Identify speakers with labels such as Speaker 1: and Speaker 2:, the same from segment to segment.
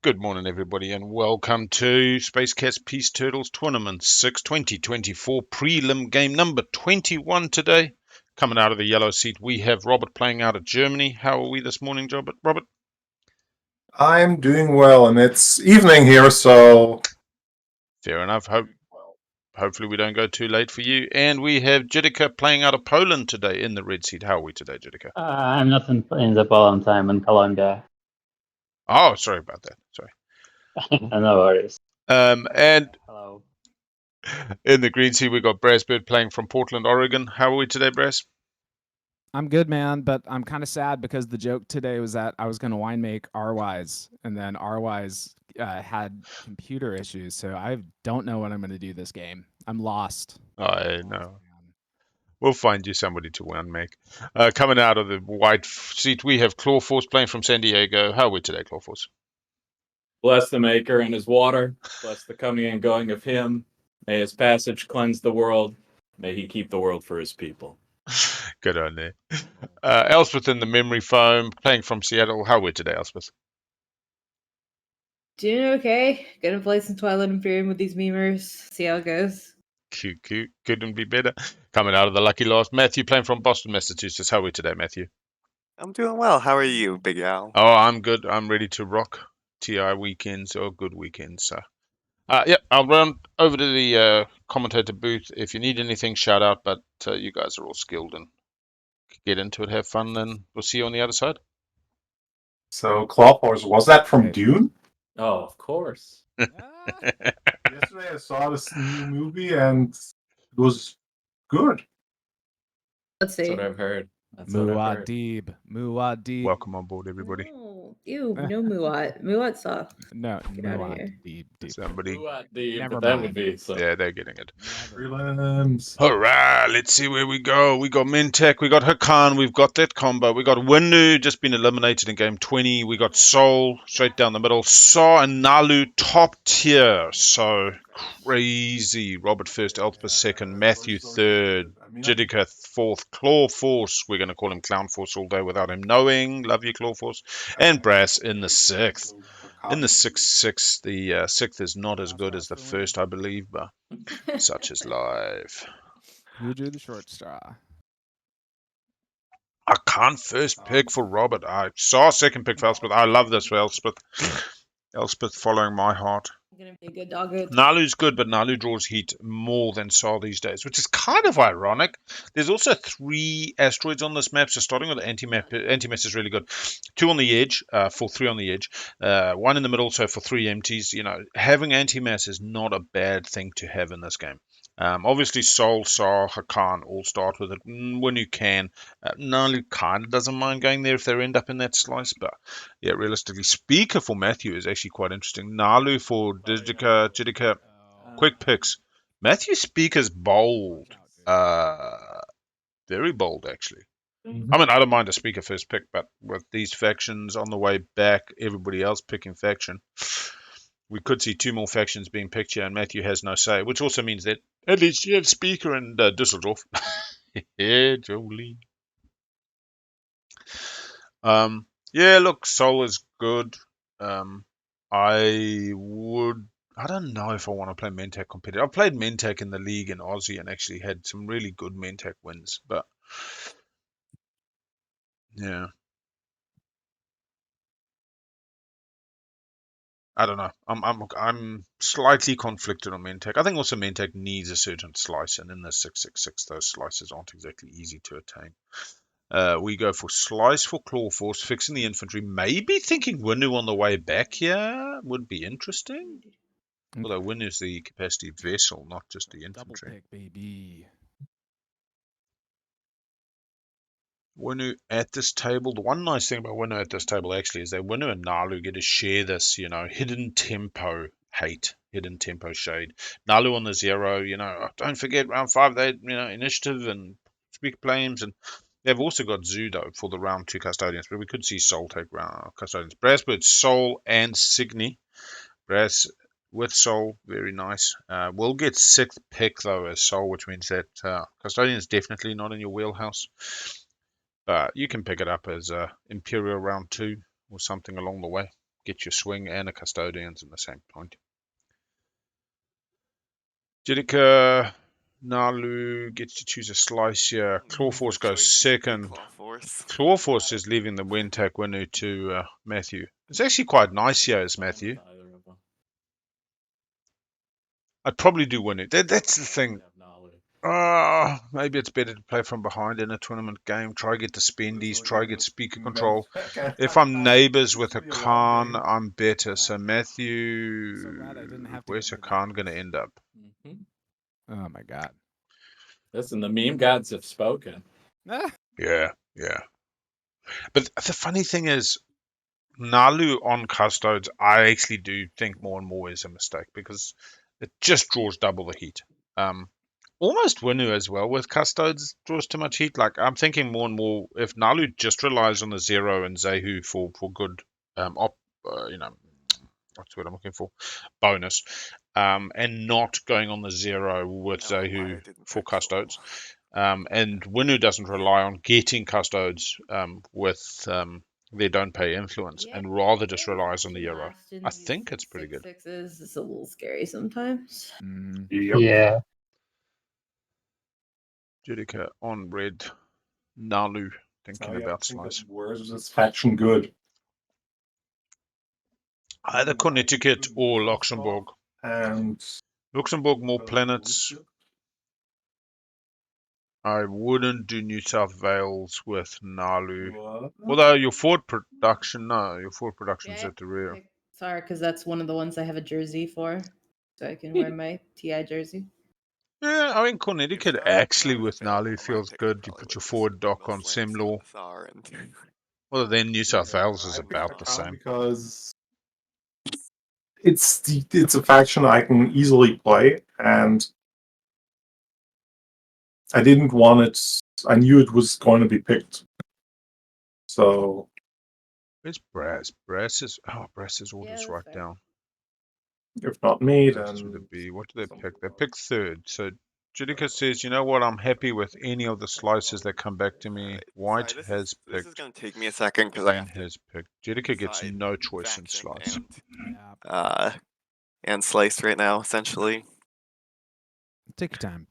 Speaker 1: Good morning, everybody, and welcome to Space Cats Peace Turtles Tournament 6 2024 Prelim game number 21 today. Coming out of the yellow seat, we have Robert playing out of Germany. How are we this morning, Robert?
Speaker 2: I'm doing well, and it's evening here, so...
Speaker 1: Fair enough. Hopefully we don't go too late for you. And we have Judika playing out of Poland today in the red seat. How are we today, Judika?
Speaker 3: I'm not in the Poland time, in Colombia.
Speaker 1: Oh, sorry about that. Sorry.
Speaker 3: No worries.
Speaker 1: And
Speaker 3: Hello.
Speaker 1: in the green seat, we've got Brasbird playing from Portland, Oregon. How are we today, Bras?
Speaker 4: I'm good, man, but I'm kind of sad because the joke today was that I was going to wine make R-Wise, and then R-Wise had computer issues, so I don't know what I'm going to do this game. I'm lost.
Speaker 1: I know. We'll find you somebody to win make. Coming out of the white seat, we have Clawforce playing from San Diego. How are we today, Clawforce?
Speaker 5: Bless the Maker and his water. Bless the coming and going of him. May his passage cleanse the world. May he keep the world for his people.
Speaker 1: Good on there. Elspeth in the memory foam, playing from Seattle. How are we today, Elspeth?
Speaker 6: Doing okay. Gonna play some Twilight Imperium with these memers. See how it goes.
Speaker 1: Cute. Couldn't be better. Coming out of the lucky last, Matthew playing from Boston, Massachusetts. How are we today, Matthew?
Speaker 7: I'm doing well. How are you, Big Al?
Speaker 1: Oh, I'm good. I'm ready to rock TI weekends or good weekends. So, I'll run over to the commentator booth. If you need anything, shout out. But you guys are all skilled and get into it, have fun, and we'll see you on the other side.
Speaker 2: So, Clawforce, was that from Dune?
Speaker 5: Oh, of course.
Speaker 2: Yesterday I saw this new movie, and it was good.
Speaker 6: Let's see.
Speaker 5: That's what I've heard. That's what I've heard.
Speaker 4: Muad'Dib.
Speaker 1: Welcome on board, everybody.
Speaker 6: No, ew, no Muat. Muat sucks.
Speaker 4: No,
Speaker 6: Get out of here.
Speaker 4: Muad'Dib.
Speaker 1: Somebody.
Speaker 4: Never
Speaker 5: That
Speaker 4: mind.
Speaker 5: would be so.
Speaker 1: Yeah, they're getting it.
Speaker 2: Prelims.
Speaker 1: All right, let's see where we go. We got Mentek, we got Hakan, we've got that combo. We got Winu, just been eliminated in game 20. We got Soul, straight down the middle. Saw and Nalu, top tier. So crazy. Robert first, Elspeth second, Matthew third, Jidika fourth, Clawforce. We're going to call him Clownforce all day without him knowing. Love you, Clawforce. And Brass in the sixth. In the 6-6, the sixth is not as good as the first, I believe, but such is life.
Speaker 4: Who drew the short straw?
Speaker 1: I can't first pick for Robert. I saw second pick for Elspeth. I love this for Elspeth. Elspeth following my heart.
Speaker 6: Gonna be a good doggo.
Speaker 1: Nalu's good, but Nalu draws heat more than Saw these days, which is kind of ironic. There's also 3 asteroids on this map, so starting with the anti-mass is really good. 2 on the edge, for 3 on the edge. 1 in the middle, so for 3 empties. You know, having anti-mass is not a bad thing to have in this game. Obviously, Soul, Saw, Hakan all start with it when you can. Nalu kind of doesn't mind going there if they end up in that slice, but yeah, realistically, Speaker for Matthew is actually quite interesting. Nalu for Jidika, quick picks. Matthew Speaker's bold. Very bold, actually. I mean, I don't mind a Speaker first pick, but with these factions on the way back, everybody else picking faction, we could see 2 more factions being picked here, and Matthew has no say, which also means that at least you have Speaker and Dusseldorf. Yeah, Jolie. Yeah, look, Soul is good. I don't know if I want to play Mentec competitive. I've played Mentec in the league in Aussie and actually had some really good Mentec wins, but yeah. I don't know. I'm slightly conflicted on Mentec. I think also Mentec needs a certain slice, and in the 666, those slices aren't exactly easy to attain. We go for slice for Clawforce, fixing the infantry. Maybe thinking Winu on the way back here would be interesting. Although Winu is the capacity vessel, not just the
Speaker 4: Double
Speaker 1: infantry.
Speaker 4: pick, baby.
Speaker 1: Winu at this table. The one nice thing about Winu at this table actually is that Winu and Nalu get to share this, hidden tempo hate, hidden tempo shade. Nalu on the 0, don't forget round 5, they, initiative and speak flames, and they've also got Zudo for the round 2 custodians, but we could see Soul take round custodians. Brassbird, Soul, and Signy. Brass with Soul, very nice. We'll get 6th pick though as Soul, which means that custodian is definitely not in your wheelhouse. But you can pick it up as Imperial round 2 or something along the way. get your swing and a custodians in the same point. Judica Nalu gets to choose a slice here. Clawforce goes second. Clawforce is leaving the Wintec winner to Matthew. It's actually quite nice here as Matthew. I'd probably do win it. That's the thing. Maybe it's better to play from behind in a tournament game. Try get the spendies. Try get speaker control. If I'm neighbours with a Khan, I'm better. So Matthew,
Speaker 4: So glad I didn't have to
Speaker 1: where's
Speaker 4: get
Speaker 1: a
Speaker 4: into
Speaker 1: Khan
Speaker 4: that.
Speaker 1: going to end up?
Speaker 4: Oh my god.
Speaker 5: Listen, the meme gods have spoken.
Speaker 1: Yeah. But the funny thing is, Nalu on custodes, I actually do think more and more is a mistake because it just draws double the heat. Almost Winu as well with custodes draws too much heat. Like I'm thinking more and more if Nalu just relies on the Zero and Zehu for good what's the word I'm looking for? Bonus. And not going on the Zero with Zehu for custodes. And Winu doesn't rely on getting custodes with their don't pay influence and rather just relies on the Euro. I think it's pretty good.
Speaker 6: It's a little scary sometimes.
Speaker 3: Yeah.
Speaker 1: Judica on red. Nalu thinking about slice.
Speaker 2: Where is this faction good?
Speaker 1: Either Connecticut or Luxembourg.
Speaker 2: And
Speaker 1: Luxembourg more planets. I wouldn't do New South Wales with Nalu. Although your forward production, your forward production's at the rear.
Speaker 6: Sorry, because that's one of the ones I have a jersey for, so I can wear my TI jersey.
Speaker 1: Yeah, I mean Connecticut actually with Nalu feels good. You put your forward dock on Semlaw. Well, then New South Wales is about the same.
Speaker 2: Because it's a faction I can easily play, and I didn't want it. I knew it was going to be picked. So
Speaker 1: Where's Brass? Brass is orders right down.
Speaker 2: if not me,
Speaker 1: Brass with a
Speaker 2: then
Speaker 1: B. What do they pick? They pick third. So Judica says, you know what? I'm happy with any of the slices that come back to me. White has picked.
Speaker 7: This is going to take me a second because
Speaker 1: Green has picked. Judica gets no choice in slice.
Speaker 7: And slice right now, essentially.
Speaker 4: Take your time.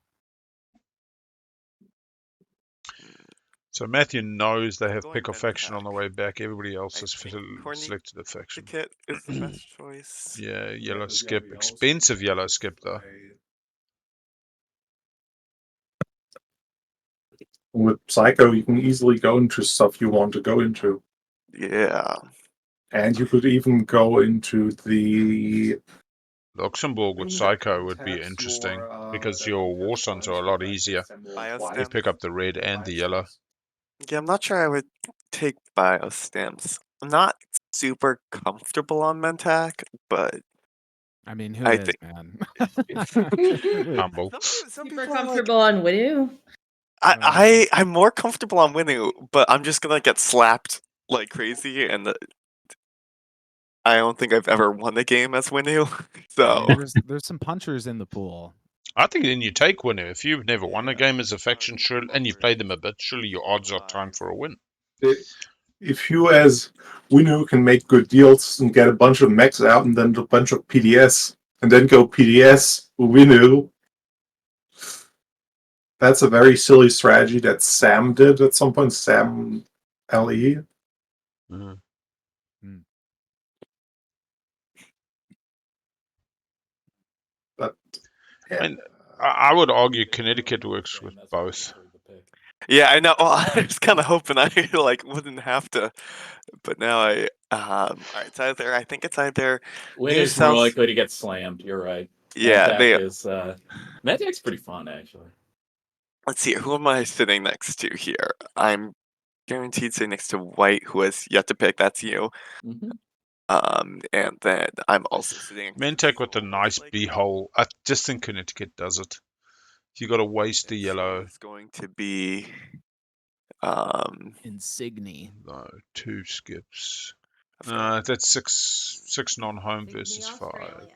Speaker 1: So Matthew knows they have pick a faction on the way back. Everybody else has selected a faction.
Speaker 7: Is the best choice.
Speaker 1: Yeah, yellow skip. Expensive yellow skip though.
Speaker 2: with Psycho, you can easily go into stuff you want to go into.
Speaker 7: Yeah.
Speaker 2: And you could even go into the
Speaker 1: Luxembourg with Psycho would be interesting because your War Sons are a lot easier. You pick up the red and the yellow.
Speaker 7: Yeah, I'm not sure I would take biostamps. I'm not super comfortable on Mentac, but
Speaker 4: I mean, who
Speaker 7: I
Speaker 4: is,
Speaker 7: think-
Speaker 4: man?
Speaker 1: Humble.
Speaker 7: Some
Speaker 6: Super
Speaker 7: people are like,
Speaker 6: comfortable on Winu.
Speaker 7: I'm more comfortable on Winu, but I'm just gonna get slapped like crazy, and I don't think I've ever won a game as Winu. So
Speaker 4: There's some punchers in the pool.
Speaker 1: I think then you take winner. If you've never won a game as a faction, sure, and you've played them a bit, surely your odds are time for a win.
Speaker 2: if you as Winu can make good deals and get a bunch of mechs out and then a bunch of PDS and then go PDS Winu, that's a very silly strategy that Sam did at some point. Sam LE.
Speaker 1: Mm.
Speaker 2: But
Speaker 1: I mean, I would argue Connecticut works with both.
Speaker 7: yeah, I know. Well, I was kind of hoping I like wouldn't have to, but now I. All right, it's either. I think it's either.
Speaker 5: Win
Speaker 7: New
Speaker 5: is more
Speaker 7: South-
Speaker 5: likely to get slammed. You're right.
Speaker 7: Yeah, they.
Speaker 5: Medtech's pretty fun actually.
Speaker 7: Let's see. Who am I sitting next to here? I'm guaranteed sitting next to White, who has yet to pick. That's you.
Speaker 5: Mm-hmm.
Speaker 7: And then I'm also sitting.
Speaker 1: Mentec with a nice B hole. I just think Connecticut does it. You got to waste the yellow.
Speaker 7: It's going to be.
Speaker 4: Insigny.
Speaker 1: No, 2 skips. No, that's six non-home versus 5.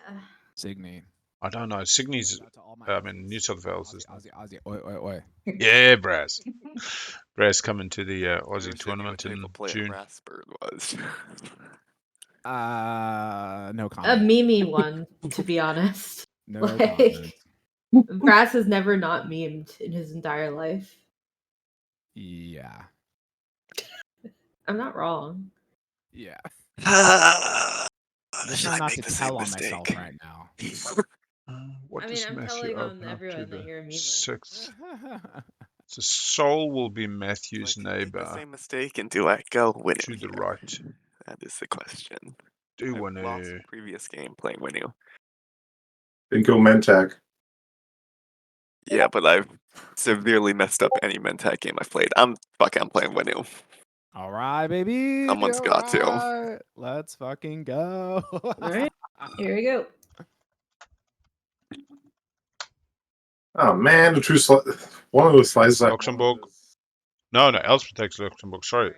Speaker 4: Signy.
Speaker 1: I don't know. Signy's. I mean, New South Wales is.
Speaker 4: Aussie. Oi.
Speaker 1: Yeah, Braz. Braz coming to the Aussie tournament in
Speaker 7: table player
Speaker 1: June.
Speaker 7: Raspberg was.
Speaker 4: No
Speaker 6: A
Speaker 4: comment.
Speaker 6: memey one, to be honest.
Speaker 4: No
Speaker 6: Like,
Speaker 4: comment.
Speaker 6: Brass has never not memed in his entire life.
Speaker 4: Yeah.
Speaker 6: I'm not wrong.
Speaker 4: Yeah.
Speaker 7: I'm
Speaker 4: I'm trying not to tell on myself right now.
Speaker 1: What
Speaker 6: I mean,
Speaker 1: does
Speaker 6: I'm
Speaker 1: Matthew
Speaker 6: telling on
Speaker 1: open up to
Speaker 6: everyone that
Speaker 1: the
Speaker 6: you're a memer.
Speaker 1: 6th? So Soul will be Matthew's
Speaker 7: Do I make the
Speaker 1: neighbor
Speaker 7: same mistake and do I go Winu?
Speaker 1: to the
Speaker 7: here?
Speaker 1: right.
Speaker 7: That is the question.
Speaker 1: Do
Speaker 7: I've
Speaker 1: want
Speaker 7: lost
Speaker 1: to.
Speaker 7: previous game playing Winu.
Speaker 2: Then go Mentak.
Speaker 7: Yeah, but I've severely messed up any Mentat game I've played. I'm playing Winu.
Speaker 4: All right, baby.
Speaker 7: Someone's
Speaker 4: all
Speaker 7: got to.
Speaker 4: right. Let's fucking go.
Speaker 6: All right, here we go.
Speaker 2: Oh man, the true one of those slices.
Speaker 1: Luxembourg. No, Elspeth takes Luxembourg. Sorry.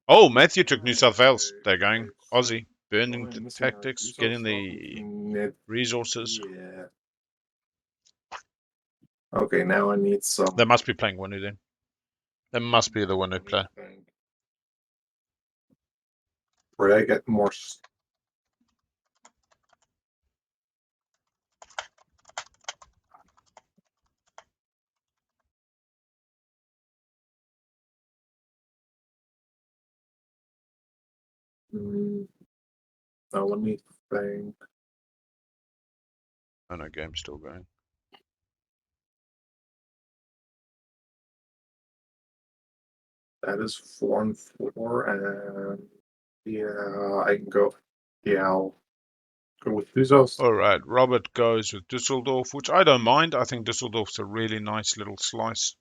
Speaker 1: Oh, Matthew took New South Wales. They're going Aussie. Burning the tactics, getting the resources.
Speaker 2: Yeah. Okay, now I need some.
Speaker 1: They must be playing Winu then. They must be the Winu player.
Speaker 2: Where I get more. Now let me think.
Speaker 1: Oh no, game's still going.
Speaker 2: That is 4 and 4, and yeah, I can go. Yeah, I'll go with Bezos.
Speaker 1: All right, Robert goes with Dusseldorf, which I don't mind. I think Dusseldorf's a really nice little slice.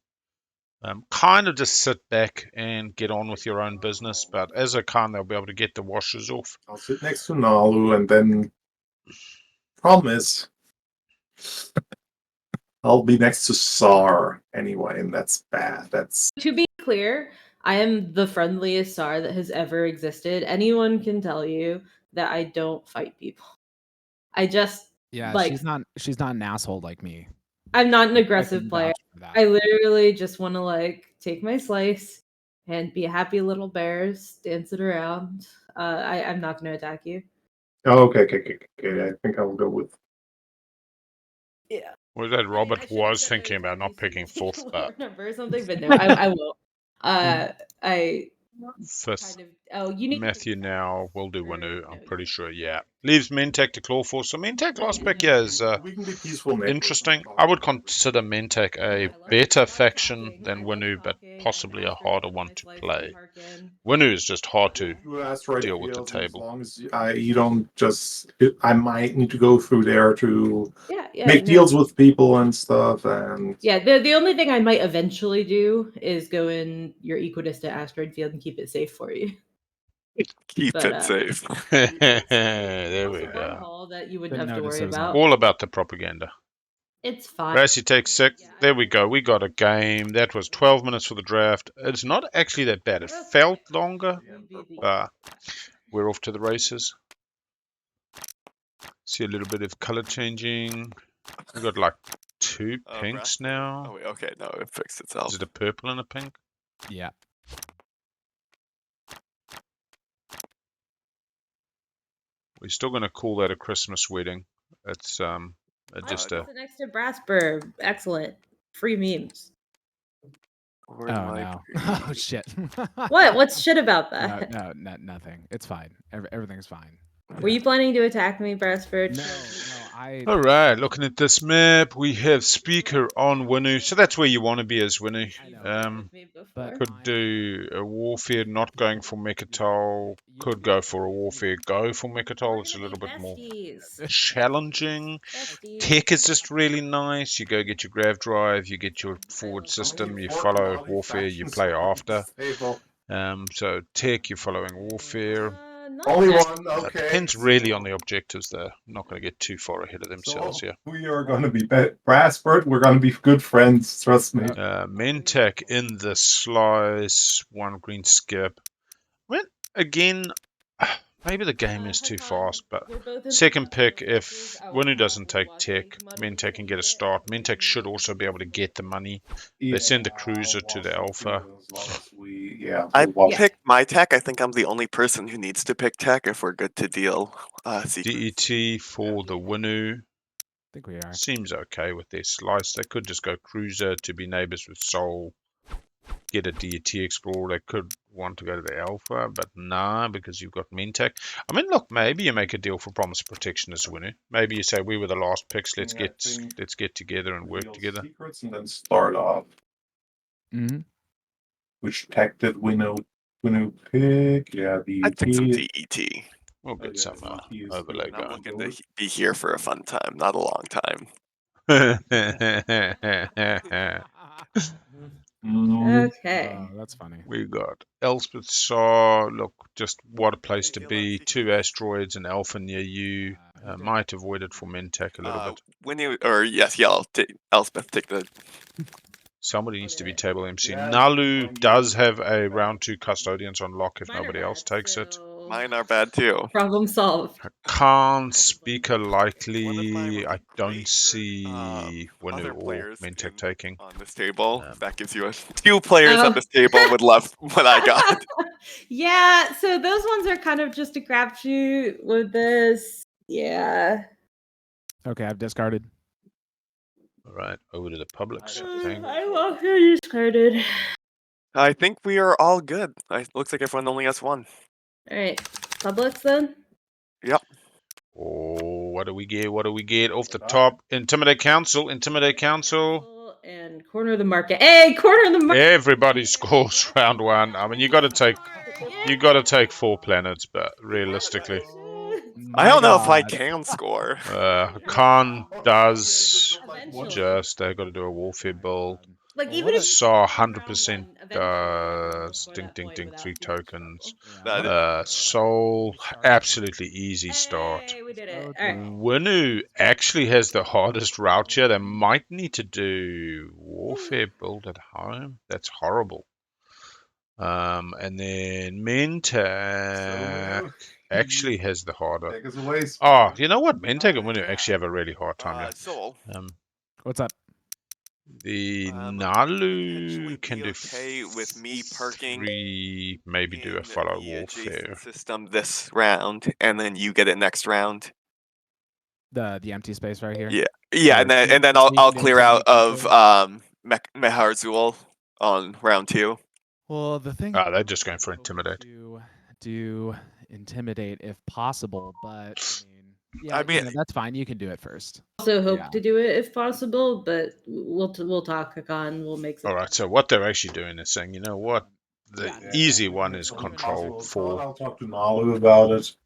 Speaker 1: Kind of just sit back and get on with your own business, but as a Khan, they'll be able to get the washers off.
Speaker 2: I'll sit next to Nalu, and then problem is, I'll be next to Sar anyway, and that's bad. That's
Speaker 6: To be clear, I am the friendliest SAR that has ever existed. Anyone can tell you that I don't fight people. I just
Speaker 4: Yeah,
Speaker 6: like
Speaker 4: she's not an asshole like me.
Speaker 6: I'm not an
Speaker 4: I
Speaker 6: aggressive
Speaker 4: can
Speaker 6: player.
Speaker 4: vouch for that.
Speaker 6: I literally just want to like take my slice and be happy little bears, dance it around. I'm not going to attack you.
Speaker 2: okay. I think I'll go with.
Speaker 6: Yeah.
Speaker 1: Well, that
Speaker 6: I mean,
Speaker 1: Robert
Speaker 6: I should've
Speaker 1: was
Speaker 6: set my
Speaker 1: thinking about not
Speaker 6: attack AC
Speaker 1: picking
Speaker 6: to take a
Speaker 1: fourth,
Speaker 6: lower
Speaker 1: but
Speaker 6: number or something, but no, I won't. I
Speaker 1: fifth.
Speaker 6: kind of. Oh, you need to
Speaker 1: Matthew
Speaker 6: pick a
Speaker 1: now will do
Speaker 6: or
Speaker 1: Winu,
Speaker 6: no,
Speaker 1: I'm
Speaker 6: you
Speaker 1: pretty
Speaker 6: don't.
Speaker 1: sure, yeah. Leaves Mentek to claw for. So Mentek last pick, yeah, is
Speaker 2: We can be peaceful.
Speaker 1: interesting. I would consider Mentek a better faction than Winu, but possibly a harder one to play. Winu is just hard to
Speaker 2: You asteroid
Speaker 1: deal with the
Speaker 2: fields, and as
Speaker 1: table.
Speaker 2: long as you don't just, I might need to go through there to
Speaker 6: Yeah,
Speaker 2: make
Speaker 6: no.
Speaker 2: deals with people and stuff. And
Speaker 6: Yeah, the only thing I might eventually do is go in your equidistant asteroid field and keep it safe for you.
Speaker 7: Keep
Speaker 6: But,
Speaker 7: it safe.
Speaker 1: There we
Speaker 6: One
Speaker 1: go.
Speaker 6: haul that you wouldn't
Speaker 4: Didn't
Speaker 6: have to
Speaker 4: notice
Speaker 6: worry
Speaker 4: it was
Speaker 6: about.
Speaker 1: All about the propaganda.
Speaker 6: It's fine.
Speaker 1: Brassy takes 6. There we go. We got a game. That was 12 minutes for the draft. It's not actually that bad. It felt longer, but we're off to the races. See a little bit of color changing. We've got like 2 pinks now.
Speaker 7: Oh, wait, okay, no, it fixed itself.
Speaker 1: Is it a purple and a pink?
Speaker 4: Yeah.
Speaker 1: We're still going to call that a Christmas wedding. It's just a...
Speaker 6: Sit next to Brasper. Excellent. Free memes.
Speaker 7: Where
Speaker 4: Oh
Speaker 7: am I?
Speaker 4: no. Oh shit.
Speaker 6: What? What's shit about that?
Speaker 4: No, nothing. It's fine. Everything's fine.
Speaker 6: Were you planning to attack me, Brasper?
Speaker 4: No, I.
Speaker 1: All right, looking at this map, we have speaker on Winu, so that's where you want to be as Winu. Could do a warfare not going for Mechatol, could go for a warfare go for Mechatol. It's a little bit more challenging. Tech is just really nice. You go get your grav drive, you get your forward system, you follow warfare, you play after. So tech, you're following warfare.
Speaker 2: only one. Okay.
Speaker 1: Depends really on the objectives though. I'm not going to get too far ahead of themselves here.
Speaker 2: We are going to be Brassbert. We're going to be good friends. Trust me.
Speaker 1: Mentek in the slice, 1 green skip. Well, again, Maybe the game is too fast, but
Speaker 6: We're both in
Speaker 1: second pick,
Speaker 6: Prelim,
Speaker 1: if
Speaker 6: this is our
Speaker 1: Winu
Speaker 6: path
Speaker 1: doesn't
Speaker 6: to
Speaker 1: take
Speaker 6: watching
Speaker 1: tech,
Speaker 6: commodities
Speaker 1: Mentech can get a
Speaker 6: and
Speaker 1: start.
Speaker 6: we're
Speaker 1: Mentech should also be able to get the money. They send the cruiser to the Alpha.
Speaker 2: As long as we, yeah,
Speaker 7: I
Speaker 2: we'll watch.
Speaker 7: picked my tech. I think I'm the only person who needs to pick tech if we're good to deal secrets.
Speaker 1: DET for the Winu.
Speaker 4: I think we are.
Speaker 1: Seems okay with their slice. They could just go cruiser to be neighbors with Soul. Get a DET Explorer. They could want to go to the Alpha, but nah, because you've got Mentech. I mean, look, maybe you make a deal for Promise of Protection as a winner. Maybe you say we were the last picks. Let's
Speaker 2: Yeah, I
Speaker 1: get
Speaker 2: think
Speaker 1: together and work
Speaker 2: reveal
Speaker 1: together.
Speaker 2: secrets and then start off.
Speaker 4: Mm-hmm.
Speaker 2: Which tech did Winu pick? Yeah, the
Speaker 7: I picked some
Speaker 2: DET.
Speaker 7: DET.
Speaker 1: We'll
Speaker 2: Oh,
Speaker 1: get
Speaker 2: yeah,
Speaker 1: some
Speaker 2: DET is
Speaker 1: overlay
Speaker 2: good.
Speaker 7: I'm
Speaker 1: going.
Speaker 7: looking to be here for a fun time, not a long time.
Speaker 6: Okay.
Speaker 4: Oh, that's funny.
Speaker 1: We got Elspeth Saw. Look, just what a place to be. 2 asteroids and Alpha near you. Might avoid it for Mentech a little bit.
Speaker 7: When you, or yes, yeah, Elspeth, take the.
Speaker 1: Somebody needs to be table MC.
Speaker 2: Yeah,
Speaker 1: Nalu
Speaker 2: mine
Speaker 1: does
Speaker 2: do.
Speaker 1: have a round 2 custodians on lock if
Speaker 6: Mine are
Speaker 1: nobody else
Speaker 6: bad,
Speaker 1: takes it.
Speaker 6: so
Speaker 7: Mine are bad too.
Speaker 6: problem solved.
Speaker 1: Can't speaker
Speaker 7: One of my
Speaker 1: likely. I don't
Speaker 7: great,
Speaker 1: see Winu
Speaker 7: other
Speaker 1: or
Speaker 7: players
Speaker 1: Mentech taking.
Speaker 7: on this table.
Speaker 1: Um,
Speaker 7: That gives you a 2 players
Speaker 6: Oh.
Speaker 7: at this table would love what I got.
Speaker 6: Yeah, so those ones are kind of just a crapshoot with this. Yeah.
Speaker 4: Okay, I've discarded.
Speaker 1: All right, over to the public thing.
Speaker 6: I love you discarded.
Speaker 7: I think we are all good. Looks like everyone only has 1.
Speaker 6: All right, Publix then.
Speaker 7: Yep.
Speaker 1: Oh, what do we get? What do we get off the top? Intimidate Council. Intimidate Council.
Speaker 6: And corner of the market. Hey, corner of the market.
Speaker 1: Everybody scores round 1. I mean, you got to take 4 planets, but realistically,
Speaker 7: I don't know if I
Speaker 4: God.
Speaker 7: can score.
Speaker 1: Khan does
Speaker 6: Eventually.
Speaker 1: just. They got to do a warfare build.
Speaker 6: Like
Speaker 4: Well,
Speaker 6: even
Speaker 4: what
Speaker 6: if
Speaker 1: Saw
Speaker 6: round
Speaker 1: 100%
Speaker 6: one, eventually
Speaker 1: does.
Speaker 6: I
Speaker 1: Ding,
Speaker 6: can
Speaker 1: ding,
Speaker 6: score that
Speaker 1: ding.
Speaker 6: point
Speaker 1: 3
Speaker 6: without too much
Speaker 1: tokens.
Speaker 6: trouble.
Speaker 4: Yeah,
Speaker 1: Soul, absolutely easy start.
Speaker 6: Hey, we did it.
Speaker 4: So
Speaker 6: All right.
Speaker 1: Winu actually has the hardest route here. They might need to do warfare build at home. That's horrible. And then Mentech actually has the harder.
Speaker 2: Take us away.
Speaker 1: Oh, you know what? Mentech and Winu actually have a really hard time here.
Speaker 7: Soul.
Speaker 4: what's up?
Speaker 1: The
Speaker 7: Potentially
Speaker 1: Nalu can
Speaker 7: be
Speaker 1: do
Speaker 7: okay with me perking
Speaker 1: 3, maybe do a
Speaker 7: in
Speaker 1: follow
Speaker 7: the adjacent
Speaker 1: warfare.
Speaker 7: system this round, and then you get it next round.
Speaker 4: The empty space right here.
Speaker 7: Yeah,
Speaker 4: Or
Speaker 7: and then
Speaker 4: you
Speaker 7: I'll
Speaker 4: can do
Speaker 7: clear out
Speaker 4: intimidate
Speaker 7: of
Speaker 4: council.
Speaker 7: Meharzul on round 2.
Speaker 4: Well, the thing.
Speaker 1: They're just going for
Speaker 4: I'm hoping
Speaker 1: intimidate.
Speaker 4: To do intimidate if possible, but
Speaker 7: I mean,
Speaker 4: that's fine. You can do it first.
Speaker 6: Also hope
Speaker 4: Yeah.
Speaker 6: to do it if possible, but we'll talk, Hakan. We'll make some.
Speaker 1: All right, so what they're actually doing is saying, you know what? The
Speaker 6: Yeah.
Speaker 1: easy one is control 4.
Speaker 2: I'll talk to Nalu about it.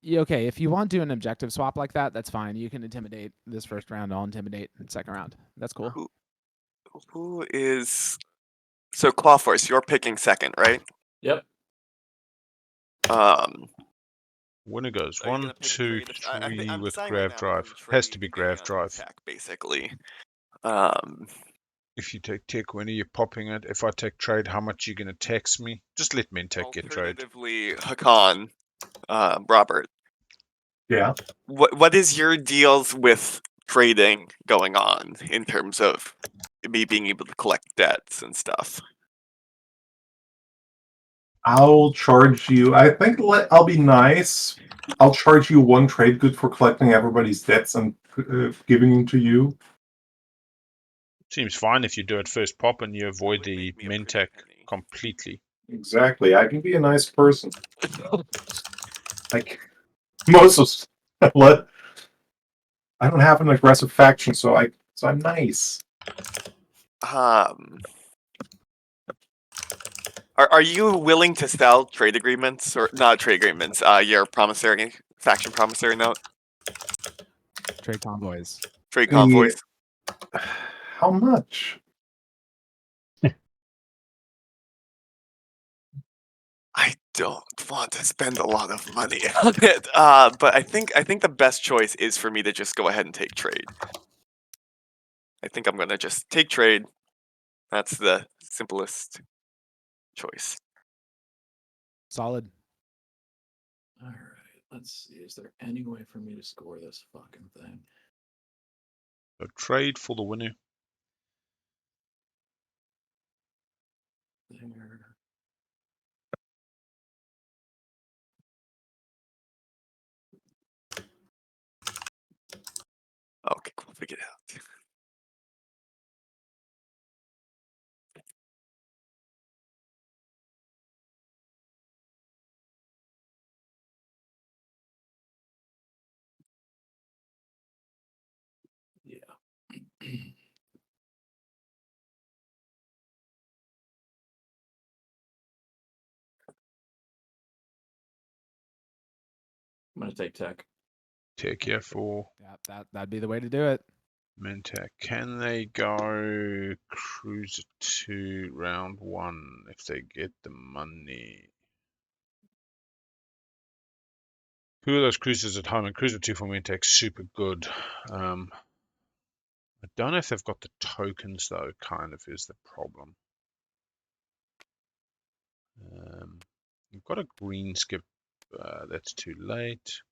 Speaker 4: Yeah, okay, if you want to do an objective swap like that, that's fine. You can intimidate this first round. I'll intimidate second round. That's cool.
Speaker 7: who is so Clawforce? You're picking second, right?
Speaker 5: Yep.
Speaker 1: Winner goes
Speaker 7: Are you
Speaker 1: 1,
Speaker 7: gonna pick
Speaker 1: 2,
Speaker 7: trade?
Speaker 1: 3
Speaker 7: I'm
Speaker 1: with
Speaker 7: deciding right
Speaker 1: grav
Speaker 7: now
Speaker 1: drive.
Speaker 7: between
Speaker 1: Has
Speaker 7: trade
Speaker 1: to be
Speaker 7: and
Speaker 1: grav drive.
Speaker 7: tech, basically.
Speaker 1: If you take tech, when are you popping it? If I take trade, how much are you going to tax me? Just let Mentech get trade.
Speaker 7: Alternatively, Hakan, Robert.
Speaker 2: Yeah.
Speaker 7: What is your deals with trading going on in terms of me being able to collect debts and stuff?
Speaker 2: I'll charge you. I think I'll be nice. I'll charge you 1 trade good for collecting everybody's debts and giving them to you.
Speaker 1: Seems fine if you do it first pop and you avoid
Speaker 7: Would
Speaker 1: the
Speaker 7: make me a pretty
Speaker 1: Mentech
Speaker 7: penny.
Speaker 1: completely.
Speaker 2: Exactly. I can be a nice person. Like most of I don't have an aggressive faction, so I'm nice.
Speaker 7: Are you willing to sell trade agreements or not trade agreements? Your promissory faction promissory note,
Speaker 4: Trade convoys.
Speaker 7: trade convoys.
Speaker 2: How much?
Speaker 7: I don't want to spend a lot of money on it, but I think the best choice is for me to just go ahead and take trade. I think I'm gonna just take trade. That's the simplest choice.
Speaker 4: Solid.
Speaker 5: Let's see. Is there any way for me to score this fucking thing?
Speaker 1: So trade for the winner.
Speaker 5: There.
Speaker 7: Okay, cool. Figure it out.
Speaker 5: Yeah. I'm gonna take tech.
Speaker 1: Tech here for
Speaker 4: Yeah, that'd be the way to do it.
Speaker 1: Mintech. Can they go cruiser 2 round 1 if they get the money? Who are those cruisers at home? And cruiser 2 for Mintech, super good. I don't know if they've got the tokens though, kind of is the problem. You've got a green skip, that's too late.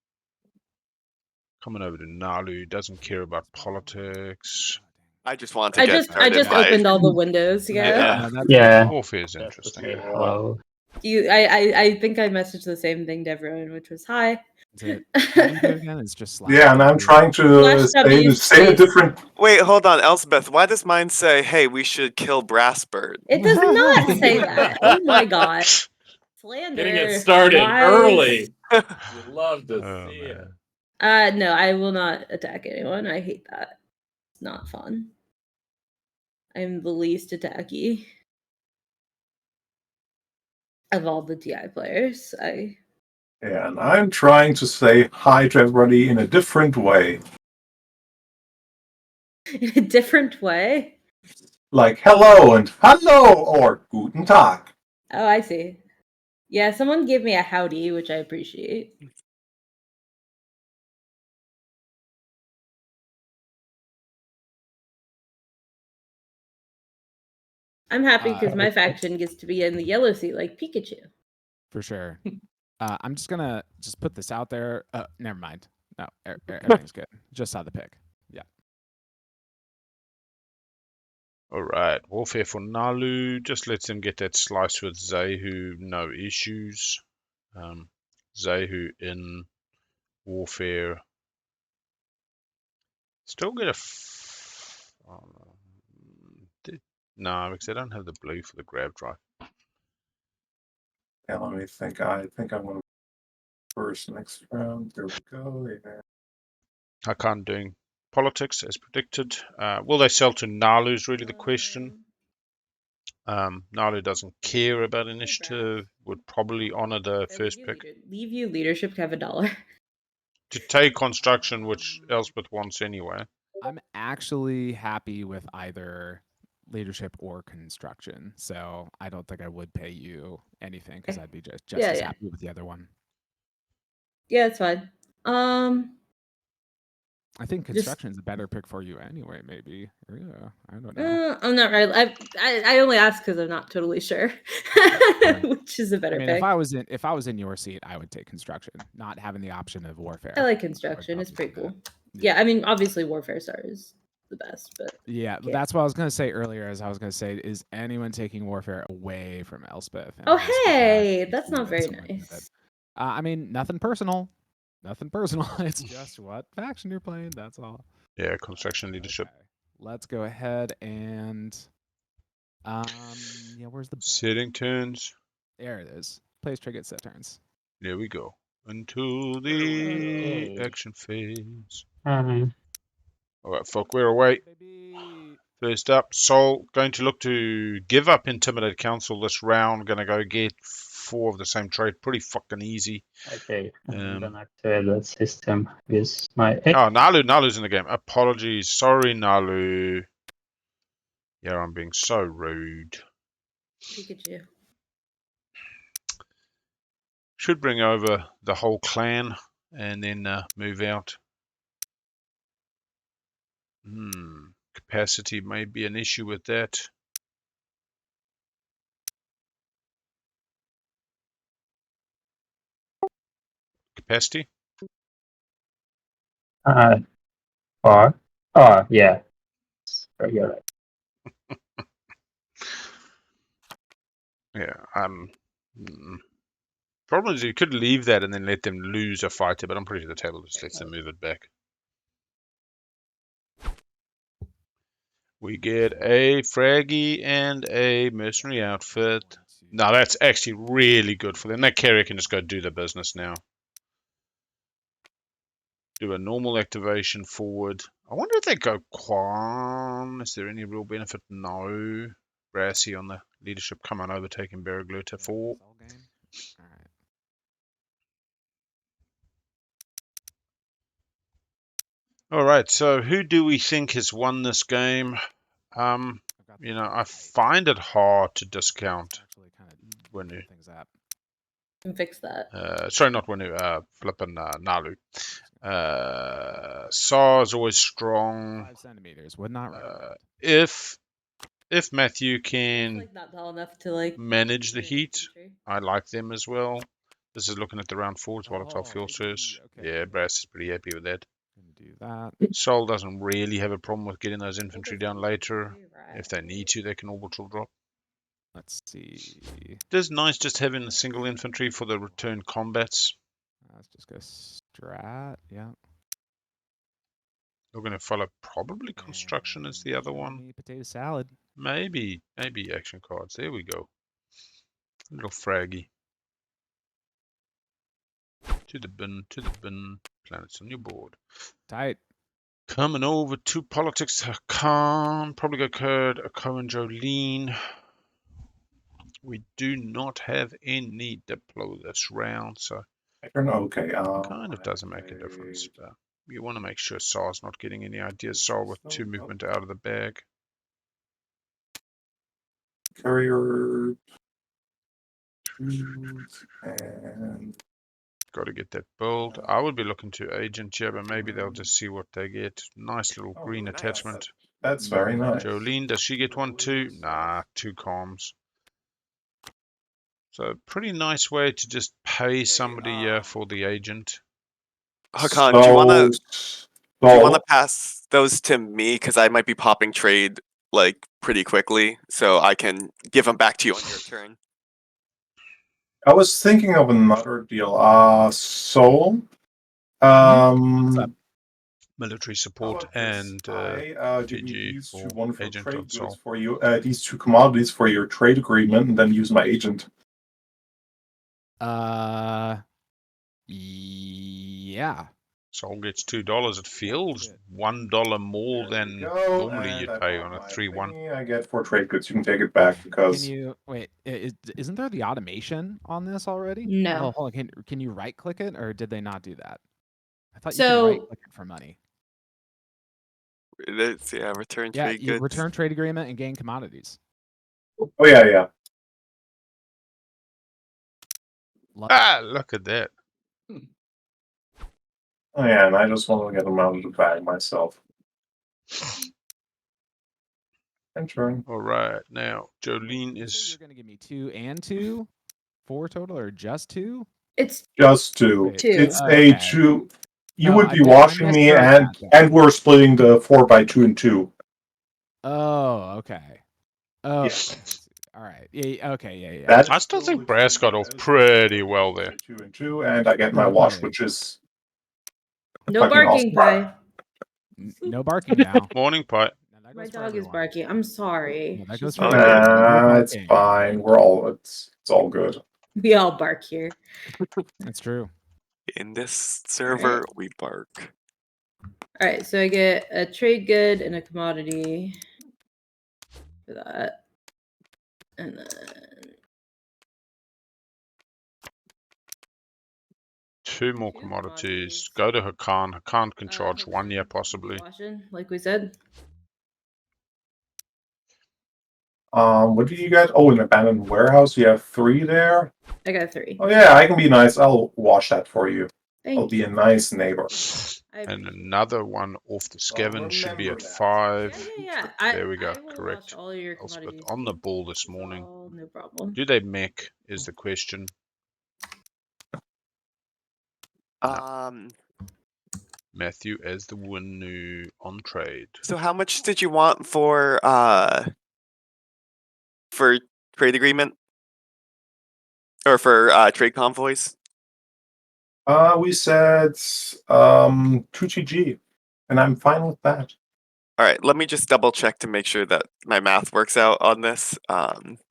Speaker 1: Coming over to Nalu, doesn't care about politics.
Speaker 7: I just want to
Speaker 6: I
Speaker 7: get
Speaker 6: just
Speaker 7: started.
Speaker 6: opened all the windows. Yeah.
Speaker 4: No, that's
Speaker 3: Yeah.
Speaker 1: Warfare is
Speaker 3: Just to
Speaker 1: interesting.
Speaker 3: say hello.
Speaker 6: I think I messaged the same thing to everyone, which was hi.
Speaker 4: Is it, how do you do it again? It's just slash
Speaker 2: Yeah, and I'm
Speaker 4: W.
Speaker 2: trying to
Speaker 6: Slash W
Speaker 2: say a
Speaker 6: space.
Speaker 2: different.
Speaker 7: Wait, hold on, Elspeth. Why does mine say, "Hey, we should kill Brassbird"?
Speaker 6: It does not say that. Oh my god. Slander.
Speaker 5: Getting it started
Speaker 6: Lies.
Speaker 5: early. You love to
Speaker 1: Oh,
Speaker 5: see it.
Speaker 1: man.
Speaker 6: No, I will not attack anyone. I hate that. It's not fun. I'm the least attacky of all the TI players.
Speaker 2: And I'm trying to say hi to everybody in a different way.
Speaker 6: In a different way.
Speaker 2: Like hello and hello or guten Tag.
Speaker 6: Oh, I see. Yeah, someone gave me a howdy, which I appreciate. I'm happy because my faction gets to be in the yellow seat like Pikachu.
Speaker 4: For sure. I'm just gonna put this out there. Never mind. No, everything's good. Just saw the pick. Yeah.
Speaker 1: All right, warfare for Nalu. Just lets him get that slice with Zehu, no issues. Zehu in warfare. Still get a. No, because they don't have the blue for the grab drive.
Speaker 2: Yeah, let me think. I think I'm going to first next round. There we go. Yeah.
Speaker 1: Hakan doing politics as predicted. Will they sell to Nalu is really the question. Nalu doesn't care about initiative, would probably honor the first pick.
Speaker 6: Leave you leadership to have $1.
Speaker 1: To take construction, which Elspeth wants anyway.
Speaker 4: I'm actually happy with either leadership or construction, so I don't think I would pay you anything because I'd be just as happy with the other one.
Speaker 6: Yeah, it's fine.
Speaker 4: I think construction is a better pick for you anyway. Maybe. Yeah, I don't know.
Speaker 6: I'm not right. I only asked because I'm not totally sure, which is a better pick.
Speaker 4: If I was in your seat, I would take construction, not having the option of warfare.
Speaker 6: I like construction. It's pretty cool. Yeah, I mean, obviously Warfare Star is the best, but
Speaker 4: yeah, that's what I was gonna say earlier. As I was gonna say, is anyone taking warfare away from Elspeth?
Speaker 6: Oh, hey, that's not very nice.
Speaker 4: I mean, nothing personal. Nothing personal. It's just what faction you're playing. That's all.
Speaker 1: Yeah, construction leadership.
Speaker 4: Okay. Let's go ahead and where's the
Speaker 1: setting turns?
Speaker 4: There it is. Place trigger set turns.
Speaker 1: There we go. Until the action phase.
Speaker 3: Mhm.
Speaker 1: All right, folk, we're away. First up, Sol going to look to give up Intimidate Council this round. Going to go get 4 of the same trade. Pretty fucking easy.
Speaker 3: Okay, I'm gonna activate that system with my.
Speaker 1: Oh, Nalu's in the game. Apologies. Sorry, Nalu. Yeah, I'm being so rude.
Speaker 6: Pikachu.
Speaker 1: Should bring over the whole clan and then move out. Capacity may be an issue with that. Capacity?
Speaker 3: Far. Oh, yeah. You're right.
Speaker 1: Yeah. Problem is you could leave that and then let them lose a fighter, but I'm pretty sure the table just lets them move it back. We get a fraggy and a mercenary outfit. Now that's actually really good for them. That carrier can just go do the business now. Do a normal activation forward. I wonder if they go Quan. Is there any real benefit? No. Brassy on the leadership. Come on, overtaking Baragluta 4. All right, so who do we think has won this game? You know, I find it hard to discount Winu.
Speaker 6: Can fix that.
Speaker 1: Sorry, not Winu. Flippin' Nalu. Saw is always strong.
Speaker 4: 5 centimeters. Would not recommend.
Speaker 1: If Matthew
Speaker 6: It's
Speaker 1: can
Speaker 6: like not tall enough to like
Speaker 1: manage the
Speaker 6: do
Speaker 1: heat,
Speaker 6: infantry.
Speaker 1: I like them as well. This is looking at the round 4. It's volatile fuel
Speaker 4: AP,
Speaker 1: source.
Speaker 4: okay,
Speaker 1: Yeah,
Speaker 4: cool.
Speaker 1: Brass is pretty happy with that.
Speaker 4: Gonna do that.
Speaker 1: Sol doesn't really have a problem with getting those infantry
Speaker 6: Well,
Speaker 1: down later.
Speaker 6: right.
Speaker 1: If they need to, they can orbital drop.
Speaker 4: Let's see.
Speaker 1: It is nice just having the single infantry for the return combats.
Speaker 4: Let's just go strat. Yeah.
Speaker 1: We're going to follow probably construction as the other one.
Speaker 4: Yummy potato salad.
Speaker 1: Maybe action cards. There we go. A little fraggy. To the bin. Planets on your board.
Speaker 4: Tight.
Speaker 1: Coming over to politics. Khan. Probably go Kurd, Akko and Jolene. We do not have any Diplo this round, so
Speaker 2: Okay.
Speaker 1: kind of doesn't make a difference. But you want to make sure Sar's not getting any ideas. Sar with 2 movement out of the bag.
Speaker 2: Carrier. And
Speaker 1: Got to get that build. I would be looking to agent here, but maybe they'll just see what they get. Nice little green attachment.
Speaker 2: that's very nice.
Speaker 1: Jolene, does she get one too? Nah, 2 comms. So pretty nice way to just pay somebody for the agent.
Speaker 7: Hakan, do you wanna pass those to me because I might be popping trade like pretty quickly, so I can give them back to you on your turn.
Speaker 2: I was thinking of another deal. Soul.
Speaker 1: Military
Speaker 2: How
Speaker 1: support
Speaker 2: about this?
Speaker 1: and
Speaker 2: I give you
Speaker 1: GG
Speaker 2: these two
Speaker 1: for
Speaker 2: wonderful
Speaker 1: agent
Speaker 2: trade
Speaker 1: on
Speaker 2: goods
Speaker 1: Sol.
Speaker 2: for you. These 2 commodities for your trade agreement, and then use my agent.
Speaker 4: Yeah.
Speaker 1: Sol gets $2. It feels $1 more
Speaker 2: There
Speaker 1: than
Speaker 2: you go,
Speaker 1: normally
Speaker 2: and
Speaker 1: you'd
Speaker 2: I
Speaker 1: pay
Speaker 2: bought
Speaker 1: on a
Speaker 2: my
Speaker 1: 3-1.
Speaker 2: thingy I get 4 trade goods. You can take it back
Speaker 4: Can
Speaker 2: because
Speaker 4: you wait? Isn't there the automation on this already?
Speaker 6: No.
Speaker 4: Oh, hold on. Can you right click it, or did they not do that? I thought you
Speaker 6: So-
Speaker 4: could right click it for money.
Speaker 7: It is, yeah, return
Speaker 4: Yeah,
Speaker 7: trade
Speaker 4: you
Speaker 7: goods.
Speaker 4: return trade agreement and gain commodities.
Speaker 2: oh yeah.
Speaker 1: Ah, look at that.
Speaker 2: Oh yeah, and I just want to get them out of the bag myself. Entering.
Speaker 1: All right, now Jolene
Speaker 4: You said
Speaker 1: is
Speaker 4: you're gonna give me 2 and 2, 4 total, or just 2?
Speaker 6: It's
Speaker 2: Just 2.
Speaker 4: Wait,
Speaker 6: Two.
Speaker 2: It's
Speaker 4: okay.
Speaker 2: a 2. You
Speaker 4: No,
Speaker 2: would
Speaker 4: I
Speaker 2: be
Speaker 4: did- I
Speaker 2: watching me,
Speaker 4: misheard
Speaker 2: and
Speaker 4: that, yeah.
Speaker 2: we're splitting the 4x2 and 2.
Speaker 4: Oh, okay. Oh,
Speaker 2: Yeah.
Speaker 4: I see. All right. Yeah, okay. Yeah.
Speaker 2: That
Speaker 1: I
Speaker 2: is
Speaker 1: still think
Speaker 2: the
Speaker 1: Brass got off pretty well there.
Speaker 2: 2 and 2, and I get my wash,
Speaker 4: Okay.
Speaker 2: which is
Speaker 6: no
Speaker 2: fucking
Speaker 6: barking,
Speaker 2: awesome.
Speaker 6: Pie.
Speaker 4: No barking now.
Speaker 1: Morning, Pie.
Speaker 4: No, that
Speaker 6: My
Speaker 4: goes for
Speaker 6: dog is
Speaker 4: everyone.
Speaker 6: barking. I'm sorry.
Speaker 4: Yeah, that
Speaker 6: She's
Speaker 4: goes for
Speaker 6: very
Speaker 4: everyone.
Speaker 6: irritating.
Speaker 4: No
Speaker 2: It's
Speaker 4: barking.
Speaker 2: fine. It's all good.
Speaker 6: We all bark here.
Speaker 4: That's true.
Speaker 7: In this server, we bark.
Speaker 6: All right, so I get a trade good and a commodity for that, and then
Speaker 1: 2 more
Speaker 6: Two
Speaker 1: commodities.
Speaker 6: commodities.
Speaker 1: Go to Hakan. Hakan can charge
Speaker 6: Hudson
Speaker 1: 1 year
Speaker 6: will be
Speaker 1: possibly.
Speaker 6: washing, like we said.
Speaker 2: What do you guys? Oh, an abandoned warehouse. You have 3 there.
Speaker 6: I got 3.
Speaker 2: Oh yeah, I can be nice. I'll wash that for you.
Speaker 6: Thank
Speaker 2: I'll be
Speaker 6: you.
Speaker 2: a nice neighbor.
Speaker 6: I
Speaker 1: And
Speaker 6: appreciate
Speaker 1: another one off the Scaven should be at
Speaker 2: remember that.
Speaker 1: 5.
Speaker 6: Yeah.
Speaker 1: There we go,
Speaker 6: I will
Speaker 1: correct.
Speaker 6: wash all your
Speaker 1: Elspeth
Speaker 6: commodities.
Speaker 1: on the
Speaker 6: too.
Speaker 1: ball this
Speaker 6: It's
Speaker 1: morning.
Speaker 6: all no problem.
Speaker 1: Do they mech is the question. Matthew as the winner on trade.
Speaker 7: So how much did you want for trade agreement? Or for trade convoys?
Speaker 2: We said 2GG, and I'm fine with that.
Speaker 7: All right, let me just double check to make sure that my math works out on this.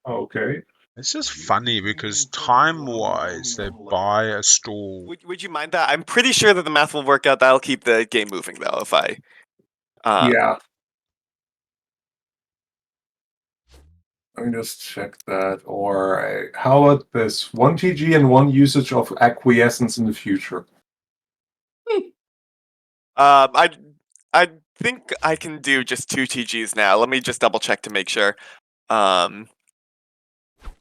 Speaker 2: Okay.
Speaker 1: It's just funny because time-wise, they buy a stall.
Speaker 7: Would you mind that? I'm pretty sure that the math will work out. That'll keep the game moving, though. If I,
Speaker 2: Yeah. Let me just check that. Or how about this? 1 TG and 1 usage of acquiescence in the future.
Speaker 7: I think I can do just 2 TGs now. Let me just double check to make sure.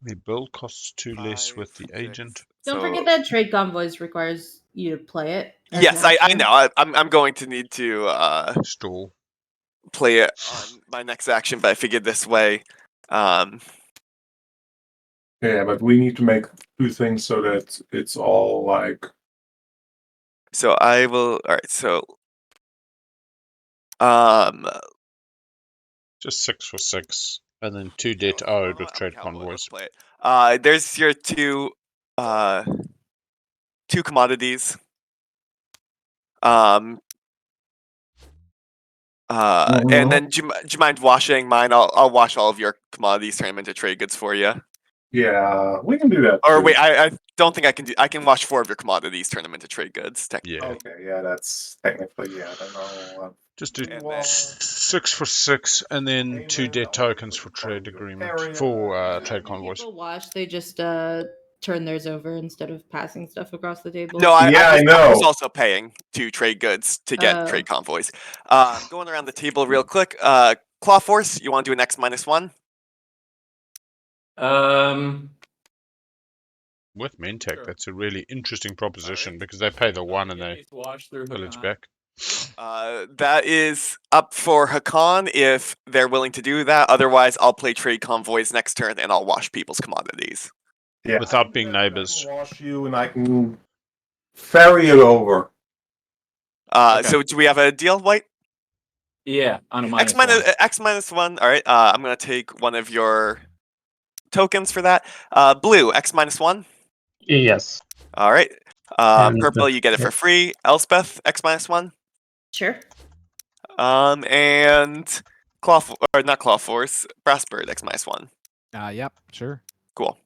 Speaker 1: The build costs 2 less with the
Speaker 7: 5, 6,
Speaker 1: agent.
Speaker 6: Don't
Speaker 7: so-
Speaker 6: forget that trade convoys requires you to play it. as
Speaker 7: Yes, I
Speaker 6: master.
Speaker 7: know. I'm going to need to
Speaker 1: Stall.
Speaker 7: play it on my next action, but I figured this way.
Speaker 2: Yeah, but we need to make 2 things so that it's all like.
Speaker 7: So I will. All right. So
Speaker 1: Just 6 for 6. And then 2 debt
Speaker 7: I'll-
Speaker 1: owed with
Speaker 7: I'm
Speaker 1: trade
Speaker 7: cowboy, let's
Speaker 1: convoys.
Speaker 7: play it. There's your 2 commodities. And then do you mind washing mine? I'll wash all of your commodities, turn them into trade goods for you.
Speaker 2: Yeah, we can do that.
Speaker 7: Or
Speaker 2: too.
Speaker 7: wait, I don't think I can do. I can wash 4 of your commodities, turn them into trade goods.
Speaker 1: Yeah.
Speaker 2: Okay, yeah, that's technically, yeah, I don't know.
Speaker 1: Just do
Speaker 7: And then-
Speaker 1: 6 for 6, and then 2 debt tokens for trade agreement. For trade
Speaker 6: When
Speaker 1: convoys.
Speaker 6: people wash, they just turn theirs over instead of passing stuff across the table.
Speaker 7: No, I
Speaker 2: I
Speaker 7: was
Speaker 2: know.
Speaker 7: also paying to trade goods to get
Speaker 6: Oh.
Speaker 7: trade convoys. Going around the table real quick. Claw Force, you want to do an X-1?
Speaker 1: With Mentec,
Speaker 5: Sure.
Speaker 1: that's a really interesting proposition because they pay the 1 and they
Speaker 5: wash through
Speaker 1: village
Speaker 5: Hakan.
Speaker 1: back.
Speaker 7: That is up for Hakan if they're willing to do that. Otherwise, I'll play trade convoys next turn and I'll wash people's commodities.
Speaker 2: Yeah,
Speaker 1: Without being neighbors.
Speaker 2: I can wash you and I can ferry it over.
Speaker 5: Okay.
Speaker 7: So do we have a deal, White?
Speaker 5: Yeah, on a minus
Speaker 7: X-1. All right. I'm gonna take one of your tokens for that. Blue, X-1.
Speaker 3: Yes.
Speaker 7: All right.
Speaker 3: And,
Speaker 7: Purple, you get it for free. Elspeth, X-1.
Speaker 6: Sure.
Speaker 7: And not Claw Force, Brassbird, X-1.
Speaker 4: Yep, sure.
Speaker 7: Cool.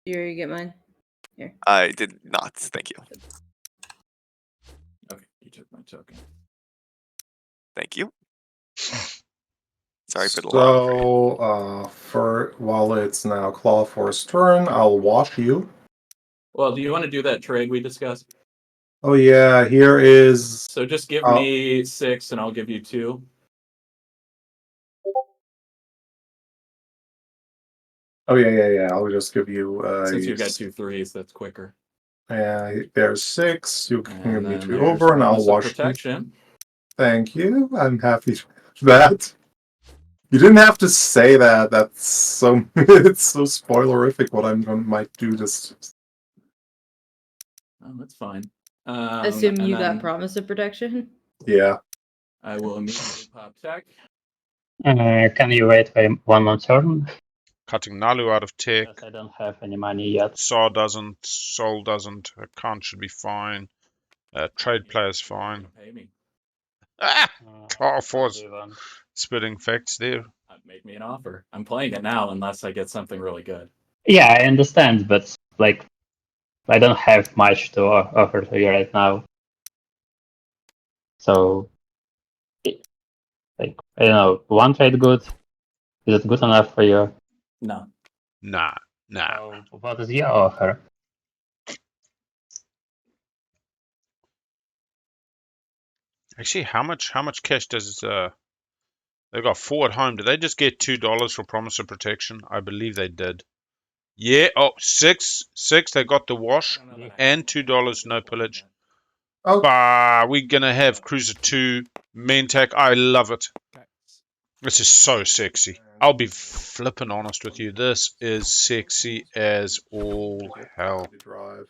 Speaker 6: You already get mine.
Speaker 7: I did not. Thank you.
Speaker 5: Okay, you took my token.
Speaker 7: Thank you. Sorry for the long.
Speaker 2: So, while it's now Claw Force turn, I'll wash you.
Speaker 5: Well, do you want to do that trade we discussed?
Speaker 2: Oh yeah, here is.
Speaker 5: So just give
Speaker 2: Oh.
Speaker 5: me 6 and I'll give you 2.
Speaker 2: Oh yeah. I'll just give you.
Speaker 5: Since you've got 2 3s, that's quicker.
Speaker 2: There's 6. You can give
Speaker 5: And
Speaker 2: me
Speaker 5: then
Speaker 2: 2
Speaker 5: there's
Speaker 2: over, and I'll
Speaker 5: Promise of
Speaker 2: wash you.
Speaker 5: protection.
Speaker 2: Thank you. I'm happy with that. You didn't have to say that. That's so. It's so spoilerific. What might do this.
Speaker 5: Oh, that's fine.
Speaker 6: Assume
Speaker 5: and
Speaker 6: you got
Speaker 5: then
Speaker 6: promise of protection.
Speaker 2: Yeah.
Speaker 5: I will immediately pop tech.
Speaker 3: Can you wait for 1 more turn?
Speaker 1: Cutting Nalu out of tech.
Speaker 3: Because I don't have any money yet.
Speaker 1: Saw doesn't. Soul doesn't. Account should be fine. Trade player's fine.
Speaker 5: Pay me.
Speaker 1: Ah! Claw
Speaker 3: I'll
Speaker 1: Force.
Speaker 3: do one.
Speaker 1: Spitting facts there.
Speaker 5: Make me an offer. I'm playing it now unless I get something really good.
Speaker 3: Yeah, I understand, but like, I don't have much to offer to you right now. So, like, I don't know, 1 trade good? Is it good enough for you?
Speaker 5: No.
Speaker 1: Nah.
Speaker 3: So what is your offer?
Speaker 1: Actually, how much cash does they got 4 at home? Did they just get $2 for promise of protection? I believe they did. Yeah. Oh, 6. They got the wash and $2 no pillage.
Speaker 2: Oh.
Speaker 1: Bah, we're gonna have Cruiser 2 Mentec. I love it.
Speaker 4: Okay.
Speaker 1: This is so sexy. I'll be flipping honest with you. This is sexy as all hell.
Speaker 2: Drive.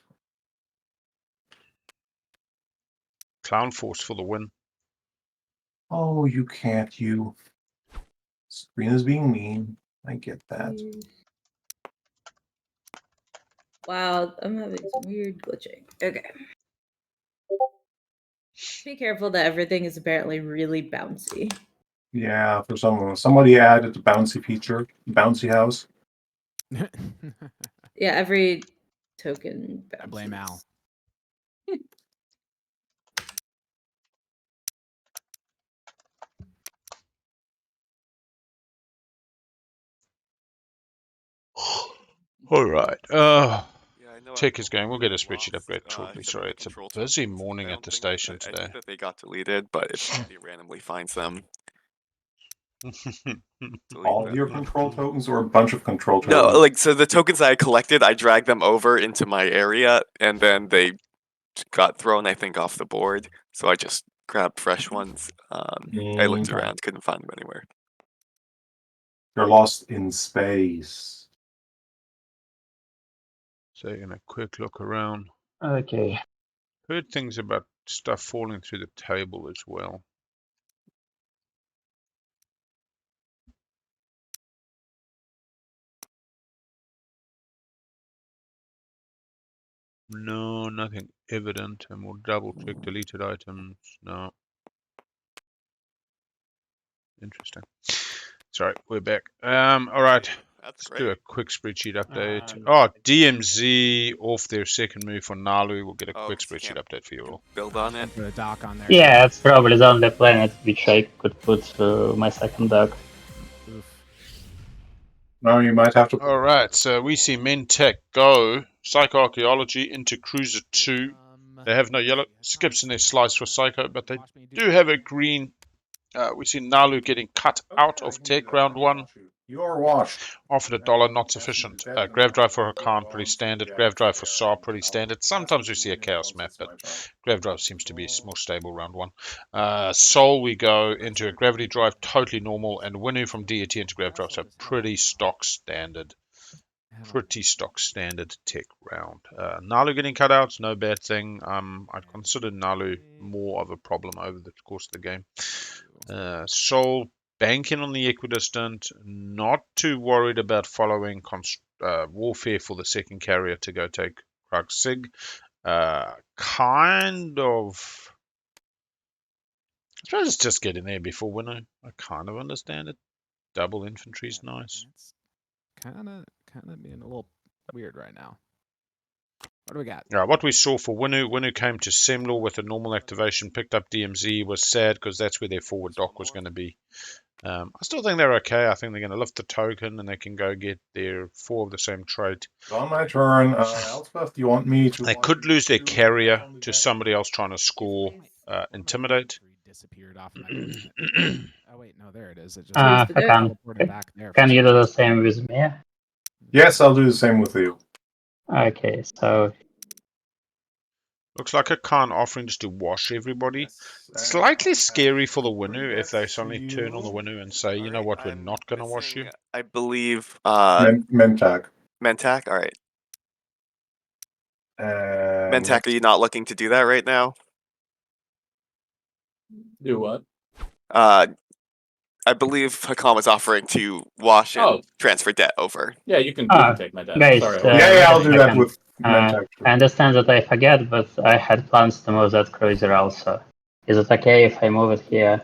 Speaker 1: Clown Force for the win.
Speaker 2: Oh, you can't, you. Screen is being mean. I get that.
Speaker 6: Wow, I'm having some weird glitching. Okay. Be careful that everything is apparently really bouncy.
Speaker 2: Yeah, for somebody added the bouncy feature, bouncy house.
Speaker 6: Yeah, every token bounces.
Speaker 4: I blame Al.
Speaker 1: All right.
Speaker 7: Yeah, I know.
Speaker 1: Check is going. We'll get a
Speaker 7: I've
Speaker 1: spreadsheet
Speaker 7: lost,
Speaker 1: upgrade shortly.
Speaker 7: some
Speaker 1: Sorry, it's a
Speaker 7: control
Speaker 1: busy
Speaker 7: tokens.
Speaker 1: morning
Speaker 7: I
Speaker 1: at
Speaker 7: don't
Speaker 1: the
Speaker 7: think
Speaker 1: station
Speaker 7: I
Speaker 1: today.
Speaker 7: think that they got deleted, but if somebody randomly finds them, delete
Speaker 2: All of
Speaker 7: them.
Speaker 2: your control tokens or a bunch of control
Speaker 7: No,
Speaker 2: tokens?
Speaker 7: like so the tokens I collected, I dragged them over into my area, and then they got thrown, I think, off the board. So I just grabbed fresh ones. I looked
Speaker 2: Okay.
Speaker 7: around, couldn't find them anywhere.
Speaker 2: You're lost in space.
Speaker 1: Taking a quick look around.
Speaker 3: Okay.
Speaker 1: Heard things about stuff falling through the table as well. No, nothing evident. And we'll double check deleted items. No. Interesting. Sorry, we're back. All right.
Speaker 7: That's
Speaker 1: Let's do a
Speaker 7: great.
Speaker 1: quick spreadsheet update.
Speaker 3: Um,
Speaker 1: Oh, DMZ off their second move for Nalu. We'll get a
Speaker 7: Oh,
Speaker 1: quick
Speaker 7: 'cause you
Speaker 1: spreadsheet
Speaker 7: can't
Speaker 1: update for you all.
Speaker 7: build on it.
Speaker 4: Put a dock on there.
Speaker 3: yeah, it's probably the only planet which I could put my second dock.
Speaker 4: Oof.
Speaker 2: Now you might have to.
Speaker 1: All right, so we see Mentech go Psychoarchaeology into Cruiser 2. They have no yellow skips in their slice for Psycho, but they do have a green. We see Nalu getting cut out of Tech round 1.
Speaker 2: You are washed.
Speaker 1: Offered $1, not sufficient. Grav Drive for Hakan, pretty standard. Grav Drive for Saw, pretty standard. Sometimes we see a Chaos map, but Grav Drive seems to be more stable round 1. Soul, we go into a Gravity Drive, totally normal, and Winu from DET into Grav Drive, so pretty stock standard. Pretty stock standard tech round. Nalu getting cut out, no bad thing. I'd consider Nalu more of a problem over the course of the game. Soul banking on the equidistant, not too worried about following warfare for the second carrier to go take Krug Sig. Kind of. I suppose it's just getting there before Winu. I kind of understand it. Double infantry is nice.
Speaker 4: It's kind of being a little weird right now. What do we got?
Speaker 1: Yeah, what we saw for Winu came to Semlor with a normal activation, picked up DMZ, was sad because that's where their forward dock was going to be. I still think they're okay. I think they're going to lift the token and they can go get their 4 of the same trait.
Speaker 2: On my turn, Elspeth, do you want me to?
Speaker 1: They could lose their carrier to somebody else trying to score Intimidate.
Speaker 4: Disappeared off my oh wait, no, there it is. It just
Speaker 3: Hakan,
Speaker 4: teleported back there.
Speaker 3: can you do the same with me?
Speaker 2: Yes, I'll do the same with you.
Speaker 3: Okay, so
Speaker 1: Looks like a Khan offering just to wash everybody. Slightly scary for the Winu if they suddenly turn on the Winu and say, you know what, we're not going to wash you.
Speaker 7: I believe
Speaker 2: Mentak.
Speaker 7: Mentak. All right,
Speaker 2: And
Speaker 7: Mentak. Are you not looking to do that right now?
Speaker 5: Do what?
Speaker 7: I believe Hakan was offering to wash and transfer debt over.
Speaker 5: Yeah, you can take my debt.
Speaker 3: guys,
Speaker 5: Sorry.
Speaker 2: yeah, I'll do that
Speaker 3: second.
Speaker 2: with Mentak.
Speaker 3: I understand that I forget, but I had plans to move that cruiser also. Is it okay if I move it here?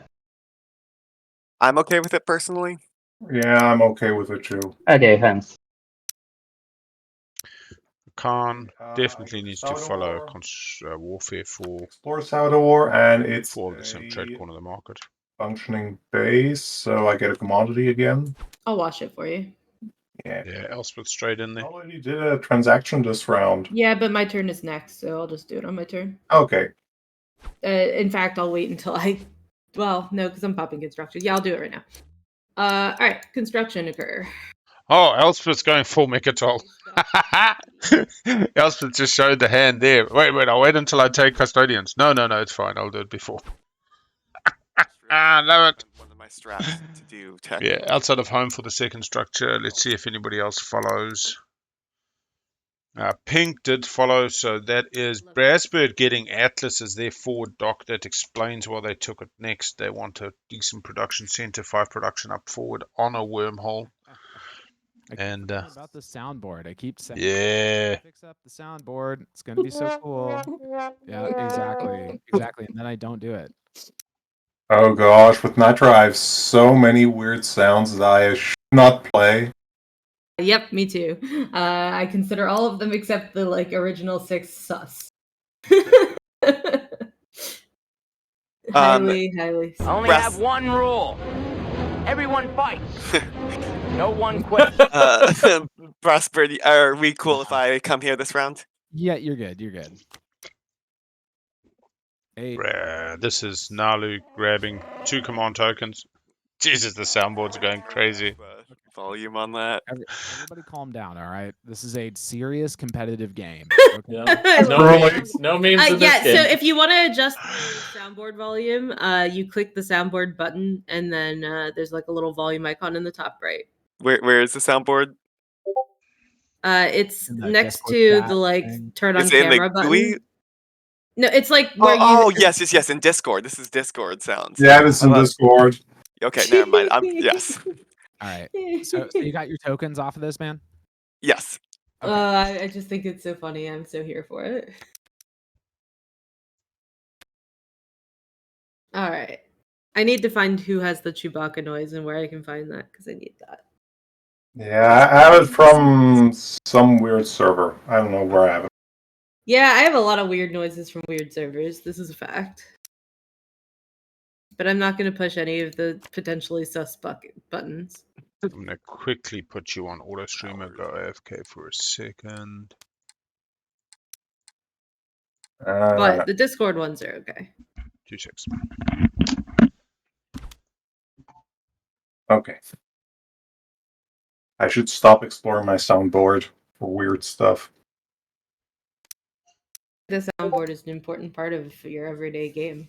Speaker 7: I'm okay with it personally.
Speaker 2: Yeah, I'm okay with it too.
Speaker 3: Okay, thanks.
Speaker 1: Khan definitely needs to follow warfare for
Speaker 2: Explore Salvador, and it's
Speaker 1: 4 of the same trade corner of the market.
Speaker 2: Functioning base, so I get a commodity again.
Speaker 6: I'll wash it for you.
Speaker 2: Yeah.
Speaker 1: Yeah, Elspeth straight in there.
Speaker 2: Already did a transaction this round.
Speaker 6: Yeah, but my turn is next, so I'll just do it on my turn.
Speaker 2: Okay.
Speaker 6: In fact, I'll wait until well, no, because I'm popping construction. Yeah, I'll do it right now. All right, construction occur.
Speaker 1: Oh, Elspeth's going full Mechatol. Elspeth just showed the hand there. Wait, I'll wait until I take custodians. No, it's fine. I'll do it before. Love it.
Speaker 7: One of my straps to do tech.
Speaker 1: Yeah, outside of home for the second structure. Let's see if anybody else follows. Pink did follow, so that is Brasbird getting Atlas as their forward dock. That explains why they took it next. They want a decent production center, 5 production up forward on a wormhole.
Speaker 4: I keep
Speaker 1: And
Speaker 4: forgetting about the soundboard. I keep saying,
Speaker 1: yeah,
Speaker 4: fix up the soundboard. It's gonna be so cool. Yeah, exactly, exactly. And then I don't do it.
Speaker 2: Oh gosh, with Nitro I have so many weird sounds that I should not play.
Speaker 6: Yep, me too. I consider all of them except the original 6 sus. Highly sus.
Speaker 8: I only
Speaker 7: Ras-
Speaker 8: have one rule. Everyone fight. No one quits.
Speaker 7: Prosperity, are we cool if I come here this round?
Speaker 4: Yeah, you're good. You're good. Hey,
Speaker 1: this is Nalu grabbing 2 command tokens. Jesus, the soundboard's going crazy.
Speaker 7: Volume on that.
Speaker 4: everybody calm down, all right? This is a serious competitive game. Okay?
Speaker 5: Yeah. No
Speaker 2: Really?
Speaker 5: memes. No memes in
Speaker 6: Yeah,
Speaker 5: this game.
Speaker 6: so if you want to adjust your soundboard volume, you click the soundboard button, and then there's a little volume icon in the top right.
Speaker 7: Where is the soundboard?
Speaker 6: It's
Speaker 4: In the
Speaker 6: next
Speaker 4: Discord
Speaker 6: to
Speaker 4: chat
Speaker 6: the
Speaker 4: thing.
Speaker 6: turn on
Speaker 7: Is it in the
Speaker 6: camera
Speaker 7: GUI?
Speaker 6: button. No, it's where
Speaker 7: Oh,
Speaker 6: you.
Speaker 7: yes, in Discord. This is Discord sounds.
Speaker 2: Yeah, it's in Discord.
Speaker 7: Okay, never mind. Yes.
Speaker 4: All right. So you got your tokens off of this, man?
Speaker 7: Yes.
Speaker 4: Okay.
Speaker 6: I just think it's so funny. I'm so here for it. All right. I need to find who has the Chewbacca noise and where I can find that because I need that.
Speaker 2: Yeah, I have it from some weird server. I don't know where I have it.
Speaker 6: Yeah, I have a lot of weird noises from weird servers. This is a fact. But I'm not going to push any of the potentially sus buttons.
Speaker 1: I'm going to quickly put you on auto streamer, go AFK for a second.
Speaker 6: But the Discord ones are okay.
Speaker 1: 2 seconds.
Speaker 2: Okay. I should stop exploring my soundboard for weird stuff.
Speaker 6: The soundboard is an important part of your everyday game.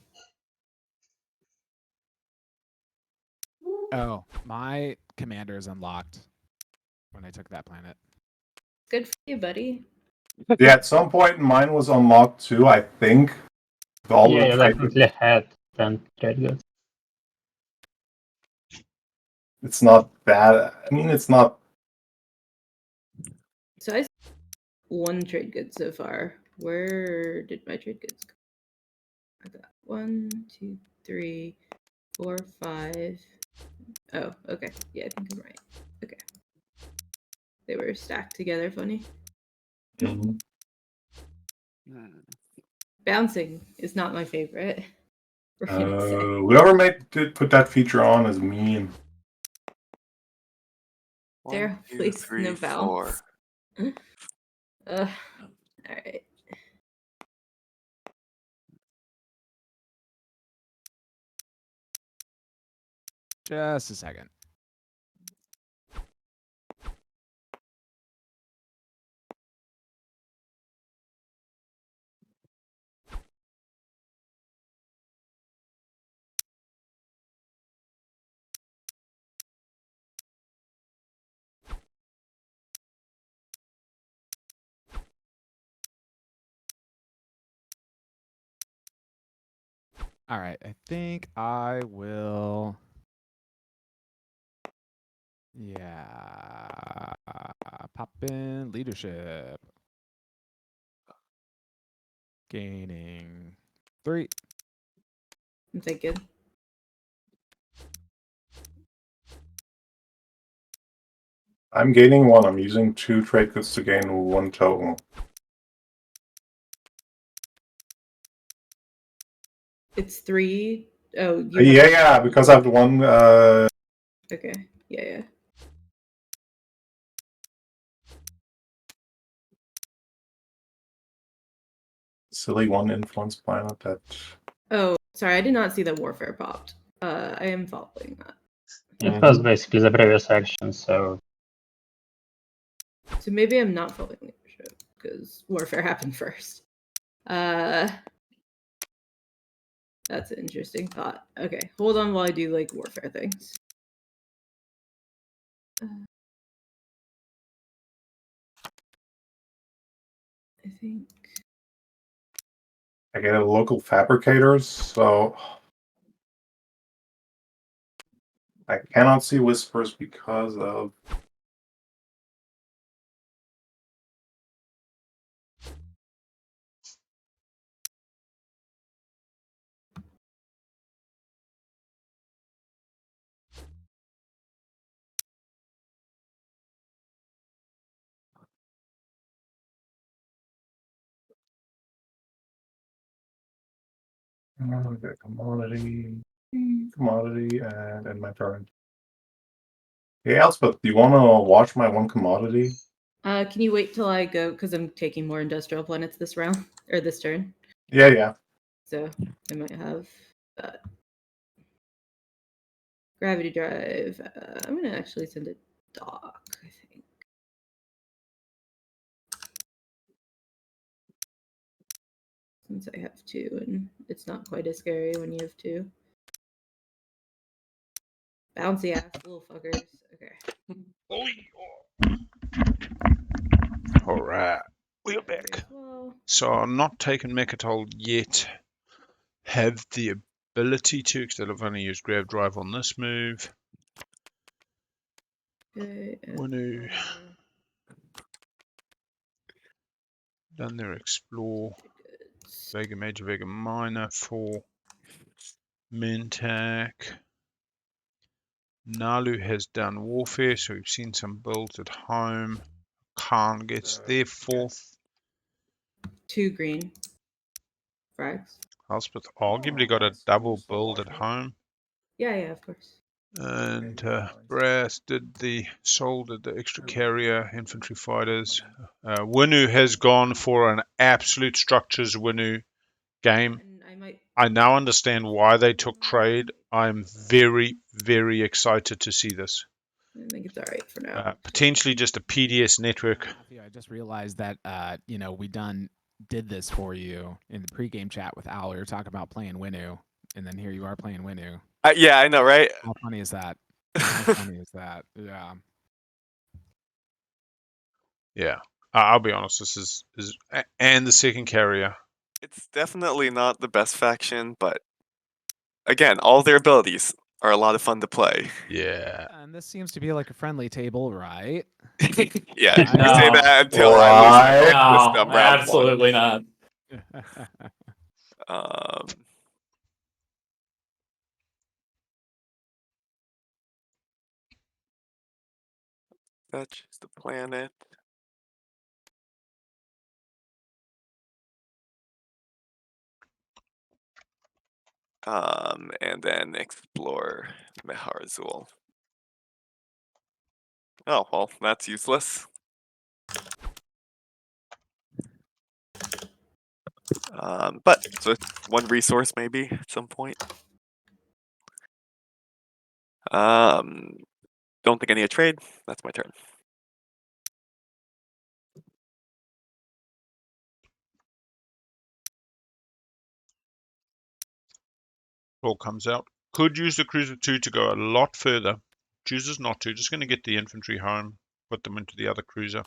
Speaker 4: Oh, my commander is unlocked when I took that planet.
Speaker 6: Good for you, buddy.
Speaker 2: Yeah, at some point mine was unlocked too, I think. With all
Speaker 3: Yeah,
Speaker 2: the
Speaker 3: you
Speaker 2: trade-
Speaker 3: definitely had 10 trade goods.
Speaker 2: It's not bad. I mean, it's not.
Speaker 6: So I see 1 trade good so far. Where did my trade goods go? I got 1, 2, 3, 4, 5. Oh, okay. Yeah, I think I'm right. Okay. They were stacked together, funny.
Speaker 2: Mhm.
Speaker 6: Bouncing is not my favorite. We're gonna say.
Speaker 2: Whoever did put that feature on is mean.
Speaker 6: There,
Speaker 7: 1, 2,
Speaker 6: please,
Speaker 7: 3,
Speaker 6: no
Speaker 7: 4.
Speaker 6: bounce. Alright.
Speaker 4: Just a second. All right, I think I will. Yeah, pop in leadership. Gaining 3.
Speaker 6: I'm thinking.
Speaker 2: I'm gaining 1. I'm using 2 trade goods to gain 1 total.
Speaker 6: It's 3. Oh, you
Speaker 2: Yeah, because I have the 1.
Speaker 6: Okay. Yeah.
Speaker 2: Silly 1 influence planet that.
Speaker 6: Oh, sorry, I did not see that warfare popped. I am following that.
Speaker 3: It was basically the previous action, so
Speaker 6: So maybe I'm not following leadership because warfare happened first. That's an interesting thought. Okay, hold on while I do warfare things. I think.
Speaker 2: I get a local fabricators, so I cannot see whispers because of. Okay, commodity, and end my turn. Hey, Elspeth, do you want to watch my one commodity?
Speaker 6: Can you wait till I go? Because I'm taking more industrial planets this round or this turn.
Speaker 2: Yeah.
Speaker 6: So I might have that. Gravity drive. I'm gonna actually send it dock, I think. Since I have two, and it's not quite as scary when you have two. Bouncy ass little fuckers. Okay.
Speaker 1: All right, we're
Speaker 6: Gravity
Speaker 1: back.
Speaker 6: as well.
Speaker 1: So I'm not taking Mechatol yet. Have the ability to, because I've only used Grav Drive on this move.
Speaker 6: Okay.
Speaker 1: Winu. Done their Explore. Vega Major, Vega Minor for Mintac. Nalu has done Warfare, so we've seen some builds at home. Khan gets their fourth.
Speaker 6: 2 green. Frags.
Speaker 1: Elspeth arguably got a double build at home.
Speaker 6: Yeah, of course.
Speaker 1: And Brass did the extra carrier infantry fighters. Winu has gone for an absolute structures Winu game.
Speaker 6: And
Speaker 1: I now understand why they took trade. I'm very, very excited to see this.
Speaker 6: I think it's all right for now.
Speaker 1: Potentially just a PDS network.
Speaker 4: Matthew, I just realized that we did this for you in the pregame chat with Al. We were talking about playing Winu, and then here you are playing Winu.
Speaker 7: Yeah, I know, right?
Speaker 4: How funny is that? How funny is that? Yeah.
Speaker 1: Yeah, I'll be honest. This is and the second carrier.
Speaker 7: It's definitely not the best faction, but again, all their abilities are a lot of fun to play.
Speaker 1: Yeah.
Speaker 4: And this seems to be like a friendly table, right?
Speaker 7: Yeah, you
Speaker 5: No.
Speaker 7: say that until I lose my
Speaker 5: No,
Speaker 7: wisdom round
Speaker 5: absolutely not.
Speaker 7: one. Fetch is the planet. And then explore Meharazul. Oh, well, that's useless. But so it's one resource maybe at some point. Don't think I need a trade. That's my turn.
Speaker 1: All comes out. Could use the Cruiser 2 to go a lot further. Chooses not to. Just going to get the infantry home. Put them into the other cruiser.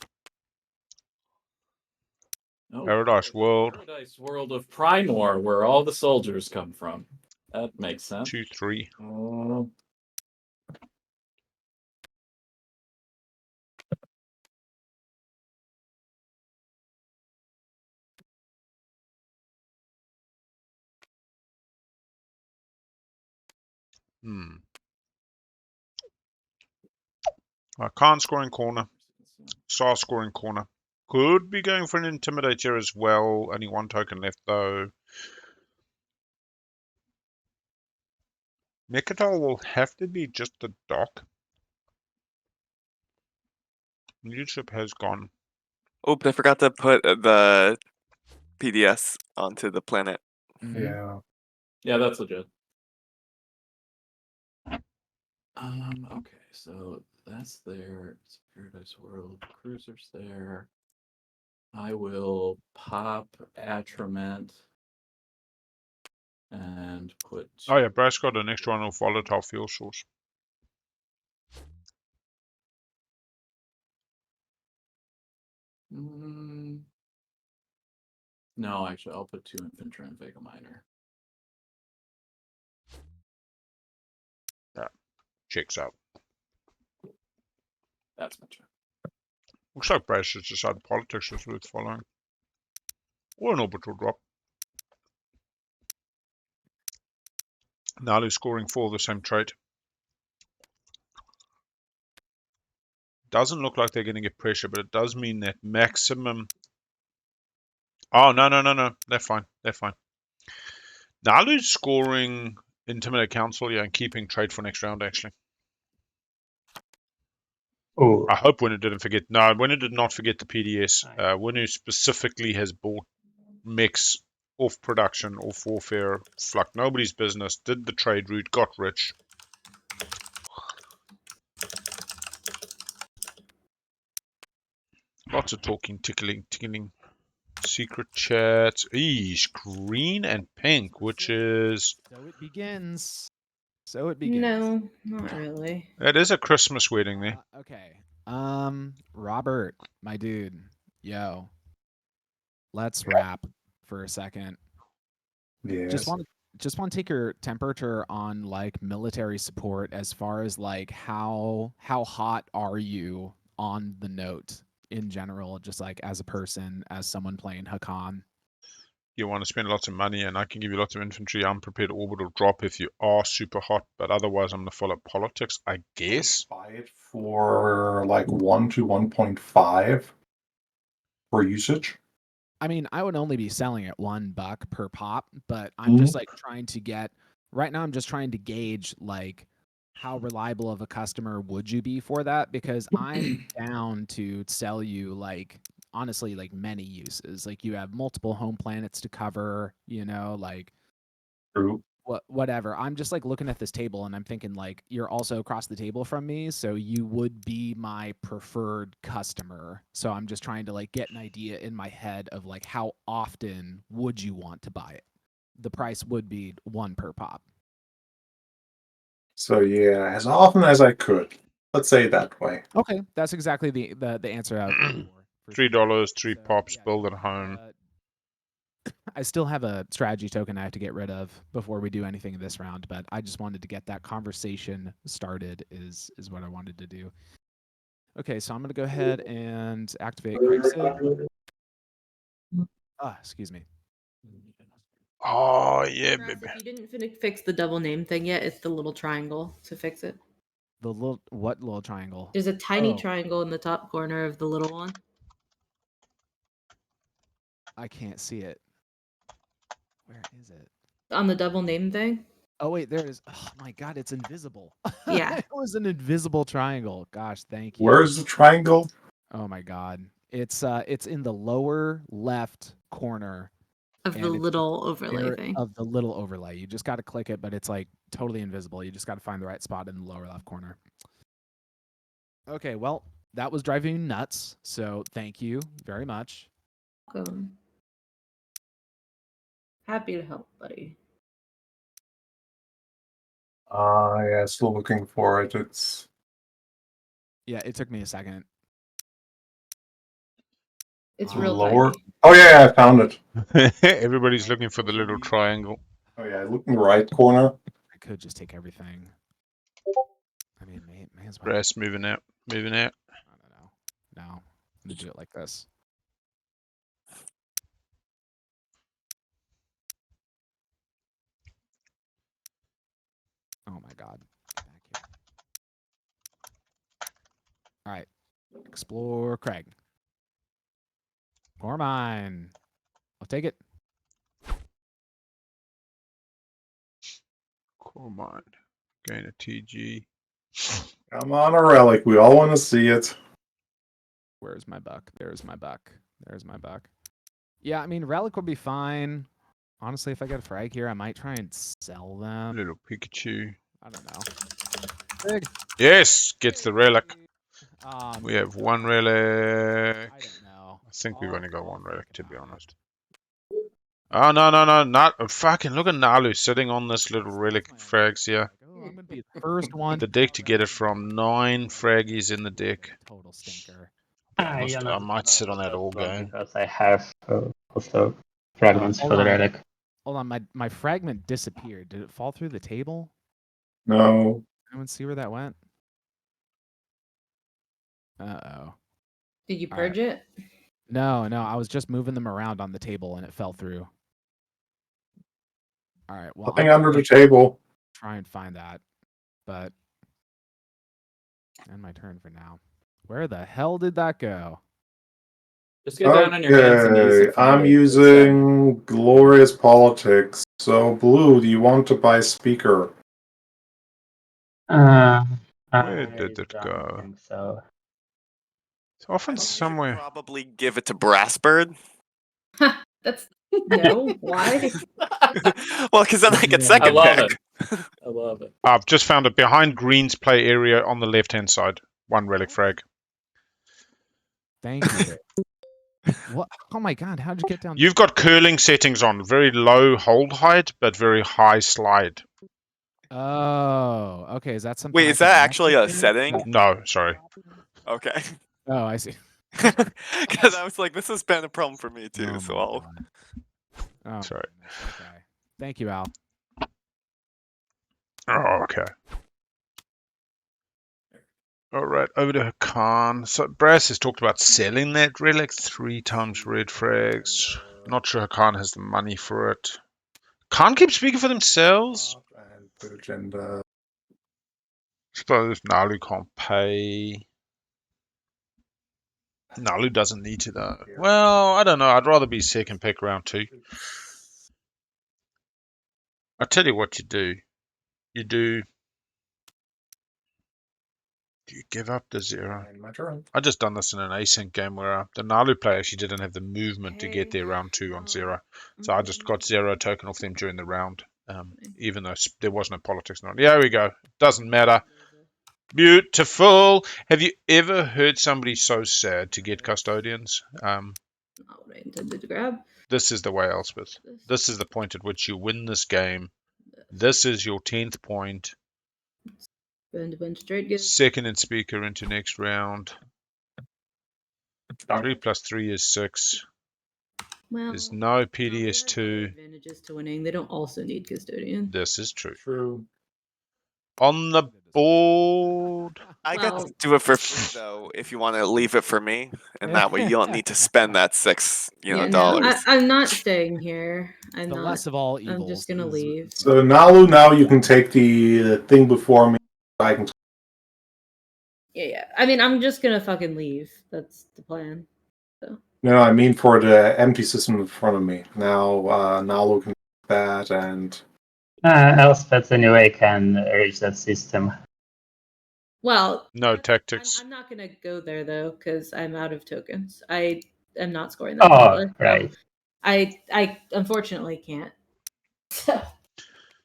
Speaker 5: Oh,
Speaker 1: Paradise World.
Speaker 5: Paradise World of Primor, where all the soldiers come from. That makes sense.
Speaker 1: 2-3. Khan scoring corner. Star scoring corner. Could be going for an Intimidator as well. Only one token left though. Mechatol will have to be just the dock. Leadership has gone.
Speaker 7: Oops, I forgot to put the PDS onto the planet.
Speaker 2: Yeah.
Speaker 5: Yeah, that's legit. Okay, so that's there. It's Paradise World. Cruiser's there. I will pop Atrament and put.
Speaker 1: Oh yeah, Brass got an extra one of volatile fuel source.
Speaker 5: No, actually, I'll put 2 infantry on Vega Minor.
Speaker 1: Checks out.
Speaker 5: That's my turn.
Speaker 1: Looks like Brace has decided politics is worth following. Or an orbital drop. Nalu scoring 4 of the same trait. Doesn't look like they're going to get pressure, but it does mean that maximum... Oh, no. They're fine. They're fine. Nalu's scoring Intimidate Council, yeah, and keeping trade for next round, actually.
Speaker 3: Ooh.
Speaker 1: I hope Winner didn't forget. No, Winner did not forget the PDS. Winner specifically has bought mechs off production, off warfare, like nobody's business, did the trade route, got rich. Lots of talking, tickling. Secret chats. Eesh, green and pink, which is...
Speaker 4: So it begins. So it begins.
Speaker 6: No, not really.
Speaker 1: That is a Christmas wedding there.
Speaker 4: Okay. Robert, my dude, yo, let's wrap for a second.
Speaker 2: Yes.
Speaker 4: Just want to take your temperature on like military support as far as like how hot are you on the note in general, just like as a person, as someone playing Hakan.
Speaker 1: You want to spend lots of money, and I can give you lots of infantry. I'm prepared to orbital drop if you are super hot, but otherwise I'm going to follow politics, I guess.
Speaker 2: Buy it for like 1 to 1.5 for usage.
Speaker 4: I mean, I would only be selling at $1 per pop, but I'm just like trying to get right now. I'm just trying to gauge like how reliable of a customer would you be for that? Because I'm down to sell you like honestly like many uses. Like you have multiple home planets to cover, you know, like
Speaker 2: True.
Speaker 4: whatever. I'm just like looking at this table and I'm thinking like you're also across the table from me, so you would be my preferred customer. So I'm just trying to like get an idea in my head of like how often would you want to buy it. The price would be 1 per pop.
Speaker 2: So yeah, as often as I could. Let's say it that way.
Speaker 4: Okay, that's exactly the answer I was looking for.
Speaker 1: $3, 3
Speaker 4: So,
Speaker 1: pops,
Speaker 4: yeah,
Speaker 1: build at home.
Speaker 4: I still have a strategy token I have to get rid of before we do anything in this round, but I just wanted to get that conversation started is what I wanted to do. Okay, so I'm going to go ahead and activate Craig's Sig. Excuse me.
Speaker 1: Oh, yeah,
Speaker 6: Russ,
Speaker 1: baby.
Speaker 6: if you didn't fix the double name thing yet, it's the little triangle to fix it.
Speaker 4: The little, what little triangle?
Speaker 6: There's a tiny
Speaker 4: Oh.
Speaker 6: triangle in the top corner of the little one.
Speaker 4: I can't see it. Where is it?
Speaker 6: On the double name thing?
Speaker 4: Oh, wait, there it is. Oh, my God, it's invisible.
Speaker 6: Yeah.
Speaker 4: It was an invisible triangle. Gosh, thank you.
Speaker 2: Where's the triangle?
Speaker 4: Oh, my God. It's in the lower left corner.
Speaker 6: Of the
Speaker 4: And it's
Speaker 6: little overlay
Speaker 4: there
Speaker 6: thing.
Speaker 4: of the little overlay. You just got to click it, but it's like totally invisible. You just got to find the right spot in the lower left corner. Okay, well, that was driving me nuts. So thank you very much.
Speaker 6: Welcome. Happy to help, buddy.
Speaker 2: Yeah, still looking for it. It's
Speaker 4: Yeah, it took me a second.
Speaker 6: It's real
Speaker 2: lower.
Speaker 6: tiny.
Speaker 2: Oh yeah, I found it.
Speaker 1: Everybody's looking for the little triangle.
Speaker 2: Oh yeah, look in the right corner.
Speaker 4: I could just take everything. I mean, may as well.
Speaker 1: Brass moving out. Moving out.
Speaker 4: I don't know. No, I'm gonna do it like this. Oh my God. Get back here. All right. Explore Craig. Or mine. I'll take it.
Speaker 1: Core mind. Gain a TG.
Speaker 2: Come on, a relic. We all want to see it.
Speaker 4: Where's my buck? There's my buck. There's my buck. Yeah, I mean, relic would be fine. Honestly, if I get a frag here, I might try and sell them.
Speaker 1: Little Pikachu.
Speaker 4: I don't know. Big.
Speaker 1: Yes, gets the relic.
Speaker 4: Um,
Speaker 1: We have one relic.
Speaker 4: I don't know.
Speaker 1: I think we've only got one relic, to be honest. Oh, no, not fucking look at Nalu sitting on this little relic frags here.
Speaker 4: Oh, I'm gonna be the first one.
Speaker 1: The deck to get it from 9 fraggies in the deck.
Speaker 4: Total stinker.
Speaker 3: You know,
Speaker 1: I might sit on that all game.
Speaker 3: because I have also fragments
Speaker 4: hold
Speaker 3: for the
Speaker 4: on.
Speaker 3: relic.
Speaker 4: Hold on, my fragment disappeared. Did it fall through the table?
Speaker 2: No.
Speaker 4: Anyone see where that went? Uh-oh.
Speaker 6: Did you
Speaker 4: All right.
Speaker 6: purge it?
Speaker 4: No, I was just moving them around on the table and it fell through. All right, well,
Speaker 2: Nothing under the table.
Speaker 4: try and find that, but end my turn for now. Where the hell did that go?
Speaker 5: Just get down on your hands and knees and find
Speaker 2: I'm
Speaker 5: it.
Speaker 2: using Glorious Politics. So, Blue, do you want to buy speaker?
Speaker 1: Where
Speaker 3: I
Speaker 1: did it
Speaker 3: don't
Speaker 1: go?
Speaker 3: think so.
Speaker 1: It's often
Speaker 7: I think you should
Speaker 1: somewhere.
Speaker 7: probably give it to Brassbird.
Speaker 6: That's no. Why?
Speaker 7: Well, because then I get
Speaker 5: I
Speaker 7: second
Speaker 5: love
Speaker 7: pick.
Speaker 5: it. I love it.
Speaker 1: I've just found it behind Green's play area on the left-hand side. One relic frag.
Speaker 4: Thank you. What? Oh my god, how'd you get down?
Speaker 1: You've got curling settings on. Very low hold height, but very high slide.
Speaker 4: Oh, okay. Is that something?
Speaker 7: Wait,
Speaker 4: I
Speaker 7: is
Speaker 4: can
Speaker 7: that
Speaker 4: mess
Speaker 7: actually
Speaker 4: with
Speaker 7: a
Speaker 4: here?
Speaker 7: setting?
Speaker 1: No, sorry.
Speaker 7: Okay.
Speaker 4: Oh, I see.
Speaker 7: Because I was like, this has been a problem for me too.
Speaker 4: Oh
Speaker 7: So
Speaker 4: my
Speaker 7: I'll.
Speaker 4: god. Oh,
Speaker 1: Sorry.
Speaker 4: goodness, okay. Thank you, Al.
Speaker 1: Oh, okay. All right, over to Hakan. So Brass has talked about selling that relic 3 times red frags. Not sure Hakan has the money for it. Can't keep speaking for themselves.
Speaker 2: And put agenda.
Speaker 1: Suppose Nalu can't pay. Nalu doesn't need to though. Well, I don't know. I'd rather be second pick round 2. I tell you what you do. Do you give up the 0?
Speaker 2: And my turn.
Speaker 1: I just done this in an async game where the Nalu player actually didn't have the movement to get there round 2 on 0. So I just got 0 token off them during the round, even though there was no politics on it. Yeah, we go. Doesn't matter. Beautiful. Have you ever heard somebody so sad to get custodians?
Speaker 6: Not what I intended to grab.
Speaker 1: This is the way, Elspeth. This is the point at which you win this game. This is your 10th point.
Speaker 6: Spend a bunch of trade goods.
Speaker 1: Second in speaker into next round. 3 plus 3 is 6.
Speaker 6: Well,
Speaker 1: There's no
Speaker 6: no,
Speaker 1: PDS2.
Speaker 6: they have advantages to winning. They don't also need custodian.
Speaker 1: This is true.
Speaker 2: True.
Speaker 1: On the board.
Speaker 7: I got
Speaker 6: Well-
Speaker 7: to do it for free though. If you want to leave it for me, and that way you don't need to spend that $6,
Speaker 6: Yeah, no,
Speaker 7: dollars.
Speaker 6: I'm not staying here. I'm
Speaker 4: The
Speaker 6: not.
Speaker 4: less of all evils.
Speaker 6: I'm just gonna
Speaker 4: is-
Speaker 6: leave.
Speaker 2: So, Nalu, now you can take the thing before me. I can.
Speaker 6: Yeah. I mean, I'm just gonna fucking leave. That's the plan.
Speaker 2: No, I mean for the empty system in front of me. Now, Nalu can take that and.
Speaker 3: Elspeth anyway can reach that system.
Speaker 6: Well,
Speaker 1: No tactics.
Speaker 6: I'm not gonna go there though because I'm out of tokens. I am not scoring that.
Speaker 3: Oh,
Speaker 6: badly. So
Speaker 3: right.
Speaker 6: I unfortunately can't. So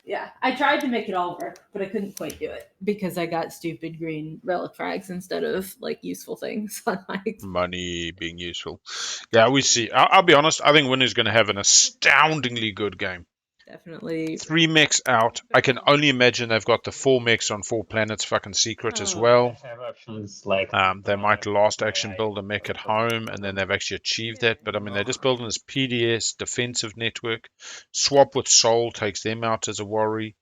Speaker 6: yeah, I tried to make it all work, but I couldn't quite do it because I got stupid green relic frags instead of like useful things on my.
Speaker 1: Money being useful. Yeah, we see. I'll be honest. I think Winner's going to have an astoundingly good game.
Speaker 6: Definitely.
Speaker 1: 3 mechs out. I can only imagine they've got the 4 mechs on 4 planets fucking secret as
Speaker 6: Oh.
Speaker 1: well.
Speaker 3: Have options like
Speaker 1: They might last action build a mech at home, and then they've actually achieved that. But I mean, they're just building this PDS defensive network. Swap with Soul takes them out as a worry.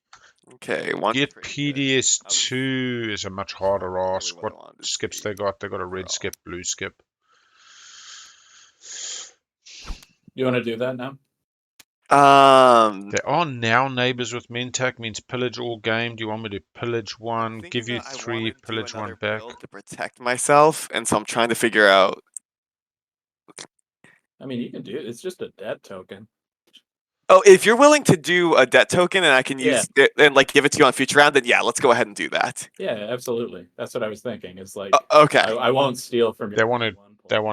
Speaker 7: Okay, one.
Speaker 1: Get
Speaker 7: trade good.
Speaker 1: PDS2 is a much harder ask.
Speaker 7: Really what I
Speaker 1: What
Speaker 7: wanted to
Speaker 1: skips
Speaker 7: see.
Speaker 1: they got? They got a red
Speaker 7: Oh.
Speaker 1: skip, blue skip.
Speaker 5: You want to do that now?
Speaker 1: There are now neighbors with Mentac, means pillage all game. Do you want me to pillage one?
Speaker 7: thinking
Speaker 1: Give you
Speaker 7: that I
Speaker 1: 3,
Speaker 7: wanna do
Speaker 1: pillage one
Speaker 7: another
Speaker 1: back.
Speaker 7: build to protect myself, and so I'm trying to figure out.
Speaker 5: I mean, you can do it. It's just a debt token.
Speaker 7: Oh, if you're willing to do a debt token and I can
Speaker 5: Yeah.
Speaker 7: use it and like give it to you on future round, then yeah, let's go ahead and do that.
Speaker 5: Yeah, absolutely. That's what I was thinking. It's like
Speaker 7: Okay.
Speaker 5: I won't steal from you.
Speaker 1: They want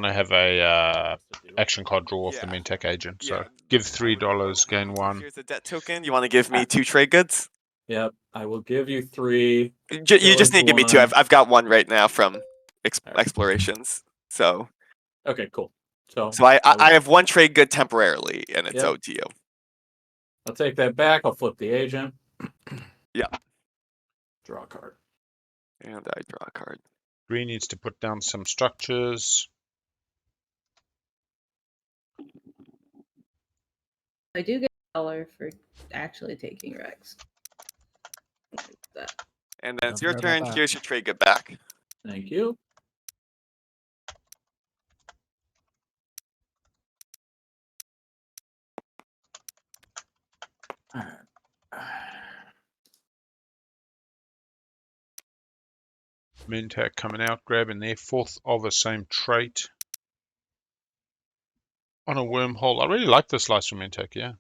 Speaker 1: to have a action card draw off the
Speaker 7: Yeah.
Speaker 1: Mentac agent. So
Speaker 7: Yeah,
Speaker 1: give
Speaker 7: I would go,
Speaker 1: $3, gain 1.
Speaker 7: Here's a debt token. You want to give me 2 trade goods?
Speaker 5: Yep, I will give you 3.
Speaker 7: You just need to give me 2.
Speaker 5: one.
Speaker 7: I've got 1 right now from
Speaker 5: Alright.
Speaker 7: explorations. So
Speaker 5: Okay, cool. So
Speaker 7: I have 1 trade good temporarily, and it's
Speaker 5: Yep.
Speaker 7: owed to you.
Speaker 5: I'll take that back. I'll flip the agent.
Speaker 7: Yeah.
Speaker 5: Draw a card.
Speaker 7: And I draw a card.
Speaker 1: Green needs to put down some structures.
Speaker 6: I do get $1 for actually taking Rex. Like that.
Speaker 7: And then it's
Speaker 4: Don't
Speaker 7: your
Speaker 4: forget about
Speaker 7: turn.
Speaker 4: that.
Speaker 7: Here's your trade good back.
Speaker 5: Thank you.
Speaker 1: Mintac coming out, grabbing their 4th of the same trait on a wormhole. I really like this slice from Mintac, yeah.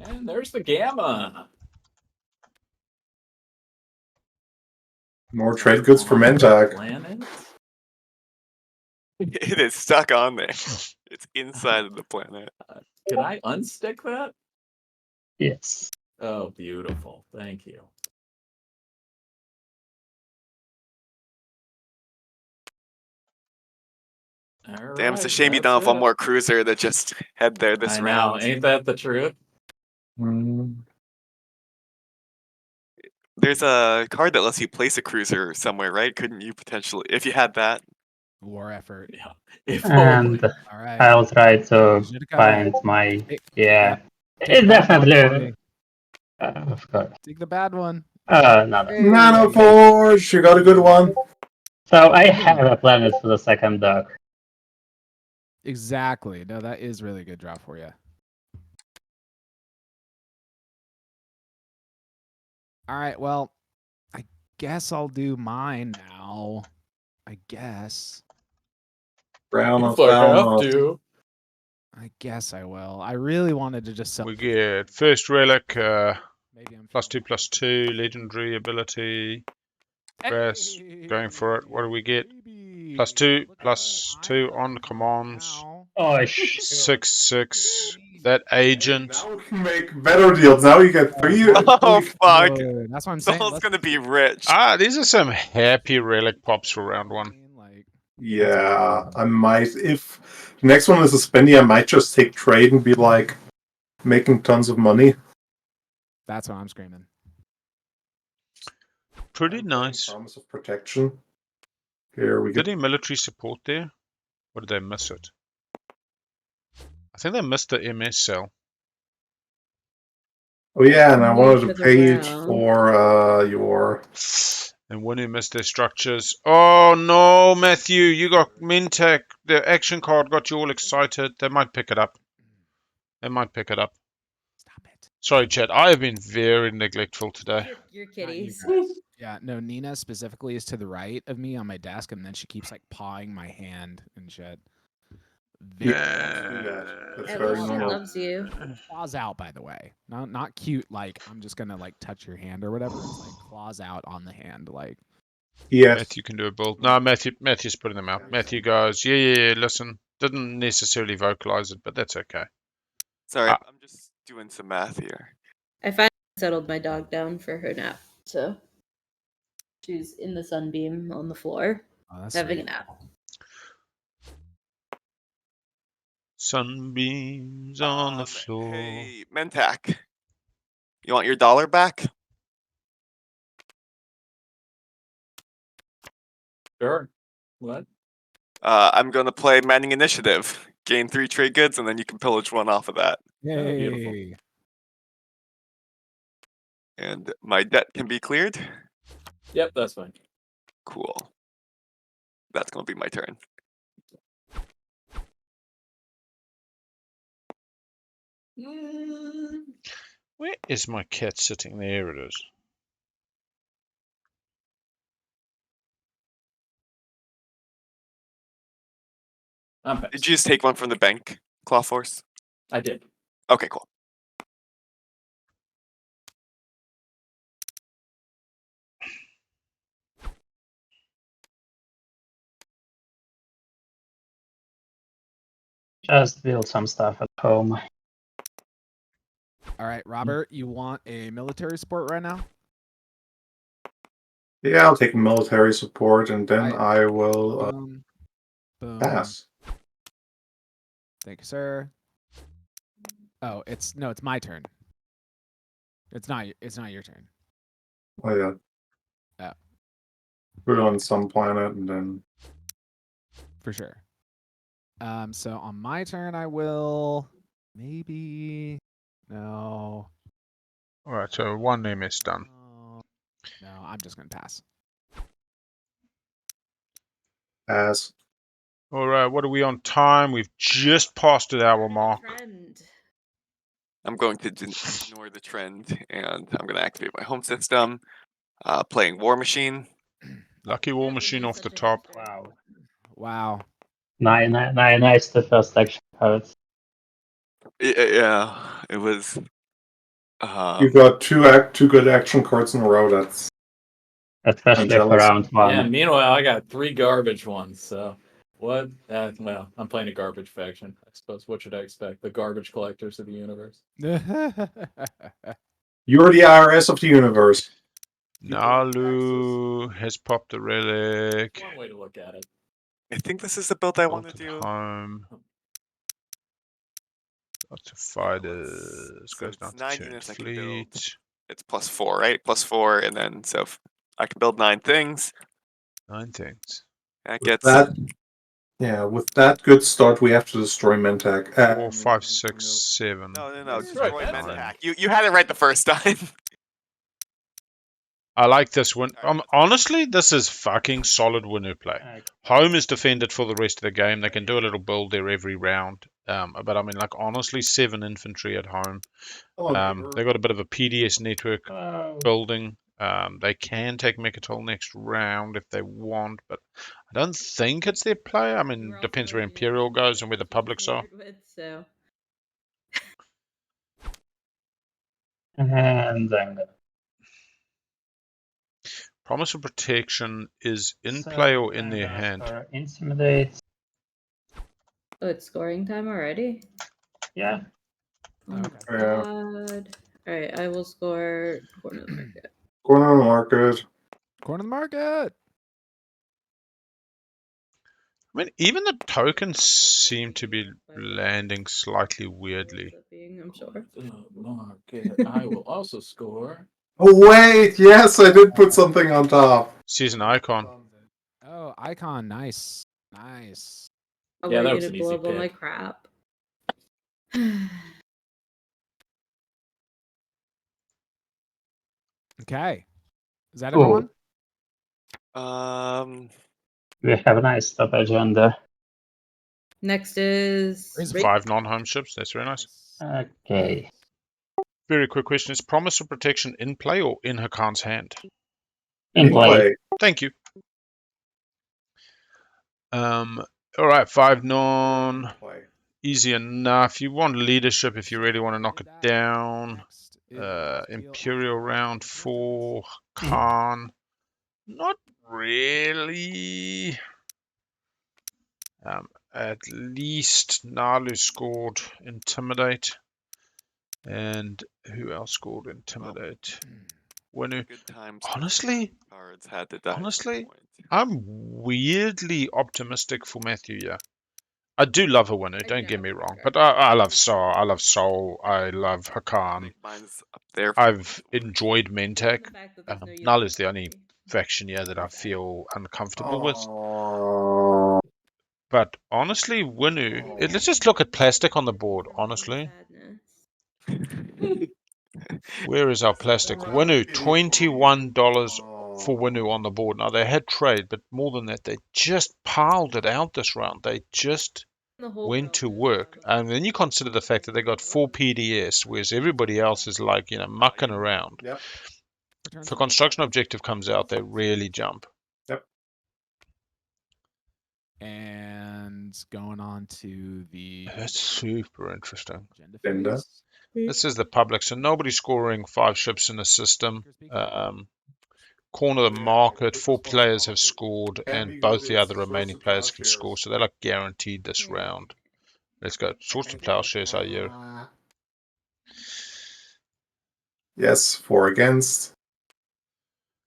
Speaker 5: And there's the gamma.
Speaker 2: More trade goods for Mentag.
Speaker 5: Planet?
Speaker 7: It is stuck on there. It's inside of the planet.
Speaker 5: Can I unstick that?
Speaker 3: Yes.
Speaker 5: Oh, beautiful. Thank you.
Speaker 7: Damn, it's a
Speaker 5: Alright,
Speaker 7: shame you
Speaker 5: that's
Speaker 7: don't have one
Speaker 5: it.
Speaker 7: more cruiser to just head there this
Speaker 5: I know,
Speaker 7: round.
Speaker 5: ain't that the truth?
Speaker 7: There's a card that lets you place a cruiser somewhere, right? Couldn't you potentially, if you had that?
Speaker 4: War effort.
Speaker 5: Yeah. If
Speaker 3: And
Speaker 5: only.
Speaker 4: All right.
Speaker 3: I'll try to
Speaker 4: Zuko,
Speaker 3: find my.
Speaker 4: take-
Speaker 3: Yeah.
Speaker 4: take
Speaker 3: It
Speaker 4: the bad one for
Speaker 3: definitely.
Speaker 4: me.
Speaker 3: Of course.
Speaker 4: Take the bad one.
Speaker 3: Not that.
Speaker 2: Nano Forge, you got a good one.
Speaker 3: So I have a planet for the second dock.
Speaker 4: Exactly. No, that is really good draw for you. All right. Well, I guess I'll do mine now. I guess.
Speaker 2: Brown
Speaker 5: If
Speaker 2: off,
Speaker 5: I
Speaker 2: brown
Speaker 5: have
Speaker 2: off.
Speaker 5: to.
Speaker 4: I guess I will. I really wanted to just sell.
Speaker 1: We get first relic,
Speaker 4: Maybe I'm
Speaker 1: +2/+2, legendary ability. Press, going for it. What do we get?
Speaker 4: Baby.
Speaker 1: +2,
Speaker 4: Look at me.
Speaker 1: +2
Speaker 4: I'm
Speaker 1: on
Speaker 4: the
Speaker 1: commands.
Speaker 4: now.
Speaker 3: Oh, shit.
Speaker 1: 6/6. That agent.
Speaker 2: Now we can make better deals. Now you get three.
Speaker 7: Oh, fuck.
Speaker 4: Whoa, that's what I'm saying.
Speaker 7: Someone's
Speaker 4: Let's
Speaker 7: gonna be
Speaker 4: just-
Speaker 7: rich.
Speaker 1: These are some happy relic pops for round 1.
Speaker 4: Like,
Speaker 2: Yeah, I might. If the next one is a spendy, I might just take trade and be like making tons of money.
Speaker 4: that's what I'm screaming.
Speaker 1: Pretty
Speaker 2: I'm playing
Speaker 1: nice.
Speaker 2: Promise of protection. Here we go.
Speaker 1: Did any military support there? Or did they miss it? I think they missed the MS cell.
Speaker 2: Oh yeah, and I
Speaker 6: Wait
Speaker 2: wanted
Speaker 6: for
Speaker 2: to
Speaker 6: the
Speaker 2: pay it
Speaker 6: round.
Speaker 2: for your.
Speaker 1: And when you missed their structures. Oh no, Matthew, you got Mintech. The action card got you all excited. They might pick it up. They might pick it up.
Speaker 4: Stop it.
Speaker 1: Sorry, Chad. I have been very neglectful today.
Speaker 6: Your
Speaker 4: Not you
Speaker 6: kitties.
Speaker 4: guys. Yeah, no, Nina specifically is to the right of me on my desk, and then she keeps like pawing my hand and shit.
Speaker 2: Yeah,
Speaker 4: Very
Speaker 2: let's do that. That's
Speaker 6: At
Speaker 2: very
Speaker 6: least she
Speaker 2: normal.
Speaker 6: loves you.
Speaker 4: claws out, by the way. Not cute, like I'm just gonna like touch your hand or whatever. It's like claws out on the hand, like
Speaker 2: Yes.
Speaker 1: Matthew can do a build. No, Matthew's putting them out. Matthew goes, yeah, listen. Didn't necessarily vocalize it, but that's okay.
Speaker 7: Sorry,
Speaker 1: Ah.
Speaker 7: I'm just doing some math here.
Speaker 6: I finally settled my dog down for her nap, so she's in the sunbeam on the floor
Speaker 4: oh, that's
Speaker 6: having
Speaker 4: sweet.
Speaker 6: a nap.
Speaker 1: Sunbeams on the
Speaker 7: Um,
Speaker 1: floor.
Speaker 7: Hey, Mentak. You want your dollar back?
Speaker 5: Sure. What?
Speaker 7: I'm gonna play Manning Initiative. Gain 3 trade goods, and then you can pillage one off of that.
Speaker 5: beautiful.
Speaker 4: Yay.
Speaker 7: And my debt can be cleared.
Speaker 5: Yep, that's fine.
Speaker 7: Cool. That's gonna be my turn.
Speaker 1: Where is my cat sitting? There it is.
Speaker 5: I'm
Speaker 7: Did
Speaker 5: pissed.
Speaker 7: you just take one from the bank, Claw Force?
Speaker 5: I did.
Speaker 7: Okay, cool.
Speaker 3: Just build some stuff at home.
Speaker 4: All right, Robert, you want a military support right now?
Speaker 2: Yeah, I'll take military support, and then
Speaker 4: Right.
Speaker 2: I will
Speaker 4: Boom. Boom.
Speaker 2: pass.
Speaker 4: Thank you, sir. Oh, it's my turn. It's not. It's not your turn.
Speaker 2: Oh yeah.
Speaker 4: Yeah.
Speaker 2: Put it on some planet and then.
Speaker 4: For sure. So on my turn, I will maybe no.
Speaker 1: All right, so one name is done.
Speaker 4: No, I'm just gonna pass.
Speaker 2: Pass.
Speaker 1: All right, what are we on time? We've just passed the hour mark.
Speaker 6: Trend.
Speaker 7: I'm going to ignore the trend, and I'm going to activate my home system. Playing War Machine.
Speaker 1: Lucky War
Speaker 6: That would
Speaker 1: Machine
Speaker 6: be
Speaker 1: off the
Speaker 6: such a
Speaker 1: top.
Speaker 6: good strat.
Speaker 3: Wow.
Speaker 4: Wow.
Speaker 3: Nice the first action cards.
Speaker 7: Yeah, it was.
Speaker 2: You got two good action cards in a row. That's
Speaker 3: Especially for
Speaker 2: jealous.
Speaker 3: round one.
Speaker 5: Yeah, and meanwhile, I got 3 garbage ones. So what? Well, I'm playing a garbage faction. I suppose. What should I expect? The garbage collectors of the universe.
Speaker 2: You're the IRS of the universe.
Speaker 1: Nalu has popped the relic.
Speaker 5: One way to look at it.
Speaker 7: I think this is the build I want to
Speaker 1: Bolted
Speaker 7: do.
Speaker 1: home. Lots of fighters.
Speaker 7: So
Speaker 1: Goes down
Speaker 7: it's
Speaker 1: to
Speaker 7: 9
Speaker 1: turn
Speaker 7: units I can build.
Speaker 1: fleet.
Speaker 7: It's +4, right? +4, and then so if I can build 9 things.
Speaker 1: 9 things.
Speaker 7: That
Speaker 2: With
Speaker 7: gets
Speaker 2: that, yeah, with that good start, we have to destroy Mentak.
Speaker 1: 4, 5, 6, 7.
Speaker 7: no.
Speaker 5: That's
Speaker 7: Destroy
Speaker 5: right,
Speaker 7: Mentak. You had it right the first time.
Speaker 1: I like this one.
Speaker 7: Alright,
Speaker 1: Honestly, this is fucking solid winner play. Home is defended for the rest of the game. They can do a little build there every round. But I mean, like, honestly, 7 infantry at home. They've got a bit of a PDS network building. They can take Mechatol next round if they want, but I don't think it's their play. I mean,
Speaker 6: We're also
Speaker 1: depends where
Speaker 6: running
Speaker 1: Imperial
Speaker 6: infantry,
Speaker 1: goes and where the
Speaker 6: which I'm
Speaker 1: publics are.
Speaker 6: familiar with, so.
Speaker 3: And I'm gonna.
Speaker 1: Promise of Protection is in
Speaker 3: So
Speaker 1: play or in
Speaker 3: I'm
Speaker 1: their
Speaker 3: gonna
Speaker 1: hand.
Speaker 3: score Intimidate.
Speaker 6: Oh, it's scoring time already?
Speaker 3: Yeah.
Speaker 6: Oh my
Speaker 4: Okay.
Speaker 2: Yeah.
Speaker 6: god. Alright, I will score Corner of the Market.
Speaker 2: Corner of the market.
Speaker 4: Corner of the market.
Speaker 1: I mean, even the tokens seem to be landing slightly weirdly.
Speaker 6: I'm sure.
Speaker 5: Market. I will also score.
Speaker 2: Oh wait, yes, I did put something on top.
Speaker 1: Season icon.
Speaker 4: Oh, icon. Nice. Nice.
Speaker 6: Oh,
Speaker 5: Yeah,
Speaker 6: are
Speaker 5: that
Speaker 6: you
Speaker 5: was
Speaker 6: gonna
Speaker 5: an
Speaker 6: blow
Speaker 5: easy
Speaker 6: up all my
Speaker 5: pick.
Speaker 6: crap?
Speaker 4: Okay. Is that
Speaker 3: Ooh.
Speaker 4: everyone?
Speaker 3: We have a nice top agenda.
Speaker 6: Next is
Speaker 4: Raise
Speaker 1: 5 non-home ships. That's very nice.
Speaker 3: Okay.
Speaker 1: Very quick question. Is Promise of Protection in play or in Hakan's hand?
Speaker 3: In play.
Speaker 1: Thank you. All right, 5 non. Easy enough. You want leadership if you really want to knock it down. Imperial round 4. Khan. Not really. At least Nalu scored Intimidate. And who else scored Intimidate? Winu.
Speaker 7: Good times.
Speaker 1: Honestly,
Speaker 7: Cards had to die.
Speaker 1: honestly, I'm weirdly optimistic for Matthew. Yeah, I do love a winner. Don't get me wrong, but I love Saw. I love Soul. I love Hakan.
Speaker 7: Mine's up there.
Speaker 1: I've enjoyed Mentek.
Speaker 6: The fact that there's no
Speaker 1: Null
Speaker 6: yellow
Speaker 1: is the only
Speaker 6: energy.
Speaker 1: faction here that I feel uncomfortable with.
Speaker 2: Oh,
Speaker 1: But honestly, Winu. Let's just look at plastic on the board. Honestly,
Speaker 6: Sadness.
Speaker 1: where is our plastic? Winu, $21 for Winu on the board. Now they had trade, but more than that, they just piled it out this round. They just
Speaker 6: The whole
Speaker 1: went to work. And then you consider the fact that they got 4 PDS, whereas everybody else is like, mucking around.
Speaker 2: Yep.
Speaker 1: If a construction objective comes out, they really jump.
Speaker 2: Yep.
Speaker 4: And going on to the
Speaker 1: That's super interesting.
Speaker 2: Agenda.
Speaker 4: phase.
Speaker 1: This is the public, so nobody's scoring 5 ships in the system. Corner of the market, 4 players have scored, and both the other remaining players can score, so they're like guaranteed this round. Let's go. Swords to Plowshares are you.
Speaker 2: Yes, 4 against.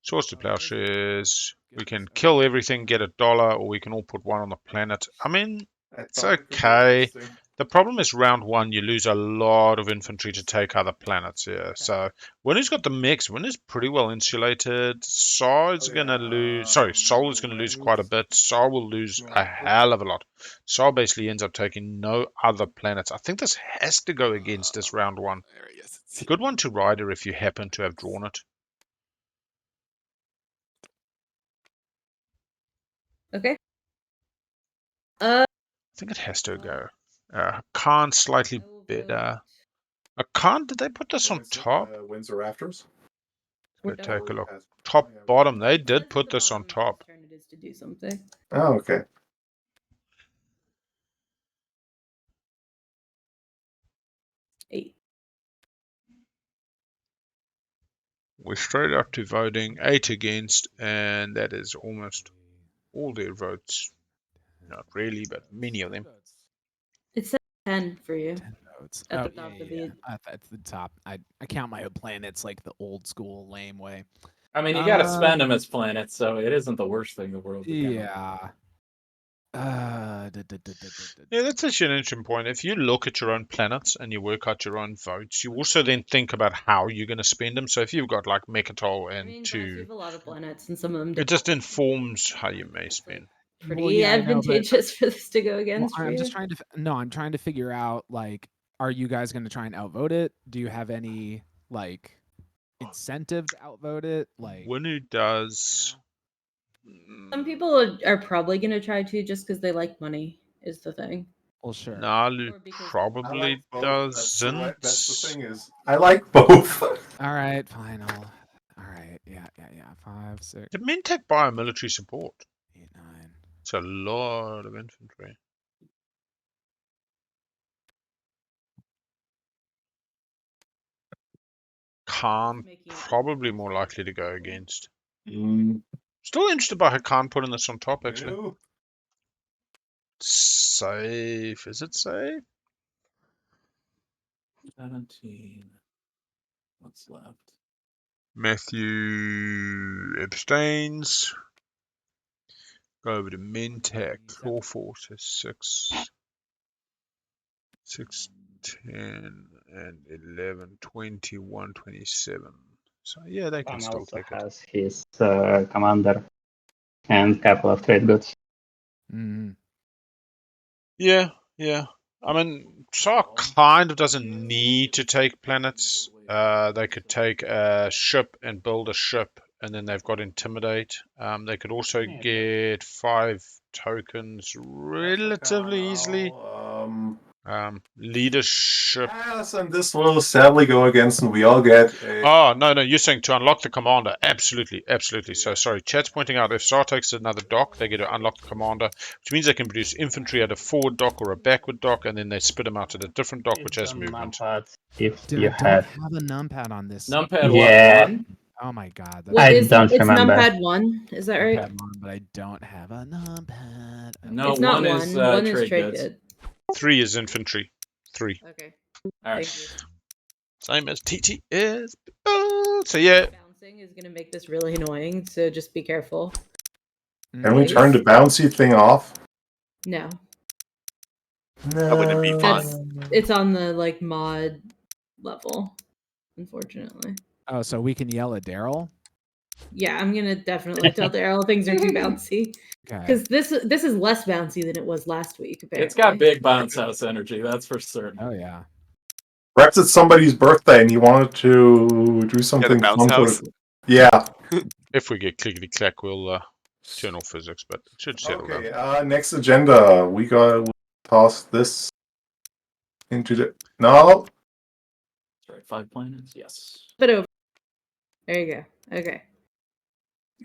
Speaker 1: Swords to Plowshares. We can kill everything, get $1, or we can all put 1 on the planet. I mean, it's okay. The problem is round 1, you lose a lot of infantry to take other planets here. So Winnu's got the mix. Winnu's pretty well insulated. Saw is going to lose. Sorry, Sol is going to lose quite a bit. Saw will lose a hell of a lot. Saw basically ends up taking no other planets. I think this has to go against this round 1.
Speaker 7: Yes,
Speaker 1: A good one to Rider if you happen to have drawn it.
Speaker 6: Okay.
Speaker 1: I think it has to go. Khan slightly
Speaker 6: I will
Speaker 1: better.
Speaker 6: vote-
Speaker 1: Khan, did they put this on top?
Speaker 2: Windsor Rafters.
Speaker 6: We're
Speaker 1: Let's
Speaker 6: done.
Speaker 1: take a look. Top, bottom. They did
Speaker 6: That's
Speaker 1: put
Speaker 6: at the
Speaker 1: this on
Speaker 6: bottom
Speaker 1: top.
Speaker 6: whose turn it is to do something.
Speaker 2: Oh, okay.
Speaker 6: Eight.
Speaker 1: We're straight up to voting 8 against, and that is almost all their votes. Not really, but many of them.
Speaker 6: It says 10 for you.
Speaker 4: 10 votes.
Speaker 6: At
Speaker 4: Oh,
Speaker 6: the top of the-
Speaker 4: At the top. I count my planets like the old school lame way.
Speaker 5: I mean, you got to spend them as planets, so it isn't the worst thing in the world. to count.
Speaker 4: Yeah.
Speaker 1: Yeah, that's actually an interesting point. If you look at your own planets and you work out your own votes, you also then think about how you're going to spend them. So if you've got like Mechatol
Speaker 6: I
Speaker 1: and
Speaker 6: mean, but you
Speaker 1: 2,
Speaker 6: have a lot of planets, and some of them
Speaker 1: it just informs how you may spend.
Speaker 6: pretty
Speaker 4: Well, yeah, I know, but-
Speaker 6: advantageous for this to go
Speaker 4: Well,
Speaker 6: against. for
Speaker 4: I'm just
Speaker 6: you.
Speaker 4: trying to I'm trying to figure out, like, are you guys going to try and outvote it? Do you have any like incentive to outvote it? Like,
Speaker 1: Winnu does.
Speaker 6: Some people are probably going to try to just because they like money, is the thing.
Speaker 4: well, sure.
Speaker 1: Nalu
Speaker 6: Or because-
Speaker 1: probably
Speaker 2: That's the
Speaker 1: doesn't.
Speaker 2: thing is, I like both.
Speaker 4: All right, fine. All right. Yeah. 5, 6,
Speaker 1: Did Mintech buy military support?
Speaker 4: 8, 9.
Speaker 1: It's a lot of infantry. Khan
Speaker 6: Making it
Speaker 1: probably more likely to go against.
Speaker 2: Mm,
Speaker 1: Still interested by Khan putting this on top actually.
Speaker 2: Winnu?
Speaker 1: Safe. Is it safe?
Speaker 5: 17. What's left?
Speaker 1: Matthew abstains. Go over to Mintech. Claw Force is 6. 6, 10, and 11, 21, 27. So yeah, they can
Speaker 3: Khan
Speaker 1: still
Speaker 3: also
Speaker 1: take it.
Speaker 3: has his commander and couple of trade goods.
Speaker 4: Mm-hmm.
Speaker 1: Yeah. I mean, SAR kind of doesn't need to take planets. They could take a ship and build a ship, and then they've got Intimidate. They could also
Speaker 3: Yeah,
Speaker 1: get 5 tokens relatively easily. Leadership.
Speaker 2: Yes, and this will sadly go against, and we all get a.
Speaker 1: Oh, no, you're saying to unlock the commander. Absolutely. So, sorry, chat's pointing out if SAR takes another dock, they get to unlock the commander, which means they can produce infantry at a forward dock or a backward dock, and then they spit them out at a different dock, which has
Speaker 3: Some
Speaker 1: movement.
Speaker 3: numpads, if
Speaker 4: Dude,
Speaker 3: you
Speaker 4: I don't
Speaker 3: have.
Speaker 4: have a numpad on this.
Speaker 5: Numpad
Speaker 3: Yeah.
Speaker 5: 1?
Speaker 4: Oh my god.
Speaker 6: Well,
Speaker 3: I
Speaker 6: it's
Speaker 3: don't remember.
Speaker 6: numpad 1, is that right?
Speaker 4: Numpad 1, but I don't have a numpad.
Speaker 5: No,
Speaker 6: It's not
Speaker 5: 1 is,
Speaker 6: 1 is
Speaker 5: trade
Speaker 6: trade
Speaker 5: goods.
Speaker 6: good.
Speaker 1: 3 is infantry. 3.
Speaker 6: Okay.
Speaker 5: All right.
Speaker 6: Thank you.
Speaker 1: Same as TT is. Oh, so yeah.
Speaker 6: Bouncing is going to make this really annoying, so just be careful.
Speaker 2: Can we turn the bouncy thing off?
Speaker 6: No.
Speaker 7: That wouldn't be fun.
Speaker 6: It's on the like mod level, unfortunately.
Speaker 4: Oh, so we can yell at Daryl?
Speaker 6: Yeah, I'm gonna definitely tell Daryl things are too bouncy.
Speaker 4: Okay.
Speaker 6: Because this is less bouncy than it was last week. Apparently.
Speaker 5: It's got big bounce house energy, that's for certain.
Speaker 4: Oh yeah.
Speaker 2: Perhaps it's somebody's birthday and you wanted to do something
Speaker 7: bounce
Speaker 2: fun
Speaker 7: house?
Speaker 2: for it. Yeah.
Speaker 1: If we get clickety clack, we'll turn off physics, but it should settle
Speaker 2: Okay.
Speaker 1: down.
Speaker 2: Next agenda, we got to toss this into the. No.
Speaker 5: That's right, 5 planets, yes.
Speaker 6: But over. There you go. Okay.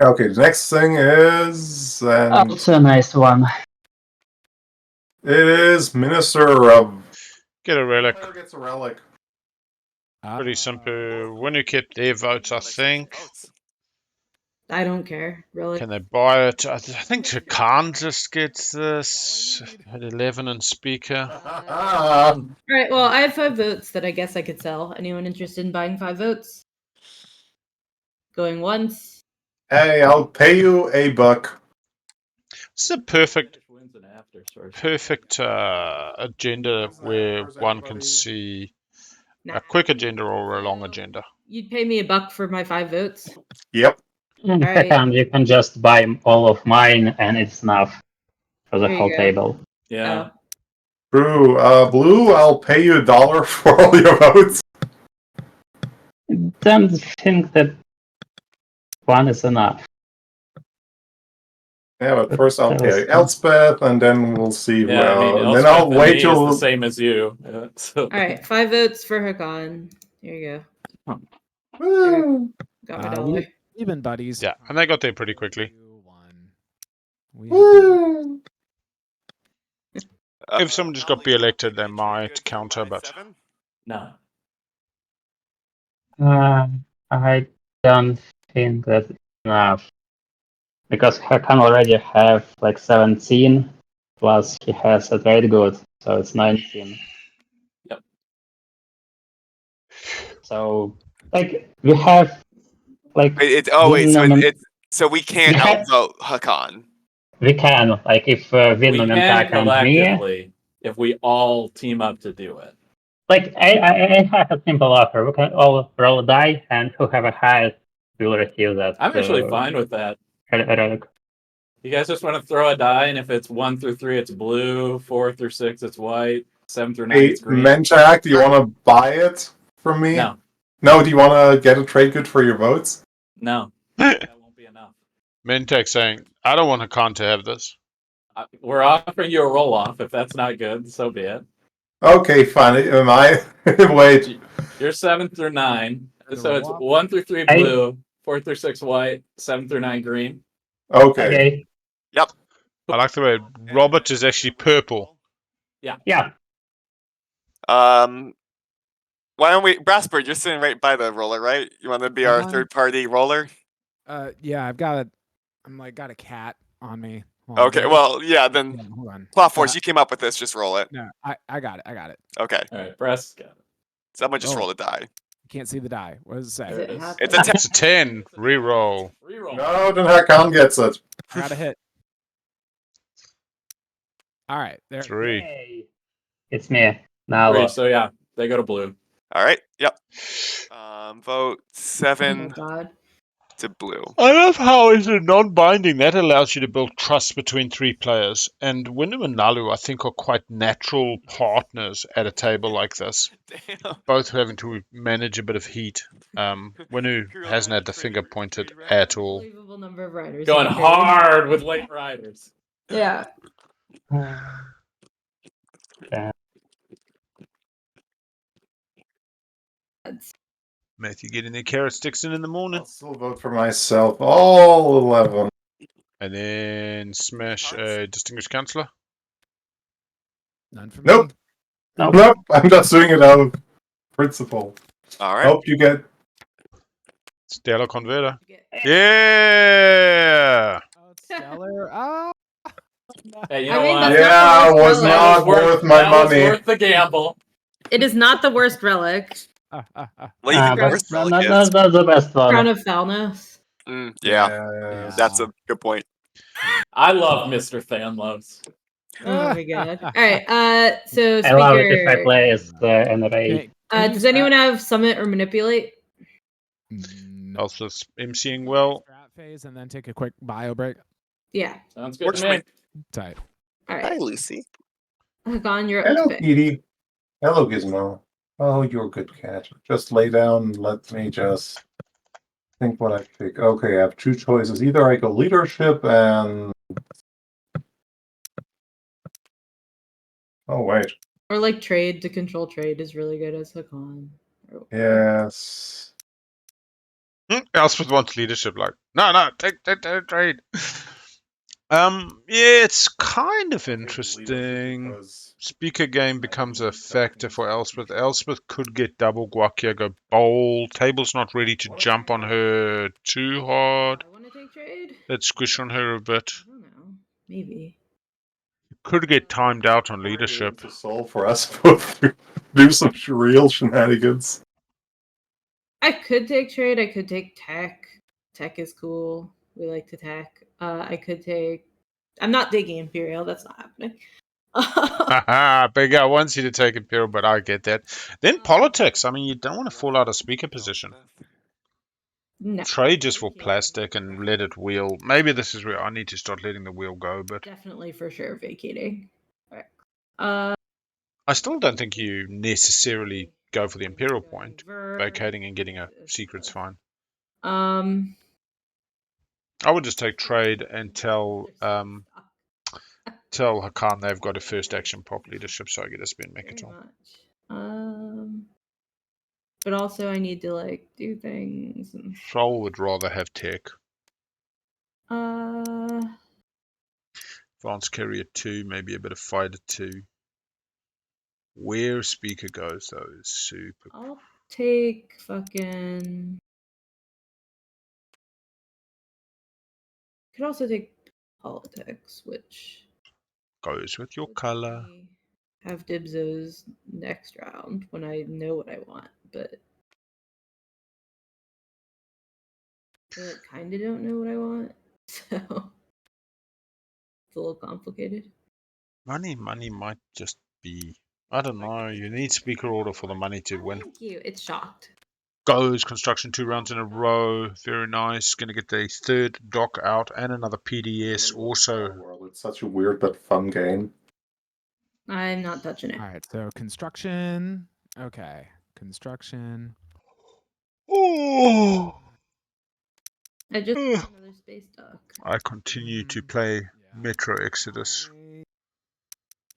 Speaker 2: Okay. The next thing is, and
Speaker 3: Also a nice one.
Speaker 2: it is Minister of.
Speaker 1: Get a relic.
Speaker 2: Who gets a relic?
Speaker 1: Pretty simple. When you kept their votes, I think.
Speaker 6: I don't care really.
Speaker 1: Can they buy it? I think Khan just gets this at 11 and speaker.
Speaker 6: All right. Well, I have 5 votes that I guess I could sell. Anyone interested in buying 5 votes? Going once.
Speaker 2: Hey, I'll pay you $1.
Speaker 1: This is a perfect
Speaker 5: Befores and afters first.
Speaker 1: perfect agenda where one can see a quick agenda or a long agenda.
Speaker 6: You'd pay me $1 for my 5 votes.
Speaker 2: Yep.
Speaker 6: Alright.
Speaker 3: You can just buy all of mine, and it's enough for the
Speaker 6: There you
Speaker 3: whole
Speaker 6: go.
Speaker 3: table.
Speaker 5: Yeah.
Speaker 2: True. Blue, I'll pay you $1 for all your votes.
Speaker 3: Don't think that one is enough.
Speaker 2: Yeah, but first I'll
Speaker 3: That
Speaker 2: pay
Speaker 3: was-
Speaker 2: Elspeth, and then we'll see who
Speaker 5: Yeah, I mean,
Speaker 2: and then I'll
Speaker 5: Elspeth and
Speaker 2: wait
Speaker 5: me
Speaker 2: till
Speaker 5: is the same as you. So.
Speaker 6: Alright, 5 votes for Hakan. Here you go.
Speaker 2: Woo.
Speaker 6: Got my $1.
Speaker 4: We've been buddies.
Speaker 1: Yeah, and they got there pretty quickly.
Speaker 4: 2-1. We have been-
Speaker 2: Woo.
Speaker 1: If someone just got be elected, they might counter, but
Speaker 5: No.
Speaker 3: I don't think that's enough. Because Hakan already have like 17, plus he has a trade good, so it's 19.
Speaker 5: Yep.
Speaker 3: So, like, we have, like,
Speaker 7: So we can't
Speaker 3: Yeah.
Speaker 7: outvote Hakan.
Speaker 3: we can, like, if
Speaker 5: We
Speaker 3: Vinland
Speaker 5: can
Speaker 3: attack and me,
Speaker 5: collectively if we all team up to do it.
Speaker 3: like, I have a simple offer. We can all roll a die, and whoever has will receive that.
Speaker 5: I'm actually fine with that.
Speaker 3: Relic.
Speaker 5: You guys just want to throw a die, and if it's 1 through 3, it's blue. 4 through 6, it's white. 7 through 9,
Speaker 2: Hey,
Speaker 5: it's green.
Speaker 2: Menchak, do you want to buy it from me?
Speaker 5: No,
Speaker 2: No, do you want to get a trade good for your votes?
Speaker 5: no, that won't be enough.
Speaker 1: Mentek saying, I don't want Hakan to have this.
Speaker 5: We're offering you a roll off. If that's not good, so be it.
Speaker 2: Okay, fine. Am I? Wait.
Speaker 5: You're 7 through 9, so it's
Speaker 4: roll-off?
Speaker 5: 1 through 3 blue, 4 through 6 white, 7 through 9 green.
Speaker 2: Okay.
Speaker 3: Okay.
Speaker 1: I like the way Robert is actually purple.
Speaker 3: Yeah.
Speaker 7: Why don't we, Brasper? You're sitting right by the roller, right? You want to be our
Speaker 4: Uh-huh.
Speaker 7: third-party roller?
Speaker 4: Yeah, got a cat on me. Hold on,
Speaker 7: Okay.
Speaker 4: give me-
Speaker 7: Well, yeah. Then
Speaker 4: yeah, hold on.
Speaker 7: Plot Force, you came up with this. Just roll it.
Speaker 4: No, I got it.
Speaker 7: Okay.
Speaker 5: All right, Brass got it.
Speaker 7: Someone just
Speaker 4: Oh.
Speaker 7: roll a die.
Speaker 4: Can't see the die. What does it say?
Speaker 6: Is it
Speaker 5: There it is.
Speaker 6: half
Speaker 7: It's
Speaker 6: of-
Speaker 7: a 10.
Speaker 1: It's a 10. Reroll.
Speaker 5: Reroll.
Speaker 2: No, then Hakan gets it.
Speaker 4: I got a hit. All right, there.
Speaker 1: 3.
Speaker 3: Yay. It's me. Now
Speaker 5: 3,
Speaker 3: look.
Speaker 5: so yeah, they go to blue.
Speaker 7: All right. Yep. Vote
Speaker 6: Oh
Speaker 7: 7
Speaker 6: my god.
Speaker 7: to blue.
Speaker 1: I love how it's a non-binding. That allows you to build trust between 3 players. And Winu and Nalu, I think, are quite natural partners at a table like this.
Speaker 7: Damn.
Speaker 1: Both having to manage a bit of heat. Winu hasn't had the finger pointed at all.
Speaker 6: Unbelievable number of riders.
Speaker 5: Going
Speaker 6: Okay.
Speaker 5: hard with late riders.
Speaker 6: Yeah.
Speaker 1: Matthew getting their carrot sticks in the morning.
Speaker 2: I'll still vote for myself. All 11.
Speaker 1: And then smash a distinguished councillor.
Speaker 4: None for
Speaker 2: Nope.
Speaker 4: me.
Speaker 2: Nope. I'm just doing it out of principle.
Speaker 7: All right.
Speaker 2: Hope you get.
Speaker 1: Stellar converter.
Speaker 6: Get-
Speaker 1: Yeah!
Speaker 4: Oh, it's stellar. Ah.
Speaker 5: Hey, you
Speaker 6: I
Speaker 5: know
Speaker 6: mean,
Speaker 5: what?
Speaker 6: that's
Speaker 2: Yeah,
Speaker 6: not the worst
Speaker 2: was
Speaker 6: relic.
Speaker 2: not worth my
Speaker 5: that was
Speaker 2: money.
Speaker 5: worth the gamble.
Speaker 6: It is not the worst relic.
Speaker 7: Well, you
Speaker 3: Ah,
Speaker 7: think
Speaker 3: but
Speaker 7: first
Speaker 3: not,
Speaker 7: relic
Speaker 3: not,
Speaker 7: is?
Speaker 3: not the best
Speaker 6: Crown
Speaker 3: one.
Speaker 6: of Foulness.
Speaker 7: Yeah, that's a good point.
Speaker 5: I love Mr. Thanlos.
Speaker 6: Oh my god. All right. So
Speaker 3: I love it if I
Speaker 6: speaker.
Speaker 3: play as an array.
Speaker 4: Okay, can you
Speaker 6: Does anyone have summit or manipulate?
Speaker 4: No.
Speaker 1: Also emceeing well.
Speaker 4: Strat phase and then take a quick bio break.
Speaker 6: Yeah.
Speaker 5: Sounds good
Speaker 7: Works
Speaker 5: to
Speaker 7: for
Speaker 5: me.
Speaker 7: me.
Speaker 4: Tight.
Speaker 6: All
Speaker 7: Hi,
Speaker 6: right.
Speaker 7: Lucy.
Speaker 6: Hakan, you're up
Speaker 2: Hello,
Speaker 6: to pick.
Speaker 2: Petey. Hello, Gizmo. Oh, you're a good cat. Just lay down and let me just think what I pick. Okay, I have 2 choices. Either I go leadership and. Oh, wait.
Speaker 6: Or like trade to control trade is really good as Hakan.
Speaker 2: Yes.
Speaker 1: Elspeth wants leadership, like, no, take trade. Yeah, it's kind of interesting.
Speaker 2: Because
Speaker 1: Speaker game becomes a factor for Elspeth. Elspeth could get double guac here, go bold. Table's not ready to jump on her too hard.
Speaker 6: I want to take trade.
Speaker 1: Let's squish on her a bit.
Speaker 6: I don't know. Maybe.
Speaker 1: Could get timed out on leadership.
Speaker 2: to solve for us both to do some real shenanigans.
Speaker 6: I could take trade. I could take tech. Tech is cool. We like to tech. I could take I'm not taking Imperial. That's not happening.
Speaker 1: Haha, big guy wants you to take Imperial, but I get that. Then politics. I mean, you don't want to fall out of speaker position.
Speaker 6: No.
Speaker 1: Trade just for plastic and let it wheel. Maybe this is where I need to start letting the wheel go, but
Speaker 6: Definitely for sure vacating. Alright.
Speaker 1: I still don't think you necessarily go for the Imperial point. Vacating and getting a secret's fine. I would just take trade and tell Hakan they've got a first action pop leadership, so I get a spin
Speaker 6: Very
Speaker 1: Mechatron.
Speaker 6: much. But also I need to like do things. And...
Speaker 1: Sol would rather have tech. Advanced carrier 2, maybe a bit of fighter 2. Where speaker goes though is super.
Speaker 6: I'll take fucking. Could also take politics, which
Speaker 1: Goes with your color.
Speaker 6: have dibsos next round when I know what I want, but I like kind of don't know what I want, so it's a little complicated.
Speaker 1: Money might just be. I don't know. You need speaker order for the money to win.
Speaker 6: Thank you. It's shocked.
Speaker 1: Goes construction 2 rounds in a row. Very nice. Going to get the third dock out and another PDS also.
Speaker 2: World. It's such a weird but fun game.
Speaker 6: I'm not touching it.
Speaker 4: All right, so construction. Okay, construction.
Speaker 1: Oh.
Speaker 6: I just got another space dock.
Speaker 1: I continue to play Metro Exodus. I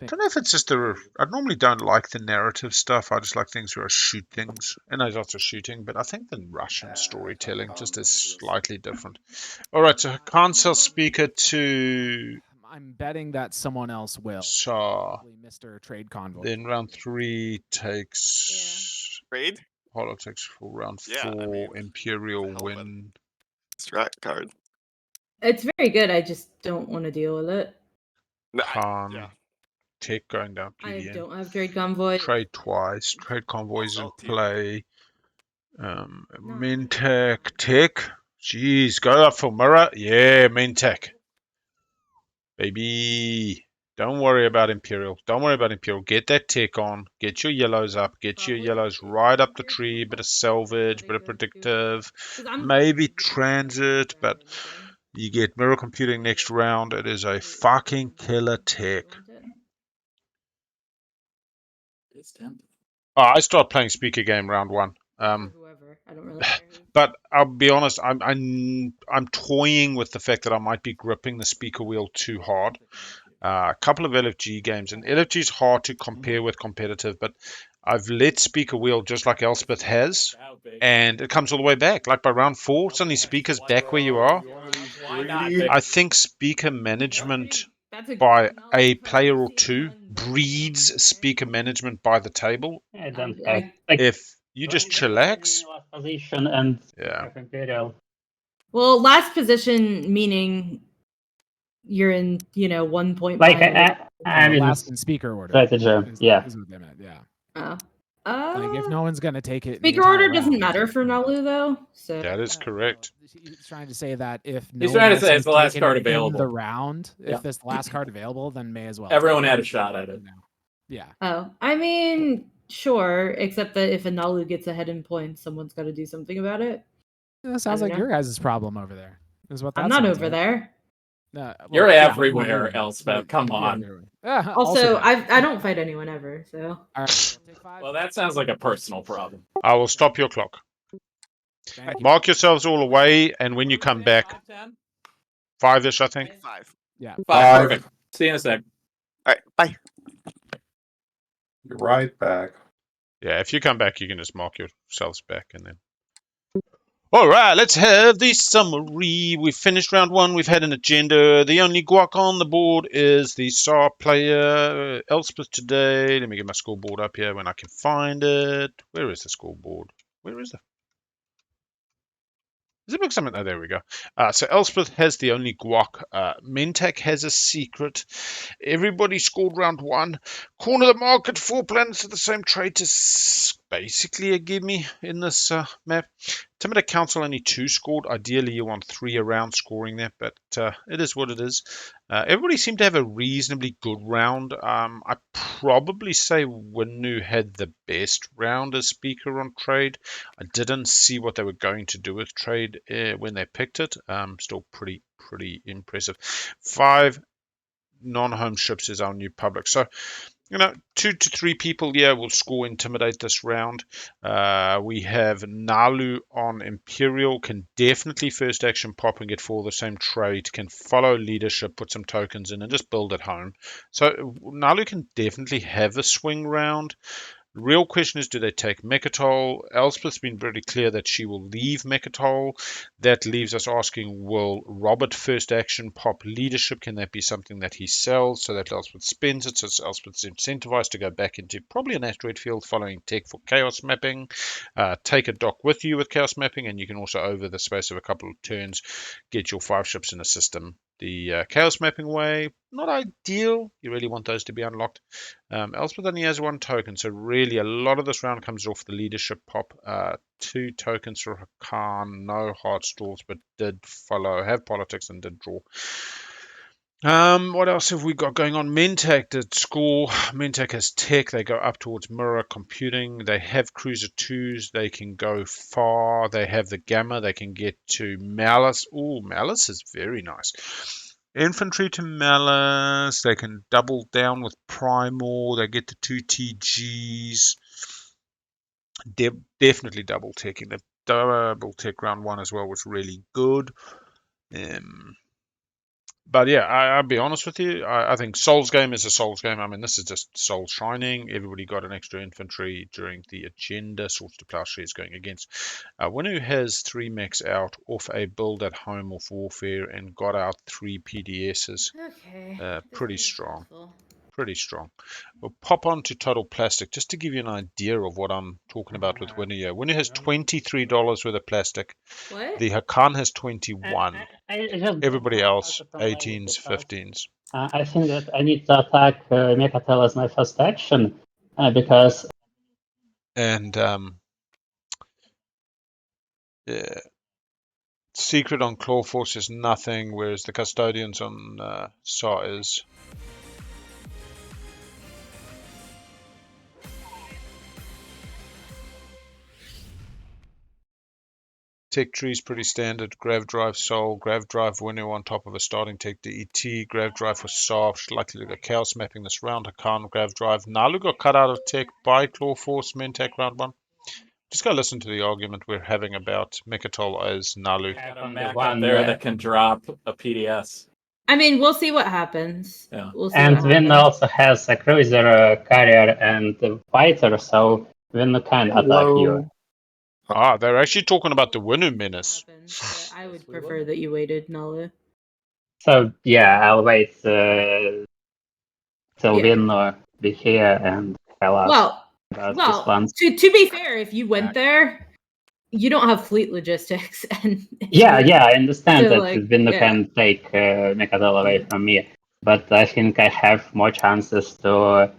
Speaker 4: Think
Speaker 1: don't know if it's just I normally don't like the narrative stuff. I just like things where I shoot things. And there's lots of shooting, but I think the Russian storytelling just is slightly different. Alright, so Hakan sells speaker to
Speaker 4: I'm betting that someone else will.
Speaker 1: Shah.
Speaker 4: Probably Mr. Trade Convoy.
Speaker 1: Then round 3 takes
Speaker 7: Trade?
Speaker 1: politics for round 4.
Speaker 7: Yeah, I mean,
Speaker 1: Imperial
Speaker 7: hell of a-
Speaker 1: win.
Speaker 7: Strat card.
Speaker 6: It's very good. I just don't want to deal with it.
Speaker 7: No,
Speaker 1: Khan.
Speaker 7: yeah.
Speaker 1: Tech going down
Speaker 6: I
Speaker 1: PDN.
Speaker 6: don't have trade convoy.
Speaker 1: Trade twice. Trade convoys in
Speaker 7: Also,
Speaker 1: play. Mintech. Tech. Jeez, go up for mirror. Yeah, Mintech. Baby. Don't worry about Imperial. Don't worry about Imperial. Get that tech on. Get your yellows up. Get your yellows right up the tree. Bit of salvage, bit of predictive. Maybe transit, but you get mirror computing next round. It is a fucking killer tech.
Speaker 5: It's tempting.
Speaker 1: Oh, I start playing speaker game round 1.
Speaker 6: Whoever. I don't really care.
Speaker 1: But I'll be honest, I'm toying with the fact that I might be gripping the speaker wheel too hard. A couple of LFG games, and LFG is hard to compare with competitive, but I've let speaker wheel just like Elspeth has, and it comes all the way back. Like by round 4, suddenly speaker's back where you are.
Speaker 5: Why not?
Speaker 1: I think speaker management by a player or two breeds speaker management by the table.
Speaker 3: I don't have.
Speaker 6: I,
Speaker 3: Like,
Speaker 1: If you just chillax,
Speaker 3: last position and
Speaker 1: yeah.
Speaker 3: have Imperial.
Speaker 6: well, last position meaning you're in, 1.5.
Speaker 3: Like, I mean,
Speaker 4: last in speaker order.
Speaker 3: strategy, yeah.
Speaker 4: Is what they meant, yeah.
Speaker 6: Like
Speaker 4: if no one's gonna take it.
Speaker 6: speaker order doesn't matter for Nalu though. So
Speaker 1: That is correct.
Speaker 4: He's trying to say that if
Speaker 5: He's trying to say it's the last card available.
Speaker 4: the round,
Speaker 5: Yeah.
Speaker 4: if there's the last card available, then may as well.
Speaker 5: Everyone
Speaker 4: take
Speaker 5: had a shot at it.
Speaker 4: Yeah.
Speaker 6: Oh, I mean, sure, except that if a Nalu gets ahead in points, someone's got to do something about it.
Speaker 4: That sounds
Speaker 6: don't
Speaker 4: like
Speaker 6: know.
Speaker 4: your guys' problem over there. Is what that
Speaker 6: I'm not
Speaker 4: sounds
Speaker 6: over
Speaker 4: like.
Speaker 6: there.
Speaker 5: You're
Speaker 4: yeah,
Speaker 5: everywhere, Elspeth. Come on.
Speaker 6: Also, I don't fight anyone ever, so.
Speaker 4: All right, we'll take 5.
Speaker 5: Well, that sounds like a personal problem.
Speaker 1: I will stop your clock.
Speaker 4: Thank you.
Speaker 1: Mark yourselves all away, and when you come back, 5-ish, I think.
Speaker 7: 5.
Speaker 4: Yeah.
Speaker 5: 5. Perfect. See you in a sec.
Speaker 7: All right, bye.
Speaker 2: You're right back.
Speaker 1: Yeah, if you come back, you can just mark yourselves back, and then. All right, let's have the summary. We've finished round 1. We've had an agenda. The only guac on the board is the SAR player, Elspeth today. Let me get my scoreboard up here when I can find it. Where is the scoreboard? Where is it? Is it something? Oh, there we go. So Elspeth has the only guac. Mentak has a secret. Everybody scored round 1. Corner the market. 4 planets at the same trade to space. basically a gimme in this map. Intimidate Council only 2 scored. Ideally, you want 3 around scoring that, but it is what it is. Everybody seemed to have a reasonably good round. I probably say Winu had the best round as speaker on trade. I didn't see what they were going to do with trade when they picked it. Still pretty impressive. 5 non-home ships is our new public. So, 2 to 3 people, will score Intimidate this round. We have Nalu on Imperial, can definitely first action pop and get 4 the same trade, can follow leadership, put some tokens in, and just build at home. So Nalu can definitely have a swing round. The real question is, do they take Mechatol? Elspeth's been very clear that she will leave Mechatol. That leaves us asking, will Robert first action pop leadership? Can that be something that he sells so that Elspeth spends it? So Elspeth's incentivized to go back into probably an asteroid field following tech for chaos mapping. Take a dock with you with chaos mapping, and you can also, over the space of a couple of turns, get your 5 ships in a system the chaos mapping way. Not ideal. You really want those to be unlocked. Elspeth only has 1 token, so really a lot of this round comes off the leadership pop. 2 tokens for Hakan, no hard stalls, but did have politics and did draw. What else have we got going on? Mentec did score. Mentec has tech. They go up towards mirror computing. They have cruiser 2s. They can go far. They have the gamma. They can get to Malice. Oh, Malice is very nice. Infantry to Malice. They can double down with Primal. They get the 2 TGs. Definitely double teching. The double tech round 1 as well was really good. But yeah, I'll be honest with you. I think Soul's game is a Soul's game. I mean, this is just Soul shining. Everybody got an extra infantry during the agenda. Swords to Plowshares going against. Winu has 3 mechs out off a build at home of Warfare and got out 3 PDSs.
Speaker 6: Okay.
Speaker 1: Pretty strong. Pretty strong. We'll pop on to Total Plastic just to give you an idea of what I'm talking about with Winu here. Winu has $23 worth of plastic.
Speaker 6: What?
Speaker 1: The Hakan has 21.
Speaker 3: I just
Speaker 1: Everybody else,
Speaker 3: from my
Speaker 1: 18s,
Speaker 3: because,
Speaker 1: 15s.
Speaker 3: I think that I need to attack Mechatol as my first action because
Speaker 1: And yeah. Secret on Clawforce is nothing, whereas the Custodians on SAW is. Tech tree is pretty standard. Grav Drive Soul, Grav Drive Winu on top of a starting tech DET, Grav Drive for Soft, likely to go Chaos mapping this round. Hakan, Grav Drive. Nalu got cut out of tech by Clawforce, Mentec round 1. Just go listen to the argument we're having about Mechatol as Nalu.
Speaker 5: Got a mech up there that can drop a PDS.
Speaker 6: I mean, we'll see what happens.
Speaker 5: Yeah.
Speaker 6: We'll see
Speaker 3: and
Speaker 6: what
Speaker 3: Vin
Speaker 6: happens.
Speaker 3: also has a cruiser, carrier, and a fighter, so Vin can attack you.
Speaker 1: They're actually talking about the Winu menace.
Speaker 6: But I would prefer that you waited, Nalu.
Speaker 3: So yeah, I'll wait till Vin be here and tell us about his plans.
Speaker 6: To be fair, if you went there, you don't have fleet logistics, and
Speaker 3: Yeah, I understand
Speaker 6: so,
Speaker 3: that
Speaker 6: like,
Speaker 3: Vin can take Mechatol away from me, but I think I have more chances to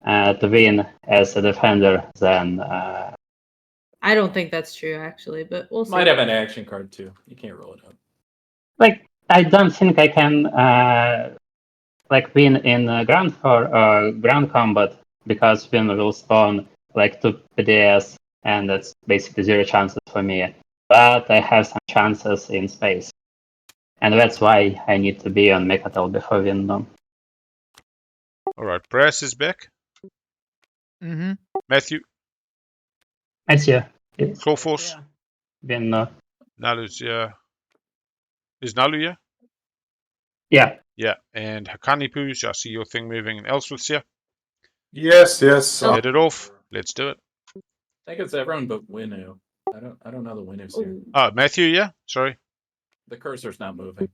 Speaker 3: win as a defender than.
Speaker 6: I don't think that's true, actually, but we'll see.
Speaker 5: Might have an action card too. You can't roll it up.
Speaker 3: Like, I don't think I can win in ground combat because Vin will spawn like 2 PDS, and that's basically 0 chances for me. But I have some chances in space, and that's why I need to be on Mechatol before Vin.
Speaker 1: All right, Brass is back.
Speaker 4: Mm-hmm.
Speaker 1: Matthew.
Speaker 3: Matthew.
Speaker 1: Clawforce.
Speaker 3: Vin.
Speaker 1: Nalu's yeah. Is Nalu here?
Speaker 3: Yeah.
Speaker 1: Yeah, and Hakani Poos, I see your thing moving, and Elsworth's here.
Speaker 2: Yes.
Speaker 1: Head it off. Let's do it.
Speaker 5: I think it's everyone but Winu. I don't know the Winu's here.
Speaker 1: Oh, Matthew, yeah? Sorry.
Speaker 5: The cursor's not moving.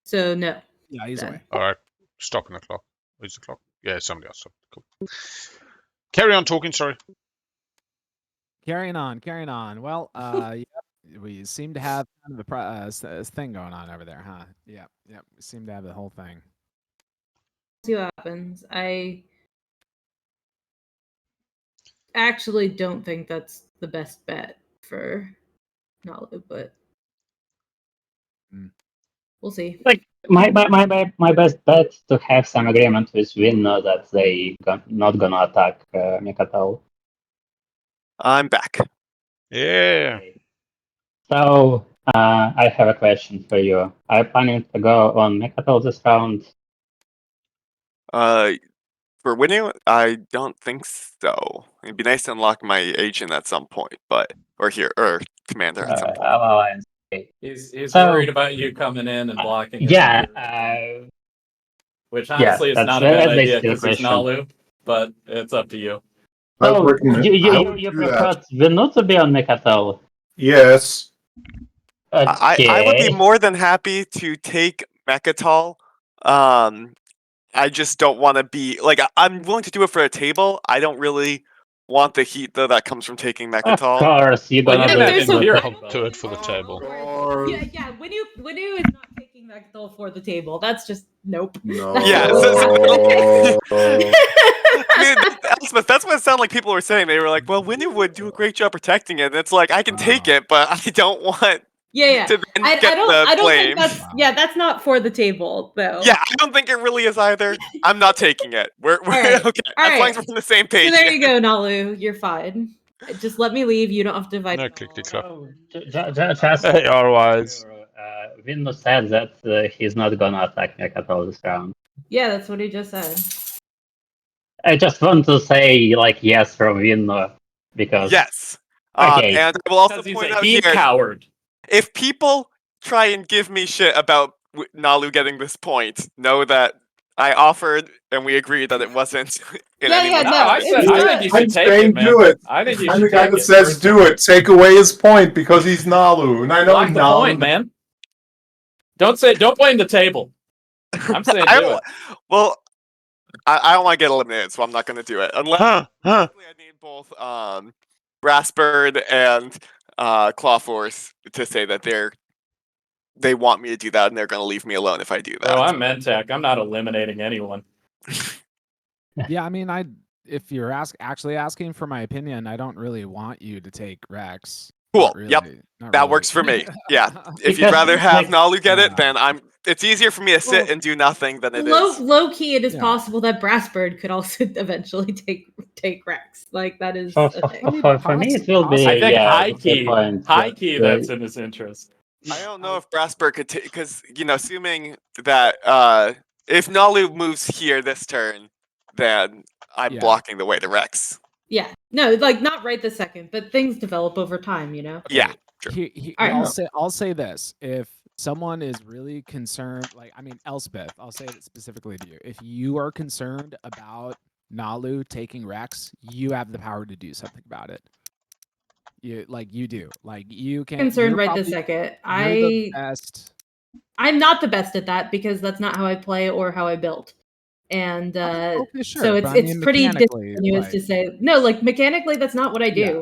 Speaker 6: So no.
Speaker 4: Yeah, he's away.
Speaker 1: All right. Stopping the clock. Where's the clock? Yeah, somebody else. Cool. Carry on talking, sorry.
Speaker 4: Carrying on. Well, we seem to have kind of a thing going on over there, huh? Yep. We seem to have the whole thing.
Speaker 6: See what happens. actually don't think that's the best bet for Nalu, but we'll see.
Speaker 3: Like my best bet to have some agreement with Winno that they not gonna attack Mechatol.
Speaker 7: I'm back.
Speaker 1: Yeah.
Speaker 3: So I have a question for you. Are you planning to go on Mechatol this round?
Speaker 7: For winning, I don't think so. It'd be nice to unlock my agent at some point, or commander at some point.
Speaker 3: Alliance.
Speaker 5: He's
Speaker 3: So-
Speaker 5: worried about you coming in and blocking. his
Speaker 3: Yeah.
Speaker 5: computer, which honestly is
Speaker 3: that's-
Speaker 5: not a bad
Speaker 3: that's
Speaker 5: idea
Speaker 3: basically the
Speaker 5: because he's
Speaker 3: question.
Speaker 5: Nalu, but it's up to you.
Speaker 2: I've
Speaker 3: So
Speaker 2: written it. I
Speaker 3: you
Speaker 2: would do
Speaker 3: prefer
Speaker 2: that.
Speaker 3: Winno to be on Mechatol?
Speaker 2: Yes.
Speaker 3: Okay.
Speaker 7: I would be more than happy to take Mechatol. I just don't want to be like I'm willing to do it for a table. I don't really want the heat though that comes from taking
Speaker 3: Of
Speaker 7: Mechatol.
Speaker 3: course, you're
Speaker 5: Well,
Speaker 3: gonna
Speaker 5: you
Speaker 3: do
Speaker 5: can
Speaker 3: it
Speaker 5: have
Speaker 3: for the
Speaker 5: Imperium,
Speaker 3: table.
Speaker 1: Do it for the table.
Speaker 6: Yeah, Winu is not taking Vector for the table. That's just nope.
Speaker 2: No.
Speaker 7: Yeah, I mean, Elspeth, that's what it sounded like people were saying. They were like, well, Winnie would do a great job protecting it. And it's like, I can take it, but I don't want
Speaker 6: yeah.
Speaker 7: to then
Speaker 6: I
Speaker 7: get
Speaker 6: don't.
Speaker 7: the
Speaker 6: I don't
Speaker 7: blame.
Speaker 6: think that's. That's not for the table though.
Speaker 7: Yeah, I don't think it really is either. I'm not taking it. We're
Speaker 6: right,
Speaker 7: okay.
Speaker 6: all
Speaker 7: As long as
Speaker 6: right.
Speaker 7: we're on the same page.
Speaker 6: So there
Speaker 7: here.
Speaker 6: you go, Nalu. You're fine. Just let me leave. You don't have to fight.
Speaker 1: No clickety clap.
Speaker 3: Oh, just
Speaker 1: Hey, otherwise.
Speaker 3: Winno said that he's not gonna attack Mechatol this round.
Speaker 6: Yeah, that's what he just said.
Speaker 3: I just want to say like yes from Winno because
Speaker 7: Yes.
Speaker 3: Okay.
Speaker 7: And I will also
Speaker 5: Because he's
Speaker 7: point
Speaker 5: a
Speaker 7: out
Speaker 5: heat
Speaker 7: here,
Speaker 5: coward.
Speaker 7: if people try and give me shit about Nalu getting this point, know that I offered and we agreed that it wasn't in
Speaker 6: Yeah,
Speaker 7: anyone's
Speaker 5: No,
Speaker 6: no,
Speaker 5: I
Speaker 6: it's
Speaker 5: said I
Speaker 6: not-
Speaker 5: think you should
Speaker 2: I'm
Speaker 5: take
Speaker 2: saying
Speaker 5: it, man.
Speaker 2: do it.
Speaker 5: I think you
Speaker 2: I'm
Speaker 5: should
Speaker 2: the guy
Speaker 5: take
Speaker 2: that
Speaker 5: it.
Speaker 2: says do it. Take away his point because he's Nalu, and I know
Speaker 5: Block the
Speaker 2: Nalu.
Speaker 5: point, man. Don't blame the table. I'm saying
Speaker 7: I
Speaker 5: do
Speaker 7: don't,
Speaker 5: it.
Speaker 7: well, I don't want to get eliminated, so I'm not going to do it. Unless
Speaker 1: Huh?
Speaker 7: I need both Brassbird and Clawforce to say that they want me to do that and they're going to leave me alone if I do that.
Speaker 5: Bro, I'm Mentech. I'm not eliminating anyone.
Speaker 4: Yeah, I mean, if you're actually asking for my opinion, I don't really want you to take Rex.
Speaker 7: Cool.
Speaker 4: Not really,
Speaker 7: Yep.
Speaker 4: not
Speaker 7: That
Speaker 4: really.
Speaker 7: works for me. Yeah. If you'd
Speaker 3: Because,
Speaker 7: rather have
Speaker 3: like,
Speaker 7: Nalu get it,
Speaker 4: yeah.
Speaker 7: then it's easier for me to sit
Speaker 6: Well,
Speaker 7: and do nothing than it
Speaker 6: low
Speaker 7: is.
Speaker 6: low key, it is
Speaker 4: Yeah.
Speaker 6: possible that Brassbird could also eventually take Rex. Like that is
Speaker 3: for,
Speaker 6: a
Speaker 3: for,
Speaker 6: thing.
Speaker 3: for me it will be
Speaker 5: I think
Speaker 3: yeah,
Speaker 5: high
Speaker 3: that's the
Speaker 5: key,
Speaker 3: point.
Speaker 5: that's in his interest.
Speaker 7: I don't know if Brassbird could take, because, assuming that if Nalu moves here this turn, then I'm
Speaker 4: Yeah.
Speaker 7: blocking the way to Rex.
Speaker 6: Yeah, no, like not right this second, but things develop over time, you know.
Speaker 7: Yeah. True.
Speaker 6: All right.
Speaker 4: I'll say this: if someone is really concerned, like I mean, Elspeth, I'll say it specifically to you. If you are concerned about Nalu taking Rex, you have the power to do something about it. You do. Like you can.
Speaker 6: Concerned
Speaker 4: you're
Speaker 6: right this
Speaker 4: probably-
Speaker 6: second.
Speaker 4: You're the best.
Speaker 6: I'm not the best at that because that's not how I play or how I build. And
Speaker 4: Okay, sure,
Speaker 6: so
Speaker 4: but I
Speaker 6: it's
Speaker 4: mean,
Speaker 6: pretty
Speaker 4: mechanically,
Speaker 6: disingenuous to say no. Like mechanically, that's not what I do.
Speaker 4: Yeah.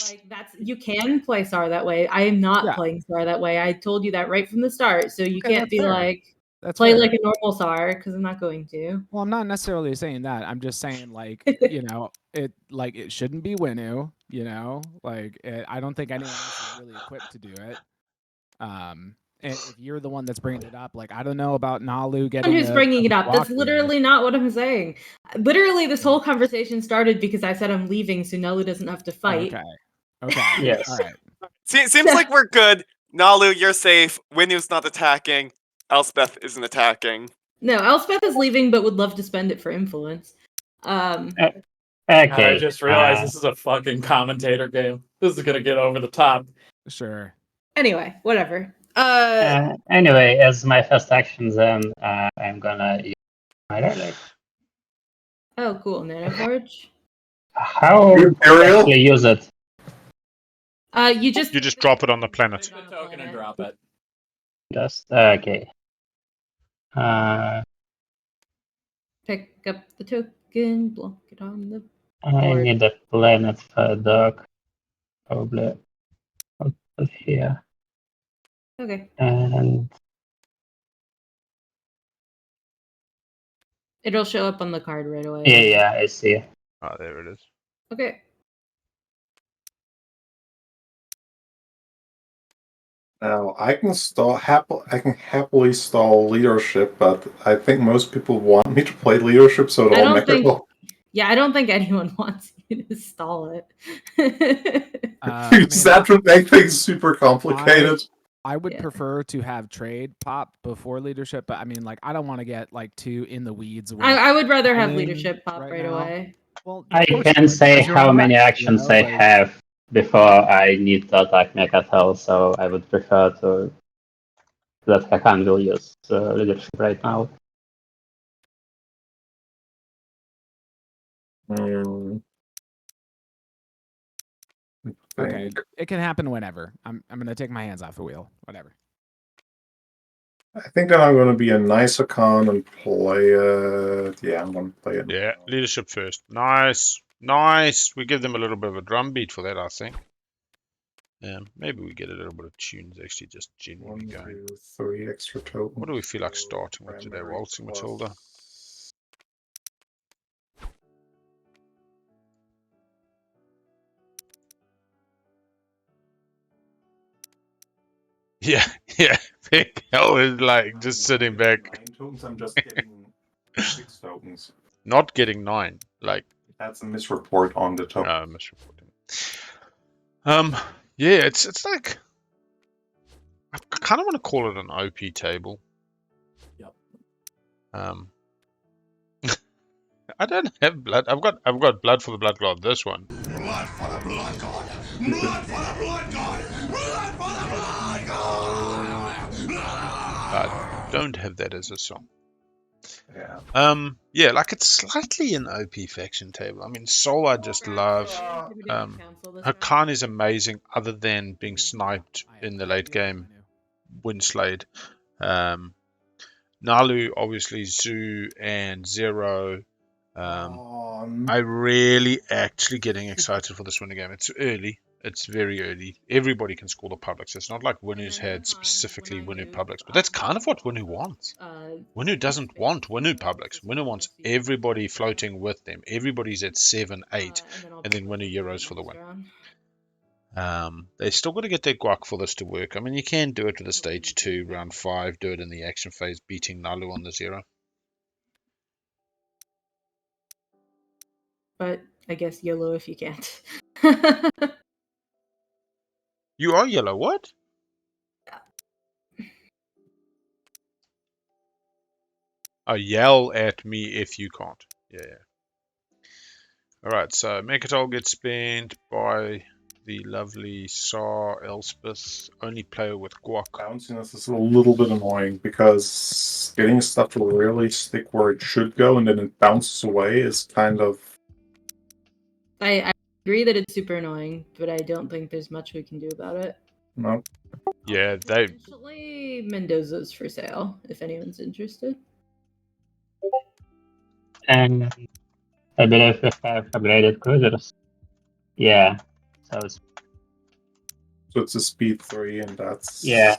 Speaker 6: Like you can play Star that way. I am not
Speaker 4: Yeah.
Speaker 6: playing Star that way. I told you that right from the start. So you
Speaker 4: Okay,
Speaker 6: can't
Speaker 4: that's
Speaker 6: be
Speaker 4: fair.
Speaker 6: like
Speaker 4: That's
Speaker 6: play
Speaker 4: fair.
Speaker 6: like a normal Star because I'm not going to.
Speaker 4: Well, I'm not necessarily saying that. I'm just saying, like, it shouldn't be Winu. I don't think anyone else is really equipped to do it. And if you're the one that's bringing it up, like, I don't know about Nalu getting.
Speaker 6: Who's bringing it up? That's
Speaker 4: block
Speaker 6: literally not what I'm saying. Literally, this whole conversation started because I said I'm leaving, so Nalu doesn't have to fight.
Speaker 4: Okay.
Speaker 3: Yes.
Speaker 4: All right.
Speaker 7: Seems like we're good. Nalu, you're safe. Winu's not attacking. Elspeth isn't attacking.
Speaker 6: No, Elspeth is leaving, but would love to spend it for influence.
Speaker 3: Okay.
Speaker 5: I just realized this is a fucking commentator game. This is gonna get over the top.
Speaker 4: Sure.
Speaker 6: Anyway, whatever.
Speaker 3: Anyway, as my first action, then I'm gonna use my relic.
Speaker 6: Oh, cool. Nanoforge.
Speaker 3: How do
Speaker 2: Imperial?
Speaker 3: I actually use it?
Speaker 6: You just
Speaker 1: drop it on the planet.
Speaker 5: Take the token and drop it.
Speaker 3: Just okay.
Speaker 6: pick up the token, block it on the.
Speaker 3: I
Speaker 6: Or-
Speaker 3: need a planet for a dog. Probably I'll put here.
Speaker 6: Okay.
Speaker 3: And
Speaker 6: It'll show up on the card right away.
Speaker 3: yeah, I see.
Speaker 1: Oh, there it is.
Speaker 6: Okay.
Speaker 2: Now I can I can happily stall leadership, but I think most people want me to play leadership, so
Speaker 6: I
Speaker 2: it'll
Speaker 6: don't
Speaker 2: make
Speaker 6: think.
Speaker 2: it all.
Speaker 6: Yeah, I don't think anyone wants you to stall it.
Speaker 2: Does that would make things super complicated?
Speaker 4: I would
Speaker 6: Yeah.
Speaker 4: prefer to have trade pop before leadership, but I mean, like, I don't want to get like too in the weeds with.
Speaker 6: I would rather have
Speaker 4: planning
Speaker 6: leadership pop right
Speaker 4: now.
Speaker 6: away.
Speaker 4: Well,
Speaker 3: I
Speaker 4: of course
Speaker 3: can
Speaker 4: you would,
Speaker 3: say
Speaker 4: because you're
Speaker 3: how
Speaker 4: on
Speaker 3: many
Speaker 4: rec,
Speaker 3: actions I
Speaker 4: like-
Speaker 3: have before I need to attack Mechatol, so I would prefer to that Hakan will use leadership right now.
Speaker 4: Okay, it can happen whenever. I'm gonna take my hands off the wheel. Whatever.
Speaker 2: I think that I'm going to be a nice Hakan and play it. Yeah, I'm going to play it.
Speaker 1: Yeah, leadership first. Nice. Nice. We give them a little bit of a drum beat for that, I think. Maybe we get a little bit of tunes actually just generally
Speaker 2: 1,
Speaker 1: going.
Speaker 2: 2, 3 extra tokens.
Speaker 1: What do we feel like starting with today? Waltzing Matilda? Yeah, yeah. Big Hell is like just sitting back.
Speaker 2: 9 tokens, I'm just getting 6 tokens.
Speaker 1: Not getting 9. Like,
Speaker 2: That's a misreport on the token.
Speaker 1: Misreporting. Yeah, it's like I kind of want to call it an OP table.
Speaker 5: Yep.
Speaker 1: I don't have blood. I've got blood for the blood god. This one.
Speaker 9: Blood for the blood god. Blood for the blood god. Blood for the blood god.
Speaker 1: I don't have that as a song.
Speaker 2: Yeah.
Speaker 1: Yeah, like it's slightly an OP faction table. I mean, Soul I just love. Hakan is amazing, other than being sniped in the late game. Windslade. Nalu, obviously, Zoo and Zero. I'm really actually getting excited for this winter game. It's early. It's very early. Everybody can score the publics. It's not like Winu's had specifically Winu publics, but that's kind of what Winu wants. Winu doesn't want Winu publics. Winu wants everybody floating with them. Everybody's at 7, 8, and then Winu Euros for the win. They still got to get their guac for this to work. I mean, you can do it with a stage 2, round 5, do it in the action phase, beating Nalu on the 0.
Speaker 6: But I guess YOLO if you can't.
Speaker 1: You are yellow, what? Oh, yell at me if you can't. Yeah. Alright, so Mechatol gets spent by the lovely Sar Elspeth, only player with guac.
Speaker 2: Bounciness is a little bit annoying because getting stuff to really stick where it should go and then it bounces away is kind of.
Speaker 6: I agree that it's super annoying, but I don't think there's much we can do about it.
Speaker 2: No.
Speaker 1: Yeah, they.
Speaker 6: Potentially Mendoza's for sale if anyone's interested.
Speaker 3: And I believe we have upgraded cruisers. Yeah, so
Speaker 2: it's a speed 3 and that's.
Speaker 3: Yeah.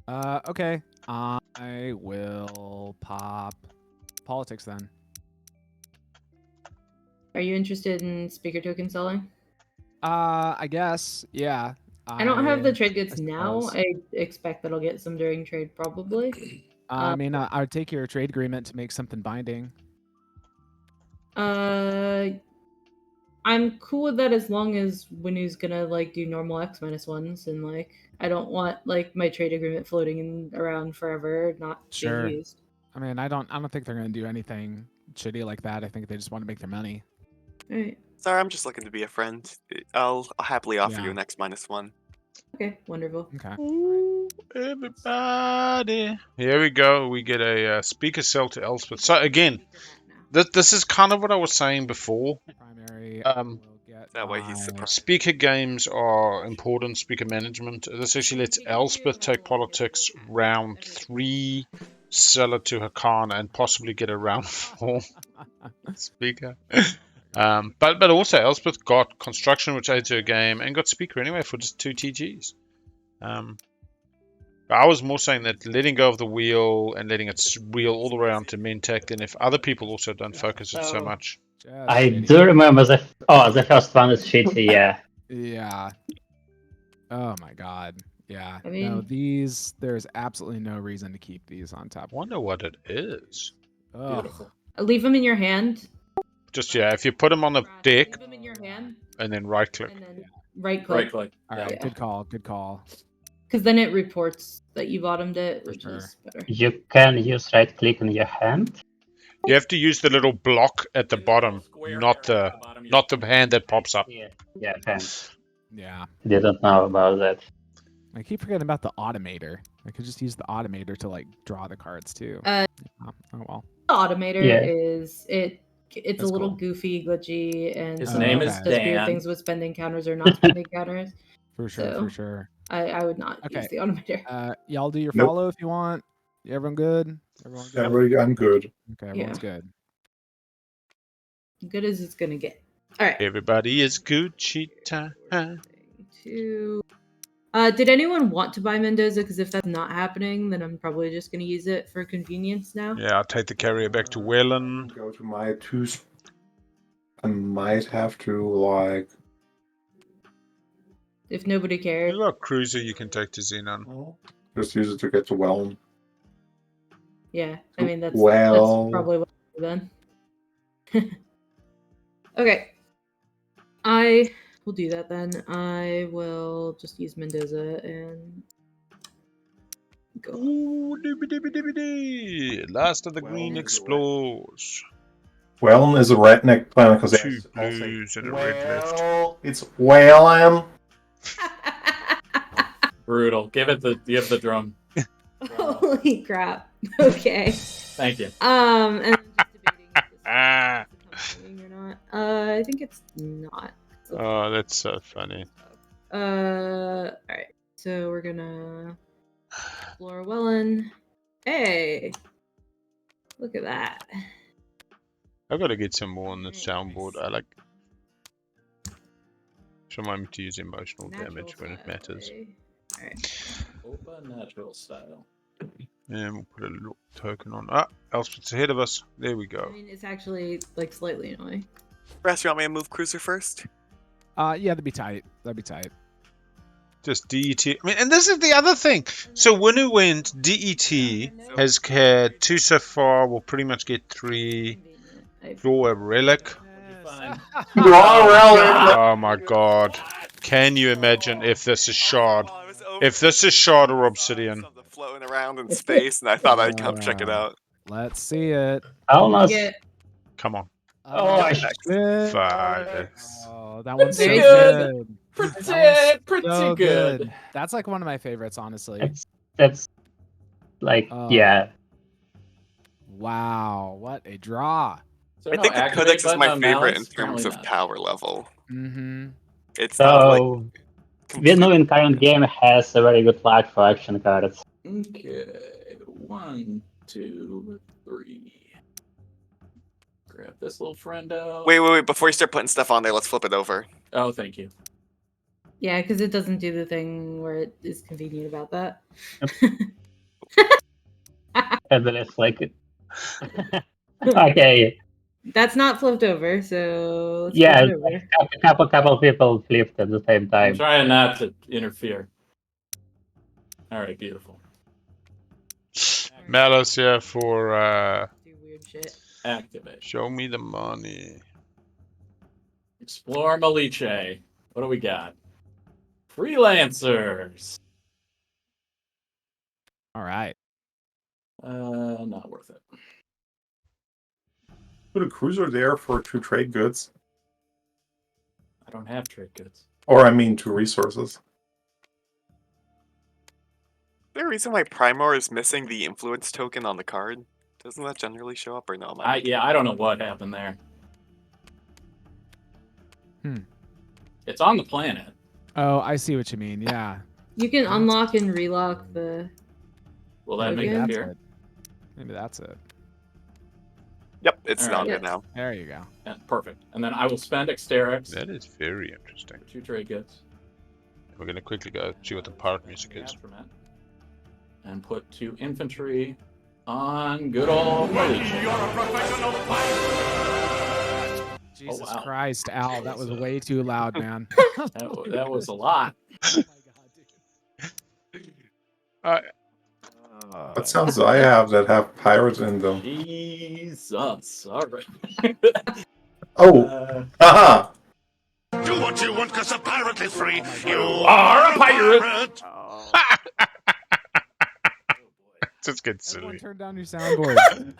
Speaker 4: Okay. I will pop politics then.
Speaker 6: Are you interested in speaker token selling?
Speaker 4: I guess. Yeah.
Speaker 6: I don't have the trade goods now.
Speaker 4: suppose.
Speaker 6: I expect that I'll get some during trade probably.
Speaker 4: I mean, I would take your trade agreement to make something binding.
Speaker 6: I'm cool with that as long as Winu's gonna like do normal X-1s and like I don't want like my trade agreement floating around forever, not
Speaker 4: Sure.
Speaker 6: being used.
Speaker 4: I mean, I don't think they're gonna do anything shitty like that. I think they just want to make their money.
Speaker 6: Alright.
Speaker 7: Sorry, I'm just looking to be a friend. I'll happily offer you
Speaker 4: Yeah.
Speaker 7: an X-1.
Speaker 6: Okay, wonderful.
Speaker 4: Okay.
Speaker 1: Ooh, everybody. Here we go. We get a speaker cell to Elspeth. So again, this is kind of what I was saying before.
Speaker 4: Primary.
Speaker 1: Um,
Speaker 7: That way he's surprised.
Speaker 1: Speaker games are important. Speaker management. This actually lets Elspeth take politics round 3, sell it to Hakan, and possibly get a round 4 speaker. But also Elspeth got construction, which adds to her game, and got speaker anyway for just 2 TGs. But I was more saying that letting go of the wheel and letting it wheel all the way around to Mentec, then if other people also don't focus it so much.
Speaker 4: Just
Speaker 3: I
Speaker 4: shitty.
Speaker 3: do remember the first one is shitty, yeah.
Speaker 4: Yeah. Oh my god. Yeah.
Speaker 6: I
Speaker 4: No,
Speaker 6: mean-
Speaker 4: there's absolutely no reason to keep these on top.
Speaker 1: Wonder what it is.
Speaker 4: Ugh.
Speaker 5: Beautiful.
Speaker 6: Leave them in your hand.
Speaker 1: Just yeah, if you put them on the deck
Speaker 6: Leave them in your hand,
Speaker 1: and then right click.
Speaker 6: and then right
Speaker 5: Right
Speaker 6: click.
Speaker 5: click.
Speaker 4: All right.
Speaker 6: Yeah.
Speaker 4: Good call. Good call.
Speaker 6: Because then it reports that you bottomed it,
Speaker 4: For
Speaker 6: which
Speaker 4: sure.
Speaker 6: is better.
Speaker 3: You can use right click in your hand.
Speaker 1: You have to use the little block at the
Speaker 5: Use that little
Speaker 1: bottom,
Speaker 5: square
Speaker 1: not
Speaker 5: area
Speaker 1: the
Speaker 5: at the bottom of your
Speaker 1: not the
Speaker 5: screen.
Speaker 1: hand that pops up.
Speaker 3: Yeah, can.
Speaker 4: Yeah.
Speaker 3: Didn't know about that.
Speaker 4: I keep forgetting about the automator. I could just use the automator to like draw the cards too.
Speaker 6: Uh,
Speaker 4: Oh well.
Speaker 6: The automator
Speaker 3: Yeah.
Speaker 6: is it's
Speaker 4: That's
Speaker 6: a little
Speaker 4: cool.
Speaker 6: goofy, glitchy, and
Speaker 5: His
Speaker 4: name
Speaker 6: sometimes
Speaker 4: is
Speaker 6: does weird
Speaker 5: Dan.
Speaker 6: things with spending counters or not spending counters.
Speaker 4: For sure.
Speaker 6: So-
Speaker 4: For sure.
Speaker 6: I would not
Speaker 4: Okay.
Speaker 6: use the automator.
Speaker 4: Y'all do your
Speaker 2: Nope.
Speaker 4: follow if you want. Everyone good? Everyone good?
Speaker 2: I'm good.
Speaker 4: Okay. Everyone's
Speaker 6: Yeah.
Speaker 4: good.
Speaker 6: Good as it's gonna get. All right.
Speaker 1: Everybody is Gucci time.
Speaker 6: Two. Did anyone want to buy Mendoza? Because if that's not happening, then I'm probably just gonna use it for convenience now.
Speaker 1: Yeah, I'll take the carrier back to
Speaker 2: I
Speaker 1: Wellen.
Speaker 2: can go to my two. I might have to like.
Speaker 6: If nobody cares.
Speaker 1: You got a cruiser you can take to Xenon.
Speaker 2: Just use it to get to Whelm.
Speaker 6: Yeah, I mean that's
Speaker 2: Well-
Speaker 6: probably what I'll do then. Okay, I will do that then. I will just use Mendoza and go.
Speaker 1: Ooh, dibby dibby dibby dee. Last of the green
Speaker 2: Whelm is
Speaker 1: explores.
Speaker 2: Whelm is a redneck planet because
Speaker 1: Two blues and a red left.
Speaker 2: It's Whelm.
Speaker 5: Brutal. Give the drum.
Speaker 6: Holy crap! Okay.
Speaker 5: Thank you.
Speaker 6: And I'm just debating if this
Speaker 1: Ah.
Speaker 6: is coming or not. I think it's not.
Speaker 1: Oh, that's so funny.
Speaker 6: All right. So we're gonna explore Wellen. Hey, look at that.
Speaker 1: I've got to get some more on the soundboard. I like. Just remind me to use emotional damage when it matters.
Speaker 6: All right.
Speaker 5: Open natural style.
Speaker 1: And we'll put a little token on. Ah, Elspeth's ahead of us. There we
Speaker 6: I
Speaker 1: go.
Speaker 6: mean, it's actually like slightly annoying.
Speaker 7: Brass, you want me to move cruiser first?
Speaker 4: Yeah, that'd be tight. That'd be tight.
Speaker 1: Just DET. I mean, and this is the other thing. So when we went, DET has had 2 so far. We'll pretty much get 3. Draw a relic.
Speaker 5: Fine.
Speaker 1: Oh my god. Can you imagine if this is shard? If this is shard or obsidian.
Speaker 7: Something floating around in space, and I thought I'd come check it out.
Speaker 4: Let's see it.
Speaker 3: Almost.
Speaker 6: Get
Speaker 1: Come on.
Speaker 3: Oh,
Speaker 4: shit.
Speaker 1: 5.
Speaker 4: Oh, that one's so
Speaker 6: Pretty
Speaker 4: good.
Speaker 5: Pretty
Speaker 4: So
Speaker 5: good.
Speaker 4: That's like one of my favorites, honestly.
Speaker 3: That's like,
Speaker 4: Oh.
Speaker 3: yeah.
Speaker 4: Wow, what a draw.
Speaker 5: Is there
Speaker 7: I
Speaker 5: no
Speaker 7: think the
Speaker 5: activate
Speaker 7: Codex is
Speaker 5: button
Speaker 7: my
Speaker 5: on
Speaker 7: favorite in
Speaker 5: mouse?
Speaker 7: terms
Speaker 5: Apparently
Speaker 7: of
Speaker 5: not.
Speaker 7: power level.
Speaker 4: Mm-hmm.
Speaker 7: It's not like
Speaker 3: So, we know in current game has a very good luck for action cards.
Speaker 5: Okay. 1, 2, 3. Grab this little friendo.
Speaker 7: Wait. Before you start putting stuff on there, let's flip it over.
Speaker 5: Oh, thank you.
Speaker 6: yeah, because it doesn't do the thing where it is convenient about that.
Speaker 3: And then it's like, okay,
Speaker 6: That's not flipped over, so let's
Speaker 3: yeah,
Speaker 6: flip it over.
Speaker 3: a couple people flipped at the same
Speaker 5: I'm
Speaker 3: time.
Speaker 5: trying not to interfere. All right, beautiful.
Speaker 1: Malice here for
Speaker 6: Do weird shit.
Speaker 5: Activate.
Speaker 1: show me the money.
Speaker 5: Explore Maliche. What do we got? Freelancers.
Speaker 4: All right.
Speaker 5: Not worth it.
Speaker 2: Put a cruiser there for 2 trade goods.
Speaker 5: I don't have trade goods.
Speaker 2: Or, I mean, 2 resources.
Speaker 7: Is there a reason why Primor is missing the influence token on the card? Doesn't that generally show up or no?
Speaker 5: I don't know what happened there. It's on the planet.
Speaker 4: Oh, I see what you mean. Yeah.
Speaker 6: You can unlock and relock the.
Speaker 5: Will that make
Speaker 6: Okay.
Speaker 5: it
Speaker 4: That's
Speaker 5: appear?
Speaker 4: it. Maybe that's it.
Speaker 7: Yep, it's
Speaker 5: Alright.
Speaker 7: not
Speaker 6: Yes.
Speaker 7: good now.
Speaker 4: There you go.
Speaker 5: Yeah, perfect. And then I will spend Exterix
Speaker 1: That is very interesting.
Speaker 5: for 2 trade goods.
Speaker 1: We're gonna quickly go see what the pirate music is.
Speaker 5: Aftermath. And put 2 infantry on good old Maliche.
Speaker 9: You're a professional pirate!
Speaker 4: Jesus
Speaker 5: wow.
Speaker 4: Christ, Al, that was way too loud, man.
Speaker 5: That was a lot.
Speaker 4: Oh my god, dude.
Speaker 2: What sounds do I have that have pirates in them?
Speaker 5: Jesus. All right.
Speaker 2: Oh, haha!
Speaker 9: Do what you want, cause a pirate is free. You
Speaker 5: are a pirate.
Speaker 1: Just get
Speaker 4: Everyone
Speaker 1: silly.
Speaker 4: turn down your soundboard.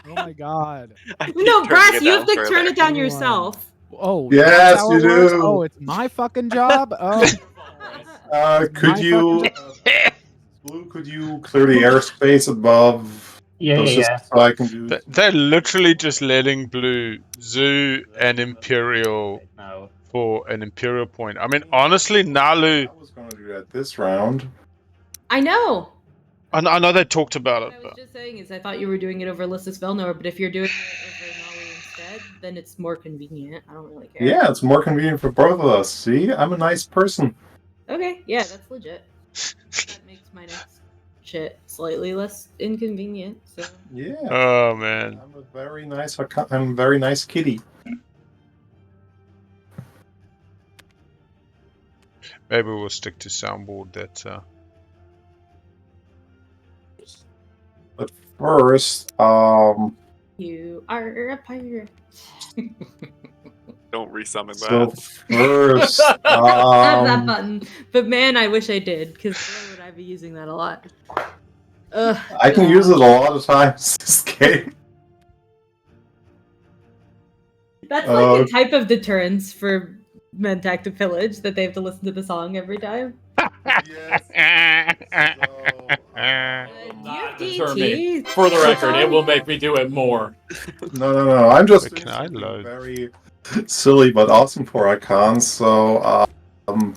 Speaker 4: Oh my god.
Speaker 7: I keep
Speaker 6: No,
Speaker 7: turning
Speaker 6: Brass,
Speaker 7: it
Speaker 6: you
Speaker 7: down
Speaker 6: have to turn
Speaker 7: further.
Speaker 6: it down
Speaker 4: Anyone.
Speaker 6: yourself.
Speaker 4: Oh,
Speaker 2: Yes,
Speaker 4: that's how
Speaker 2: you
Speaker 4: it works?
Speaker 2: do.
Speaker 4: Oh, it's my fucking job? Oh.
Speaker 2: Could
Speaker 4: My
Speaker 2: you, Blue, could you clear the airspace above
Speaker 3: Yeah,
Speaker 2: those
Speaker 3: yeah,
Speaker 2: systems so I can do?
Speaker 1: They're literally just letting Blue Zoo and Imperial
Speaker 3: right now.
Speaker 1: for an Imperial point. I mean, honestly, Nalu,
Speaker 2: I was going to do that this round.
Speaker 6: I know.
Speaker 1: I know they talked about
Speaker 6: What
Speaker 1: it,
Speaker 6: I was
Speaker 1: but
Speaker 6: just saying is I thought you were doing it over Lissus Velnor, but if you're doing it over Nolly instead, then it's more convenient. I don't really care.
Speaker 2: Yeah, it's more convenient for both of us. See, I'm a nice person.
Speaker 6: Okay, yeah, that's legit. That makes my next shit slightly less inconvenient, so...
Speaker 2: Yeah,
Speaker 1: oh man.
Speaker 2: I'm a very nice. I'm a very nice kitty.
Speaker 1: Maybe we'll stick to soundboard that.
Speaker 2: But first,
Speaker 6: You are a pirate.
Speaker 7: Don't resummon
Speaker 2: so
Speaker 7: that.
Speaker 2: first,
Speaker 6: I don't have that button, but man, I wish I did, because boy would I be using that a lot. Ugh,
Speaker 2: I can use it a lot of times this game.
Speaker 6: That's like a type of deterrence for men to active pillage, that they have to listen to the song every time.
Speaker 5: Not deter me. For the record, it will make me do it more.
Speaker 2: No. I'm just
Speaker 1: Wait, can I load?
Speaker 2: very silly but awesome for icons. So,
Speaker 6: Oh,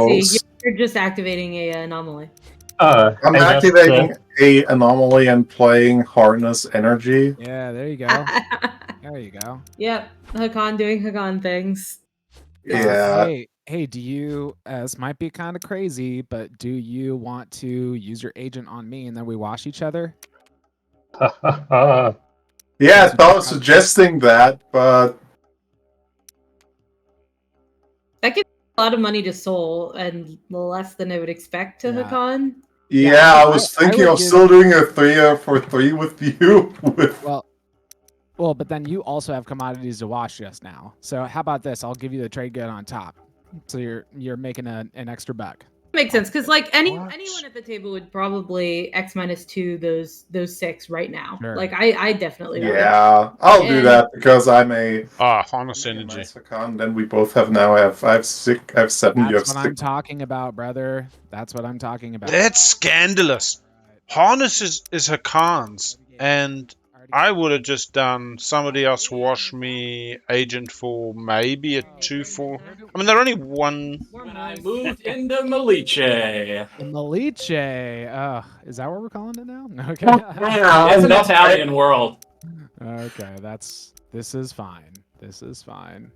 Speaker 6: I see. You're just activating a anomaly.
Speaker 2: I'm activating a anomaly and playing harness energy.
Speaker 4: Yeah, there you go. There you go.
Speaker 6: Yep, Hakan doing Hakan things.
Speaker 2: Yeah.
Speaker 4: Hey, do you, this might be kind of crazy, but do you want to use your agent on me and then we wash each other?
Speaker 2: Yeah, I thought of suggesting that, but
Speaker 6: That gives a lot of money to Soul and less than I would expect to Hakan.
Speaker 2: yeah, I was thinking of still doing a 3-for-3 with you.
Speaker 4: Well, but then you also have commodities to wash just now. So how about this? I'll give you the trade good on top. So you're making an extra buck.
Speaker 6: Makes sense, because like anyone at the table would probably X-2 those 6 right now.
Speaker 4: Sure.
Speaker 6: Like I definitely would.
Speaker 2: Yeah, I'll do that because I'm a
Speaker 1: harness energy.
Speaker 2: Nice Hakan, then we both have now. I have 7. You have
Speaker 4: That's
Speaker 2: 6.
Speaker 4: what I'm talking about, brother. That's what I'm talking about.
Speaker 1: That's scandalous. Harness is Hakan's, and I would have just done somebody else wash me agent for maybe a 2-4. I mean, they're only one.
Speaker 5: When I moved into Maliche.
Speaker 4: Maliche. Is that what we're calling it now? Okay.
Speaker 5: It's an Italian world.
Speaker 4: Okay, this is fine. This is fine.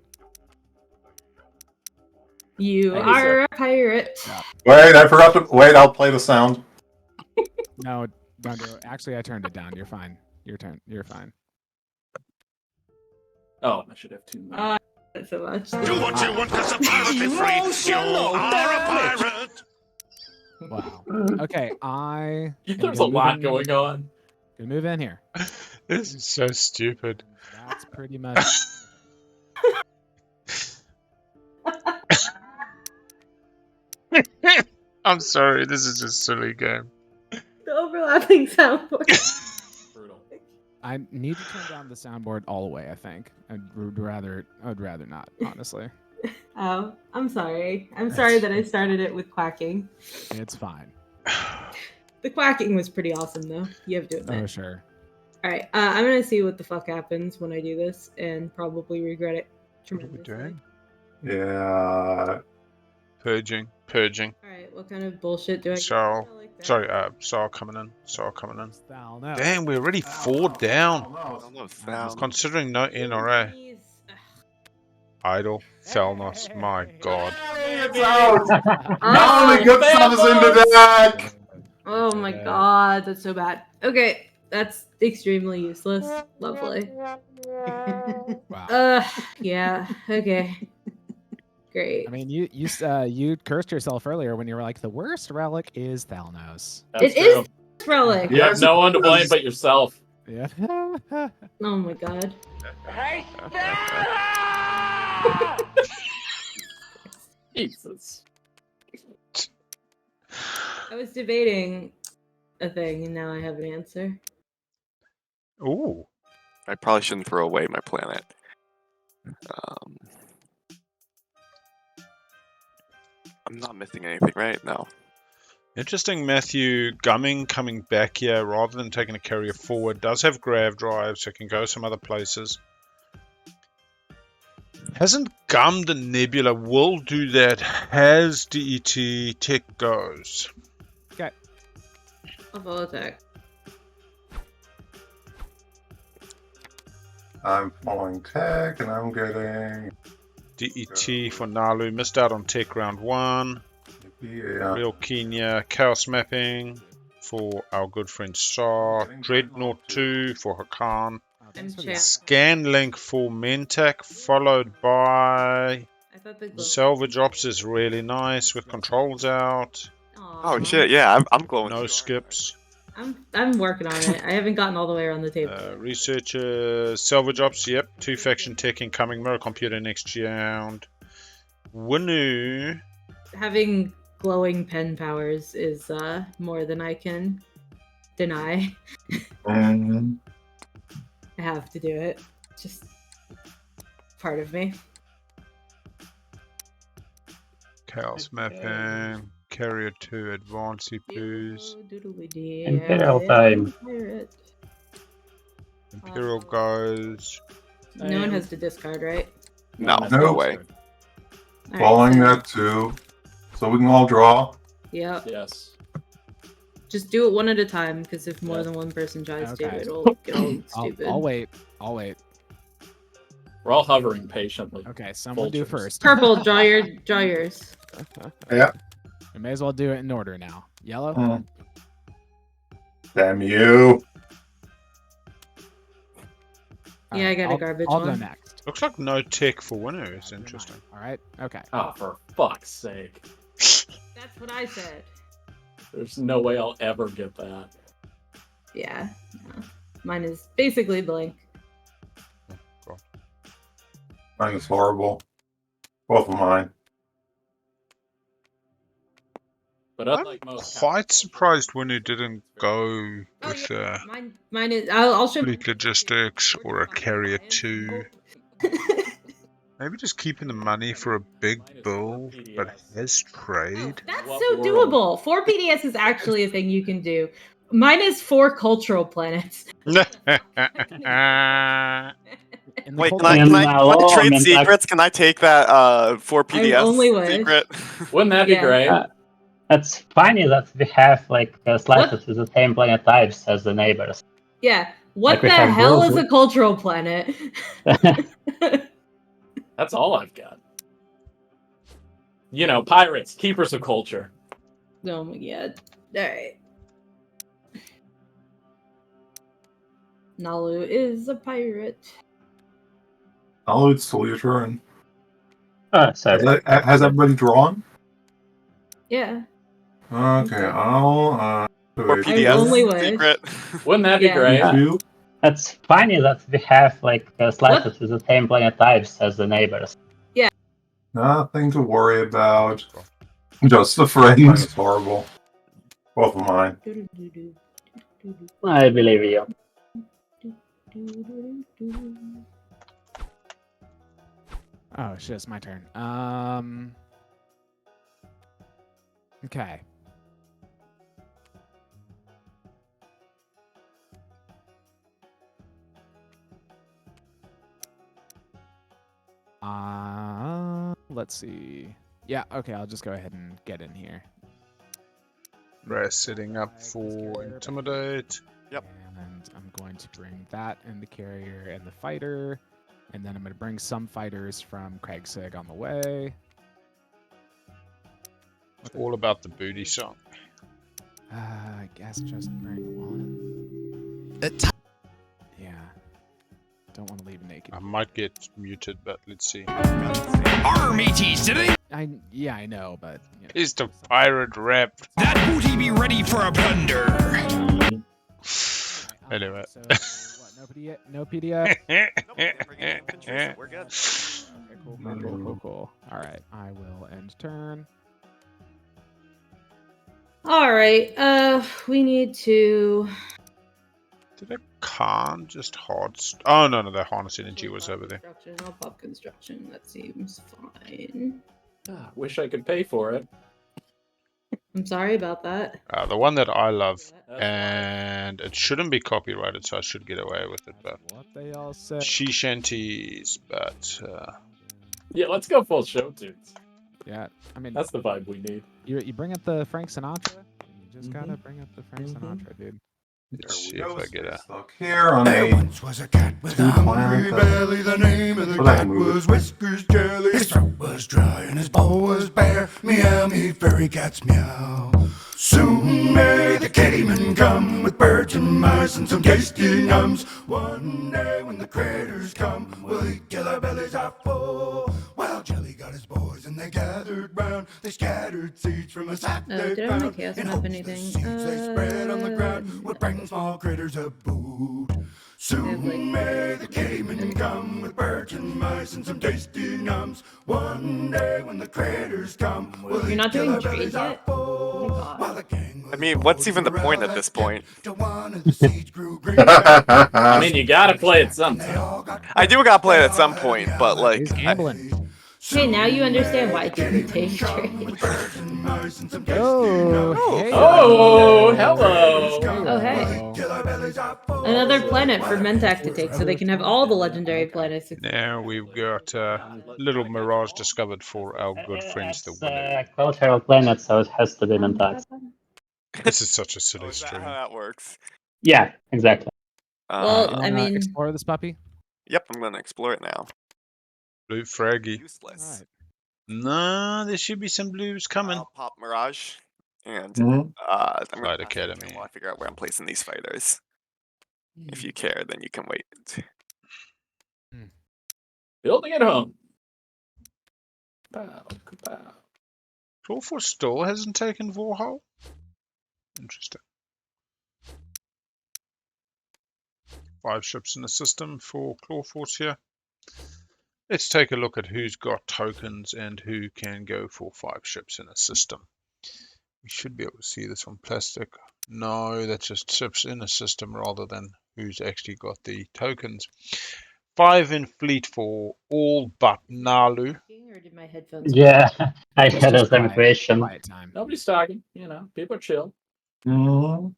Speaker 6: You are a pirate.
Speaker 2: Wait, I forgot to wait. I'll play the sound.
Speaker 4: No, don't do it. Actually, I turned it down. You're fine. Your turn. You're fine.
Speaker 5: Oh, I should have 2 more.
Speaker 6: So much.
Speaker 9: Do what you want, cause a pirate is free. You are a pirate.
Speaker 4: Wow. Okay,
Speaker 5: There's a lot going on.
Speaker 4: Gonna move in here.
Speaker 1: This is so stupid.
Speaker 4: That's pretty much.
Speaker 1: I'm sorry, this is just a silly game.
Speaker 6: The overlapping soundboard.
Speaker 5: Brutal.
Speaker 4: I need to turn down the soundboard all the way. I think I'd rather not, honestly.
Speaker 6: Oh, I'm sorry. I'm sorry that I started it with quacking.
Speaker 4: It's fine.
Speaker 6: The quacking was pretty awesome, though. You have to admit.
Speaker 4: Oh sure.
Speaker 6: All right, I'm gonna see what the fuck happens when I do this, and probably regret it
Speaker 1: What are we
Speaker 6: tremendously.
Speaker 1: doing?
Speaker 2: Yeah.
Speaker 1: Purging.
Speaker 6: All right, what kind of bullshit do I?
Speaker 1: Sorry,
Speaker 6: get? Like that?
Speaker 1: sorry. Saul coming in.
Speaker 4: Thou no.
Speaker 1: Damn, we're already 4 down.
Speaker 7: I don't know, Thal.
Speaker 1: Considering no NRA.
Speaker 6: Please.
Speaker 1: Idle. Thalnos. My god.
Speaker 2: It's out. Now the good stuff is in the deck.
Speaker 6: Oh my god, that's so bad. Okay, That's extremely useless. Lovely.
Speaker 4: Wow.
Speaker 6: Yeah. Okay. Great.
Speaker 4: I mean, you cursed yourself earlier when you were like, the worst relic is Thalnos.
Speaker 5: That's
Speaker 6: It
Speaker 5: true.
Speaker 6: is relic.
Speaker 5: You have
Speaker 2: Yes,
Speaker 5: no one to blame
Speaker 2: is.
Speaker 5: but yourself.
Speaker 4: Yeah.
Speaker 6: Oh my god.
Speaker 8: Hey, Stella!
Speaker 5: Jesus.
Speaker 6: I was debating a thing and now I have an answer.
Speaker 1: Ooh.
Speaker 7: I probably shouldn't throw away my planet. I'm not missing anything, right? No.
Speaker 1: Interesting, Matthew. Gumming coming back here rather than taking a carrier forward. Does have grav drive, so can go some other places. Hasn't gummed a nebula. Will do that. Has DET. Tech goes.
Speaker 4: Okay.
Speaker 6: I'll follow tech.
Speaker 2: I'm following tech, and I'm getting.
Speaker 1: DET for Nalu. Missed out on tech round 1.
Speaker 2: Yeah.
Speaker 1: Real Kenya. Chaos mapping for our good friend Sar. Dreadnought 2 for Hakan.
Speaker 6: I'm chair.
Speaker 1: Scan link for Mentak, followed by
Speaker 6: I thought the glow.
Speaker 1: Salvage Ops is really nice with controls out.
Speaker 7: Oh shit! Yeah, I'm glowing.
Speaker 1: No
Speaker 7: too.
Speaker 1: skips.
Speaker 6: I'm working on it. I haven't gotten all the way around the table.
Speaker 1: Researchers, Salvage Ops, yep. 2 faction tech incoming. Mirror computer next round. Winu.
Speaker 6: Having glowing pen powers is more than I can deny.
Speaker 2: And
Speaker 6: I have to do it. It's just part of me.
Speaker 1: Chaos mapping. Carrier 2 advanced CPUs.
Speaker 3: Imperial time.
Speaker 1: Imperial goes.
Speaker 6: No one has to discard, right?
Speaker 7: No,
Speaker 2: No.
Speaker 7: no way.
Speaker 6: All
Speaker 2: following
Speaker 6: right,
Speaker 2: that too. So we can all draw.
Speaker 6: Yep.
Speaker 5: Yes.
Speaker 6: Just do it one at a time, because if more
Speaker 5: Yeah.
Speaker 6: than one person tries to,
Speaker 4: Okay.
Speaker 6: it'll get all stupid.
Speaker 4: I'll wait. I'll wait.
Speaker 5: We're all hovering patiently.
Speaker 4: Okay, someone do
Speaker 5: Vultures.
Speaker 4: first.
Speaker 6: Purple, draw yours.
Speaker 2: Yeah.
Speaker 4: We may as well do it in order now. Yellow.
Speaker 2: Mm. Damn you.
Speaker 6: Yeah, I got a
Speaker 4: I'll-
Speaker 6: garbage
Speaker 4: I'll go
Speaker 6: one.
Speaker 4: next.
Speaker 1: Looks like no tech for Winu. It's interesting.
Speaker 4: All right. Okay.
Speaker 5: Oh, for fuck's sake.
Speaker 6: That's what I said.
Speaker 5: There's no way I'll ever get that.
Speaker 6: Yeah. No. Mine is basically blank.
Speaker 2: Mine is horrible. Both of mine.
Speaker 5: But unlike most
Speaker 1: Quite surprised Winu didn't go
Speaker 6: Oh,
Speaker 1: with
Speaker 6: yeah. Mine is. I'll show.
Speaker 1: fleet logistics or a carrier 2. Maybe just keeping the money for a big build, but has trade.
Speaker 6: That's
Speaker 5: What
Speaker 6: so
Speaker 5: world?
Speaker 6: doable. 4 PDS is actually a thing you can do. Mine is 4 cultural planets.
Speaker 4: In the
Speaker 7: Wait,
Speaker 4: cold-
Speaker 7: can I
Speaker 3: Hello,
Speaker 7: trade
Speaker 3: Mentak.
Speaker 7: secrets? Can I take that 4 PDS
Speaker 6: only wish.
Speaker 7: secret?
Speaker 5: Wouldn't that be
Speaker 6: Yeah.
Speaker 5: great?
Speaker 3: It's funny that we have like slices with the same planet types as the neighbors.
Speaker 6: Yeah. What
Speaker 3: Like we
Speaker 6: the
Speaker 3: have
Speaker 6: hell
Speaker 3: worlds
Speaker 6: is a
Speaker 3: with-
Speaker 6: cultural planet?
Speaker 5: That's all I've got. You know, pirates, keepers of culture.
Speaker 6: Oh my god. Alright. Nalu is a pirate.
Speaker 2: Oh, it's still your turn.
Speaker 3: Sorry.
Speaker 2: Has everybody drawn?
Speaker 6: Yeah.
Speaker 2: Okay, I'll
Speaker 7: 4
Speaker 2: wait.
Speaker 7: PDS
Speaker 6: only wish.
Speaker 7: secret.
Speaker 5: Wouldn't that be
Speaker 6: Yeah.
Speaker 5: great?
Speaker 2: Two.
Speaker 3: It's funny that we have like slices with the same planet types as the neighbors.
Speaker 2: Nothing to worry about. Just the friends. It's horrible. Both of mine.
Speaker 3: I believe you.
Speaker 4: Oh shit, it's my turn. Okay. Let's see. Yeah, okay, I'll just go ahead and get in here.
Speaker 1: Rest setting up for Intimidate.
Speaker 7: Yep.
Speaker 4: And I'm going to bring that and the carrier and the fighter. And then I'm going to bring some fighters from Kraigsig on the way.
Speaker 1: It's all about the booty song.
Speaker 4: I guess just bring one. Yeah. Don't want to leave naked.
Speaker 1: I might get muted, but let's see.
Speaker 9: Our mateys today.
Speaker 4: Yeah, I know, but you know.
Speaker 1: Is the pirate rep?
Speaker 9: That booty be ready for a plunder.
Speaker 1: Anyway.
Speaker 4: So what? No PDF.
Speaker 7: We're good.
Speaker 4: Okay, cool. All right, I will end turn.
Speaker 6: All right. We need to.
Speaker 1: Did I can't just hard? Oh no, the harness energy was over there.
Speaker 6: Construction. I'll pop construction. That seems fine.
Speaker 5: Ah, wish I could pay for it.
Speaker 6: I'm sorry about that.
Speaker 1: The one that I love,
Speaker 5: That's
Speaker 1: and it shouldn't be copyrighted, so I should get away with it. But
Speaker 4: What they all say.
Speaker 1: she shanties, but
Speaker 5: Yeah, let's go full show tunes.
Speaker 4: Yeah, I mean,
Speaker 5: That's the vibe we need.
Speaker 4: you bring up the Frank Sinatra. You just
Speaker 5: Mm-hmm.
Speaker 4: gotta bring up the Frank Sinatra, dude.
Speaker 1: let's see if I get a.
Speaker 2: Look here on
Speaker 9: There
Speaker 2: a
Speaker 9: once was a cat with a hungry belly. The name of the
Speaker 2: Well, I
Speaker 9: cat
Speaker 2: move it.
Speaker 9: was Whiskers Jelly. His throat was dry and his paw was bare. Meow, me furry cats meow. Soon may the kittyman come with birds and mice and some tasty nums. One day when the critters come, we'll eat till our bellies are full. Well, Jelly got his boys and they gathered round. They scattered seeds from a sack they
Speaker 6: did I
Speaker 9: found.
Speaker 6: make chaos
Speaker 9: In
Speaker 6: map
Speaker 9: hopes
Speaker 6: anything?
Speaker 9: the seeds they spread on the ground would bring small critters a boot. Soon may the kittyman come with birds and mice and some tasty nums. One day when the critters come, we'll
Speaker 6: You're not
Speaker 9: eat till
Speaker 6: doing
Speaker 9: our
Speaker 6: trade
Speaker 9: bellies are
Speaker 6: yet?
Speaker 9: full.
Speaker 6: Oh my God.
Speaker 9: While the gang
Speaker 7: I mean, what's even the point at this point?
Speaker 9: till one of the seeds grew green.
Speaker 5: I mean, you gotta play it sometime.
Speaker 7: I do gotta play it at some point, but like,
Speaker 4: He's gambling.
Speaker 6: Hey, now you understand why people take trade.
Speaker 4: Oh, hey.
Speaker 5: Oh, hello.
Speaker 6: Oh, hey. Another planet for Mentak to take so they can have all the legendary planets.
Speaker 1: Now we've got a little mirage discovered for our good friends, the
Speaker 3: It's
Speaker 1: Winnow.
Speaker 3: collateral planet, so it has to be intact.
Speaker 1: This is such a
Speaker 7: oh,
Speaker 1: silly
Speaker 7: is that
Speaker 1: stream.
Speaker 7: how that works?
Speaker 3: Yeah, exactly.
Speaker 6: Well,
Speaker 4: You
Speaker 6: I
Speaker 4: wanna
Speaker 6: mean,
Speaker 4: explore this puppy.
Speaker 7: Yep, I'm gonna explore it now.
Speaker 1: Blue fraggy.
Speaker 7: Useless.
Speaker 4: Alright.
Speaker 1: No, there should be some blues coming.
Speaker 7: I'll pop Mirage, and
Speaker 2: Mhm.
Speaker 7: I'm gonna
Speaker 1: Fight
Speaker 7: pass it
Speaker 1: Academy.
Speaker 7: while I figure out where I'm placing these fighters. If you care, then you can wait.
Speaker 5: Building it home. Pow, kapow.
Speaker 1: Clawforce still hasn't taken Vorhal? Interesting. 5 ships in the system for Clawforce here. Let's take a look at who's got tokens and who can go for 5 ships in a system. We should be able to see this on plastic. No, that's just ships in a system rather than who's actually got the tokens. 5 in fleet for all but Nalu.
Speaker 6: or did my headphones?
Speaker 3: Yeah, I
Speaker 4: It's
Speaker 3: had the
Speaker 4: just
Speaker 3: same
Speaker 4: quiet.
Speaker 3: question.
Speaker 4: Quiet time.
Speaker 5: Nobody's talking. You know, people are chill.
Speaker 2: Mhm.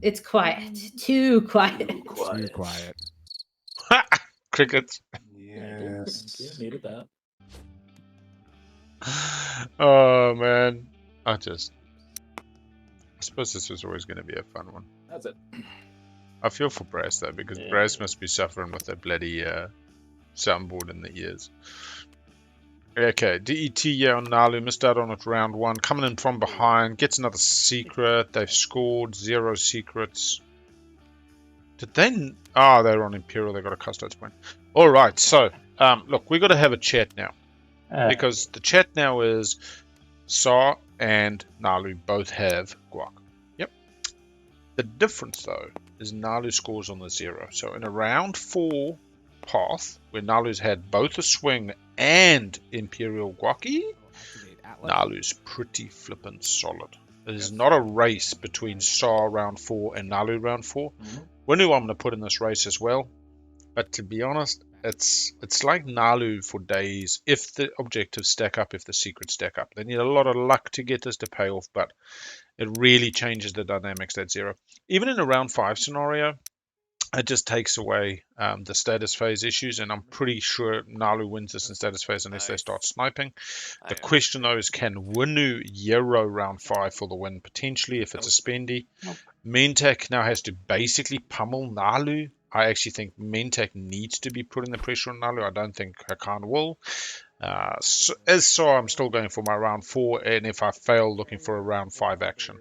Speaker 6: It's quiet. Too quiet.
Speaker 4: Too quiet.
Speaker 1: Crickets.
Speaker 2: Yes.
Speaker 5: Thank you. Needed that.
Speaker 1: Oh man, I suppose this was always going to be a fun one.
Speaker 5: That's it.
Speaker 1: I feel for Brass though, because
Speaker 3: Yeah.
Speaker 1: Brass must be suffering with that bloody soundboard in the ears. Okay, DET yeah on Nalu, missed out on it round 1, coming in from behind, gets another secret. They've scored 0 secrets. Did they? Oh, they're on Imperial. They got a custodes point. All right, so look, we got to have a chat now. Because the chat now is Sa and Nalu both have Guac. Yep. The difference though is Nalu scores on the 0. So in a round 4 path where Nalu's had both a swing and Imperial Guaki,
Speaker 4: Activate Atlas.
Speaker 1: Nalu's pretty flippin' solid. It is not a race between Sa round 4 and Nalu round 4. Winnu I'm going to put in this race as well. But to be honest, it's like Nalu for days if the objectives stack up, if the secrets stack up. They need a lot of luck to get this to pay off, but it really changes the dynamics, that 0. Even in a round 5 scenario, it just takes away the status phase issues, and I'm pretty sure Nalu wins this in status phase unless they start sniping. The question though is, can Winnu Euro round 5 for the win potentially if it's a spendy? Mentak now has to basically pummel Nalu. I actually think Mentak needs to be putting the pressure on Nalu. I don't think Hakan will. So I'm still going for my round 4, and if I fail, looking for a round 5 action.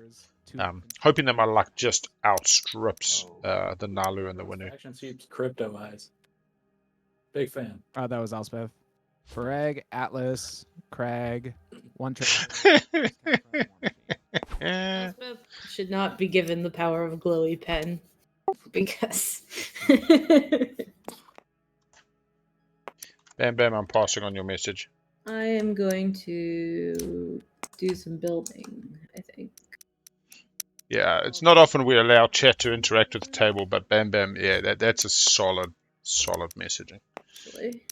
Speaker 1: Hoping that my luck just outstrips the Nalu and the Winu.
Speaker 5: Action Sheep's Crypto Eyes. Big fan.
Speaker 4: Oh, that was Elspeth. Frag, Atlas, Crag, one trade.
Speaker 6: Elspeth should not be given the power of glowy pen because.
Speaker 1: Bam Bam, I'm passing on your message.
Speaker 6: I am going to do some building, I think.
Speaker 1: Yeah, it's not often we allow chat to interact with the table, but Bam Bam, yeah, that's a solid messaging.
Speaker 6: Actually.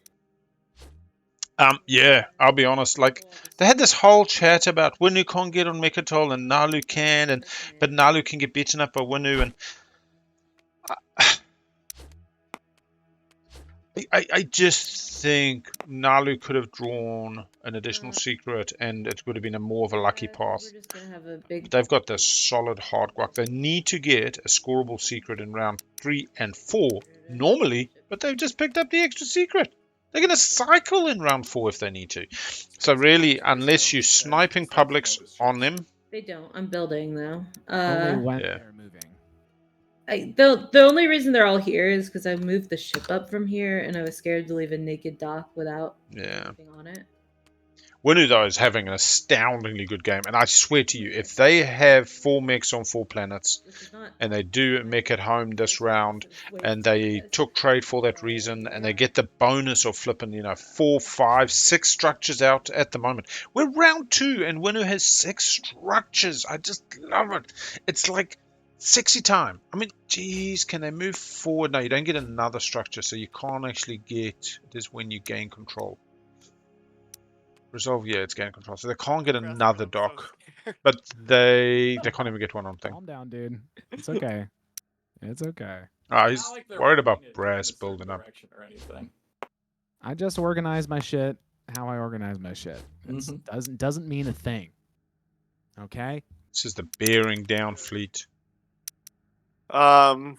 Speaker 1: Yeah, I'll be honest. Like, they had this whole chat about Winu can't get on Mechatol and Nalu can, but Nalu can get beaten up by Winu, and I just think Nalu could have drawn an additional secret, and it would have been a more of a lucky path.
Speaker 6: We're just gonna have a big.
Speaker 1: But they've got this solid hard guac. They need to get a scoreable secret in round 3 and 4 normally, but they've just picked up the extra secret. They're going to cycle in round 4 if they need to. So really, unless you're sniping publics on them...
Speaker 6: They don't. I'm building, though.
Speaker 4: Only when they're moving.
Speaker 6: The only reason they're all here is because I moved the ship up from here, and I was scared to leave a naked dock without anything on it.
Speaker 1: Winu, though, is having an astoundingly good game. And I swear to you, if they have 4 mechs on 4 planets, and they do mech at home this round, and they took trade for that reason, and they get the bonus of flipping, 4, 5, 6 structures out at the moment. We're round 2, and Winu has 6 structures. I just love it. It's like sexy time. I mean, geez, can they move forward? No, you don't get another structure, so you can't actually get... It is when you gain control. Resolve, yeah, it's gain control. So they can't get another dock. But they can't even get one on thing.
Speaker 4: Calm down, dude. It's okay. It's okay.
Speaker 1: He's worried about Brass building up.
Speaker 5: Or anything.
Speaker 4: I just organize my shit how I organize my shit. It doesn't mean a thing. Okay?
Speaker 1: This is the bearing down fleet.
Speaker 7: Hey, man.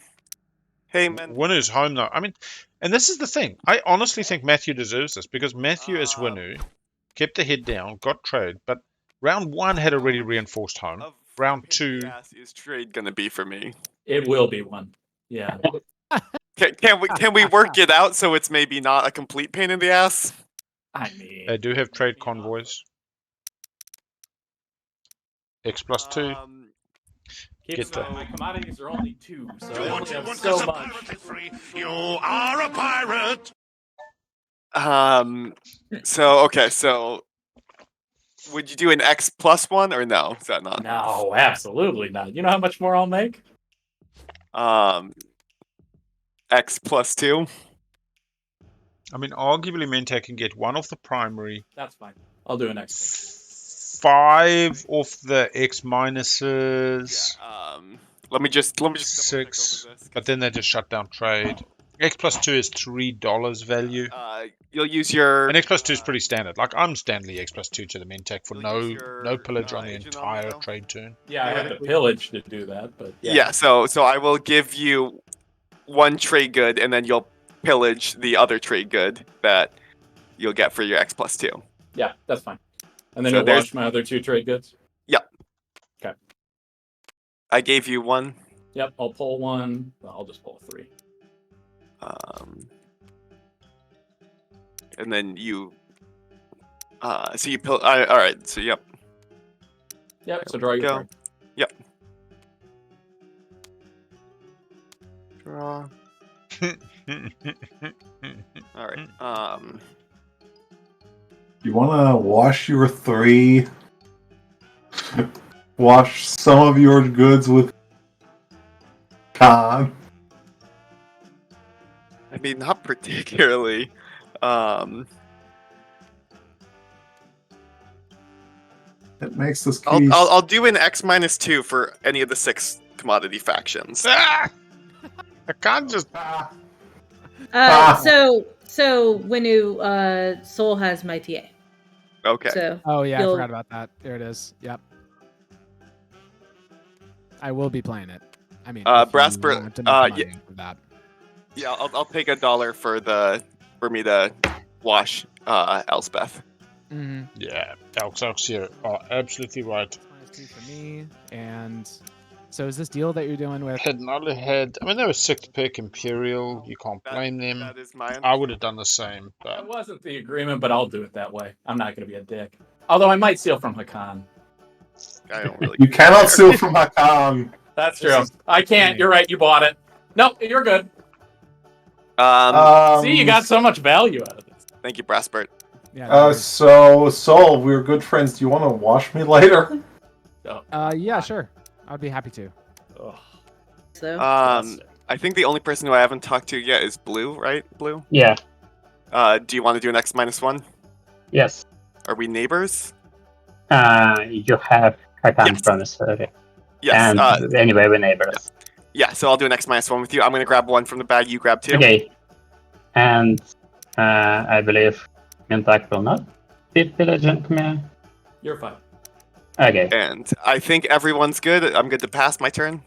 Speaker 1: Winu's home, though. I mean, and this is the thing. I honestly think Matthew deserves this, because Matthew as Winu kept the head down, got trade, but round 1 had already reinforced home. Round 2...
Speaker 7: is trade going to be for me?
Speaker 5: It will be one. Yeah.
Speaker 7: Can we work it out so it's maybe not a complete pain in the ass?
Speaker 5: I mean...
Speaker 1: They do have trade convoys. X+2.
Speaker 5: My commodities are only 2, so I only have so much.
Speaker 9: You are a pirate.
Speaker 7: So would you do an X+1 or no? Is that not?
Speaker 5: No, absolutely not. You know how much more I'll make?
Speaker 7: X+2.
Speaker 1: I mean, arguably Mentek can get 1 off the primary.
Speaker 5: That's fine. I'll do an X+2.
Speaker 1: 5 off the X minuses.
Speaker 7: Yeah, let me just
Speaker 1: 6, but then they just shut down trade. X+2 is $3 value.
Speaker 7: You'll use your...
Speaker 1: And X+2 is pretty standard. Like, I'm Stanley X+2 to the Mentech for no pillage on the entire trade turn.
Speaker 5: Yeah, I have the pillage to do that, but...
Speaker 7: Yeah, so I will give you 1 trade good, and then you'll pillage the other trade good that you'll get for your X+2.
Speaker 5: Yeah, that's fine. And then you'll wash my other 2 trade goods?
Speaker 7: Yep.
Speaker 5: Okay.
Speaker 7: I gave you 1.
Speaker 5: Yep, I'll pull 1. Well, I'll just pull 3.
Speaker 7: And then you... so you pill... Alright, so yep.
Speaker 5: Yep, so draw your card.
Speaker 7: Yep. Draw. Alright,
Speaker 2: You want to wash your 3? Wash some of your goods with Khan.
Speaker 7: I mean, not particularly.
Speaker 2: It makes this
Speaker 7: piece... I'll do an X-2 for any of the 6 commodity factions.
Speaker 1: I can't just...
Speaker 6: So Winu, Soul has my TA.
Speaker 7: Okay.
Speaker 6: So
Speaker 4: oh yeah, I forgot about that. There it is. Yep. I will be playing it. I mean,
Speaker 7: Brasper,
Speaker 4: that.
Speaker 7: Yeah, I'll take $1 for me to wash Elspeth.
Speaker 1: Yeah, Elks here are absolutely right.
Speaker 4: 2 for me. And so is this deal that you're doing with?
Speaker 1: Had Nala had. I mean, they were 6th pick Imperial. You can't blame them.
Speaker 7: That is my
Speaker 1: I would have done the same.
Speaker 5: That
Speaker 1: But
Speaker 5: wasn't the agreement, but I'll do it that way. I'm not going to be a dick. Although I might steal from Hakan.
Speaker 7: I don't really.
Speaker 2: You cannot steal from Hakan.
Speaker 5: That's
Speaker 4: This
Speaker 5: true.
Speaker 4: is-
Speaker 5: I can't. You're right. You bought it. Nope, you're good. See, you got so much value out of this.
Speaker 7: Thank you, Brassbert.
Speaker 4: Yeah.
Speaker 2: So Sol, we're good friends. Do you want to wash me later?
Speaker 4: Yeah, sure. I'd be happy to.
Speaker 5: Ugh.
Speaker 6: So
Speaker 7: I think the only person who I haven't talked to yet is Blue, right? Blue.
Speaker 3: Yeah.
Speaker 7: Do you want to do an X-1?
Speaker 3: Yes.
Speaker 7: Are we neighbors?
Speaker 3: You have Hakan
Speaker 7: Yes.
Speaker 3: promise already.
Speaker 7: Yes.
Speaker 3: And anyway, we're neighbors.
Speaker 7: Yeah. So I'll do an X-1 with you. I'm gonna grab one from the bag. You grab 2.
Speaker 3: Okay. And I believe Mintak will not be pillaging me.
Speaker 5: You're fine.
Speaker 3: Okay.
Speaker 7: And I think everyone's good. I'm good to pass my turn.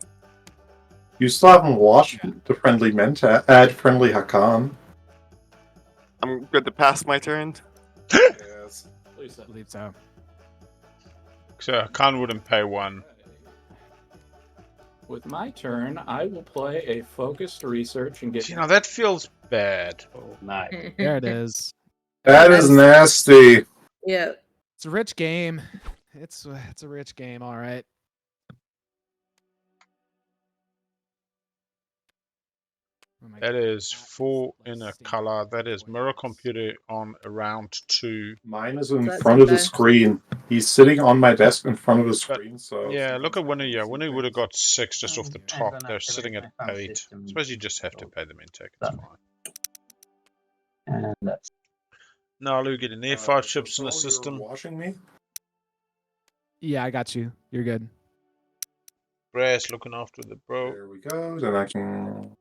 Speaker 2: You still haven't washed the friendly friendly Hakan.
Speaker 7: I'm good to pass my turn.
Speaker 2: Yes.
Speaker 5: Please.
Speaker 4: I believe so.
Speaker 1: so Khan wouldn't pay 1.
Speaker 5: With my turn, I will play a focused research and get.
Speaker 1: You know, that feels bad.
Speaker 3: Oh, nice.
Speaker 4: There it is.
Speaker 2: That is nasty.
Speaker 6: yeah.
Speaker 4: It's a rich game. It's a rich game, all right. Oh my
Speaker 1: That
Speaker 4: God.
Speaker 1: is 4 in a color. That is mirror computer on round 2.
Speaker 2: Mine is in
Speaker 6: That's
Speaker 2: front of the
Speaker 6: okay.
Speaker 2: screen. He's sitting on my desk in front of the screen. So
Speaker 1: Yeah, look at Winnie. Yeah, Winnie would have got 6 just off the
Speaker 3: I'm
Speaker 1: top.
Speaker 3: gonna
Speaker 1: They're
Speaker 3: activate
Speaker 1: sitting at
Speaker 3: my phone
Speaker 1: 8.
Speaker 3: system.
Speaker 1: I suppose you just have to pay them in tech. It's
Speaker 3: Done.
Speaker 1: fine.
Speaker 3: And that's
Speaker 1: Nalu getting there. 5 ships in the
Speaker 2: Sol, you're
Speaker 1: system.
Speaker 2: washing me.
Speaker 4: Yeah, I got you. You're good.
Speaker 1: Brass looking after the bro.
Speaker 2: There we go. Then I can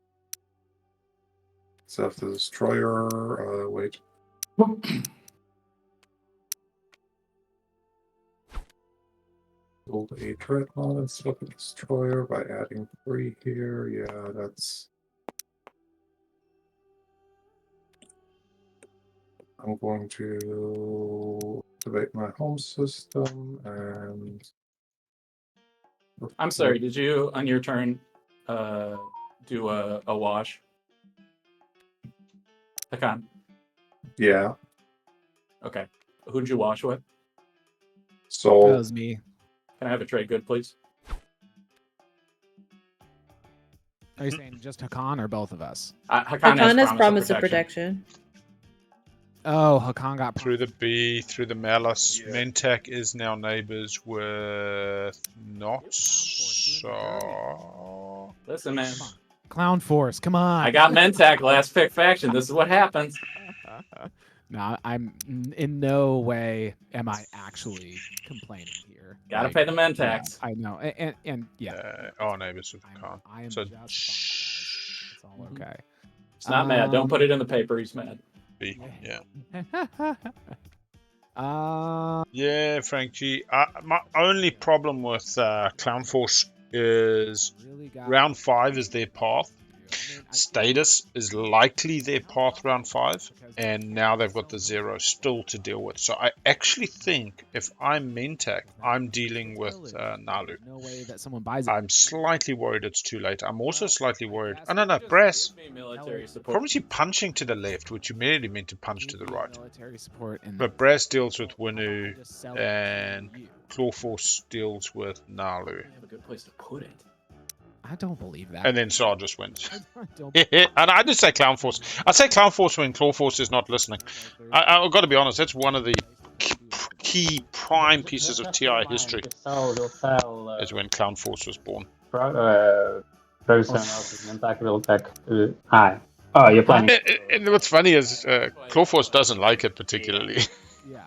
Speaker 2: set the destroyer. Wait. Build a dreadnought and set up a destroyer by adding 3 here. Yeah, that's. I'm going to activate my home system and.
Speaker 5: I'm sorry. Did you, on your turn, do a wash? Hakan.
Speaker 2: Yeah.
Speaker 5: Okay. Who'd you wash with?
Speaker 4: That
Speaker 2: So
Speaker 4: was me.
Speaker 5: Can I have a trade good, please?
Speaker 4: Are you saying just Hakan or both of us?
Speaker 5: Hakan
Speaker 6: Hakan promise of protection.
Speaker 4: Oh, Hakan got
Speaker 1: Through the B, through the Malus.
Speaker 2: Yeah.
Speaker 1: Mentak is now neighbors with not. So.
Speaker 5: Listen, man.
Speaker 4: Clown Force. Come on.
Speaker 5: I got Mentak last pick faction. This is what happens.
Speaker 4: No, I'm in no way am I actually complaining here.
Speaker 5: Gotta
Speaker 4: Like,
Speaker 5: pay the
Speaker 4: yeah,
Speaker 5: Mentax.
Speaker 4: I know, and yeah,
Speaker 1: Neighbors with Khan.
Speaker 4: I am
Speaker 1: So,
Speaker 4: just fine, guys. It's all okay.
Speaker 5: He's not mad. Don't put it in the paper. He's mad.
Speaker 1: B. Yeah.
Speaker 4: Yeah.
Speaker 1: Frank G. My only problem with Clown Force is
Speaker 4: Really got
Speaker 1: round 5 is their path.
Speaker 4: I mean,
Speaker 1: Status is likely their path round 5, and now they've got the 0 still to deal with. So I actually think if I'm Mentak, I'm dealing with Nalu.
Speaker 4: No way that someone buys it.
Speaker 1: I'm slightly worried it's too late. I'm also slightly worried. Oh, no, Brass.
Speaker 5: Give me military support.
Speaker 1: Promise you punching to the left, which you merely meant to punch to the right.
Speaker 4: Military support in
Speaker 1: But Brass deals with Winu,
Speaker 4: just sell it
Speaker 1: and
Speaker 4: to you.
Speaker 1: Clawforce deals with Nalu.
Speaker 5: I have a good place to put it.
Speaker 4: I don't believe that.
Speaker 1: And then Sar just wins.
Speaker 4: I don't
Speaker 1: And I just say Clown Force. I say Clown Force when Claw Force is not listening. I've got to be honest, that's one of the key prime pieces of TI history,
Speaker 3: We'll sell
Speaker 1: is when Clown Force was born.
Speaker 3: very soon also. Mintak will take high. Oh, you're planning.
Speaker 1: And what's funny is Claw Force doesn't like it particularly.
Speaker 4: Yeah.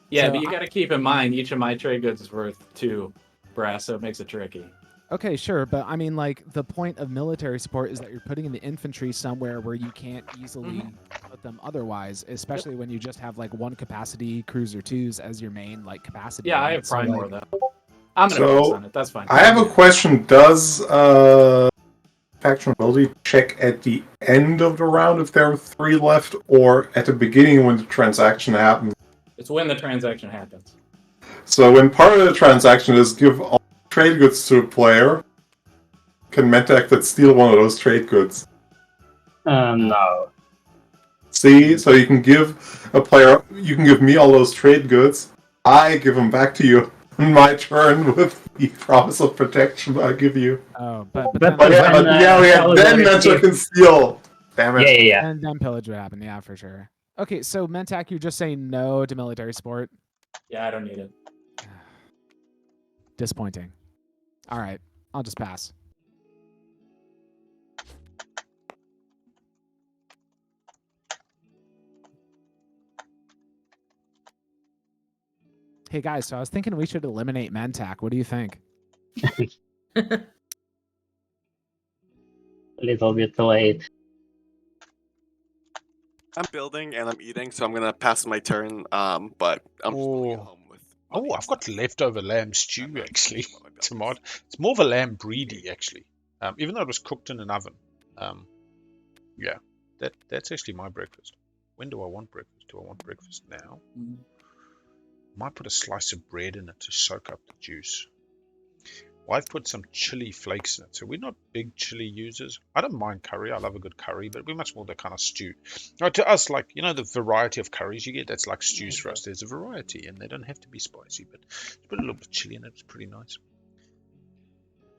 Speaker 5: Yeah,
Speaker 4: So
Speaker 5: but you got to keep in mind each of my trade goods is worth 2 brass, so it makes it tricky.
Speaker 4: Okay, sure, but I mean, like, the point of military support is that you're putting in the infantry somewhere where you can't easily put them otherwise, especially when you just have, like, 1 capacity cruiser 2s as your main, like, capacity.
Speaker 5: Yeah, I
Speaker 4: right?
Speaker 5: have
Speaker 4: So,
Speaker 5: prime
Speaker 4: like,
Speaker 5: more though. I'm gonna
Speaker 2: So,
Speaker 5: focus on it. That's fine.
Speaker 2: I have a question. Does faction ability check at the end of the round if there are 3 left, or at the beginning when the transaction happens?
Speaker 5: It's when the transaction happens.
Speaker 2: So when part of the transaction is give all trade goods to a player, can Mentak that steal one of those trade goods?
Speaker 3: No.
Speaker 2: See, so you can give a player, you can give me all those trade goods. I give them back to you in my turn with the promise of protection I give you.
Speaker 4: Oh, but
Speaker 3: But
Speaker 4: then,
Speaker 2: But yeah,
Speaker 3: Then,
Speaker 2: then
Speaker 3: Salazar
Speaker 2: Mentak can steal. Damn it.
Speaker 3: Yeah.
Speaker 4: and then pillage would happen. Yeah, for sure. Okay, so Mentak, you're just saying no to military sport.
Speaker 5: Yeah, I don't need it.
Speaker 4: Disappointing. All right, I'll just pass. Hey guys, so I was thinking we should eliminate Mentak. What do you think?
Speaker 3: A little bit late.
Speaker 7: I'm building and I'm eating, so I'm gonna pass my turn. But I'm just going home with.
Speaker 1: Oh, I've got leftover lamb stew actually. It's mod. It's more of a lamb breedy actually. Even though it was cooked in an oven. Yeah, that's actually my breakfast. When do I want breakfast? Do I want breakfast now? Might put a slice of bread in it to soak up the juice. Well, I've put some chili flakes in it, so we're not big chili users. I don't mind curry. I love a good curry, but we're much more the kind of stew. Now, to us, like, you know, the variety of curries you get, that's like stews for us. There's a variety, and they don't have to be spicy, but put a little bit of chili in it. It's pretty nice.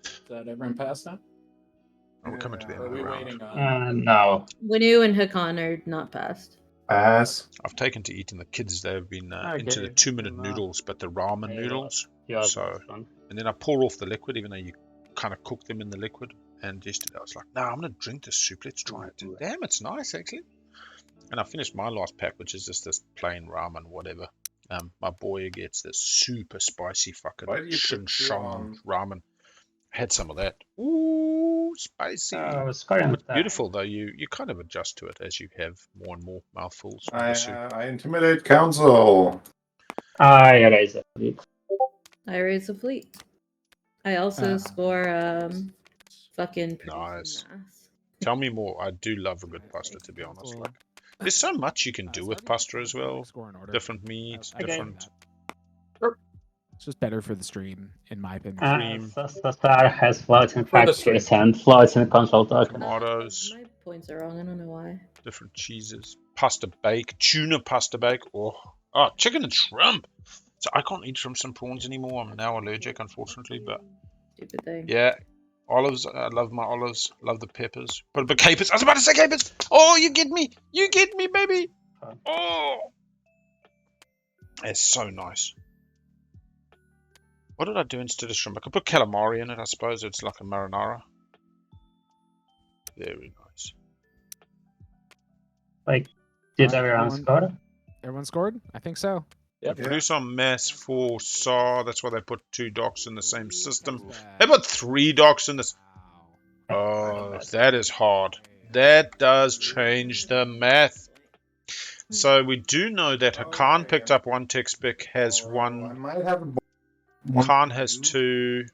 Speaker 5: Is that everyone passed now?
Speaker 1: Oh, we're coming to the end
Speaker 5: Or
Speaker 1: of
Speaker 5: are
Speaker 1: the
Speaker 5: we
Speaker 1: round.
Speaker 5: waiting on?
Speaker 3: No.
Speaker 6: Winu and Hakan are not passed.
Speaker 2: Pass.
Speaker 1: I've taken to eating the kids. They've been into the
Speaker 3: Okay,
Speaker 1: 2-minute
Speaker 3: then,
Speaker 1: noodles, but the ramen
Speaker 3: I
Speaker 1: noodles.
Speaker 3: Yours
Speaker 1: So,
Speaker 3: last one.
Speaker 1: and then I pour off the liquid, even though you kind of cook them in the liquid. And yesterday I was like, no, I'm going to drink this soup. Let's try it. Damn, it's nice, actually. And I finished my last pack, which is just this plain ramen, whatever. My boy gets this super spicy fucking
Speaker 2: Why do you
Speaker 1: shin
Speaker 2: put two
Speaker 1: shong
Speaker 2: on?
Speaker 1: ramen. Had some of that. Ooh, spicy.
Speaker 3: Scoring
Speaker 1: It's beautiful, though. You kind of adjust to it as you have more and more mouthfuls of the soup.
Speaker 2: I intimidate council.
Speaker 3: I raise a fleet.
Speaker 6: I raise a fleet. I also score fucking producing
Speaker 1: Nice.
Speaker 6: mass.
Speaker 1: Tell me more. I do love a good pasta, to be honest. Like, there's so much you can do with pasta as well. Different meats, different
Speaker 4: It's just better for the stream, in my opinion.
Speaker 1: cream,
Speaker 3: Star has floating
Speaker 5: For the
Speaker 3: factories and floating control token.
Speaker 1: tomatoes,
Speaker 6: My points are wrong. I don't know why.
Speaker 1: different cheeses, pasta bake, tuna pasta bake. Oh, chicken and shrimp. So I can't eat shrimps and prawns anymore. I'm now allergic, unfortunately. But
Speaker 6: Stupid thing.
Speaker 1: yeah, olives. I love my olives. Love the peppers. But capers. I was about to say capers. Oh, you get me. You get me, baby. Oh, it's so nice. What did I do instead of shrimp? I could put calamari in it, I suppose. It's like a marinara. Very nice.
Speaker 3: Like, did
Speaker 4: Alright,
Speaker 3: everyone score?
Speaker 4: Everyone scored? I think so.
Speaker 1: They produce on mass for SAR. That's why they put 2 docks in the same system.
Speaker 4: Bad.
Speaker 1: They put 3 docks in this. Oh, that is hard. That does change the math. So we do know that Hakan picked up 1 tech spec, has
Speaker 2: I
Speaker 1: 1.
Speaker 2: might have
Speaker 1: Khan has 2.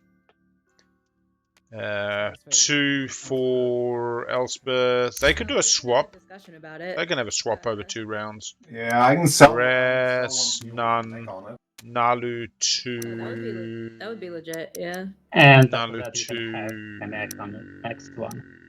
Speaker 1: 2 for Elspeth. They could do a swap.
Speaker 6: Discussion about it.
Speaker 1: They can have a swap over 2 rounds.
Speaker 2: Yeah, I can sell.
Speaker 1: Ras,
Speaker 2: one
Speaker 1: none.
Speaker 2: on it.
Speaker 1: Nalu
Speaker 6: That would be
Speaker 1: 2.
Speaker 6: legit, yeah.
Speaker 3: And
Speaker 1: Nalu
Speaker 3: after that, you can have connect on the next one.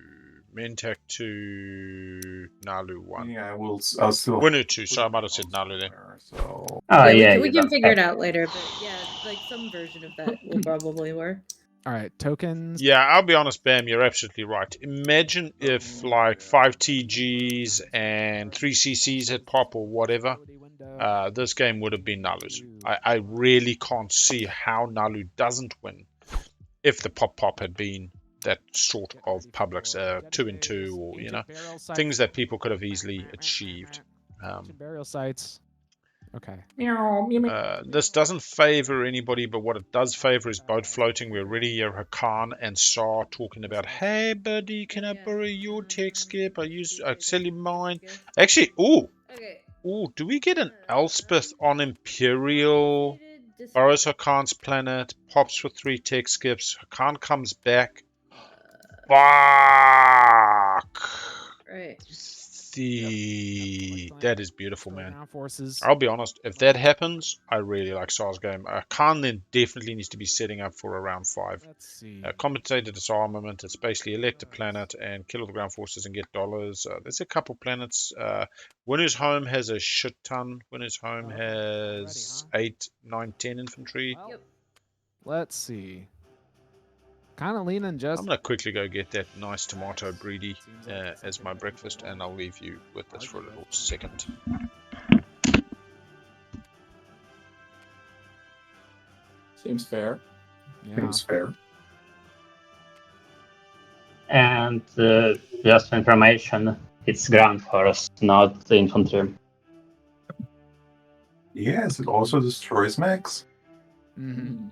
Speaker 1: Mentek 2. Nalu 1.
Speaker 2: Yeah, I'll still.
Speaker 1: Winu 2. So I might have said Nalu then.
Speaker 2: So
Speaker 3: Oh, yeah,
Speaker 6: we
Speaker 3: you
Speaker 6: can
Speaker 3: don't
Speaker 6: figure
Speaker 3: have-
Speaker 6: it out later, but yeah, like some version of that will probably work.
Speaker 4: All right, tokens.
Speaker 1: Yeah, I'll be honest, Bam, you're absolutely right. Imagine if like 5 TGs and 3 CCs had pop or whatever. This game would have been Nalu's. I really can't see how Nalu doesn't win if the pop had been that sort of publics, 2 and 2, or you know, things that people could have easily achieved.
Speaker 4: Burial sites. Okay.
Speaker 1: This doesn't favor anybody, but what it does favor is boat floating. We already hear Hakan and Sar talking about, hey buddy, can I borrow your tech skip? I sell you mine. Actually, ooh, do we get an Elspeth on Imperial? Borrows Hakan's planet, pops for 3 tech skips. Hakan comes back. Fuck.
Speaker 6: Right.
Speaker 1: That is beautiful, man.
Speaker 4: Ground forces.
Speaker 1: I'll be honest, if that happens, I really like SAR's game. Khan then definitely needs to be setting up for a round 5.
Speaker 4: Let's see.
Speaker 1: Compensated disarmament, it's basically elect a planet and kill all the ground forces and get dollars. There's a couple planets. Winner's Home has a shit ton. Winner's Home has 8, 9, 10 infantry.
Speaker 4: Well, let's see. Kind of leaning just.
Speaker 1: I'm going to quickly go get that nice tomato breedy as my breakfast, and I'll leave you with this for a little second.
Speaker 5: Seems fair.
Speaker 4: Yeah.
Speaker 2: Seems fair.
Speaker 3: And just for information, it's ground force, not the infantry.
Speaker 2: Yes, it also destroys mechs.
Speaker 4: Mm-hmm.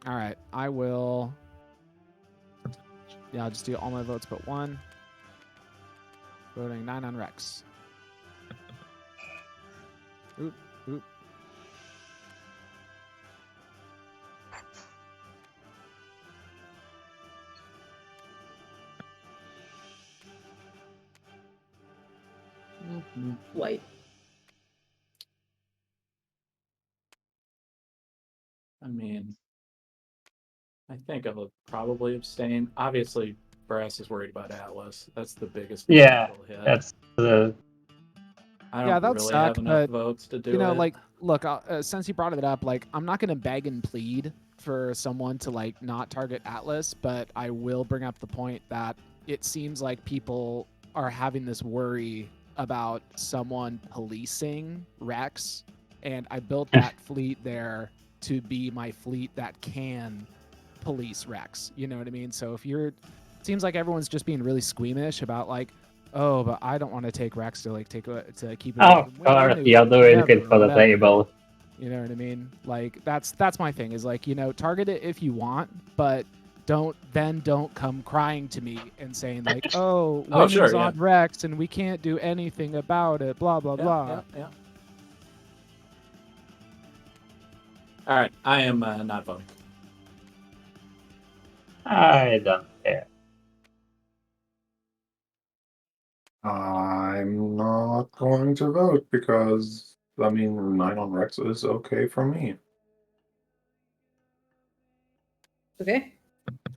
Speaker 4: All right, I will. Yeah, I'll just do all my votes but 1. Voting 9 on Rex. Oop, oop.
Speaker 6: White.
Speaker 5: I mean, I think I'll probably abstain. Obviously, Brass is worried about Atlas. That's the biggest
Speaker 3: Yeah,
Speaker 5: potential hit.
Speaker 3: that's the.
Speaker 5: I don't
Speaker 4: Yeah, that
Speaker 5: really
Speaker 4: suck,
Speaker 5: have enough
Speaker 4: but,
Speaker 5: votes to do
Speaker 4: You know,
Speaker 5: it.
Speaker 4: like, look, since you brought it up, like, I'm not going to beg and plead for someone to, like, not target Atlas, but I will bring up the point that it seems like people are having this worry about someone policing Rex, and I built that fleet there to be my fleet that can police Rex. You know what I mean? So if you're, it seems like everyone's just being really squeamish about like, oh, but I don't want to take Rex to like take to keep it.
Speaker 3: Oh, of course, you're doing it for the table.
Speaker 4: You know what I mean? Like that's my thing is like, you know, target it if you want, but don't come crying to me and saying like, oh, winning's on Rex and we can't do anything about it, blah blah blah.
Speaker 5: Yeah. All right, I am not voting.
Speaker 3: I don't care.
Speaker 2: I'm not going to vote because, I mean, 9 on Rex is okay for me.
Speaker 6: Okay.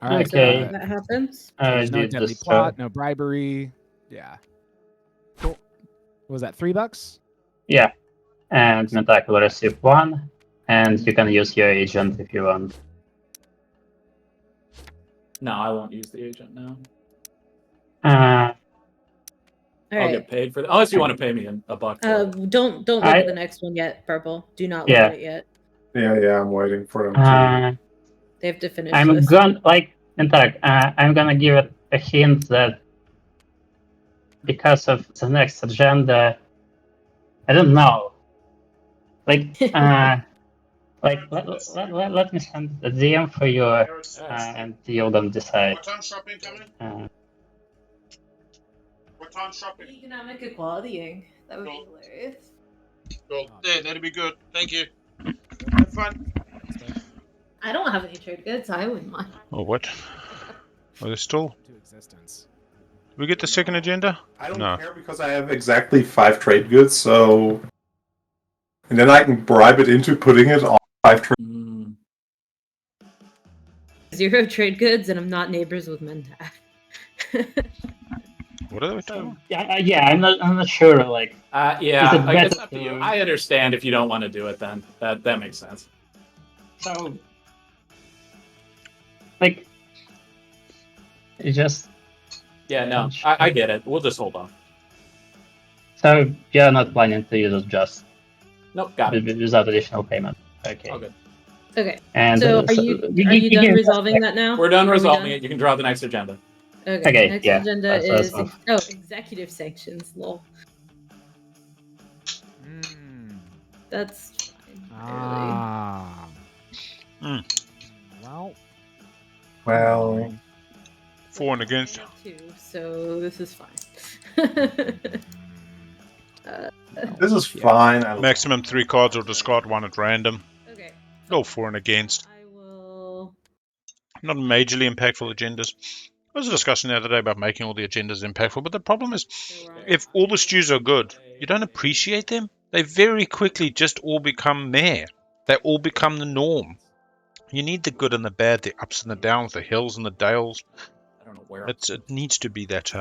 Speaker 4: All right.
Speaker 3: Okay.
Speaker 6: So that happens.
Speaker 4: There's no
Speaker 3: did
Speaker 4: deadly
Speaker 3: this,
Speaker 4: plot, no bribery. Yeah. Cool. What was that, $3?
Speaker 3: Yeah. And Mentak will receive 1, and you can use your agent if you want.
Speaker 5: No, I won't use the agent now.
Speaker 6: All
Speaker 5: I'll
Speaker 6: right.
Speaker 5: get paid for that. Unless you want to pay me a buck. For it.
Speaker 6: Don't look at the next one yet, Purple. Do not look at it yet.
Speaker 2: Yeah, I'm waiting for them to.
Speaker 6: They have to finish
Speaker 3: I'm
Speaker 6: this.
Speaker 3: Mentak, I'm gonna give it a hint that because of the next agenda, I don't know. Let me send the DM for you, and you're gonna decide.
Speaker 1: What time shopping coming? What time shopping?
Speaker 6: Economic equalitying. That would be hilarious.
Speaker 1: Cool. Yeah, that'd be good. Thank you. Have fun.
Speaker 6: I don't have any trade goods. I wouldn't mind.
Speaker 1: Oh, what? Oh, there's still.
Speaker 4: To existence.
Speaker 1: We get the second agenda?
Speaker 2: I don't care because I have exactly 5 trade goods, so. And then I can bribe it into putting it on 5 trade.
Speaker 6: 0 trade goods, and I'm not neighbors with Mentak.
Speaker 1: What are we talking about?
Speaker 3: Yeah, I'm not sure. Like,
Speaker 5: yeah, it's up to you. I understand if you don't want to do it. Then that makes sense.
Speaker 3: So, like, it just.
Speaker 5: Yeah, no, I get it. We'll just hold on.
Speaker 3: So you're not planning to use it just.
Speaker 5: Nope, got it.
Speaker 3: Without additional payment. Okay.
Speaker 5: All good.
Speaker 6: Okay.
Speaker 3: And
Speaker 6: so are you done resolving that now?
Speaker 5: We're done resolving it. You can draw the next agenda.
Speaker 6: Okay. Next agenda is executive sanctions. Lol. That's fine.
Speaker 2: Well.
Speaker 1: 4 and against.
Speaker 6: 2, so this is fine.
Speaker 2: This is fine.
Speaker 1: Maximum 3 cards or discard 1 at random.
Speaker 6: Okay.
Speaker 1: Go 4 and against.
Speaker 6: I will.
Speaker 1: Not majorly impactful agendas. There was a discussion the other day about making all the agendas impactful, but the problem is,
Speaker 6: So we're on-
Speaker 1: if all the stews are good, you don't appreciate them. They very quickly just all become meh. They all become the norm. You need the good and the bad, the ups and the downs, the hills and the dales.
Speaker 5: I don't know where.
Speaker 1: It needs to be that.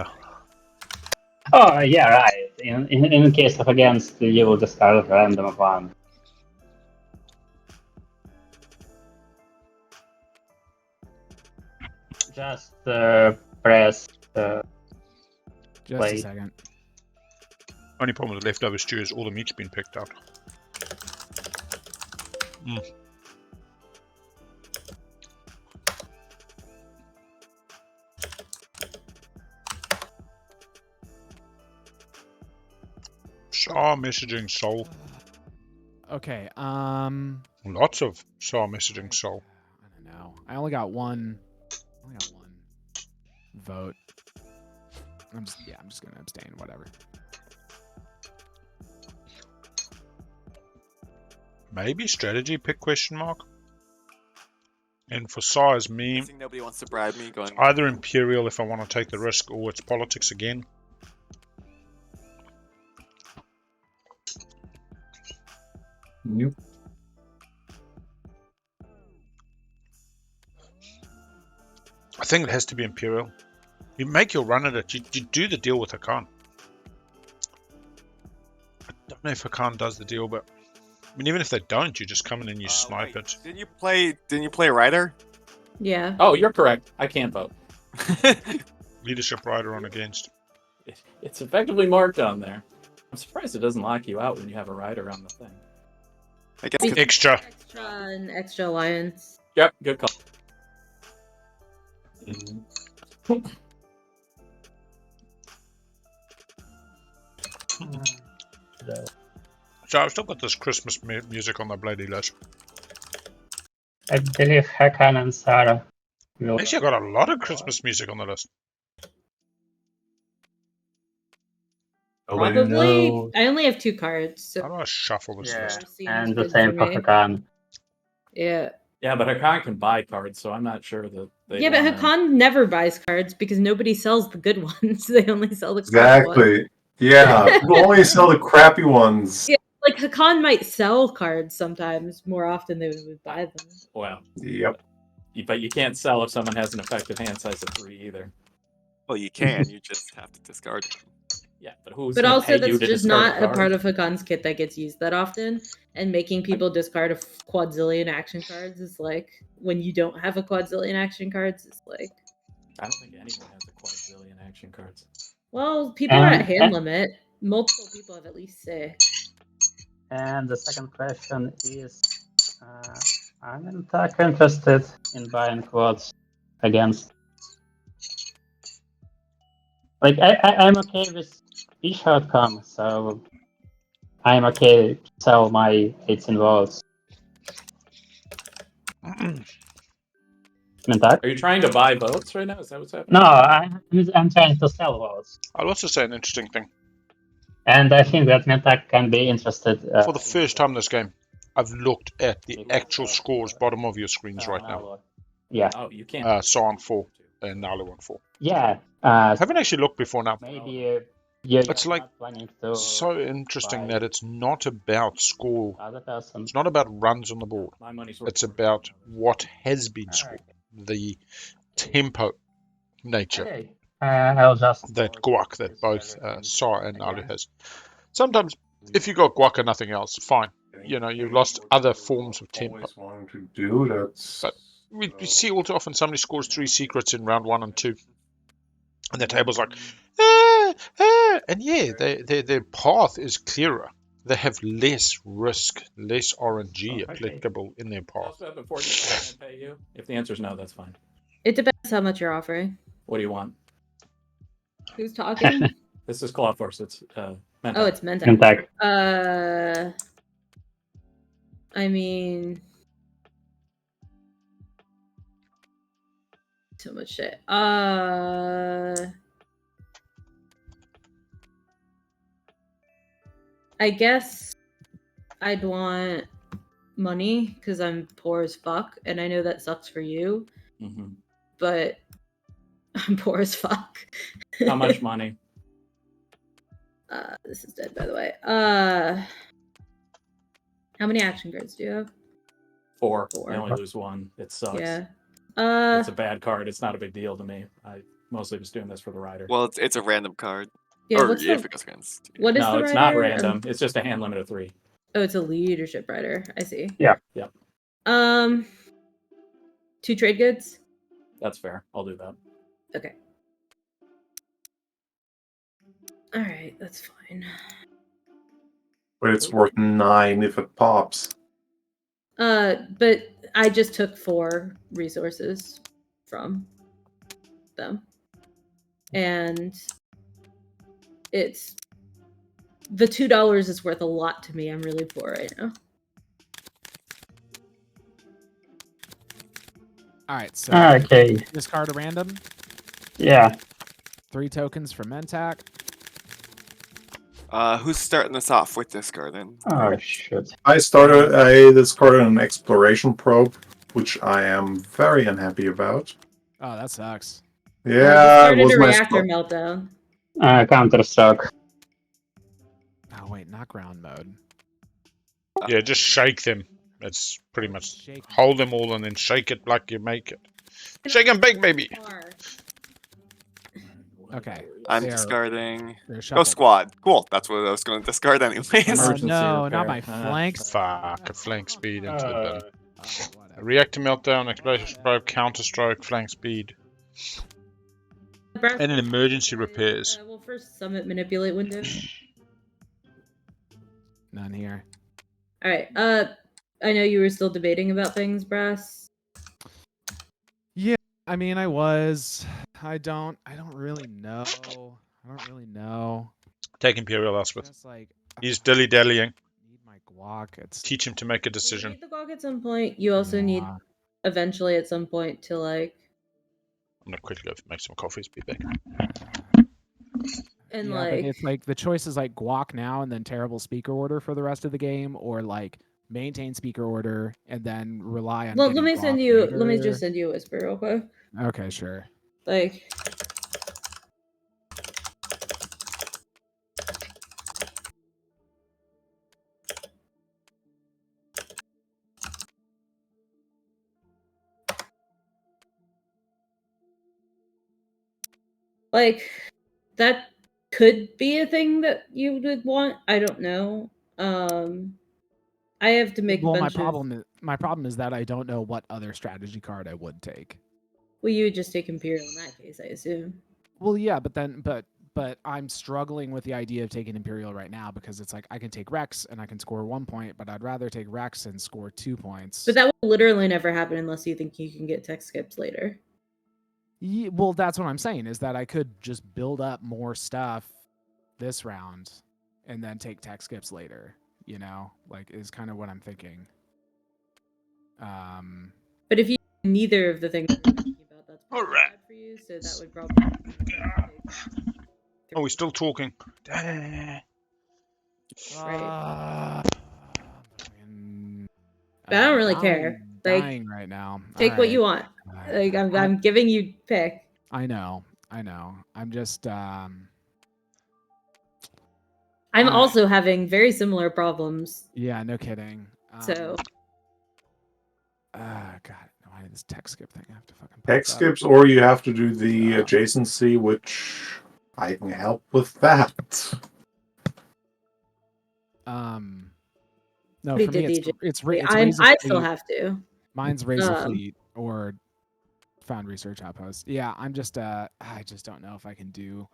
Speaker 3: Oh, yeah, right. In case of against, you will discard a random one. Just press
Speaker 4: Just
Speaker 3: Play.
Speaker 4: a second.
Speaker 1: Only problem with leftover stew is all the meat's been picked out. SAR messaging soul.
Speaker 4: Okay.
Speaker 1: Lots of SAR messaging soul.
Speaker 4: I don't know. I only got one vote. I'm just gonna abstain. Whatever.
Speaker 1: Maybe strategy pick question mark. And for SAR is me.
Speaker 7: Guessing nobody wants to bribe me. Going.
Speaker 1: Either Imperial if I want to take the risk, or it's politics again.
Speaker 2: Nope.
Speaker 1: I think it has to be Imperial. You make your run at it. You do the deal with Hakan. I don't know if Hakan does the deal, but I mean, even if they don't, you just come in and you snipe
Speaker 7: wait,
Speaker 1: it.
Speaker 7: Didn't you play Ryder?
Speaker 6: Yeah.
Speaker 5: Oh, you're correct. I can't vote.
Speaker 1: Leadership rider on against.
Speaker 5: It's effectively marked on there. I'm surprised it doesn't lock you out when you have a rider on the thing.
Speaker 7: I guess 'cause
Speaker 1: Extra.
Speaker 6: Extra and extra alliance.
Speaker 5: Yep, good call.
Speaker 1: So I've still got this Christmas music on the bloody list.
Speaker 3: I believe Hakan and Sarah will.
Speaker 1: Actually, I've got a lot of Christmas music on the list.
Speaker 2: Nobody
Speaker 6: Probably.
Speaker 2: knows.
Speaker 6: I only have 2 cards, so
Speaker 1: How do I shuffle this
Speaker 3: Yeah,
Speaker 1: list?
Speaker 6: seems
Speaker 3: and the
Speaker 6: good
Speaker 3: same
Speaker 6: to
Speaker 3: for
Speaker 6: me.
Speaker 3: Hakan.
Speaker 6: Yeah.
Speaker 5: Yeah, but Hakan can buy cards, so I'm not sure that they
Speaker 6: Yeah, but
Speaker 5: wanna-
Speaker 6: Hakan never buys cards because nobody sells the good ones. They only sell the crap ones.
Speaker 2: Exactly. Yeah, we'll only sell the crappy ones.
Speaker 6: Yeah. Like Hakan might sell cards sometimes more often than we would buy them.
Speaker 5: Well,
Speaker 2: Yep.
Speaker 5: but you can't sell if someone has an effective hand size of 3 either.
Speaker 7: well, you can. You just have to discard them.
Speaker 5: Yeah, but who's
Speaker 6: But
Speaker 5: gonna
Speaker 6: also,
Speaker 5: pay you
Speaker 6: that's
Speaker 5: to
Speaker 6: just
Speaker 5: discard
Speaker 6: not a
Speaker 5: card?
Speaker 6: part of Hakan's kit that gets used that often. And making people discard a quadzillion action cards is like when you don't have a quadzillion action cards. It's like,
Speaker 5: I don't think anyone has a quadrillion action cards.
Speaker 6: well, people are at hand limit. Multiple people have at least 6.
Speaker 3: And the second question is, I'm in fact interested in buying quads against. Like, I'm okay with each outcome, so I'm okay to sell my 18 votes. Mentak?
Speaker 5: Are you trying to buy votes right now? Is that what's happening?
Speaker 3: No, I'm trying to sell votes.
Speaker 1: I'll also say an interesting thing.
Speaker 3: And I think that Mentak can be interested.
Speaker 1: For the first time in this game, I've looked at the actual scores bottom of your screens right now.
Speaker 3: Yeah.
Speaker 5: Oh, you can't.
Speaker 1: SAR on 4 and Nalu on 4.
Speaker 3: Yeah.
Speaker 1: I haven't actually looked before now.
Speaker 3: Maybe you're
Speaker 1: It's like
Speaker 3: not planning to
Speaker 1: so interesting
Speaker 3: buy
Speaker 1: that it's not about score.
Speaker 3: other person.
Speaker 1: It's not about runs on the board.
Speaker 5: My money's worth
Speaker 1: It's
Speaker 5: more.
Speaker 1: about what has been scored. The tempo nature
Speaker 3: Okay. I'll just
Speaker 1: that guac that both SAR and Nalu has. Sometimes, if you got guac and nothing else, fine. You know, you've lost other forms of tempo.
Speaker 2: Always wanting to do that's.
Speaker 1: But we see all too often somebody scores 3 secrets in round 1 and 2. And the table's like, and yeah, their path is clearer. They have less risk, less RNG applicable in their path.
Speaker 5: Also, before you can I pay you? If the answer is no, that's fine.
Speaker 6: It depends how much you're offering.
Speaker 5: What do you want?
Speaker 6: Who's talking?
Speaker 5: This is Claw Force. It's Mentak.
Speaker 6: Oh, it's Mentak.
Speaker 3: Mentak.
Speaker 6: I mean, so much shit. I guess I'd want money because I'm poor as fuck, and I know that sucks for you.
Speaker 5: Mhm.
Speaker 6: But I'm poor as fuck.
Speaker 5: How much money?
Speaker 6: This is dead, by the way. How many action cards do you have?
Speaker 5: 4.
Speaker 6: Four.
Speaker 5: I only lose 1. It sucks.
Speaker 6: Yeah.
Speaker 5: It's a bad card. It's not a big deal to me. I mostly was doing this for the rider.
Speaker 7: Well, it's a random card.
Speaker 6: Yeah.
Speaker 7: Or
Speaker 6: What's
Speaker 7: if
Speaker 6: the,
Speaker 7: it goes against.
Speaker 6: what is
Speaker 5: No,
Speaker 6: the
Speaker 5: it's
Speaker 6: rider?
Speaker 5: not random. It's just a hand limit of 3.
Speaker 6: Oh, it's a leadership rider. I see.
Speaker 3: Yeah.
Speaker 5: Yep.
Speaker 6: 2 trade goods.
Speaker 5: That's fair. I'll do that.
Speaker 6: Okay. All right, that's fine.
Speaker 2: But it's worth 9 if it pops.
Speaker 6: But I just took 4 resources from them, and it's the $2 is worth a lot to me. I'm really poor right now.
Speaker 4: All right, so
Speaker 3: Okay.
Speaker 4: discard a random.
Speaker 3: Yeah.
Speaker 4: 3 tokens for Mentak.
Speaker 7: Who's starting us off with this card then?
Speaker 3: Oh shit.
Speaker 2: I discarded an exploration probe, which I am very unhappy about.
Speaker 4: Oh, that sucks.
Speaker 2: Yeah, it
Speaker 6: Started
Speaker 2: was
Speaker 6: a
Speaker 2: my
Speaker 6: reactor meltdown.
Speaker 3: Counterstock.
Speaker 4: Oh wait, not ground mode.
Speaker 1: Yeah, just shake them. That's pretty much
Speaker 4: Shake.
Speaker 1: hold them all and then shake it like you make it. Shake and bake, baby.
Speaker 4: Okay.
Speaker 7: I'm
Speaker 4: They're-
Speaker 7: discarding.
Speaker 4: they're
Speaker 7: Go
Speaker 4: shuffled.
Speaker 7: squad. Cool. That's what I was going to discard anyways.
Speaker 4: Oh
Speaker 5: Emergency
Speaker 4: no,
Speaker 5: repair.
Speaker 4: not my flanks.
Speaker 1: Fuck, a flank speed into the belly.
Speaker 4: Oh, whatever.
Speaker 1: Reactor meltdown, explosion stroke, counter stroke, flank speed, and an emergency repairs.
Speaker 6: Well, first summit manipulate window.
Speaker 4: None here.
Speaker 6: All right. I know you were still debating about things, Brass.
Speaker 4: Yeah, I mean, I was. I don't really know. I don't really know.
Speaker 1: Take Imperial Elspeth.
Speaker 4: Just like
Speaker 1: He's dilly-dallying.
Speaker 4: need my guac. It's
Speaker 1: Teach him to make a
Speaker 6: You
Speaker 1: decision.
Speaker 6: need the Gog at some point. You also need
Speaker 4: Mwah.
Speaker 6: eventually at some point to like
Speaker 1: I'm gonna quickly go make some coffees. Be back.
Speaker 6: and
Speaker 4: Yeah, but
Speaker 6: like
Speaker 4: it's like the choice is like guac now and then terrible speaker order for the rest of the game, or like maintain speaker order and then rely on.
Speaker 6: well, let
Speaker 4: getting
Speaker 6: me send
Speaker 4: guac
Speaker 6: you. Let me
Speaker 4: later.
Speaker 6: just send you a whisper real quick.
Speaker 4: Okay, sure.
Speaker 6: Like like that could be a thing that you would want. I don't know. I have to make a
Speaker 4: Well,
Speaker 6: bunch
Speaker 4: my problem is that I don't know what other strategy card I would take.
Speaker 6: Well, you would just take Imperial in that case, I assume.
Speaker 4: Well, yeah, but I'm struggling with the idea of taking Imperial right now because it's like I can take Rex and I can score 1 point, but I'd rather take Rex and score 2 points.
Speaker 6: But that will literally never happen unless you think you can get tech skips later.
Speaker 4: Yeah, well, that's what I'm saying is that I could just build up more stuff this round and then take tech skips later. You know, like is kind of what I'm thinking.
Speaker 6: But if you neither of the things we're talking about, that's probably
Speaker 1: Alright.
Speaker 6: bad for you. So that would probably.
Speaker 1: Oh, we're still talking.
Speaker 6: Right.
Speaker 4: fucking-
Speaker 6: But I don't really
Speaker 4: I'm
Speaker 6: care. Like,
Speaker 4: dying right now.
Speaker 6: Take what you
Speaker 4: Alright.
Speaker 6: want. Like I'm giving you pick.
Speaker 4: I know. I'm just
Speaker 6: I'm
Speaker 4: Alright.
Speaker 6: also having very similar problems.
Speaker 4: yeah, no kidding.
Speaker 6: So
Speaker 4: God, why did this tech skip thing have to fucking pop
Speaker 2: Tech
Speaker 4: up?
Speaker 2: skips, or you have to do the adjacency, which I can help with that.
Speaker 4: No,
Speaker 6: We
Speaker 4: for me
Speaker 6: did
Speaker 4: it's
Speaker 6: I
Speaker 4: raise a
Speaker 6: still
Speaker 4: fleet.
Speaker 6: have to.
Speaker 4: Mine's raise a
Speaker 6: Um,
Speaker 4: fleet or found research outpost. Yeah, I'm just I just don't know if I can do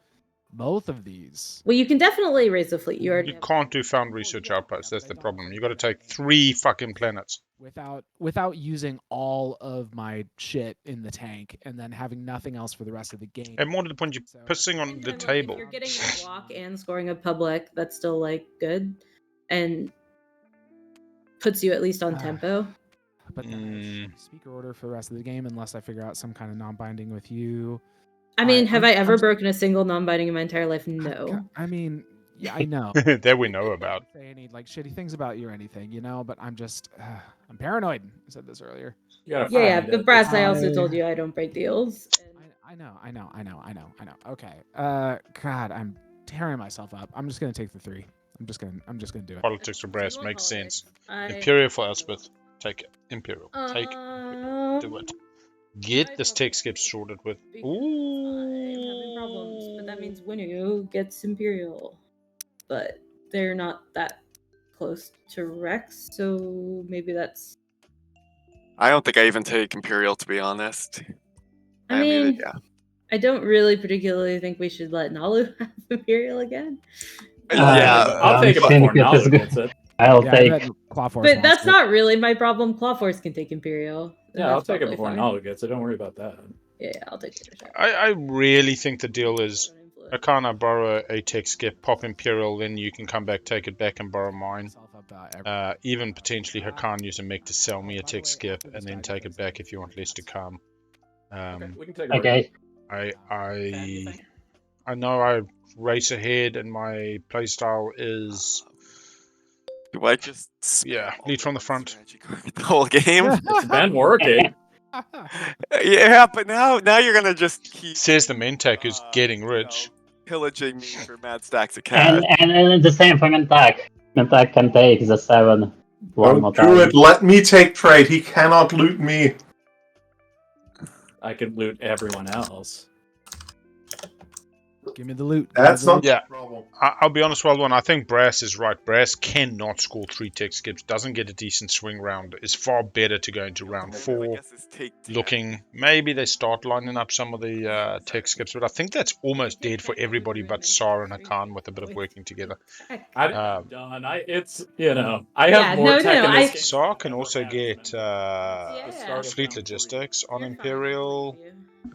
Speaker 4: both of these.
Speaker 6: Well, you can definitely raise the fleet. You already
Speaker 1: You
Speaker 6: have-
Speaker 1: can't do found research outposts. That's the problem. You got to take 3 fucking planets.
Speaker 4: Without using all of my shit in the tank and then having nothing else for the rest of the game.
Speaker 1: And more to the point, you're
Speaker 4: So-
Speaker 1: pissing on
Speaker 6: And
Speaker 1: the
Speaker 6: then, like,
Speaker 1: table.
Speaker 6: If you're getting a block and scoring a public, that's still like good, and puts you at least on tempo.
Speaker 4: But then I have speaker order for the rest of the game unless I figure out some kind of non-binding with you.
Speaker 6: I mean,
Speaker 4: Alright,
Speaker 6: have
Speaker 4: I'm-
Speaker 6: I ever
Speaker 4: I'm-
Speaker 6: broken a single non-binding in my entire life? No.
Speaker 4: I mean, yeah, I know.
Speaker 1: That we know about.
Speaker 4: Say any like shitty things about you or anything, you know, but I'm just I'm paranoid. I said this earlier.
Speaker 5: You gotta
Speaker 6: Yeah,
Speaker 5: find
Speaker 6: but
Speaker 5: it.
Speaker 6: Brass, I also
Speaker 4: I-
Speaker 6: told you I don't break deals. And
Speaker 4: I I know. Okay. God, I'm tearing myself up. I'm just gonna take the 3. I'm just gonna do it.
Speaker 1: Politics for brass
Speaker 6: You want
Speaker 1: makes
Speaker 6: politics?
Speaker 1: sense. Imperial for Elspeth. Take it. Imperial. Take it. Do it. Get
Speaker 6: I
Speaker 1: this
Speaker 6: don't
Speaker 1: tech skip sorted with.
Speaker 6: because I'm having problems, but that means Winnu gets Imperial. But they're not that close to Rex, so maybe that's.
Speaker 7: I don't think I even take Imperial, to be honest.
Speaker 6: I mean,
Speaker 7: yeah.
Speaker 6: I don't really particularly think we should let Nalu have Imperial again.
Speaker 7: Yeah,
Speaker 5: I'll take it
Speaker 3: think
Speaker 5: before
Speaker 3: it is
Speaker 5: Nalu
Speaker 3: good.
Speaker 5: gets it.
Speaker 3: I'll
Speaker 4: Yeah, I
Speaker 3: take.
Speaker 4: bet Claw Force
Speaker 6: But
Speaker 4: wants
Speaker 6: that's
Speaker 4: it.
Speaker 6: not really my problem. Clawforce can take Imperial. and
Speaker 5: Yeah, I'll
Speaker 6: that's
Speaker 5: take it
Speaker 6: probably
Speaker 5: before
Speaker 6: fine.
Speaker 5: Nalu gets it. Don't worry about that.
Speaker 6: Yeah, I'll take the other shot.
Speaker 1: I really think the deal is
Speaker 6: Influence.
Speaker 1: Akana borrow a tech skip, pop Imperial, then you can come back, take it back, and borrow mine. Even potentially Hakan use a mech to sell me a tech skip, and then take it back if you want less to come.
Speaker 5: Okay, we can take a
Speaker 3: Okay.
Speaker 1: I know I race ahead, and my playstyle is
Speaker 7: Do I just
Speaker 1: lead from the front.
Speaker 7: strategy card the whole game?
Speaker 5: It's been working.
Speaker 7: Yeah, but now you're gonna just keep
Speaker 1: Says the Mentak who's getting rich.
Speaker 7: pillaging me for mad stacks of cash.
Speaker 3: And the same for Mentak. Mentak can take the 7 one more
Speaker 2: Don't do
Speaker 3: time.
Speaker 2: it. Let me take trade. He cannot loot me.
Speaker 5: I could loot everyone else.
Speaker 4: Give me the loot.
Speaker 2: That's not
Speaker 1: Yeah.
Speaker 2: the problem.
Speaker 1: I'll be honest, Wild One. I think Brass is right. Brass cannot score 3 tech skips. Doesn't get a decent swing round. It's far better to go into round 4. Looking, maybe they start lining up some of the tech skips, but I think that's almost dead for everybody but Sar and Hakan with a bit of working together.
Speaker 5: I'm done. I have
Speaker 6: Yeah,
Speaker 5: more
Speaker 6: no,
Speaker 5: tech
Speaker 6: no,
Speaker 5: in this
Speaker 6: I-
Speaker 5: game.
Speaker 1: Sar can
Speaker 5: than I've
Speaker 1: also
Speaker 5: ever had
Speaker 1: get
Speaker 5: the start of
Speaker 1: fleet
Speaker 5: round
Speaker 1: logistics on
Speaker 6: You're fine,
Speaker 1: Imperial.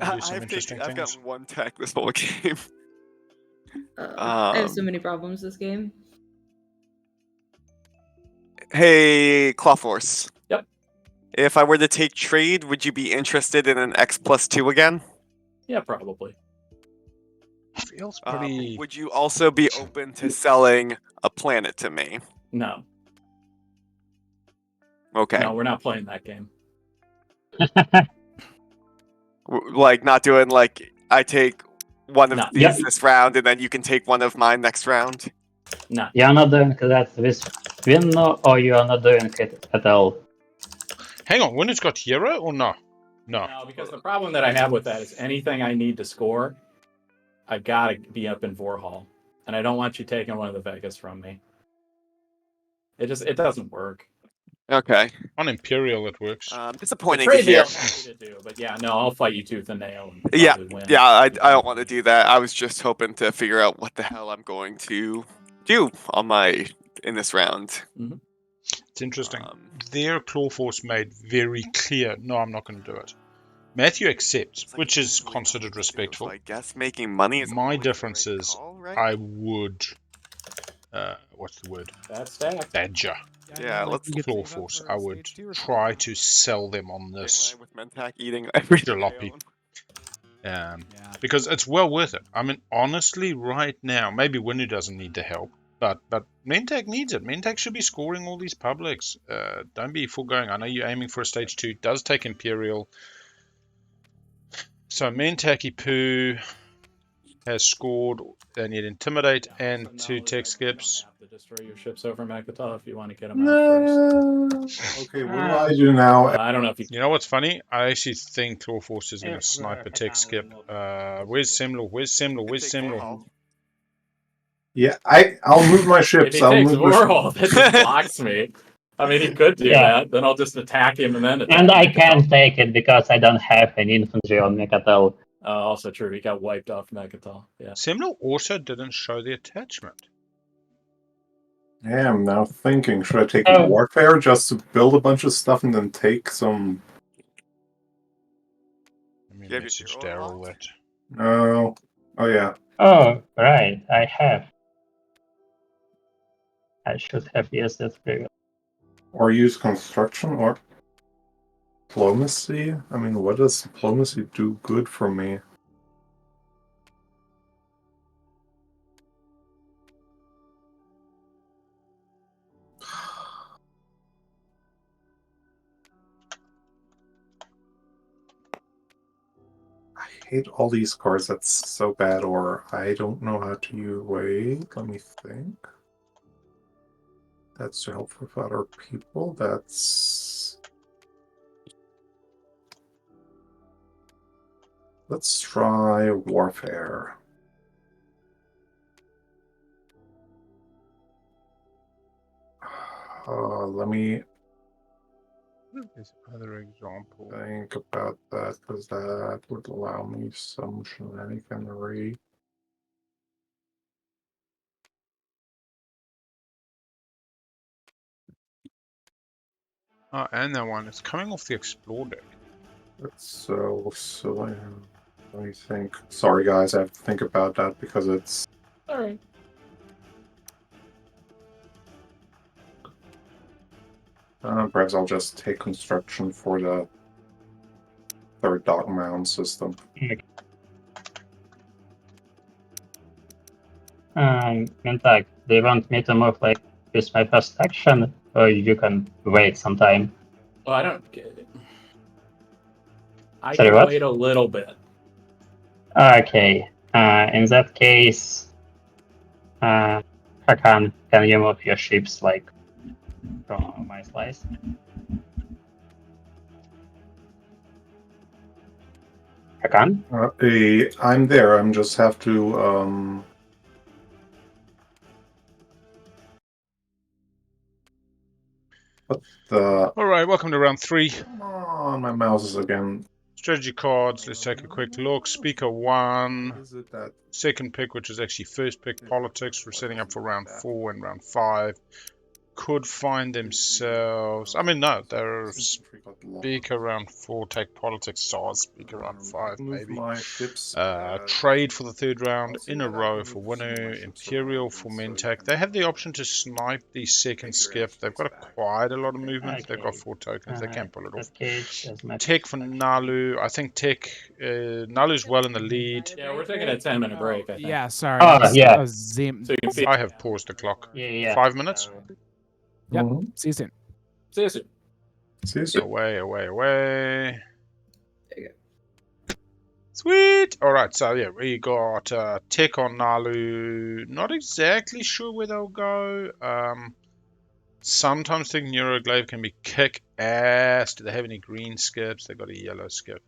Speaker 6: I'll
Speaker 1: Do some interesting
Speaker 7: I've
Speaker 1: things.
Speaker 7: got 1 tech this whole game.
Speaker 6: I have so many problems this game.
Speaker 7: Hey, Clawforce.
Speaker 5: Yep.
Speaker 7: If I were to take trade, would you be interested in an X+2 again?
Speaker 5: Yeah, probably.
Speaker 1: Feels pretty.
Speaker 7: Would you also be open to selling a planet to me?
Speaker 5: No.
Speaker 7: Okay.
Speaker 5: No, we're not playing that game.
Speaker 7: Like, not doing, like, I take one of
Speaker 5: No.
Speaker 7: these
Speaker 3: Yep.
Speaker 7: this round, and then you can take one of mine next round?
Speaker 5: No.
Speaker 3: You're not doing that with Winnu, or you are not doing it at all?
Speaker 1: Hang on, Winner's got hero or no? No.
Speaker 5: No, because the problem that I have with that is anything I need to score, I gotta be up in Vorhal. And I don't want you taking one of the Vegas from me. It doesn't work.
Speaker 7: Okay.
Speaker 1: On Imperial it works.
Speaker 5: The
Speaker 7: Disappointing to
Speaker 5: trade
Speaker 7: hear.
Speaker 5: deal I'm happy to do, but yeah, no, I'll fight you tooth and nail and
Speaker 7: Yeah,
Speaker 5: probably win.
Speaker 7: yeah, I don't want to do that. I was just hoping to figure out what the hell I'm going to do in this round.
Speaker 1: It's interesting. Their Claw Force made very clear, no, I'm not going to do it. Matthew accepts, which is considered respectful.
Speaker 7: I guess making money is
Speaker 1: My
Speaker 7: always the
Speaker 1: difference
Speaker 7: right
Speaker 1: is
Speaker 7: call, right?
Speaker 1: I would, what's the word?
Speaker 5: That's stack.
Speaker 1: Badger.
Speaker 7: Yeah, let's
Speaker 1: Claw Force. I would try to sell them on this
Speaker 7: with Mentak eating everything I
Speaker 1: jalopy.
Speaker 7: own.
Speaker 1: Because it's well worth it. I mean, honestly, right now, maybe Winnu doesn't need the help, but Mentak needs it. Mentak should be scoring all these publics. Don't be foregoing. I know you're aiming for a stage 2. It does take Imperial. So Mentaki Poo has scored. They need Intimidate and 2 tech skips.
Speaker 5: To destroy your ships over Makata if you want to get them out first.
Speaker 2: Okay, what do I do now?
Speaker 5: I don't know if you.
Speaker 1: You know what's funny? I actually think Claw Force is going to snipe a tech skip. Where's Semlor? Where's Semlor? Where's Semlor?
Speaker 2: Yeah, I'll move my
Speaker 5: If
Speaker 2: ships.
Speaker 5: he
Speaker 2: I'll
Speaker 5: takes
Speaker 2: move my
Speaker 5: Vorhal, that just blocks me. I mean, he could do that. Then I'll just attack him and then attack
Speaker 3: And I
Speaker 5: Makatal.
Speaker 3: can't take it because I don't have any infantry on Mekatel.
Speaker 5: Also true. He got wiped off Makatal. Yeah.
Speaker 1: Semlor also didn't show the attachment.
Speaker 2: Yeah, I'm now thinking, should I take
Speaker 3: Oh.
Speaker 2: warfare just to build a bunch of stuff and then take some?
Speaker 1: Let me
Speaker 7: Yeah,
Speaker 1: message
Speaker 7: but you're
Speaker 1: Daryl that.
Speaker 2: No. Oh yeah.
Speaker 3: Oh, right, I have. I should have used it previously.
Speaker 2: Or use construction or diplomacy. I mean, what does diplomacy do good for me? I hate all these cards. That's so bad. Or I don't know how to wait. Let me think. That's to help with other people. That's. Let's try warfare. Let me
Speaker 1: There's another example.
Speaker 2: think about that because that would allow me some shenaniganery.
Speaker 1: Oh, and that one. It's coming off the Explore deck.
Speaker 2: That's so silly. Let me think. Sorry, guys, I have to think about that because it's.
Speaker 5: All right.
Speaker 2: Perhaps I'll just take construction for the third dog mound system.
Speaker 3: In fact, do you want me to move like this my first action, or you can wait some time?
Speaker 5: Well, I don't get it. I
Speaker 3: Sorry,
Speaker 5: can
Speaker 3: what?
Speaker 5: wait a little bit.
Speaker 3: Okay. In that case, Hakan, can you move your ships like from my slice? Hakan?
Speaker 2: I'm there. I'm just have to. Put the.
Speaker 1: All right, welcome to round 3.
Speaker 2: Come on, my mouse is again.
Speaker 1: Strategy cards. Let's take a quick look. Speaker 1.
Speaker 2: Is it that?
Speaker 1: Second pick, which is actually first pick, politics. We're setting up for round 4 and round 5. Could find themselves. I mean, no, they're speaker round 4, take politics, SARS, speaker round 5, maybe.
Speaker 2: My ships.
Speaker 1: Trade for the third round in a row for winner, Imperial for Mentec. They have the option to snipe the second skip. They've got quite a lot of movement. They've got 4 tokens. They can pull it off. Tech for Nalu. I think Tech. Nalu's well in the lead.
Speaker 5: Yeah, we're taking a 10-minute break, I think.
Speaker 4: Yeah, sorry.
Speaker 3: Oh,
Speaker 4: I
Speaker 3: yeah.
Speaker 4: was zoom.
Speaker 5: So you can see.
Speaker 1: I have paused the clock.
Speaker 3: Yeah.
Speaker 1: 5 minutes.
Speaker 4: Yep.
Speaker 2: Mhm.
Speaker 4: See you soon.
Speaker 5: See you soon.
Speaker 2: See you soon.
Speaker 1: Away, away, away.
Speaker 6: There you
Speaker 1: Sweet. All right, so yeah, we got Tech on Nalu. Not exactly sure where they'll go. Sometimes think Neuroglaive can be kick ass. Do they have any green skips? They got a yellow skip.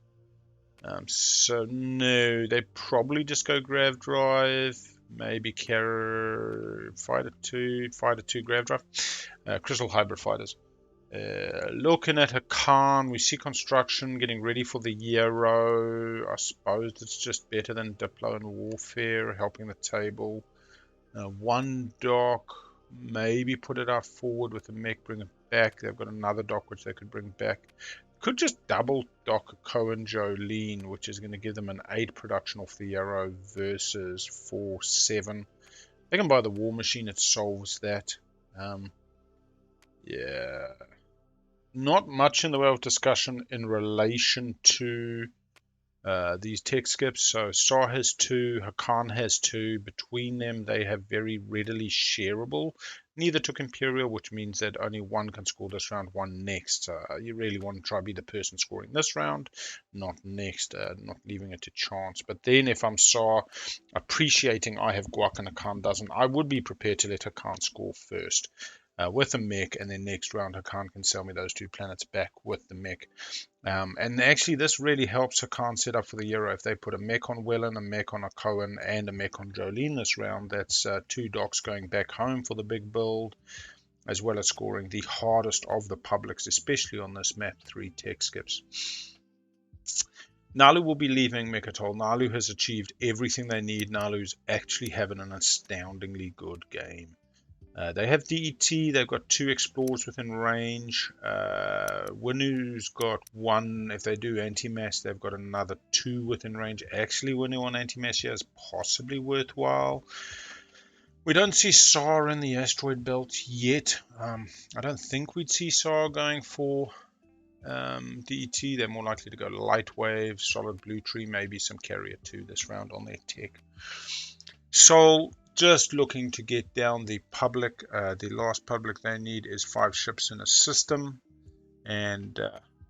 Speaker 1: So no, they probably just go Grav Drive. Maybe Fighter 2 Grav Drive. Crystal Hybrid Fighters. Looking at Hakan, we see construction getting ready for the Euro. I suppose it's just better than Diplo and Warfare, helping the table. One dock, maybe put it out forward with the mech, bring it back. They've got another dock which they could bring back. Could just double dock a Cohen Jolene, which is going to give them an 8 production off the Euro versus 4-7. They can buy the War Machine, it solves that. Yeah. Not much in the way of discussion in relation to these tech skips. So Star has 2, Hakan has 2. Between them, they have very readily shareable. Neither took Imperial, which means that only one can score this round, one next. You really want to try to be the person scoring this round, not next, not leaving it to chance. But then if I'm Star, appreciating I have Guak and Hakan doesn't, I would be prepared to let Hakan score first. With a mech, and then next round Hakan can sell me those 2 planets back with the mech. And actually this really helps Hakan set up for the Euro. If they put a mech on Wellen, a mech on a Cohen, and a mech on Jolene this round, that's 2 docks going back home for the big build, as well as scoring the hardest of the publics, especially on this map, 3 tech skips. Nalu will be leaving Mechatol. Nalu has achieved everything they need. Nalu's actually having an astoundingly good game. They have DET, they've got 2 explorers within range. Winu's got 1, if they do anti-mass, they've got another 2 within range. Actually, Winu on anti-mass here is possibly worthwhile. We don't see SAR in the asteroid belt yet. I don't think we'd see SAR going for DET. They're more likely to go light wave, solid blue tree, maybe some carrier 2 this round on their tech. Sol, just looking to get down the public. The last public they need is 5 ships in a system, and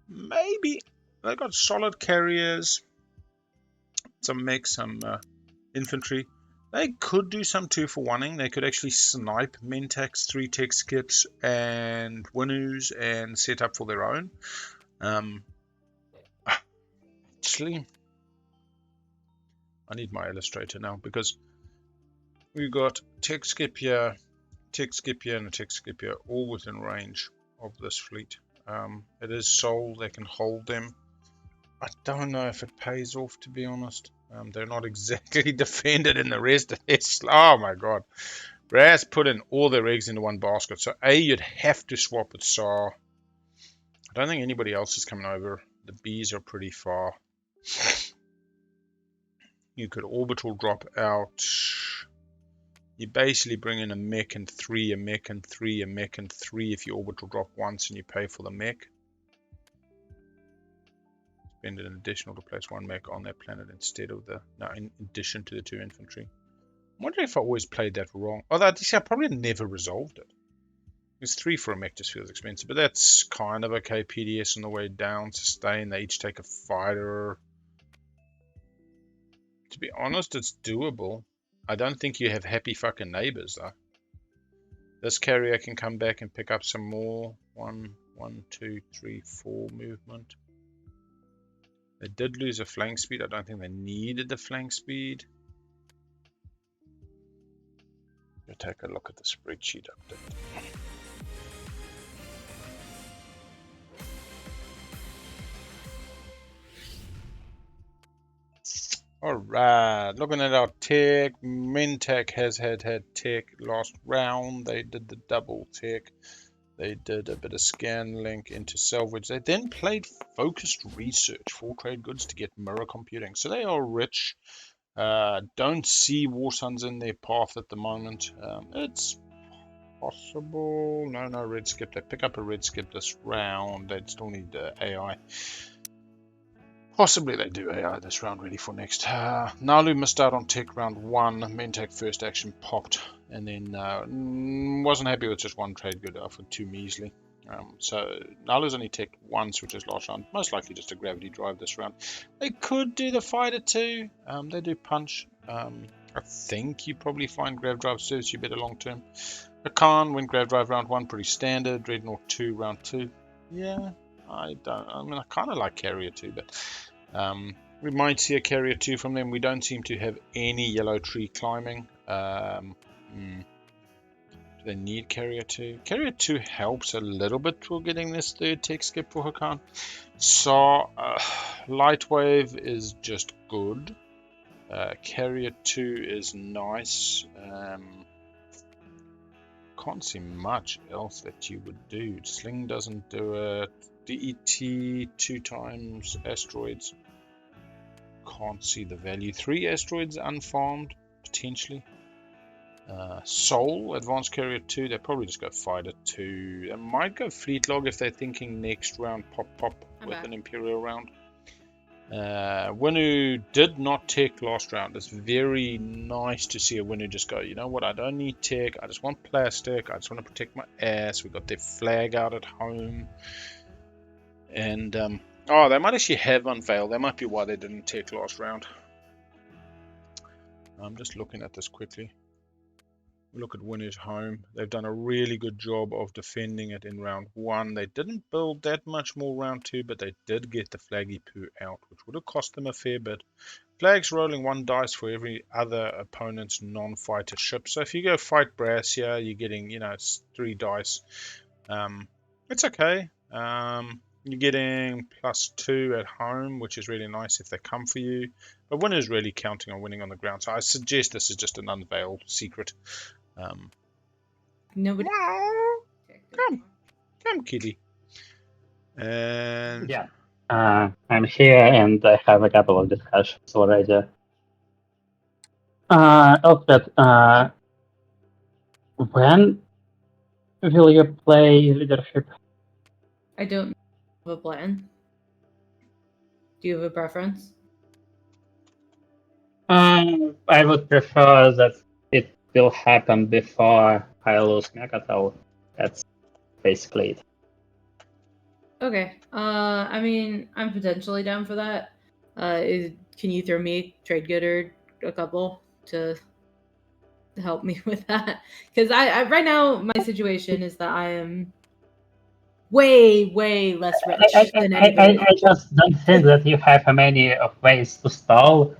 Speaker 1: maybe they got solid carriers. some mechs, some infantry. They could do some 2-for-1ing. They could actually snipe Mentax, 3 tech skips, and Winnoos and set up for their own. Actually, I need my illustrator now because we've got tech skip here, and a tech skip here, all within range of this fleet. It is Soul, they can hold them. I don't know if it pays off, to be honest. They're not exactly defended in the rest of this. Oh my god. Brass put in all their eggs into one basket. So A, you'd have to swap with SAR. I don't think anybody else is coming over. The Bs are pretty far. You could orbital drop out. You basically bring in a mech and 3, a mech and 3, a mech and 3 if you orbital drop once and you pay for the mech. Spend an additional to place 1 mech on that planet instead of the... No, in addition to the 2 infantry. I'm wondering if I always played that wrong. Oh, I probably never resolved it. It's 3 for a mech just feels expensive, but that's kind of okay. PDS on the way down, sustain, they each take a fighter. To be honest, it's doable. I don't think you have happy fucking neighbors though. This carrier can come back and pick up some more. 1, 2, 3, 4 movement. They did lose a flank speed. I don't think they needed the flank speed. We'll take a look at the spreadsheet update. Alright, looking at our tech. Mintech has had tech last round. They did the double tech. They did a bit of scan link into salvage. They then played focused research for trade goods to get mirror computing. So they are rich. Don't see War Suns in their path at the moment. It's possible. No red skip. They pick up a red skip this round. They'd still need AI. Possibly they do AI this round, ready for next. Nalu missed out on tech round 1. Mentech first action popped, and then wasn't happy with just 1 trade good for 2 measly. So Nalu's only tech once, which is last round. Most likely just a gravity drive this round. They could do the fighter too. They do punch. I think you probably find grav drive serves you better long term. Khan went grav drive round 1, pretty standard. Dreadnought 2 round 2. Yeah, I kind of like carrier 2, but we might see a carrier 2 from them. We don't seem to have any yellow tree climbing. Do they need carrier 2? Carrier 2 helps a little bit for getting this 3rd tech skip for Hakan. So Lightwave is just good. Carrier 2 is nice. Can't see much else that you would do. Sling doesn't do it. DET 2 times asteroids. Can't see the value. 3 asteroids unfarmed, potentially. Soul, Advanced Carrier 2, they probably just go Fighter 2. They might go Fleet Log if they're thinking next round pop with an Imperial round. Winnu did not tech last round. It's very nice to see a Winnu just go, you know what, I don't need tech, I just want plastic, I just want to protect my ass. We got their flag out at home. And, oh, they might actually have unveiled. That might be why they didn't tech last round. I'm just looking at this quickly. Look at Winner's home. They've done a really good job of defending it in round 1. They didn't build that much more round 2, but they did get the flaggy poo out, which would have cost them a fair bit. Flags rolling 1 dice for every other opponent's non-fighter ship. So if you go fight Brass here, you're getting, 3 dice. It's okay. You're getting +2 at home, which is really nice if they come for you. But Winner's really counting on winning on the ground. So I suggest this is just an unveiled secret.
Speaker 6: Nobody.
Speaker 1: Come, kitty. And
Speaker 3: Yeah, I'm here and I have a couple of discussions already. Elspeth, when will you play leadership?
Speaker 6: I don't have a plan. Do you have a preference?
Speaker 3: I would prefer that it will happen before I lose Megatal. That's basically it.
Speaker 6: Okay. I mean, I'm potentially down for that. can you throw me trade good or a couple to help me with that? Because I right now my situation is that I am way less rich than anybody.
Speaker 3: I just don't think that you have many of ways to stall.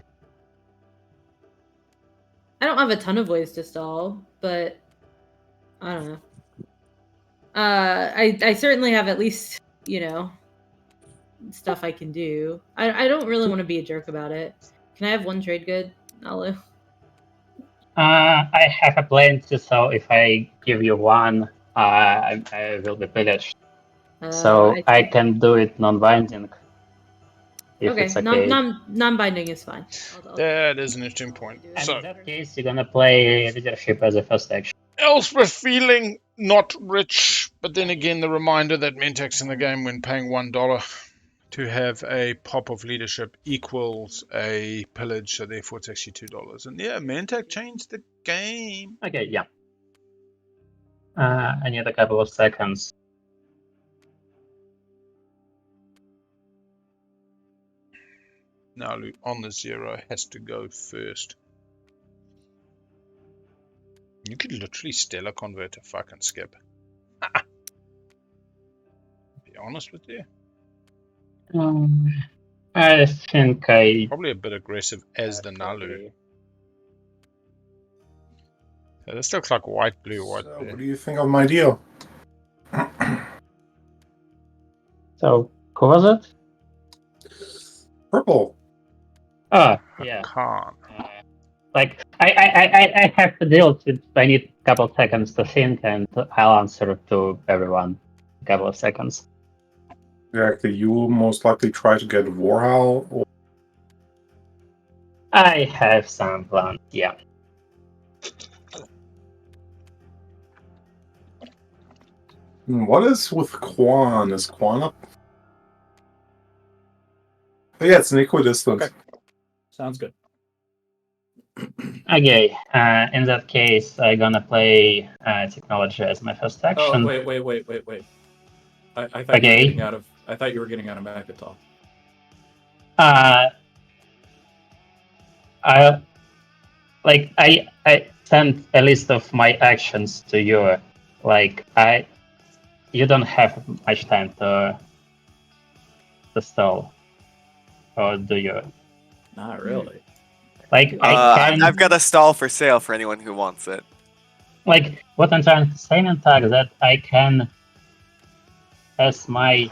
Speaker 6: I don't have a ton of ways to stall, but I don't know. I certainly have at least, stuff I can do. I don't really want to be a jerk about it. Can I have one trade good, Nalu?
Speaker 3: I have a plenty, so if I give you one, I will be pillaged. So I can do it non-binding. If
Speaker 6: Okay,
Speaker 3: it's okay.
Speaker 6: non-binding is fine.
Speaker 1: That is an interesting point.
Speaker 3: And
Speaker 1: So,
Speaker 3: in that case, you're gonna play leadership as a first action.
Speaker 1: Elspeth feeling not rich, but then again, the reminder that Mentak's in the game when paying $1 to have a pop of leadership equals a pillage, so therefore it's actually $2. And yeah, Mentak changed the game.
Speaker 3: Okay, yeah. I need a couple of seconds.
Speaker 1: Now on the 0 has to go first. You could literally Stellar convert a fucking skip. Be honest with you.
Speaker 3: I think I
Speaker 1: Probably a bit aggressive as the Nalu. So this looks like white, blue, white,
Speaker 2: So,
Speaker 1: blue.
Speaker 2: what do you think of my deal?
Speaker 3: So, who was it?
Speaker 2: Purple.
Speaker 3: Oh, yeah.
Speaker 1: Khan.
Speaker 3: Like, I have to deal with it. I need a couple of seconds to think, and I'll answer to everyone. A couple of seconds.
Speaker 2: Exactly. You will most likely try to get Warhowl. Or...
Speaker 3: I have some plans, yeah.
Speaker 2: What is with Quan? Is Quan up? Oh, yeah, it's an equidistant.
Speaker 5: Okay. Sounds good.
Speaker 3: Okay, in that case, I'm gonna play technology as my first action.
Speaker 5: Oh, wait. I thought you were getting out of. I thought you were getting out of Mechatol.
Speaker 3: I sent a list of my actions to you. You don't have much time to stall, or do you?
Speaker 5: Not really.
Speaker 7: I've got a stall for sale for anyone who wants it.
Speaker 3: Like, what I'm trying to say, Mentag, that I can, as my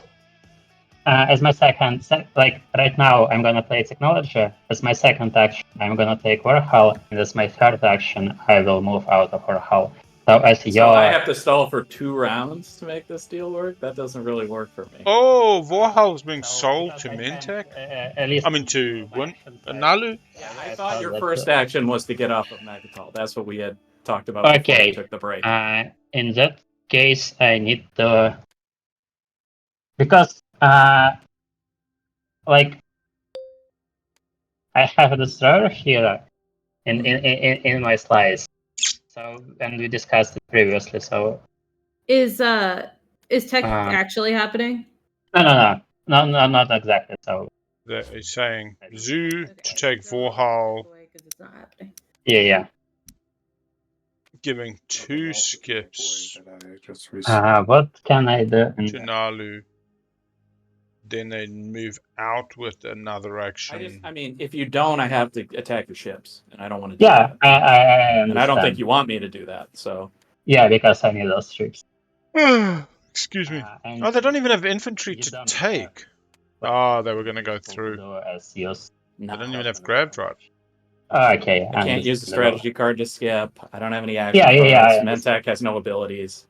Speaker 3: second, like right now, I'm gonna play technology. As my second action, I'm gonna take Warhol, and as my third action, I will move out of Warhol. So
Speaker 5: I have to stall for 2 rounds to make this deal work? That doesn't really work for me.
Speaker 1: Oh, Warhol's being sold to Mentak? I mean, to Nalu?
Speaker 5: Yeah, I thought your first action was to get off of Mechatol. That's what we had talked about before we took the break.
Speaker 3: In that case, I need to... Because, I have a destroyer here in my slice. So, and we discussed it previously. So,
Speaker 6: is tech actually happening?
Speaker 3: No, not exactly. So,
Speaker 1: that is saying Zoo to take Warhol.
Speaker 6: It's not happening.
Speaker 3: Yeah.
Speaker 1: Giving 2 skips
Speaker 3: what can I do?
Speaker 1: to Nalu. Then they move out with another action.
Speaker 5: I mean, if you don't, I have to attack your ships, and I don't want to do
Speaker 3: that.
Speaker 5: And I don't think you want me to do that, so...
Speaker 3: Yeah, because I need those troops.
Speaker 1: Excuse me. Oh, they don't even have infantry to take. Oh, they were going to go through. They don't even have grab drives.
Speaker 3: Okay.
Speaker 5: I can't use the strategy card to skip. I don't have any action cards. Mentak has no abilities.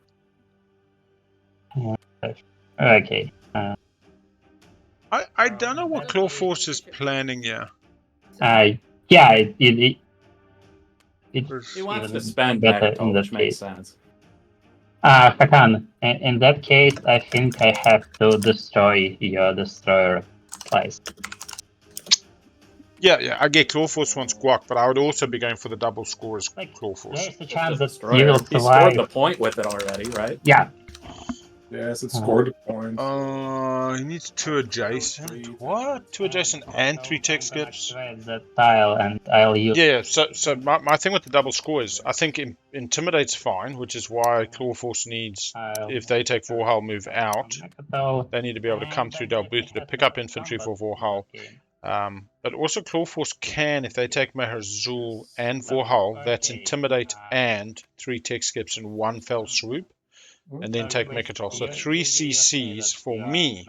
Speaker 3: Okay.
Speaker 1: I don't know what Clawforce is planning here.
Speaker 3: He
Speaker 5: wants to spend Mechatol, which makes sense.
Speaker 3: Hakan, in that case, I think I have to destroy your destroyer slice.
Speaker 1: Yeah, I get Clawforce wants Guac, but I would also be going for the double score as Clawforce.
Speaker 3: There's a chance that
Speaker 5: you will survive. He scored the point with it already, right?
Speaker 3: Yeah.
Speaker 2: Yes, it scored a point.
Speaker 1: He needs 2 adjacent. What? 2 adjacent and 3 tech skips?
Speaker 3: Trade that tile, and I'll use.
Speaker 1: Yeah, so my thing with the double score is I think Intimidate's fine, which is why Claw Force needs, if they take 4 hull, move out. They need to be able to come through Del Booth to pick up infantry for 4 hull. But also Claw Force can, if they take Meher Zul and 4 hull, that's Intimidate and 3 tech skips in one fell swoop. And then take Mechatol. So 3 CCs for me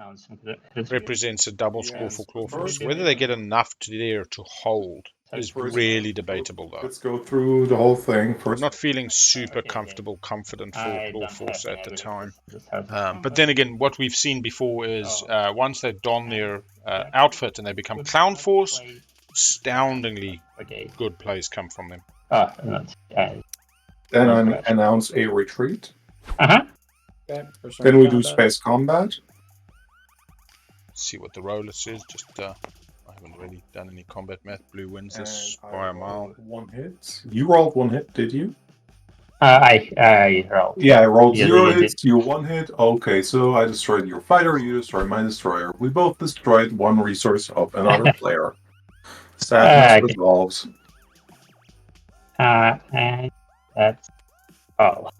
Speaker 1: represents a double score for Claw Force. Whether they get enough there to hold is really debatable, though.
Speaker 2: Let's go through the whole thing
Speaker 1: I'm
Speaker 2: first.
Speaker 1: not feeling super confident for Claw Force at the time. But then again, what we've seen before is once they don their outfit and they become Clown Force, astoundingly good plays come from them.
Speaker 2: Then I announce a retreat.
Speaker 3: Uh-huh.
Speaker 5: Okay,
Speaker 2: Then we do space combat.
Speaker 1: See what the roller says. Just I haven't really done any combat math. Blue wins this
Speaker 2: And
Speaker 1: by
Speaker 2: I
Speaker 1: a mile.
Speaker 2: rolled 1 hit. You rolled 1 hit, did you?
Speaker 3: I rolled.
Speaker 2: Yeah, I rolled
Speaker 3: Yeah,
Speaker 2: 0
Speaker 3: you did.
Speaker 2: hits, you 1 hit. Okay, so I destroyed your fighter, you destroyed my destroyer. We both destroyed 1 resource of another player. Sadness resolves.
Speaker 3: And that's all.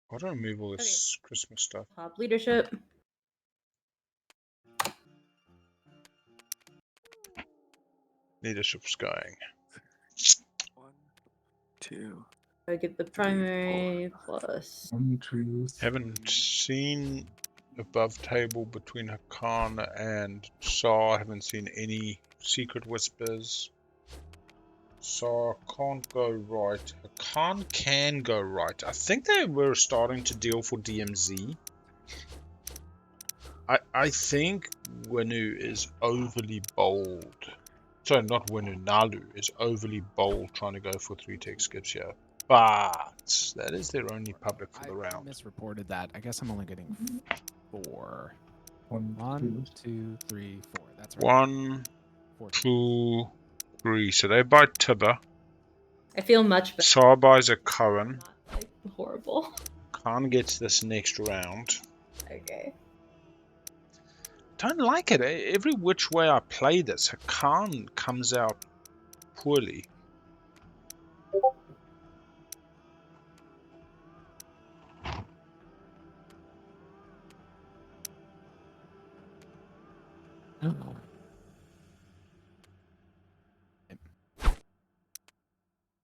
Speaker 1: Why don't I remove all this Christmas stuff?
Speaker 6: Top leadership.
Speaker 1: Leadership's going.
Speaker 7: 1, 2.
Speaker 6: I get the primary plus.
Speaker 2: 1, 2, 3.
Speaker 1: Haven't seen above table between Hakan and Saw. Haven't seen any secret whispers. Saw can't go right. Hakan can go right. I think they were starting to deal for DMZ. I think Winu is overly bold. Sorry, not Winu, Nalu is overly bold trying to go for 3 tech skips here. But that is their only public for the
Speaker 4: I
Speaker 1: round.
Speaker 4: misreported that. I guess I'm only getting 4.
Speaker 2: 1,
Speaker 4: 1, 2, 3, 4. That's right.
Speaker 1: 1,
Speaker 4: 4.
Speaker 1: 2, 3. So they buy Tibber.
Speaker 6: I feel much better.
Speaker 1: Saw buys a Cohen.
Speaker 6: Not like horrible.
Speaker 1: Khan gets this next round.
Speaker 6: Okay.
Speaker 1: Don't like it. Every which way I play this, Khan comes out poorly.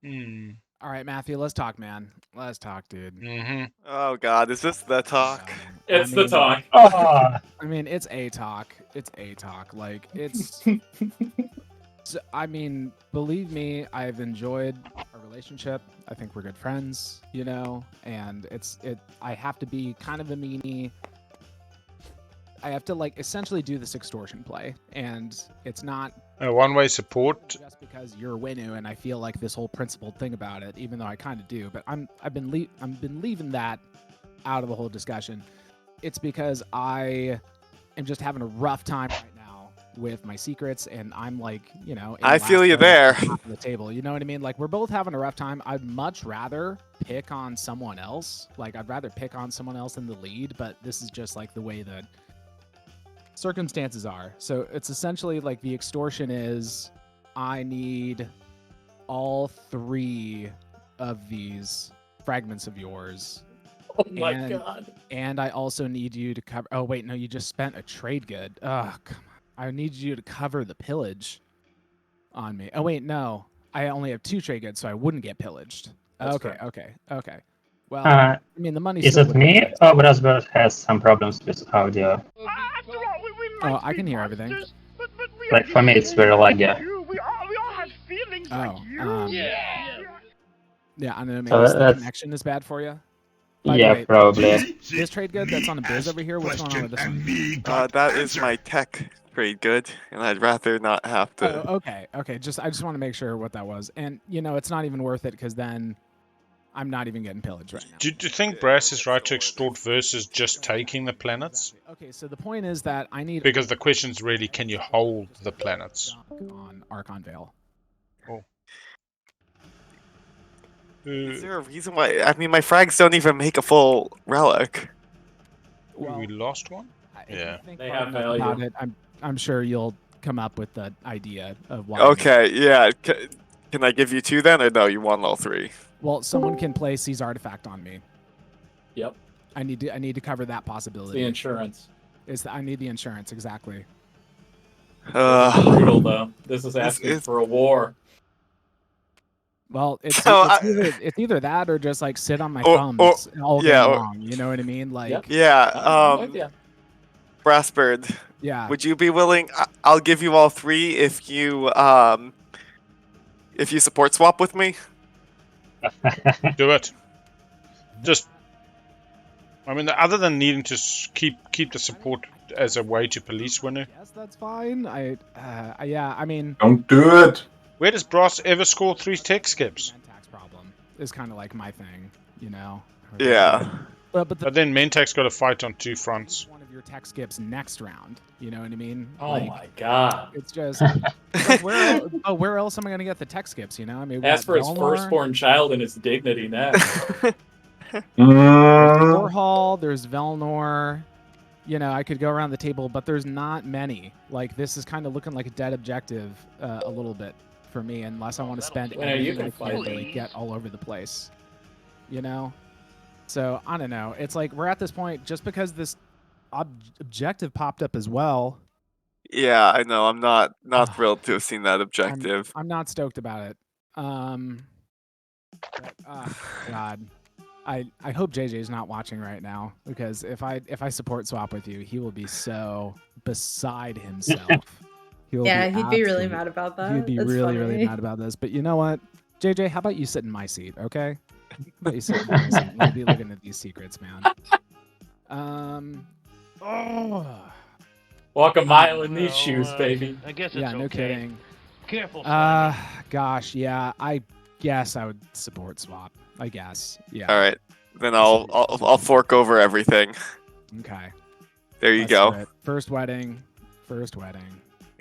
Speaker 1: Hmm.
Speaker 4: All right, Matthew, let's talk, man. Let's talk, dude.
Speaker 1: Mm-hmm.
Speaker 7: Oh god, is this the talk?
Speaker 5: It's the talk.
Speaker 4: I mean, it's a talk. It's a talk. Like, it's. I mean, believe me, I've enjoyed our relationship. I think we're good friends, you know, and I have to be kind of a meanie. I have to, like, essentially do this extortion play, and it's not
Speaker 1: A one-way support.
Speaker 4: just because you're Winu and I feel like this whole principled thing about it, even though I kind of do. But I've been leaving that out of the whole discussion. It's because I am just having a rough time right now with my secrets, and I'm like, you know, in
Speaker 7: I feel
Speaker 4: last
Speaker 7: you
Speaker 4: place
Speaker 7: there.
Speaker 4: at the top of the table. You know what I mean? Like, we're both having a rough time. I'd much rather pick on someone else. Like, I'd rather pick on someone else in the lead, but this is just like the way that circumstances are. So it's essentially like the extortion is I need all 3 of these fragments of yours.
Speaker 5: Oh my
Speaker 4: And-
Speaker 5: god.
Speaker 4: And I also need you to cover. Oh, wait, no, you just spent a trade good. Oh, come on. I need you to cover the pillage on me. Oh, wait, no. I only have 2 trade goods, so I wouldn't get pillaged.
Speaker 2: That's
Speaker 4: Okay,
Speaker 2: fair.
Speaker 4: okay. Well,
Speaker 3: Uh,
Speaker 4: I mean, the money
Speaker 3: is it me or Brasbert has some problems with audio?
Speaker 4: Oh, I can hear everything.
Speaker 3: Like, for me, it's very laggy.
Speaker 4: Oh, yeah, I don't know. Maybe
Speaker 3: So
Speaker 4: the
Speaker 3: that's-
Speaker 4: connection is bad for you. By the
Speaker 3: Yeah,
Speaker 4: way,
Speaker 3: probably.
Speaker 4: This trade good that's on a biz over here. What's going on with this one?
Speaker 7: That is my tech trade good, and I'd rather not have to.
Speaker 4: Oh, okay. I just want to make sure what that was, and you know, it's not even worth it because then I'm not even getting pillaged right now.
Speaker 1: Do you think Brass is right to extort versus just taking the planets?
Speaker 4: Okay, so the point is that I need
Speaker 1: Because the question's really, can you hold the planets?
Speaker 4: on Archon Vale.
Speaker 7: Is there a reason why? I mean, my frags don't even make a full relic.
Speaker 1: we lost one.
Speaker 4: If
Speaker 1: Yeah.
Speaker 4: you think
Speaker 5: They
Speaker 4: hard
Speaker 5: have
Speaker 4: enough
Speaker 5: value.
Speaker 4: about it, I'm sure you'll come up with the idea of why.
Speaker 7: Okay, yeah. Can I give you 2 then, or no? You want all 3?
Speaker 4: Well, someone can play Seize Artifact on me.
Speaker 5: Yep.
Speaker 4: I need to cover that
Speaker 5: It's
Speaker 4: possibility.
Speaker 5: the insurance.
Speaker 4: I need the insurance, exactly.
Speaker 5: This is brutal, though. This is asking
Speaker 7: is-
Speaker 5: for a war.
Speaker 4: Well, it's
Speaker 7: So
Speaker 4: it's either that or just like sit on my
Speaker 7: Or-
Speaker 4: thumbs all
Speaker 7: yeah,
Speaker 4: game
Speaker 7: or-
Speaker 4: long. You know what I mean? Like,
Speaker 5: Yep.
Speaker 7: Yeah.
Speaker 5: I'm with ya.
Speaker 7: Brassbird,
Speaker 4: yeah.
Speaker 7: would you be willing? I'll give you all 3 if you support swap with me.
Speaker 1: Do it. Just, I mean, other than needing to keep the support as a way to police winner.
Speaker 4: Yes, that's fine. Yeah. I mean,
Speaker 2: Don't do it.
Speaker 1: Where does Brass ever score 3 tech skips?
Speaker 4: tax problem is kind of like my thing, you know.
Speaker 7: Yeah.
Speaker 1: But then Mentak's got to fight on 2 fronts.
Speaker 4: One of your tech skips next round. You know what I mean?
Speaker 5: Oh
Speaker 4: Like,
Speaker 5: my god.
Speaker 4: it's just like, where else am I gonna get the tech skips? You know, I mean,
Speaker 5: Ask for his
Speaker 4: Velnor,
Speaker 5: firstborn child and his dignity next.
Speaker 4: There's
Speaker 2: Mm,
Speaker 4: Warhol, there's Velnor. You know, I could go around the table, but there's not many. Like, this is kind of looking like a dead objective a little bit for me, unless I want to spend
Speaker 5: Well, you
Speaker 4: everything
Speaker 5: can
Speaker 4: I
Speaker 5: fight
Speaker 4: can to
Speaker 5: it.
Speaker 4: like, get all over the place. You know? So, I don't know. It's like, we're at this point, just because this objective popped up as well,
Speaker 7: Yeah, I know. I'm not thrilled to have seen that objective.
Speaker 4: I'm not stoked about it. But, God. I hope JJ's not watching right now, because if I support swap with you, he will be so beside himself. He'll
Speaker 6: Yeah, he'd be really
Speaker 4: absolute-
Speaker 6: mad about that.
Speaker 4: He'd be
Speaker 6: That's
Speaker 4: really, really
Speaker 6: funny.
Speaker 4: mad about this. But you know what, JJ, how about you sit in my seat, okay? How about you sit in my seat? We'll be looking at these secrets, man. Oh,
Speaker 5: Walk a mile in these shoes, baby.
Speaker 8: I guess it's
Speaker 4: yeah, no
Speaker 8: okay.
Speaker 4: kidding.
Speaker 8: Careful, Slimy.
Speaker 4: Gosh, yeah, I guess I would support swap. I guess, yeah.
Speaker 7: All right, then I'll fork over everything.
Speaker 4: Okay.
Speaker 7: There you
Speaker 4: Let's
Speaker 7: go.
Speaker 4: do it. First wedding.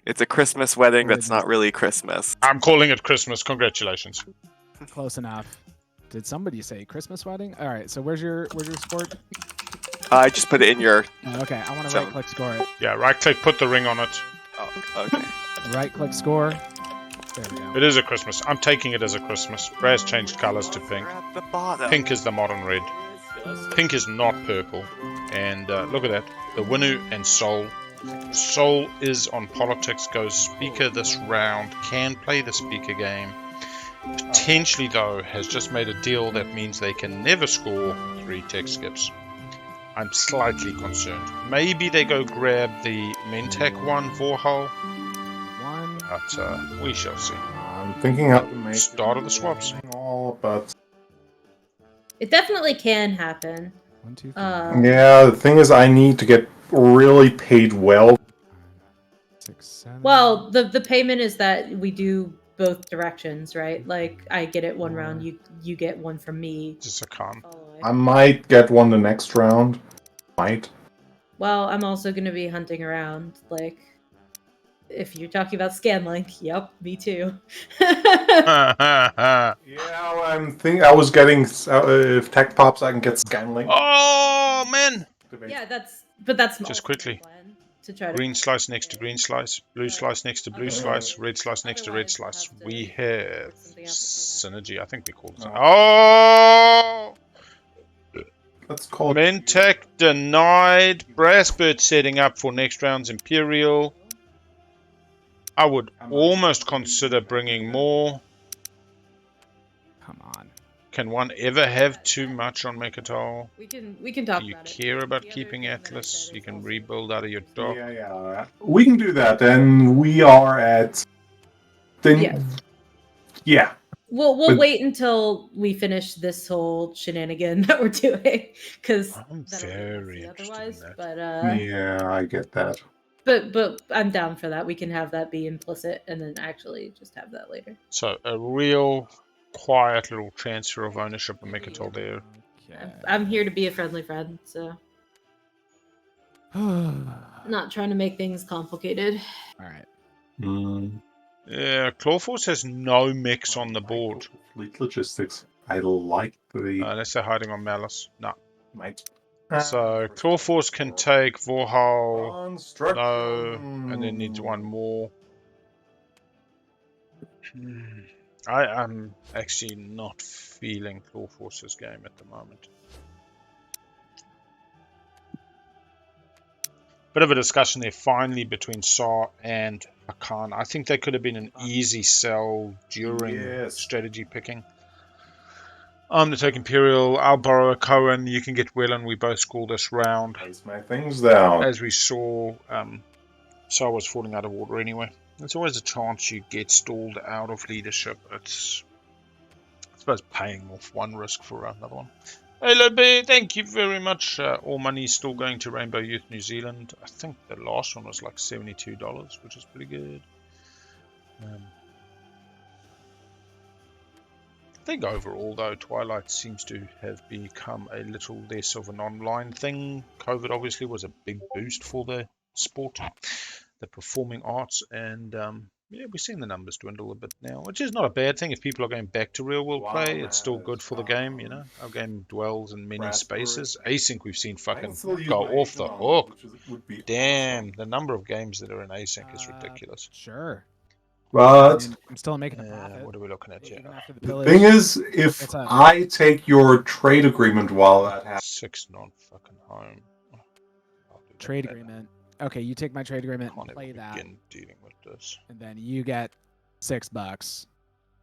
Speaker 7: It's a Christmas wedding that's
Speaker 4: Goodness.
Speaker 7: not really Christmas.
Speaker 1: I'm calling it Christmas. Congratulations.
Speaker 4: Close enough. Did somebody say Christmas wedding? All right. So where's your support?
Speaker 7: I just put it in your.
Speaker 4: Oh, okay. I want to
Speaker 7: Seven.
Speaker 4: right click score it.
Speaker 1: Yeah, right click, put the ring on it.
Speaker 7: Oh, okay.
Speaker 4: Right click score. There we go.
Speaker 1: It is a Christmas. I'm taking it as a Christmas. Braz changed colors to pink.
Speaker 7: We're at the bottom.
Speaker 1: Pink is the modern red. Pink is not purple. And look at that. The Winu and Soul. Soul is on politics, goes speaker this round, can play the speaker game. Potentially, though, has just made a deal that means they can never score 3 tech skips. I'm slightly concerned. Maybe they go grab the Mentak one, Vorhal,
Speaker 4: One.
Speaker 1: but we shall see.
Speaker 2: I'm thinking how to make
Speaker 1: Start of the swaps.
Speaker 2: all, but
Speaker 6: It definitely can happen.
Speaker 4: 1, 2, 3.
Speaker 2: yeah, the thing is, I need to get really paid well.
Speaker 4: 6, 7.
Speaker 6: Well, the payment is that we do both directions, right? Like I get it one round, you get one from me.
Speaker 1: Just a con.
Speaker 6: following.
Speaker 2: I might get one the next round. Might.
Speaker 6: Well, I'm also going to be hunting around. Like, if you're talking about Scanlink, yep, me too.
Speaker 2: Yeah, I was getting if tech pops, I can get Scanlink.
Speaker 1: Oh, man!
Speaker 6: Yeah, that's
Speaker 1: Just
Speaker 6: also
Speaker 1: quickly.
Speaker 6: the plan, to try to
Speaker 1: Green slice next to green slice, blue slice next to blue slice, red slice next to red
Speaker 6: Otherwise, we'll
Speaker 1: slice.
Speaker 6: have to
Speaker 1: We have
Speaker 6: figure something out to
Speaker 1: synergy. I think we call it.
Speaker 2: Oh.
Speaker 1: Oh!
Speaker 2: Let's call it.
Speaker 1: Mentak denied. Brassbird setting up for next round's Imperial. I would almost consider bringing more.
Speaker 4: Come on.
Speaker 1: Can one ever have too much on Mechatol?
Speaker 6: We can talk
Speaker 1: Do you
Speaker 6: about it.
Speaker 1: care about
Speaker 6: The other
Speaker 1: keeping
Speaker 6: thing that I
Speaker 1: Atlas?
Speaker 6: said
Speaker 1: You
Speaker 6: is
Speaker 1: can
Speaker 6: also-
Speaker 1: rebuild out of your dock.
Speaker 2: Yeah. We can do that, and we are at. Then.
Speaker 6: Yeah.
Speaker 2: Yeah.
Speaker 6: We'll
Speaker 2: But-
Speaker 6: wait until we finish this whole shenanigan that we're doing, because
Speaker 1: I'm very interested in
Speaker 6: otherwise.
Speaker 1: that.
Speaker 6: But
Speaker 2: Yeah, I get that.
Speaker 6: but I'm down for that. We can have that be implicit, and then actually just have that later.
Speaker 1: So a real quiet little transfer of ownership of Mechatol there.
Speaker 4: Okay.
Speaker 6: I'm here to be a friendly friend, so
Speaker 4: All
Speaker 6: not trying to make things complicated.
Speaker 4: right.
Speaker 1: Yeah, Clawforce has no mix on the board.
Speaker 2: Fleet logistics. I like the.
Speaker 1: Unless they're hiding on Malice. No.
Speaker 2: might.
Speaker 1: So Clawforce can take Vorhal,
Speaker 2: Construction.
Speaker 1: no, and then needs one more. I'm actually not feeling Clawforce's game at the moment. Bit of a discussion there finally between Saar and Hakan. I think they could have been an easy sell during
Speaker 2: Yes.
Speaker 1: strategy picking. I'm to take Imperial, I'll borrow a Cohen, you can get Whelan, we both score this round.
Speaker 2: Place my things down.
Speaker 1: As we saw, Saar was falling out of order anyway. There's always a chance you get stalled out of leadership. It's, I suppose, paying off one risk for another one. Hello, Bear. Thank you very much. All money is still going to Rainbow Youth New Zealand. I think the last one was like $72, which is pretty good. I think overall, though, Twilight seems to have become a little less of an online thing. COVID obviously was a big boost for the sport, the performing arts, and yeah, we're seeing the numbers dwindle a bit now, which is not a bad thing. If people are going back to real world play, it's still good for the game, you know. Our game dwells in many spaces. Async we've seen fucking go off the hook. Damn, the number of games that are in async is ridiculous.
Speaker 4: Sure.
Speaker 2: But
Speaker 4: I'm still making a profit.
Speaker 1: What are we looking at here?
Speaker 4: Even after the
Speaker 2: the
Speaker 4: pillage.
Speaker 2: thing is, if
Speaker 4: What's up?
Speaker 2: I take your trade agreement while that happens,
Speaker 1: 6 non-fucking home. I'll do that
Speaker 4: Trade
Speaker 1: later.
Speaker 4: agreement. Okay, you take my trade agreement
Speaker 1: Can't
Speaker 4: and play
Speaker 1: even
Speaker 4: that,
Speaker 1: begin dealing with this.
Speaker 4: and then you get $6.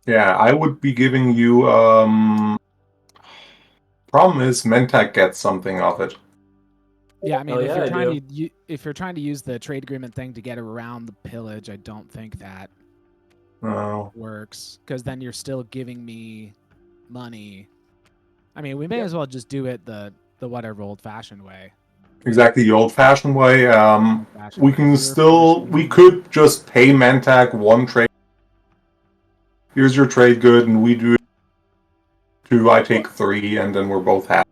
Speaker 2: yeah, I would be giving you. Problem is, Mentak gets something of it.
Speaker 4: Yeah, I mean,
Speaker 5: Oh,
Speaker 4: if
Speaker 5: yeah,
Speaker 4: you're
Speaker 5: I
Speaker 4: trying
Speaker 5: do.
Speaker 4: to if you're trying to use the trade agreement thing to get around the pillage, I don't think that
Speaker 2: No.
Speaker 4: works, because then you're still giving me money. I mean, we may as well just do it the whatever old-fashioned way.
Speaker 2: Exactly the old-fashioned way.
Speaker 4: Old-fashioned
Speaker 2: We
Speaker 4: way.
Speaker 2: can
Speaker 4: Your
Speaker 2: still.
Speaker 4: first
Speaker 2: We
Speaker 4: one.
Speaker 2: could just pay Mentak one trade. Here's your trade good, and we do 2. I take 3, and then we're both happy.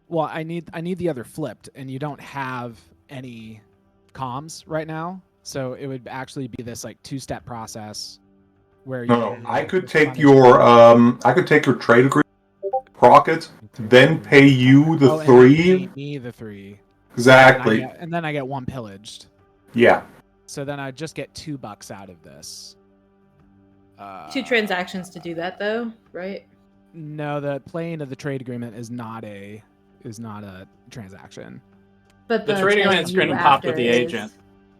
Speaker 4: Well, I need the other flipped, and you don't have any comms right now, so it would actually be this like 2-step process where you.
Speaker 2: No, I could take
Speaker 4: punish-
Speaker 2: your. I could take your trade agreement, proc it, then pay you the
Speaker 4: Oh, and then
Speaker 2: 3.
Speaker 4: pay me the 3.
Speaker 2: Exactly.
Speaker 4: And then I get 1 pillaged.
Speaker 2: Yeah.
Speaker 4: So then I just get $2 out of this.
Speaker 6: 2 transactions to do that, though, right?
Speaker 4: No, the playing of the trade agreement is not a transaction.
Speaker 6: But
Speaker 5: The trade agreement's
Speaker 6: paying
Speaker 5: getting
Speaker 6: you
Speaker 5: popped with
Speaker 6: after
Speaker 5: the
Speaker 6: is-
Speaker 5: agent.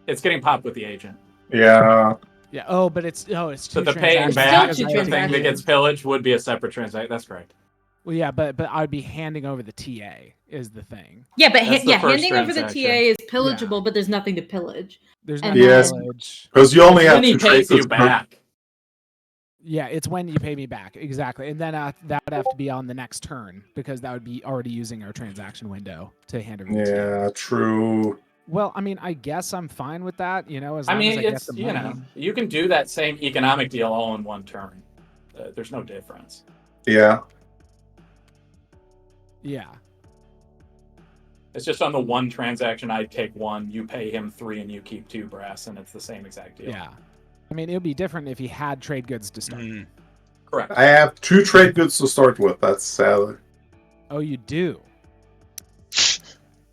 Speaker 5: It's getting popped with the agent.
Speaker 2: Yeah.
Speaker 4: Yeah. Oh, but it's 2
Speaker 5: So the paying
Speaker 4: transactions.
Speaker 5: back,
Speaker 6: Still
Speaker 5: the
Speaker 6: 2
Speaker 5: thing that gets
Speaker 6: transactions.
Speaker 5: pillaged would be a separate transaction. That's correct.
Speaker 4: Well, yeah, but I'd be handing over the TA is the thing.
Speaker 6: Yeah, but
Speaker 5: That's the first
Speaker 6: handing over the
Speaker 5: transaction.
Speaker 6: TA is pillageable, but there's nothing to pillage.
Speaker 4: There's
Speaker 6: And
Speaker 4: no
Speaker 2: Yes.
Speaker 4: pillage.
Speaker 2: Because you only have
Speaker 5: Then he
Speaker 2: 2
Speaker 5: pays
Speaker 2: trades.
Speaker 5: you back.
Speaker 4: Yeah, it's when you pay me back. Exactly. And then that would have to be on the next turn, because that would be already using our transaction window to hand over the TA.
Speaker 2: Yeah, true.
Speaker 4: Well, I mean, I guess I'm fine with that, you know, as
Speaker 5: I
Speaker 4: long
Speaker 5: mean,
Speaker 4: as I get
Speaker 5: it's,
Speaker 4: the
Speaker 5: you
Speaker 4: money.
Speaker 5: know, you can do that same economic deal all in one turn. There's no difference.
Speaker 2: Yeah.
Speaker 4: Yeah.
Speaker 5: It's just on the one transaction, I take 1, you pay him 3, and you keep 2 brass, and it's the same exact deal.
Speaker 4: Yeah. I mean, it would be different if he had trade goods to start.
Speaker 5: Correct.
Speaker 2: I have 2 trade goods to start with. That's sad.
Speaker 4: Oh, you do?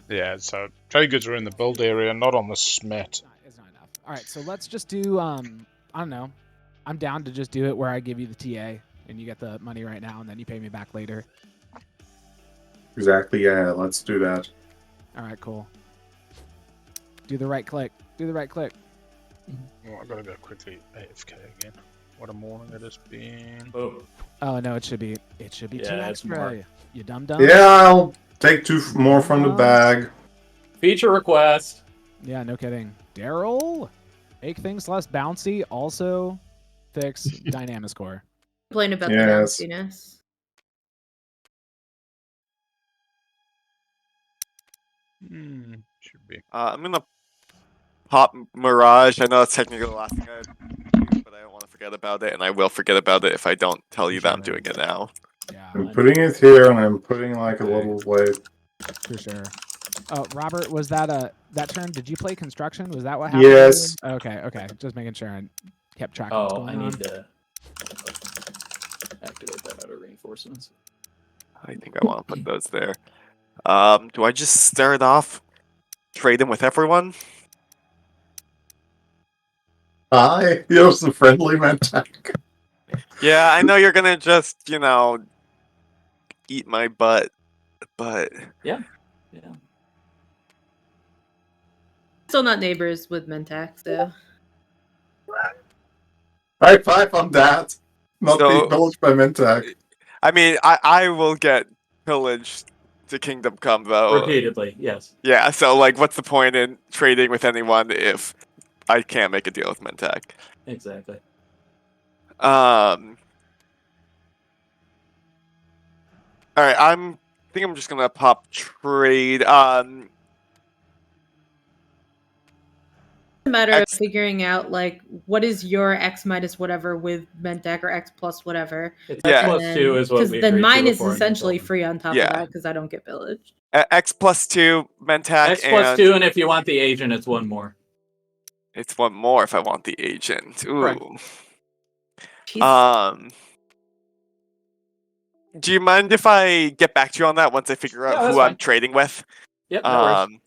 Speaker 1: Yeah, so trade goods are in the build area, not on the smet.
Speaker 4: It's not enough. All right, so let's just do, I don't know. I'm down to just do it where I give you the TA and you get the money right now and then you pay me back later.
Speaker 2: Exactly, yeah, let's do that.
Speaker 4: All right, cool. Do the right click. Do the right click.
Speaker 1: Well, I've got to go quickly AFK again. What a morning it has been.
Speaker 5: Boom.
Speaker 4: Oh, no, it should be 2
Speaker 5: Yeah, it's
Speaker 4: extra.
Speaker 5: more.
Speaker 4: You dumb.
Speaker 2: Yeah, I'll take 2 more from the bag.
Speaker 5: Feature request.
Speaker 4: Yeah, no kidding. Daryl, make things less bouncy. Also, fix dynamic score.
Speaker 6: Complain about
Speaker 2: Yes.
Speaker 6: the bounciness.
Speaker 1: Should be.
Speaker 7: I'm gonna pop Mirage. I know that's technically the last thing I do, but I don't want to forget about it, and I will forget about it if I don't tell you that I'm doing it now.
Speaker 4: Yeah,
Speaker 2: I'm putting it here, and I'm putting like a little wave.
Speaker 4: for sure. Oh, Robert, was that that turn? Did you play construction? Was that what happened?
Speaker 2: Yes.
Speaker 4: Okay, okay. Just making sure I kept track of what's
Speaker 5: Oh,
Speaker 4: going
Speaker 5: I
Speaker 4: on.
Speaker 5: need to activate that out of reinforcements.
Speaker 7: I think I want to put those there. Do I just start off trading with everyone?
Speaker 2: Hi, here's the friendly Mentak.
Speaker 7: Yeah, I know you're gonna just, eat my butt, but
Speaker 5: Yeah.
Speaker 6: Still not neighbors with Mentak, so.
Speaker 2: High five on that. Not
Speaker 7: So-
Speaker 2: being pillaged by Mentak.
Speaker 7: I mean, I will get pillaged to Kingdom Come though.
Speaker 5: Repeatedly, yes.
Speaker 7: Yeah, so like, what's the point in trading with anyone if I can't make a deal with Mentak?
Speaker 5: Exactly.
Speaker 7: All right, I think I'm just gonna pop trade.
Speaker 6: It's a matter
Speaker 7: X-
Speaker 6: of figuring out like what is your X minus whatever with Mentak or X plus whatever.
Speaker 5: It's
Speaker 7: Yeah.
Speaker 5: X plus 2 is what
Speaker 6: Because
Speaker 5: we
Speaker 6: then
Speaker 5: agreed
Speaker 6: mine
Speaker 5: to
Speaker 6: is
Speaker 5: before I
Speaker 6: essentially
Speaker 5: told
Speaker 6: free on top
Speaker 7: Yeah.
Speaker 6: of that because I don't get pillaged.
Speaker 7: X plus 2 Mentak
Speaker 5: X plus
Speaker 7: and
Speaker 5: 2, and if you want the agent, it's one more.
Speaker 7: it's one more if I want the agent. Ooh.
Speaker 5: Correct.
Speaker 6: Jeez.
Speaker 7: Do you mind if I get back to you on that once I figure out
Speaker 5: Yeah, that's
Speaker 7: who I'm
Speaker 5: fine.
Speaker 7: trading with?
Speaker 5: Yep, no worries.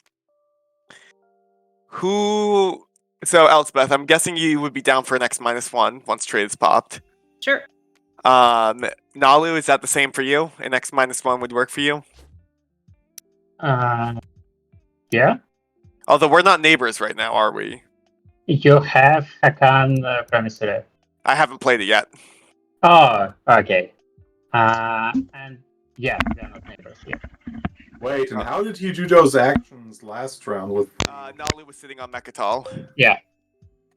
Speaker 7: Who? So Elspeth, I'm guessing you would be down for an X minus 1 once trade is popped.
Speaker 6: Sure.
Speaker 7: Nalu, is that the same for you? An X minus 1 would work for you?
Speaker 3: Yeah.
Speaker 7: Although we're not neighbors right now, are we?
Speaker 3: You have Hakan Promissory.
Speaker 7: I haven't played it yet.
Speaker 3: Oh, okay. And yeah, they're not neighbors. Yeah.
Speaker 2: Wait, and how did you do those actions last round with...
Speaker 7: Nalu was sitting on Mechatol.
Speaker 3: Yeah.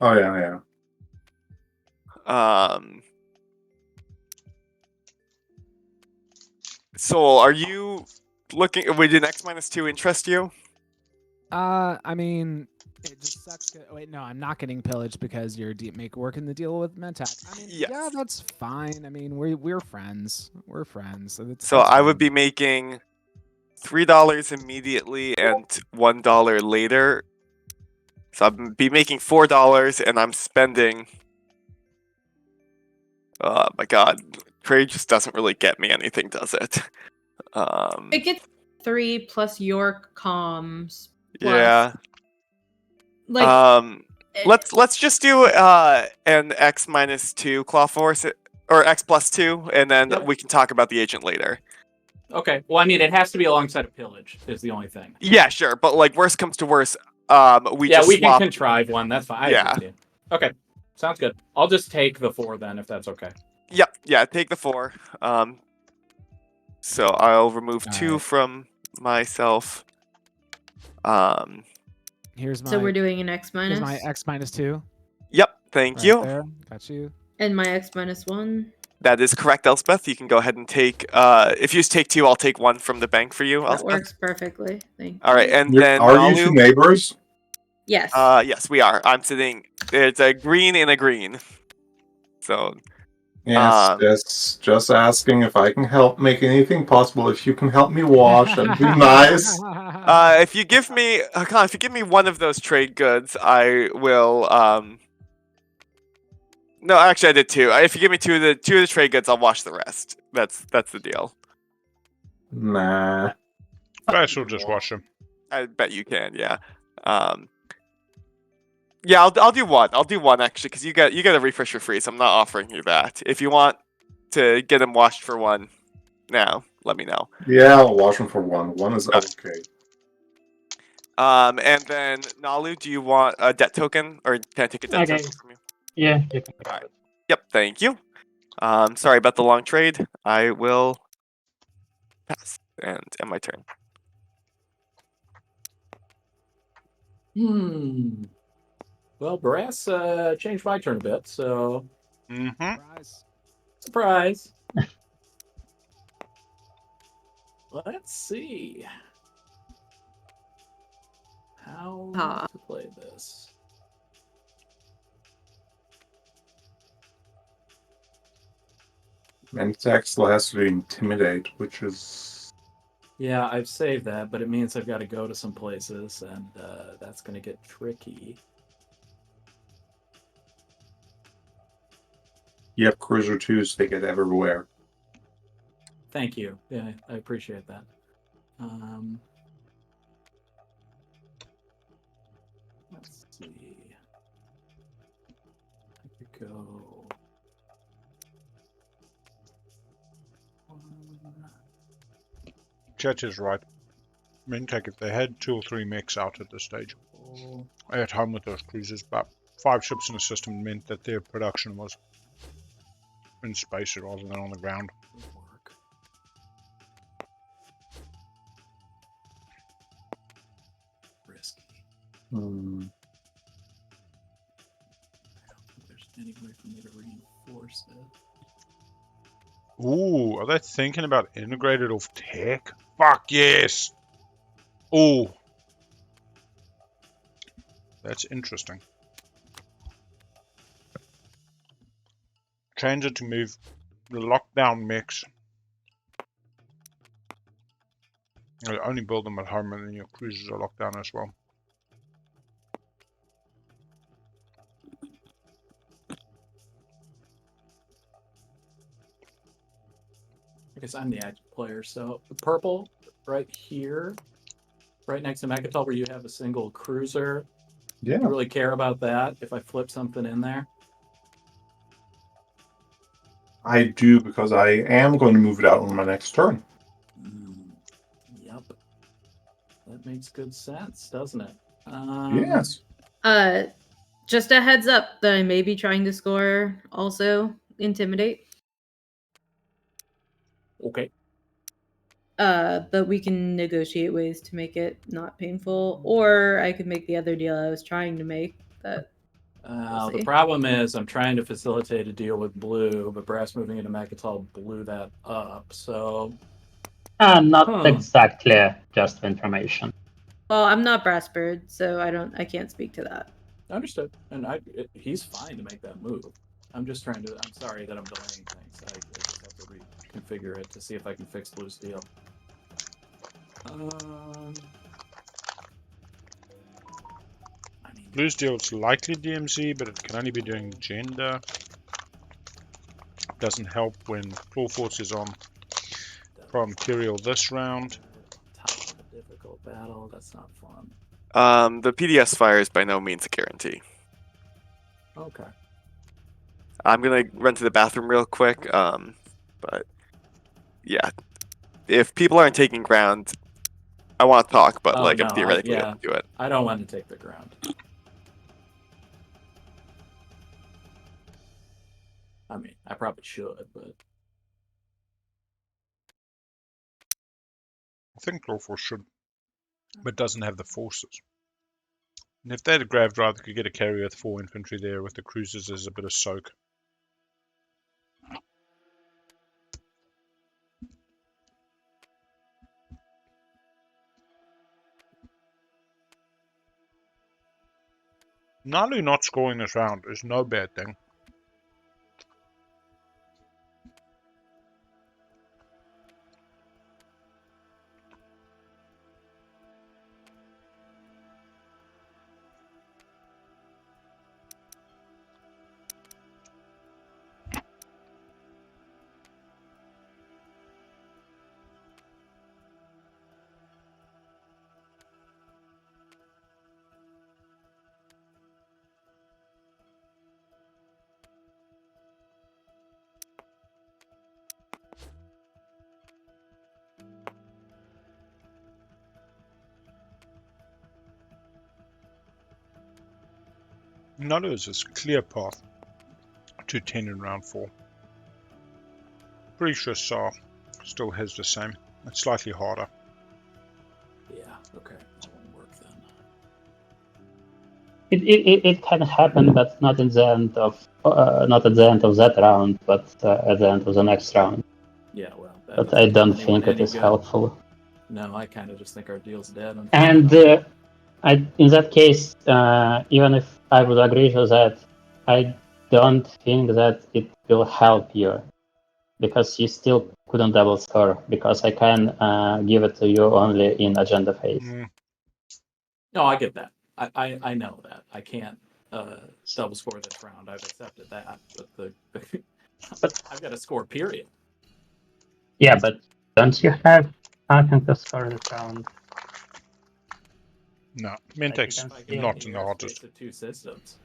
Speaker 2: Oh, yeah.
Speaker 7: Soul, are you looking? Would an X minus 2 interest you?
Speaker 4: I mean, it just sucks. Wait, no, I'm not getting pillaged because you're working the deal with Mentak. I mean,
Speaker 7: Yes.
Speaker 4: yeah, that's fine. I mean, we're friends. We're friends. So,
Speaker 7: So
Speaker 4: that's
Speaker 7: I would
Speaker 4: fine.
Speaker 7: be making $3 immediately and $1 later. So I'd be making $4, and I'm spending. Oh my god, trade just doesn't really get me anything, does it?
Speaker 6: It gets 3 plus your comms. Plus,
Speaker 7: Yeah.
Speaker 6: Like,
Speaker 7: Let's just do an X minus 2 Claw Force or X plus 2, and then
Speaker 5: Yep.
Speaker 7: we can talk about the agent later.
Speaker 5: Okay. Well, I mean, it has to be alongside a pillage. Is the only thing.
Speaker 7: Yeah, sure, but like worst comes to worst, we
Speaker 5: Yeah,
Speaker 7: just
Speaker 5: we
Speaker 7: swap.
Speaker 5: can contrive one. That's fine. I
Speaker 7: Yeah.
Speaker 5: agree with you. Okay. Sounds good. I'll just take the 4 then, if that's okay.
Speaker 7: Yep, yeah, take the 4. So I'll remove
Speaker 4: All
Speaker 7: 2
Speaker 4: right.
Speaker 7: from myself.
Speaker 4: Here's my.
Speaker 6: so we're doing an X
Speaker 4: Here's
Speaker 6: minus.
Speaker 4: my X minus 2.
Speaker 7: Yep, thank
Speaker 4: Right
Speaker 7: you.
Speaker 4: there. Got you.
Speaker 6: And my X minus 1.
Speaker 7: That is correct, Elspeth. You can go ahead and take. If you just take 2, I'll take 1 from the bank for you,
Speaker 6: That
Speaker 7: Elspeth.
Speaker 6: works perfectly. Thank you.
Speaker 7: All right, and
Speaker 2: You're-
Speaker 7: then
Speaker 2: are you two
Speaker 7: Nalu.
Speaker 2: neighbors?
Speaker 6: Yes.
Speaker 7: Yes, we are. I'm sitting. It's a green and a green. So
Speaker 2: Yes, just asking if I can help make anything possible. If you can help me wash, that'd be nice.
Speaker 7: if you give me, Hakan, if you give me 1 of those trade goods, I will. No, actually, I did 2. If you give me 2 of the trade goods, I'll wash the rest. That's the deal.
Speaker 2: Nah.
Speaker 1: I shall just wash him.
Speaker 7: I bet you can. Yeah. Yeah, I'll do 1. I'll do 1 actually, because you get a refresh for free, so I'm not offering you that. If you want to get them washed for 1 now, let me know.
Speaker 2: Yeah, I'll wash them for 1. 1 is okay.
Speaker 7: And then Nalu, do you want a debt token, or can I take a debt
Speaker 3: Okay.
Speaker 7: token from you?
Speaker 3: Yeah, you can.
Speaker 7: Alright. Yep, thank you. Sorry about the long trade. I will pass and end my turn.
Speaker 5: Well, Brass changed my turn a bit, so
Speaker 4: Surprise.
Speaker 5: surprise. Let's see how to play this.
Speaker 2: Mentak still has to intimidate, which is...
Speaker 5: Yeah, I've saved that, but it means I've got to go to some places, and that's going to get tricky.
Speaker 2: You have Cruiser 2s, they get everywhere.
Speaker 5: Thank you. Yeah, I appreciate that. Let's see. I could go.
Speaker 1: Chet is right. Mintech, if they had 2 or 3 mechs out at this stage,
Speaker 5: Oh,
Speaker 1: at home with those cruisers, but 5 ships in a system meant that their production was in space rather than on the ground.
Speaker 5: would work. Risky.
Speaker 2: Hmm.
Speaker 5: I don't think there's any way for me to reinforce it.
Speaker 1: Ooh, are they thinking about integrated off tech? Fuck yes! Ooh. That's interesting. Change it to move the lockdown mix. You only build them at home and then your cruisers are locked down as well.
Speaker 5: I guess I'm the active player, so the purple right here, right next to Mechatol, where you have a single cruiser.
Speaker 2: Yeah.
Speaker 5: Do you really care about that if I flip something in there?
Speaker 2: I do, because I am going to move it out on my next turn.
Speaker 5: Yep. That makes good sense, doesn't it?
Speaker 2: Yes.
Speaker 6: Just a heads up that I may be trying to score also Intimidate.
Speaker 5: Okay.
Speaker 6: But we can negotiate ways to make it not painful, or I could make the other deal I was trying to make. But we'll
Speaker 5: The
Speaker 6: see.
Speaker 5: problem is I'm trying to facilitate a deal with blue, but brass moving into Mechatol blew that up. So
Speaker 3: Not exactly, just for information.
Speaker 6: Well, I'm not Brassbird, so I can't speak to that.
Speaker 5: understood, and he's fine to make that move. I'm just trying to. I'm sorry that I'm delaying things. I just have to reconfigure it to see if I can fix blue's deal. I mean,
Speaker 1: Blue's deal is likely DMZ, but it can only be doing gender. Doesn't help when Claw Force is on Pro Imperial this round.
Speaker 5: top of a difficult battle. That's not fun.
Speaker 7: The PDS fire is by no means a guarantee.
Speaker 5: Okay.
Speaker 7: I'm gonna run to the bathroom real quick. But yeah, if people aren't taking ground, I want to talk. But
Speaker 5: Oh,
Speaker 7: like,
Speaker 5: no,
Speaker 7: I'm theoretically
Speaker 5: yeah.
Speaker 7: gonna do it.
Speaker 5: I don't want to take the ground. I mean, I probably should, but
Speaker 1: I think Claw Force should, but doesn't have the forces. And if they had a Grav Drive, they could get a carrier with 4 infantry there with the cruisers as a bit of soak. Nalu not scoring this round is no bad thing. Nalu is a clear path to 10 in round 4. Pretty sure Saar still has the same. It's slightly harder.
Speaker 5: yeah, okay, that won't work then.
Speaker 3: It can happen, but not in the end of not at the end of that round, but at the end of the next round.
Speaker 5: Yeah, well, that
Speaker 3: But
Speaker 5: doesn't
Speaker 3: I
Speaker 5: do
Speaker 3: don't
Speaker 5: anyone
Speaker 3: think it
Speaker 5: any
Speaker 3: is
Speaker 5: good.
Speaker 3: helpful.
Speaker 5: No, I kind of just think our deal's dead.
Speaker 3: And in that case, even if I would agree with that, I don't think that it will help you, because you still couldn't double score, because I can give it to you only in agenda phase.
Speaker 5: No, I get that. I know that. I can't double score this round. I've accepted that. But I've got to score, period.
Speaker 3: Yeah, but don't you have Nothing to score this round.
Speaker 1: No,
Speaker 3: Like
Speaker 1: Mentek's
Speaker 3: you can
Speaker 5: Like,
Speaker 3: see.
Speaker 1: not in the
Speaker 5: airspace
Speaker 1: hottest.
Speaker 5: of 2 systems.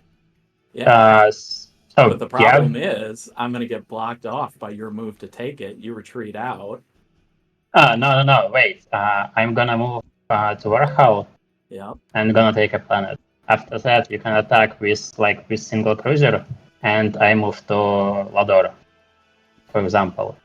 Speaker 5: Yeah.
Speaker 3: So
Speaker 5: But the
Speaker 3: yeah,
Speaker 5: problem is, I'm going to get blocked off by your move to take it. You retreat out.
Speaker 3: no, wait. I'm gonna move to Warhol
Speaker 5: Yep.
Speaker 3: and gonna take a planet. After that, you can attack with single cruiser, and I move to Lador, for example.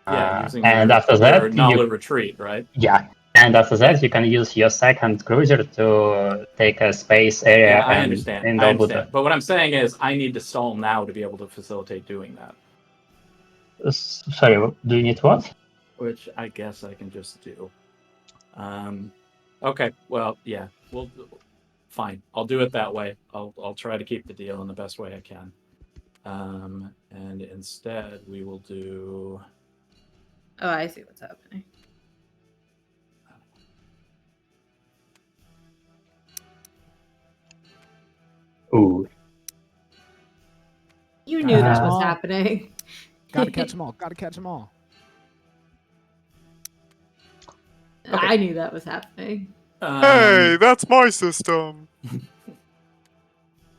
Speaker 5: Yeah, using
Speaker 3: and
Speaker 5: your,
Speaker 3: after
Speaker 5: your
Speaker 3: that,
Speaker 5: Nala retreat, right?
Speaker 3: yeah, and after that, you can use your second cruiser to take a space area
Speaker 5: Yeah, I
Speaker 3: and
Speaker 5: understand.
Speaker 3: in
Speaker 5: I
Speaker 3: Dolbuta.
Speaker 5: understand. But what I'm saying is, I need to stall now to be able to facilitate doing that.
Speaker 3: Sorry, do you need what?
Speaker 5: Which I guess I can just do. Okay, well, yeah, fine. I'll do it that way. I'll try to keep the deal in the best way I can. And instead, we will do.
Speaker 6: Oh, I see what's happening.
Speaker 3: Ooh,
Speaker 6: You knew that was
Speaker 4: Oh.
Speaker 6: happening.
Speaker 4: Gotta catch them all. Gotta catch them all.
Speaker 6: I knew that was happening.
Speaker 7: That's my system.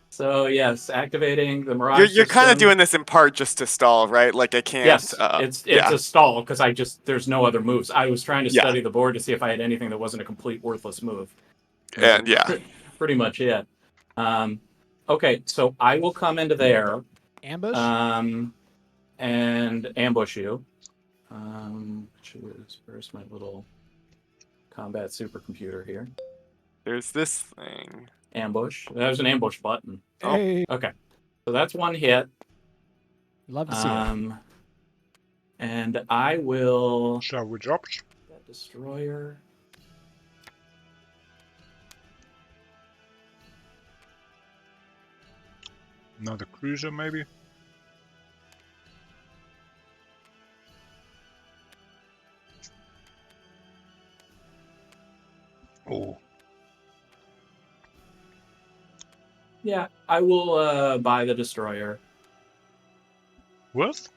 Speaker 5: So yes, activating the Mirage.
Speaker 7: You're kind of
Speaker 5: system.
Speaker 7: doing this in part just to stall, right? Like I can't.
Speaker 5: Yes, it's
Speaker 7: yeah.
Speaker 5: a stall because there's no other moves. I was trying to
Speaker 7: Yeah.
Speaker 5: study the board to see if I had anything that wasn't a complete worthless move.
Speaker 7: And yeah.
Speaker 5: Pretty much it. Okay, so I will come into there.
Speaker 4: Ambush.
Speaker 5: And ambush you. Which is, where's my little combat supercomputer here?
Speaker 7: There's this thing.
Speaker 5: Ambush. There's an ambush button.
Speaker 4: Hey.
Speaker 5: Okay, so that's one hit.
Speaker 4: Love to see it.
Speaker 5: And I will.
Speaker 1: Shall we drop?
Speaker 5: That destroyer.
Speaker 1: Another cruiser, maybe? Oh.
Speaker 5: Yeah, I will buy the destroyer.
Speaker 1: Worth?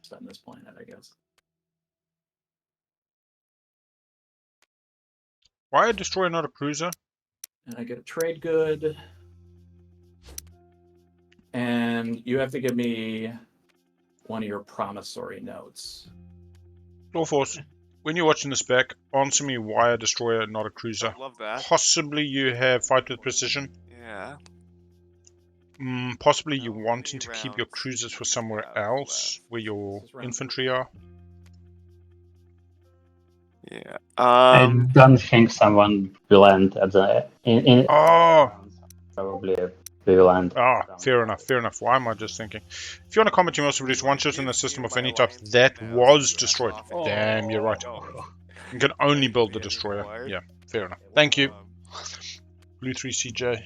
Speaker 5: Spend this planet, I guess.
Speaker 1: Why a destroyer, not a cruiser?
Speaker 5: And I get a trade good. And you have to give me one of your promissory notes.
Speaker 1: Lawforce, when you're watching the spec, answer me why a destroyer, not a cruiser.
Speaker 7: Love that.
Speaker 1: Possibly you have fight with precision.
Speaker 7: Yeah.
Speaker 1: Possibly you
Speaker 7: No,
Speaker 1: wanting
Speaker 7: 3
Speaker 1: to keep your
Speaker 7: rounds,
Speaker 1: cruisers for
Speaker 7: 3
Speaker 1: somewhere
Speaker 7: rounds
Speaker 1: else,
Speaker 7: left.
Speaker 1: where your
Speaker 5: This is round
Speaker 1: infantry are.
Speaker 7: Yeah.
Speaker 3: I don't think someone will end at the in
Speaker 1: Oh!
Speaker 3: probably we will end.
Speaker 1: Fair enough, fair enough. Why am I just thinking? If you want to comment, you must produce one ship in a system of any type that was destroyed. Damn, you're right. You can only build the destroyer. Yeah, fair enough. Thank you. Blue 3CJ.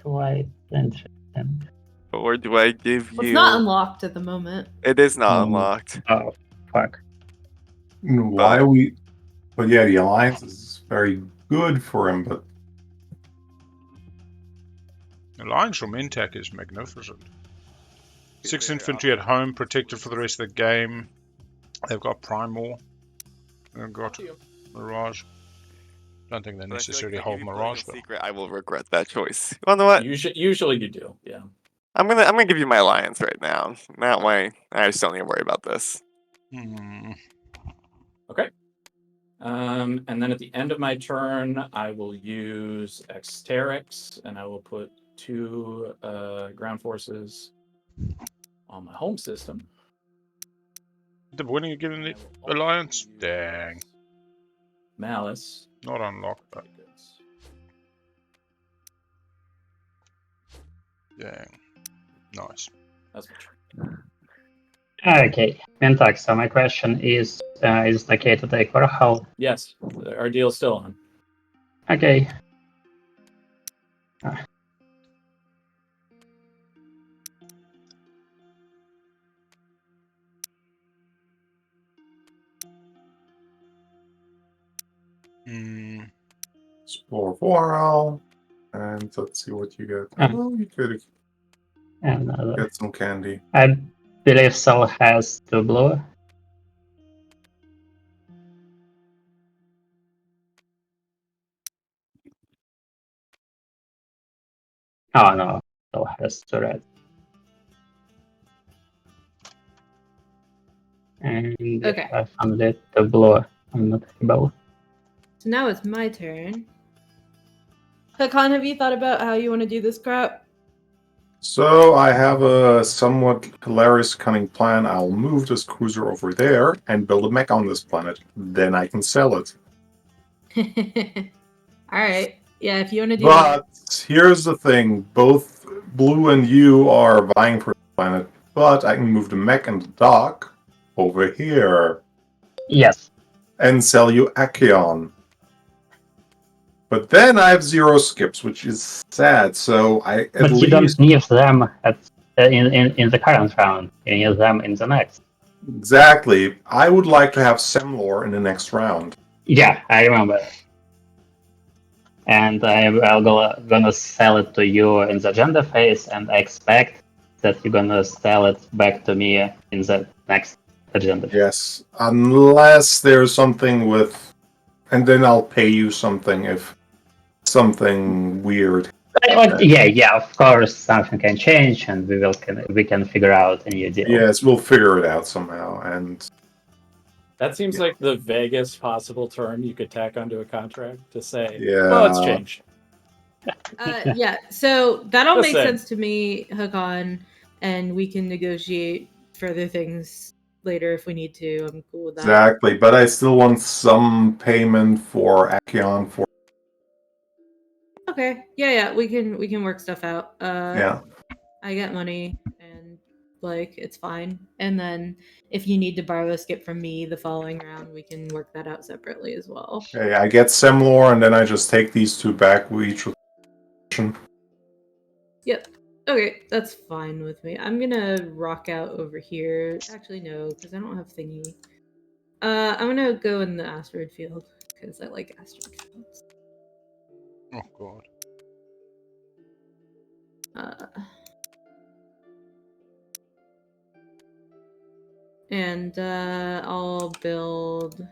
Speaker 3: Quite interesting.
Speaker 7: Or do I give
Speaker 6: Well,
Speaker 7: you?
Speaker 6: it's not unlocked at the moment.
Speaker 7: It is not unlocked.
Speaker 3: Oh, fuck.
Speaker 2: Why we? But yeah, the alliance is very good for him. But
Speaker 1: Alliance from Intac is magnificent. 6 infantry at home, protected for the rest of the game. They've got Primal. They've got Mirage. Don't think they
Speaker 7: But I feel like
Speaker 1: necessarily
Speaker 7: if I
Speaker 1: hold
Speaker 7: give you
Speaker 1: Mirage,
Speaker 7: Political
Speaker 1: but
Speaker 7: Secret, I will regret that choice. You know what?
Speaker 5: Usually you do, yeah.
Speaker 7: I'm gonna give you my alliance right now. That way, I just don't need to worry about this.
Speaker 5: Okay. And then at the end of my turn, I will use Exterix, and I will put 2 ground forces on my home system.
Speaker 1: the winning you're giving the
Speaker 5: I will also
Speaker 1: Alliance?
Speaker 5: use
Speaker 1: Dang.
Speaker 5: Malice.
Speaker 1: Not unlocked, but dang. Nice.
Speaker 5: That's my turn.
Speaker 3: Okay, Pentax. So my question is it okay to take Warhol?
Speaker 5: Yes, our deal's still on.
Speaker 3: Okay.
Speaker 2: explore Vorel, and let's see what you get. Oh, you could
Speaker 3: And
Speaker 2: get some candy.
Speaker 3: I believe Sol has 2 blue. Oh no, still has turret. And
Speaker 6: Okay.
Speaker 3: if I found it, the blow, I'm not able.
Speaker 6: So now it's my turn. Hakan, have you thought about how you want to do this crap?
Speaker 2: So I have a somewhat hilarious, cunning plan. I'll move this cruiser over there and build a mech on this planet. Then I can sell it.
Speaker 6: All right. Yeah, if you want to do that.
Speaker 2: But here's the thing: both Blue and you are vying for the planet, but I can move the mech and the dock over here
Speaker 3: Yes.
Speaker 2: and sell you Acheon. But then I have 0 skips, which is sad. So I at
Speaker 3: But you
Speaker 2: least
Speaker 3: don't need them in the current round. You need them in the next.
Speaker 2: exactly. I would like to have Semlor in the next round.
Speaker 3: Yeah, I remember. And I'll gonna sell it to you in the agenda phase, and I expect that you're gonna sell it back to me in the next agenda phase.
Speaker 2: Yes, unless there's something with, and then I'll pay you something if something weird.
Speaker 3: Yeah, of course, something can change, and we can figure out a new deal.
Speaker 2: Yes, we'll figure it out somehow. And
Speaker 5: That seems like the vaguest possible term you could tack onto a contract to say,
Speaker 2: yeah,
Speaker 5: well, it's changed.
Speaker 6: Yeah, so that all
Speaker 5: Just
Speaker 6: makes
Speaker 5: saying.
Speaker 6: sense to me, Hakan, and we can negotiate further things later if we need to. I'm cool with that.
Speaker 2: exactly. But I still want some payment for Acheon for.
Speaker 6: Okay. Yeah, we can work stuff out.
Speaker 2: Yeah.
Speaker 6: I get money and like it's fine. And then if you need to borrow a skip from me the following round, we can work that out separately as well.
Speaker 2: Okay, I get Semlor, and then I just take these two back with each.
Speaker 6: Yep. Okay, that's fine with me. I'm gonna rock out over here. Actually, no, because I don't have thingy. I'm gonna go in the asteroid field because I like asteroid fields.
Speaker 1: Oh god.
Speaker 6: And I'll build.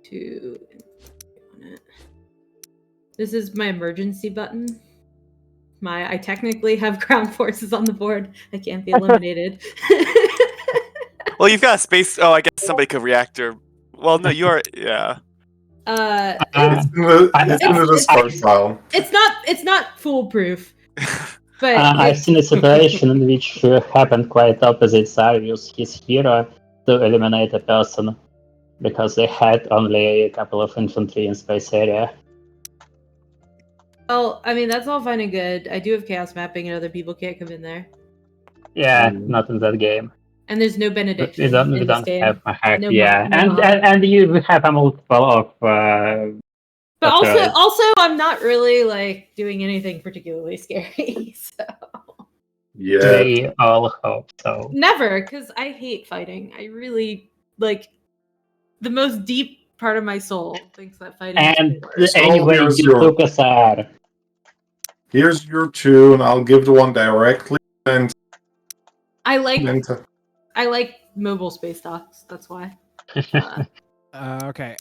Speaker 6: Two. On it. This is my emergency button. I technically have ground forces on the board. I can't be eliminated.
Speaker 7: Well, you've got a space. Oh, I guess somebody could reactor. Well, no, you are. Yeah.
Speaker 2: It's in the discard file.
Speaker 6: It's not foolproof. But
Speaker 3: I've seen a situation in which happened quite opposite. Tsar used his hero to eliminate a person because they had only a couple of infantry in space area.
Speaker 6: Well, I mean that's all fine and good. I do have chaos mapping, and other people can't come in there.
Speaker 3: Yeah, not in that game.
Speaker 6: And there's no benediction.
Speaker 3: We don't
Speaker 6: in this game.
Speaker 3: have a hack.
Speaker 6: No
Speaker 3: yeah,
Speaker 6: no
Speaker 3: and you have a multiple of.
Speaker 6: But also, I'm not really like doing anything particularly scary. So
Speaker 2: Yeah.
Speaker 3: We all hope so.
Speaker 6: never, because I hate fighting. I really like the most deep part of my soul thinks that fighting.
Speaker 3: And
Speaker 6: is
Speaker 3: anyway,
Speaker 2: here's
Speaker 3: you
Speaker 2: your-
Speaker 3: took a SAR.
Speaker 2: Here's your two, and I'll give the one directly. And
Speaker 6: I like mobile space docks. That's why.
Speaker 4: Okay.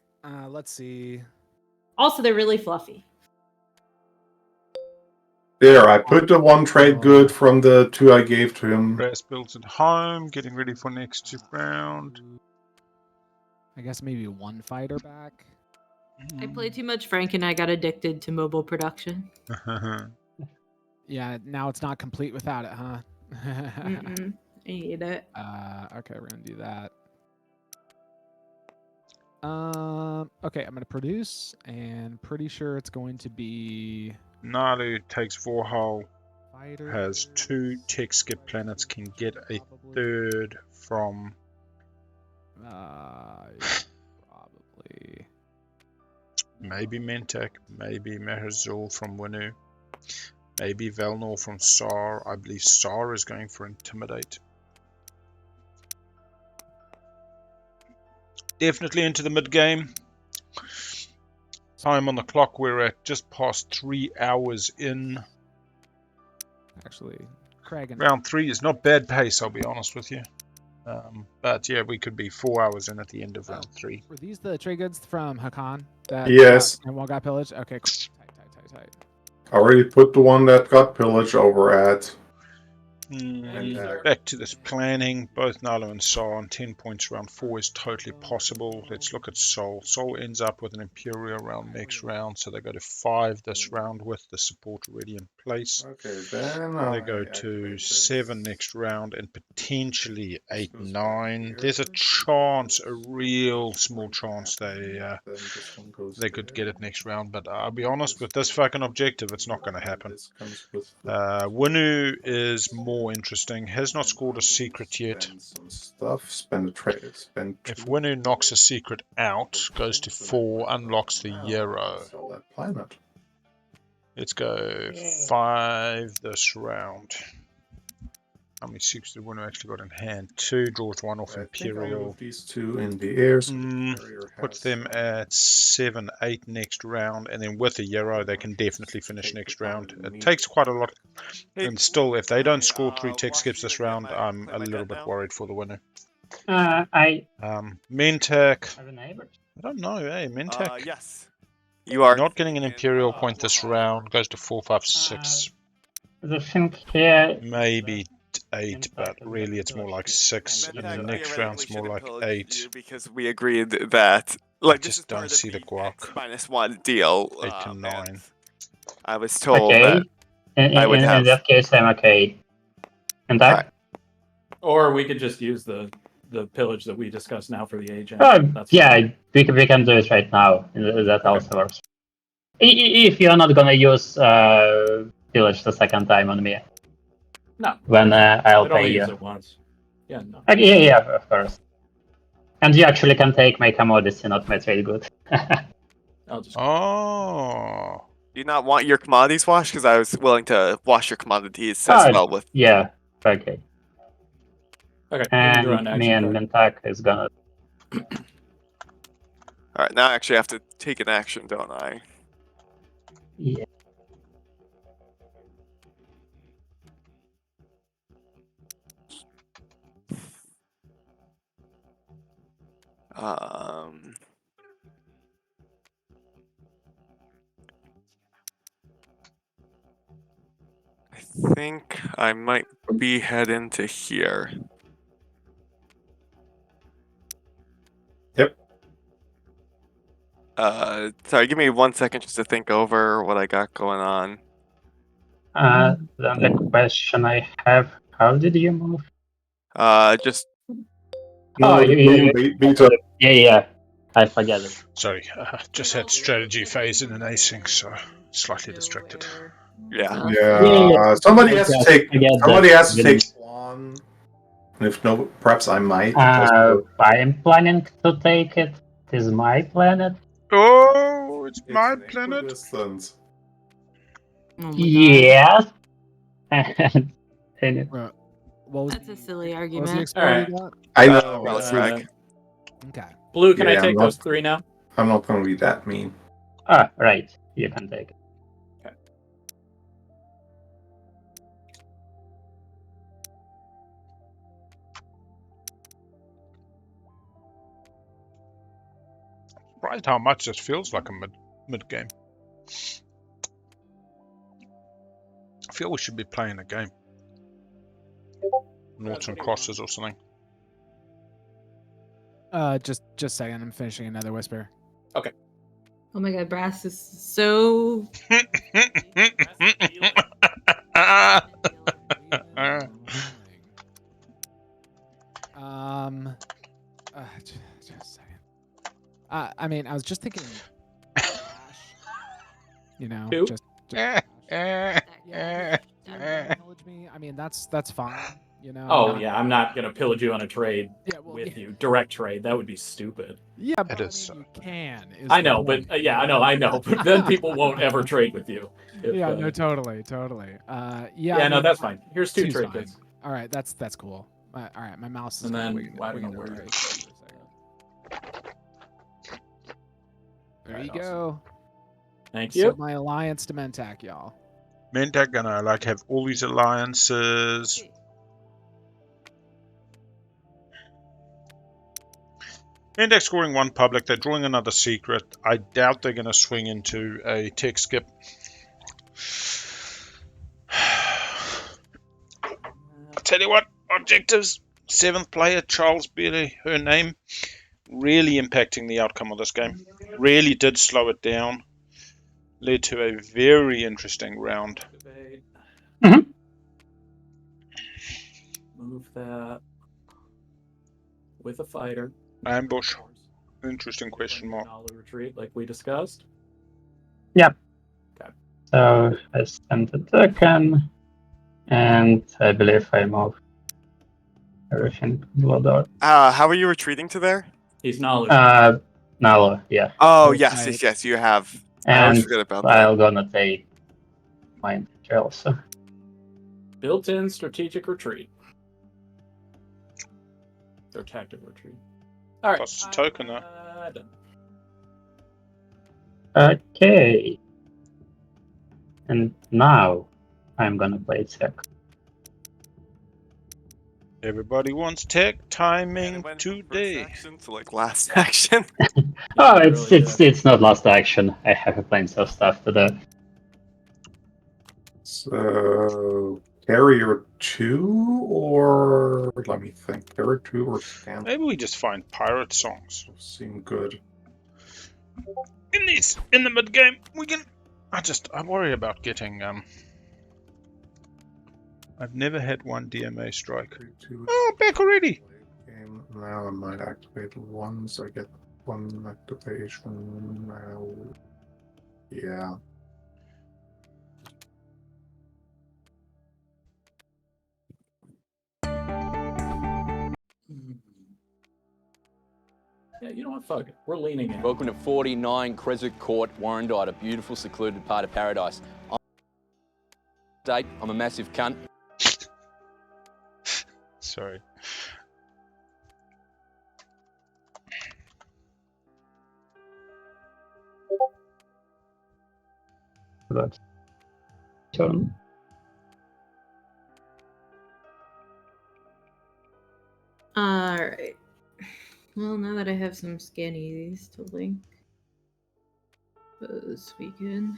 Speaker 4: Let's see.
Speaker 6: Also, they're really fluffy.
Speaker 2: there, I put the one trade good from the two I gave to him.
Speaker 1: Grass built at home, getting ready for next round.
Speaker 4: I guess maybe one fighter back.
Speaker 6: I played too much Frank, and I got addicted to mobile production.
Speaker 4: Yeah, now it's not complete without it, huh?
Speaker 6: I need it.
Speaker 4: Okay, we're gonna do that. Okay, I'm gonna produce, and pretty sure it's going to be
Speaker 1: Nalu takes Vorhal,
Speaker 4: fighter.
Speaker 1: has 2 tech skip planets, can get a third from
Speaker 4: Probably.
Speaker 1: maybe Mentak, maybe Meherzul from Winu, maybe Velnor from Sar. I believe Sar is going for Intimidate. Definitely into the mid game. Time on the clock, we're at just past 3 hours in.
Speaker 4: Actually, Craig and
Speaker 1: Round 3 is not bad pace, I'll be honest with you. But yeah, we could be 4 hours in at the end of round 3.
Speaker 4: Were these the trade goods from Hakan that
Speaker 2: Yes.
Speaker 4: and one got pillaged? Okay, cool. Tight.
Speaker 2: I already put the one that got pillaged over at.
Speaker 1: Back to this planning. Both Nalo and Sol on 10 points. Round 4 is totally possible. Let's look at Sol. Sol ends up with an Imperial round next round, so they go to 5 this round with the support already in place.
Speaker 2: Okay, then
Speaker 1: They go to 7 next round and potentially 8, 9. There's a chance, a real small chance they could get it next round, but I'll be honest, with this fucking objective, it's not going to happen. Winu is more interesting. Has not scored a secret yet.
Speaker 2: Some stuff. Spend a trade. Spend.
Speaker 1: If Winu knocks a secret out, goes to 4, unlocks the Euro.
Speaker 2: Sell that planet.
Speaker 1: Let's go 5 this round. How many secrets did Winu actually got in hand? 2, draws 1 off Imperial.
Speaker 2: These 2 in the air. So
Speaker 1: Puts them at 7, 8 next round, and then with the Euro, they can definitely finish next round. It takes quite a lot, and still, if they don't score 3 tech skips this round, I'm a little bit worried for the winner.
Speaker 3: I
Speaker 1: Mentec,
Speaker 3: have a neighbor.
Speaker 1: I don't know, hey, Mentec.
Speaker 7: Yes. You are
Speaker 1: Not getting an Imperial point this round, goes to 4, 5, 6.
Speaker 3: The thing here.
Speaker 1: Maybe 8, but really it's more like 6, and the next round's more like 8.
Speaker 7: Because we agreed that like
Speaker 1: just don't see the guac.
Speaker 7: -1 deal.
Speaker 1: 8 to 9.
Speaker 7: I was told
Speaker 3: Okay.
Speaker 7: that I would have.
Speaker 3: In that case, I'm okay. And that.
Speaker 7: Right.
Speaker 5: Or we could just use the pillage that we discussed now for the agent.
Speaker 3: Yeah, we can do it right now. That also works. If you're not gonna use pillage the second time on me.
Speaker 5: No.
Speaker 3: When I'll
Speaker 5: I'd only
Speaker 3: pay you.
Speaker 5: use it once. Yeah, no.
Speaker 3: Yeah, of course. And you actually can take my commodity, not my trade good.
Speaker 5: I'll just.
Speaker 1: Oh.
Speaker 7: Do you not want your commodities washed? Because I was willing to wash your commodities as well with.
Speaker 3: Yeah, okay.
Speaker 5: Okay.
Speaker 3: And me and Mintak is gonna.
Speaker 7: Alright, now I actually have to take an action, don't I?
Speaker 3: Yeah.
Speaker 7: I think I might be heading to here.
Speaker 2: Yep.
Speaker 7: Sorry, give me 1 second just to think over what I got going on.
Speaker 3: Then the question I have: how did you move?
Speaker 7: Just.
Speaker 3: Yeah. I forget it.
Speaker 1: Sorry, just had strategy phase in an async, so slightly distracted.
Speaker 7: Yeah.
Speaker 2: Somebody has to take. Somebody has to take one. If no, perhaps I might.
Speaker 3: I'm planning to take it. It is my planet.
Speaker 1: Oh, it's my planet.
Speaker 2: Distance.
Speaker 3: Yes.
Speaker 6: That's a silly
Speaker 4: What was the
Speaker 6: argument.
Speaker 4: explode you got?
Speaker 2: I know.
Speaker 7: Relic frag.
Speaker 4: Okay.
Speaker 5: Blue, can I
Speaker 2: Yeah,
Speaker 5: take
Speaker 2: I'm not-
Speaker 5: those 3 now?
Speaker 2: I'm not going to be that mean.
Speaker 3: Right. You can take it.
Speaker 5: Okay.
Speaker 1: Surprised how much this feels like a mid game. I feel we should be playing a game. Noughts and crosses or something.
Speaker 4: Just saying, I'm finishing another whisper.
Speaker 5: Okay.
Speaker 6: Oh my god, Brass is so.
Speaker 4: Just a second. I mean, I was just thinking. You know,
Speaker 5: Who?
Speaker 4: just yeah. Acknowledge me. I mean, that's fine. You know.
Speaker 5: Oh yeah, I'm not gonna pillage you on a trade with
Speaker 4: yeah.
Speaker 5: you. Direct trade. That would be stupid.
Speaker 4: Yeah, but
Speaker 1: It is.
Speaker 4: I mean, you can.
Speaker 5: I know, but I know. But then people won't ever trade with you.
Speaker 4: Yeah, no, totally.
Speaker 5: Yeah, no, that's fine. Here's 2
Speaker 4: seems
Speaker 5: trade
Speaker 4: fine.
Speaker 5: goods.
Speaker 4: All right, that's cool. All right, my mouse is.
Speaker 5: And then
Speaker 4: wigging
Speaker 5: don't
Speaker 4: over
Speaker 5: worry.
Speaker 4: very slowly for a second. There you go.
Speaker 5: Thank
Speaker 4: So
Speaker 5: you.
Speaker 4: my alliance to Mentak, y'all.
Speaker 1: Mentak gonna like have all these alliances. Index scoring 1 public. They're drawing another secret. I doubt they're going to swing into a tech skip. I'll tell you what, objectives. 7th player, Charles Bailey, her name, really impacting the outcome of this game. Really did slow it down. Led to a very interesting round.
Speaker 5: Activate.
Speaker 3: Mhm.
Speaker 5: Move that with a fighter.
Speaker 1: Ambush. Interesting question mark.
Speaker 5: Nala retreat, like we discussed.
Speaker 3: So I sent a token, and I believe I move everything below there.
Speaker 7: How are you retreating to there?
Speaker 5: He's knowledge.
Speaker 3: Nala, yeah.
Speaker 7: Oh,
Speaker 4: Both
Speaker 7: yes,
Speaker 4: sides.
Speaker 7: yes, you have. I always
Speaker 3: And
Speaker 7: forget about that.
Speaker 3: I'll gonna take mine also.
Speaker 5: Built-in strategic retreat. Or tactical retreat. All right.
Speaker 1: Plus a token, though.
Speaker 5: Done.
Speaker 3: Okay. And now I'm gonna play tech.
Speaker 1: Everybody wants tech
Speaker 7: And
Speaker 1: timing
Speaker 7: it went from first
Speaker 1: today.
Speaker 7: action to like last action.
Speaker 3: Oh,
Speaker 5: Yeah,
Speaker 3: it's
Speaker 5: really
Speaker 3: it's
Speaker 5: did.
Speaker 3: it's not last action. I have plenty of stuff to do.
Speaker 2: So carrier 2 or let me think. Carrier 2 or scan
Speaker 1: Maybe we just find pirate songs.
Speaker 2: seem good.
Speaker 1: In the mid game, we can. I worry about getting I've never had one DMA strike.
Speaker 2: Carrier 2
Speaker 1: Oh, back already.
Speaker 2: game. Now I might activate once I get one activation. Now, yeah.
Speaker 5: Yeah, you know what? Fuck it. We're leaning in.
Speaker 10: Welcome to 49 Crescent Court, Warrandyte, a beautiful, secluded part of paradise. I'm a massive cunt.
Speaker 1: Sorry.
Speaker 3: That's turn.
Speaker 6: Alright. Well, now that I have some scannies to link, suppose we can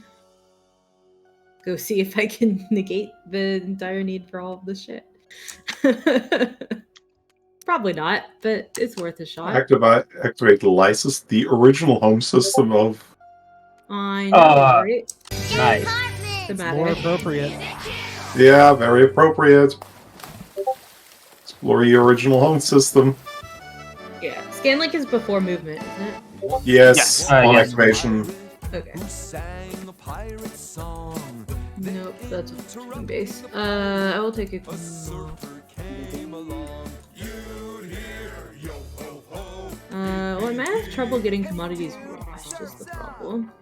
Speaker 6: go see if I can negate the entire need for all of this shit. Probably not, but it's worth a shot.
Speaker 2: Activate Lysis, the original home system of.
Speaker 6: I know, right?
Speaker 3: Nice.
Speaker 4: More appropriate.
Speaker 2: Yeah, very appropriate. Explore your original home system.
Speaker 6: Yeah. Scanlink is before movement, isn't it?
Speaker 2: Yes, on
Speaker 3: yes.
Speaker 2: activation.
Speaker 6: Okay. Nope, that's a turn base. I will take a. Well, I might have trouble getting commodities washed, is the problem.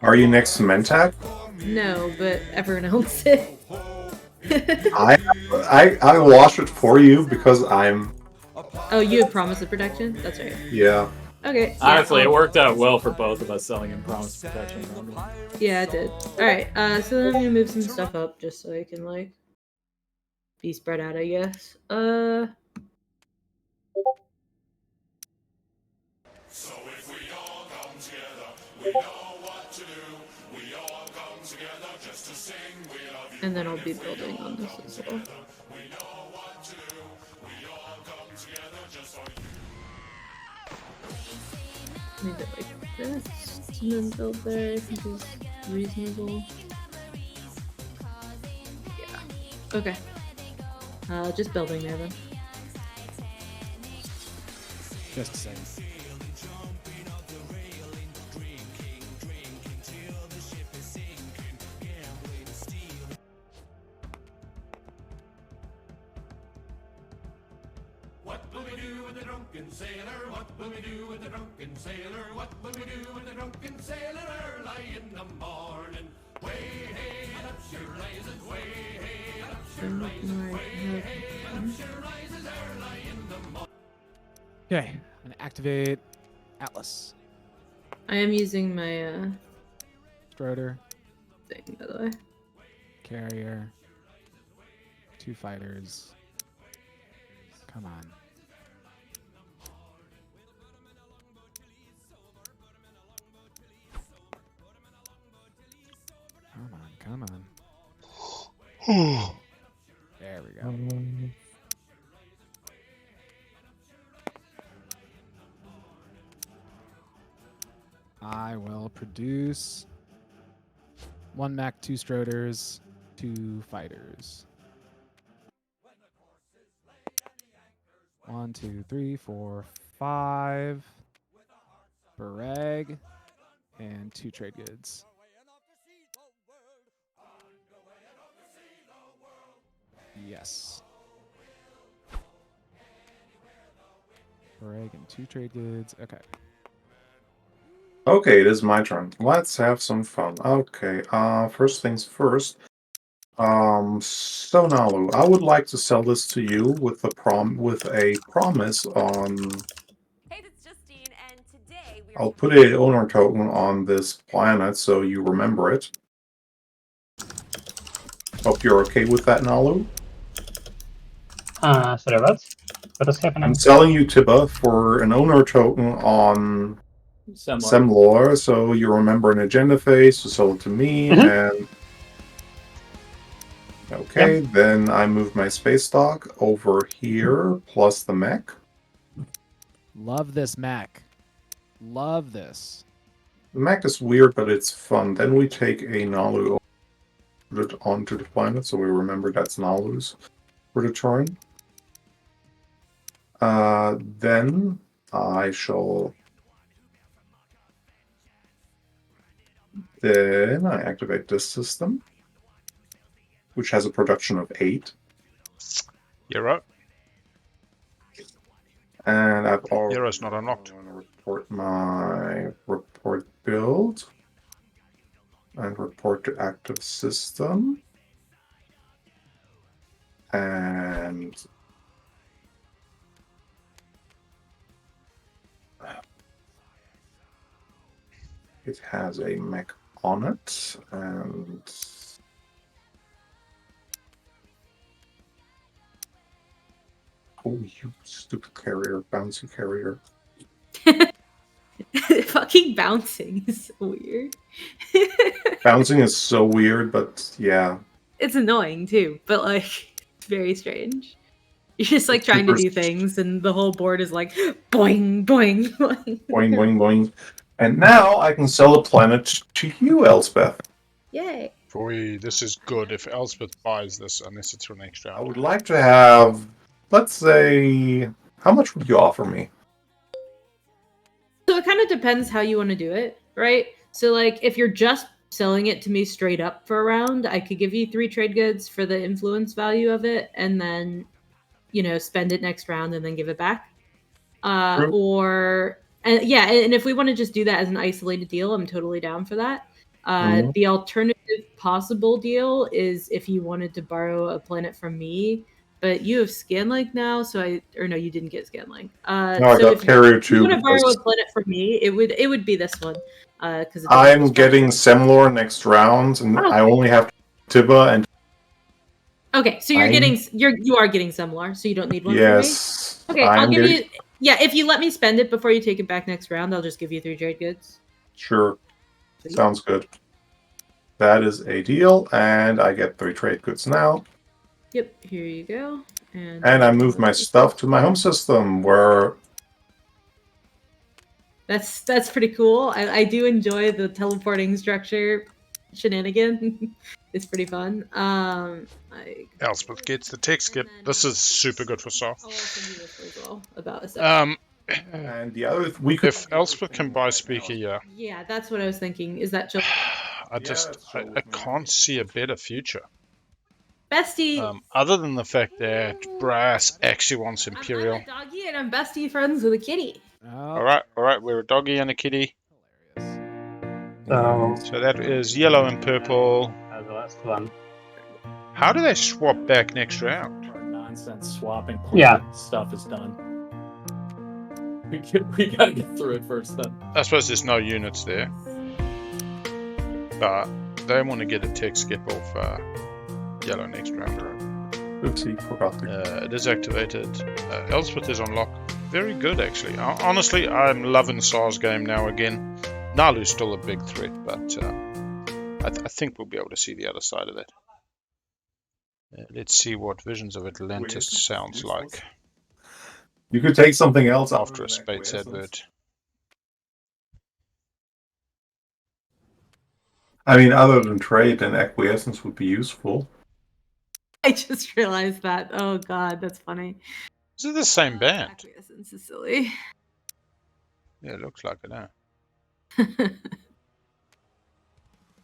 Speaker 2: Are you next to Mentak?
Speaker 6: No, but everyone else is.
Speaker 2: I wash it for you because I'm.
Speaker 6: Oh, you have Promise of Protection? That's right.
Speaker 2: Yeah.
Speaker 6: Okay. Yeah,
Speaker 5: Honestly, it worked out well for both of us selling in Promise Protection.
Speaker 6: Yeah, it did. Alright, so then I'm gonna move some stuff up just so I can, like, be spread out, I guess. So if we all come together, we know what to do. We all come together just to sing we love you. And then I'll be building on this as well. We know what to do. We all come together just for you. Leave it like this, and then build there, I think is reasonable. Yeah. Okay. Just building there then.
Speaker 4: Just the same.
Speaker 9: What will we do with the drunken sailor? What will we do with the drunken sailor? What will we do with the drunken sailor early in the morning? Way hey, up she rises, way hey, up she rises, way hey, up she rises early in the morning.
Speaker 4: Okay, I'm gonna activate Atlas.
Speaker 6: I am using my
Speaker 4: Stroder,
Speaker 6: thing, by the way.
Speaker 4: carrier, 2 fighters. Come on. Come on. There we go. I will produce 1 mech, 2 Stroders, 2 fighters. 1, 2, 3, 4, 5. Bareg. And 2 trade goods. Yes. Bareg and 2 trade goods. Okay.
Speaker 2: Okay, it is my turn. Let's have some fun. Okay, first things first. So Nalu, I would like to sell this to you with a promise on.
Speaker 11: Hey, that's Justine, and today we are.
Speaker 2: I'll put a owner token on this planet so you remember it. Hope you're okay with that, Nalu.
Speaker 3: Sorry, what? What is happening?
Speaker 2: I'm selling you Tiba for an owner token on Semlor, so you remember an agenda phase, so sell it to me, and okay, then I move my space stock over here, plus the mech.
Speaker 4: Love this mech. Love this.
Speaker 2: The mech is weird, but it's fun. Then we take a Nalu onto the planet, so we remember that's Nalu's for the turn. Then I shall. Then I activate this system, which has a production of 8.
Speaker 1: You're up.
Speaker 2: And I've already.
Speaker 1: Hero's not unlocked.
Speaker 2: I'm going to report my report build and report to active system. And it has a mech on it, and oh, you stupid carrier, bouncy carrier.
Speaker 6: Fucking bouncing is so weird.
Speaker 2: Bouncing is so weird, but yeah.
Speaker 6: It's annoying too, but like it's very strange. You're just like trying to do things, and the whole board is like boing, boing, boing.
Speaker 2: Boing, boing, boing. And now I can sell a planet to you, Elspeth.
Speaker 6: Yay.
Speaker 1: Boy, this is good if Elspeth buys this, unless it's for next round.
Speaker 2: I would like to have, let's say, how much would you offer me?
Speaker 6: So it kind of depends how you want to do it, right? So like if you're just selling it to me straight up for a round, I could give you 3 trade goods for the influence value of it, and then, you know, spend it next round and then give it back. Or and if we want to just do that as an isolated deal, I'm totally down for that. The alternative possible deal is if you wanted to borrow a planet from me, but you have Scanlink now, so no, you didn't get Scanlink.
Speaker 2: No, I got Carrier too.
Speaker 6: If you want to borrow a planet from me, it would be this one. Because
Speaker 2: I'm getting Semlor next round, and I only have Tiba and.
Speaker 6: Okay, so you are getting Semlor, so you don't need one.
Speaker 2: Yes.
Speaker 6: For me? Okay, I'll give you. Yeah, if you let me spend it before you take it back next round, I'll just give you 3 trade goods.
Speaker 2: Sure. Sounds good. That is a deal, and I get 3 trade goods now.
Speaker 6: Yep, here you go.
Speaker 2: And I move my stuff to my home system, where...
Speaker 6: That's pretty cool. I do enjoy the teleporting structure shenanigan. It's pretty fun.
Speaker 1: Elspeth gets the tech skip. This is super good for Soft.
Speaker 6: I'll send you this as well about a second.
Speaker 2: And the other...
Speaker 1: If Elspeth can buy Speaker, yeah.
Speaker 6: Yeah, that's what I was thinking. Is that just...
Speaker 1: I can't see a better future.
Speaker 6: Bestie!
Speaker 1: Other than the fact that Brass actually wants Imperial.
Speaker 6: I'm a doggy and I'm bestie friends with a kitty.
Speaker 1: Alright, we're a doggy and a kitty. So that is yellow and purple.
Speaker 3: The last one.
Speaker 1: How do they swap back next round?
Speaker 5: Our nonsense swapping stuff is done. We gotta get through it first then.
Speaker 1: I suppose there's no units there. But they want to get a tech skip off yellow next round.
Speaker 2: Oopsie, forgot to.
Speaker 1: It is activated. Elspeth is on lock. Very good, actually. Honestly, I'm loving SAR's game now again. Nalu's still a big threat, but I think we'll be able to see the other side of that. Let's see what Visions of Atlantis sounds like
Speaker 2: You could take something else
Speaker 1: after a Spates advert.
Speaker 2: I mean, other than trade, and acquiescence would be useful.
Speaker 6: I just realized that. Oh god, that's funny.
Speaker 1: Is it the same band?
Speaker 6: Acquiescence is silly.
Speaker 1: Yeah, it looks like it now.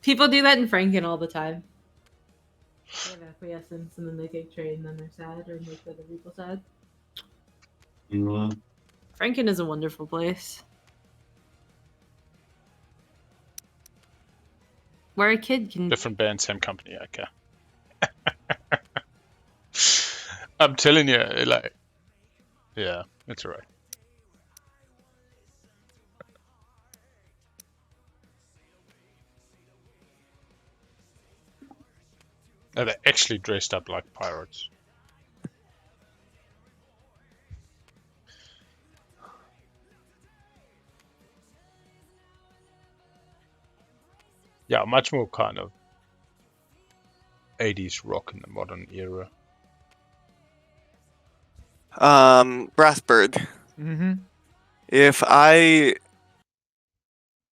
Speaker 6: People do that in Franken all the time. They have acquiescence and then they take trade and then they're sad or make other people sad.
Speaker 2: Mm.
Speaker 6: Franken is a wonderful place. Where a kid can...
Speaker 1: Different band, same company, okay. I'm telling you, like, yeah, it's alright. No, they're actually dressed up like pirates. Yeah, much more kind of 80s rock in the modern era.
Speaker 7: Brassbird.
Speaker 4: Mm-hmm.
Speaker 7: If I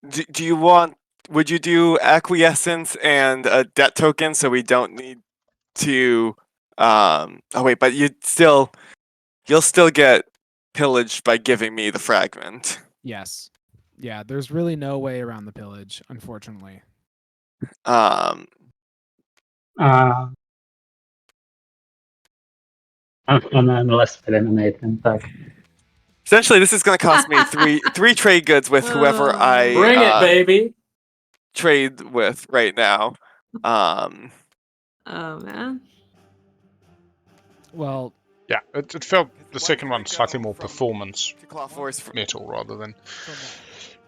Speaker 7: do you want? Would you do acquiescence and a debt token so we don't need to? Oh wait, but you'll still get pillaged by giving me the fragment.
Speaker 4: Yes. Yeah, there's really no way around the pillage, unfortunately.
Speaker 3: Unless eliminating, but
Speaker 7: Essentially, this is going to cost me three trade goods with whoever I
Speaker 5: Bring it, baby.
Speaker 7: trade with right now.
Speaker 6: Oh man.
Speaker 4: Well,
Speaker 1: yeah, it felt the second one slightly more performance
Speaker 7: Force
Speaker 1: metal rather than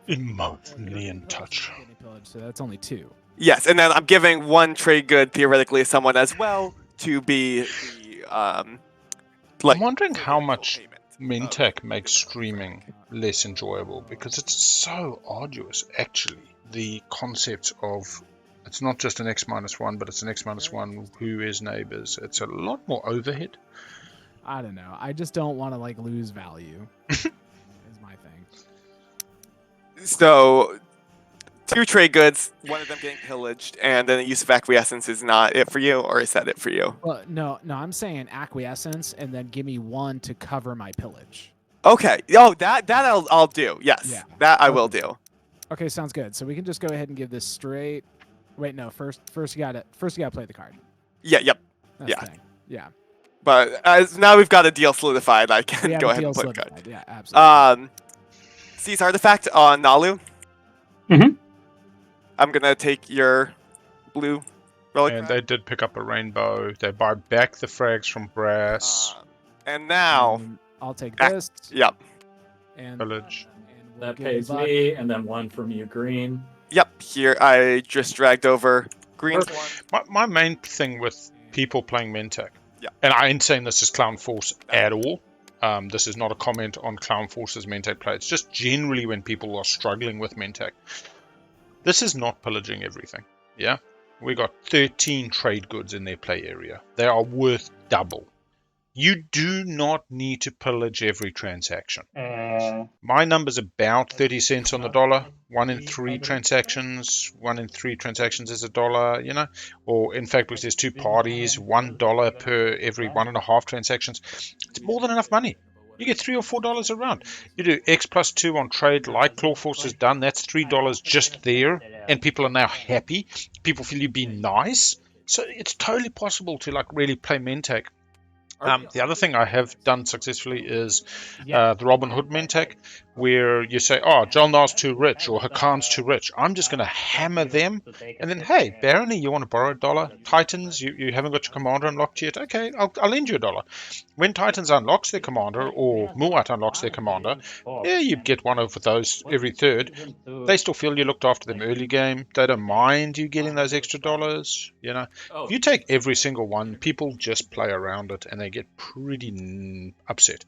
Speaker 1: emotionally in touch.
Speaker 4: So that's only 2.
Speaker 7: Yes, and then I'm giving one trade good theoretically to someone as well to be the
Speaker 1: I'm wondering how much Mintech makes streaming less enjoyable because it's so arduous. Actually, the concept of it's not just an X-1, but it's an X-1 who is neighbors. It's a lot more overhead.
Speaker 4: I don't know. I just don't want to like lose value. Is my thing.
Speaker 7: So 2 trade goods, one of them getting pillaged, and then the use of acquiescence is not it for you, or is that it for you?
Speaker 4: Well, no, I'm saying acquiescence, and then give me 1 to cover my pillage.
Speaker 7: Okay. Oh, that I'll do. Yes,
Speaker 4: Yeah.
Speaker 7: that I will do.
Speaker 4: Okay, sounds good. So we can just go ahead and give this straight. Wait, no. First you gotta play the card.
Speaker 7: Yeah. Yep.
Speaker 4: That's
Speaker 7: Yeah.
Speaker 4: the thing. Yeah.
Speaker 7: But as now we've got a deal solidified, I can
Speaker 4: We have
Speaker 7: go
Speaker 4: a
Speaker 7: ahead
Speaker 4: deal
Speaker 7: and play the
Speaker 4: solidified.
Speaker 7: card.
Speaker 4: Yeah, absolutely.
Speaker 7: Seize artifact on Nalu.
Speaker 3: Mhm.
Speaker 7: I'm gonna take your blue relic.
Speaker 1: And they did pick up a rainbow. They buy back the frags from Brass.
Speaker 7: And now
Speaker 4: I'll take this.
Speaker 7: Yep.
Speaker 4: And
Speaker 1: Village.
Speaker 4: we'll
Speaker 5: That
Speaker 4: give
Speaker 5: pays
Speaker 4: Buck-
Speaker 5: me, and then 1 from you, green.
Speaker 7: Yep. Here I just dragged over green.
Speaker 1: My main thing with people playing Mintech,
Speaker 7: and
Speaker 1: I ain't saying this is Clown Force at all. This is not a comment on Clown Force's Mintech play. It's just generally when people are struggling with Mintech. This is not pillaging everything. Yeah, we got 13 trade goods in their play area. They are worth double. You do not need to pillage every transaction. My number's about 30 cents on the dollar. 1 in 3 transactions. 1 in 3 transactions is $1, you know. Or in fact, because there's 2 parties, $1 per every 1.5 transactions. It's more than enough money. You get $3 or $4 around. You do X plus 2 on trade, like Claw Force has done. That's $3 just there, and people are now happy. People feel you've been nice. So it's totally possible to like really play Mintech. The other thing I have done successfully is the Robin Hood Mintech, where you say, oh, Jalnar's too rich or Hakan's too rich. I'm just going to hammer them. And then, hey, Barony, you want to borrow $1? Titans, you haven't got your commander unlocked yet? Okay, I'll lend you $1. When Titans unlocks their commander or Muat unlocks their commander, yeah, you get one of those every third. They still feel you looked after them early game. They don't mind you getting those extra dollars. You know, if you take every single one, people just play around it and they get pretty upset.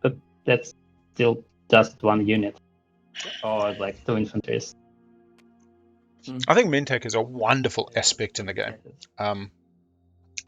Speaker 3: But that's still just 1 unit, or like 2 infantries.
Speaker 1: I think Mentec is a wonderful aspect in the game.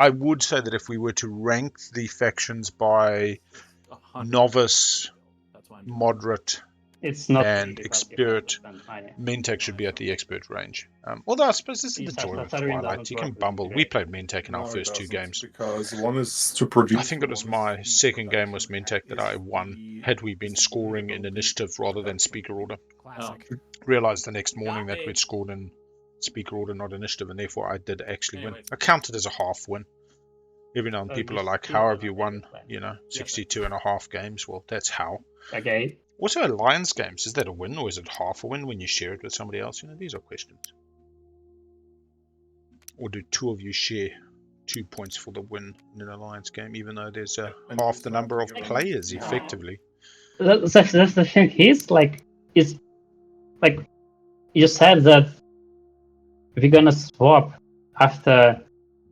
Speaker 1: I would say that if we were to rank the factions by
Speaker 5: 100.
Speaker 1: novice,
Speaker 5: That's why I'm doing
Speaker 1: moderate,
Speaker 3: It's not
Speaker 1: and
Speaker 3: because you have to
Speaker 1: expert,
Speaker 3: spend money.
Speaker 1: Mentec should be at the expert range. Although I suppose this is the
Speaker 3: Yes,
Speaker 1: joy
Speaker 3: but
Speaker 1: of
Speaker 3: Saturn
Speaker 1: Twilight.
Speaker 3: doesn't
Speaker 1: You
Speaker 3: work
Speaker 1: can
Speaker 3: with
Speaker 1: bumble. We
Speaker 3: integrate.
Speaker 1: played Mentec in our
Speaker 2: No, it
Speaker 1: first two
Speaker 2: doesn't,
Speaker 1: games.
Speaker 2: because one is to produce.
Speaker 1: I think it was my second game was Mentec that I won, had we been scoring in initiative rather than speaker order.
Speaker 4: Classic.
Speaker 1: Realised the next morning that we'd scored in speaker order, not initiative, and therefore I did actually win. I counted as a half win. Every now and then people are like, how have you won, 62 and a half games? Well, that's how.
Speaker 3: Okay.
Speaker 1: Also, alliance games, is that a win or is it half a win when you share it with somebody else? These are questions. Or do two of you share 2 points for the win in an alliance game, even though there's half the number of players, effectively?
Speaker 3: That's the thing. It's like you said that we're gonna swap after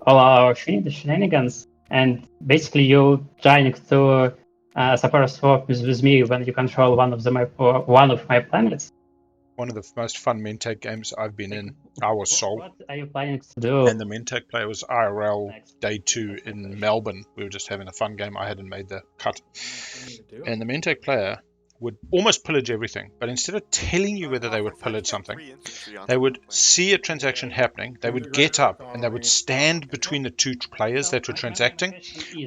Speaker 3: all our shenanigans, and basically you trying to support swap with me when you control one of my planets.
Speaker 1: One of the most fun Mentec games I've been in. I was Sol.
Speaker 3: What are you planning to do?
Speaker 1: And the Mentec player was IRL day 2 in Melbourne. We were just having a fun game. I hadn't made the cut. And the Mentec player would almost pillage everything, but instead of telling you whether they would pillage something, they would see a transaction happening, they would get up and they would stand between the two players that were transacting,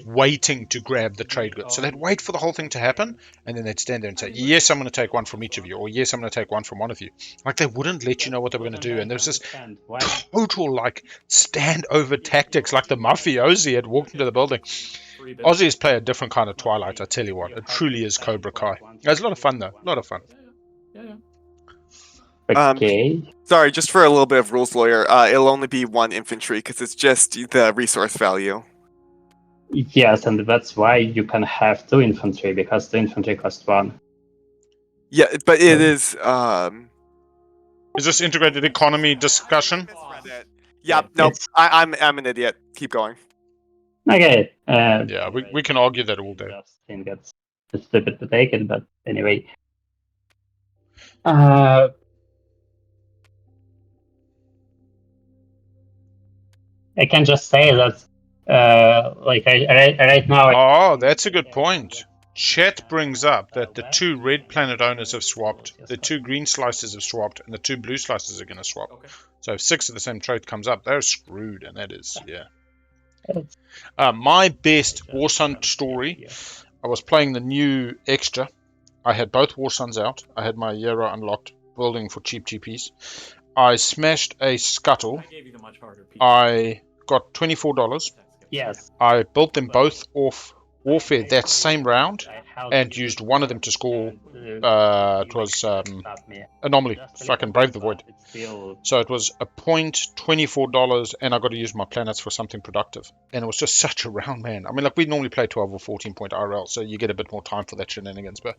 Speaker 1: waiting to grab the trade goods. So they'd wait for the whole thing to happen, and then they'd stand there and say, yes, I'm going to take one from each of you, or yes, I'm going to take one from one of you. Like, they wouldn't let you know what they were going to do, and there was this total, standover tactics, like the mafiosi had walked into the building. Aussies play a different kind of Twilight, I tell you what. It truly is Cobra Kai. It's a lot of fun, though. A lot of fun.
Speaker 3: Okay.
Speaker 7: Sorry, just for a little bit of rules lawyer, it'll only be one infantry because it's just the resource value.
Speaker 3: Yes, and that's why you can have 2 infantry, because the infantry costs 1.
Speaker 7: Yeah, but it is.
Speaker 1: Is this integrated economy discussion?
Speaker 7: Yeah, no, I'm an idiot. Keep going.
Speaker 3: Okay.
Speaker 1: Yeah, we can argue that all day.
Speaker 3: I think it's stupid to take it, but anyway. I can just say that, right now.
Speaker 1: Oh, that's a good point. Chat brings up that the 2 red planet owners have swapped, the 2 green slices have swapped, and the 2 blue slices are going to swap.
Speaker 5: Okay.
Speaker 1: So if 6 of the same trait comes up, they're screwed, and that is, my best War Sun story, I was playing the new extra. I had both War Suns out. I had my Yera unlocked, building for cheap GPs. I smashed a scuttle.
Speaker 5: I gave you the much harder piece.
Speaker 1: I got $24.
Speaker 3: Yes.
Speaker 1: I built them both off Warfare that same round and used one of them to score. It was Anomaly, fucking Brave the Void. So it was a point, $24, and I got to use my planets for something productive. And it was just such a round, man. I mean, we normally play 12 or 14 point RL, so you get a bit more time for that shenanigans, but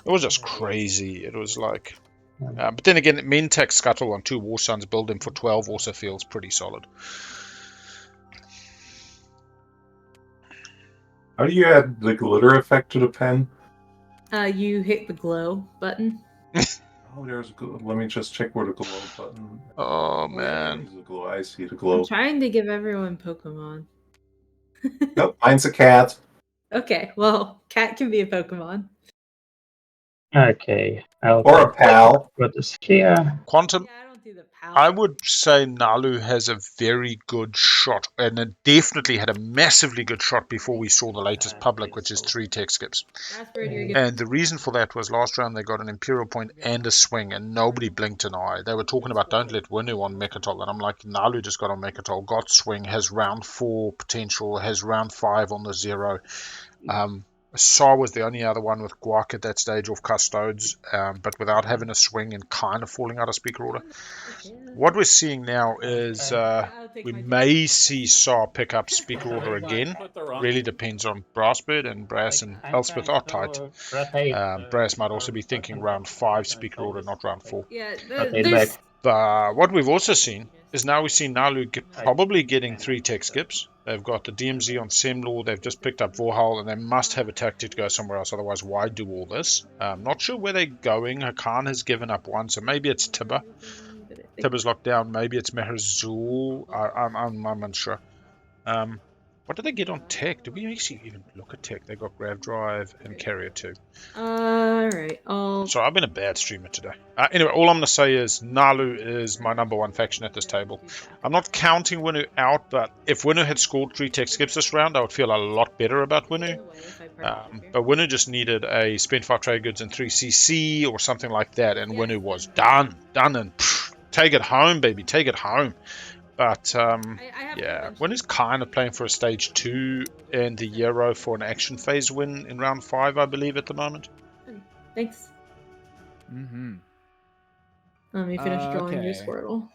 Speaker 1: it was just crazy. It was like. But then again, Mentec Scuttle on 2 War Suns, build him for 12 also feels pretty solid.
Speaker 2: How do you add the glitter effect to the pen?
Speaker 6: You hit the glow button.
Speaker 2: Oh, there's. Let me just check where the glow button.
Speaker 1: Oh man.
Speaker 2: There's the glow. I see the glow.
Speaker 6: I'm trying to give everyone Pokemon.
Speaker 2: Nope, mine's a cat.
Speaker 6: Okay, well, cat can be a Pokemon.
Speaker 3: Okay.
Speaker 2: Or a pal.
Speaker 3: What is here?
Speaker 1: Quantum.
Speaker 6: Yeah, I don't do the pal.
Speaker 1: I would say Nalu has a very good shot, and it definitely had a massively good shot before we saw the latest public, which is 3 tech skips. And the reason for that was last round they got an Imperial point and a swing, and nobody blinked an eye. They were talking about don't let Winu on Mechatol, and I'm like, Nalu just got on Mechatol, got swing, has round 4 potential, has round 5 on the 0. Saw was the only other one with Guac at that stage off Custodes, but without having a swing and kind of falling out of speaker order. What we're seeing now is we may see Saw pick up speaker order again. Really depends on Brassbird, and Brass and Elspeth are tight. Brass might also be thinking round 5 speaker order, not round 4.
Speaker 6: Yeah,
Speaker 1: But what we've also seen is now we've seen Nalu probably getting 3 tech skips. They've got the DMZ on Semlor, they've just picked up Vorhal, and they must have a tactic to go somewhere else, otherwise why do all this? Not sure where they're going. Hakan has given up one, so maybe it's Tibba. Tibbers locked down. Maybe it's Meherzul. I'm unsure. What did they get on tech? Did we actually even look at tech? They got Grav Drive and Carrier 2.
Speaker 6: Alright,
Speaker 1: Sorry, I've been a bad streamer today. Anyway, all I'm going to say is Nalu is my #1 faction at this table. I'm not counting Winu out, but if Winu had scored 3 tech skips this round, I would feel a lot better about Winu. But Winu just needed a spend 5 trade goods and 3 CC or something like that, and Winu was done, and take it home, baby, take it home. But yeah, Winu's kind of playing for a stage 2 and the Euro for an action phase win in round 5, I believe, at the moment.
Speaker 6: Thanks.
Speaker 4: Mm-hmm.
Speaker 6: Let me finish drawing your
Speaker 4: Okay.
Speaker 6: Squirtle.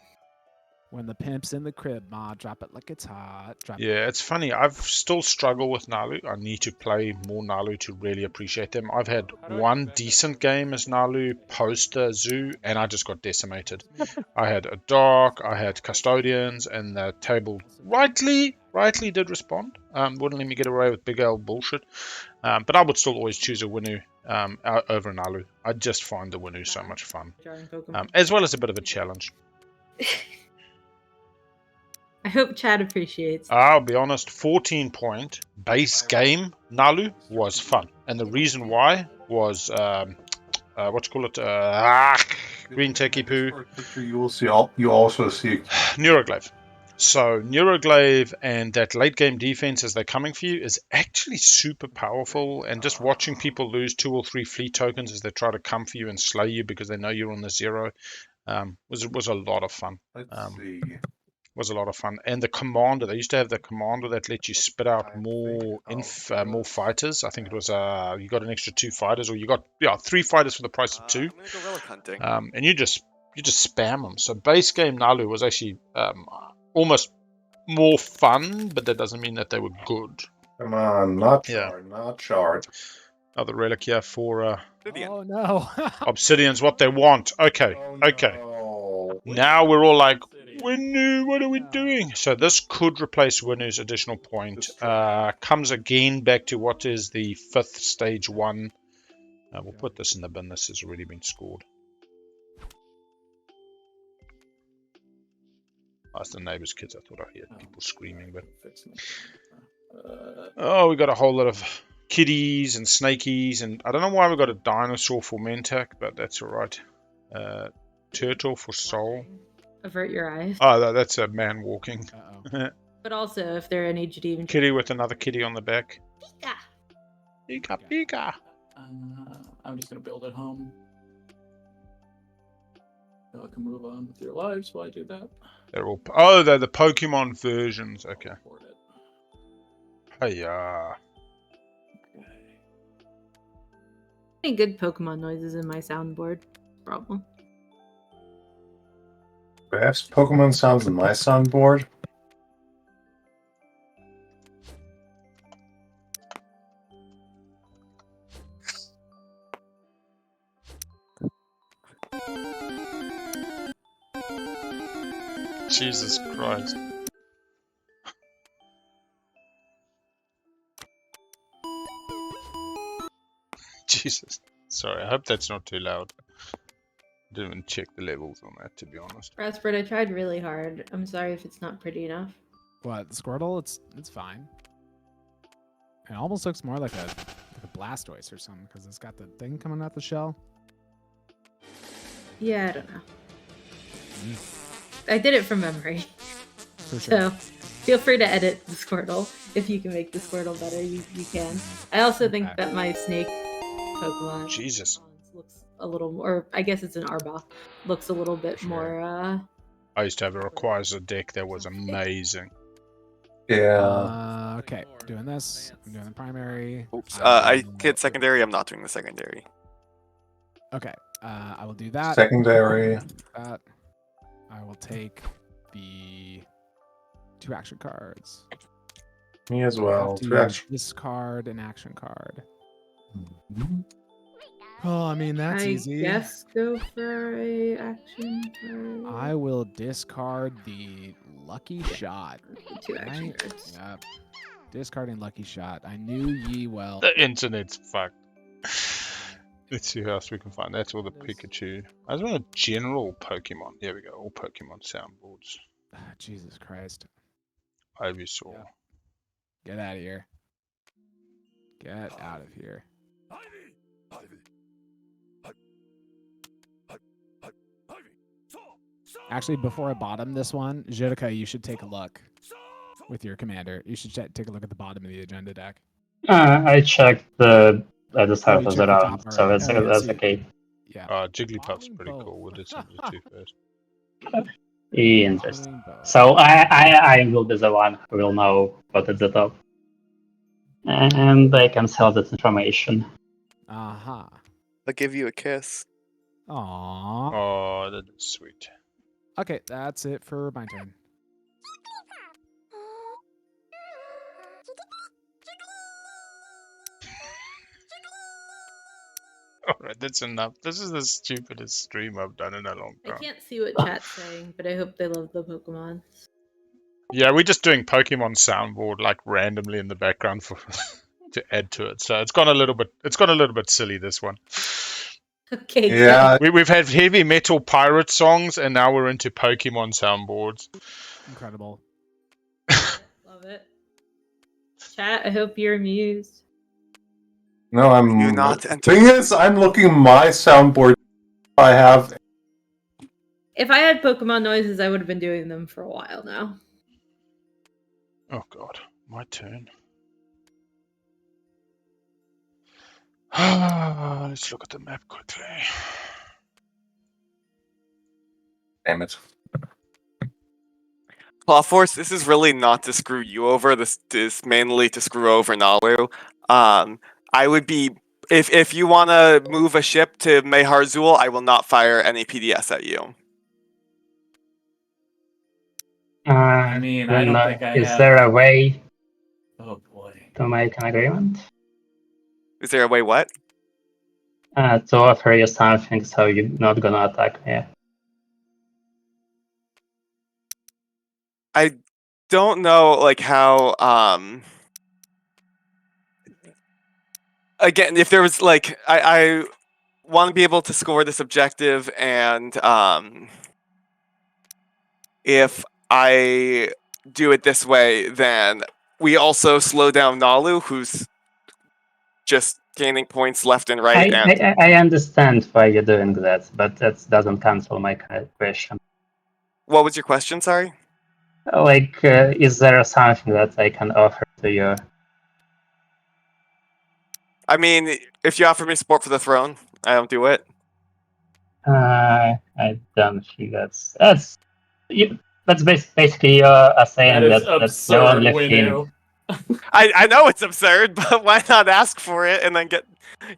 Speaker 4: When the pimp's in the crib, ma, drop it like it's hot.
Speaker 1: Yeah, it's funny. I've still struggled with Nalu. I need to play more Nalu to really appreciate them. I've had one decent game as Nalu post Zoo, and I just got decimated. I had a Dark, I had Custodians, and the table rightly did respond. Wouldn't let me get away with big old bullshit. But I would still always choose a Winu over an Nalu. I just find the Winu so much fun, as well as a bit of a challenge.
Speaker 6: I hope Chad appreciates.
Speaker 1: I'll be honest, 14-point base game Nalu was fun. And the reason why was, green techie poo.
Speaker 2: You also see
Speaker 1: Neuroglaive. So Neuroglaive and that late game defense as they're coming for you is actually super powerful. And just watching people lose 2 or 3 fleet tokens as they try to come for you and slay you because they know you're on the 0 was a lot of fun.
Speaker 2: Let's see.
Speaker 1: Was a lot of fun. And the commander, they used to have the commander that let you spit out more more fighters. I think it was you got an extra 2 fighters, or you got 3 fighters for the price of 2.
Speaker 7: I'm gonna go relic hunting.
Speaker 1: And you just spam them. So base game Nalu was actually almost more fun, but that doesn't mean that they were good.
Speaker 2: Come on, not chart.
Speaker 1: Another relic here for
Speaker 4: Oh no.
Speaker 1: Obsidian's what they want. Okay, okay. Now we're all like, Winu, what are we doing? So this could replace Winu's additional point. Comes again back to what is the 5th stage 1. We'll put this in the bin. This has already been scored. That's the neighbor's kids. I thought I heard people screaming, but we got a whole lot of kitties and snakies, and I don't know why we got a dinosaur for Mentak, but that's all right. Turtle for soul.
Speaker 6: Avert your eyes.
Speaker 1: Oh, that's a man walking.
Speaker 6: But also, if there are any Jadeven...
Speaker 1: Kitty with another kitty on the back.
Speaker 6: Pika!
Speaker 1: Pika, pika.
Speaker 5: I'm just going to build at home. Y'all can move on with your lives while I do that.
Speaker 1: They're all... Oh, they're the Pokemon versions. Okay. Hiya.
Speaker 6: Any good Pokemon noises in my soundboard? Problem.
Speaker 2: Best Pokemon sounds in my soundboard.
Speaker 1: Jesus Christ. Jesus. Sorry, I hope that's not too loud. Didn't even check the levels on that, to be honest.
Speaker 6: Raspberry, I tried really hard. I'm sorry if it's not pretty enough.
Speaker 4: What, the Squirtle? It's fine. It almost looks more like a Blastoise or something, because it's got the thing coming out the shell.
Speaker 6: Yeah, I don't know. I did it from memory.
Speaker 4: For sure.
Speaker 6: So feel free to edit the Squirtle. If you can make the Squirtle better, you can. I also think that my snake Pokemon
Speaker 1: Jesus
Speaker 6: looks a little more, I guess it's an Arbok, looks a little bit more
Speaker 1: I used to have a Rayquaza deck that was amazing.
Speaker 2: Yeah.
Speaker 4: Okay, doing this. I'm doing the primary.
Speaker 7: Oops. I hit secondary. I'm not doing the secondary.
Speaker 4: Okay. I will do that.
Speaker 2: Secondary.
Speaker 4: That. I will take the 2 action cards.
Speaker 2: Me as well.
Speaker 4: Have to
Speaker 2: 2 action.
Speaker 4: discard an action card. Oh, I mean, that's easy.
Speaker 6: I guess go for a action card.
Speaker 4: I will discard the Lucky Shot.
Speaker 6: 2 action cards.
Speaker 4: Yep. Discarding Lucky Shot. I knew ye well.
Speaker 1: The internet's fucked. Let's see who else we can find. That's all the Pikachu. I just want a general Pokemon. Here we go. All Pokemon soundboards.
Speaker 4: Jesus Christ.
Speaker 1: Ivysaur.
Speaker 4: Yeah. Get out of here. Get out of here. Actually, before I bottom this one, Judica, you should take a look with your commander. You should take a look at the bottom of the agenda deck.
Speaker 3: I checked the at the start
Speaker 4: you
Speaker 3: of
Speaker 4: checked
Speaker 3: the
Speaker 4: the
Speaker 3: round,
Speaker 4: top
Speaker 3: so
Speaker 4: already.
Speaker 3: that's
Speaker 4: Okay,
Speaker 3: that's
Speaker 4: so
Speaker 3: okay.
Speaker 4: Yeah.
Speaker 1: Jigglypuff's
Speaker 4: Bottling
Speaker 1: pretty
Speaker 4: both.
Speaker 1: cool. We'll do some of the two first.
Speaker 3: Interesting.
Speaker 4: Bottling both.
Speaker 3: So I will be the one who will know what is the top, and I can sell this information.
Speaker 4: Aha.
Speaker 7: I'll give you a kiss.
Speaker 4: Aww.
Speaker 1: Oh, that's sweet.
Speaker 4: Okay, that's it for my turn.
Speaker 1: Alright, that's enough. This is the stupidest stream I've done in a long
Speaker 6: I
Speaker 1: time.
Speaker 6: can't see what chat's saying, but I hope they love the Pokemon.
Speaker 1: Yeah, we're just doing Pokemon soundboard like randomly in the background for to add to it. So it's gone a little bit silly, this one.
Speaker 6: Okay,
Speaker 2: Yeah,
Speaker 6: good.
Speaker 1: We've had heavy metal pirate songs and now we're into Pokemon soundboards.
Speaker 4: Incredible.
Speaker 6: Love it. Chat, I hope you're amused.
Speaker 2: no, I'm.
Speaker 7: You not
Speaker 2: Thing is, I'm looking my soundboard. I have.
Speaker 6: If I had Pokemon noises, I would have been doing them for a while now.
Speaker 1: Oh god, my turn. Let's look at the map quickly.
Speaker 2: Damn it.
Speaker 7: Claw Force, this is really not to screw you over. This is mainly to screw over Nalu. I would be if you want to move a ship to Meharzul, I will not fire any PDS at you.
Speaker 5: I mean, I don't think I
Speaker 3: Is
Speaker 5: have.
Speaker 3: there a way
Speaker 5: Oh boy.
Speaker 3: to make an agreement?
Speaker 7: Is there a way? What?
Speaker 3: To offer you something so you're not gonna attack me.
Speaker 7: I don't know, like how. Again, if there was like, I want to be able to score this objective, and if I do it this way, then we also slow down Nalu, who's just gaining points left and right. And
Speaker 3: I understand why you're doing that, but that doesn't cancel my question.
Speaker 7: what was your question? Sorry.
Speaker 3: Like, is there something that I can offer to you?
Speaker 7: I mean, if you offer me support for the throne, I don't do it.
Speaker 3: I don't think that's basically saying
Speaker 5: That is
Speaker 3: that's the
Speaker 5: absurd,
Speaker 3: only thing.
Speaker 5: Winu.
Speaker 7: I know it's absurd, but why not ask for it and then get,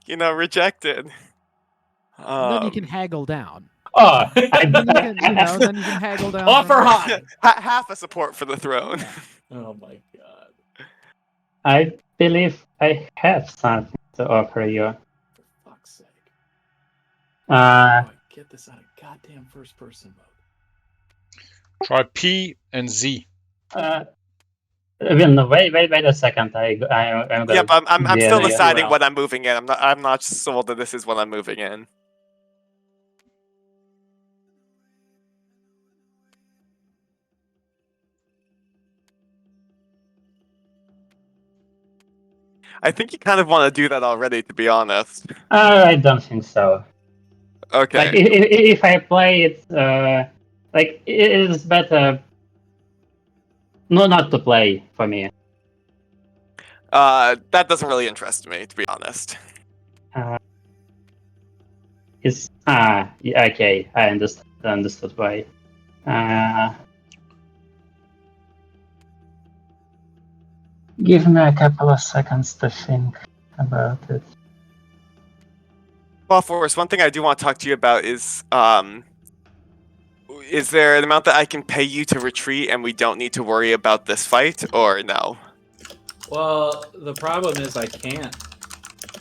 Speaker 7: rejected?
Speaker 4: Then you can haggle down.
Speaker 3: Oh,
Speaker 4: then you can haggle down.
Speaker 5: Offer
Speaker 4: from
Speaker 5: high.
Speaker 7: Half a support for the throne.
Speaker 5: Oh my god.
Speaker 3: I believe I have something to offer you.
Speaker 5: For fuck's sake.
Speaker 3: Uh,
Speaker 5: How do I get this out of goddamn first person mode?
Speaker 1: Try P and Z.
Speaker 3: Wait a second. I'm gonna.
Speaker 7: Yep, I'm still
Speaker 3: Yeah,
Speaker 7: deciding
Speaker 5: well.
Speaker 7: what I'm moving in. I'm not sold that this is what I'm moving in. I think you kind of want to do that already, to be honest.
Speaker 3: I don't think so.
Speaker 7: Okay.
Speaker 3: Like if I play it, like it is better. No, not to play for me.
Speaker 7: That doesn't really interest me, to be honest.
Speaker 3: Yeah, okay. I understood why. Give me a couple of seconds to think about it.
Speaker 7: Well, Forrest, one thing I do want to talk to you about is there an amount that I can pay you to retreat and we don't need to worry about this fight, or no?
Speaker 5: Well, the problem is I can't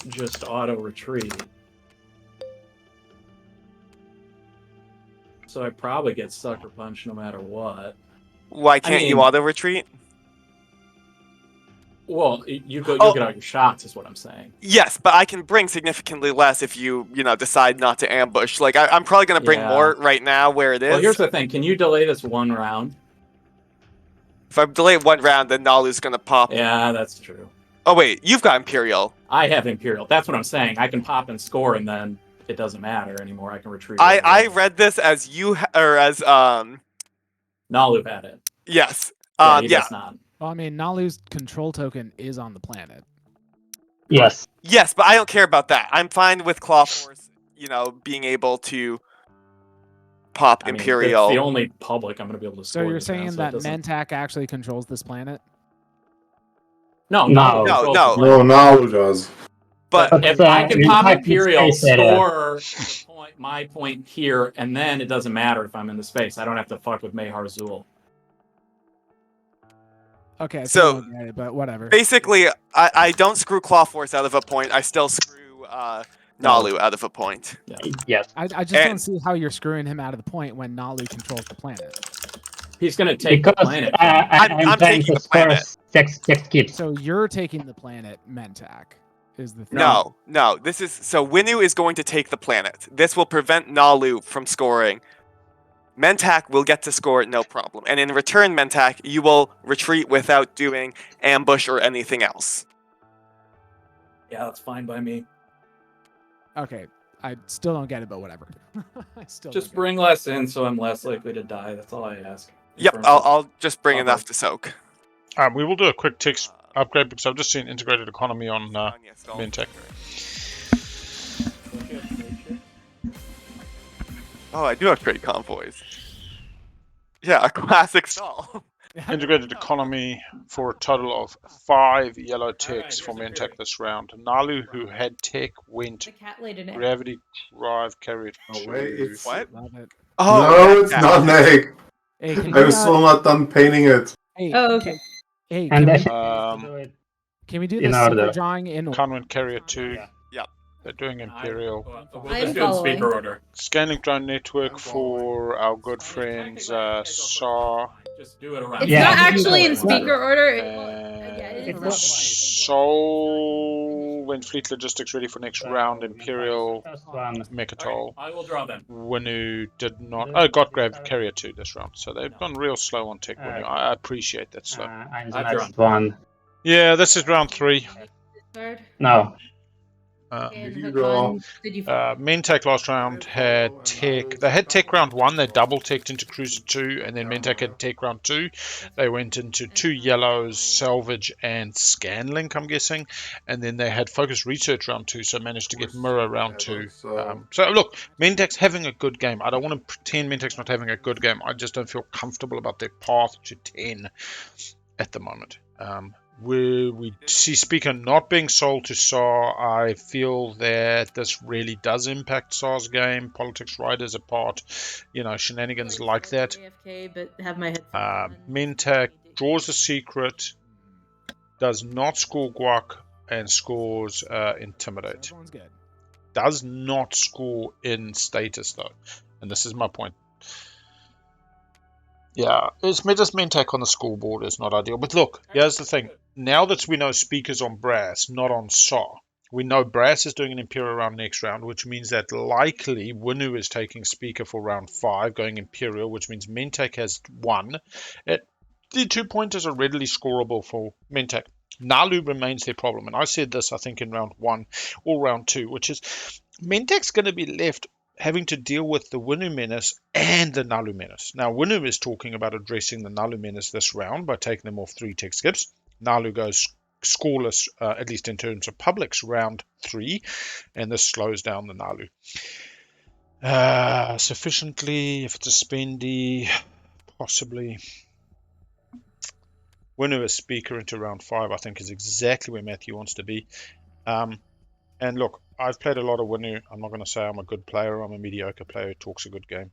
Speaker 5: just auto retreat. So I probably get sucker punched no matter what.
Speaker 7: Why can't you
Speaker 5: mean-
Speaker 7: auto retreat?
Speaker 5: Well, you'll get out your shots, is what I'm saying.
Speaker 7: Yes, but I can bring significantly less if you decide not to ambush. Like I'm probably gonna bring more right now where it is.
Speaker 5: Well, here's the thing: can you delay this one round?
Speaker 7: If I delay one round, then Nalu's gonna pop.
Speaker 5: Yeah, that's true.
Speaker 7: Oh wait, you've got Imperial.
Speaker 5: I have Imperial. That's what I'm saying. I can pop and score, and then it doesn't matter anymore. I can retreat.
Speaker 7: I read this as as
Speaker 5: Nalu had it.
Speaker 7: Yes.
Speaker 5: Yeah, he does not.
Speaker 4: Well, I mean, Nalu's control token is on the planet.
Speaker 3: Yes.
Speaker 7: Yes, but I don't care about that. I'm fine with Claw Force, being able to pop Imperial.
Speaker 5: It's the only public I'm going to be able to score.
Speaker 4: So you're
Speaker 5: this round,
Speaker 4: saying
Speaker 5: so
Speaker 4: that
Speaker 5: it doesn't-
Speaker 4: Mentak actually controls this planet?
Speaker 5: No,
Speaker 3: No.
Speaker 2: No, Nalu does.
Speaker 7: But
Speaker 5: if I can pop
Speaker 3: Mentak
Speaker 5: Imperial,
Speaker 3: is space area.
Speaker 5: score my point here, and then it doesn't matter if I'm in the space. I don't have to fuck with Mehar Zul.
Speaker 4: Okay,
Speaker 7: So,
Speaker 4: don't get it, but whatever.
Speaker 7: Basically, I don't screw Claw Force out of a point. I still screw Nalu out of a point.
Speaker 3: Yes.
Speaker 4: I just don't see how you're screwing him out of the point when Nalu controls the planet.
Speaker 5: He's going to take the planet.
Speaker 3: I'm trying
Speaker 7: taking
Speaker 3: to
Speaker 7: the planet.
Speaker 3: score six keeps.
Speaker 4: So you're taking the planet, Mentak, is the thing.
Speaker 7: No. This is so Winu is going to take the planet. This will prevent Nalu from scoring. Mentak will get to score no problem, and in return, Mentak, you will retreat without doing ambush or anything else.
Speaker 5: Yeah, that's fine by me.
Speaker 4: Okay, I still don't get it, but whatever. I still
Speaker 5: Just
Speaker 4: don't get
Speaker 5: bring less in, so I'm less likely to die. That's all I ask.
Speaker 7: Yep, I'll just bring enough to soak.
Speaker 1: We will do a quick text upgrade because I've just seen integrated economy on Mintech.
Speaker 7: Oh, I do have trade convoys. Yeah, a classic stall.
Speaker 1: Integrated economy for a total of 5 yellow ticks for Mintech this round. Nalu, who had tech, went
Speaker 6: The cat laid an egg.
Speaker 1: gravity drive carried
Speaker 2: Oh,
Speaker 1: to...
Speaker 2: wait, it's-
Speaker 7: What?
Speaker 4: Love it.
Speaker 7: Oh,
Speaker 2: no, it's not an egg.
Speaker 4: Hey, can
Speaker 2: I'm
Speaker 4: we,
Speaker 2: still not done painting it.
Speaker 4: hey,
Speaker 6: Oh, okay.
Speaker 4: hey,
Speaker 3: And
Speaker 4: can we do
Speaker 3: in
Speaker 4: this
Speaker 3: order.
Speaker 4: secret drawing in order?
Speaker 1: Convent carrier 2.
Speaker 7: Yep.
Speaker 1: They're doing Imperial.
Speaker 5: We'll
Speaker 6: I'm
Speaker 5: just do it in
Speaker 6: following.
Speaker 5: speaker order.
Speaker 1: Scanning drone network for our good friends Saw.
Speaker 5: Just do it around.
Speaker 6: It's
Speaker 3: Yeah,
Speaker 6: not
Speaker 3: you can
Speaker 6: actually
Speaker 3: go
Speaker 6: in
Speaker 3: in
Speaker 6: speaker order.
Speaker 1: And Soul went fleet logistics ready for next round. Imperial Mechatol.
Speaker 5: I will draw them.
Speaker 1: Winu did not. Oh, got grabbed carrier 2 this round. So they've gone real slow on tech. Winu. I appreciate that slow.
Speaker 3: And the
Speaker 5: I've
Speaker 3: next one.
Speaker 1: Yeah, this is round 3.
Speaker 6: Card.
Speaker 3: No.
Speaker 6: And
Speaker 2: you
Speaker 6: hook
Speaker 2: draw?
Speaker 6: on. Did you?
Speaker 1: Mintech last round had tech. They had tech round 1. They double teched into Cruiser 2, and then Mintech had tech round 2. They went into 2 yellows, salvage, and scanlink, I'm guessing, and then they had focus research round 2, so managed to get mirror round 2. So look, Mintech's having a good game. I don't want to pretend Mintech's not having a good game. I just don't feel comfortable about their path to 10 at the moment. We see Speaker not being sold to Saw. I feel that this really does impact Saw's game. Politics riders apart, shenanigans like that.
Speaker 6: AFK, but have my headphones on.
Speaker 1: Mintech draws a secret, does not score Guac, and scores Intimidate.
Speaker 4: Everyone's good.
Speaker 1: Does not score in status though, and this is my point. Yeah, it's just Mintech on the scoreboard is not ideal. But look, here's the thing. Now that we know Speaker's on Brass, not on Saw, we know Brass is doing an Imperial round next round, which means that likely Winu is taking Speaker for round 5, going Imperial, which means Mintech has 1. The 2 pointers are readily scoreable for Mintech. Nalu remains their problem, and I said this, I think, in round 1 or round 2, which is Mintech's going to be left having to deal with the Winu Menace and the Nalu Menace. Now, Winu is talking about addressing the Nalu Menace this round by taking them off 3 tech skips. Nalu goes scoreless, at least in terms of publics, round 3, and this slows down the Nalu. Sufficiently, if it's a spendy, possibly. Winu as Speaker into round 5, I think, is exactly where Matthew wants to be. And look, I've played a lot of Winu. I'm not going to say I'm a good player. I'm a mediocre player who talks a good game.